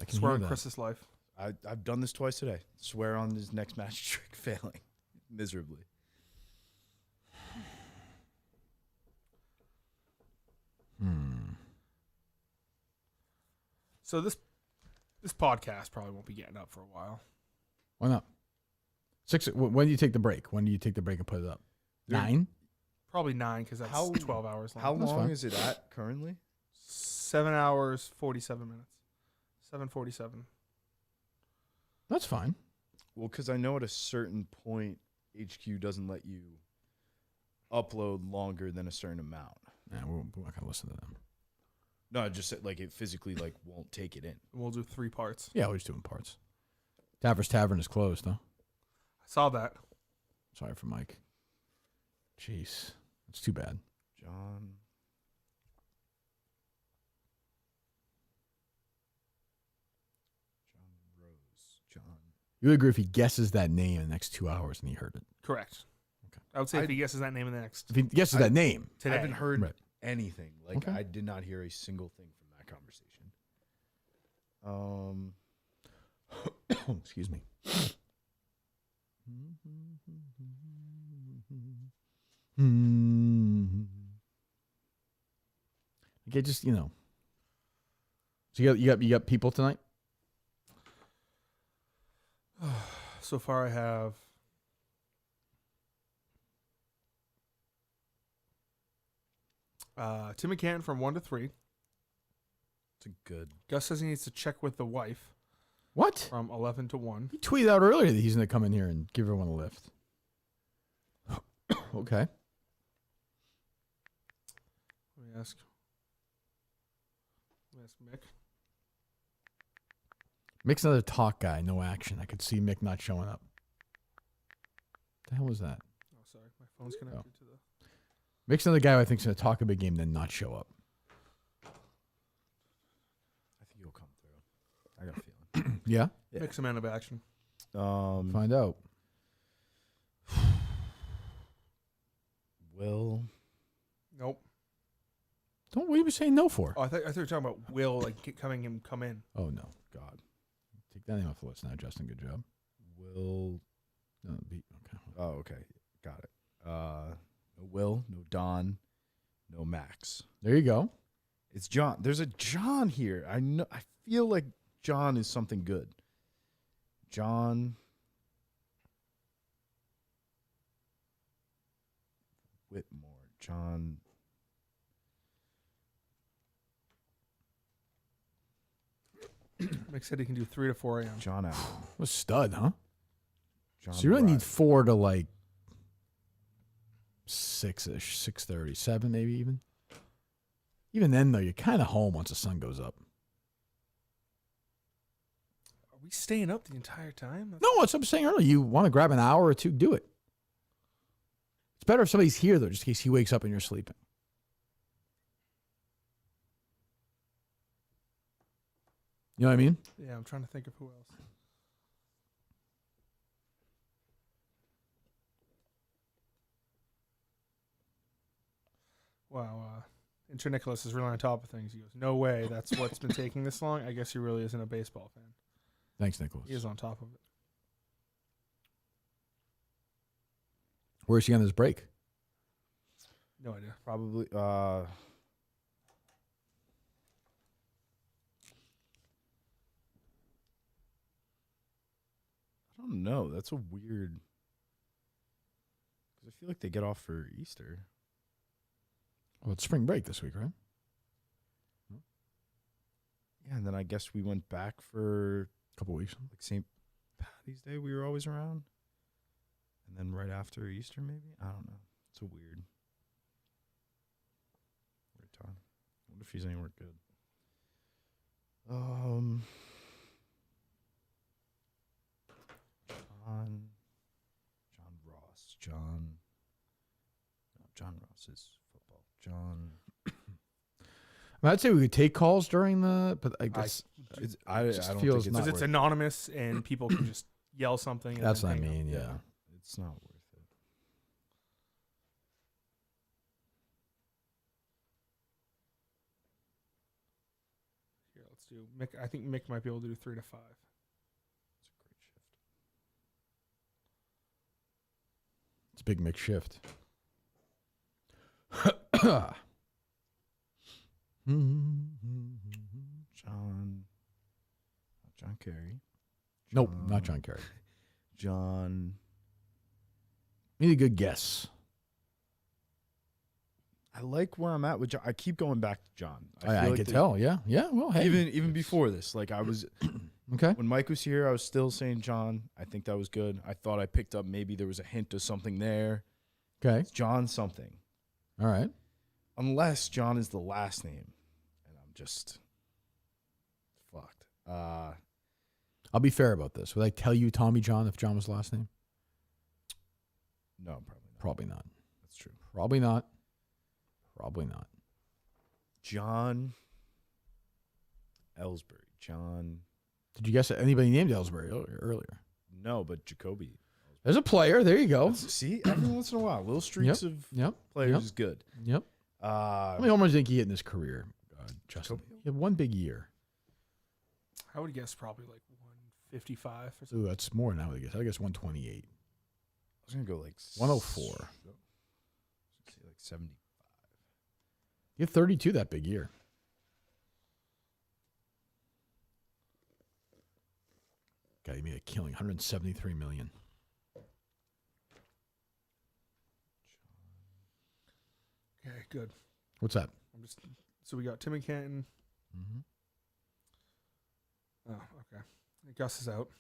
I can Swear hear on that. Chris's life. I've done this twice today. Swear on his next match trick failing miserably. So this podcast probably won't be getting up for a while. Why not? When do you take the break? When do you take the break and put it up? 9? Probably 9 because that's 12 hours long. How long is it at currently? 7 hours, 47 minutes. 7:47. That's fine. Well, because I know at a certain point, HQ doesn't let you upload longer than a certain amount. Yeah, we're not going to listen to them. No, just like it physically won't take it in. We'll do 3 parts. Yeah, we're just doing parts. Tavern's Tavern is closed, though. I saw that. Sorry for Mike. Jeez. It's too bad. John Rose. John. You would agree if he guesses that name in the next 2 hours and he heard it? Correct. Okay. I would say if he guesses that name in the next. If he guesses that name. Today. I haven't heard Right. anything. Like Okay. I did not hear a single thing from that conversation. Excuse me. Okay, just So you got people tonight? So far, I have Tim McCann from 1 to 3. It's a good. Gus says he needs to check with the wife. What? From 11 to 1. He tweeted out earlier that he's going to come in here and give everyone a lift. Okay. Let me ask Mick. Mick's another talk guy, no action. I could see Mick not showing up. What the hell was that? Oh, sorry. My phone's connected to the... Mick's another guy who I think is going to talk a big game then not show up. I think he'll come through. I got a feeling. Yeah? Mick's a man of action. Find out. Will. Nope. What are you saying no for? Oh, I thought you were talking about Will, like come in. Oh, no. God. Take that name off the list now, Justin. Good job. Will. No, okay. Oh, okay. Got it. No Will, no Don, no Max. There you go. It's John. There's a John here. I know. I feel like John is something good. John Whitmore. John. Mick said he can do 3 to 4 a.m. John Allen. What a stud, huh? John So you really Wright. need 4 to like 6-ish, 6:30, 7 maybe even. Even then, though, you're kind of home once the sun goes up. Are we staying up the entire time? No, that's what I'm saying earlier. You want to grab an hour or two, do it. It's better if somebody's here, though, just in case he wakes up and you're sleeping. You know what I mean? Yeah, I'm trying to think of who else. Wow, Inter Nicholas is really on top of things. He goes, no way, that's what's been taking this long. I guess he really isn't a baseball fan. Thanks, Nicholas. He is on top of it. Where's he on his break? No idea. Probably. I don't know. That's a weird. Because I feel like they get off for Easter. Well, it's spring break this week, right? Yeah, and then I guess we went back for a couple weeks. Like St. Patty's Day, we were always around. And then right after Easter, maybe? I don't know. It's a weird time. I wonder if he's anywhere good. John Ross is football. I'd say we could take calls during the, but I guess I it don't feels think not because it's anonymous and people can just yell something. And That's then what I hang up. mean. Yeah. It's not worth it. Here, let's do Mick. I think Mick might be able to do 3 to 5. It's a big mix shift. John Kerry. Nope, not John Kerry. John. Need a good guess. I like where I'm at with John. I keep going back to John. I feel can tell. Yeah. Yeah. Well, hey. Even before this, like I was okay. When Mike was here, I was still saying John. I think that was good. I thought I picked up maybe there was a hint of something there. Okay. It's John something. All right. Unless John is the last name, and I'm just fucked. I'll be fair about this. Would I tell you Tommy John if John was the last name? No, probably not. Probably not. That's true. Probably not. Probably not. John Ellsbury. John. Did you guess anybody named Ellsbury earlier? No, but Jacoby. There's a player. There you go. See, every once in a while, little streaks of players is good. Yep. How many homers did he hit in his career, Justin? He had one big year. I would guess probably like 155 or something. Ooh, that's more than I would guess. I guess 128. I was gonna go like 104. Like 70. He had 32 that big year. God, he made a killing. 173 million. Okay, good. What's that? So we got Tim and Canton. Mm-hmm. Oh, okay. Gus is out.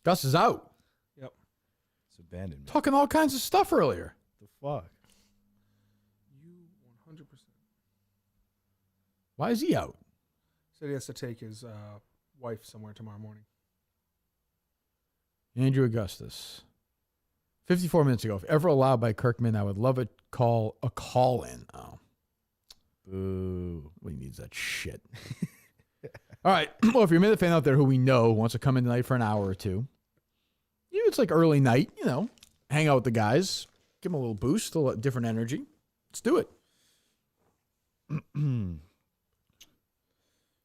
Gus is out. Yep. It's abandoned. Talking all kinds of stuff earlier. The fuck? You 100%. Why is he out? Said he has to take his wife somewhere tomorrow morning. Andrew Augustus. 54 minutes ago. If ever allowed by Kirkman, I would love a call in. Oh. Boo. Well, he needs that shit. All right. Well, if you're a Minute fan out there who we know wants to come in tonight for an hour or two, it's like early night, hang out with the guys, give them a little boost, a little different energy. Let's do it.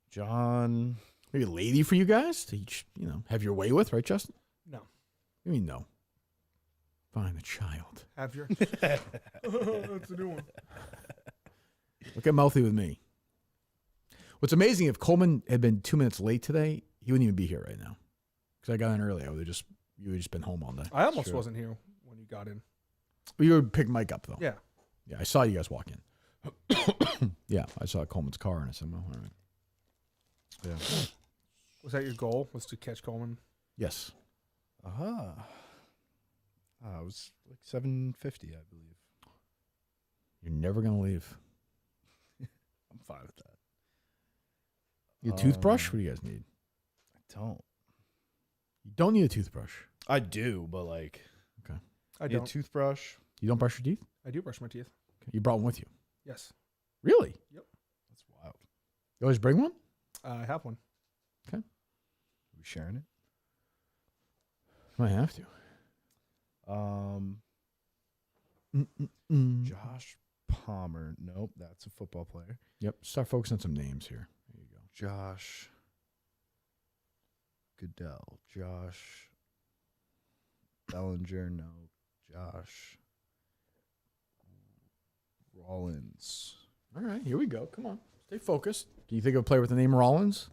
John. Maybe a lady for you guys to each, have your way with, right, Justin? No. You mean no? Fine, a child. Have your. That's a new one. Look at Mouthy with me. What's amazing, if Coleman had been 2 minutes late today, he wouldn't even be here right now. Because I got in early. You would have just been home all day. I almost wasn't here when you got in. You would pick Mike up, though. Yeah. Yeah, I saw you guys walk in. Yeah, I saw Coleman's car, and I said, well, all right. Yeah. Was that your goal, was to catch Coleman? Yes. It was like 750, I believe. You're never going to leave. I'm fine with that. You a toothbrush? What do you guys need? I don't. You don't need a toothbrush. I do, but like... Okay. I need don't. a toothbrush. You don't brush your teeth? I do brush my teeth. Okay. You brought one with you? Yes. Really? Yep. That's wild. You always bring one? I have one. Okay. Are we sharing it? Might have to. Josh Palmer. Nope, that's a football player. Yep. Start focusing on some names here. There you go. Josh Goodell. Josh Bellinger. No. Josh Rollins. All right, here we go. Come on. Stay focused. Can you think of a player with the name Rollins?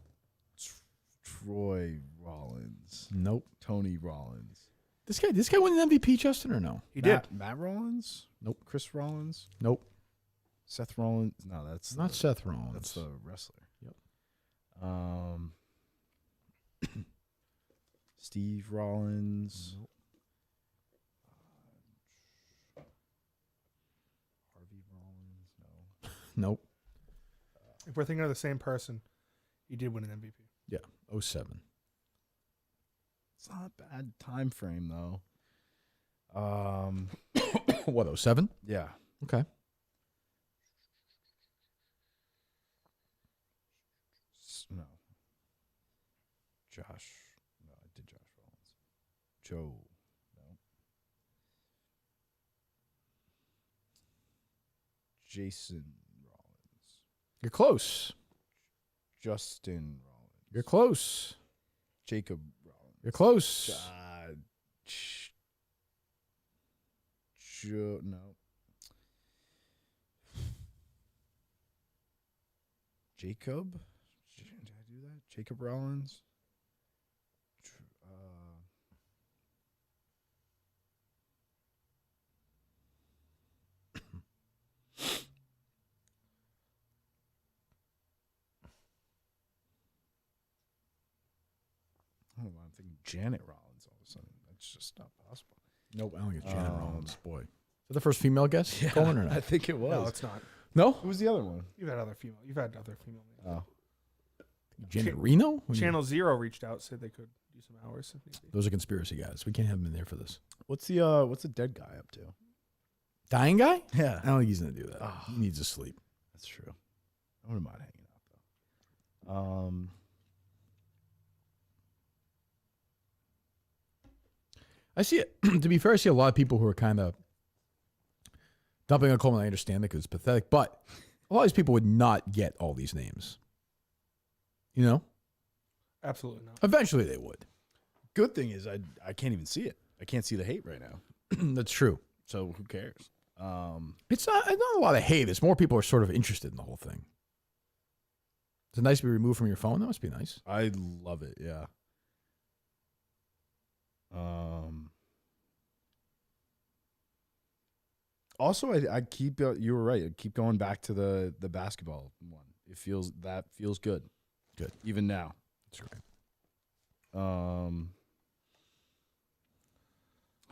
Troy Rollins. Nope. Tony Rollins. This guy won an MVP, Justin, or no? He did. Matt Rollins? Nope. Chris Rollins? Nope. Seth Rollins? No, that's not Seth Rollins. That's the wrestler. Yep. Steve Rollins. Nope. Harvey Rollins? No. Nope. If we're thinking of the same person, he did win an MVP. Yeah, 07. It's not a bad time frame though. What, 07? Yeah. Okay. No. Josh. No, I did Josh Rollins. Joe. No. Jason Rollins. You're close. Justin Rollins. You're close. Jacob Rollins. You're close. No. Jacob? Did I do that? Jacob Rollins? I don't know. I'm thinking Janet Rollins all of a sudden. That's just not possible. Nope, I don't think it's Janet Rollins. Boy. Is that the first female guest? Yeah, Coleman or not? I think it was. No, it's not. No? Who was the other one? You've had other female names. Oh. Janet Reno? Channel Zero reached out, said they could do some hours if need be. Those are conspiracy guys. We can't have them in there for this. What's the dead guy up to? Dying guy? Yeah. I don't think he's going to do that. He needs to sleep. That's true. I wouldn't mind hanging out though. I see it. To be fair, I see a lot of people who are kind of dumping on Coleman. I understand it because it's pathetic, but a lot of these people would not get all these names. You know? Absolutely not. Eventually they would. Good thing is I can't even see it. I can't see the hate right now. That's true. So who cares? It's not a lot of hate. It's more people are sort of interested in the whole thing. Is it nice to be removed from your phone? That must be nice. I love it. Yeah. Also, I keep you were right. I keep going back to the basketball one. It feels good. Good. Even now. That's right. How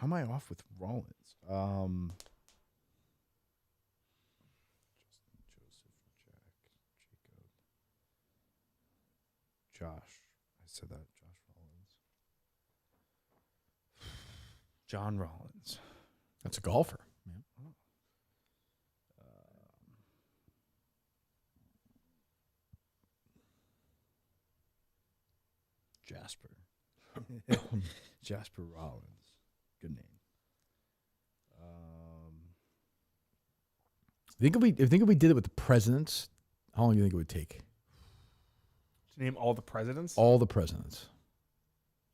am I off with Rollins? Josh. I said that. Josh Rollins. John Rollins. That's a golfer. Yeah. Jasper. Jasper Rollins. Good name. Think if we did it with the presidents, how long do you think it would take? To name all the presidents? All the presidents.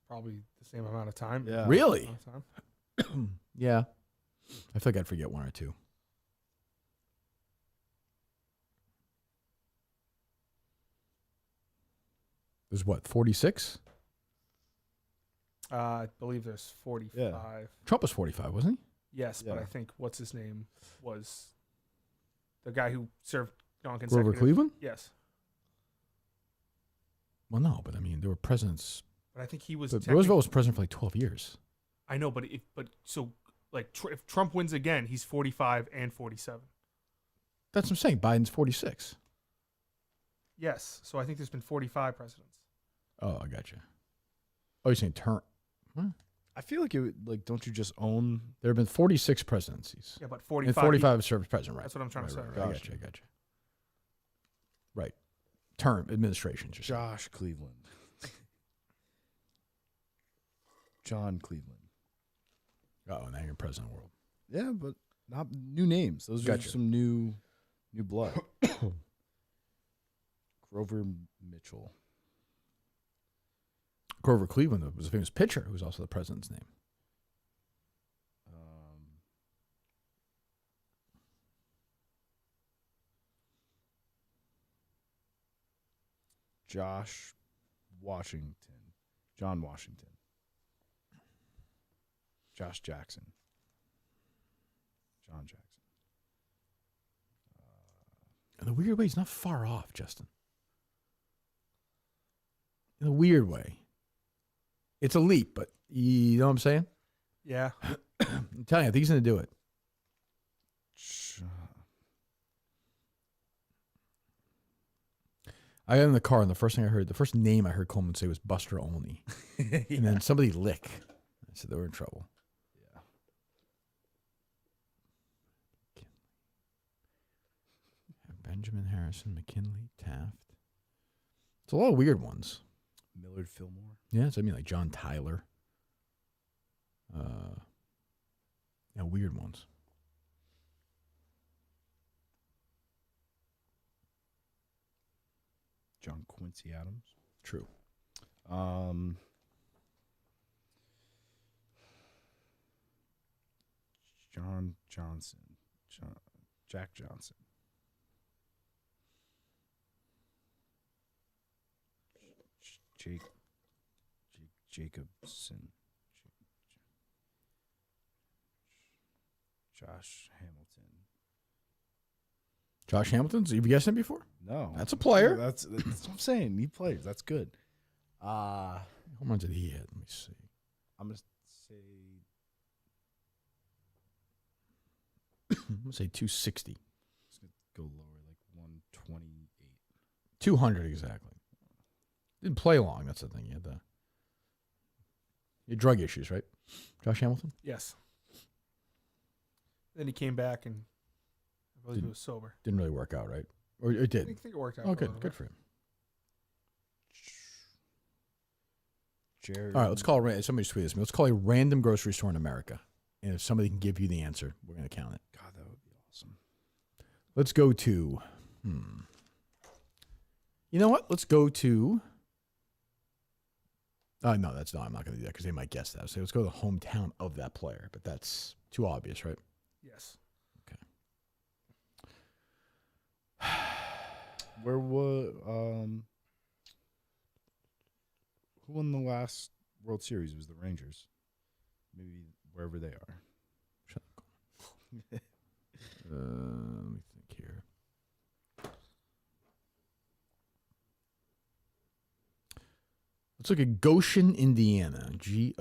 Probably the same amount of time. Yeah. Really? Time. Yeah. I feel like I'd forget one or two. There's what, 46? I believe there's 45. Yeah. Trump was 45, wasn't Yes, Yeah. but I think what's his name was the guy who served he? non-consecutive. Grover Cleveland? Yes, Well, no, but I mean, there were presidents. but I think he was. But Roosevelt was president for like 12 years. I know, but if Trump wins again, he's 45 and 47. That's what I'm saying. Biden's 46. Yes, so I think there's been 45 presidents. Oh, I got you. Oh, you're saying term. What? I feel like don't you just own? There have been 46 presidencies. Yeah, but And 45. 45 served as president, right? That's what I'm trying to say. Right. Gotcha. I got you. Right. Term, administration. Just Josh Cleveland. John Cleveland. Oh, now you're in president world. Yeah, but not new names. Those Gotcha. are some new blood. Grover Mitchell. Grover Cleveland was a famous pitcher who was also the president's name. Josh Washington. John Washington. Josh Jackson. John Jackson. In a weird way, he's not far off, Justin. In a weird way. It's a leap, but you know what I'm saying? Yeah. I'm telling you, I think he's going to do it. I got in the car, and the first name I heard Coleman say was Buster Olney. Yeah. And then somebody lick. I said they were in trouble. Yeah. Benjamin Harrison, McKinley, Taft. It's a lot of weird ones. Millard Fillmore. Yeah, so I mean like John Tyler. Weird ones. John Quincy Adams. True. John Johnson. Jack Johnson. Jacobson. Josh Hamilton. Josh Hamilton? Have you guessed him before? No. That's a player. That's what I'm saying. Need players. That's good. How much did he hit? Let me see. I'm going to say 260. go lower, like 128. 200 exactly. Didn't play long. That's the thing. You had drug issues, right? Josh Hamilton? Yes. Then he came back and I believe he was sober. Didn't really work out, right? Or it did? I think it worked out. Oh, for a good. little Good bit. for him. Jared. All right, let's call somebody tweet this. Let's call a random grocery store in America. And if somebody can give you the answer, we're going to count it. God, that would be awesome. Let's go to, You know what? Let's go to, no, I'm not going to do that because they might guess that. So let's go to the hometown of that player, but that's too obvious, right? Yes. Where was who won the last World Series? It was the Rangers. Maybe wherever they are. Shut up. Let me think here. Let's look at Goshen, Indiana. Goshen.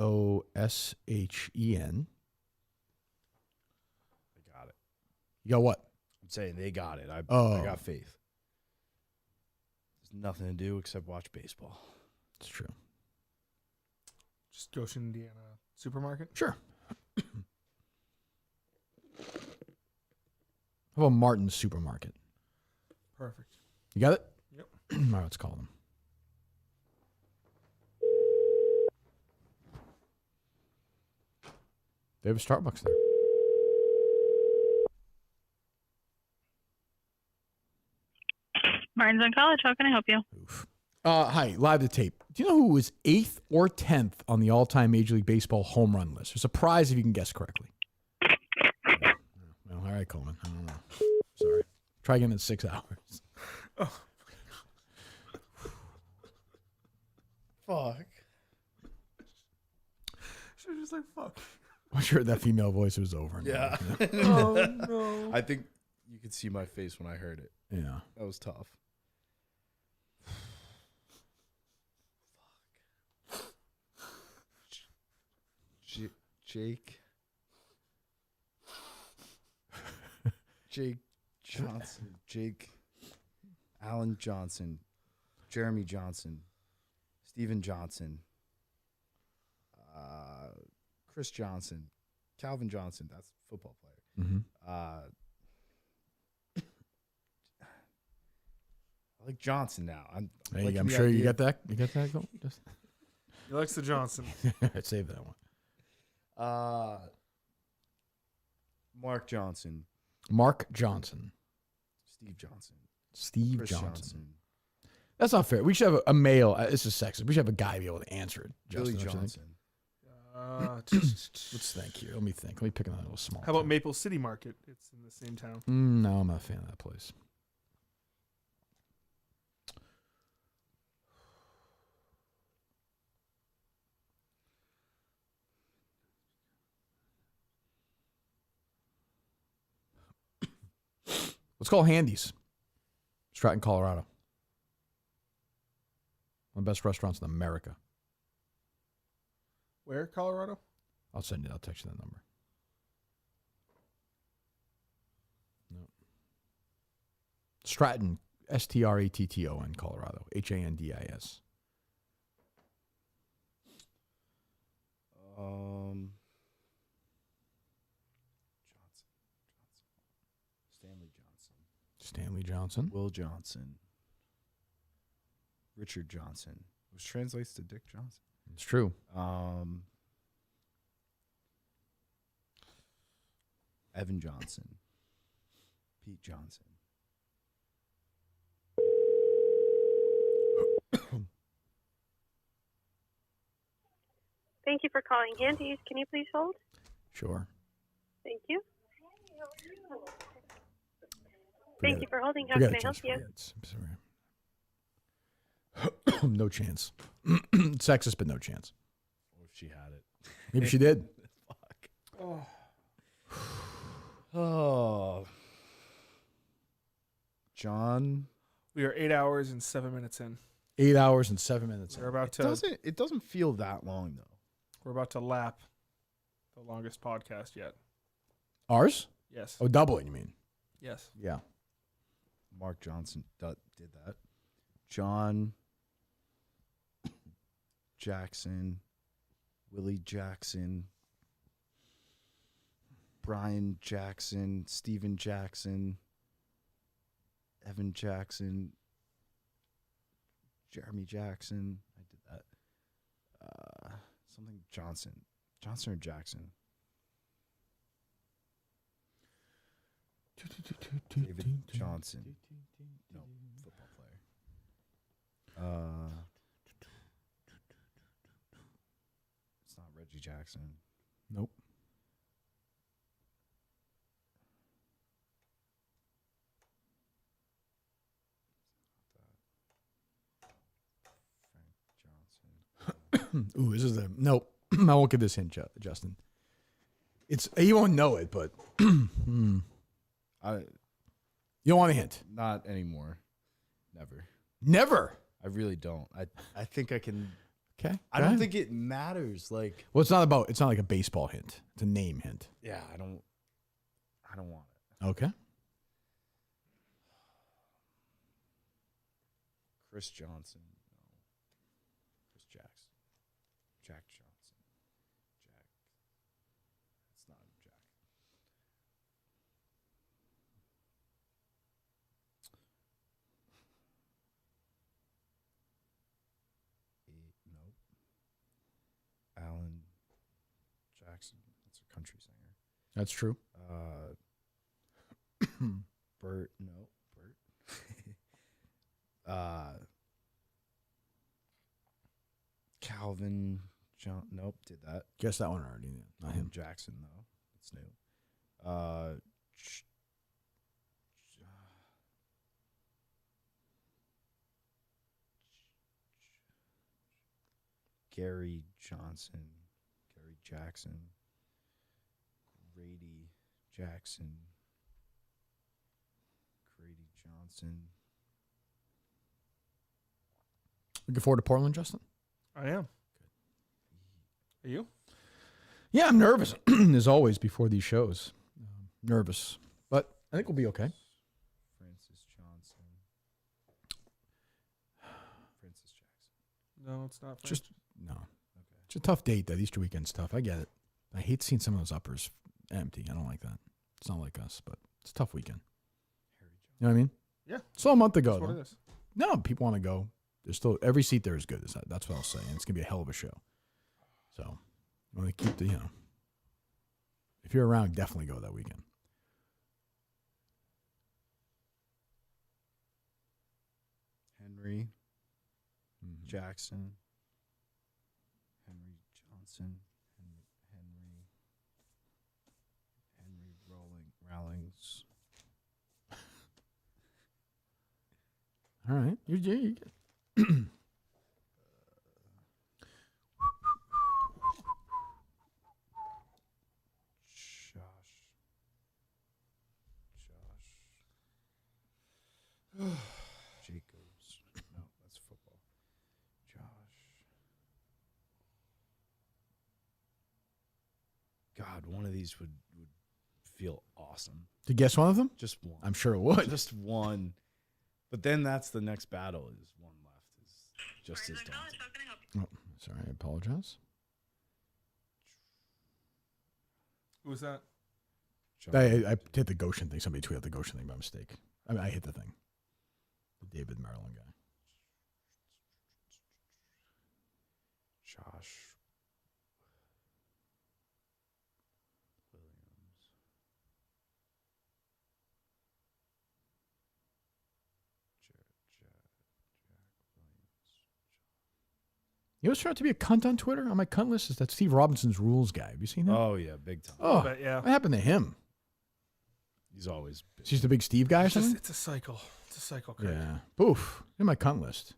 They got it. You got what? I'm saying they got it. I Oh. got faith. There's nothing to do except watch baseball. It's true. Just Goshen, Indiana supermarket? Sure. How about Martin's Supermarket? Perfect. You got it? Yep. All right, let's call them. They have a Starbucks there. Martin's on College. How can I help you? Hi, live to tape. Do you know who was 8th or 10th on the all-time Major League Baseball home run list? There's a prize if you can guess correctly. Well, all right, Coleman. I don't know. Sorry. Try again in 6 hours. Oh. Fuck. She was just like, fuck. I'm sure that female voice was over. Yeah. Oh, no. I think you could see my face when I heard it. Yeah. That was tough. Jake Johnson, Alan Johnson, Jeremy Johnson, Steven Johnson, Chris Johnson, Calvin Johnson. That's a football player. Mm-hmm. I like Johnson now. I'm sure you got that. You got that? Just He likes the Johnson. save that one. Mark Johnson. Mark Johnson. Steve Johnson. Steve Chris Johnson. That's not fair. We should have a male. This is sexist. We should have a guy be able to answer it. Billy Justin, don't you think? Johnson. Let's think here. Let me think. Let me pick another little small. How about Maple City Market? It's in the same town. No, I'm not a fan of that place. Let's call Handy's. Stratton, Colorado. One of the best restaurants in America. Where, Colorado? I'll send you. I'll text you that number. No. Stratton, Stratton, Colorado, Handis. Stanley Johnson. Will Johnson. Richard Johnson, which translates to Dick Johnson. It's true. Evan Johnson. Pete Johnson. Thank you for calling Handy's. Can you please hold? Sure. Thank you. Thank you for holding. How Forget can it, I help Jess, you? forget it. Sorry. No chance. Sexist, but no chance. Or if she had it. Maybe she did. Fuck. Oh. John. We are 8 hours and 7 minutes in. 8 hours and 7 minutes. We're about to. It doesn't feel that long though. We're about to lap the longest podcast yet. Ours? Yes. Oh, double it, you mean? Yes. Yeah. Mark Johnson did that. John Jackson, Willie Jackson, Brian Jackson, Steven Jackson, Evan Jackson, Jeremy Jackson. I did that. Something Johnson. Johnson or Jackson? David Johnson. No, football player. It's not Reggie Jackson. Nope. Ooh, this is a nope. I won't give this hint, Justin. It's you won't know it, but you don't want a hint. Not anymore. Never. Never. I really don't. I think I can. Okay. I don't think it matters. Like, well, it's not like a baseball hint. It's a name hint. yeah, I don't want it. Okay. Chris Johnson. No. Chris Jackson. Jack Johnson. Jack. It's not Jack. Nope. Alan Jackson. That's a country singer. That's true. Bert. No. Bert. Calvin John. Nope, did that. Guess that one already. Not him. Jackson though. It's new. Gary Johnson. Gary Jackson. Grady Jackson. Grady Johnson. Looking forward to Portland, Justin? I am. Are you? Yeah, I'm nervous, as always, before these shows. Nervous. But I think we'll be okay. Francis Johnson. Francis Jackson. No, it's not. Just no. Okay. It's a tough date. That Easter weekend's tough. I get it. I hate seeing some of those uppers empty. I don't like that. It's not like us, but it's a tough weekend. You know what I mean? Yeah. It's still a month ago. That's what though. it is. No, people want to go. There's still every seat there is good. That's what I'll say. And it's gonna be a hell of a show. So you want to keep the if you're around, definitely go that weekend. Henry Jackson. Henry Johnson. Henry Rawlings. All right, you're good. Jacobs. No, that's football. Josh. God, one of these would feel awesome. To guess one of them? Just one. I'm sure it would. Just one. But then that's the next battle is one left is just as daunting. Oh, sorry, I apologize. Who was that? I hit the Goshen thing. Somebody tweeted the Goshen thing by mistake. I mean, I hit the thing. The David Maryland guy. Josh Williams. You always trying to be a cunt on Twitter? On my cunt list is that Steve Robinson's rules guy. Have you seen him? Oh yeah, big time. Oh, But, yeah. what happened to him? He's always. He's the big Steve guy or It's, just, something? it's a cycle. It's a cycle, Kirk. Yeah. Poof. In my cunt list.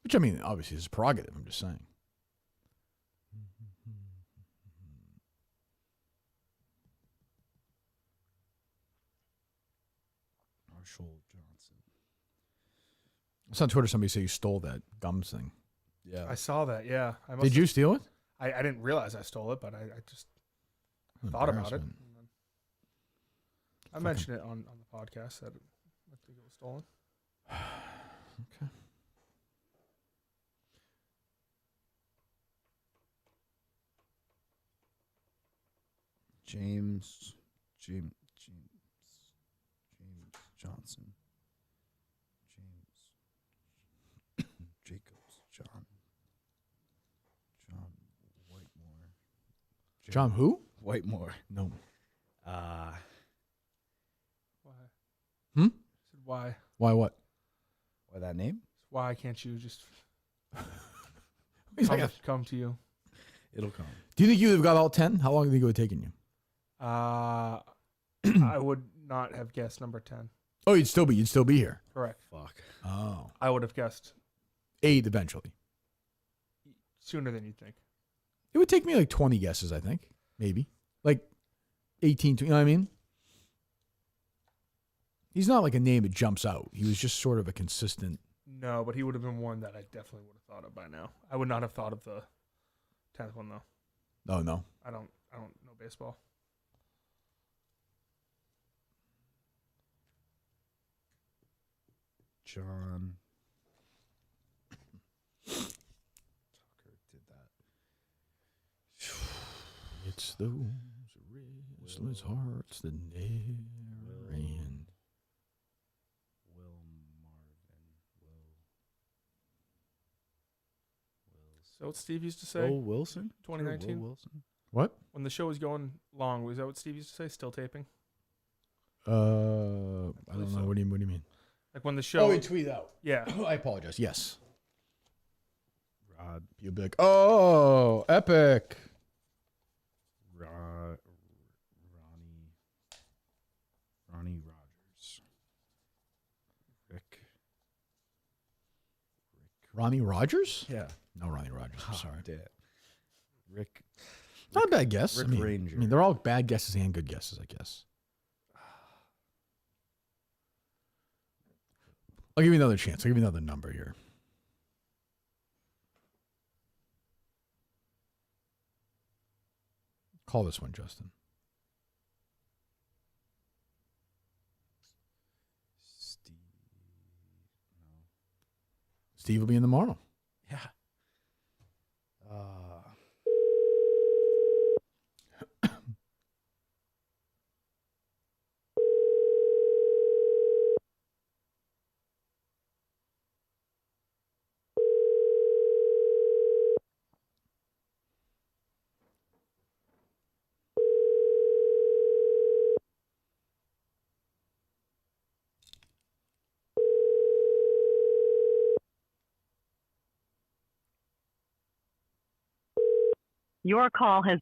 Which, I mean, obviously is a prerogative. I'm just saying. Marshall Johnson. I saw on Twitter somebody say you stole that gums thing. Yeah. I saw that, yeah. Did you steal it? I didn't realize I stole it, but I just thought about it. I mentioned it on the podcast that I think it was stolen. Okay. James Johnson. James Jacobs. John Whitemore. John who? Whitemore. No. Why? Hmm? I said, why? Why what? Why that name? Why can't you just He's like come to you? It'll come. Do you think you would have got all 10? How long do you think it would have taken you? I would not have guessed number 10. Oh, you'd still be here. Correct. Fuck. Oh. I would have guessed 8 eventually. sooner than you'd think. It would take me like 20 guesses, I think. Maybe. Like 18, you know what I mean? He's not like a name that jumps out. He was just sort of a consistent. No, but he would have been one that I definitely would have thought of by now. I would not have thought of the 10th one though. Oh no. I don't know baseball. John Tucker did that. It's those restless hearts that never end. So what Steve used to say? Will Wilson? 2019? Will Wilson. What? When the show was going long, was that what Steve used to say? Still taping? I don't know. What do you mean? Like when the show... Oh, he tweeted out. Yeah. I apologize. Yes. Rod. You'll be like, oh, epic. Ronnie Rogers. Rick. Ronnie Rogers? Yeah. No, Ronnie Rogers. I'm sorry. Rick. Not a bad guess. Rick I mean, Ranger. I mean, they're all bad guesses and good guesses, I guess. I'll give you another chance. I'll give you another number here. Call this one, Justin. Steve will be in tomorrow. Yeah. Your call has...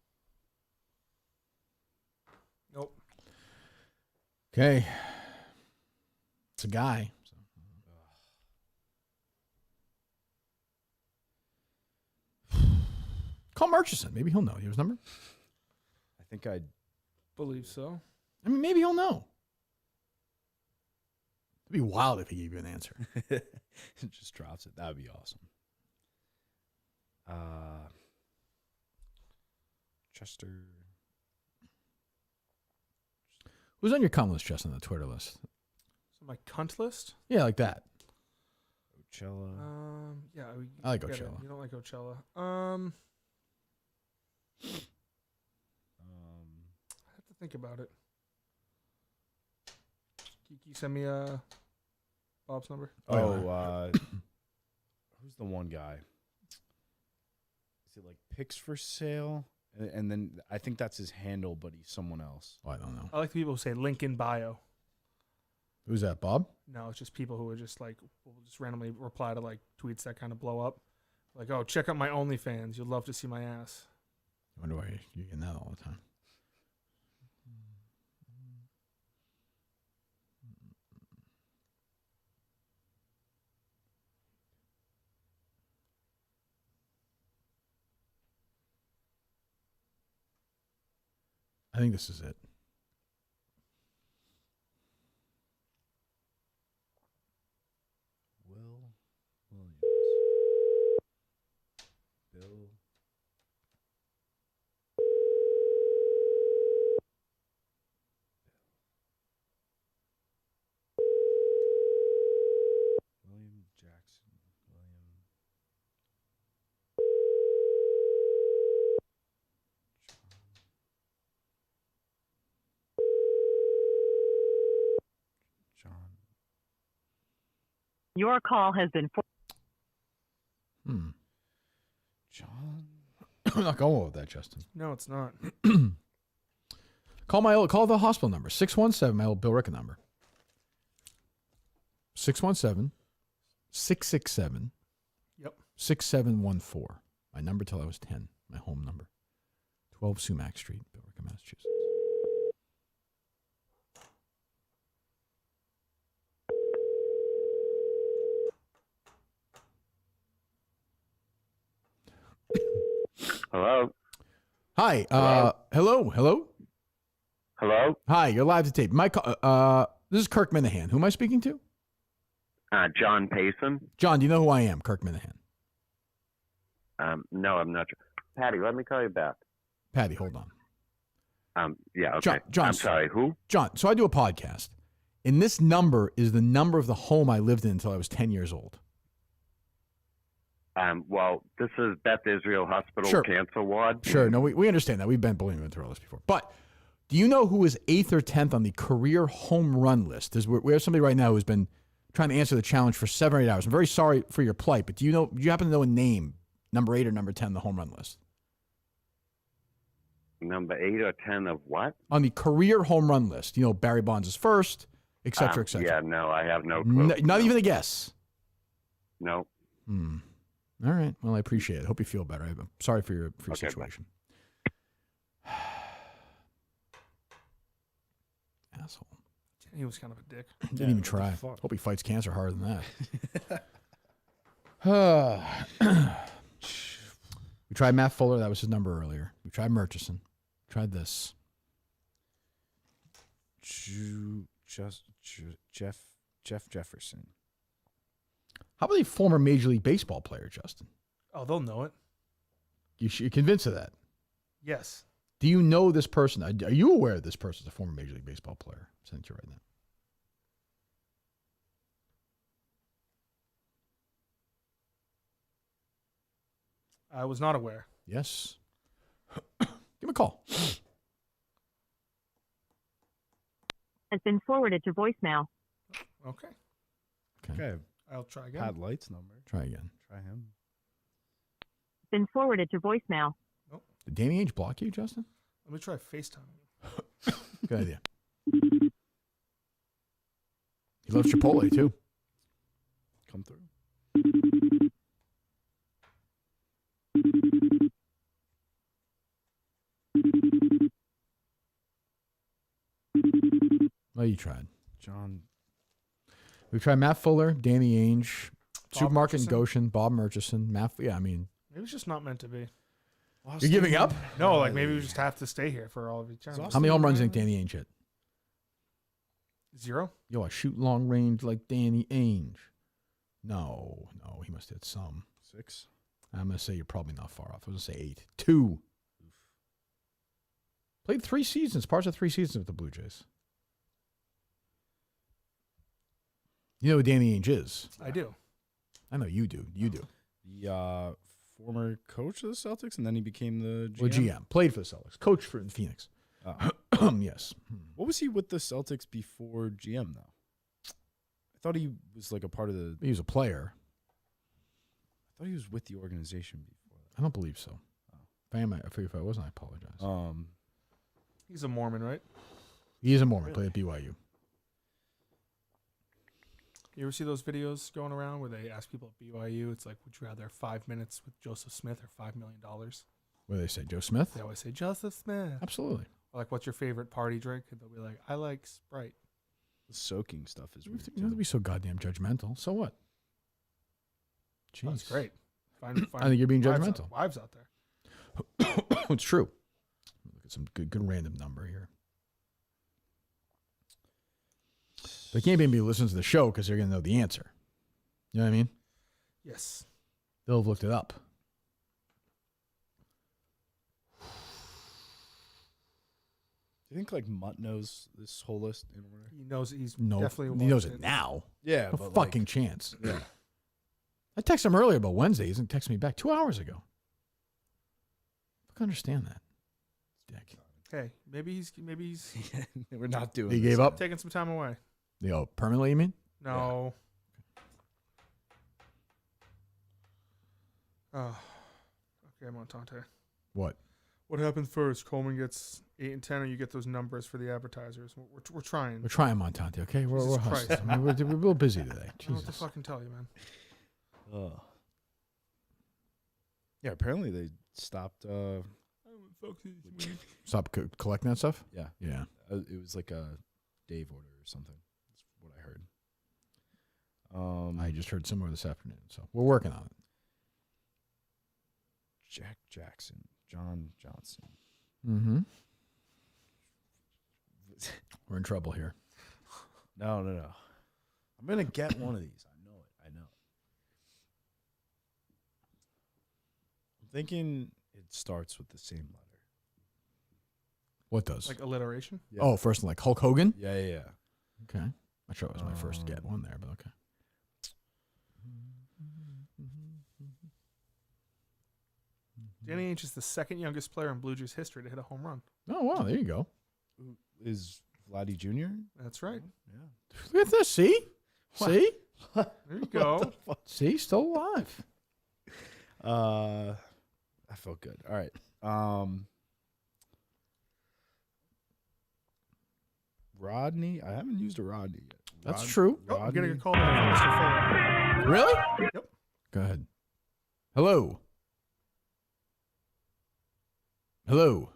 Nope. Okay. It's a guy. Call Murchison. Maybe he'll know. You have his number? I think I believe so. I mean, maybe he'll know. It'd be wild if he gave you an answer. It just drops it. That would be awesome. Chester. Who's on your cunt list, Justin, on the Twitter list? So my cunt list? Yeah, like that. Coachella. Yeah. I like get it. Coachella. You don't like Coachella. I have to think about it. Can you send me Bob's number? Who's the one guy? Is it like Picks for Sale? And then I think that's his handle, but he's someone else. Oh, I don't know. I like the people who say link in bio. Who's that, Bob? No, it's just people who are just like will just randomly reply to like tweets that kind of blow up. Like, oh, check out my OnlyFans. You'd love to see my ass. I wonder why you're getting that all the time. I think this is it. Will Williams. Bill. William Jackson. William. John. Your call has been. John. I'm not going with that, Justin. No, it's not. Call the hospital number, 617, my old Bill Ricken number. 617 667 Yep. 6714. My number till I was 10, my home number. 12 Sumac Street, Bill Ricken, Massachusetts. Hello. Hi. Hello. Hello. Hi. You're live to tape. This is Kirk Minahan. Who am I speaking to? John Payson. John, do you know who I am? Kirk Minahan. No, I'm not sure. Patty, let me call you back. Patty, hold on. Yeah. Okay. John, I'm sorry. Who? John. So I do a podcast, and this number is the number of the home I lived in until I was 10 years old. Well, this is Beth Israel Hospital Cancer Ward. Sure. No, we understand that. We've been bullying through all this before. But do you know who is 8th or 10th on the career home run list? We have somebody right now who's been trying to answer the challenge for 7 or 8 hours. I'm very sorry for your plight, but do you happen to know a name, number 8 or number 10 on the home run list? Number 8 or 10 of what? On the career home run list. You know, Barry Bonds is first, et cetera, et cetera. Yeah, no, I have no clue. Not even a guess. No. All right. Well, I appreciate it. Hope you feel better. I'm sorry for your situation. Asshole. He was kind of a dick. Didn't even try. Hope he fights cancer harder than that. We tried Matt Fuller. That was his number earlier. We tried Murchison. Tried this. Jeff Jefferson. How about a former Major League Baseball player, Justin? Oh, they'll know it. You're convinced of that? Yes. Do you know this person? Are you aware this person is a former Major League Baseball player? I'm sending it to you right now. I was not aware. Yes. Give him a call. Has been forwarded to voicemail. Okay. Okay. I'll try again. Pat Light's number. Try again. Try him. Been forwarded to voicemail. Did Danny Ainge block you, Justin? Let me try FaceTime. Good idea. He loves Chipotle, too. Come through. Well, you tried. John. We tried Matt Fuller, Danny Ainge, Supermarket and Murchison? Goshen, Bob Murchison, I mean. Maybe it's just not meant to be. You're giving up? No, like maybe we just have to stay here for all of eternity. How many home runs do you think Danny Ainge hit? 0? Yo, I shoot long range like Danny Ainge. No, he must hit some. 6. I'm going to say you're probably not far off. I was going to say 8. 2. Played 3 seasons, parts of 3 seasons with the Blue Jays. You know who Danny Ainge is? I do. I know you do. You do. The former coach of the Celtics, and then he became the GM. Well, GM. Played for the Celtics. Coach for Phoenix. Yes. What was he with the Celtics before GM, though? I thought he was like a part of the... He was a player. I thought he was with the organization before that. I don't believe so. If I wasn't, I apologize. He's a Mormon, right? He is a Mormon. Played at BYU. You ever see those videos going around where they ask people at BYU? It's like, would you rather 5 minutes with Joseph Smith or $5 million? What do they say, Joe Smith? They always say Joseph Smith. Absolutely. Or like, what's your favorite party drink? And they'll be like, I like Sprite. The soaking stuff is weird. You don't have to be so goddamn judgmental. So what? Jeez. That's great. I think you're being wives judgmental. Wives out there. It's true. Look at some good random number here. They can't even be listening to the show because they're going to know the answer. You know what I mean? Yes. They'll have looked it up. Do you think like Mutt knows this whole list in order? He knows he's No, definitely he knows watched it now. Yeah, No but fucking like, chance. Yeah. I texted him earlier about Wednesday. He hasn't texted me back 2 hours ago. I can understand that. Dick. Hey, maybe he's We're not doing He this. gave up? taking some time away. Oh, permanently, you mean? No. Oh. Okay, Montante. What? What happens first? Coleman gets 8 and 10, or you get those numbers for the advertisers? We're trying. We're trying, Montante, okay? We're Jesus hustling. Christ. I mean, we're a little busy today. I don't know what to Jesus. fucking tell you, man. Yeah, apparently they stopped. Stop collecting that stuff? Yeah. Yeah. It was like a Dave order or something. That's what I heard. I just heard somewhere this afternoon, so we're working on it. Jack Jackson, John Johnson. Mm-hmm. We're in trouble here. No. I'm gonna get one of these. I know it. I'm thinking it starts with the same letter. What does? Like alliteration? Yeah. Oh, first like Hulk Hogan? Yeah. Okay. Not sure it was my first to get one there, but okay. Danny Ainge is the second youngest player in Blue Jays history to hit a home run. Oh, wow. There you go. Is Vladdy Jr.? That's right. Yeah. Look at this. See? What? See? There you go. See? Still alive. I felt good. All right. Rodney. I haven't used a Rodney yet. That's true. Oh, I'm getting a call back from Mr. Fuller. Really? Yep. Go ahead. Hello. Hello.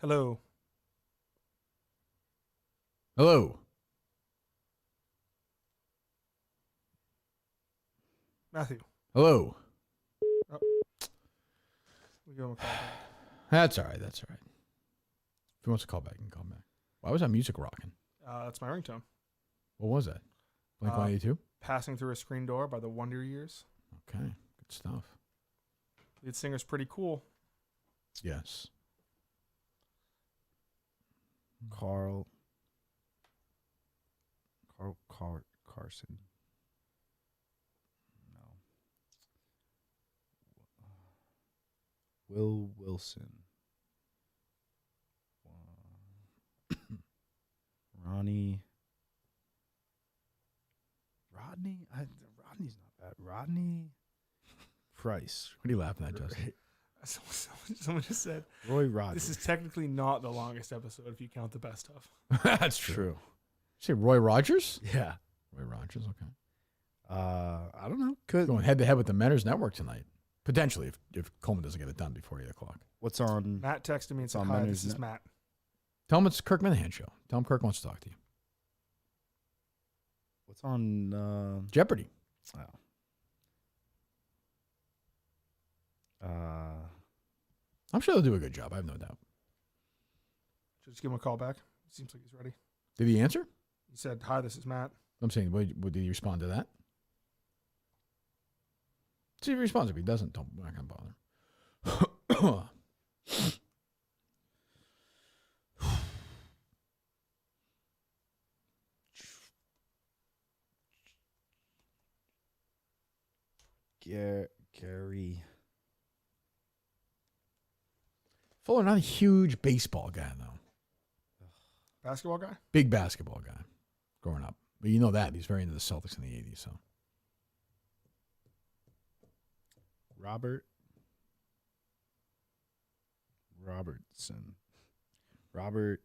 Hello. Hello. Matthew. Hello. Oh. We give him a call back. That's all right. That's all right. If he wants to call back, he can call back. Why was that music rocking? That's my ringtone. What was that? Blink-182? Passing Through a Screen Door by the Wonder Years. Okay. Good stuff. Lead singer's pretty cool. Yes. Carson. No. Will Wilson. Rodney. Rodney's not bad. Rodney Price. What are you laughing at, Justin? Someone just said, Roy Rogers. This is technically not the longest episode if you count the best of. That's true. Say Roy Rogers? Yeah. Roy Rogers, okay. I don't know. Could Going head-to-head with the Menors Network tonight. Potentially, if Coleman doesn't get it done before 8 o'clock. What's on? Matt texted me and said, on hi, Menors this is Net- Matt. Tell him it's Kirk Minahan show. Tell him Kirk wants to talk to you. What's on? Jeopardy. Oh. I'm sure they'll do a good job. I have no doubt. Just give him a call back. Seems like he's ready. Did he answer? He said, hi, this is Matt. I'm saying, did he respond to that? See if he responds. If he doesn't, we're not going to bother. Gary. Fuller, not a huge baseball guy, though. Basketball guy? Big basketball guy growing up. But you know that. He's very into the Celtics in the 80s. So Robertson. Robert.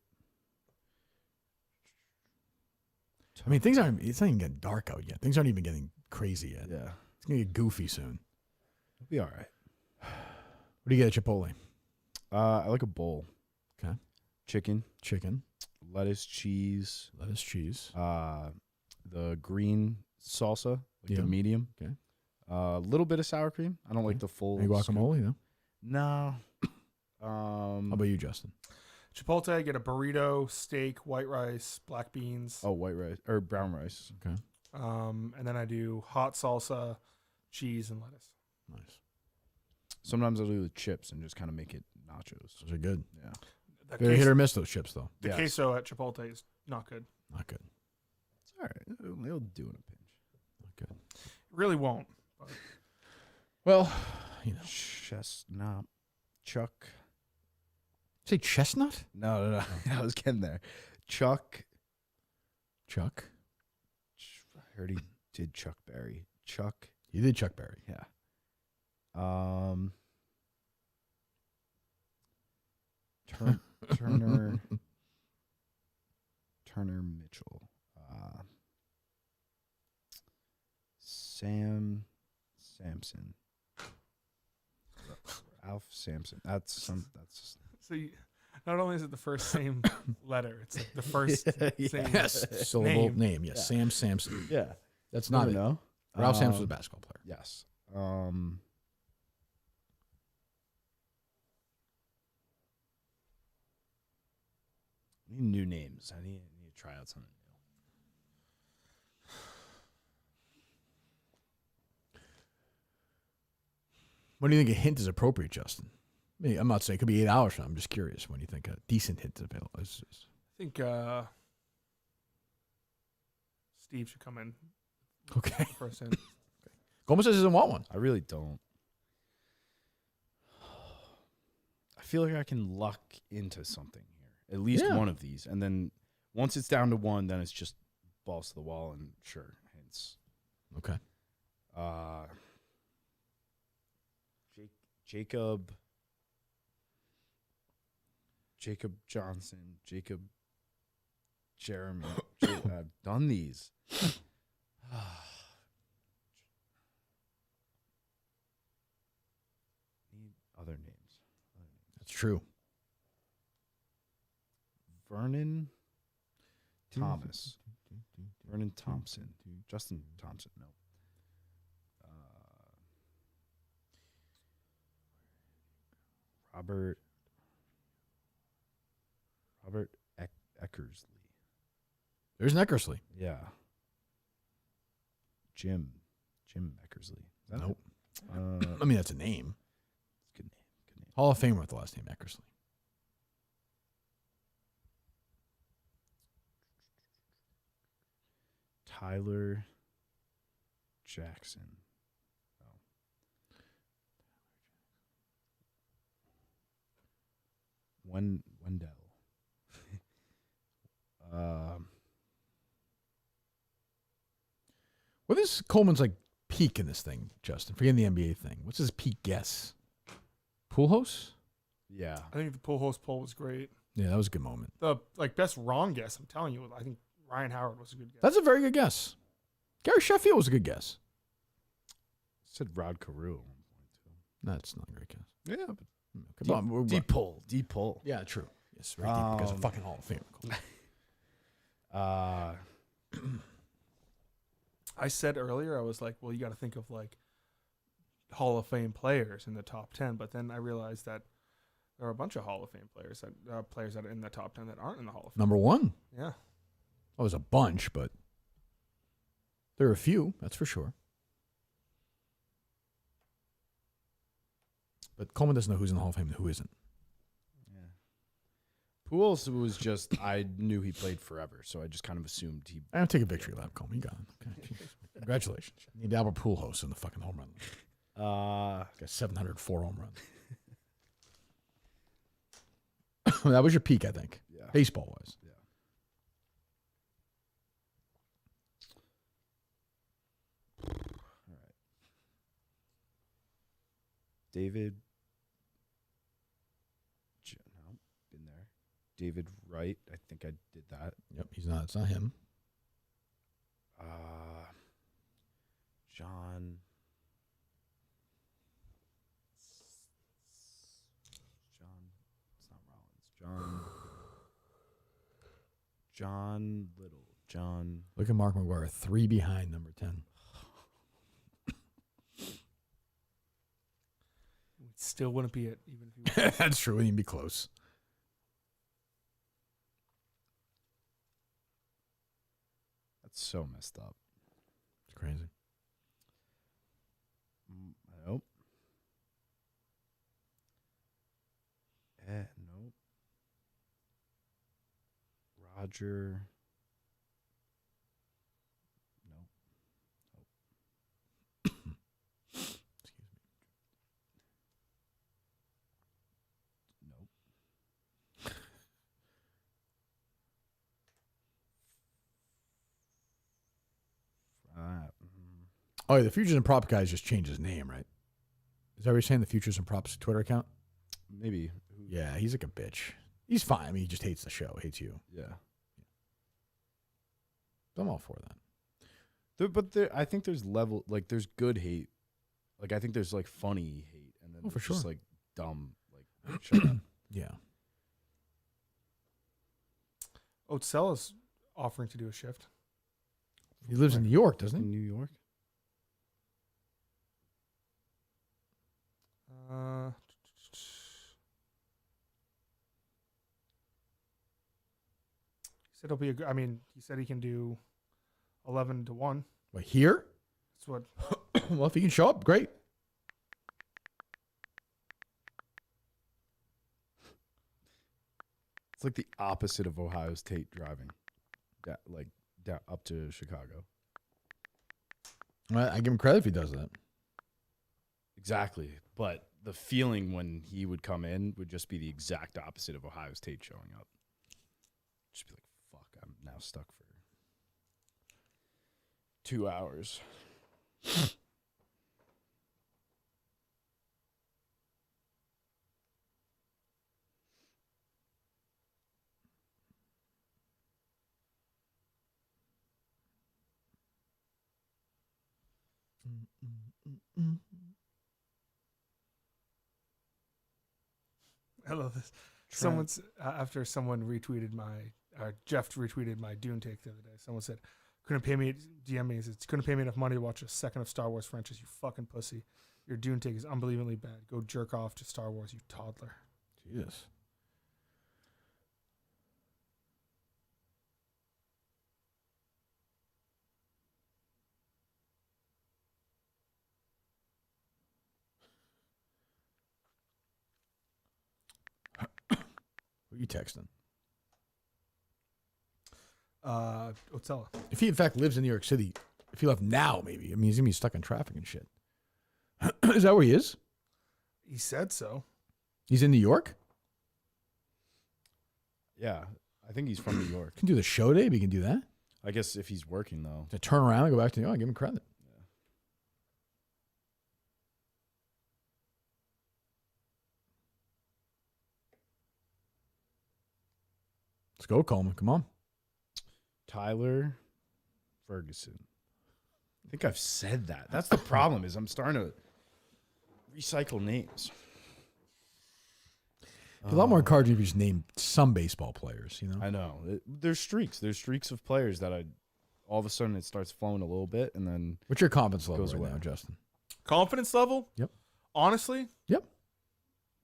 I mean, it's not even getting dark out yet. Things aren't even getting crazy yet. Yeah. It's going to get goofy soon. It'll be all right. What do you get at Chipotle? I like a bowl. Okay. Chicken. Lettuce, cheese. The green salsa, the medium. Okay. A little bit of sour cream. I don't like the full. Any guacamole, no? No. How about you, Justin? Chipotle, I get a burrito, steak, white rice, black beans. Oh, white rice or brown rice. Okay. And then I do hot salsa, cheese, and lettuce. Nice. Sometimes I'll do the chips and just kind of make it nachos. Those are good. Yeah. Very hit or miss, those chips, though. The queso at Chipotle is not good. Not good. It's all right. They'll do in a pinch. Not good. It really won't. But. Well, chestnut, Chuck. Say chestnut? No. I was getting there. Chuck. I heard he did Chuck Berry. You did Chuck Berry. Yeah. Turner Mitchell. Samson. Alf Sampson. That's So not only is it the first same letter, it's the first same syllable name. Yes, yeah. Sam Sampson. Yeah, that's not it. No. Ralph Sampson was a basketball player. Yes. I need new names. I need to try out something new. When do you think a hint is appropriate, Justin? I mean, I'm not saying it could be 8 hours from now. I'm just curious when you think a decent hint is available. I think Steve should come in. Okay. First hint. Coleman says he doesn't want one. I really don't. I feel like I can luck into something here. At least one of these. And then once it's down to one, then it's just balls to the wall and sure, hints. Okay. Jacob Johnson, Jeremy. I've done these. Need other names. That's true. Vernon Thomas. Vernon Thompson. Justin Thompson. No. Robert Eckersley. There's an Eckersley. Yeah. Jim Eckersley. Is that nope. It? I mean, that's a name. It's a good name. Hall of Famer with the last name Eckersley. Tyler Jackson. Wendell. What is Coleman's peak in this thing, Justin? Forgetting the NBA thing. What's his peak guess? Pujols? Yeah. I think the Pujols poll was great. Yeah, that was a good moment. The best wrong guess, I'm telling you, I think Ryan Howard was a good guess. That's a very good guess. Gary Sheffield was a good guess. Said Rod Carew at one point too. That's not a great guess. Yeah, but come on, deep pull. Yeah, true. Yes, very deep because of fucking Hall of Fame. I said earlier, I was like, well, you got to think of Hall of Fame players in the top 10, but then I realized that there are a bunch of Hall of Fame players that are in the top 10 that aren't in the Hall of Fame. Number one. Yeah. Well, there's a bunch, but there are a few, that's for sure. But Coleman doesn't know who's in the Hall of Fame and who isn't. Yeah. Pujols was just, I knew he played forever, so I just kind of assumed he... I have to take a victory lap, Coleman. You got it. Okay. Congratulations. You need Albert Pujols in the fucking home run. Got 704 home runs. That was your peak, I think. Yeah. Baseball-wise. Yeah. All right. David... No, been there. David Wright. I think I did that. Yep, he's not. It's not him. John Little. John. Look at Mark McGuire, 3 behind number 10. Still wouldn't be it, even if he was. That's true. It wouldn't even be close. That's so messed up. It's crazy. Nope. Nope. Roger. Nope. Excuse me. Nope. Oh, yeah, the Futures and Props guy just changed his name, right? Is that what you're saying? The Futures and Props Twitter account? Maybe. Yeah, he's like a bitch. He's fine. I mean, he just hates the show, hates you. Yeah. I'm all for that. I think there's there's good hate. Like, I think there's like funny hate, and then for just sure. like dumb, like shut up. Yeah. Otzella's offering to do a shift. He lives in New York, doesn't he? New York. He said it'll be I mean, he said he can do 11 to 1. What, here? That's what. Well, if he can show up, great. It's like the opposite of Ohio State driving, up to Chicago. Well, I give him credit if he does that. Exactly, but the feeling when he would come in would just be the exact opposite of Ohio State showing up. Just be like, fuck, I'm now stuck for 2 hours. I love this. Someone's after someone retweeted Jeff retweeted my Dune take the other day. Someone said, "Couldn't pay me." DM me. Says, "Couldn't pay me enough money to watch a second of Star Wars franchise. You fucking pussy. Your Dune take is unbelievably bad. Go jerk off to Star Wars, you toddler." Jesus. What are you texting? Otzella. If he in fact lives in New York City, if he left now, maybe. I mean, he's gonna be stuck in traffic and shit. Is that where he is? He said so. He's in New York? Yeah, I think he's from New York. Can do the show day, but he can do that. I guess if he's working though. To turn around and go back to New York, give him credit. Let's go, Coleman. Come on. Tyler Ferguson. I think I've said that. That's the problem is I'm starting to recycle names. A lot more encouraging if you just name some baseball players, you know? I know. There's streaks. There's streaks of players that all of a sudden it starts flowing a little bit and then What's your confidence level goes right away. now, Justin? Confidence level? Yep. Honestly? Yep.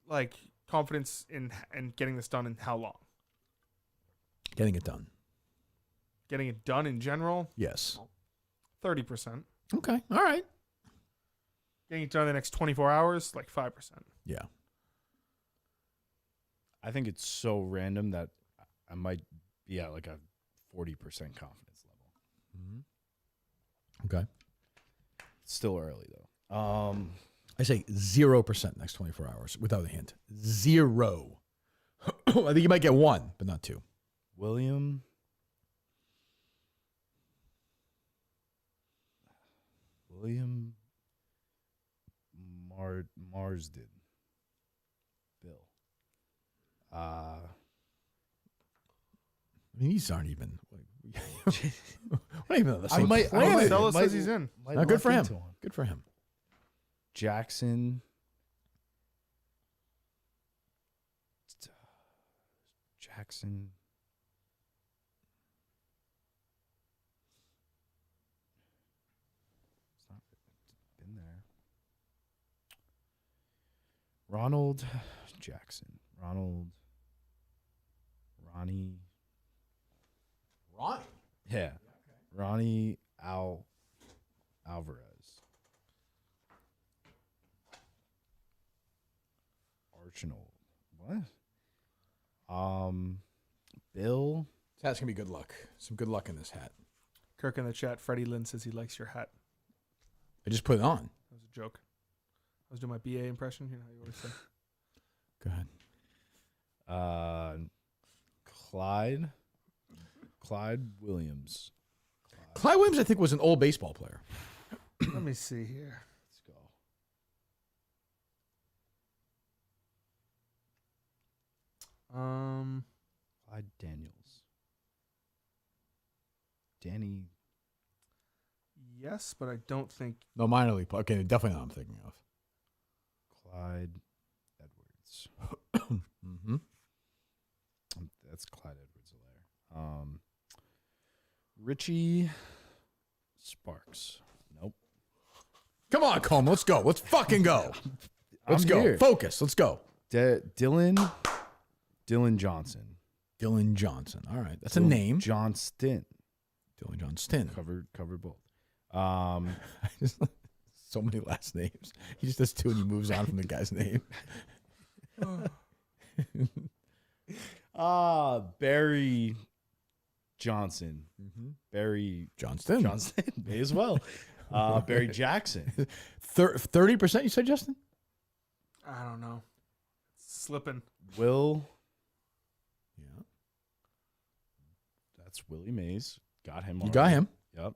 Like confidence in getting this done in how long? Getting it done. Getting it done in general? Yes. 30%. Okay. All right. Getting it done in the next 24 hours, like 5%. Yeah. I think it's so random that I might be at like a 40% confidence level. Okay. It's still early though. I say 0% next 24 hours without a hint. 0. I think you might get 1, but not 2. William Marsden. Bill. I mean, these aren't even. Not even on the same planet. Marcelo says he's in. No, good for him. Good for him. Jackson. Ronald Jackson. Ronnie. Yeah. Ronnie Alvarez. Arnold. What? Bill. This hat's gonna be good luck. Some good luck in this hat. Kirk in the chat. Freddie Lynn says he likes your hat. I just put it on. That was a joke. I was doing my BA impression. You know how you always say. Go ahead. Clyde Williams. Clyde Williams, I think, was an old baseball player. Let me see here. Let's go. Clyde Daniels. Danny. Yes, but I don't think. No, minor league. Okay, definitely not. I'm thinking of Clyde Edwards. mm-hmm. That's Clyde Edwards-Helaire. Richie Sparks. Nope. Come on, Coleman. Let's go. Let's fucking go. Let's go. Here. Focus. Let's go. Dylan Johnson. Dylan Johnson. All right. That's a name. Johnston. Dylan Johnston. Covered both. So many last names. He just does two and he moves on from the guy's name. Barry Johnson. Mm-hmm. Barry Johnston. May as well. Barry Jackson. 30%, you said, Justin? I don't know. It's slipping. Will. Yeah. That's Willie Mays. Got him. You got him. Yep.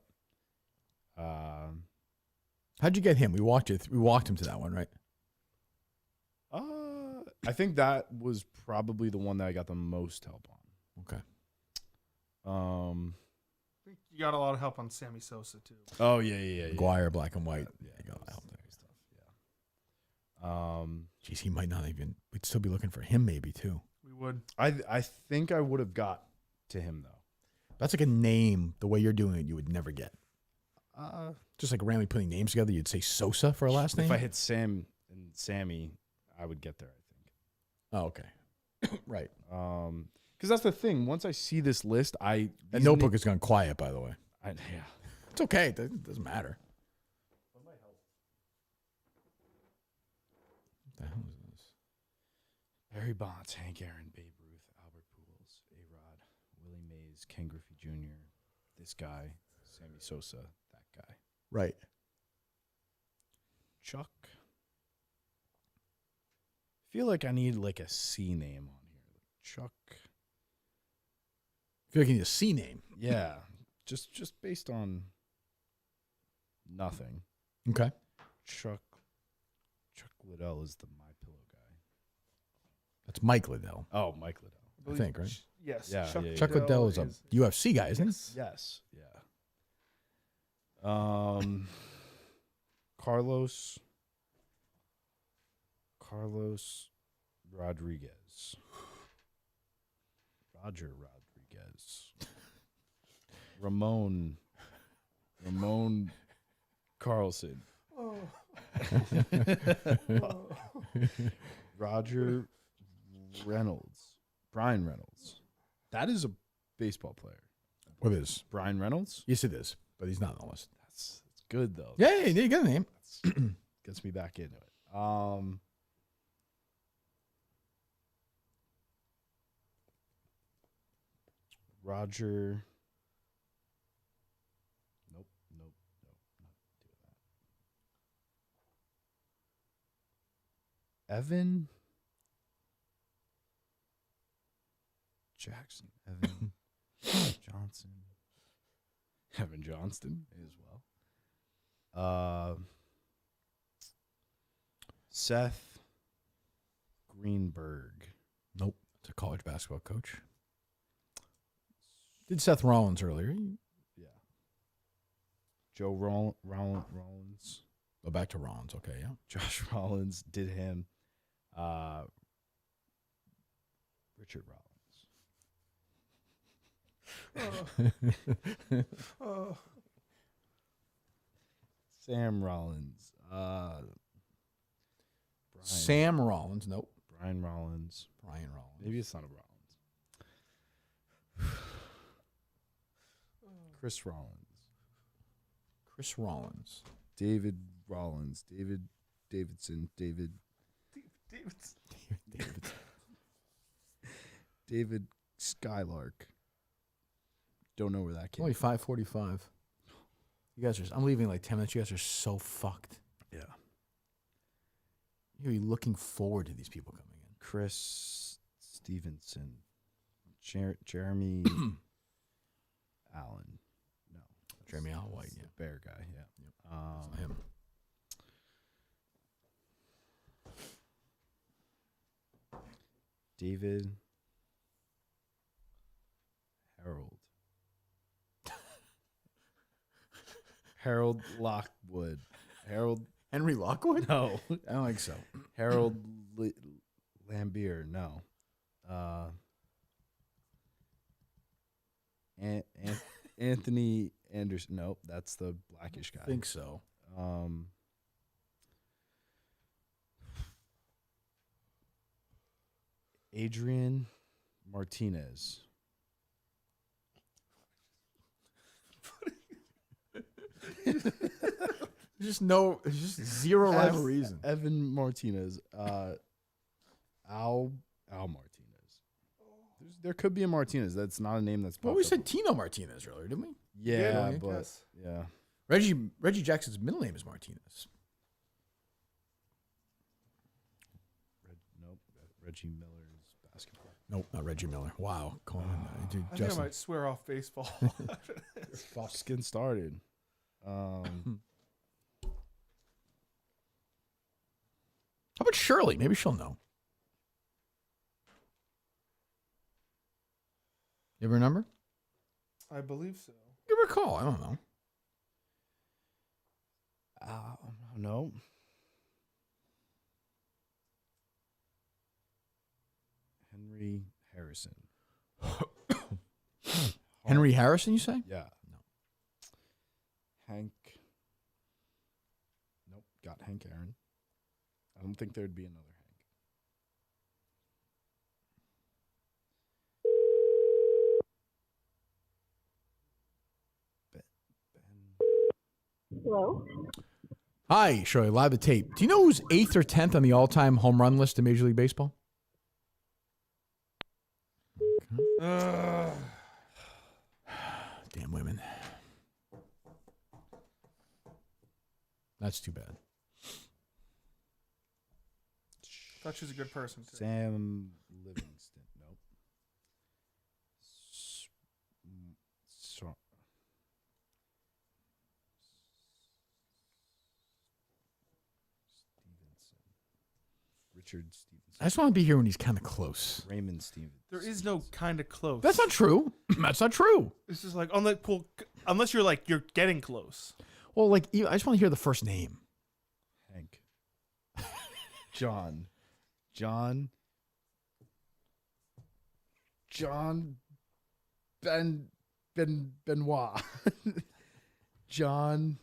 How'd you get him? We walked him to that one, right? I think that was probably the one that I got the most help on. Okay. I think you got a lot of help on Sammy Sosa too. Oh yeah. McGuire, black and white. Yeah, you got help there. Stuff. Yeah. Geez, he might not even. We'd still be looking for him, maybe too. We would. I think I would have got to him though. That's like a name. The way you're doing it, you would never get. Just like randomly putting names together, you'd say Sosa for a last name. If I hit Sam and Sammy, I would get there. I think. Oh, okay. Right. Because that's the thing. Once I see this list, that notebook has gone quiet. By the way. Yeah. It's okay. It doesn't matter. What might help? What the hell is this? Barry Bonds, Hank Aaron, Babe Ruth, Albert Pujols, A-Rod, Willie Mays, Ken Griffey Jr., this guy, Sammy Sosa, that guy. Right. Chuck. I feel like I need like a C name on here. Chuck. I feel like you need a C name. Yeah. just based on nothing. Okay. Chuck Liddell is the My Pillow guy. That's Mike Liddell. Oh, Mike Liddell. I think, right? Yes. Yeah. Chuck Liddell is a UFC guy, isn't he? Yes. Yeah. Carlos Rodriguez. Roger Rodriguez. Ramon Carlson. Oh. Roger Reynolds. Brian Reynolds. That is a baseball player. What is? Brian Reynolds? Yes, it is, but he's not on the list. That's good though. Yeah, you got a name. Gets me back into it. Roger. Nope, not doing that. Evan Jackson. Evan Johnson. Evan Johnston as well. Seth Greenberg. Nope. It's a college basketball coach. Did Seth Rollins earlier. Yeah. Joe Rollins. Go back to Rollins. Okay, yeah. Josh Rollins did him. Richard Rollins. Sam Rollins. Sam Rollins. Nope. Brian Rollins. Brian Rollins. Maybe it's not a Rollins. Chris Rollins. Chris Rollins. David Rollins. David Davidson. David David Skylark. Don't know where that came Only 5:45. You guys are. I'm leaving in like 10 minutes. You guys are so fucked. Yeah. You're looking forward to these people coming in. Chris Stevenson. Jeremy Allen. No. Jeremy Allen White. The Yeah. bear guy. Yeah. Yep. It's not him. David Harold. Harold Lockwood. Harold Henry Lockwood? No. I don't think so. Harold Lambier. No. Anthony Anderson. Nope, that's the blackish guy. I think so. Adrian Martinez. There's just zero rhyme or reason. Evan Martinez. Al Martinez. There could be a Martinez. That's not a name that's Well, popped we up. said Tino Martinez earlier, didn't we? Yeah, I but guess. yeah. Reggie Jackson's middle name is Martinez. Nope. Reggie Miller's basketball. Nope, not Reggie Miller. Wow, Coleman. Dude, I think I might swear off baseball. Just getting started. How about Shirley? Maybe she'll know. You have her number? I believe so. Give her a call. I don't know. No. Henry Harrison. Henry Harrison, you say? Yeah. No. Hank. Nope. Got Hank Aaron. I don't think there'd be another Hank. Hello? Hi, Shirley. Live the tape. Do you know who's 8th or 10th on the all-time home run list in Major League Baseball? Damn women. That's too bad. Thought she was a good person too. Sam Livingston. Nope. Stevenson. Richard Stevenson. I just want to be here when he's kind of close. Raymond Stevenson. There is no kind of close. That's not true. That's not true. This is like unless you're getting close. Well, like I just want to hear the first name. Hank. John Benoit. John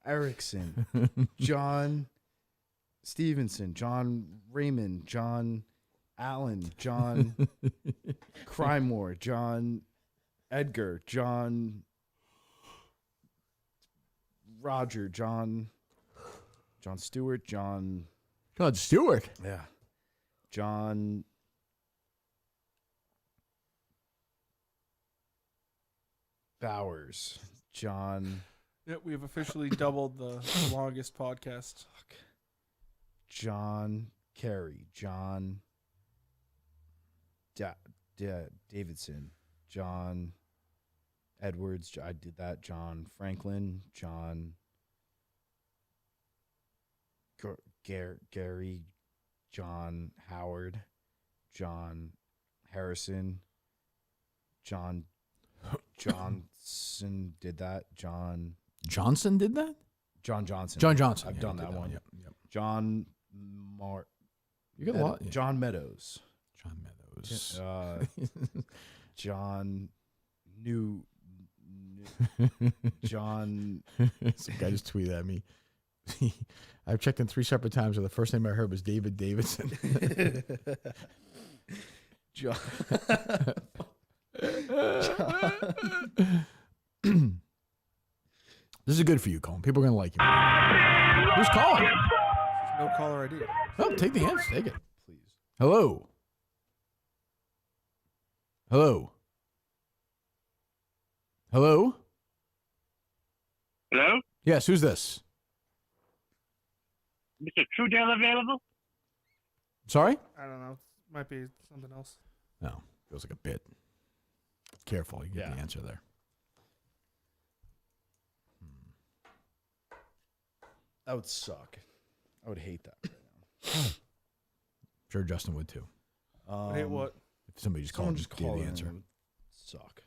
Erickson. John Stevenson. John Raymond. John Allen. John Crymore. John Edgar. John Roger. John Stewart. John Stewart. Yeah. John Bowers. John. Yep, we have officially doubled the longest podcast. John Kerry. John Davidson. John Edwards. I did that. John Franklin. John Gary. John Howard. John Harrison. John Johnson did that. John Johnson did that? John Johnson. John Johnson. I've Yeah, done did that one. Yep. John You got a lot. Yeah. John Meadows. John Meadows. John New John. Some guy just tweeted at me. I've checked in 3 separate times, and the first name I heard was David Davidson. John. This is good for you, Coleman. People are going to like you. Who's calling? No caller ID. Oh, take the hands. Take it. Please. Hello. Hello. Hello? Hello? Yes, who's this? Mr. Trudell available? Sorry? I don't know. Might be something else. No, feels like a bit. Careful, you get the answer there. That would suck. I would hate that right now. Sure, Justin would too. Hey, what? If somebody just called, just give the answer. Would suck.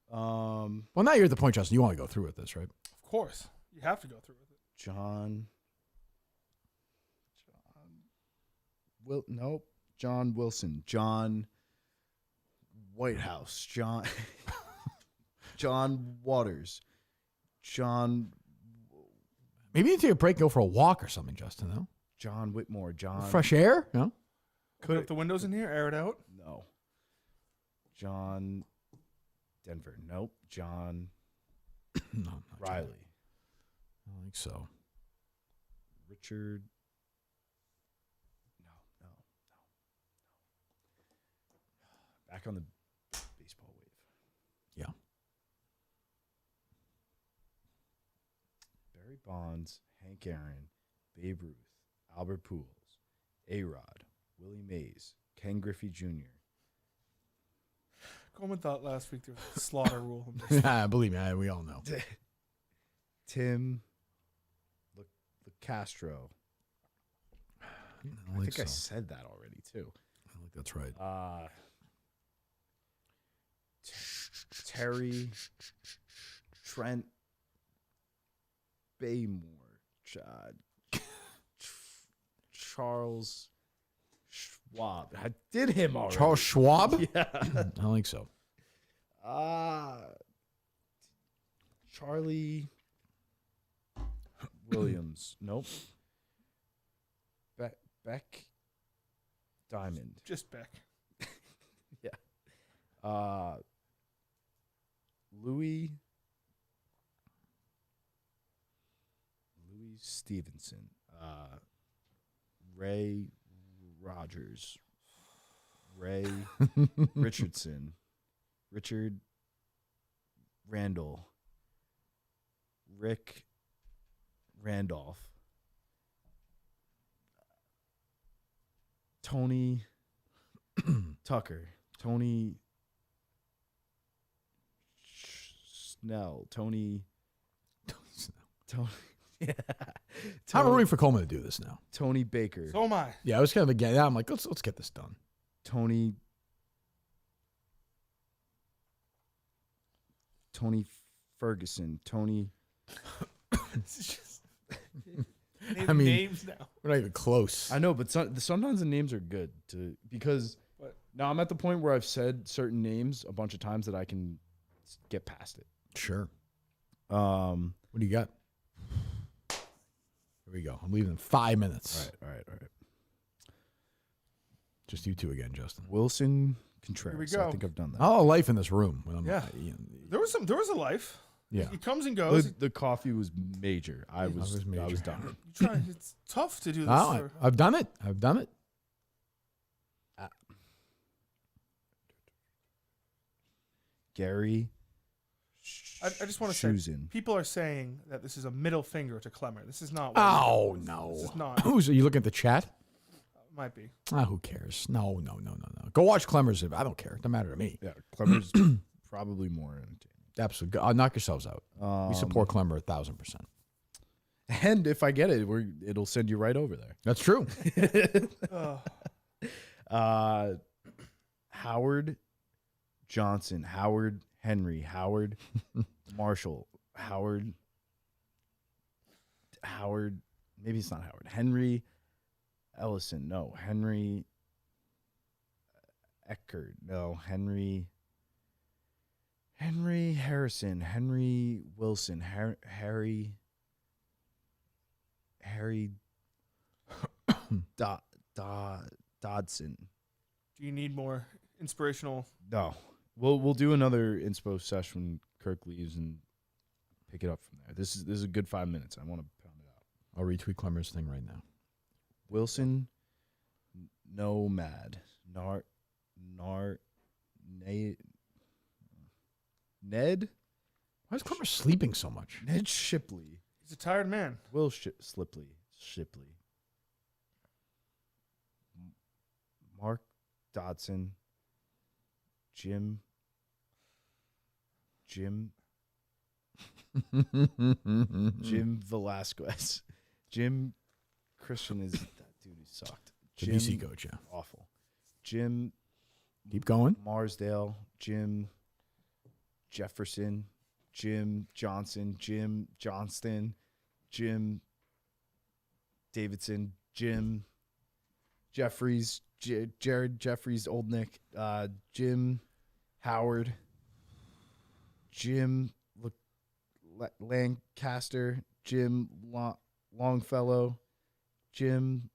Well, now you're at the point, Justin. You want to go through with this, right? Of course. You have to go through with it. John Wilson. John Whitehouse. John Waters. John. Maybe you need to take a break, go for a walk or something, Justin, no? John Whitmore. John. Fresh air? No? Put up the windows in here, air it out. No. John Denver. Nope. John No, Riley. I don't think so. Richard. No. Back on the baseball wave. Yeah. Barry Bonds, Hank Aaron, Babe Ruth, Albert Pujols, A-Rod, Willie Mays, Ken Griffey Jr. Coleman thought last week there was a slaughter rule. Believe me, we all know. Tim Castro. I think I said that already too. I think that's right. Terry Trent Baymore, Charles Schwab. I did him already. Charles Schwab? Yeah. I don't think so. Charlie Williams. Nope. Beck Diamond. Just Beck. Yeah. Louis Stevenson. Ray Rogers. Ray Richardson. Richard Randall. Rick Randolph. Tony Tucker. Tony Snell. Tony. Yeah. I'm rooting for Coleman to do this now. Tony Baker. So am I. Yeah, I was kind of again. Yeah, I'm like, let's get this done. Tony Ferguson. Tony. I mean, names now. We're not even close. I know, but sometimes the names are good because now I'm at the point where I've said certain names a bunch of times that I can get past it. Sure. What do you got? Here we go. I'm leaving in 5 minutes. All right. Just you two again, Justin. Wilson Contreras. Here we go. I think I've done that. Oh, life in this room. When I'm, Yeah. There was a life. Yeah. It comes and goes. The coffee was major. I was done. It's tough to do this. Oh, I've done it. Gary. I just want to say, people are saying that this is a middle finger to Klemmer. This is not. Oh, no. This is not. Are you looking at the chat? Might be. Who cares? No. Go watch Klemmer's. I don't care. It doesn't matter to me. Yeah, Klemmer's probably more entertaining. Absolutely. Knock yourselves out. We support Klemmer 1,000%. And if I get it, it'll send you right over there. That's true. Howard Johnson, Howard Henry, Howard Marshall, Howard. Maybe it's not Howard. Henry Ellison, no. Henry Eckert, no. Henry Harrison, Henry Wilson, Harry Harry Dodson. Do you need more inspirational? No. We'll do another inspo session when Kirk leaves and pick it up from there. This is a good 5 minutes. I want to pound it out. I'll retweet Klemmer's thing right now. Wilson, Nomad, Ned. Why is Klemmer sleeping so much? Ned Shipley. He's a tired man. Will Shipley. Mark Dodson. Jim Velasquez. Jim Christian is that dude who sucked. The VC coach, yeah. Awful. Jim. Keep going. Marsdale. Jim Jefferson. Jim Johnson. Jim Johnston. Jim Davidson. Jim Jeffries. Jared Jeffries. Old Nick. Jim Howard. Jim Lancaster. Jim Longfellow. Jim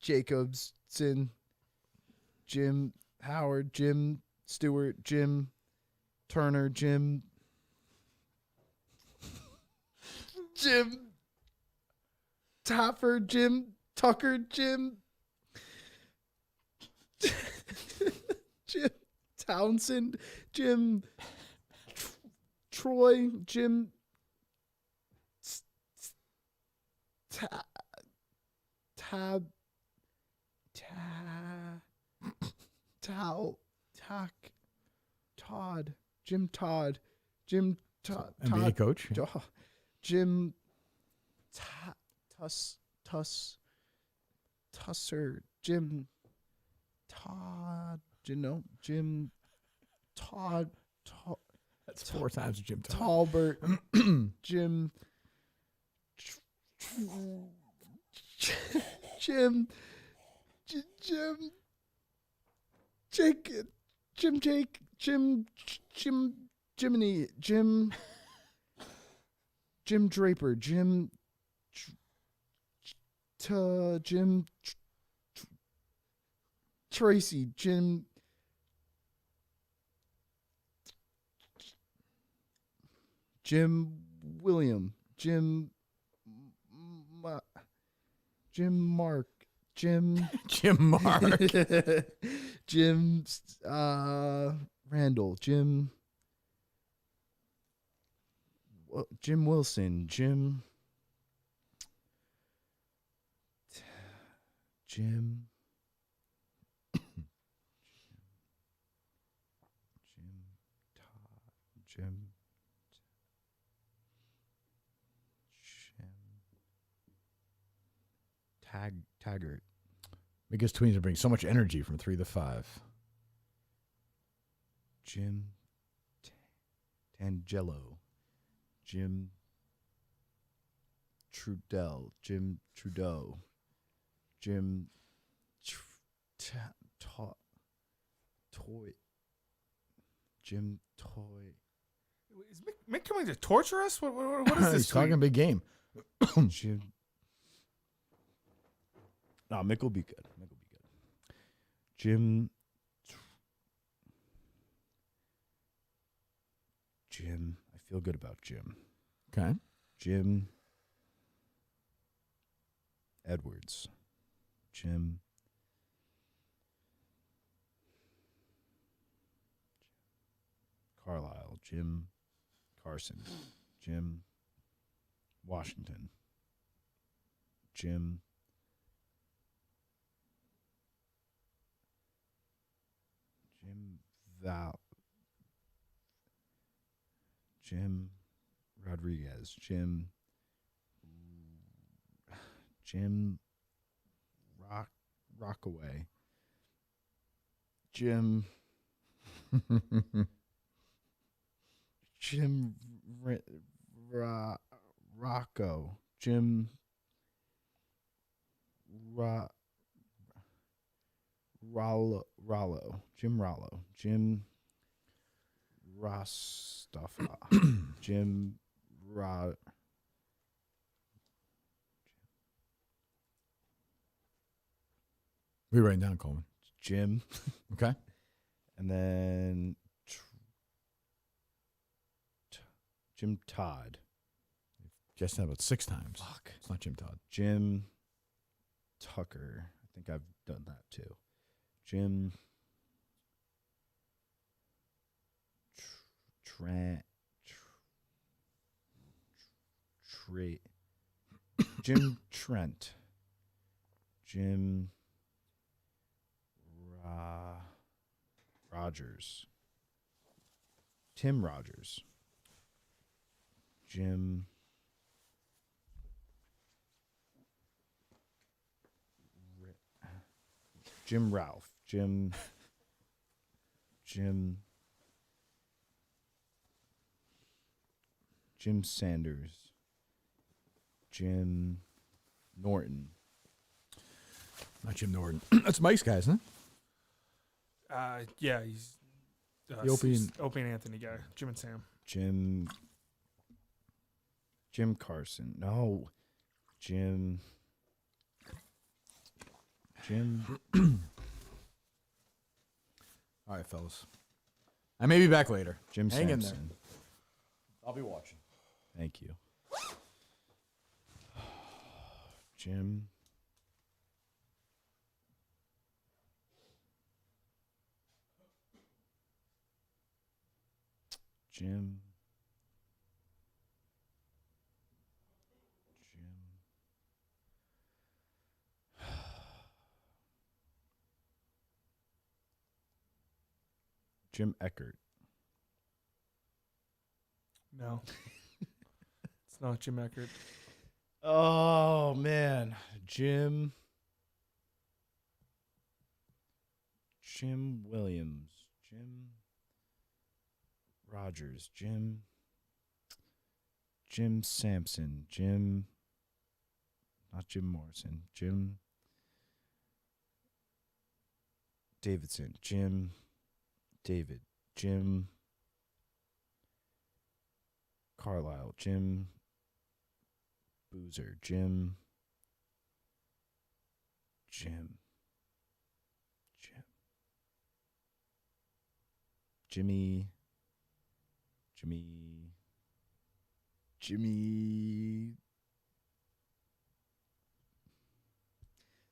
Jacobson. Jim Howard. Jim Stewart. Jim Turner. Jim Taffer. Jim Tucker. Jim Townsend. Jim Troy. Jim Todd. Jim Todd. Jim Todd. NBA coach. Jim Tusser. Jim Todd. Jim Todd. That's 4 times Jim Todd. Talbert. Jim Jiminy. Jim Draper. Jim Tracy. Jim William. Jim Mark. Jim Mark. Jim Randall. Jim Wilson. Jim Taggart. Biggest tweens are bringing so much energy from 3 to 5. Jim Tangelo. Jim Trudell. Jim Trudeau. Jim Toy. Jim Toy. Is Mick coming to torture us? What is this? He's talking a big game. Jim. No, Mick will be good. Jim. I feel good about Jim. Okay. Jim Edwards. Jim Carlisle. Jim Carson. Jim Washington. Jim Val. Jim Rodriguez. Jim Rockaway. Jim Rocco. Jim Rollo. Jim Rollo. Jim Rostafa. Jim What are you writing down, Coleman? Jim. Okay. And then Jim Todd. Guessed that about 6 times. Fuck. It's not Jim Todd. Jim Tucker. I think I've done that too. Jim Jim Trent. Jim Rogers. Tim Rogers. Jim Ralph. Jim Sanders. Jim Norton. Not Jim Norton. That's Mike's guy, isn't it? Yeah, he's The Opie and- Opie and Anthony guy. Jim and Sam. Jim Carson. No. Jim. All right, fellas. I may be back later. Jim Hang in Sampson. there. I'll be watching. Thank you. Jim. Jim Eckert. No. It's not Jim Eckert. Oh, man. Jim Williams. Jim Rogers. Jim Sampson. Not Jim Morrison. Jim Davidson. David. Jim Carlisle. Jim Boozer. Jimmy.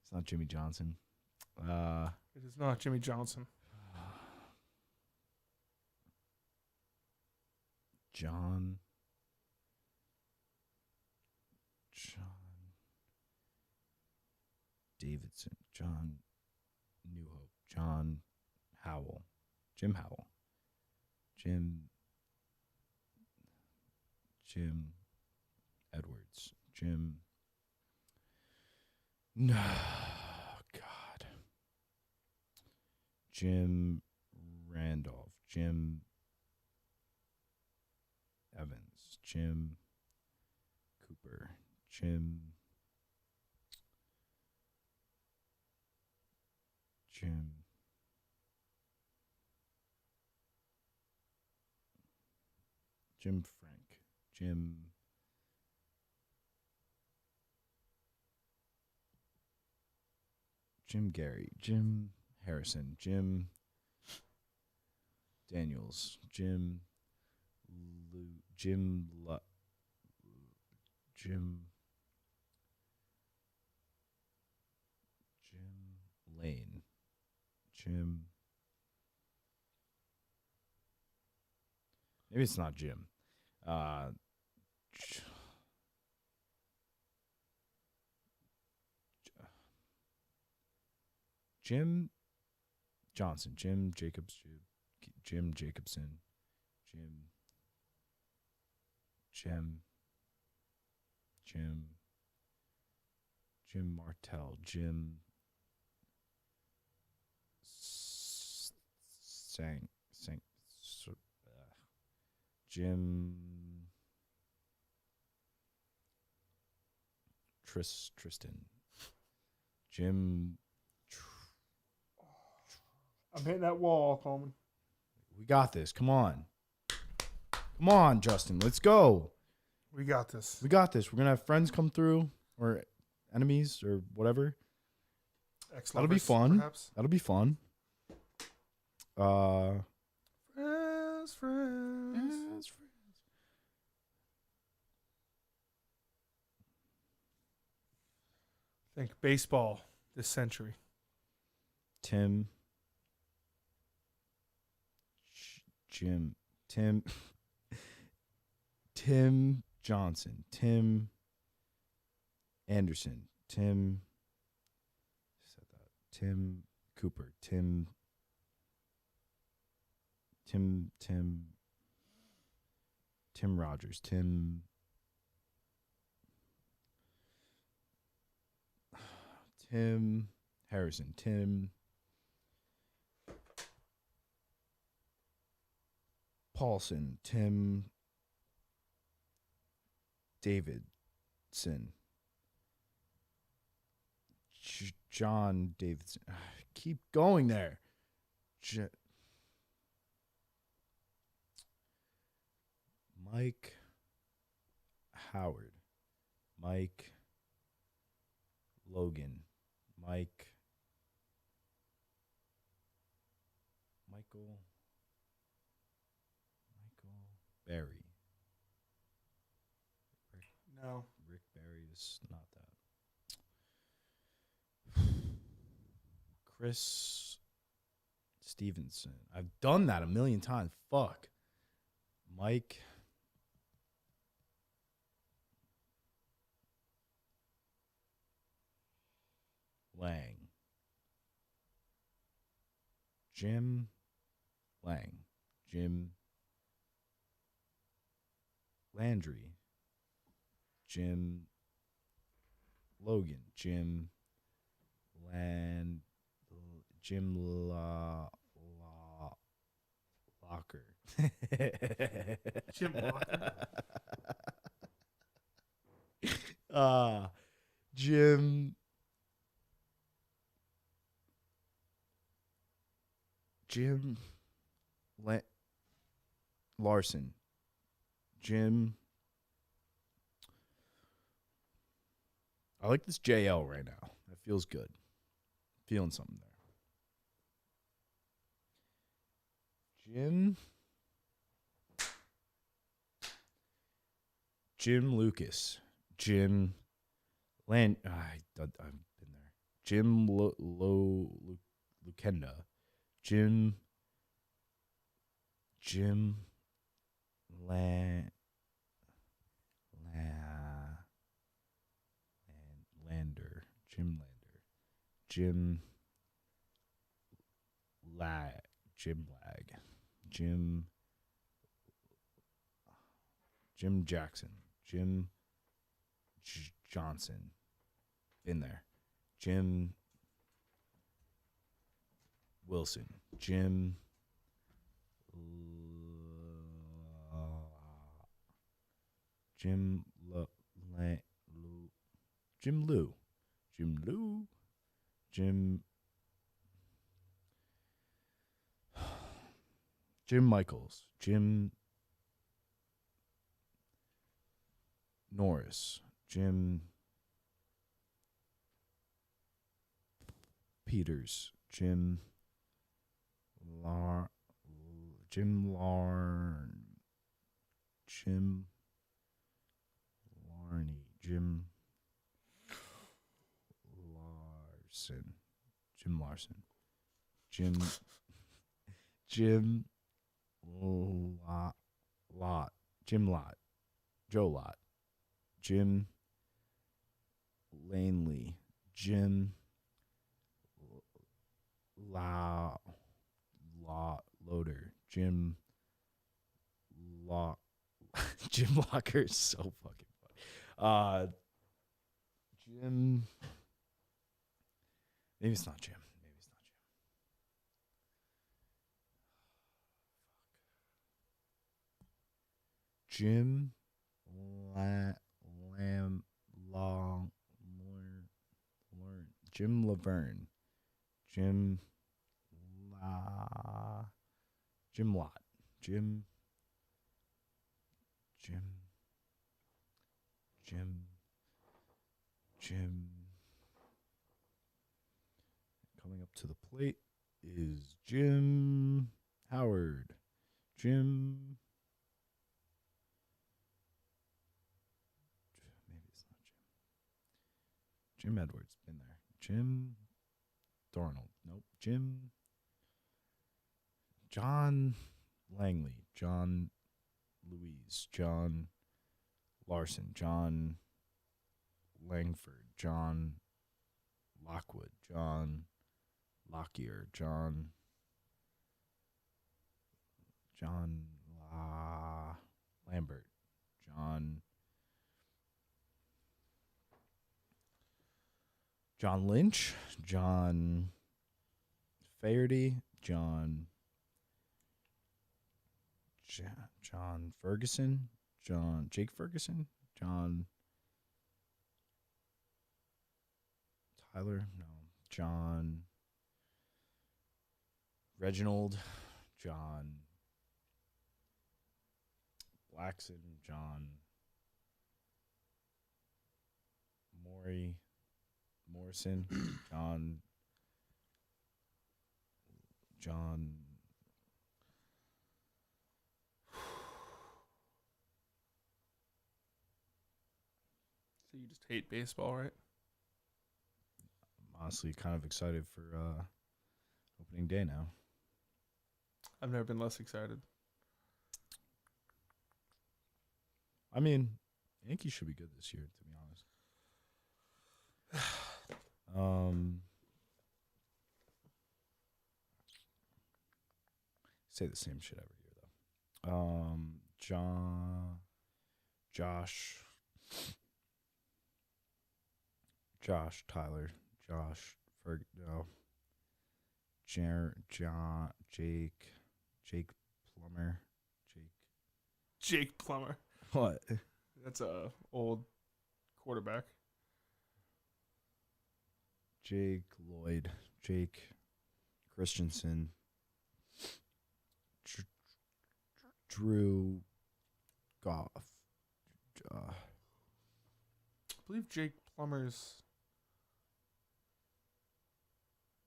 It's not Jimmy Johnson. It is not Jimmy Johnson. John Davidson. John Newhope. John Howell. Jim Howell. Jim Edwards. No, God. Jim Randolph. Jim Evans. Jim Cooper. Jim Frank. Jim Gary. Jim Harrison. Jim Daniels. Jim Lane. Maybe it's not Jim. Jim Johnson. Jim Jacobson. Jim Martell. Jim Tristan. I'm hitting that wall, Coleman. We got this. Come on, Justin. Let's go. We got this. We're gonna have friends come through, or enemies, or whatever. That'll be Ex-lovers, fun. perhaps? That'll be fun. Friends. Think baseball this century. Tim. Jim. Tim. Tim Johnson. Tim Anderson. Tim. Said that. Tim Cooper. Tim Rogers. Tim Harrison. Tim Paulson. Tim Davidson. John Davidson. Keep going there. Mike Howard. Mike Logan. Michael Berry. No. Rick Berry is not that. Chris Stevenson. I've done that a million times. Fuck. Mike. Lang. Jim Lang. Jim Landry. Jim Logan. Jim Locker. Jim Locker. Jim Larson. Jim. I like this JL right now. That feels good. Feeling something there. Jim Lucas. Jim Land. I've been there. Jim Lucenda. Jim Lander. Jim Lander. Jim Lag. Jim Jackson. Jim Johnson. Been there. Jim Wilson. Jim Michaels. Jim Norris. Jim Peters. Jim Larney. Jim Larson. Jim Lott. Joe Lott. Jim Lanley. Jim Loader. Jim Locker is so fucking funny. Jim. Maybe it's not Jim. Jim Jim Laverne. Jim Lott. Jim to the plate is Jim Howard. Maybe it's not Jim. Jim Edwards, been there. Jim Darnold. Nope. John Langley. John Louise. John Larson. John Langford. John Lockwood. John Lockyer. John Lambert. John Lynch. John Faherty. John Ferguson. Jake Ferguson. John Tyler. No. John Reginald. John Blackson. John Morrison. John So you just hate baseball, right? I'm honestly kind of excited for opening day now. I've never been less excited. I mean, Yankees should be good this year, to be honest. Say the same shit every year, though. Josh Tyler, Jake Plummer, Jake Plummer. What? That's a old quarterback. Jake Lloyd, Jake Christensen, Drew Goff. I believe Jake Plummer's.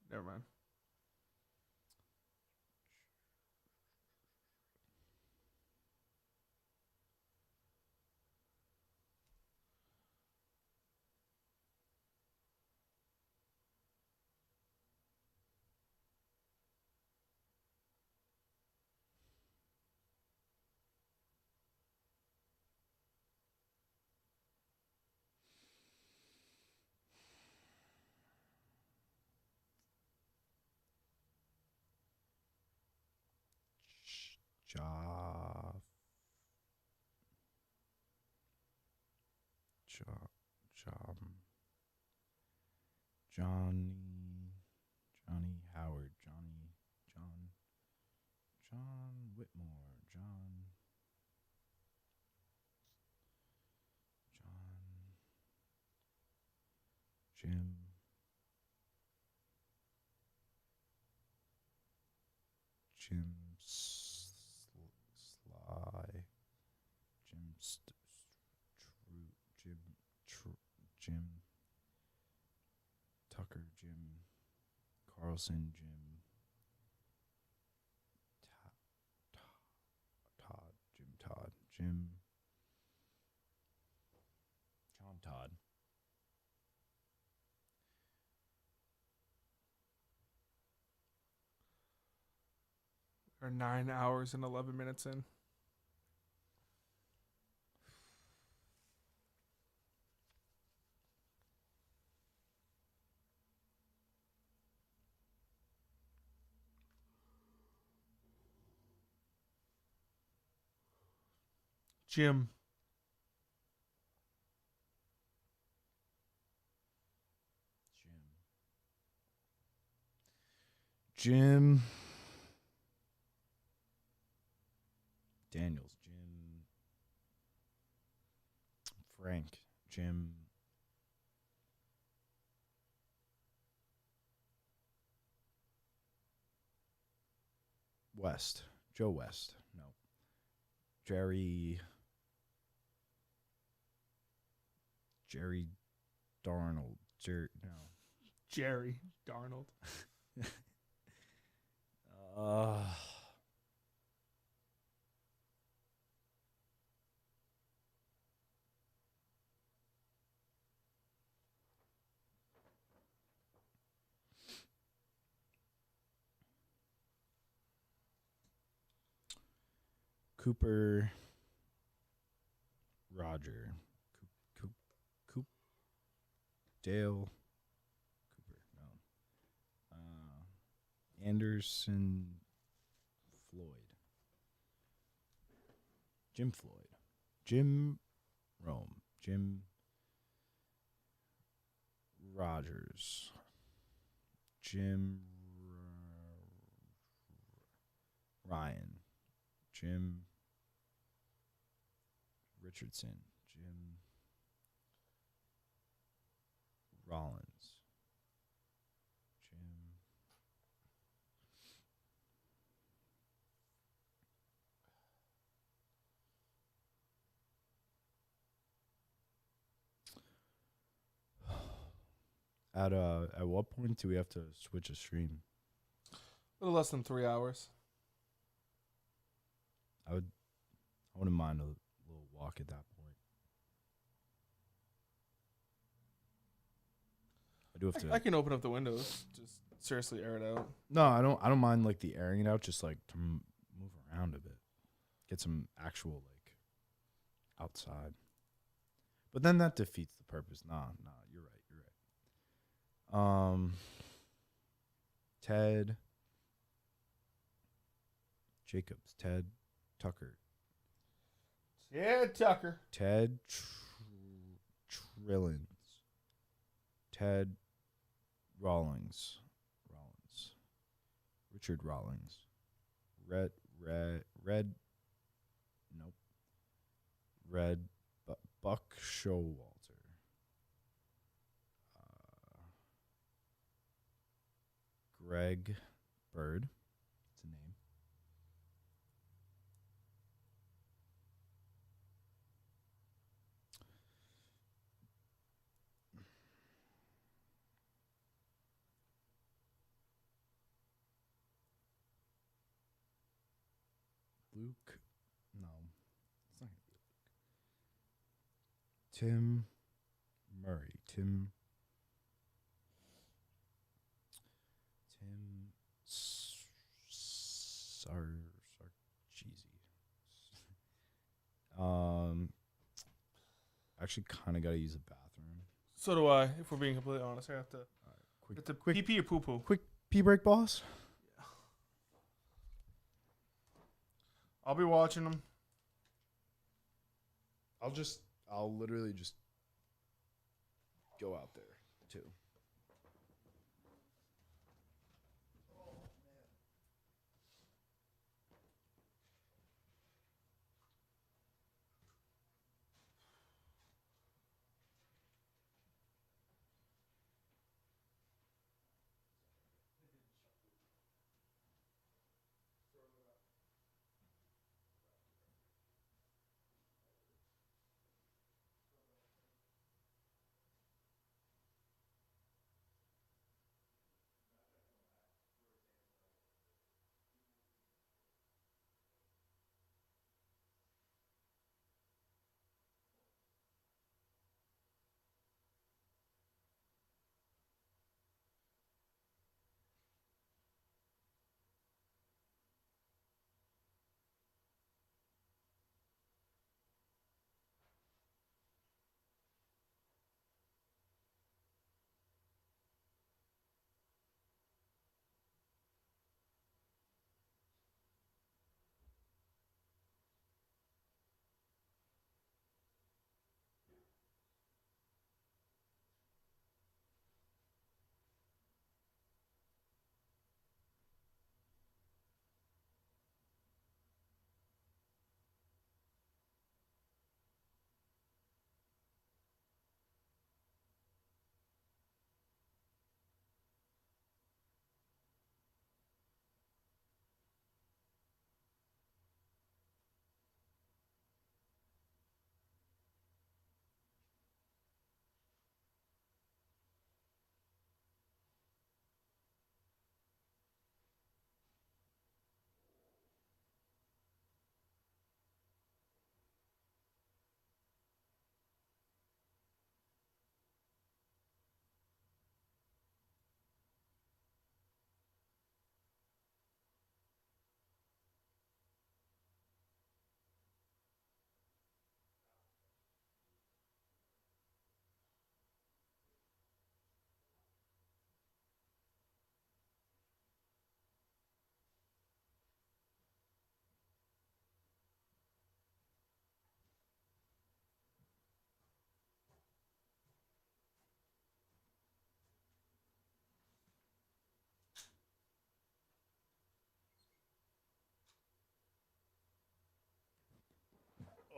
Never mind. Johnny Howard, John Whitmore, Jim Sly, Jim Tucker, Jim Carlson, Jim Todd, John Todd. We're 9 hours and 11 minutes in. Jim. Daniels, Jim Frank, Jim West, Joe West, no, Jerry Darnold, Jerry Darnold. Cooper, Roger, Coop, Dale, Cooper, no. Anderson, Floyd, Jim Floyd, Jim Rome, Jim Rogers, Jim Ryan, Jim Richardson, Jim Rollins, Jim At what point do we have to switch a stream? A little less than 3 hours. I wouldn't mind a little walk at that point. I do have to. I can open up the windows. Just seriously air it out. No, I don't mind like the airing it out. Just like to move around a bit, get some actual like outside. But then that defeats the purpose. Nah, you're right. Ted Jacobs, Ted Tucker. Yeah, Tucker. Ted Trillins. Ted Rawlings. Richard Rawlings. Red. Nope. Red Buck Showalter. Greg Bird. It's a name. Luke. No. It's not going to be Luke. Tim Murray. Tim Sarcheesy. Actually kind of got to use the bathroom. So do I, if we're being completely honest. I have to. Quick pee or poo poo. Quick pee break, boss. I'll be watching them. I'll literally just go out there too.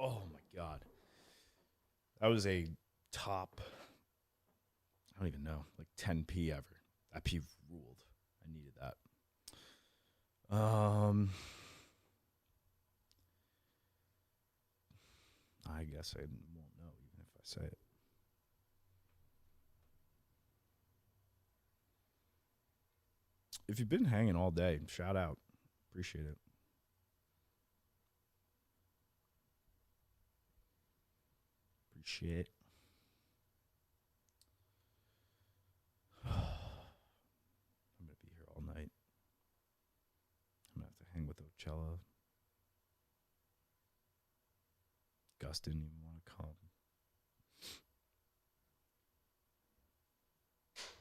Oh my God. That was a top, I don't even know, like 10p ever. That P ruled. I needed that. I guess I won't know even if I say it. If you've been hanging all day, shout out. Appreciate it. Appreciate it. I'm going to be here all night. I'm going to have to hang with Ocella. Gus didn't even want to come.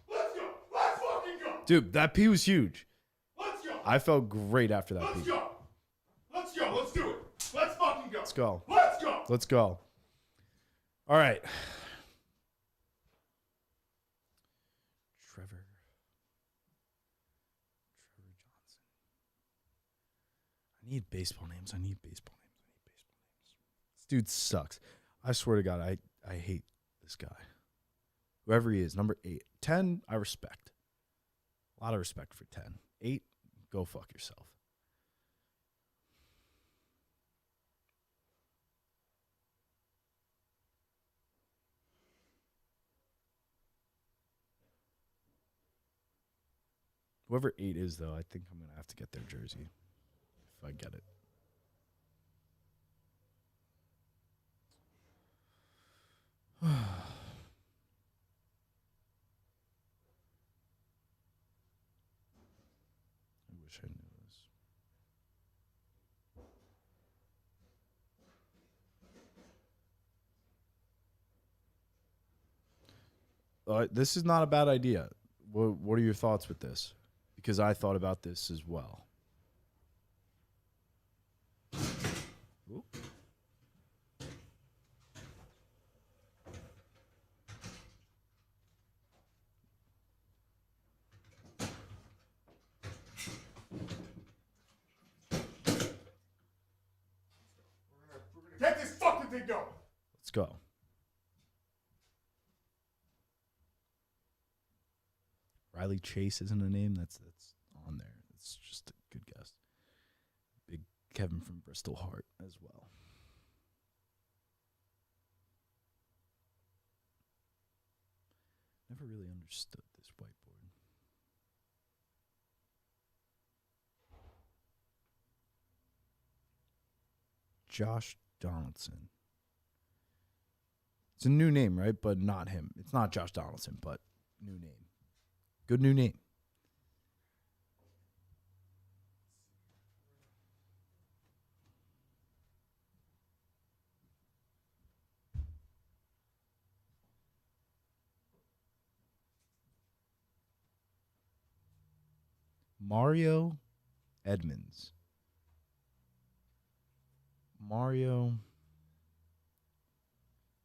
Let's go. Let's fucking go. Dude, that pee was huge. Let's go. I felt great after that Let's pee. go. Let's go. Let's do it. Let's fucking go. Let's go. Let's go. Let's go. All right. Trevor Johnson. I need baseball names. This dude sucks. I swear to God, I hate this guy. Whoever he is, number 8. 10, I respect. A lot of respect for 10. 8, go fuck yourself. Whoever 8 is, though, I think I'm going to have to get their jersey if I get it. I wish I knew this. This is not a bad idea. What are your thoughts with this? Because I thought about this as well. Ooh. Get this fucking thing going. Let's go. Riley Chase isn't a name that's on there. It's just a good guess. Big Kevin from Bristol Heart as well. Never really understood this whiteboard. Josh Donaldson. It's a new name, right? But not him. It's not Josh Donaldson, but new name. Good new name. Mario Edmonds. Mario.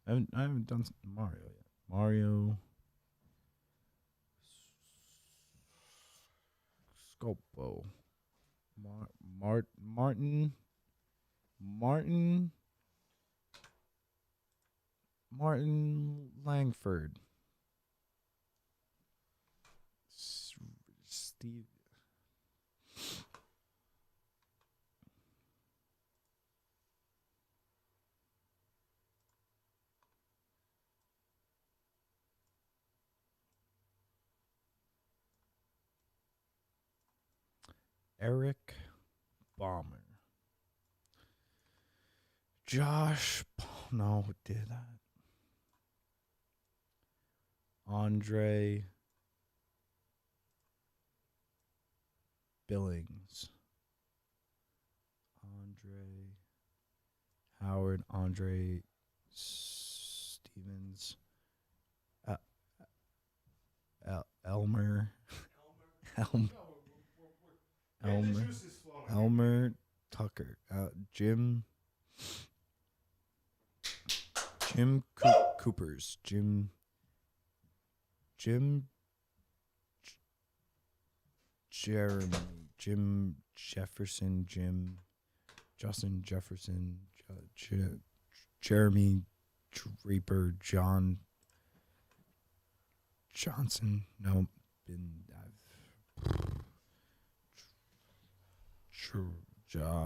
I haven't done Mario yet. Mario Scopo. Martin Langford. Steve. Eric Bomber. Josh. No, who did that? Andre Billings. Andre Howard. Andre Stevens. Elmer. Elmer Tucker. Jim Coopers. Jim Jeremy. Jim Jefferson. Justin Jefferson. Jeremy Draper, John Johnson. No, John,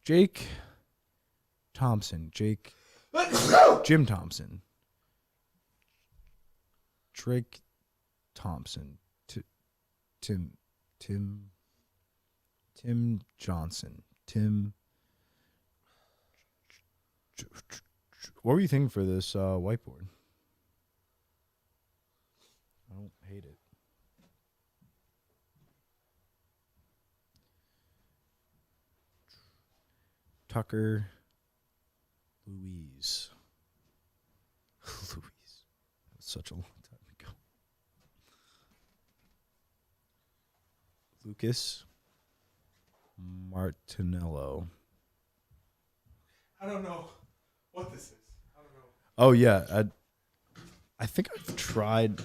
Jake Thompson, Jim Thompson, Drake Thompson, Tim Johnson, What were you thinking for this whiteboard? I don't hate it. Tucker, Louise. That was such a long time ago. Lucas Martinello. I don't know what this is. I don't know. Oh yeah, I think I've tried.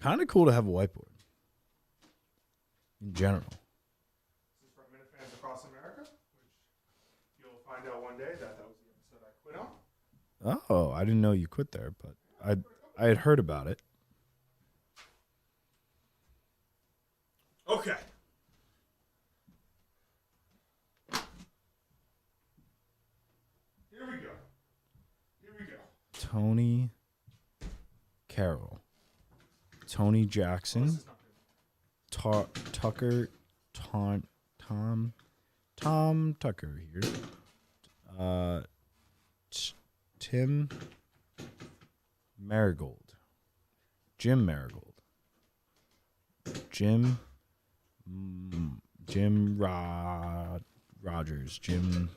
Kind of cool to have a whiteboard. In general. This is from Minute Fans Across America, which you'll find out one day that was the episode I quit on. Oh, I didn't know you quit there, but I had heard about it. Okay. Here we go. Tony Carroll. Tony Jackson. Tucker. Tom Tucker here. Tim Marigold. Jim Marigold. Jim Rogers. Jim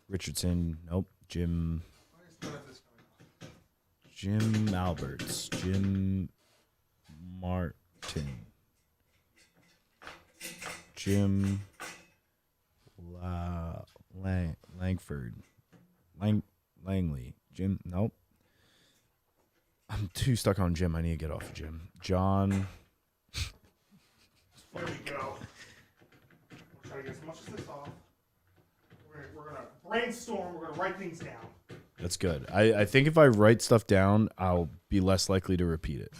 Richardson. Nope. Jim Alberts. Jim Martin. Jim Langford. Langley. Jim. Nope. I'm too stuck on Jim. I need to get off of Jim. John. There we go. We'll try to get as much of this off. We're going to brainstorm. We're going to write things down. That's good. I think if I write stuff down, I'll be less likely to repeat it.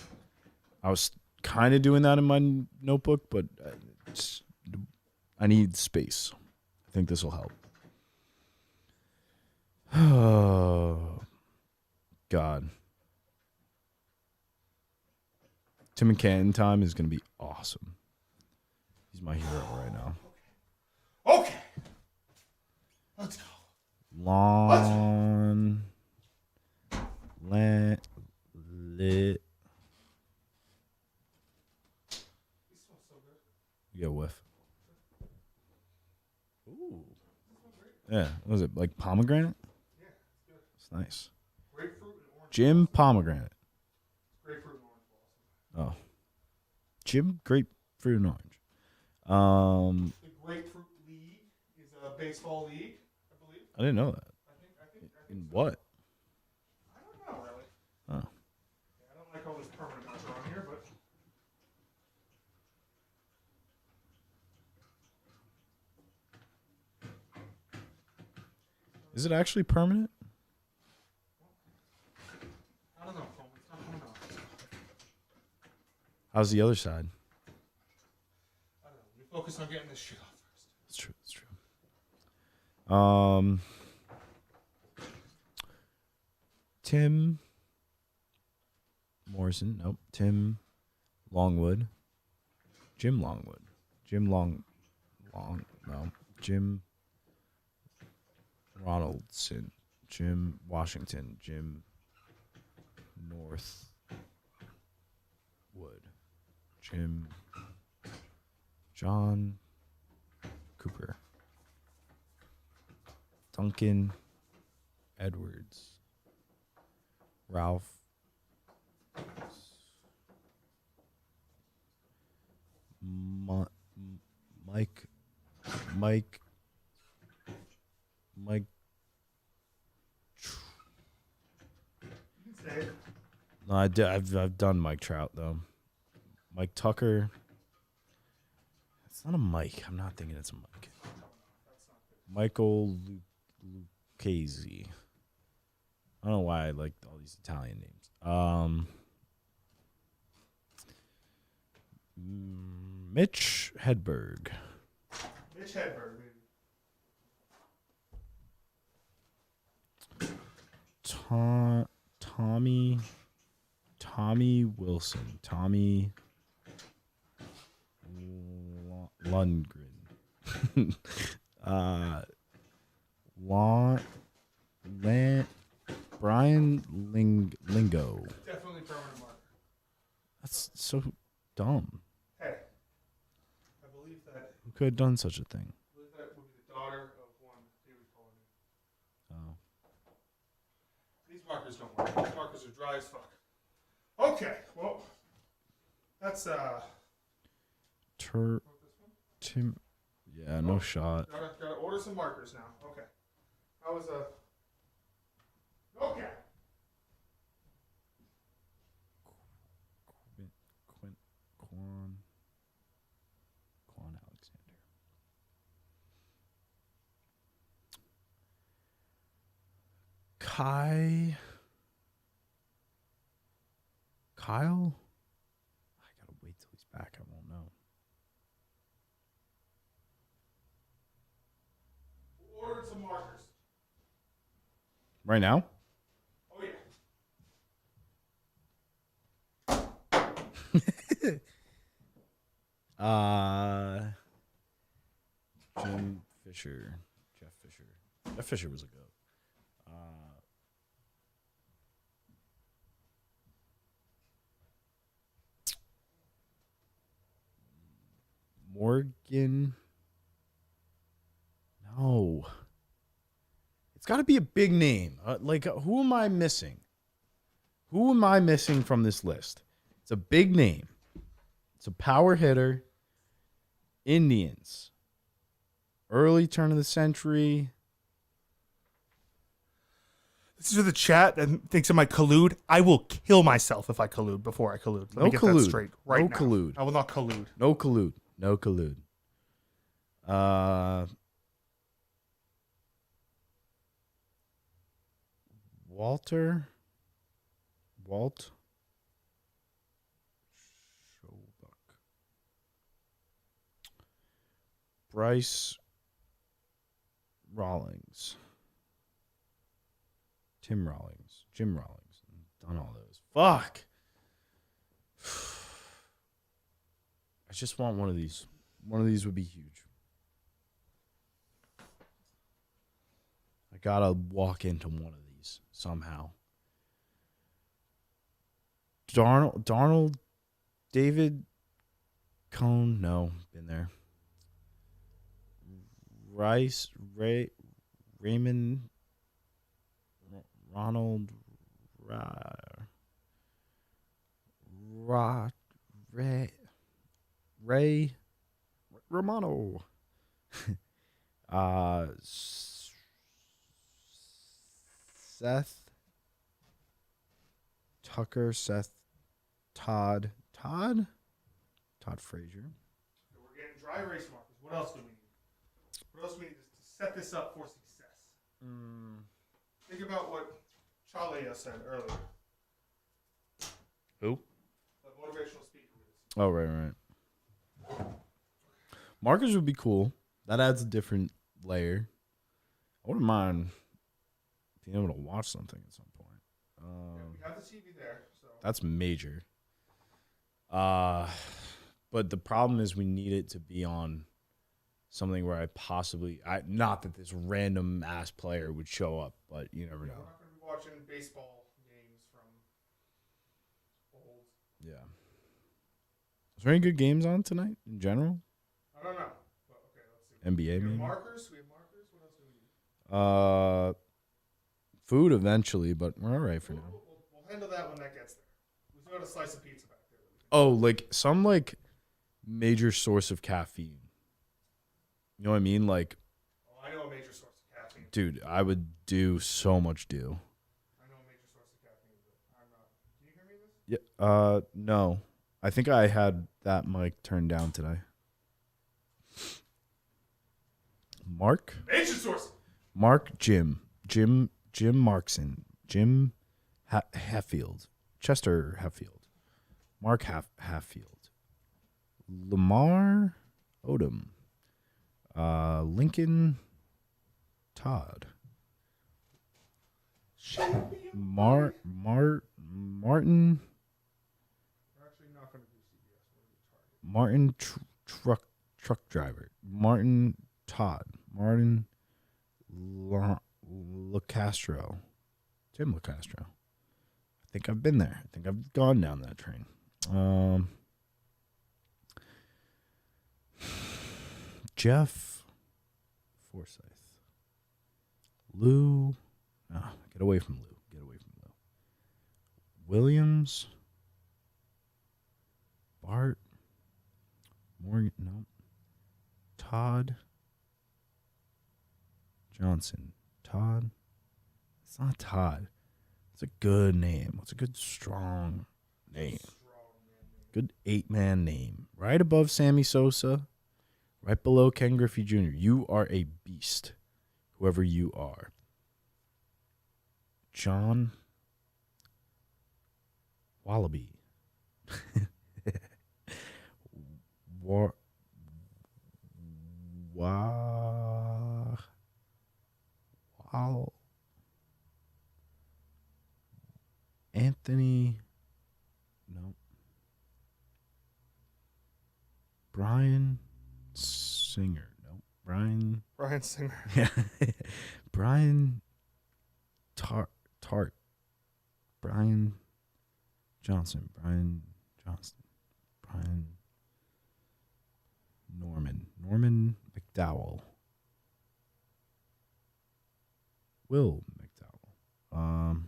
I was kind of doing that in my notebook, but I need space. I think this will help. Oh, God. Tim and Canton time is going to be awesome. He's my hero right now. Okay. Let's go. Lawn. Lit. You get a whiff. Ooh. Yeah. What was it? Like pomegranate? Yeah, it's good. It's nice. Grapefruit and orange. Jim Pomegranate. Grapefruit and orange. Oh. Jim Grapefruit and orange. The Grapefruit League is a baseball league, I believe. I didn't know that. I think In what? I don't know, really. Oh. Yeah, I don't like all this permanent marker on here, but... Is it actually permanent? I don't know, Coleman. It's not coming off. How's the other side? I don't know. We focus on getting this shit off first. That's true. That's true. Tim Morrison. Nope. Tim Longwood. Jim Longwood. No. Jim Ronaldson. Jim Washington. Jim Northwood. Jim John Cooper. Duncan Edwards. Ralph Mike No, I've done Mike Trout though. Mike Tucker. It's not a Mike. I'm not thinking it's a Mike. Michael Lucchese. I don't know why I like all these Italian names. Mitch Hedberg. Mitch Hedberg, baby. Tommy Wilson. Tommy Lundgren. Brian Lingo. Definitely permanent marker. That's so dumb. Hey, I believe that. Who could have done such a thing? I believe that would be the daughter of one David Coleman. Oh. These markers don't work. These markers are dry as fuck. Okay, well, that's Tim. Yeah, no shot. Gotta order some markers now. Okay. That was okay. Quan Alexander. Kyle? I gotta wait till he's back. I won't know. Ordered some markers. Right now? Oh yeah. Jim Fisher. Jeff Fisher. Jeff Fisher was a goat. Morgan. No. It's got to be a big name. Who am I missing? Who am I missing from this list? It's a big name. It's a power hitter. Indians. Early turn of the century. This is for the chat that thinks I might collude. I will kill myself if I collude before I collude. Let me get that straight right now. Collude. I will not collude. No collude. No collude. Walt Schobuck. Bryce Rawlings. Tim Rawlings. Jim Rawlings. Done all those. Fuck. I just want one of these. One of these would be huge. I gotta walk into one of these somehow. Darnold, David Cone, no, been there. Raymond, Ronald, Ray Romano. Seth Tucker, Todd Frazier. We're getting dry erase markers. What else do we need? What else do we need to set this up for success? Think about what Chalia said earlier. Who? The motivational speaker. Oh, right. Markers would be cool. That adds a different layer. I wouldn't mind being able to watch something at some point. We have the TV there. So. That's major. But the problem is we need it to be on something where not that this random ass player would show up, but you never know. We're not going to be watching baseball games from old. Yeah. Is there any good games on tonight in general? I don't know. Well, okay, let's see. NBA We have maybe? markers. What else do we need? Food eventually, but we're all right for now. We'll handle that when that gets there. We still got a slice of pizza back there. Oh, some major source of caffeine. You know what I mean? I know a major source of caffeine. Dude, I would do so much dew. I know a major source of caffeine, but I'm not. Can you hear me in this? Yeah. No. I think I had that mic turned down today. Mark? Ancient source. Mark Jim Markson. Jim Hatfield. Chester Hatfield. Mark Hatfield. Lamar Odom. Lincoln Todd. Martin. Martin truck driver. Martin Todd. Martin LaCastro. Tim LaCastro. I think I've been there. I think I've gone down that train. Jeff Forsyth. Lou. Get away from Lou. Williams. Bart. Morgan. No. Todd. Johnson. Todd. It's not Todd. It's a good name. It's a good, strong name. Good 8-man name. Right above Sammy Sosa. Right below Ken Griffey Jr. You are a beast. Whoever you are. John Wallaby. Anthony. No. Brian Singer. No. Brian Singer. Yeah. Brian Tart. Brian Johnson. Brian Norman McDowell. Will McDowell.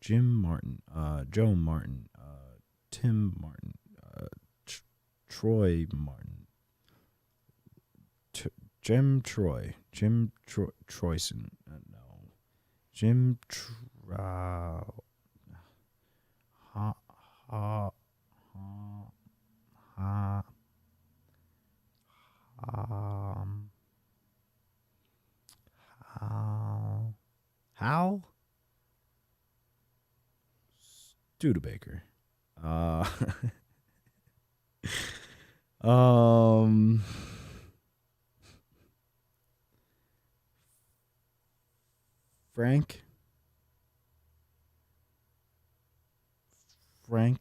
Jim Martin. Joe Martin. Tim Martin. Troy Martin. Jim Troyson. No. Jim Hal Studebaker. Frank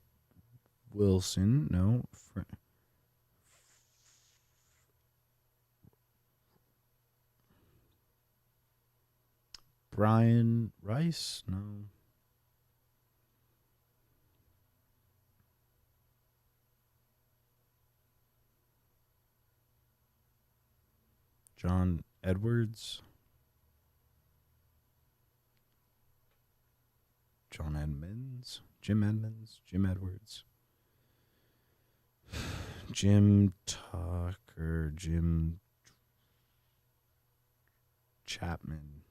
Wilson. No. Brian Rice. No. John Edwards. John Edmonds. Jim Edmonds. Jim Edwards. Jim Tucker. Jim Chapman.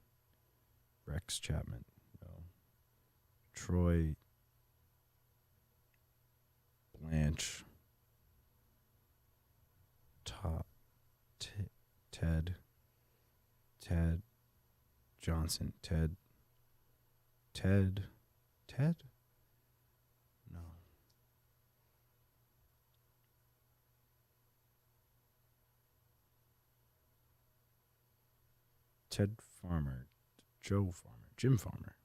Rex Chapman. No. Troy Blanche. Ted Johnson. Ted. No. Ted Farmer. Joe Farmer. Jim Farmer.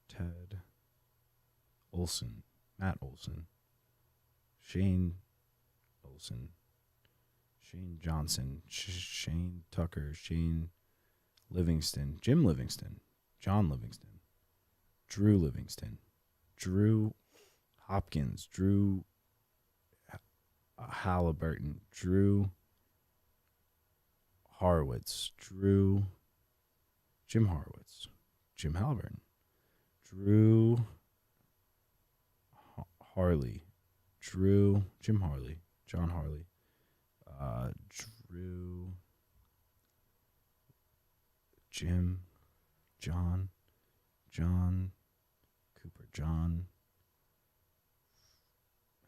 Ted Olson. Matt Olson. Shane Olson. Shane Johnson. Shane Tucker. Shane Livingston. Jim Livingston. John Livingston. Drew Livingston. Drew Hopkins. Drew Halliburton. Drew Horowitz. Jim Horowitz. Jim Halliburton. Drew Harley. Jim Harley. John Harley. Drew Jim, John, Cooper, John,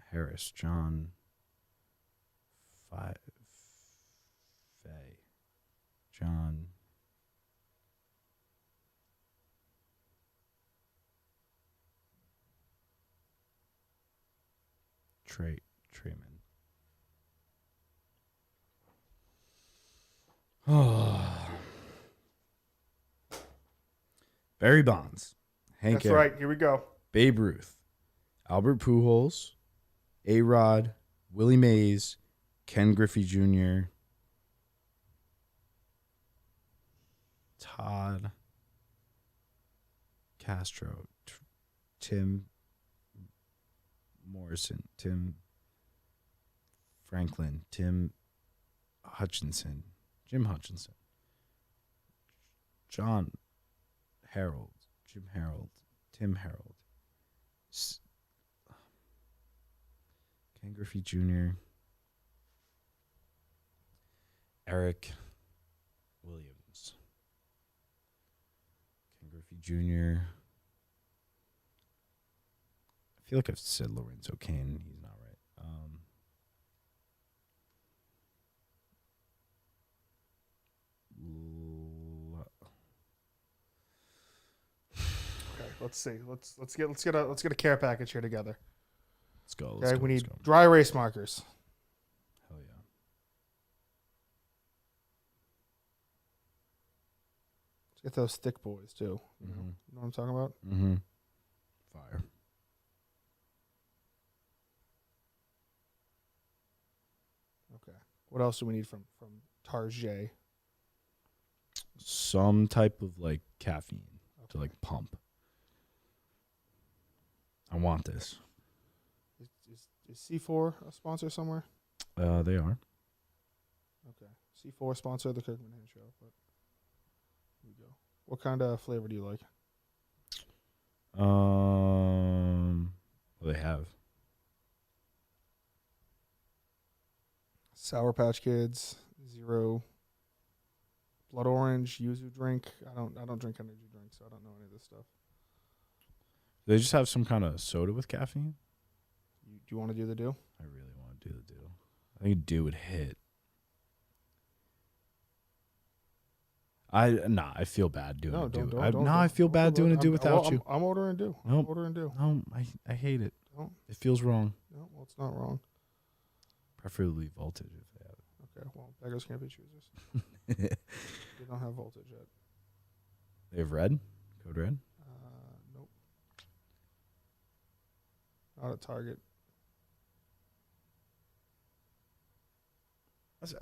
Harris, John, Faye, John, Trayman. Oh. Barry Bonds. Hank That's Aaron, right. Here we go. Babe Ruth. Albert Pujols. A-Rod. Willie Mays. Ken Griffey Jr. Todd Castro. Tim Morrison. Tim Franklin. Tim Hutchinson. Jim Hutchinson. John Harold. Jim Harold. Tim Harold. Ken Griffey Jr. Eric Williams. Ken Griffey Jr. I feel like I've said Lorenzo Cain. He's not right. Okay, let's see. Let's get a care package here together. Let's go. Okay, we need dry erase markers. Hell yeah. Let's get those thick boys too. You know what I'm talking about? Mm-hmm. Fire. Okay. What else do we need from Tarjay? Some type of like caffeine to like pump. I want this. Is C4 a sponsor somewhere? They are. Okay. C4 sponsor the Kirkman Hand Show. But here we go. What kind of flavor do you like? What do they have? Sour Patch Kids, Zero, Blood Orange, Yuzu drink. I don't drink energy drinks, so I don't know any of this stuff. Do they just have some kind of soda with caffeine? Do you want to do the do? I really want to do the do. I think do would hit. I feel bad doing a do. I feel bad doing a do without you. I'm ordering do. Nope. I'm ordering do. No, I hate it. No. It feels wrong. No, well, it's not wrong. Preferably voltage if they have it. Okay, well, beggars can't be choosers. They don't have voltage yet. They have red? Code red? Nope. Not at Target.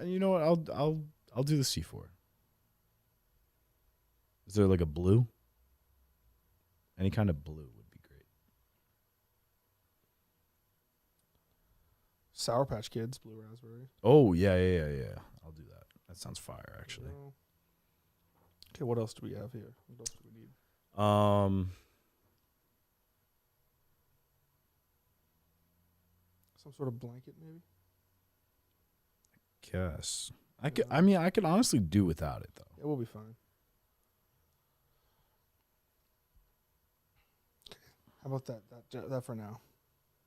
You know what? I'll do the C4. Is there like a blue? Any kind of blue would be great. Sour Patch Kids, blue raspberry. Oh yeah. I'll do that. That sounds fire, actually. Okay, what else do we have here? What else do we need? Some sort of blanket, maybe. Guess I could. I mean, I could honestly do without it though. It will be fine. How about that for now?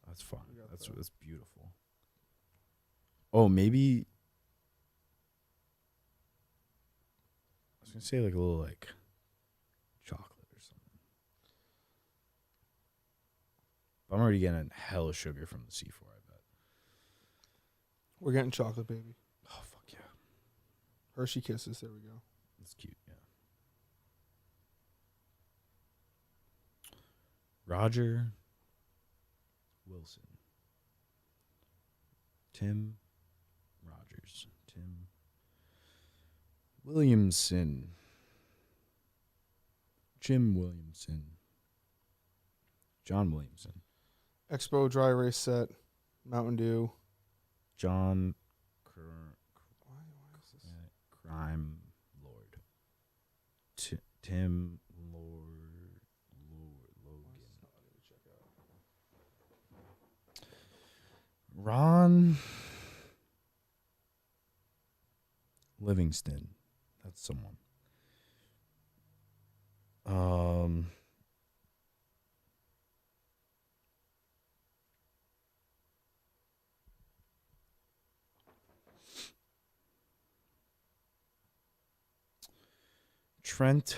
That's fine. That's beautiful. Oh, maybe I was gonna say like a little like chocolate or something. But I'm already getting hella sugar from the C4. I bet. We're getting chocolate, baby. Oh fuck yeah! Hershey Kisses. There we go. That's cute. Yeah. Roger Wilson. Tim Rogers. Tim Williamson. Jim Williamson. John Williamson. Expo dry erase set. Mountain Dew. John Crime Lord. Tim Ron Livingston. That's someone. Um. Trent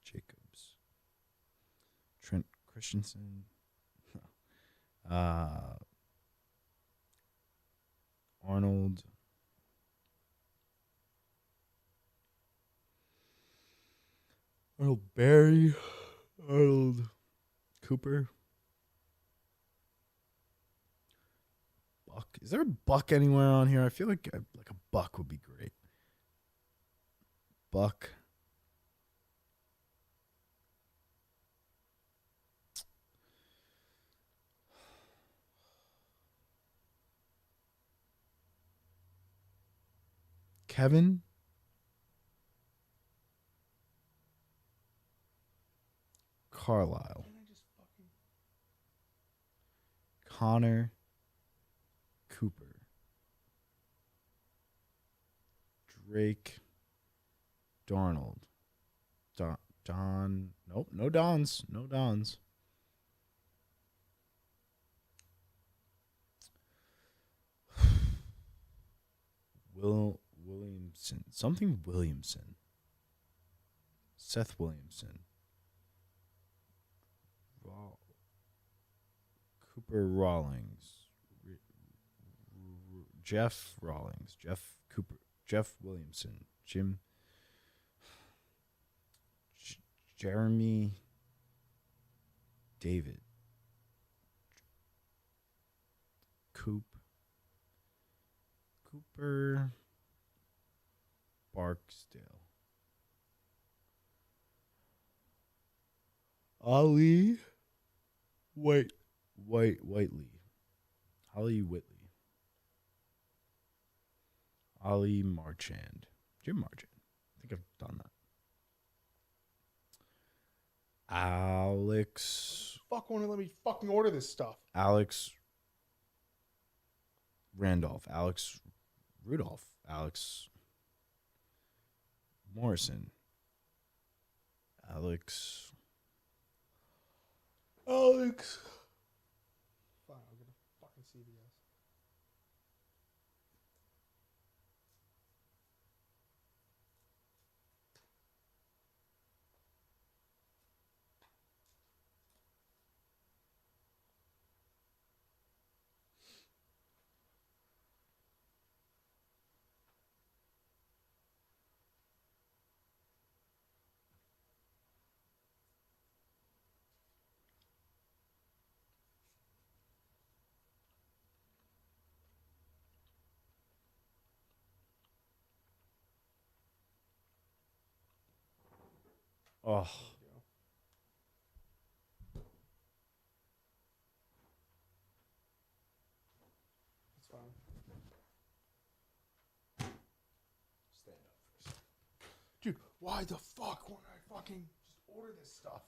Jacobs. Trent Christensen. Arnold. Arnold Berry. Arnold Cooper. Buck. Is there a buck anywhere on here? I feel like a buck would be great. Buck. Kevin. Carlisle. Connor Cooper. Drake Darnold. Don. Nope, no Dons. No Dons. Williamson. Something Williamson. Seth Williamson. Cooper Rawlings. Jeff Rawlings. Jeff Cooper. Jeff Williamson. Jeremy David. Cooper Barksdale. Ollie Whiteley. Holly Whitley. Ollie Marchand. Jim Marchand. I think I've done that. Alex. Fuck, won't let me fucking order this stuff. Alex Randolph. Alex Rudolph. Alex Morrison. Alex. Fine, I'll get a fucking CVS. Oh. That's fine. Stand up for a second. Dude, why the fuck won't I fucking just order this stuff?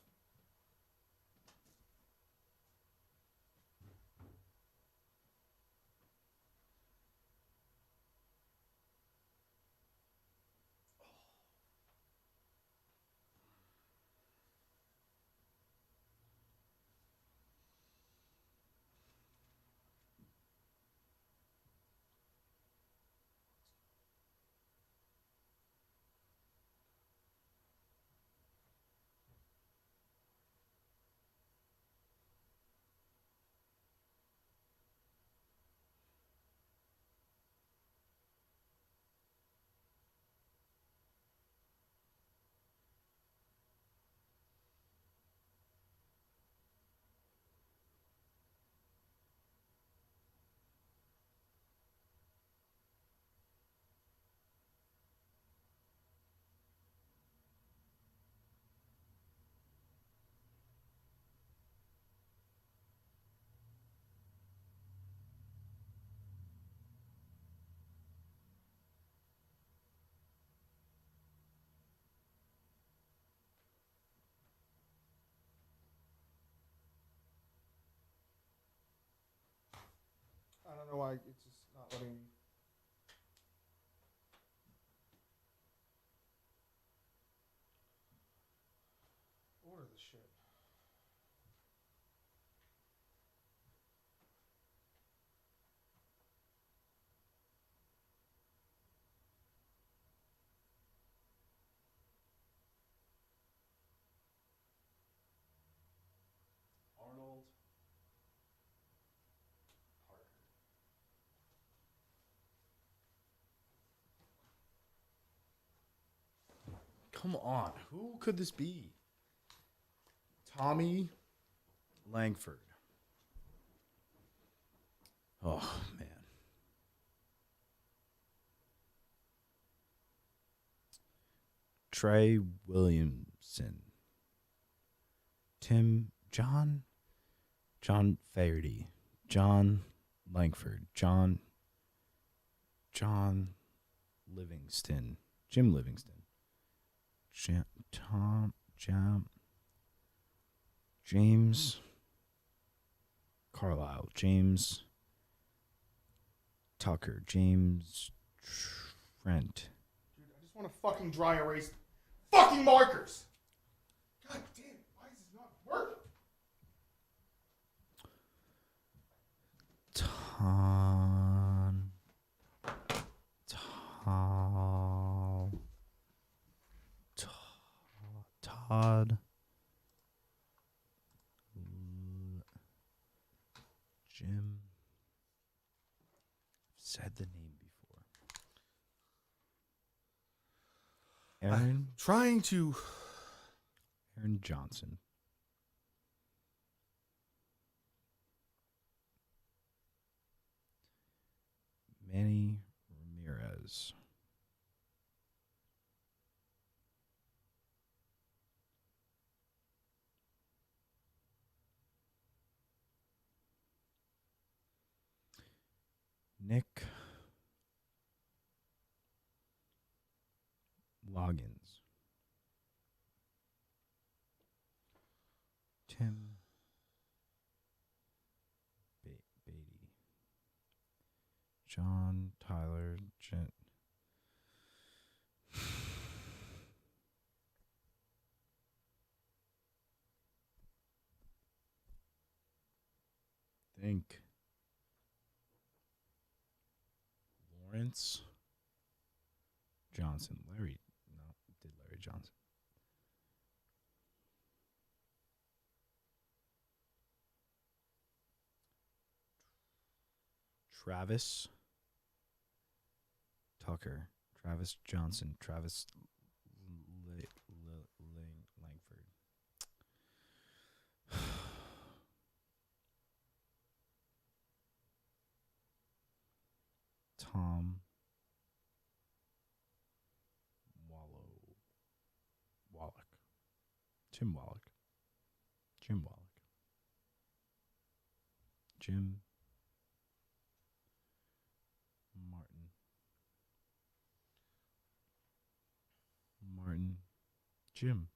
I don't know why it's just not letting me. come on. Who could this be? Tommy Langford. Oh, man. Trey Williamson. John Faherty. John Langford. John Livingston. Jim Livingston. James Carlisle. James Tucker. James Trent. Dude, I just want to fucking dry erase fucking markers. God damn, why is this not working? Todd Jim. I've said the name before. Aaron Johnson. Manny Ramirez. Nick Loggins. Tim Beatty. John Tyler Gent. Think. Lawrence Johnson. Larry Johnson. Travis Tucker. Travis Johnson. Travis Langford. Tom Wallach. Tim Wallach. Jim Wallach. Jim Martin. Jim.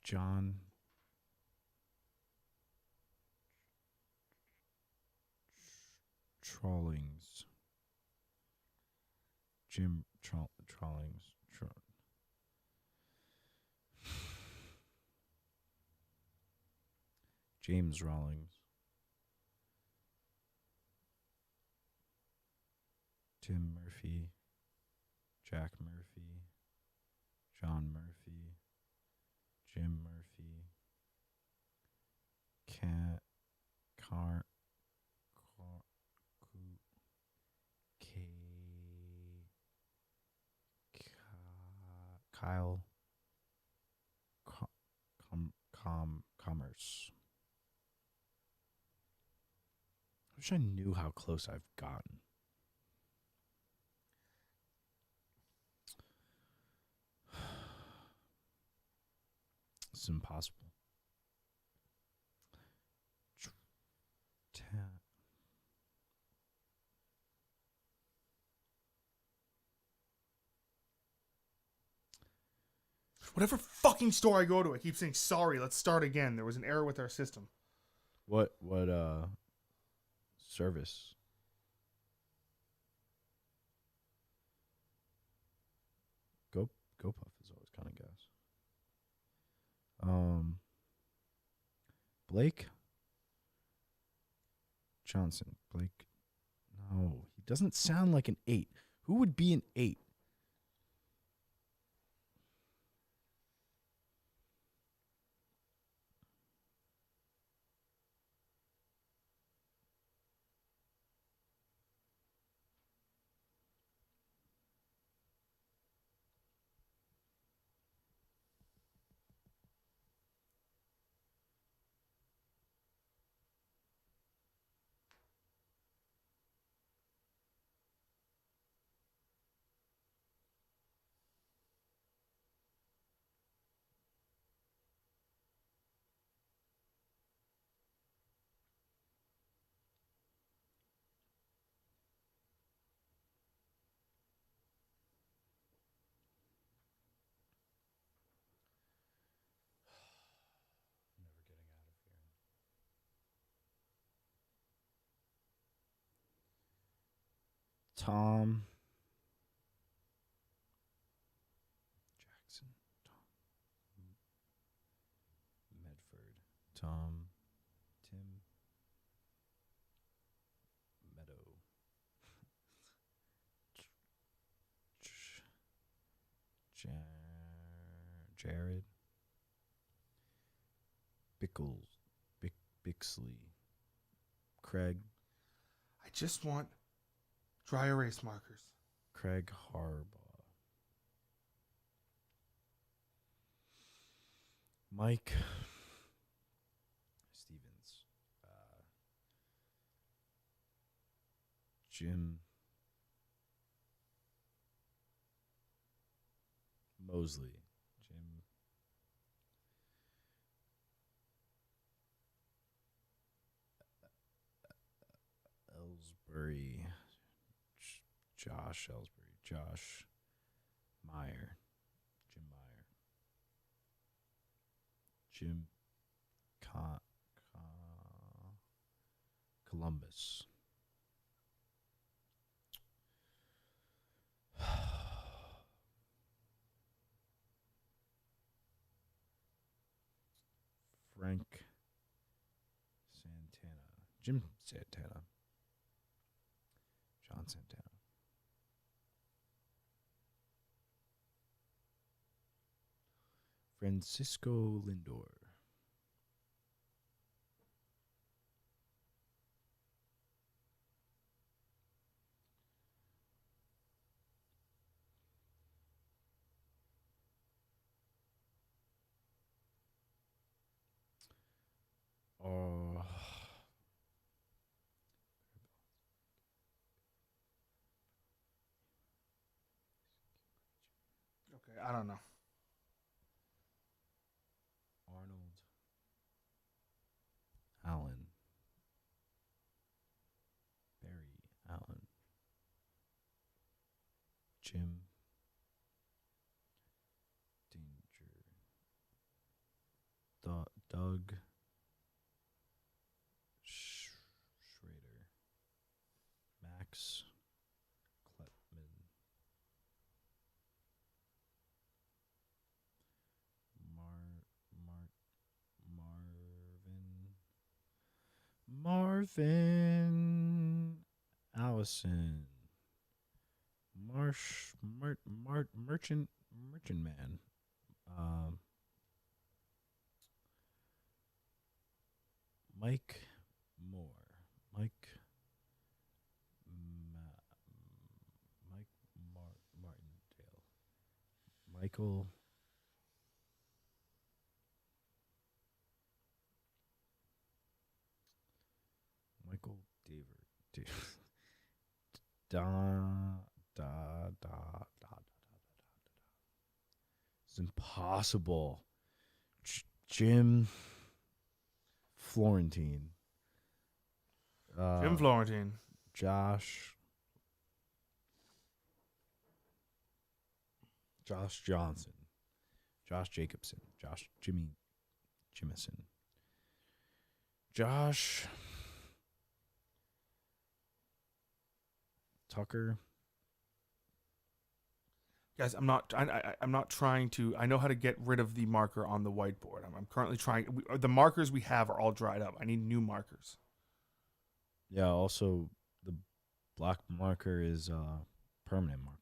John Trollings. Jim Trollings. James Rawlings. Tim Murphy. Jack Murphy. John Murphy. Jim Murphy. Kyle Commerce. I wish I knew how close I've gotten. It's impossible. Whatever fucking store I go to, I keep saying, sorry, let's start again. There was an error with our system. What service? GoPuff is always kind of gas. Blake Johnson. Blake. No, he doesn't sound like an 8. Who would be an 8? Tom. Jackson. Medford. Tom. Tim. Meadow. Jared. Bickles. Bixley. Craig. I just want dry erase markers. Craig Harbaugh. Mike Stevens. Jim Mosley. Jim Ellsbury. Josh Ellsbury. Josh Meyer. Jim Meyer. Jim Columbus. Frank Santana. Jim Santana. John Santana. Francisco Lindor. Okay, I don't know. Arnold. Allen. Barry Allen. Jim. Danger. Doug. Schrader. Max. Klepman. Marvin Allison. Merchant Man. Mike Moore. Martindale. Michael David. It's impossible. Jim Florentine. Jim Florentine. Josh Johnson. Josh Jacobson. Jimison. Josh Tucker. Guys, I'm not trying to. I know how to get rid of the marker on the whiteboard. I'm currently trying. The markers we have are all dried up. I need new markers. Yeah. Also, the black marker is permanent marker.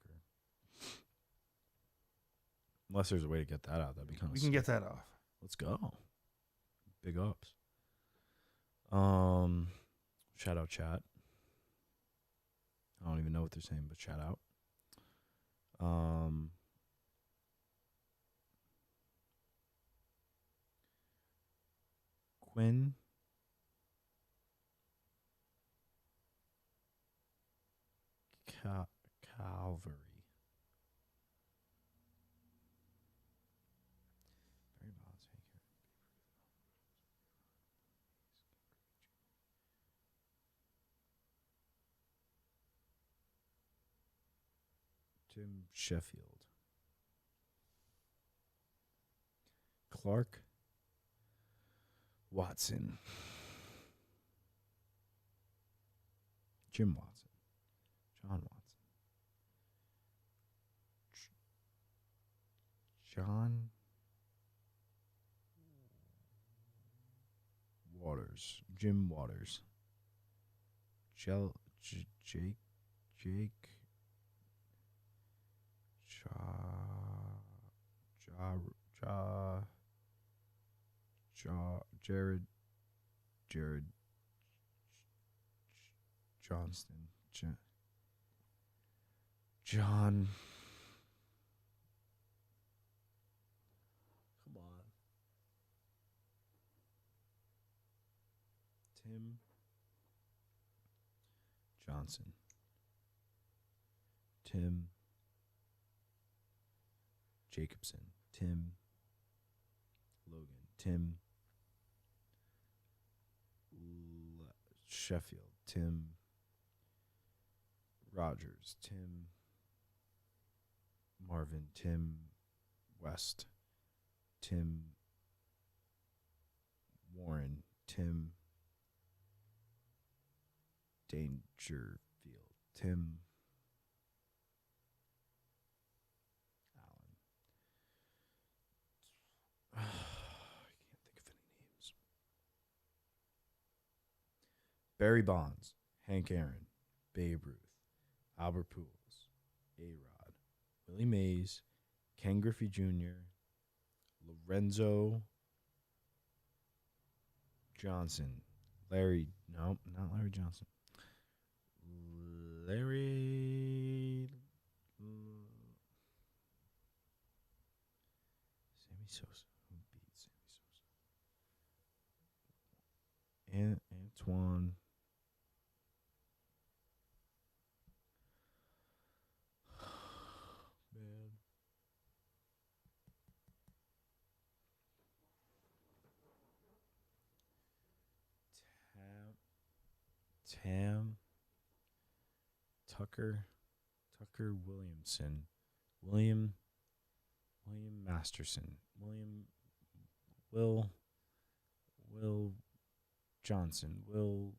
Unless there's a way to get that out, that'd be kind of. We can get that off. Let's go. Big ups. Shout out chat. I don't even know what they're saying, but shout out. Quinn. Calvary. Tim Sheffield. Clark Watson. Jim Watson. John Watson. Waters. Jim Waters. Jake. Jared Johnston. John. Come on. Tim Johnson. Tim Jacobson. Tim Logan. Tim Sheffield. Tim Rogers. Tim Marvin. Tim West. Tim Warren. Tim Dangerfield. Tim Allen. I can't think of any names. Barry Bonds. Hank Aaron. Babe Ruth. Albert Pujols. A-Rod. Willie Mays. Ken Griffey Jr. Lorenzo Johnson. Larry. No, not Larry Johnson. Larry. Sammy Sosa. Who beat Sammy Sosa? Antoine. Man. Tam. Tucker Williamson. William Masterson. Will Johnson. Bill.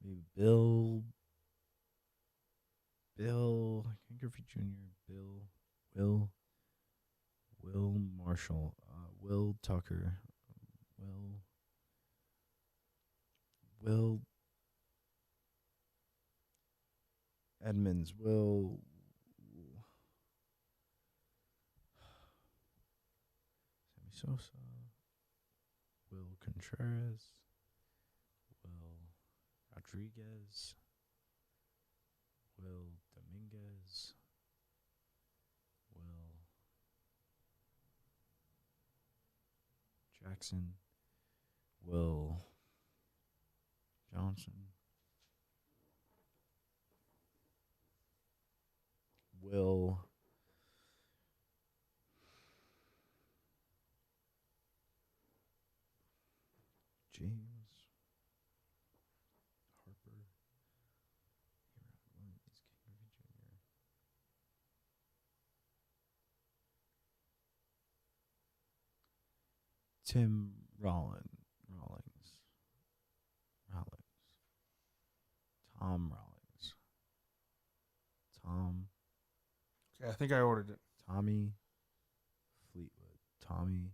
Maybe Bill. Ken Griffey Jr. Will Marshall. Will Tucker. Will Edmonds. Will Sammy Sosa. Will Contreras. Will Rodriguez. Will Dominguez. Will Jackson. Will Johnson. Will James Harper. Williams, King Jr. Tim Rollins. Tom Rollins. Tom. Okay, I think I ordered it. Tommy Fleetwood. Tommy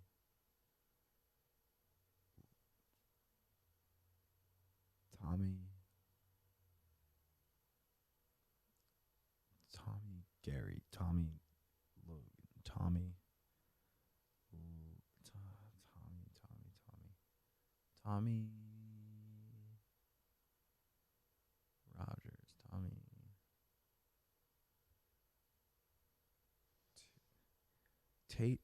Gary. Tommy Logan. Tommy Rogers. Tommy Tate.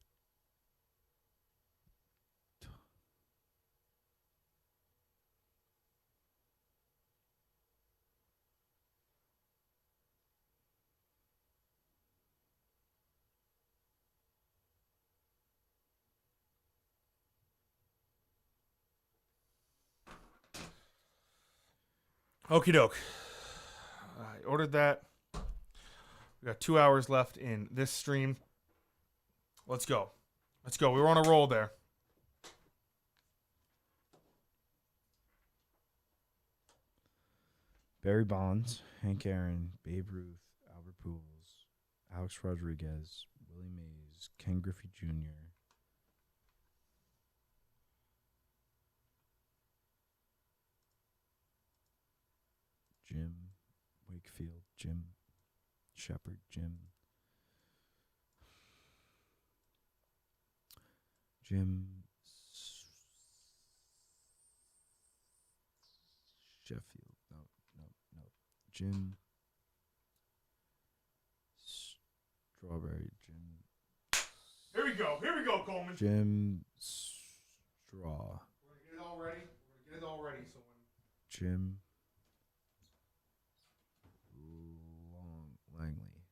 Okie doke. I ordered that. We got 2 hours left in this stream. Let's go. We were on a roll there. Barry Bonds, Hank Aaron, Babe Ruth, Albert Pujols, Alex Rodriguez, Willie Mays, Ken Griffey Jr., Jim Wakefield, Jim Shepard, Jim Sheffield. No. Jim Strawberry. Jim. Here we go, Coleman. Jim Straw. We're gonna get it all ready. So when Jim Langley.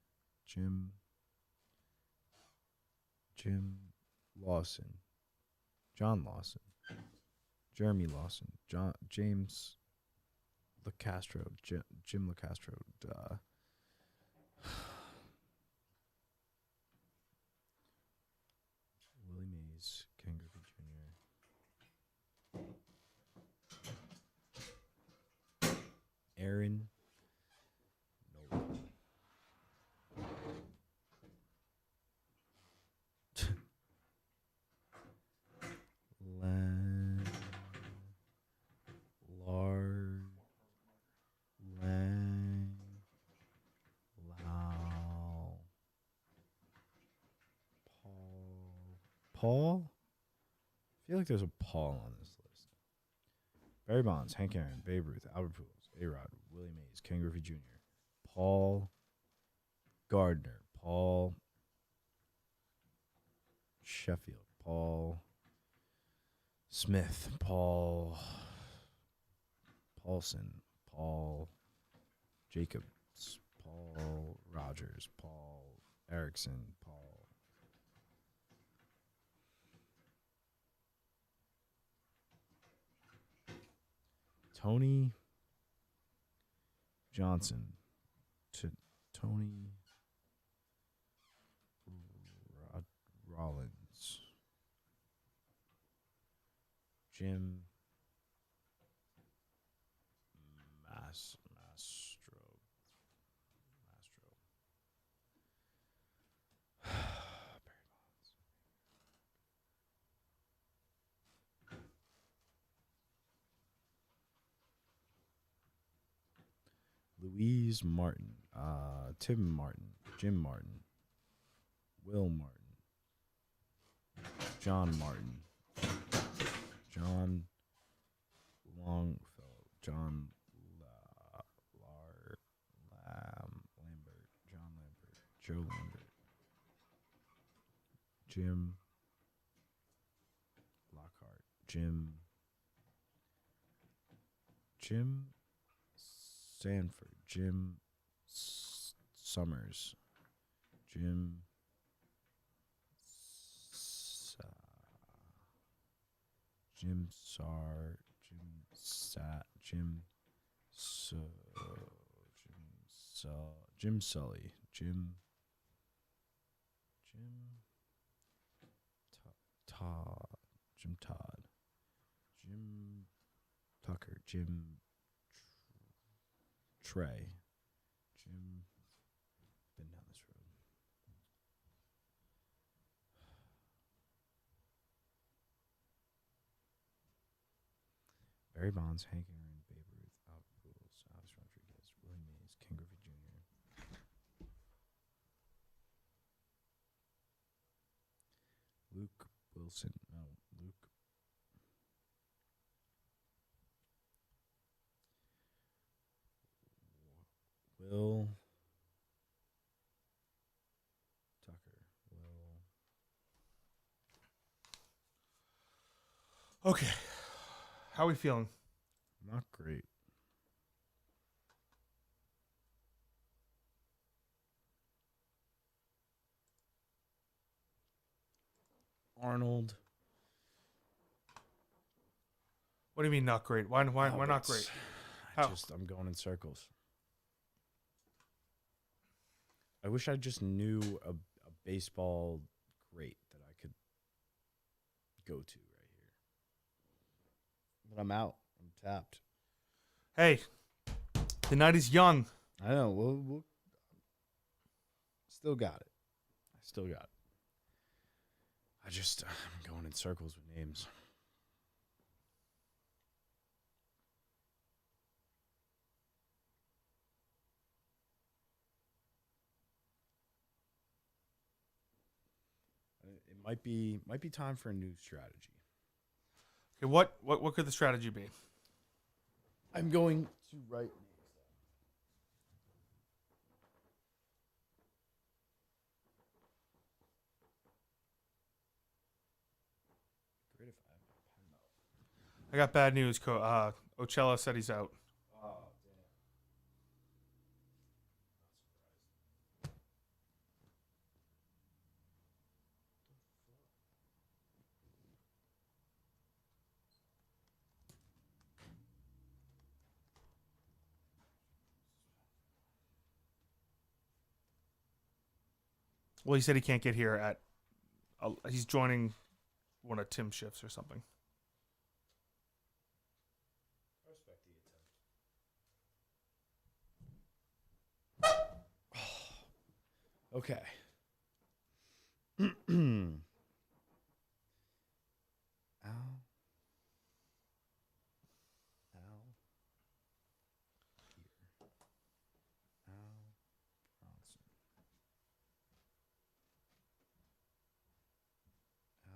Jim Lawson. John Lawson. Jeremy Lawson. James LaCastro. Jim LaCastro. Willie Mays. Ken Griffey Jr. Aaron. No. Paul? I feel like there's a Paul on this list. Barry Bonds, Hank Aaron, Babe Ruth, Albert Pujols, A-Rod, Willie Mays, Ken Griffey Jr., Paul Gardner, Paul Sheffield, Paul Smith, Paul Paulson, Paul Jacobs, Paul Rogers, Paul Erickson, Paul Tony Johnson, Tony Rollins, Jim Mastro. Louise Martin, Tim Martin, Jim Martin, Will Martin, John Martin, John Longfellow, John Lambert, John Lambert, Joe Lambert, Jim Lockhart, Jim Sanford, Jim Summers, Jim Sar, Jim Sully, Jim Todd, Jim Tucker, Jim Trey, Jim, been down this road. Barry Bonds, Hank Aaron, Babe Ruth, Albert Pujols, Alex Rodriguez, Willie Mays, Ken Griffey Jr. Luke Wilson, Will Tucker. Okay. How are we feeling? Not great. Arnold. What do you mean not great? Why not great? I'm going in circles. I wish I just knew a baseball great that I could go to right here. But I'm out. I'm tapped. Hey, the night is young. I know. We'll still got it. I still got it. I'm going in circles with names. Might be time for a new strategy. Okay, what could the strategy be? I'm going to write names down. Great if I have my pen out. I got bad news. Ocella said he's out. Oh, damn. Well, he said he can't get here at. He's joining one of Tim's shifts or something. I respect the attempt. Okay. Al. Here. Al Bronson.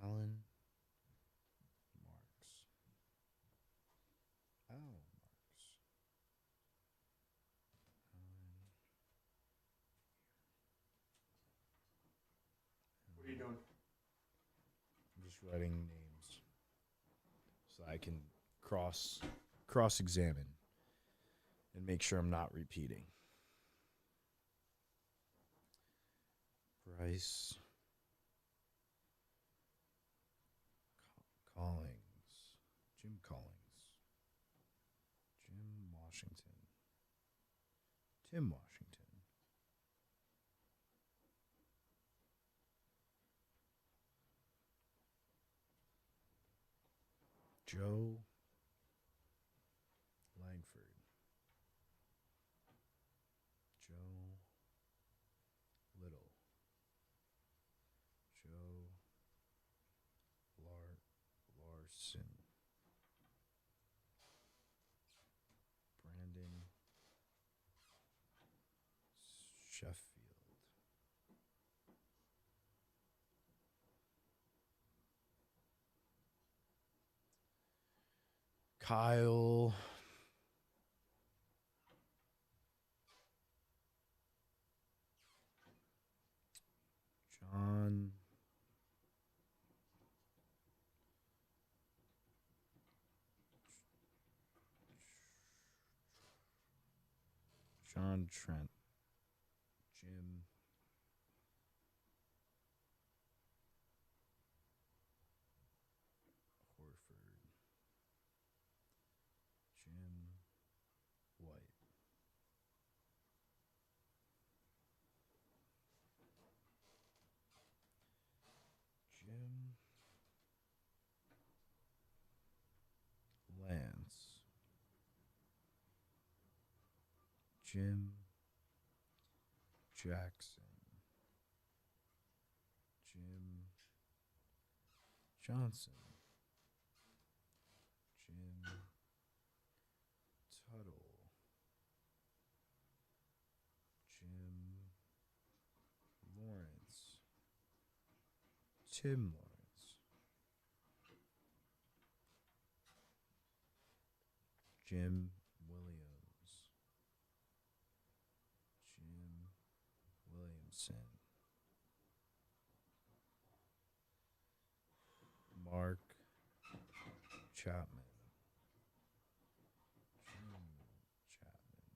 Alan Marks. Al Marks. What are you doing? I'm just writing names so I can cross-examine and make sure I'm not repeating. Bryce Collins, Jim Collins, Jim Washington, Tim Washington, Joe Langford, Joe Little, Joe Larson, Brandon Sheffield, Kyle John Trent, Jim Horford, Jim White, Jim Lance, Jim Jackson, Jim Johnson, Jim Tuttle, Jim Lawrence, Tim Lawrence, Jim Williams, Jim Williamson, Mark Chapman, Jim Chapman,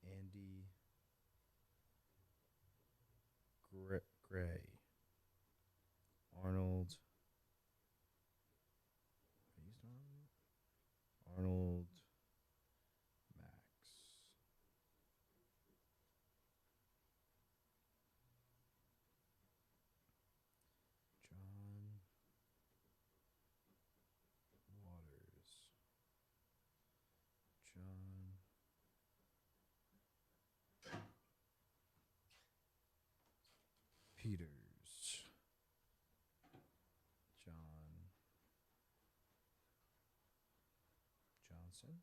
Andy Gray, Arnold. Arnold Max, John Waters, John Peters, John Johnson,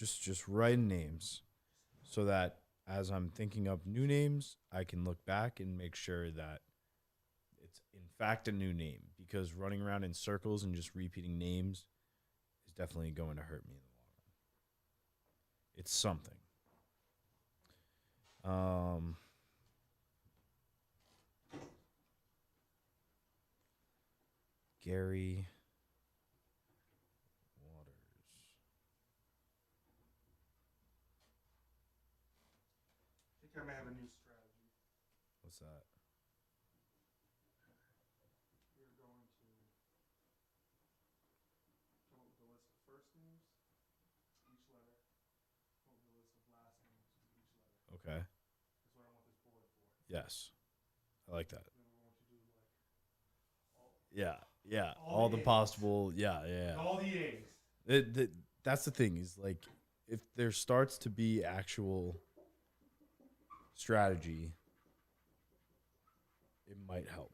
Just writing names so that as I'm thinking up new names, I can look back and make sure that it's in fact a new name, because running around in circles and just repeating names is definitely going to hurt me in the long run. It's something. Gary Waters. I think I may have a new strategy. What's that? We're going to come up with a list of first names, each letter. Come up with a list of last names with each letter. Okay. That's what I want this board for. Yes. I like that. Then we're going to do like Yeah. Yeah. All All the the A's. possible. Yeah. all the A's. That's the thing is, like, if there starts to be actual strategy, it might help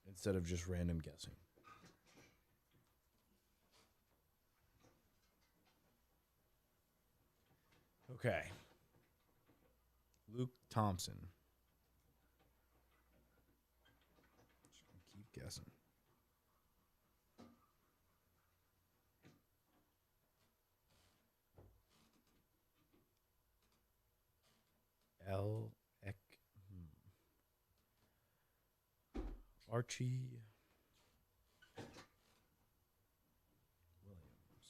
instead of just random guessing. Okay. Luke Thompson. Just gonna keep guessing. Archie Williams.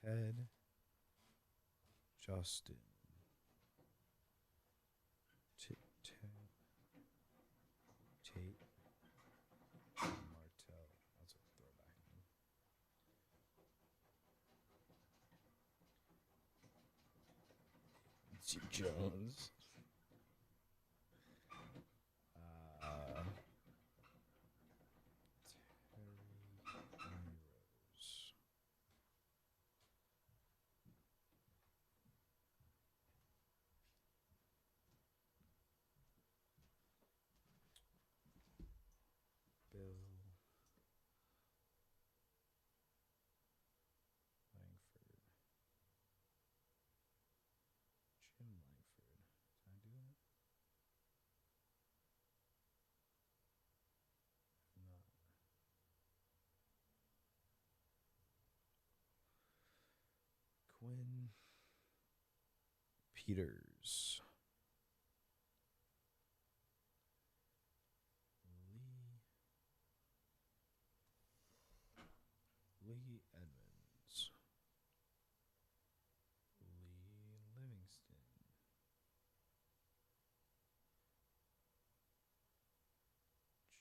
Ted Justin. Tate Martell. That's a throwback name. Jones. Bill Langford. Jim Langford. Did I do that? Not. Quinn Peters. Lee Edmonds. Lee Livingston.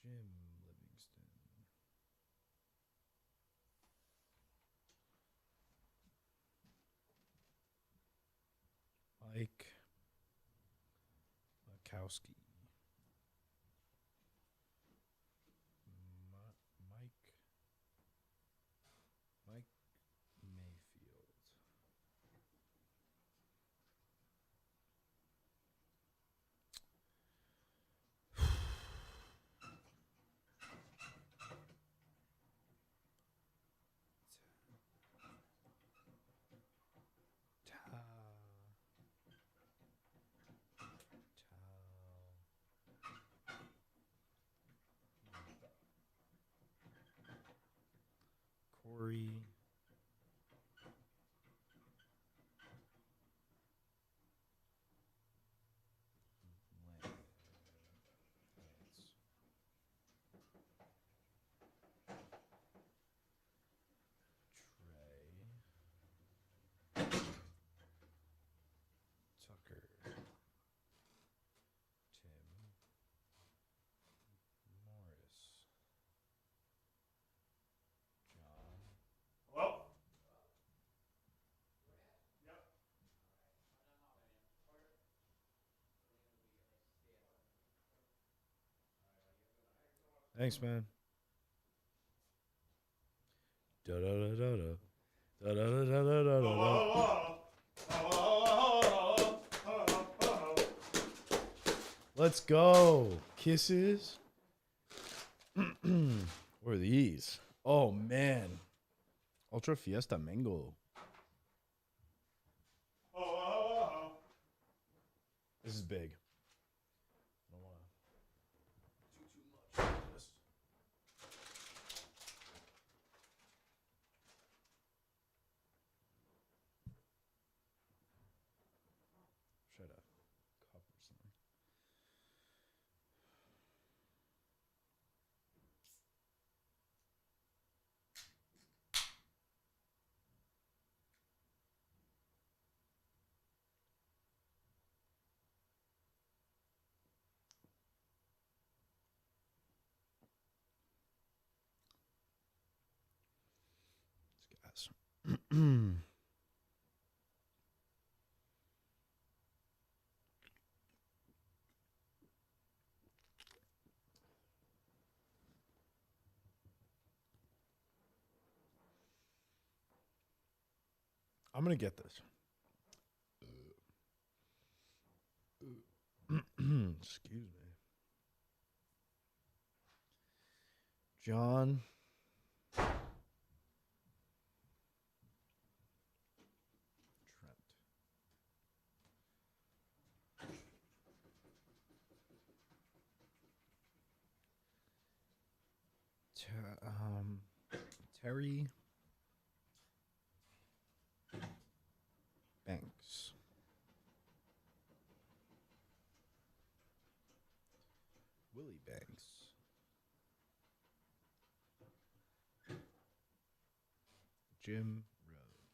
Jim Livingston. Mike Makowski. Mike Mayfield. Corey. Tucker. Tim. Morris. John. Hello? Thanks, man. Da da da da da. Da da da da da da da. Let's go. Kisses. Where are these? Oh, man. Ultra Fiesta Mango. This is big. I don't want to do too much of this. Should I cup or something? Guys. I'm going to get this. Excuse me. John. Terry Banks. Willie Banks. Jim Road.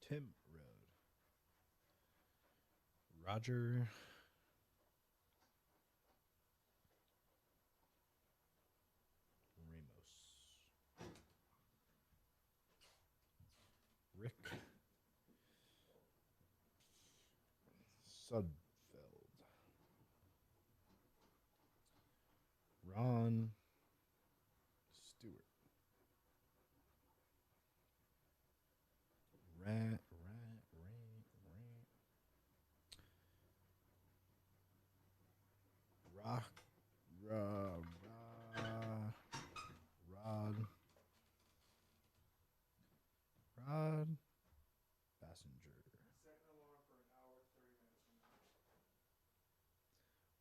Tim Road. Roger Rick Sudfeld. Ron Stewart. Rod Passenger.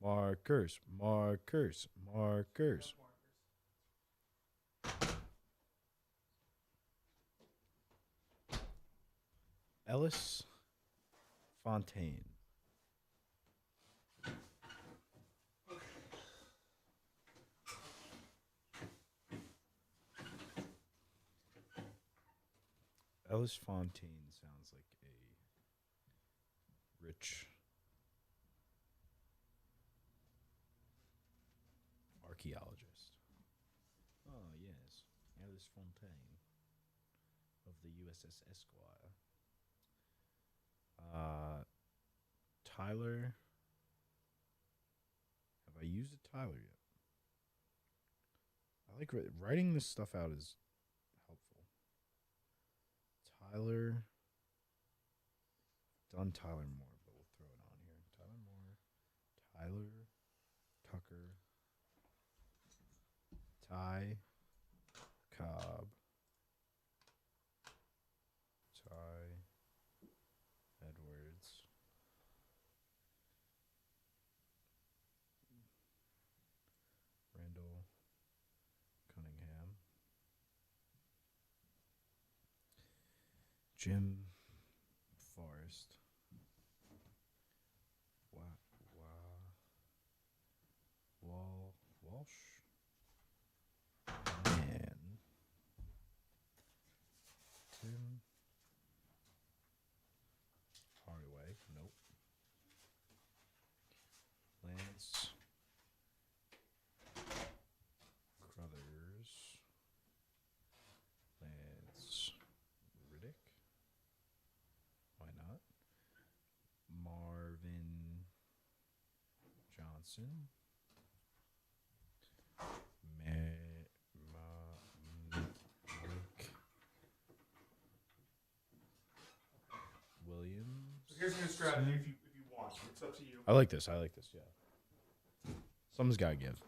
Markers. Ellis Fontaine. Ellis Fontaine sounds like a rich archaeologist. Oh, yes. Ellis Fontaine of the USS Esquire. Tyler. Have I used a Tyler yet? I like writing this stuff out is helpful. Tyler. Done Tyler Moore, but we'll throw it on here. Tyler Moore. Tyler Tucker. Ty Cobb. Ty Edwards. Randall Cunningham. Jim Forrest. Walsh. Man. Tim Hardaway. Nope. Lance Crothers. Lance Riddick. Why not? Marvin Johnson. Williams. So here's a new strategy if you want. It's up to you. I like this. Yeah. Something's got to give.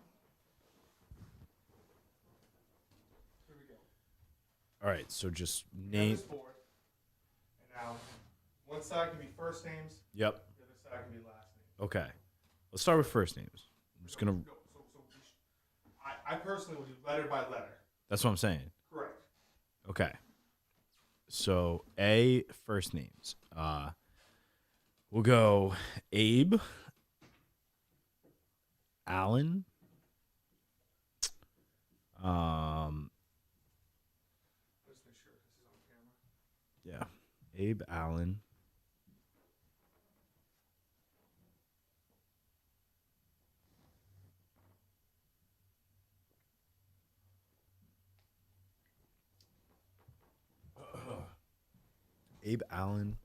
All right, so just You have name. this board, and now one side can be first names. Yep. The other side can be last names. Okay. Let's start with first names. I'm just gonna. No, I personally would do letter by letter. That's what I'm saying. Correct. Okay. So A, first names. We'll go Abe, Allen, Let's make sure this is on camera. yeah, Abe, Allen, Abe, Allen,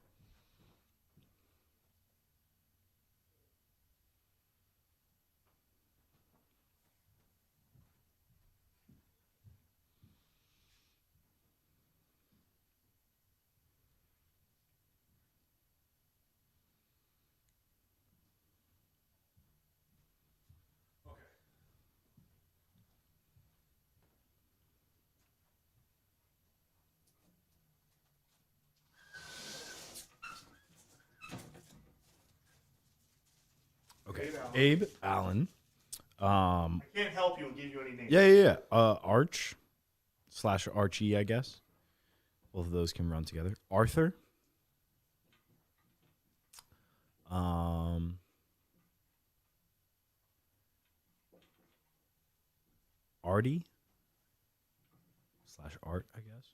okay, Abe, Allen. I can't help you and give you any names. Yeah. Arch / Archie, I guess. Both of those can run together. Arthur. Artie / Art, I guess.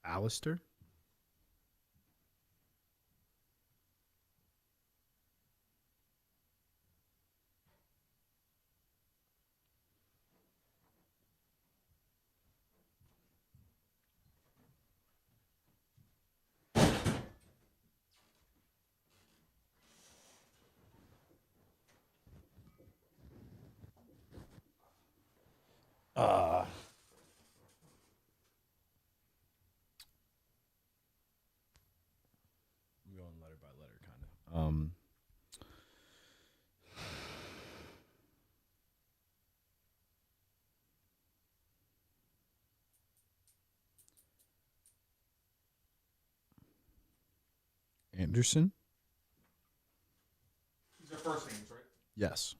Alistair. I'm going letter by letter, kind of. Anderson. These are first names, right? Yes.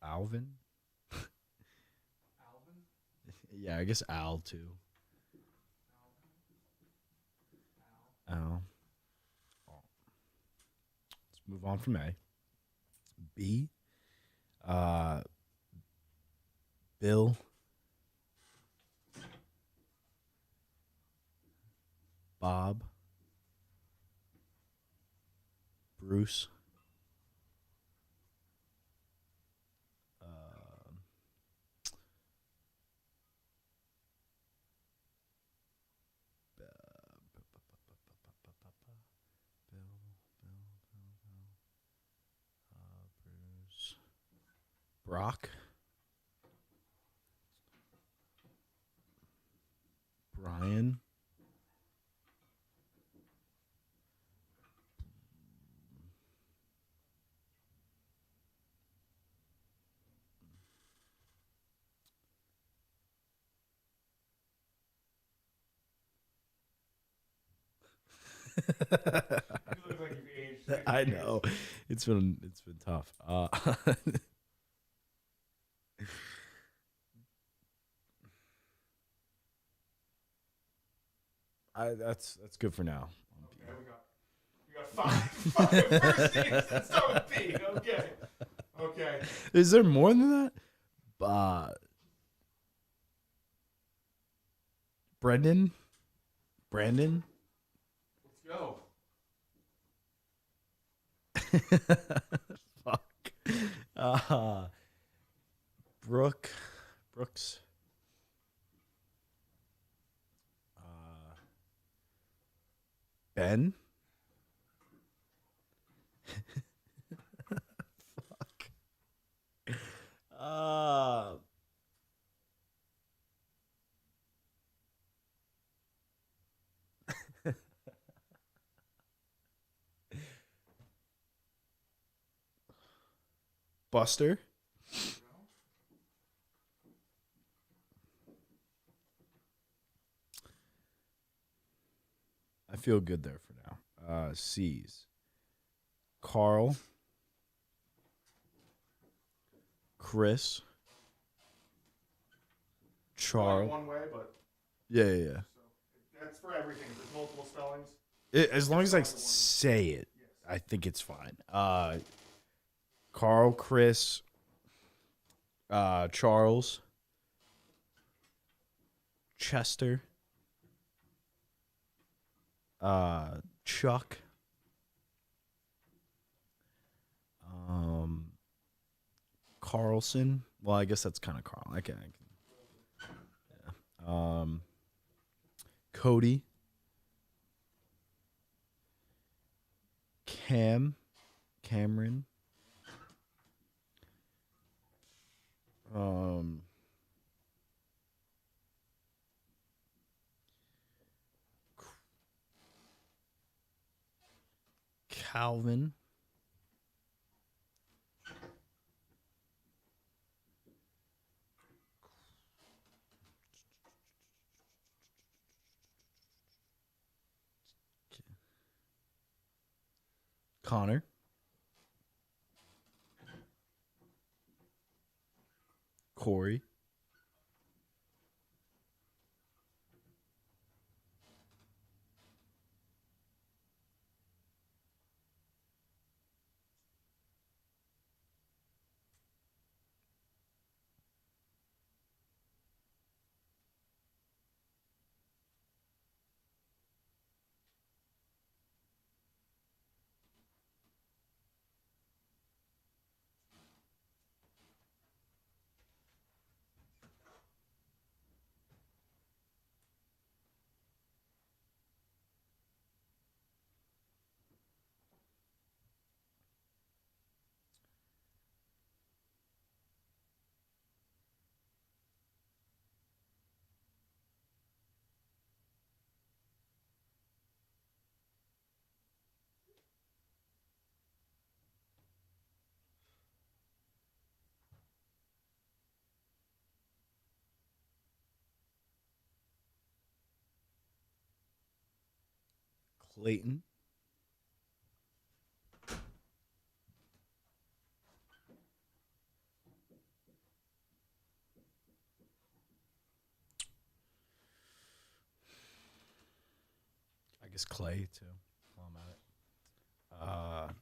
Alvin. Yeah, I guess Al too. Al. Let's move on from A. B. Bill. Bob. Bruce. Bruce. Brock. Brian. I know. It's been tough. That's good for now. Okay, we got five first names. Let's start with P. Okay. Okay. Is there more than that? Brandon. Go. Fuck. Brooks. Ben. Fuck. Buster. I feel good there for now. C's. Carl. Chris. Charles. One way, but Yeah. that's for everything. There's multiple spellings. As long as I say it, I think it's fine. Carl, Chris, Charles, Chester, Chuck, Carlson. Well, I guess that's kind of Carl. I can. Yeah. Cody, Cameron, Calvin, Connor, Corey, Clayton, I guess Clay too. While I'm at it.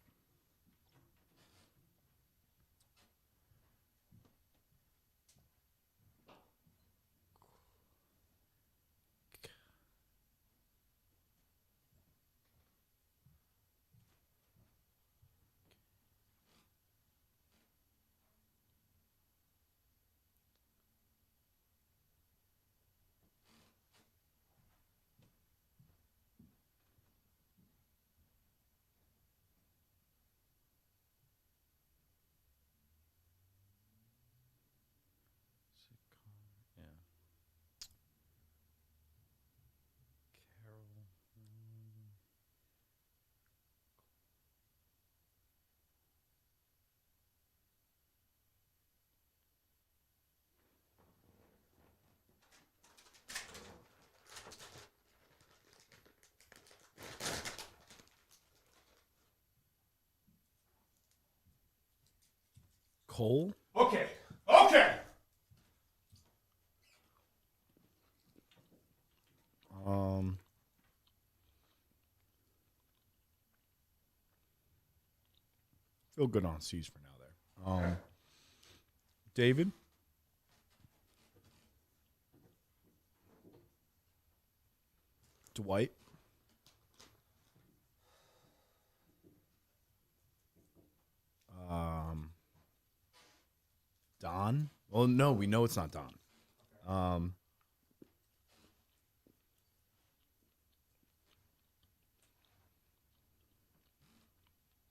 Cole. Okay. Feel good on C's for now there. David. Dwight. Don? Well, no, we know it's not Don.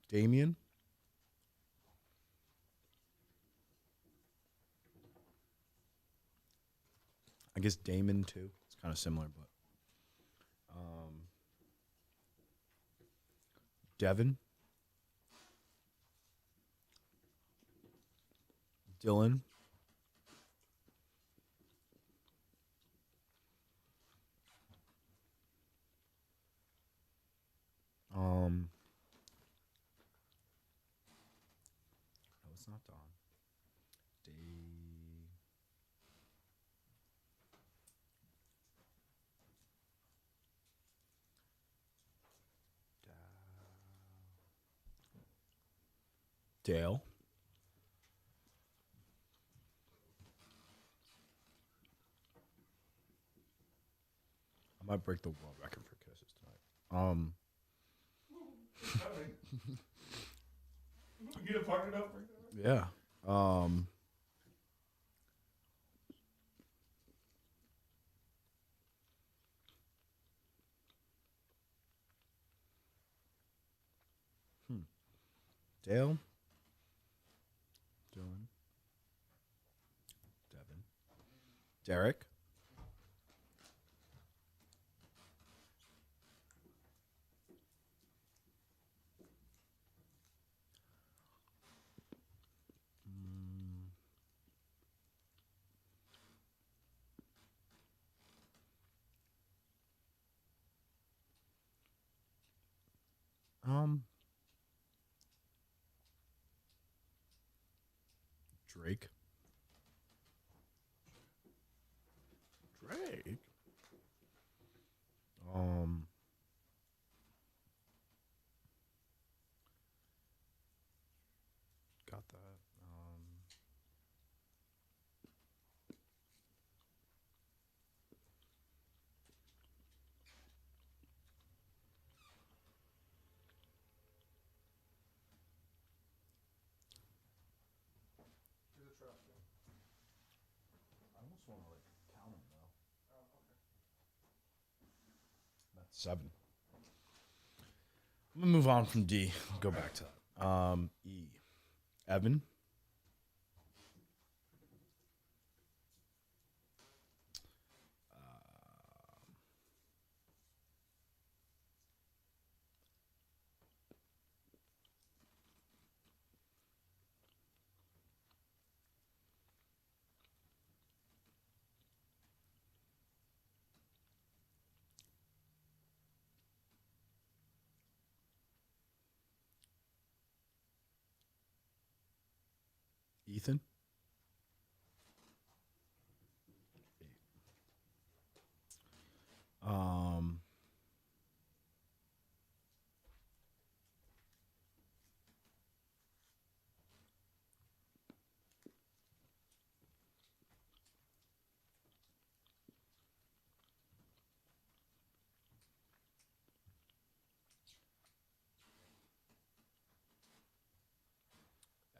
Damien? I guess Damon too. It's kind of similar, but Devin, Dylan, no, it's not Don. Dale. I might break the world record for kisses tonight. You get a partner up? Yeah. Dale. Dylan. Devin. Derek. Drake. Drake. Got that. I almost want to like count them though. That's 7. I'm gonna move on from D. I'll go back to that. E. Evan. Ethan.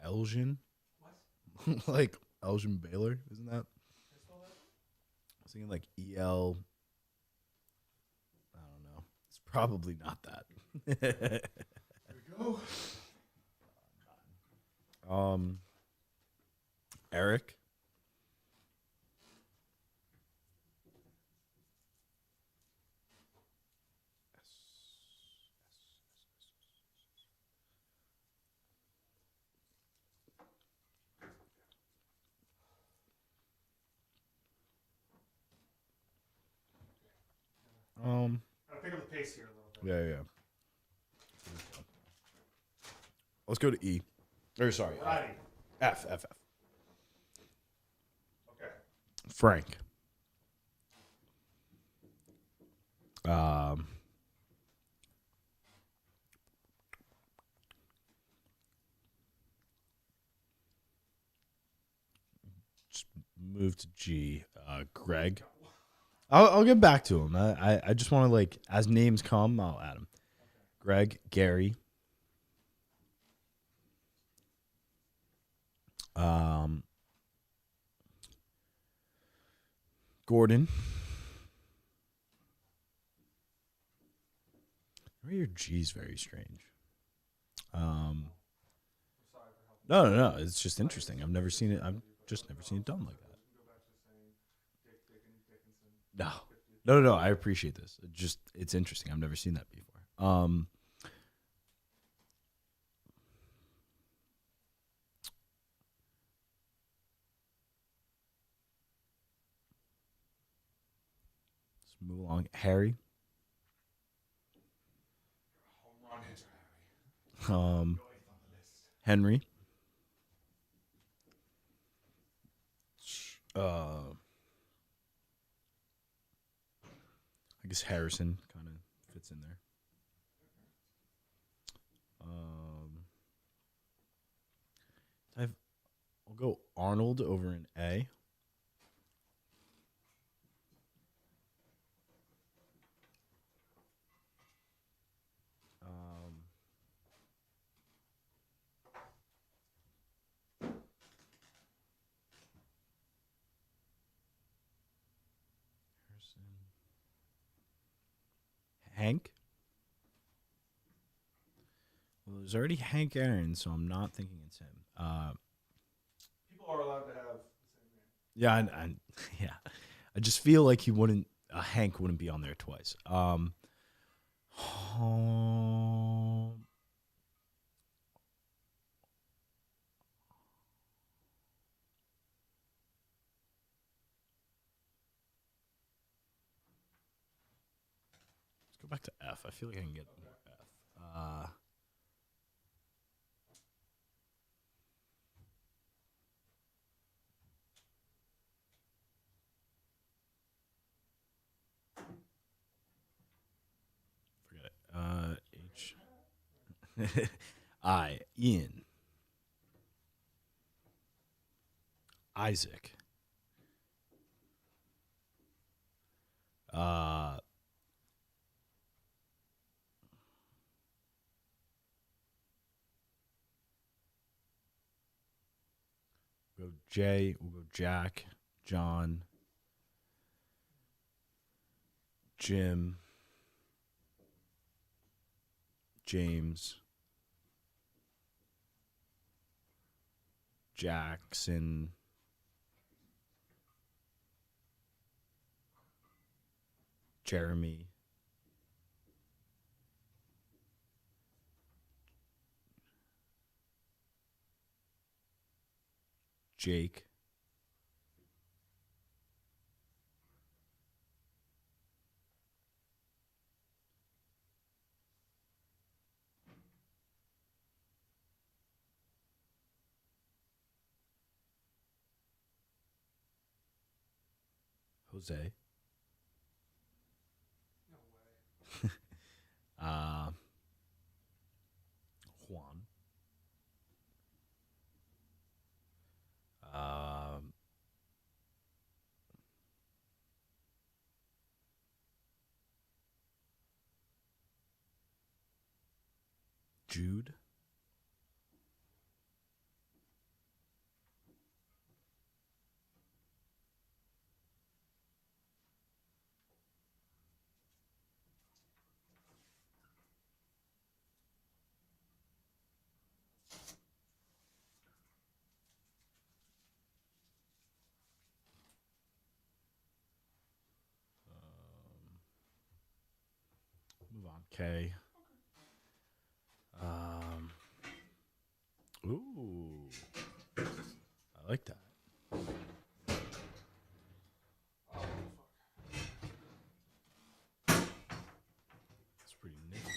Elgin. Like Elgin Baylor, isn't that? I was thinking like EL. I don't know. It's probably not that. There we go. Eric. Gotta pick up the pace here a little bit. Yeah. Let's go to E. Or sorry, F. F. Okay. Frank. Just move to G. Greg. I'll get back to him. I just want to, like, as names come, I'll add them. Greg, Gary. Gordon. Your G's very strange. No. It's just interesting. I've never seen it. I've just never seen it done like that. No. I appreciate this. It's interesting. I've never seen that before. Let's move along. Harry. Henry. I guess Harrison kind of fits in there. I'll go Arnold over in A. Hank. Well, there's already Hank Aaron, so I'm not thinking it's him. People are allowed to have the same name. Yeah, yeah. I just feel like Hank wouldn't be on there twice. Let's go back to F. I feel like I can get more F. Forget it. H. I. Ian. Isaac. We'll go Jay. We'll go Jack. John. Jim. James. Jackson. Jeremy. Jake. Jose. Juan. Jude. Move on. K. Ooh. I like that. That's pretty nifty.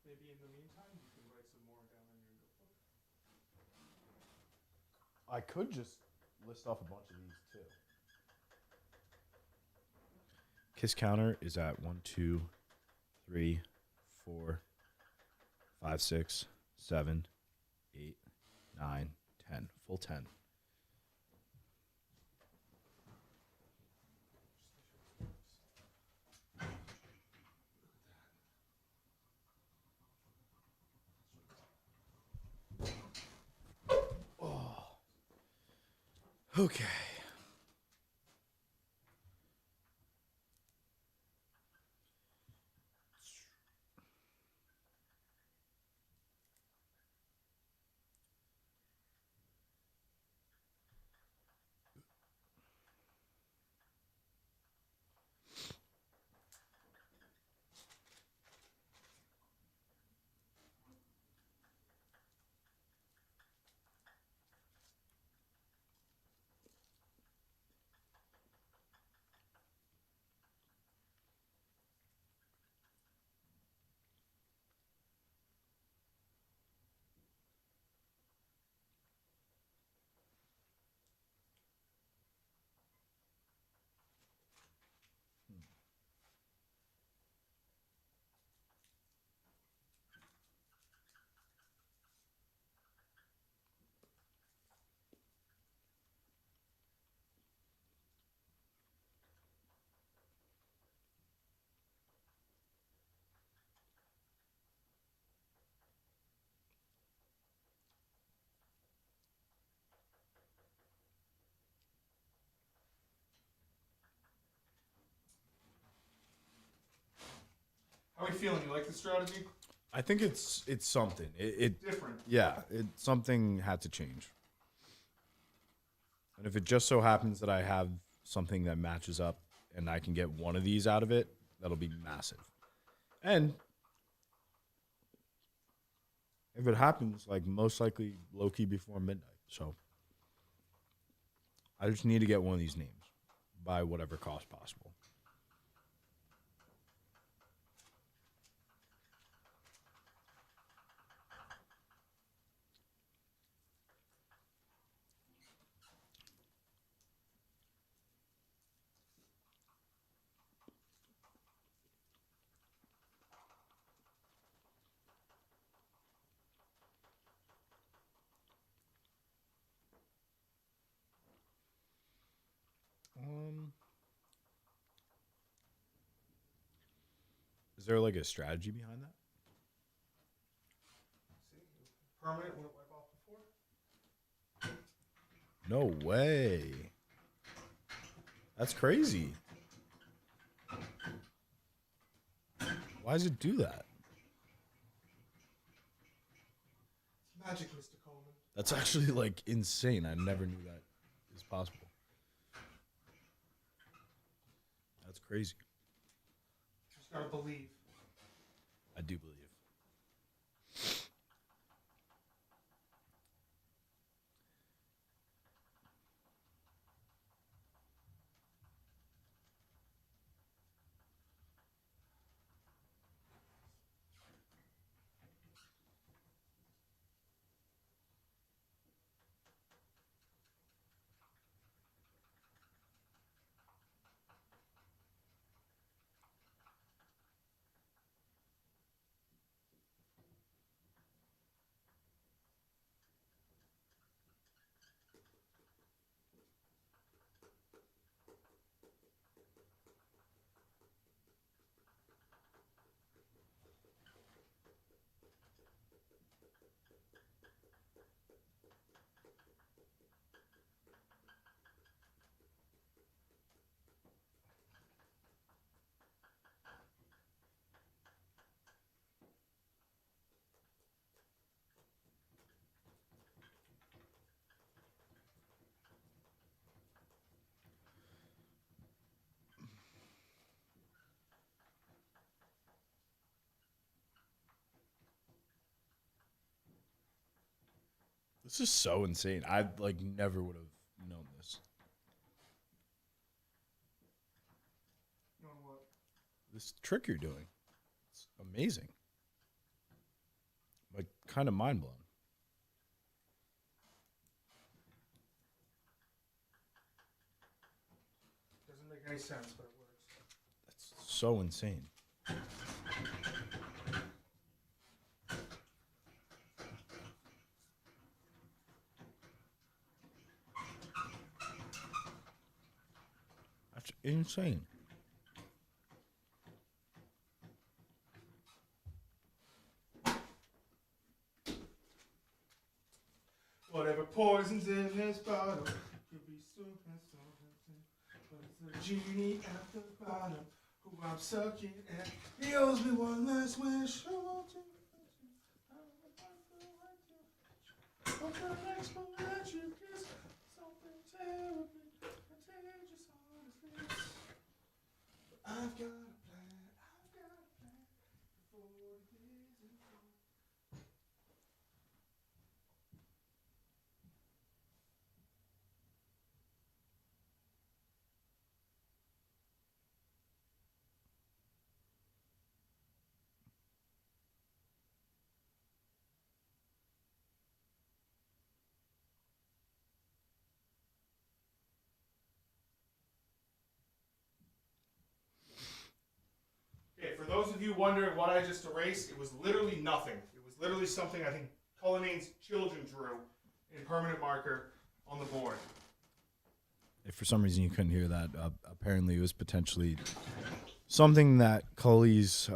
Maybe in the meantime, you can write some more down in your notebook. I could just list off a bunch of these too. Kiss counter is at 1, 2, 3, 4, 5, 6, 7, 8, 9, 10. Full 10. Okay. How are you feeling? You like the strategy? I think it's something. It different. Yeah, something had to change. And if it just so happens that I have something that matches up and I can get one of these out of it, that'll be massive. And if it happens, like most likely low-key before midnight. So I just need to get one of these names by whatever cost possible. Is there like a strategy behind that? Permanent when it wipe off before? No way. That's crazy. Why does it do that? It's magic, Mr. Coleman. That's actually like insane. I never knew that is possible. That's crazy. Just gotta believe. I do believe. This is so insane. I like never would have known this. Knowing what? This trick you're doing. It's amazing. Like kind of mind blown. Doesn't make any sense, but it works. That's so insane. That's insane. Whatever poison's in this bottle could be But it's a genie at the bottom who I'm sucking at. He owes me one last wish. I want to. What the next one that you kiss? Something terribly contagious on his lips. I've got a plan. I've got a plan. Before it isn't gone. Okay, for those of you wondering what I just erased, it was literally nothing. It was literally something I think Cullinane's children drew in permanent marker on the board. If for some reason you couldn't hear that, apparently it was potentially something that Cully's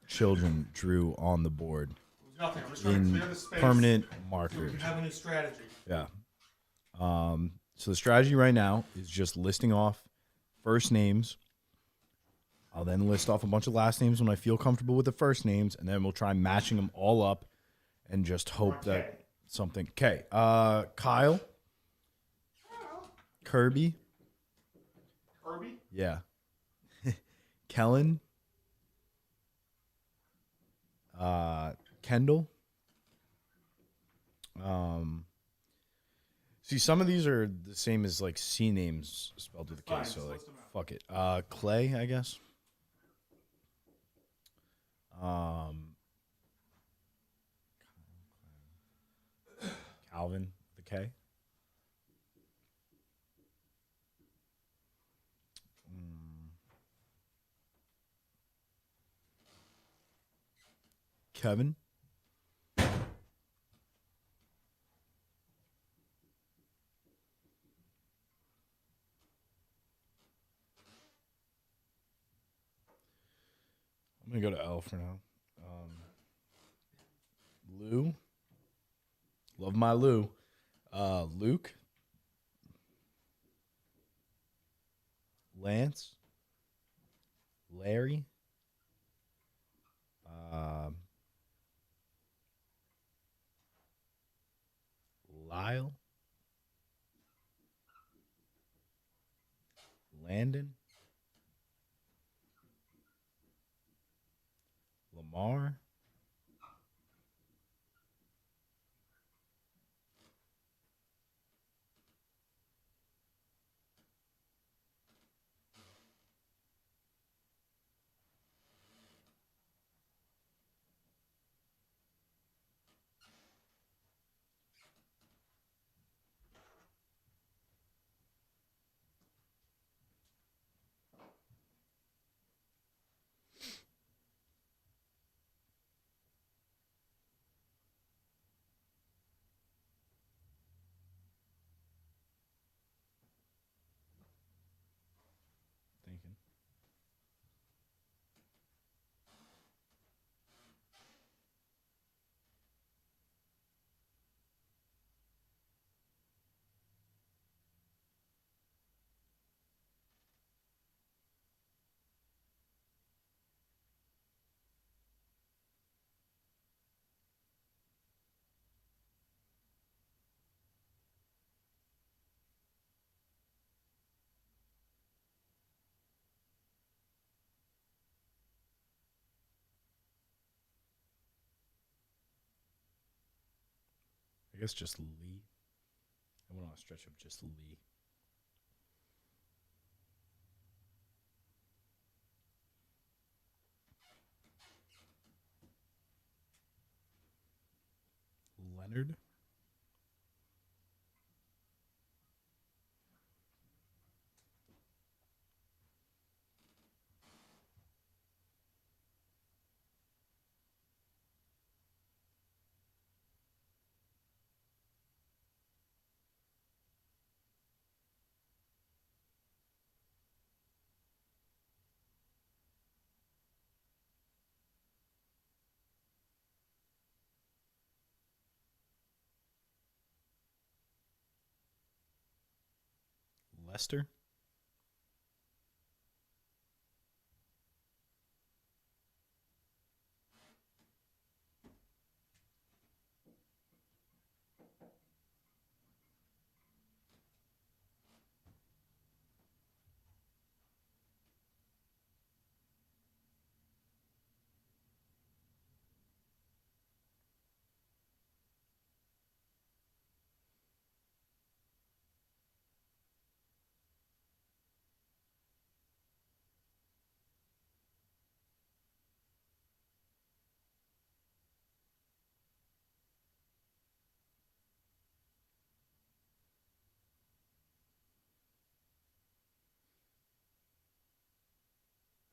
children drew on the board. It was nothing. I'm just trying to clear the space. Permanent So marker. we can have a new strategy. Yeah. So the strategy right now is just listing off first names. I'll then list off a bunch of last names when I feel comfortable with the first names, and then we'll try matching them all up and just hope that something. Okay. Kyle. Kirby. Kirby? Yeah. Kellen. Kendall. See, some of these are the same as like C names spelled with a K, so like fuck it. Clay, I guess. Calvin, the K. Kevin. I'm going to go to L for now. Lou. Love my Lou. Luke. Lance. Larry. Lyle. Landon. Lamar. Thinking. I guess just Lee. I went on a stretch of just Lee. Leonard. Nestor.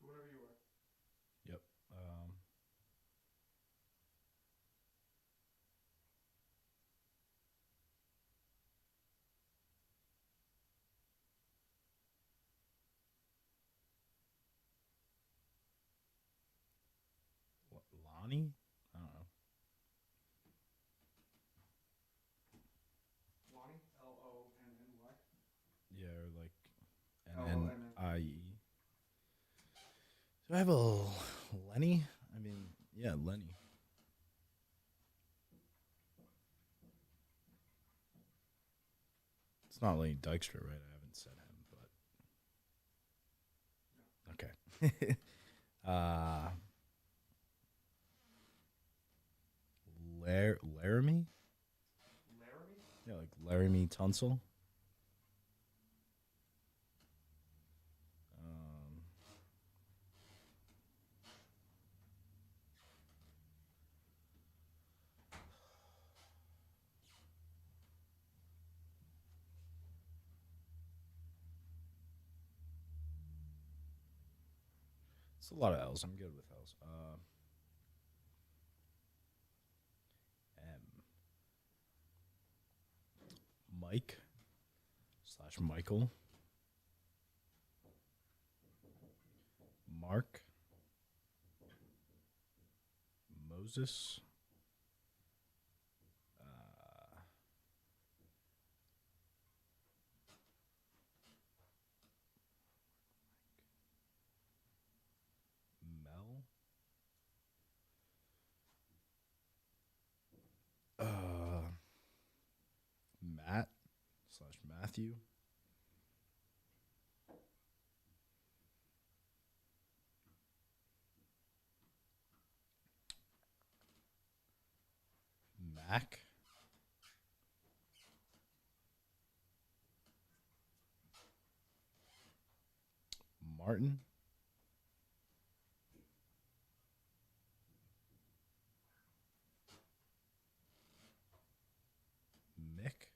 Whenever you are. Yep. What, Lonnie? I don't know. Lonnie, L-O-N-N-Y. Yeah, or like L-O-N-N. N-I-E. Do I have a Lenny? I mean, yeah, Lenny. It's not Lenny Dykstra, right? I haven't said him, but okay. Laramie? Laramie? Yeah, like Laramie Tunsil. It's a lot of L's. I'm good with L's. M. Mike / Michael. Mark. Moses. Mel. Matt / Matthew. Mac. Martin. Mick.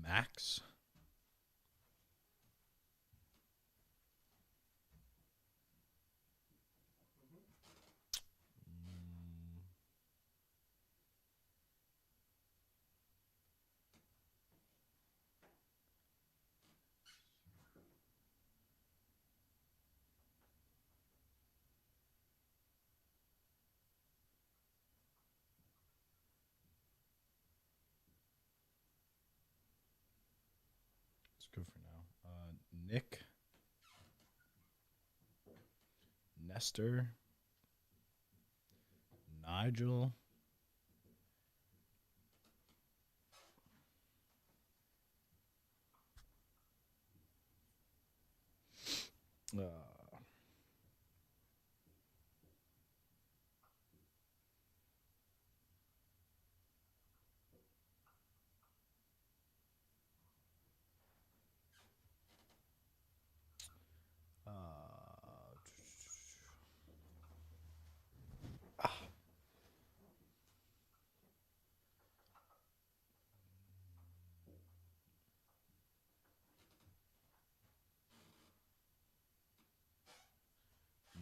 Max. It's good for now. Nick. Nestor. Nigel.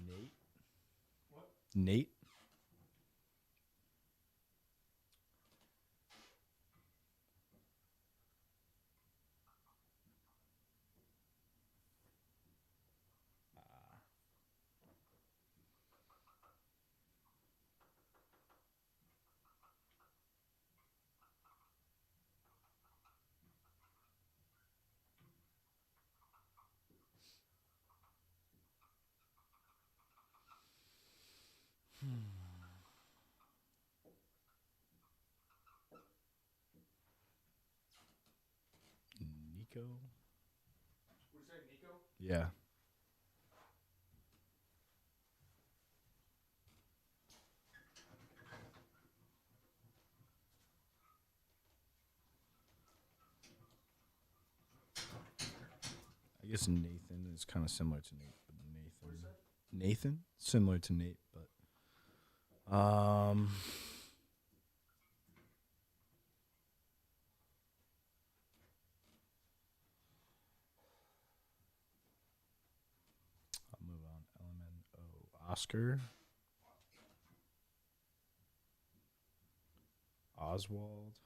Nate. What? Nate. Nico. Would you say Nico? Yeah. I guess Nathan is kind of similar to Nate, but Nathan similar to Nate, but I'll move on. LMNO. Oscar. Oswald.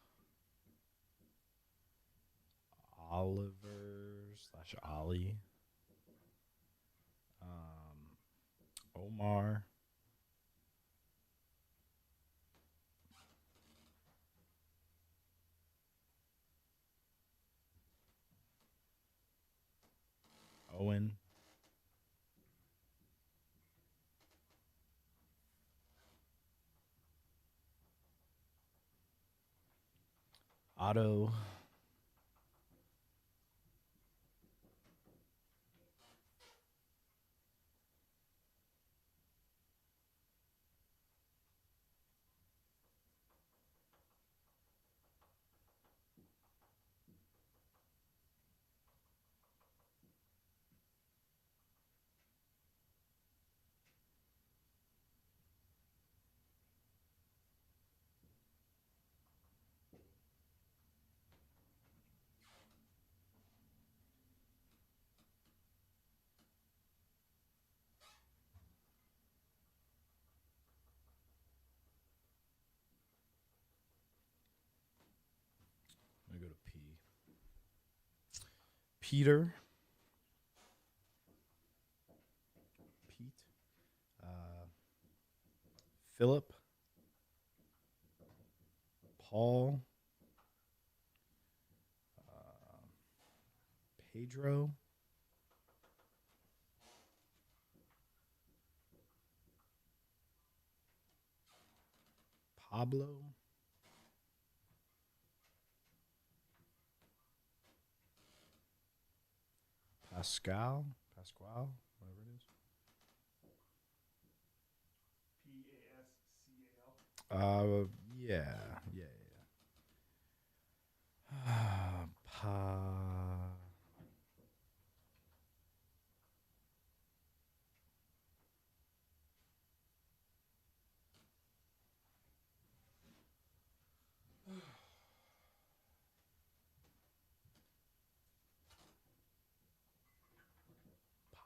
Oliver/Ollie. Omar. Owen. Otto. I'm going to go to P. Peter. Pete. Philip. Paul. Pedro. Pablo. Pascal, whatever it is. Pascal. Yeah.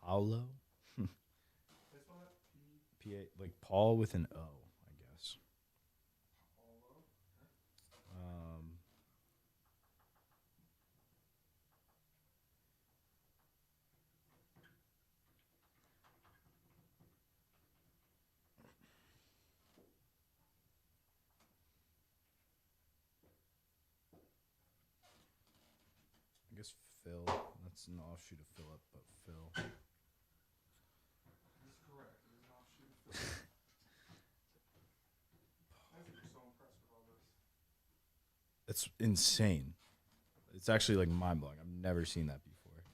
Paulo. P-A, like Paul with an O, I guess. I guess Phil. That's an offshoot of Philip, but Phil. This is correct. It is an offshoot of Phil. I think you're so impressed with all this. It's insane. It's actually like mind blowing. I've never seen that before.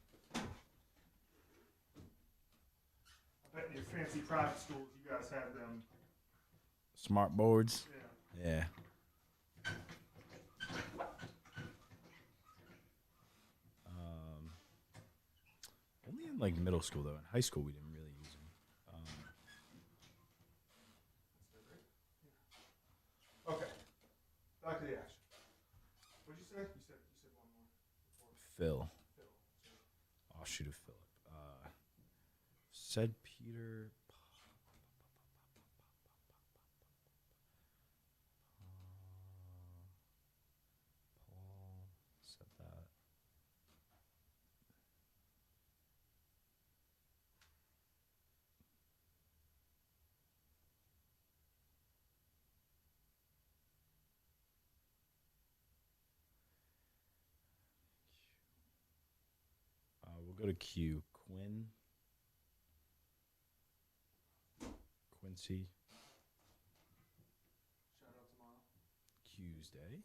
I bet in your fancy private schools, you guys have them. Smart boards. Yeah. Only in like middle school though. In high school, we didn't really use them. Okay. Back to the action. What'd you say? You said one more. Phil. Offshoot of Philip. Said Peter. Paul said that. We'll go to Q. Quincy. Tuesday.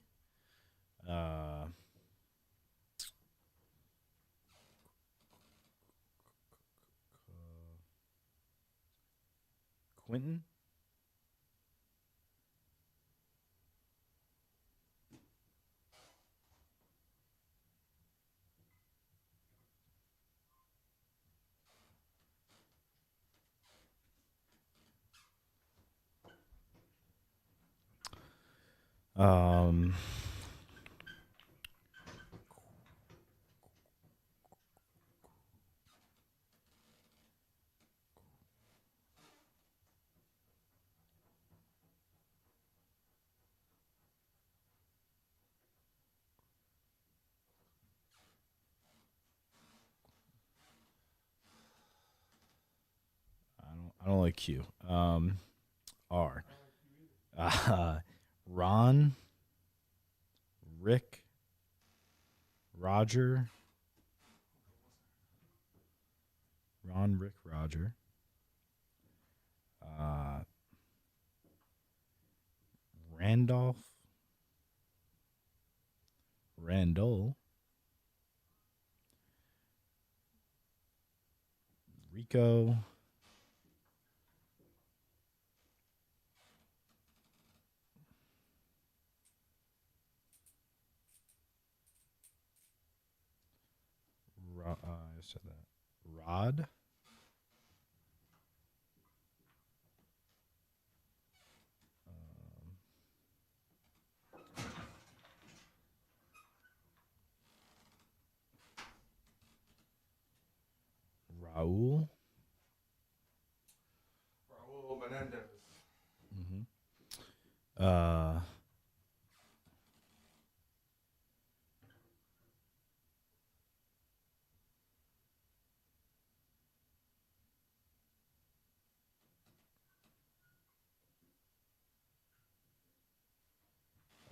Quentin. I don't like Q. R. Ron. Rick. Roger. Ron, Rick, Roger. Randolph. Randall. Rico. I said that. Rod. Raul. Raul Hernandez.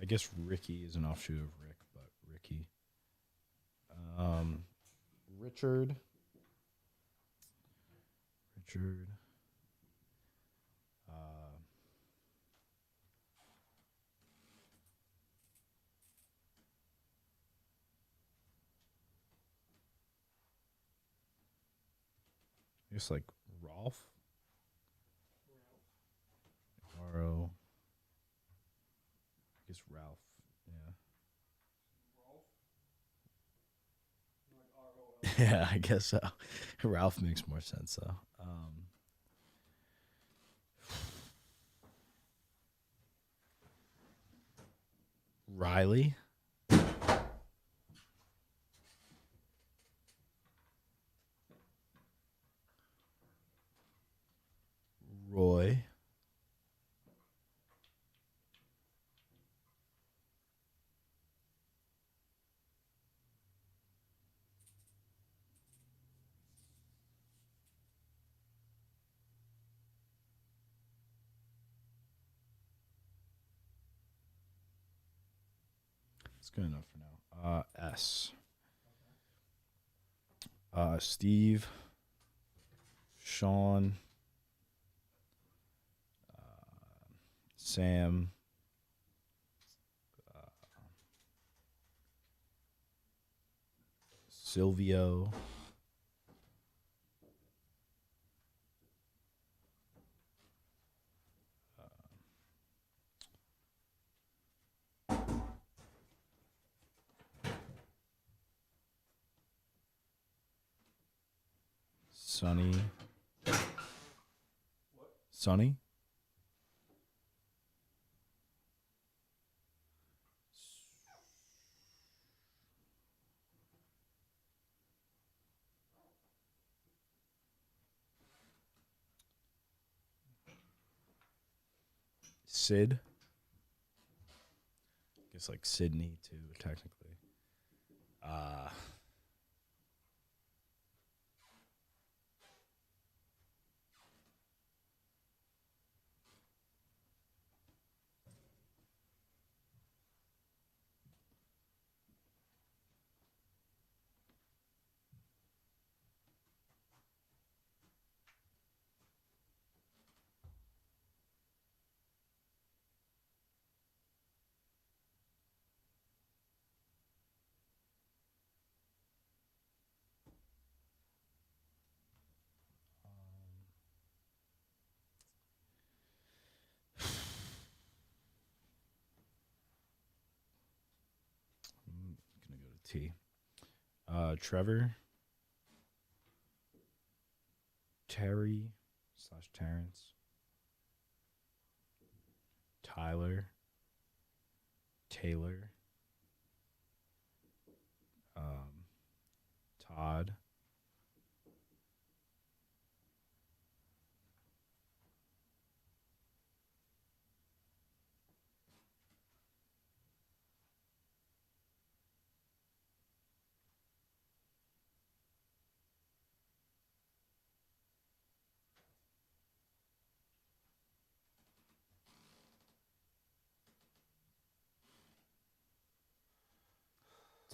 I guess Ricky is an offshoot of Rick, but Ricky. Richard. I guess like Rolf. R-O. I guess Ralph. Yeah. Yeah, I guess so. Ralph makes more sense though. Riley. Roy. It's good enough for now. S. Steve. Sean. Sam. Silvio. Sonny. Sonny? Sid. I guess like Sydney too, technically. T. Trevor. Terry / Terrence. Tyler. Taylor. Todd.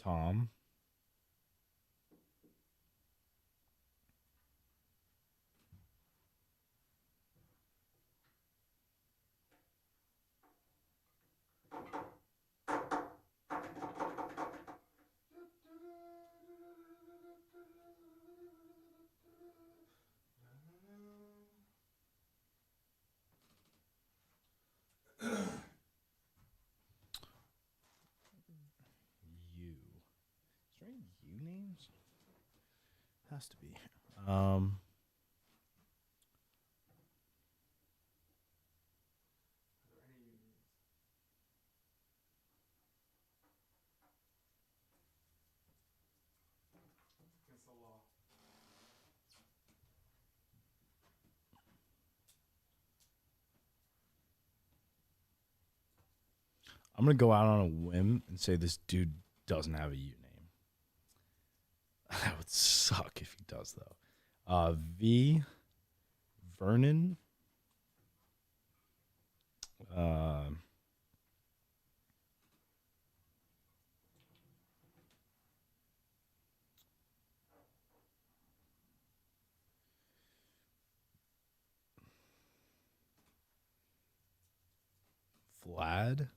Tom. You. Is there any you names? Has to be. Against the law. I'm going to go out on a whim and say this dude doesn't have a U name. That would suck if he does, though. V. Vernon. Vlad.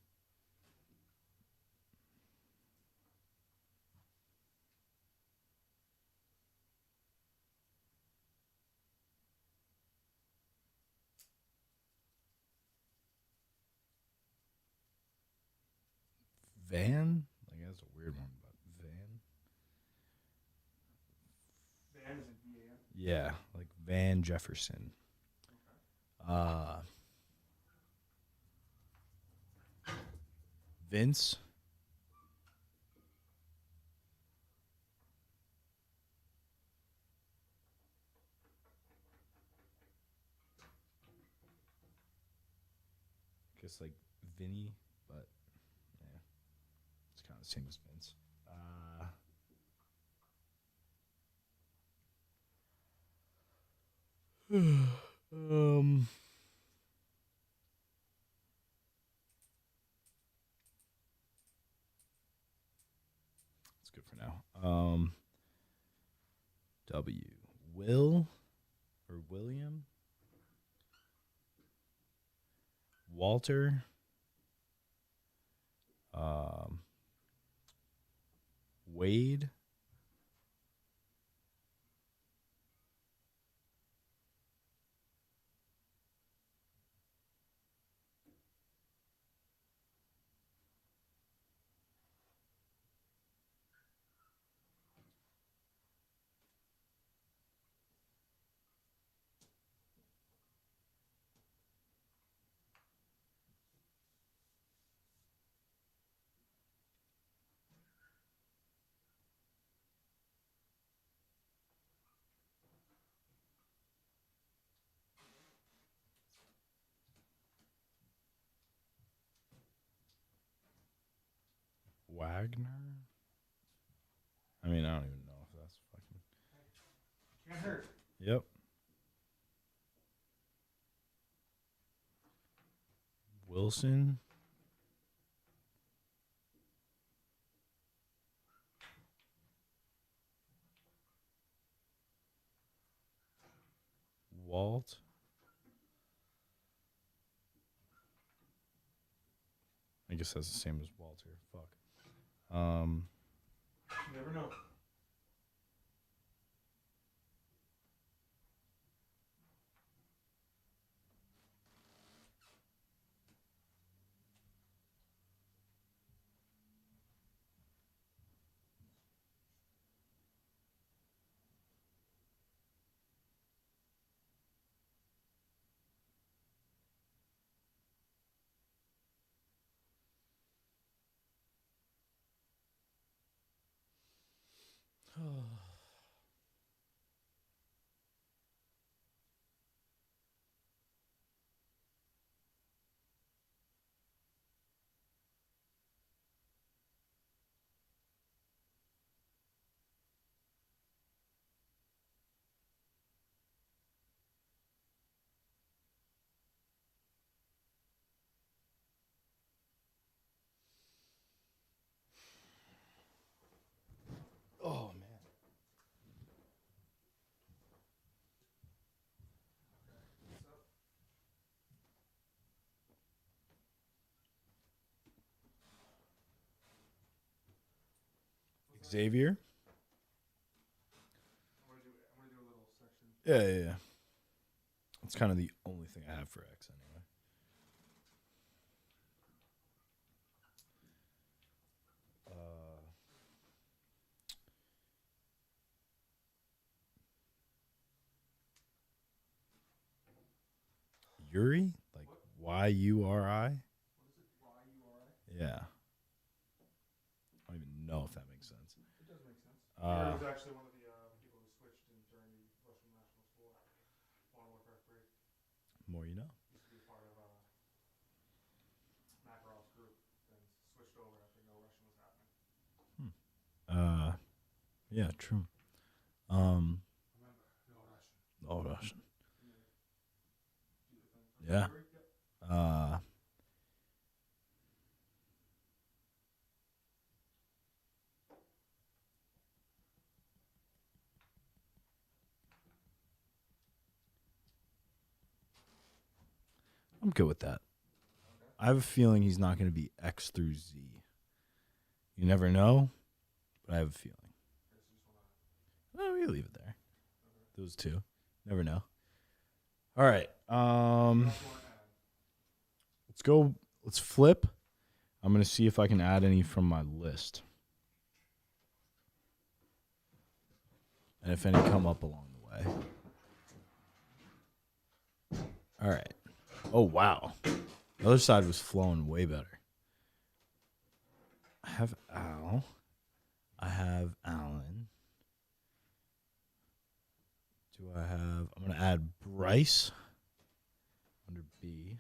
Van? Like, that's a weird one, but Van? Van is a V-A-N? Yeah, like Van Jefferson. Vince. Guess like Vinny, but yeah, it's kind of the same as Vince. That's good for now. W. Will or William. Walter. Wade. Wagner? I mean, I don't even know if that's fucking... Can't hurt. Yep. Wilson? Walt? I guess that's the same as Walter. Fuck. You never know. Oh man. Xavier. Yeah. That's kind of the only thing I have for X anyway. Yuri? Like Yuri? Yeah. I don't even know if that makes sense. It does make sense. He was actually one of the people who switched during the Russian Nationalist War, Modern Warfare 3. More you know. Used to be part of Makarov's group, then switched over after no Russian was happening. Yeah, true. Remember, no Russian. No Russian. Yeah. I'm good with that. I have a feeling he's not going to be X through Z. You never know, but I have a feeling. No, we leave it there. Those two. Never know. All right. Let's go. Let's flip. I'm going to see if I can add any from my list. And if any come up along the way. All right. Oh, wow. The other side was flowing way better. I have Al. I have Allen. Do I have... I'm going to add Bryce under B.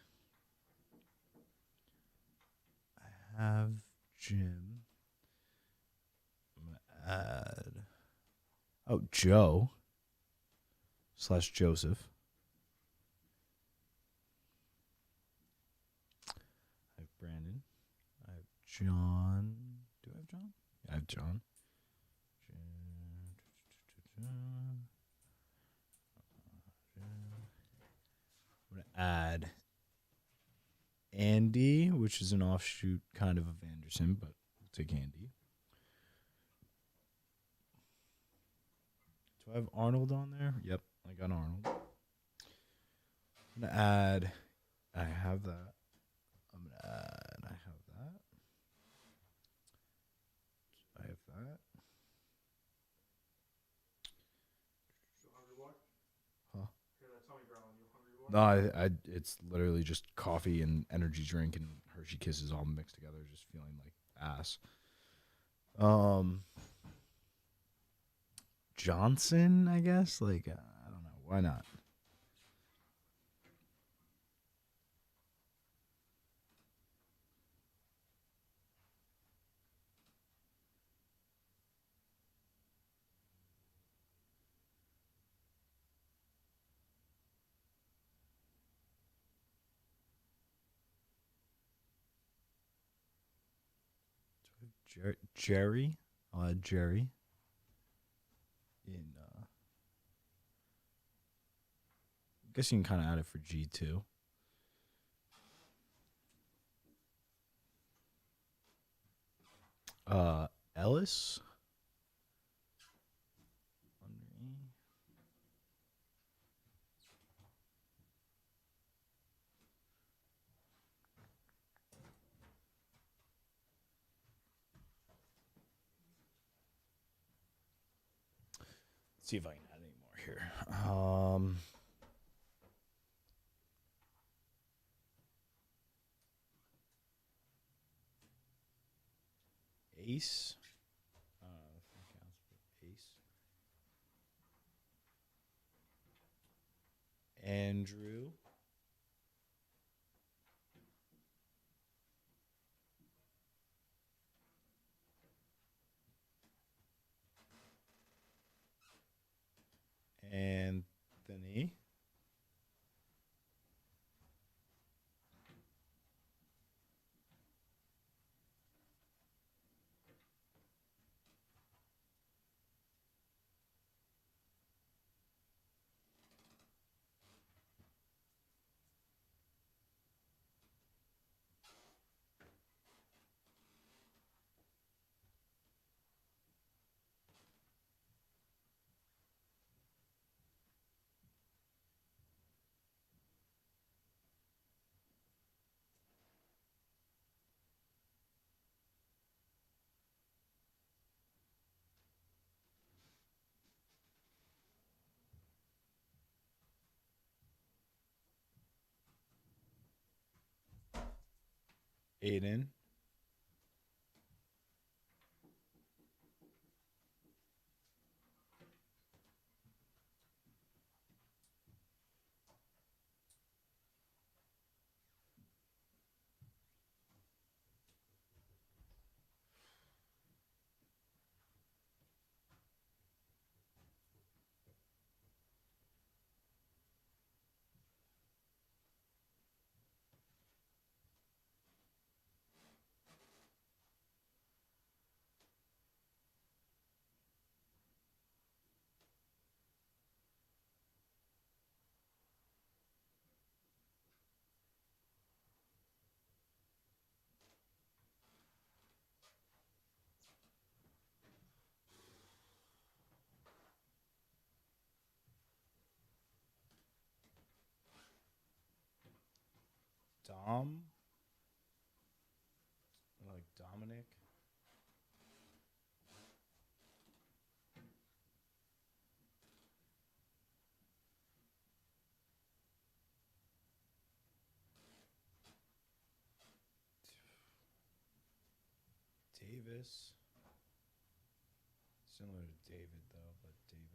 I have Jim. I'm going to add... Oh, Joe / Joseph. I have Brandon. I have John. Do I have John? Yeah, I have John. I'm going to add Andy, which is an offshoot kind of Anderson, but we'll take Andy. Do I have Arnold on there? Yep, I got Arnold. I'm going to add, I have that. I'm going to add, I have that. I have that. Huh? No, I it's literally just coffee and energy drink and Hershey Kisses all mixed together, just feeling like ass. Johnson, I guess. Like, I don't know. Why not? Jerry. I'll add Jerry. I guess you can kind of add it for G2. Ellis. Let's see if I can add any more here. Ace. Ace. Andrew. Anthony. Aiden. Dom. Like Dominic. Davis. Similar to David, though, but Davis.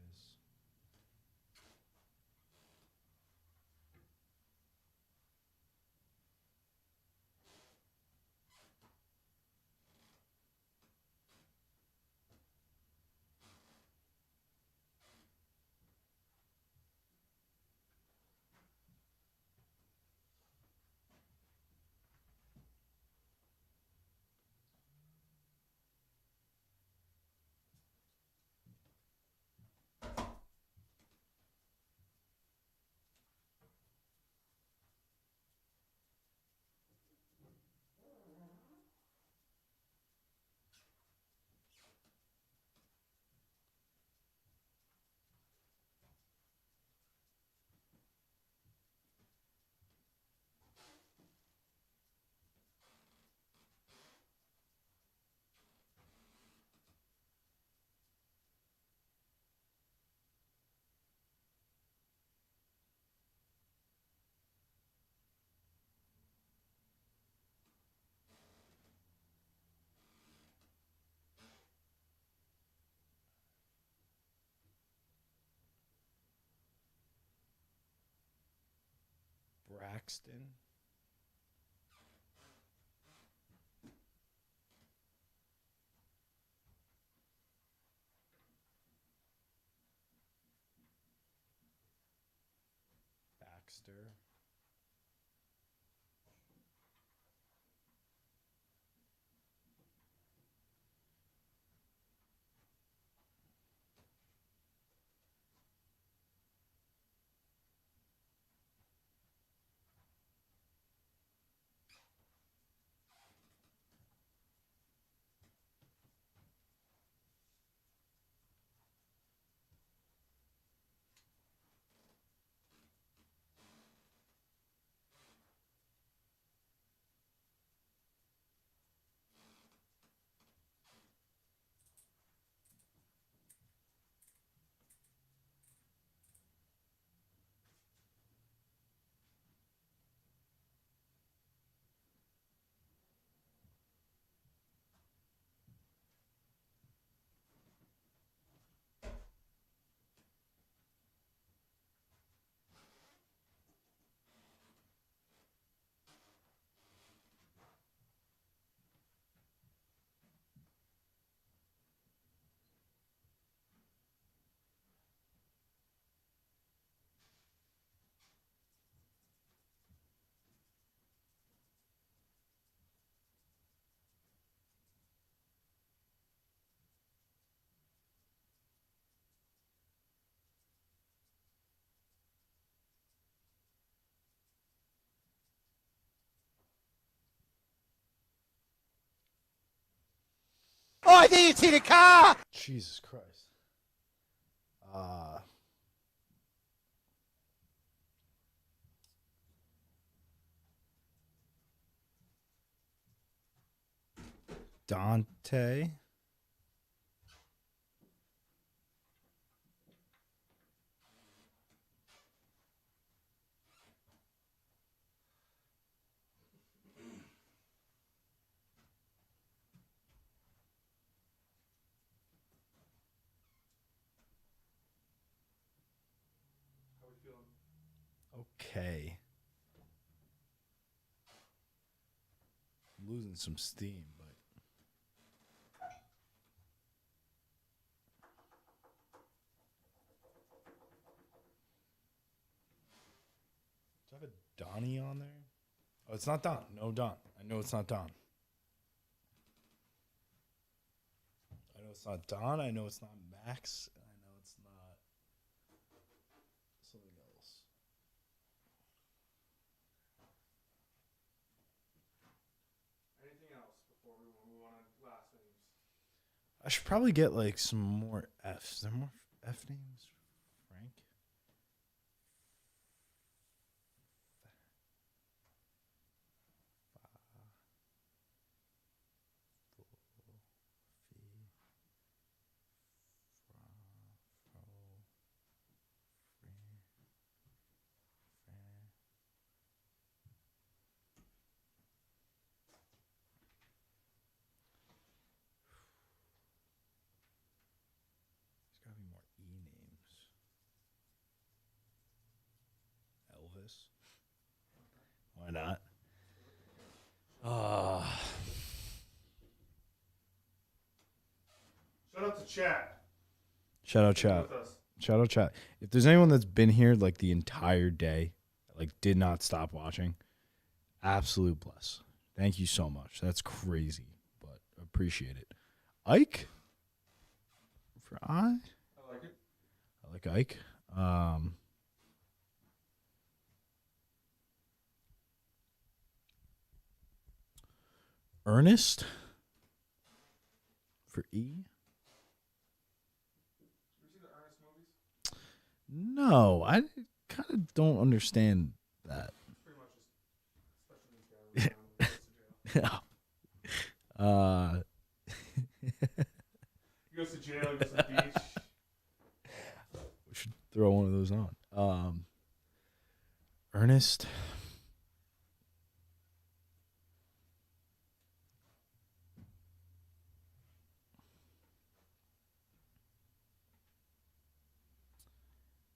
Braxton. Baxter. Oh, I think it's in a car. Jesus Christ. Dante. Okay. Losing some steam, but do I have a Donnie on there? Oh, it's not Don. No Don. I know it's not Don. I know it's not Don. I know it's not Max. I know it's not something else. Anything else before we move on to last names? I should probably get like some more F's. Is there more F names? Frank? There's got to be more E names. Elvis. Why not? Shout out to chat. Shout out chat. Shout out chat. If there's anyone that's been here like the entire day, like did not stop watching, absolute bless. Thank you so much. That's crazy, but appreciate it. Ike? For I like it. I like Ike. Ernest? For E? No, I kind of don't understand that. Yeah. He goes to jail, he goes to the beach. We should throw one of those on. Ernest.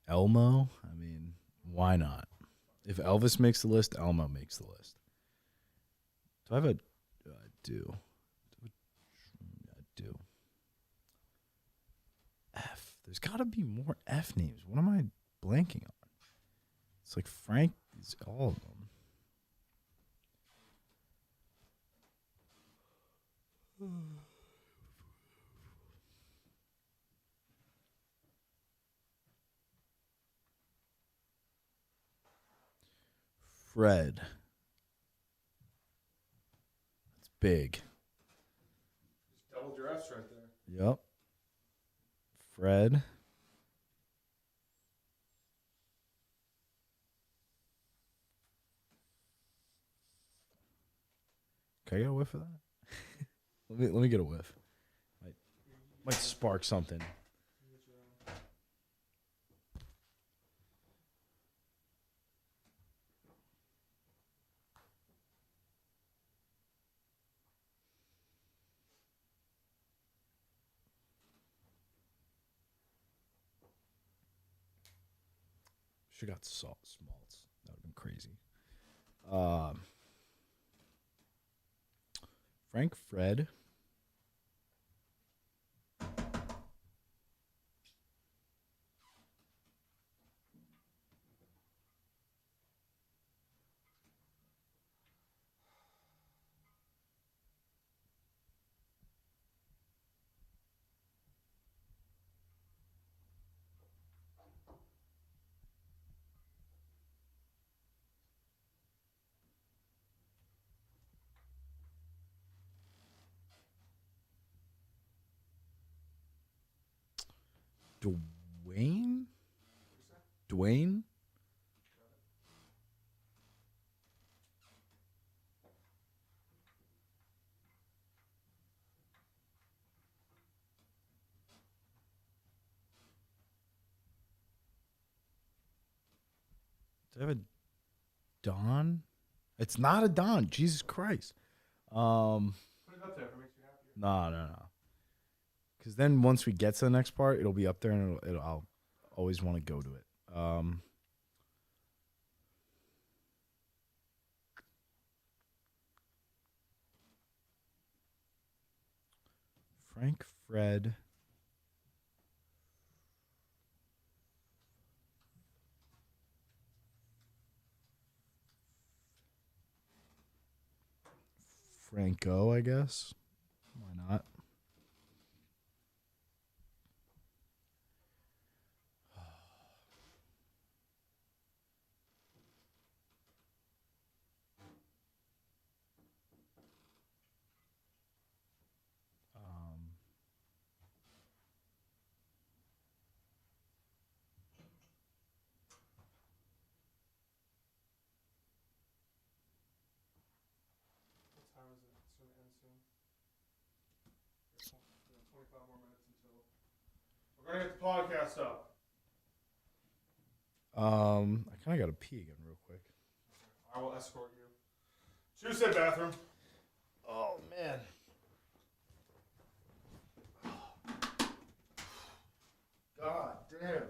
Elmo? I mean, why not? If Elvis makes the list, Elmo makes the list. Do I have a... I do. I do. F. There's got to be more F names. What am I blanking on? It's like Frank is all of them. Fred. That's big. Just doubled your F's right there. Yep. Fred. Can I get a whiff of that? let me get a whiff. Might spark something. Should have got smalts. That would have been crazy. Frank, Fred. Dwayne? Dwayne? Do I have a Don? It's not a Don. Jesus Christ. Put it up there if it makes you happier. No. Because then once we get to the next part, it'll be up there, and I'll always want to go to it. Frank, Fred. Franco, I guess. Why not? What time is it? It's going to end soon. 25 more minutes until. We're going to get the podcast up. I kind of got to pee again real quick. I will escort you. Choose that bathroom. Oh, man. God damn.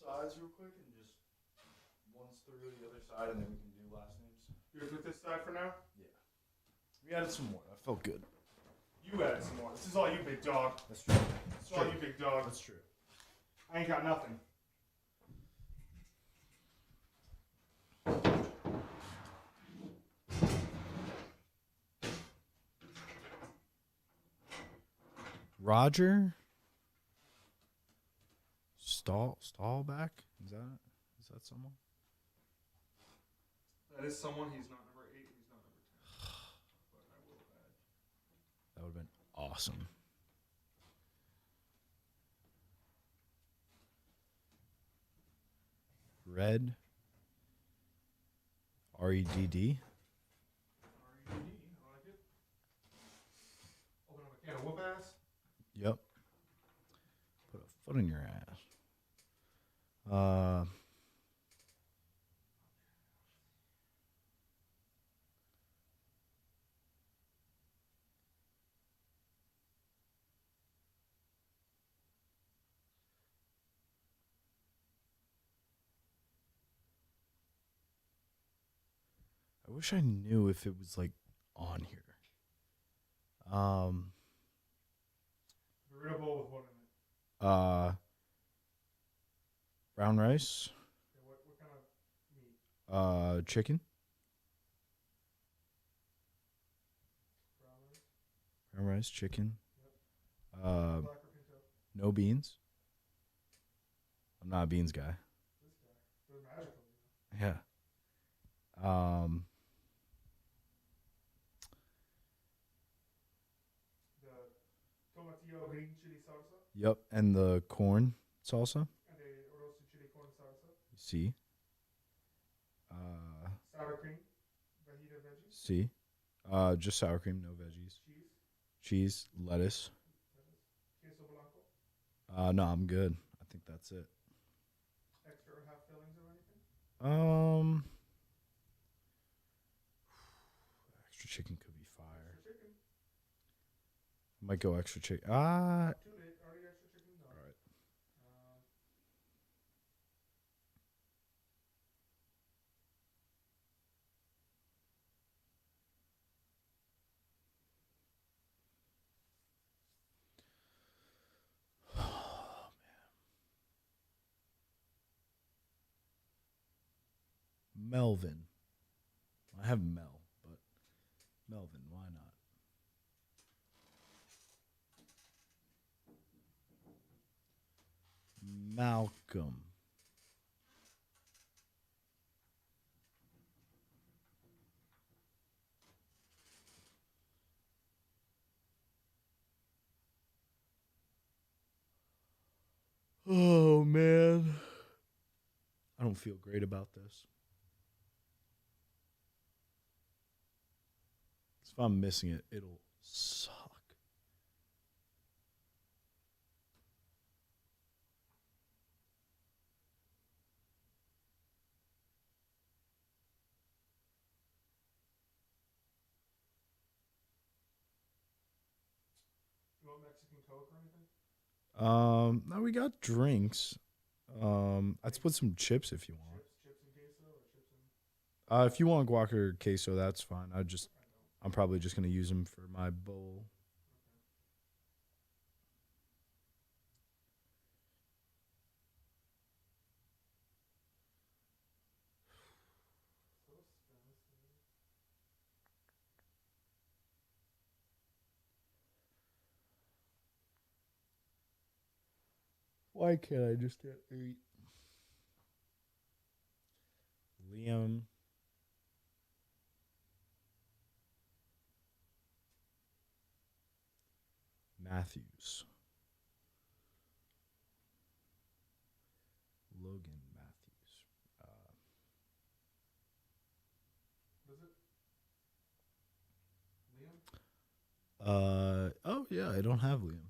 Sides real quick and just once through the other side, and then we can do last names. You good with this side for now? Yeah. We added some more. That felt good. You added some more. This is all you, big dog. That's true. This is all you, big dog. That's true. I ain't got nothing. Roger Stallback? Is that someone? That is someone. He's not number 8. He's not number 10. But I will add. That would have been awesome. Red. R-E-D-D. R-E-D-D. I like it. Open up a can of whoop ass. Yep. Put a foot in your ass. I wish I knew if it was like on here. Burrito bowl with what in it? Brown rice. Okay, what kind of meat? Chicken. Brown rice, chicken. Black or pinto? No beans. I'm not a beans guy. This guy. They're magical. Yeah. The tomatillo green chili salsa. Yep, and the corn salsa. And the roasted chili corn salsa. See. Sour cream. Fajita veggies. See. Just sour cream, no veggies. Cheese. Cheese, lettuce. Queso blanco. No, I'm good. I think that's it. Extra or half fillings or anything? Extra chicken could be fire. Extra chicken. I might go extra chicken. Too late. Already extra chicken. No. All right. Melvin. I have Mel, but Melvin, why not? Malcolm. Oh, man. I don't feel great about this. If I'm missing it, it'll suck. You want Mexican Coke or anything? No, we got drinks. I'd put some chips if you want. Chips and queso or chips and... If you want guac or queso, that's fine. I'm probably just gonna use them for my bowl. Why can't I just get 8? Liam. Matthews. Logan Matthews. What is it? Liam? Oh yeah, I don't have Liam.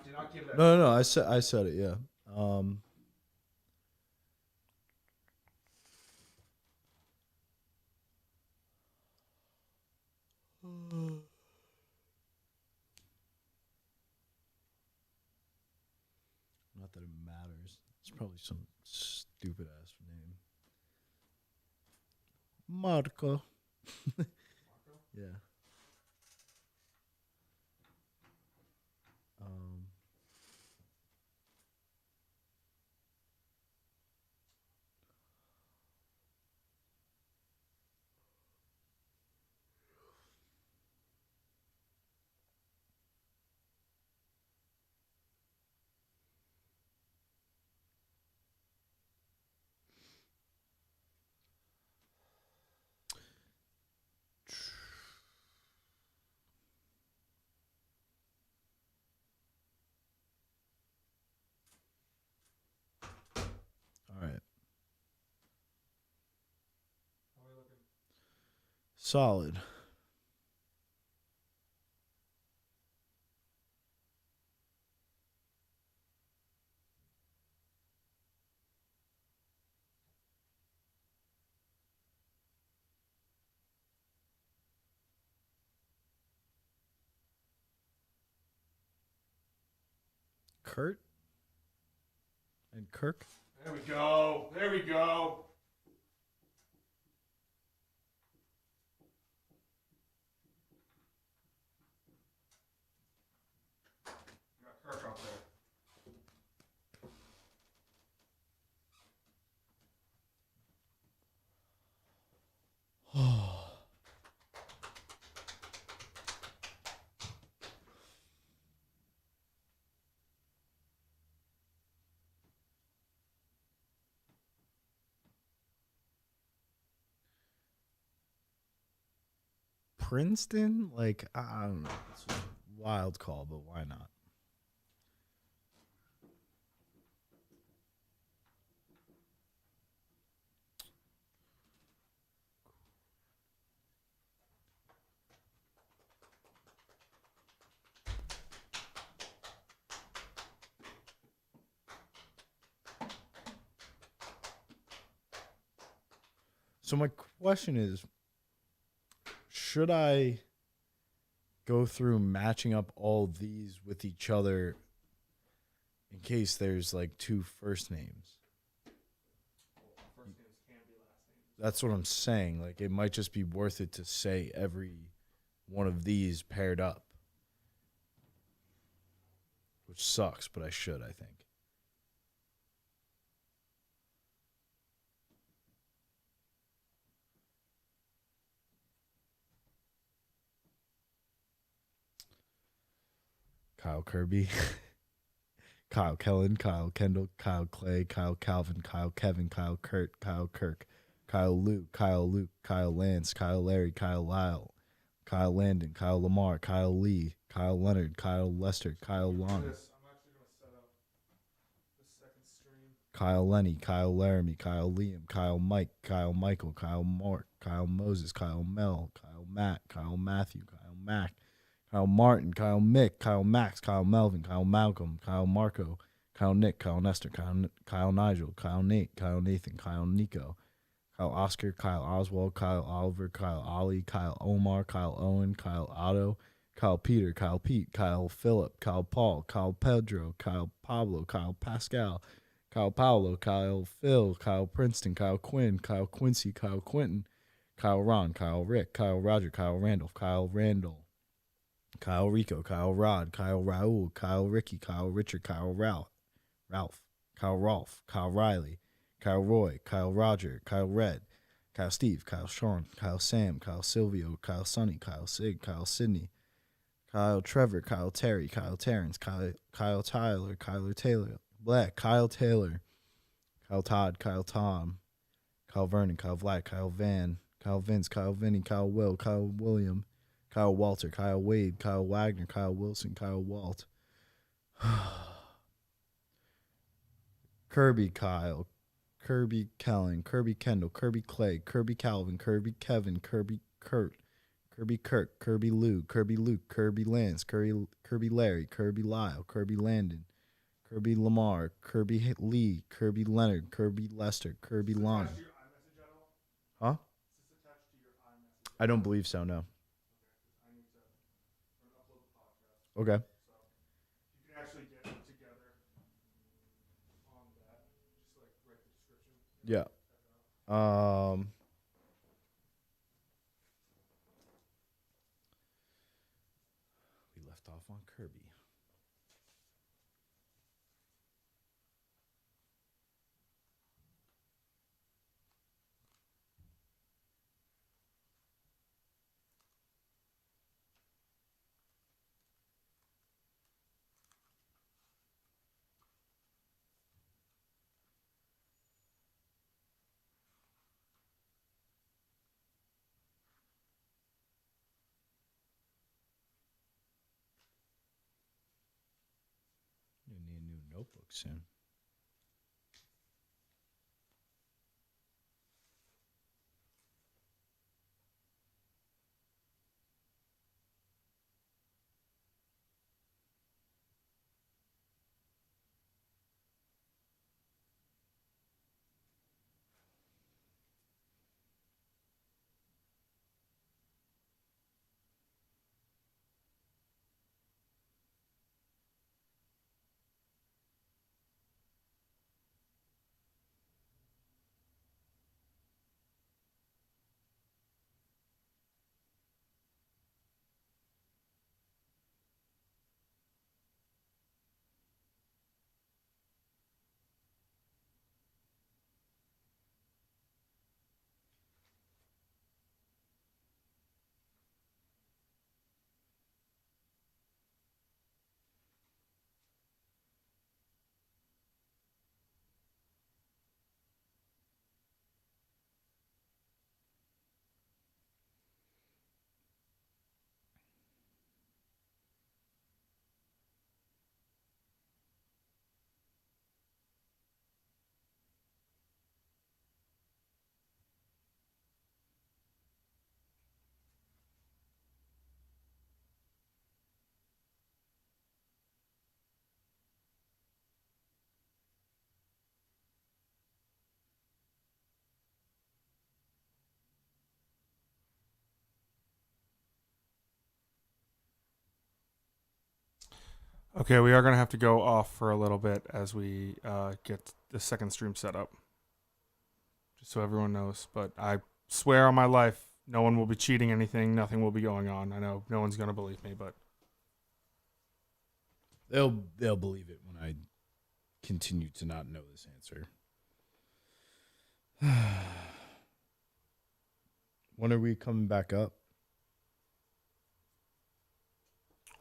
Do not give that. No, I said it, yeah. Not that it matters. It's probably some stupid ass name. Marco. Yeah. All right. How are we looking? Solid. Kurt and Kirk. There we go. There we go. Princeton? Like, I don't know. It's a wild call, but why not? So my question is, should I go through matching up all these with each other in case there's like two first names? That's what I'm saying. Like, it might just be worth it to say every one of these paired up, which sucks, but I should, I think. Kyle Kirby, Kyle Kellen, Kyle Kendall, Kyle Clay, Kyle Calvin, Kyle Kevin, Kyle Kurt, Kyle Kirk, Kyle Luke, Kyle Lance, Kyle Larry, Kyle Lyle, Kyle Landon, Kyle Lamar, Kyle Lee, Kyle Leonard, Kyle Lester, Kyle Lon, Kyle Lenny, Kyle Laramie, Kyle Liam, Kyle Mike, Kyle Michael, Kyle Mark, Kyle Moses, Kyle Mel, Kyle Matt, Kyle Matthew, Kyle Mac, Kyle Martin, Kyle Mick, Kyle Max, Kyle Melvin, Kyle Malcolm, Kyle Marco, Kyle Nick, Kyle Nestor, Kyle Nigel, Kyle Nate, Kyle Nathan, Kyle Nico, Kyle Oscar, Kyle Oswald, Kyle Oliver, Kyle Ollie, Kyle Omar, Kyle Owen, Kyle Otto, Kyle Peter, Kyle Pete, Kyle Phillip, Kyle Paul, Kyle Pedro, Kyle Pablo, Kyle Pascal, Kyle Paolo, Kyle Phil, Kyle Princeton, Kyle Quinn, Kyle Quincy, Kyle Quentin, Kyle Ron, Kyle Rick, Kyle Roger, Kyle Randolph, Kyle Randall, Kyle Rico, Kyle Rod, Kyle Raul, Kyle Ricky, Kyle Richard, Kyle Ralph, Kyle Rolf, Kyle Riley, Kyle Roy, Kyle Roger, Kyle Red, Kyle Steve, Kyle Sean, Kyle Sam, Kyle Silvio, Kyle Sonny, Kyle Sig, Kyle Sidney, Kyle Trevor, Kyle Terry, Kyle Terrence, Kyle Tyler, Kyler Taylor, Black, Kyle Taylor, Kyle Todd, Kyle Tom, Kyle Vernon, Kyle Vlad, Kyle Van, Kyle Vince, Kyle Vinny, Kyle Will, Kyle William, Kyle Walter, Kyle Wade, Kyle Wagner, Kyle Wilson, Kyle Walt, Kirby Kyle, Kirby Kellen, Kirby Kendall, Kirby Clay, Kirby Calvin, Kirby Kevin, Kirby Kurt, Kirby Kirk, Kirby Lou, Kirby Luke, Kirby Lance, Kirby Larry, Kirby Lyle, Kirby Landon, Kirby Lamar, Kirby Lee, Kirby Leonard, Kirby Lester, Kirby Lonnie. Huh? I don't believe so, no. Okay. You can actually get them together on that. Just like write the description. Yeah. We left off on Kirby. You need a new notebook soon. Okay, we are going to have to go off for a little bit as we get the second stream set up. Just so everyone knows. But I swear on my life, no one will be cheating anything. Nothing will be going on. I know no one's going to believe me, but They'll believe it when I continue to not know this answer. When are we coming back up?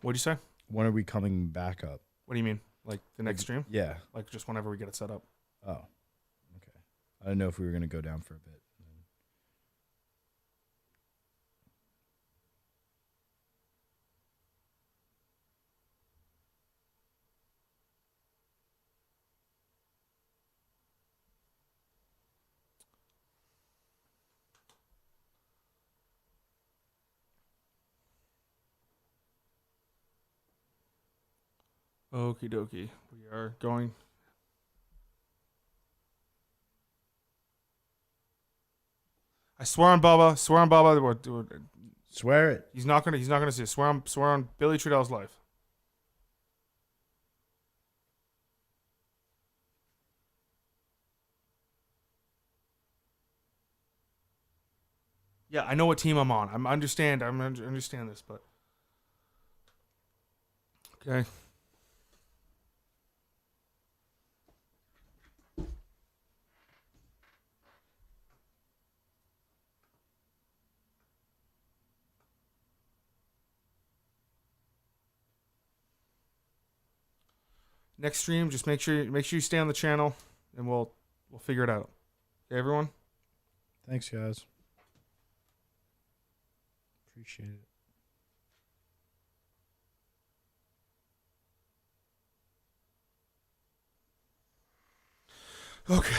What'd you say? When are we coming back up? What do you mean? Like the next stream? Yeah. Like just whenever we get it set up. Oh, okay. I didn't know if we were going to go down for a bit. Okie dokie. We are going. I swear on Bubba. Swear on Bubba. Swear it. He's not gonna see it. Swear on Billy Trudell's life. Yeah, I know what team I'm on. I understand this, but okay. Next stream, just make sure you stay on the channel, and we'll figure it out. Okay, everyone. Thanks, guys. Appreciate it. Okay.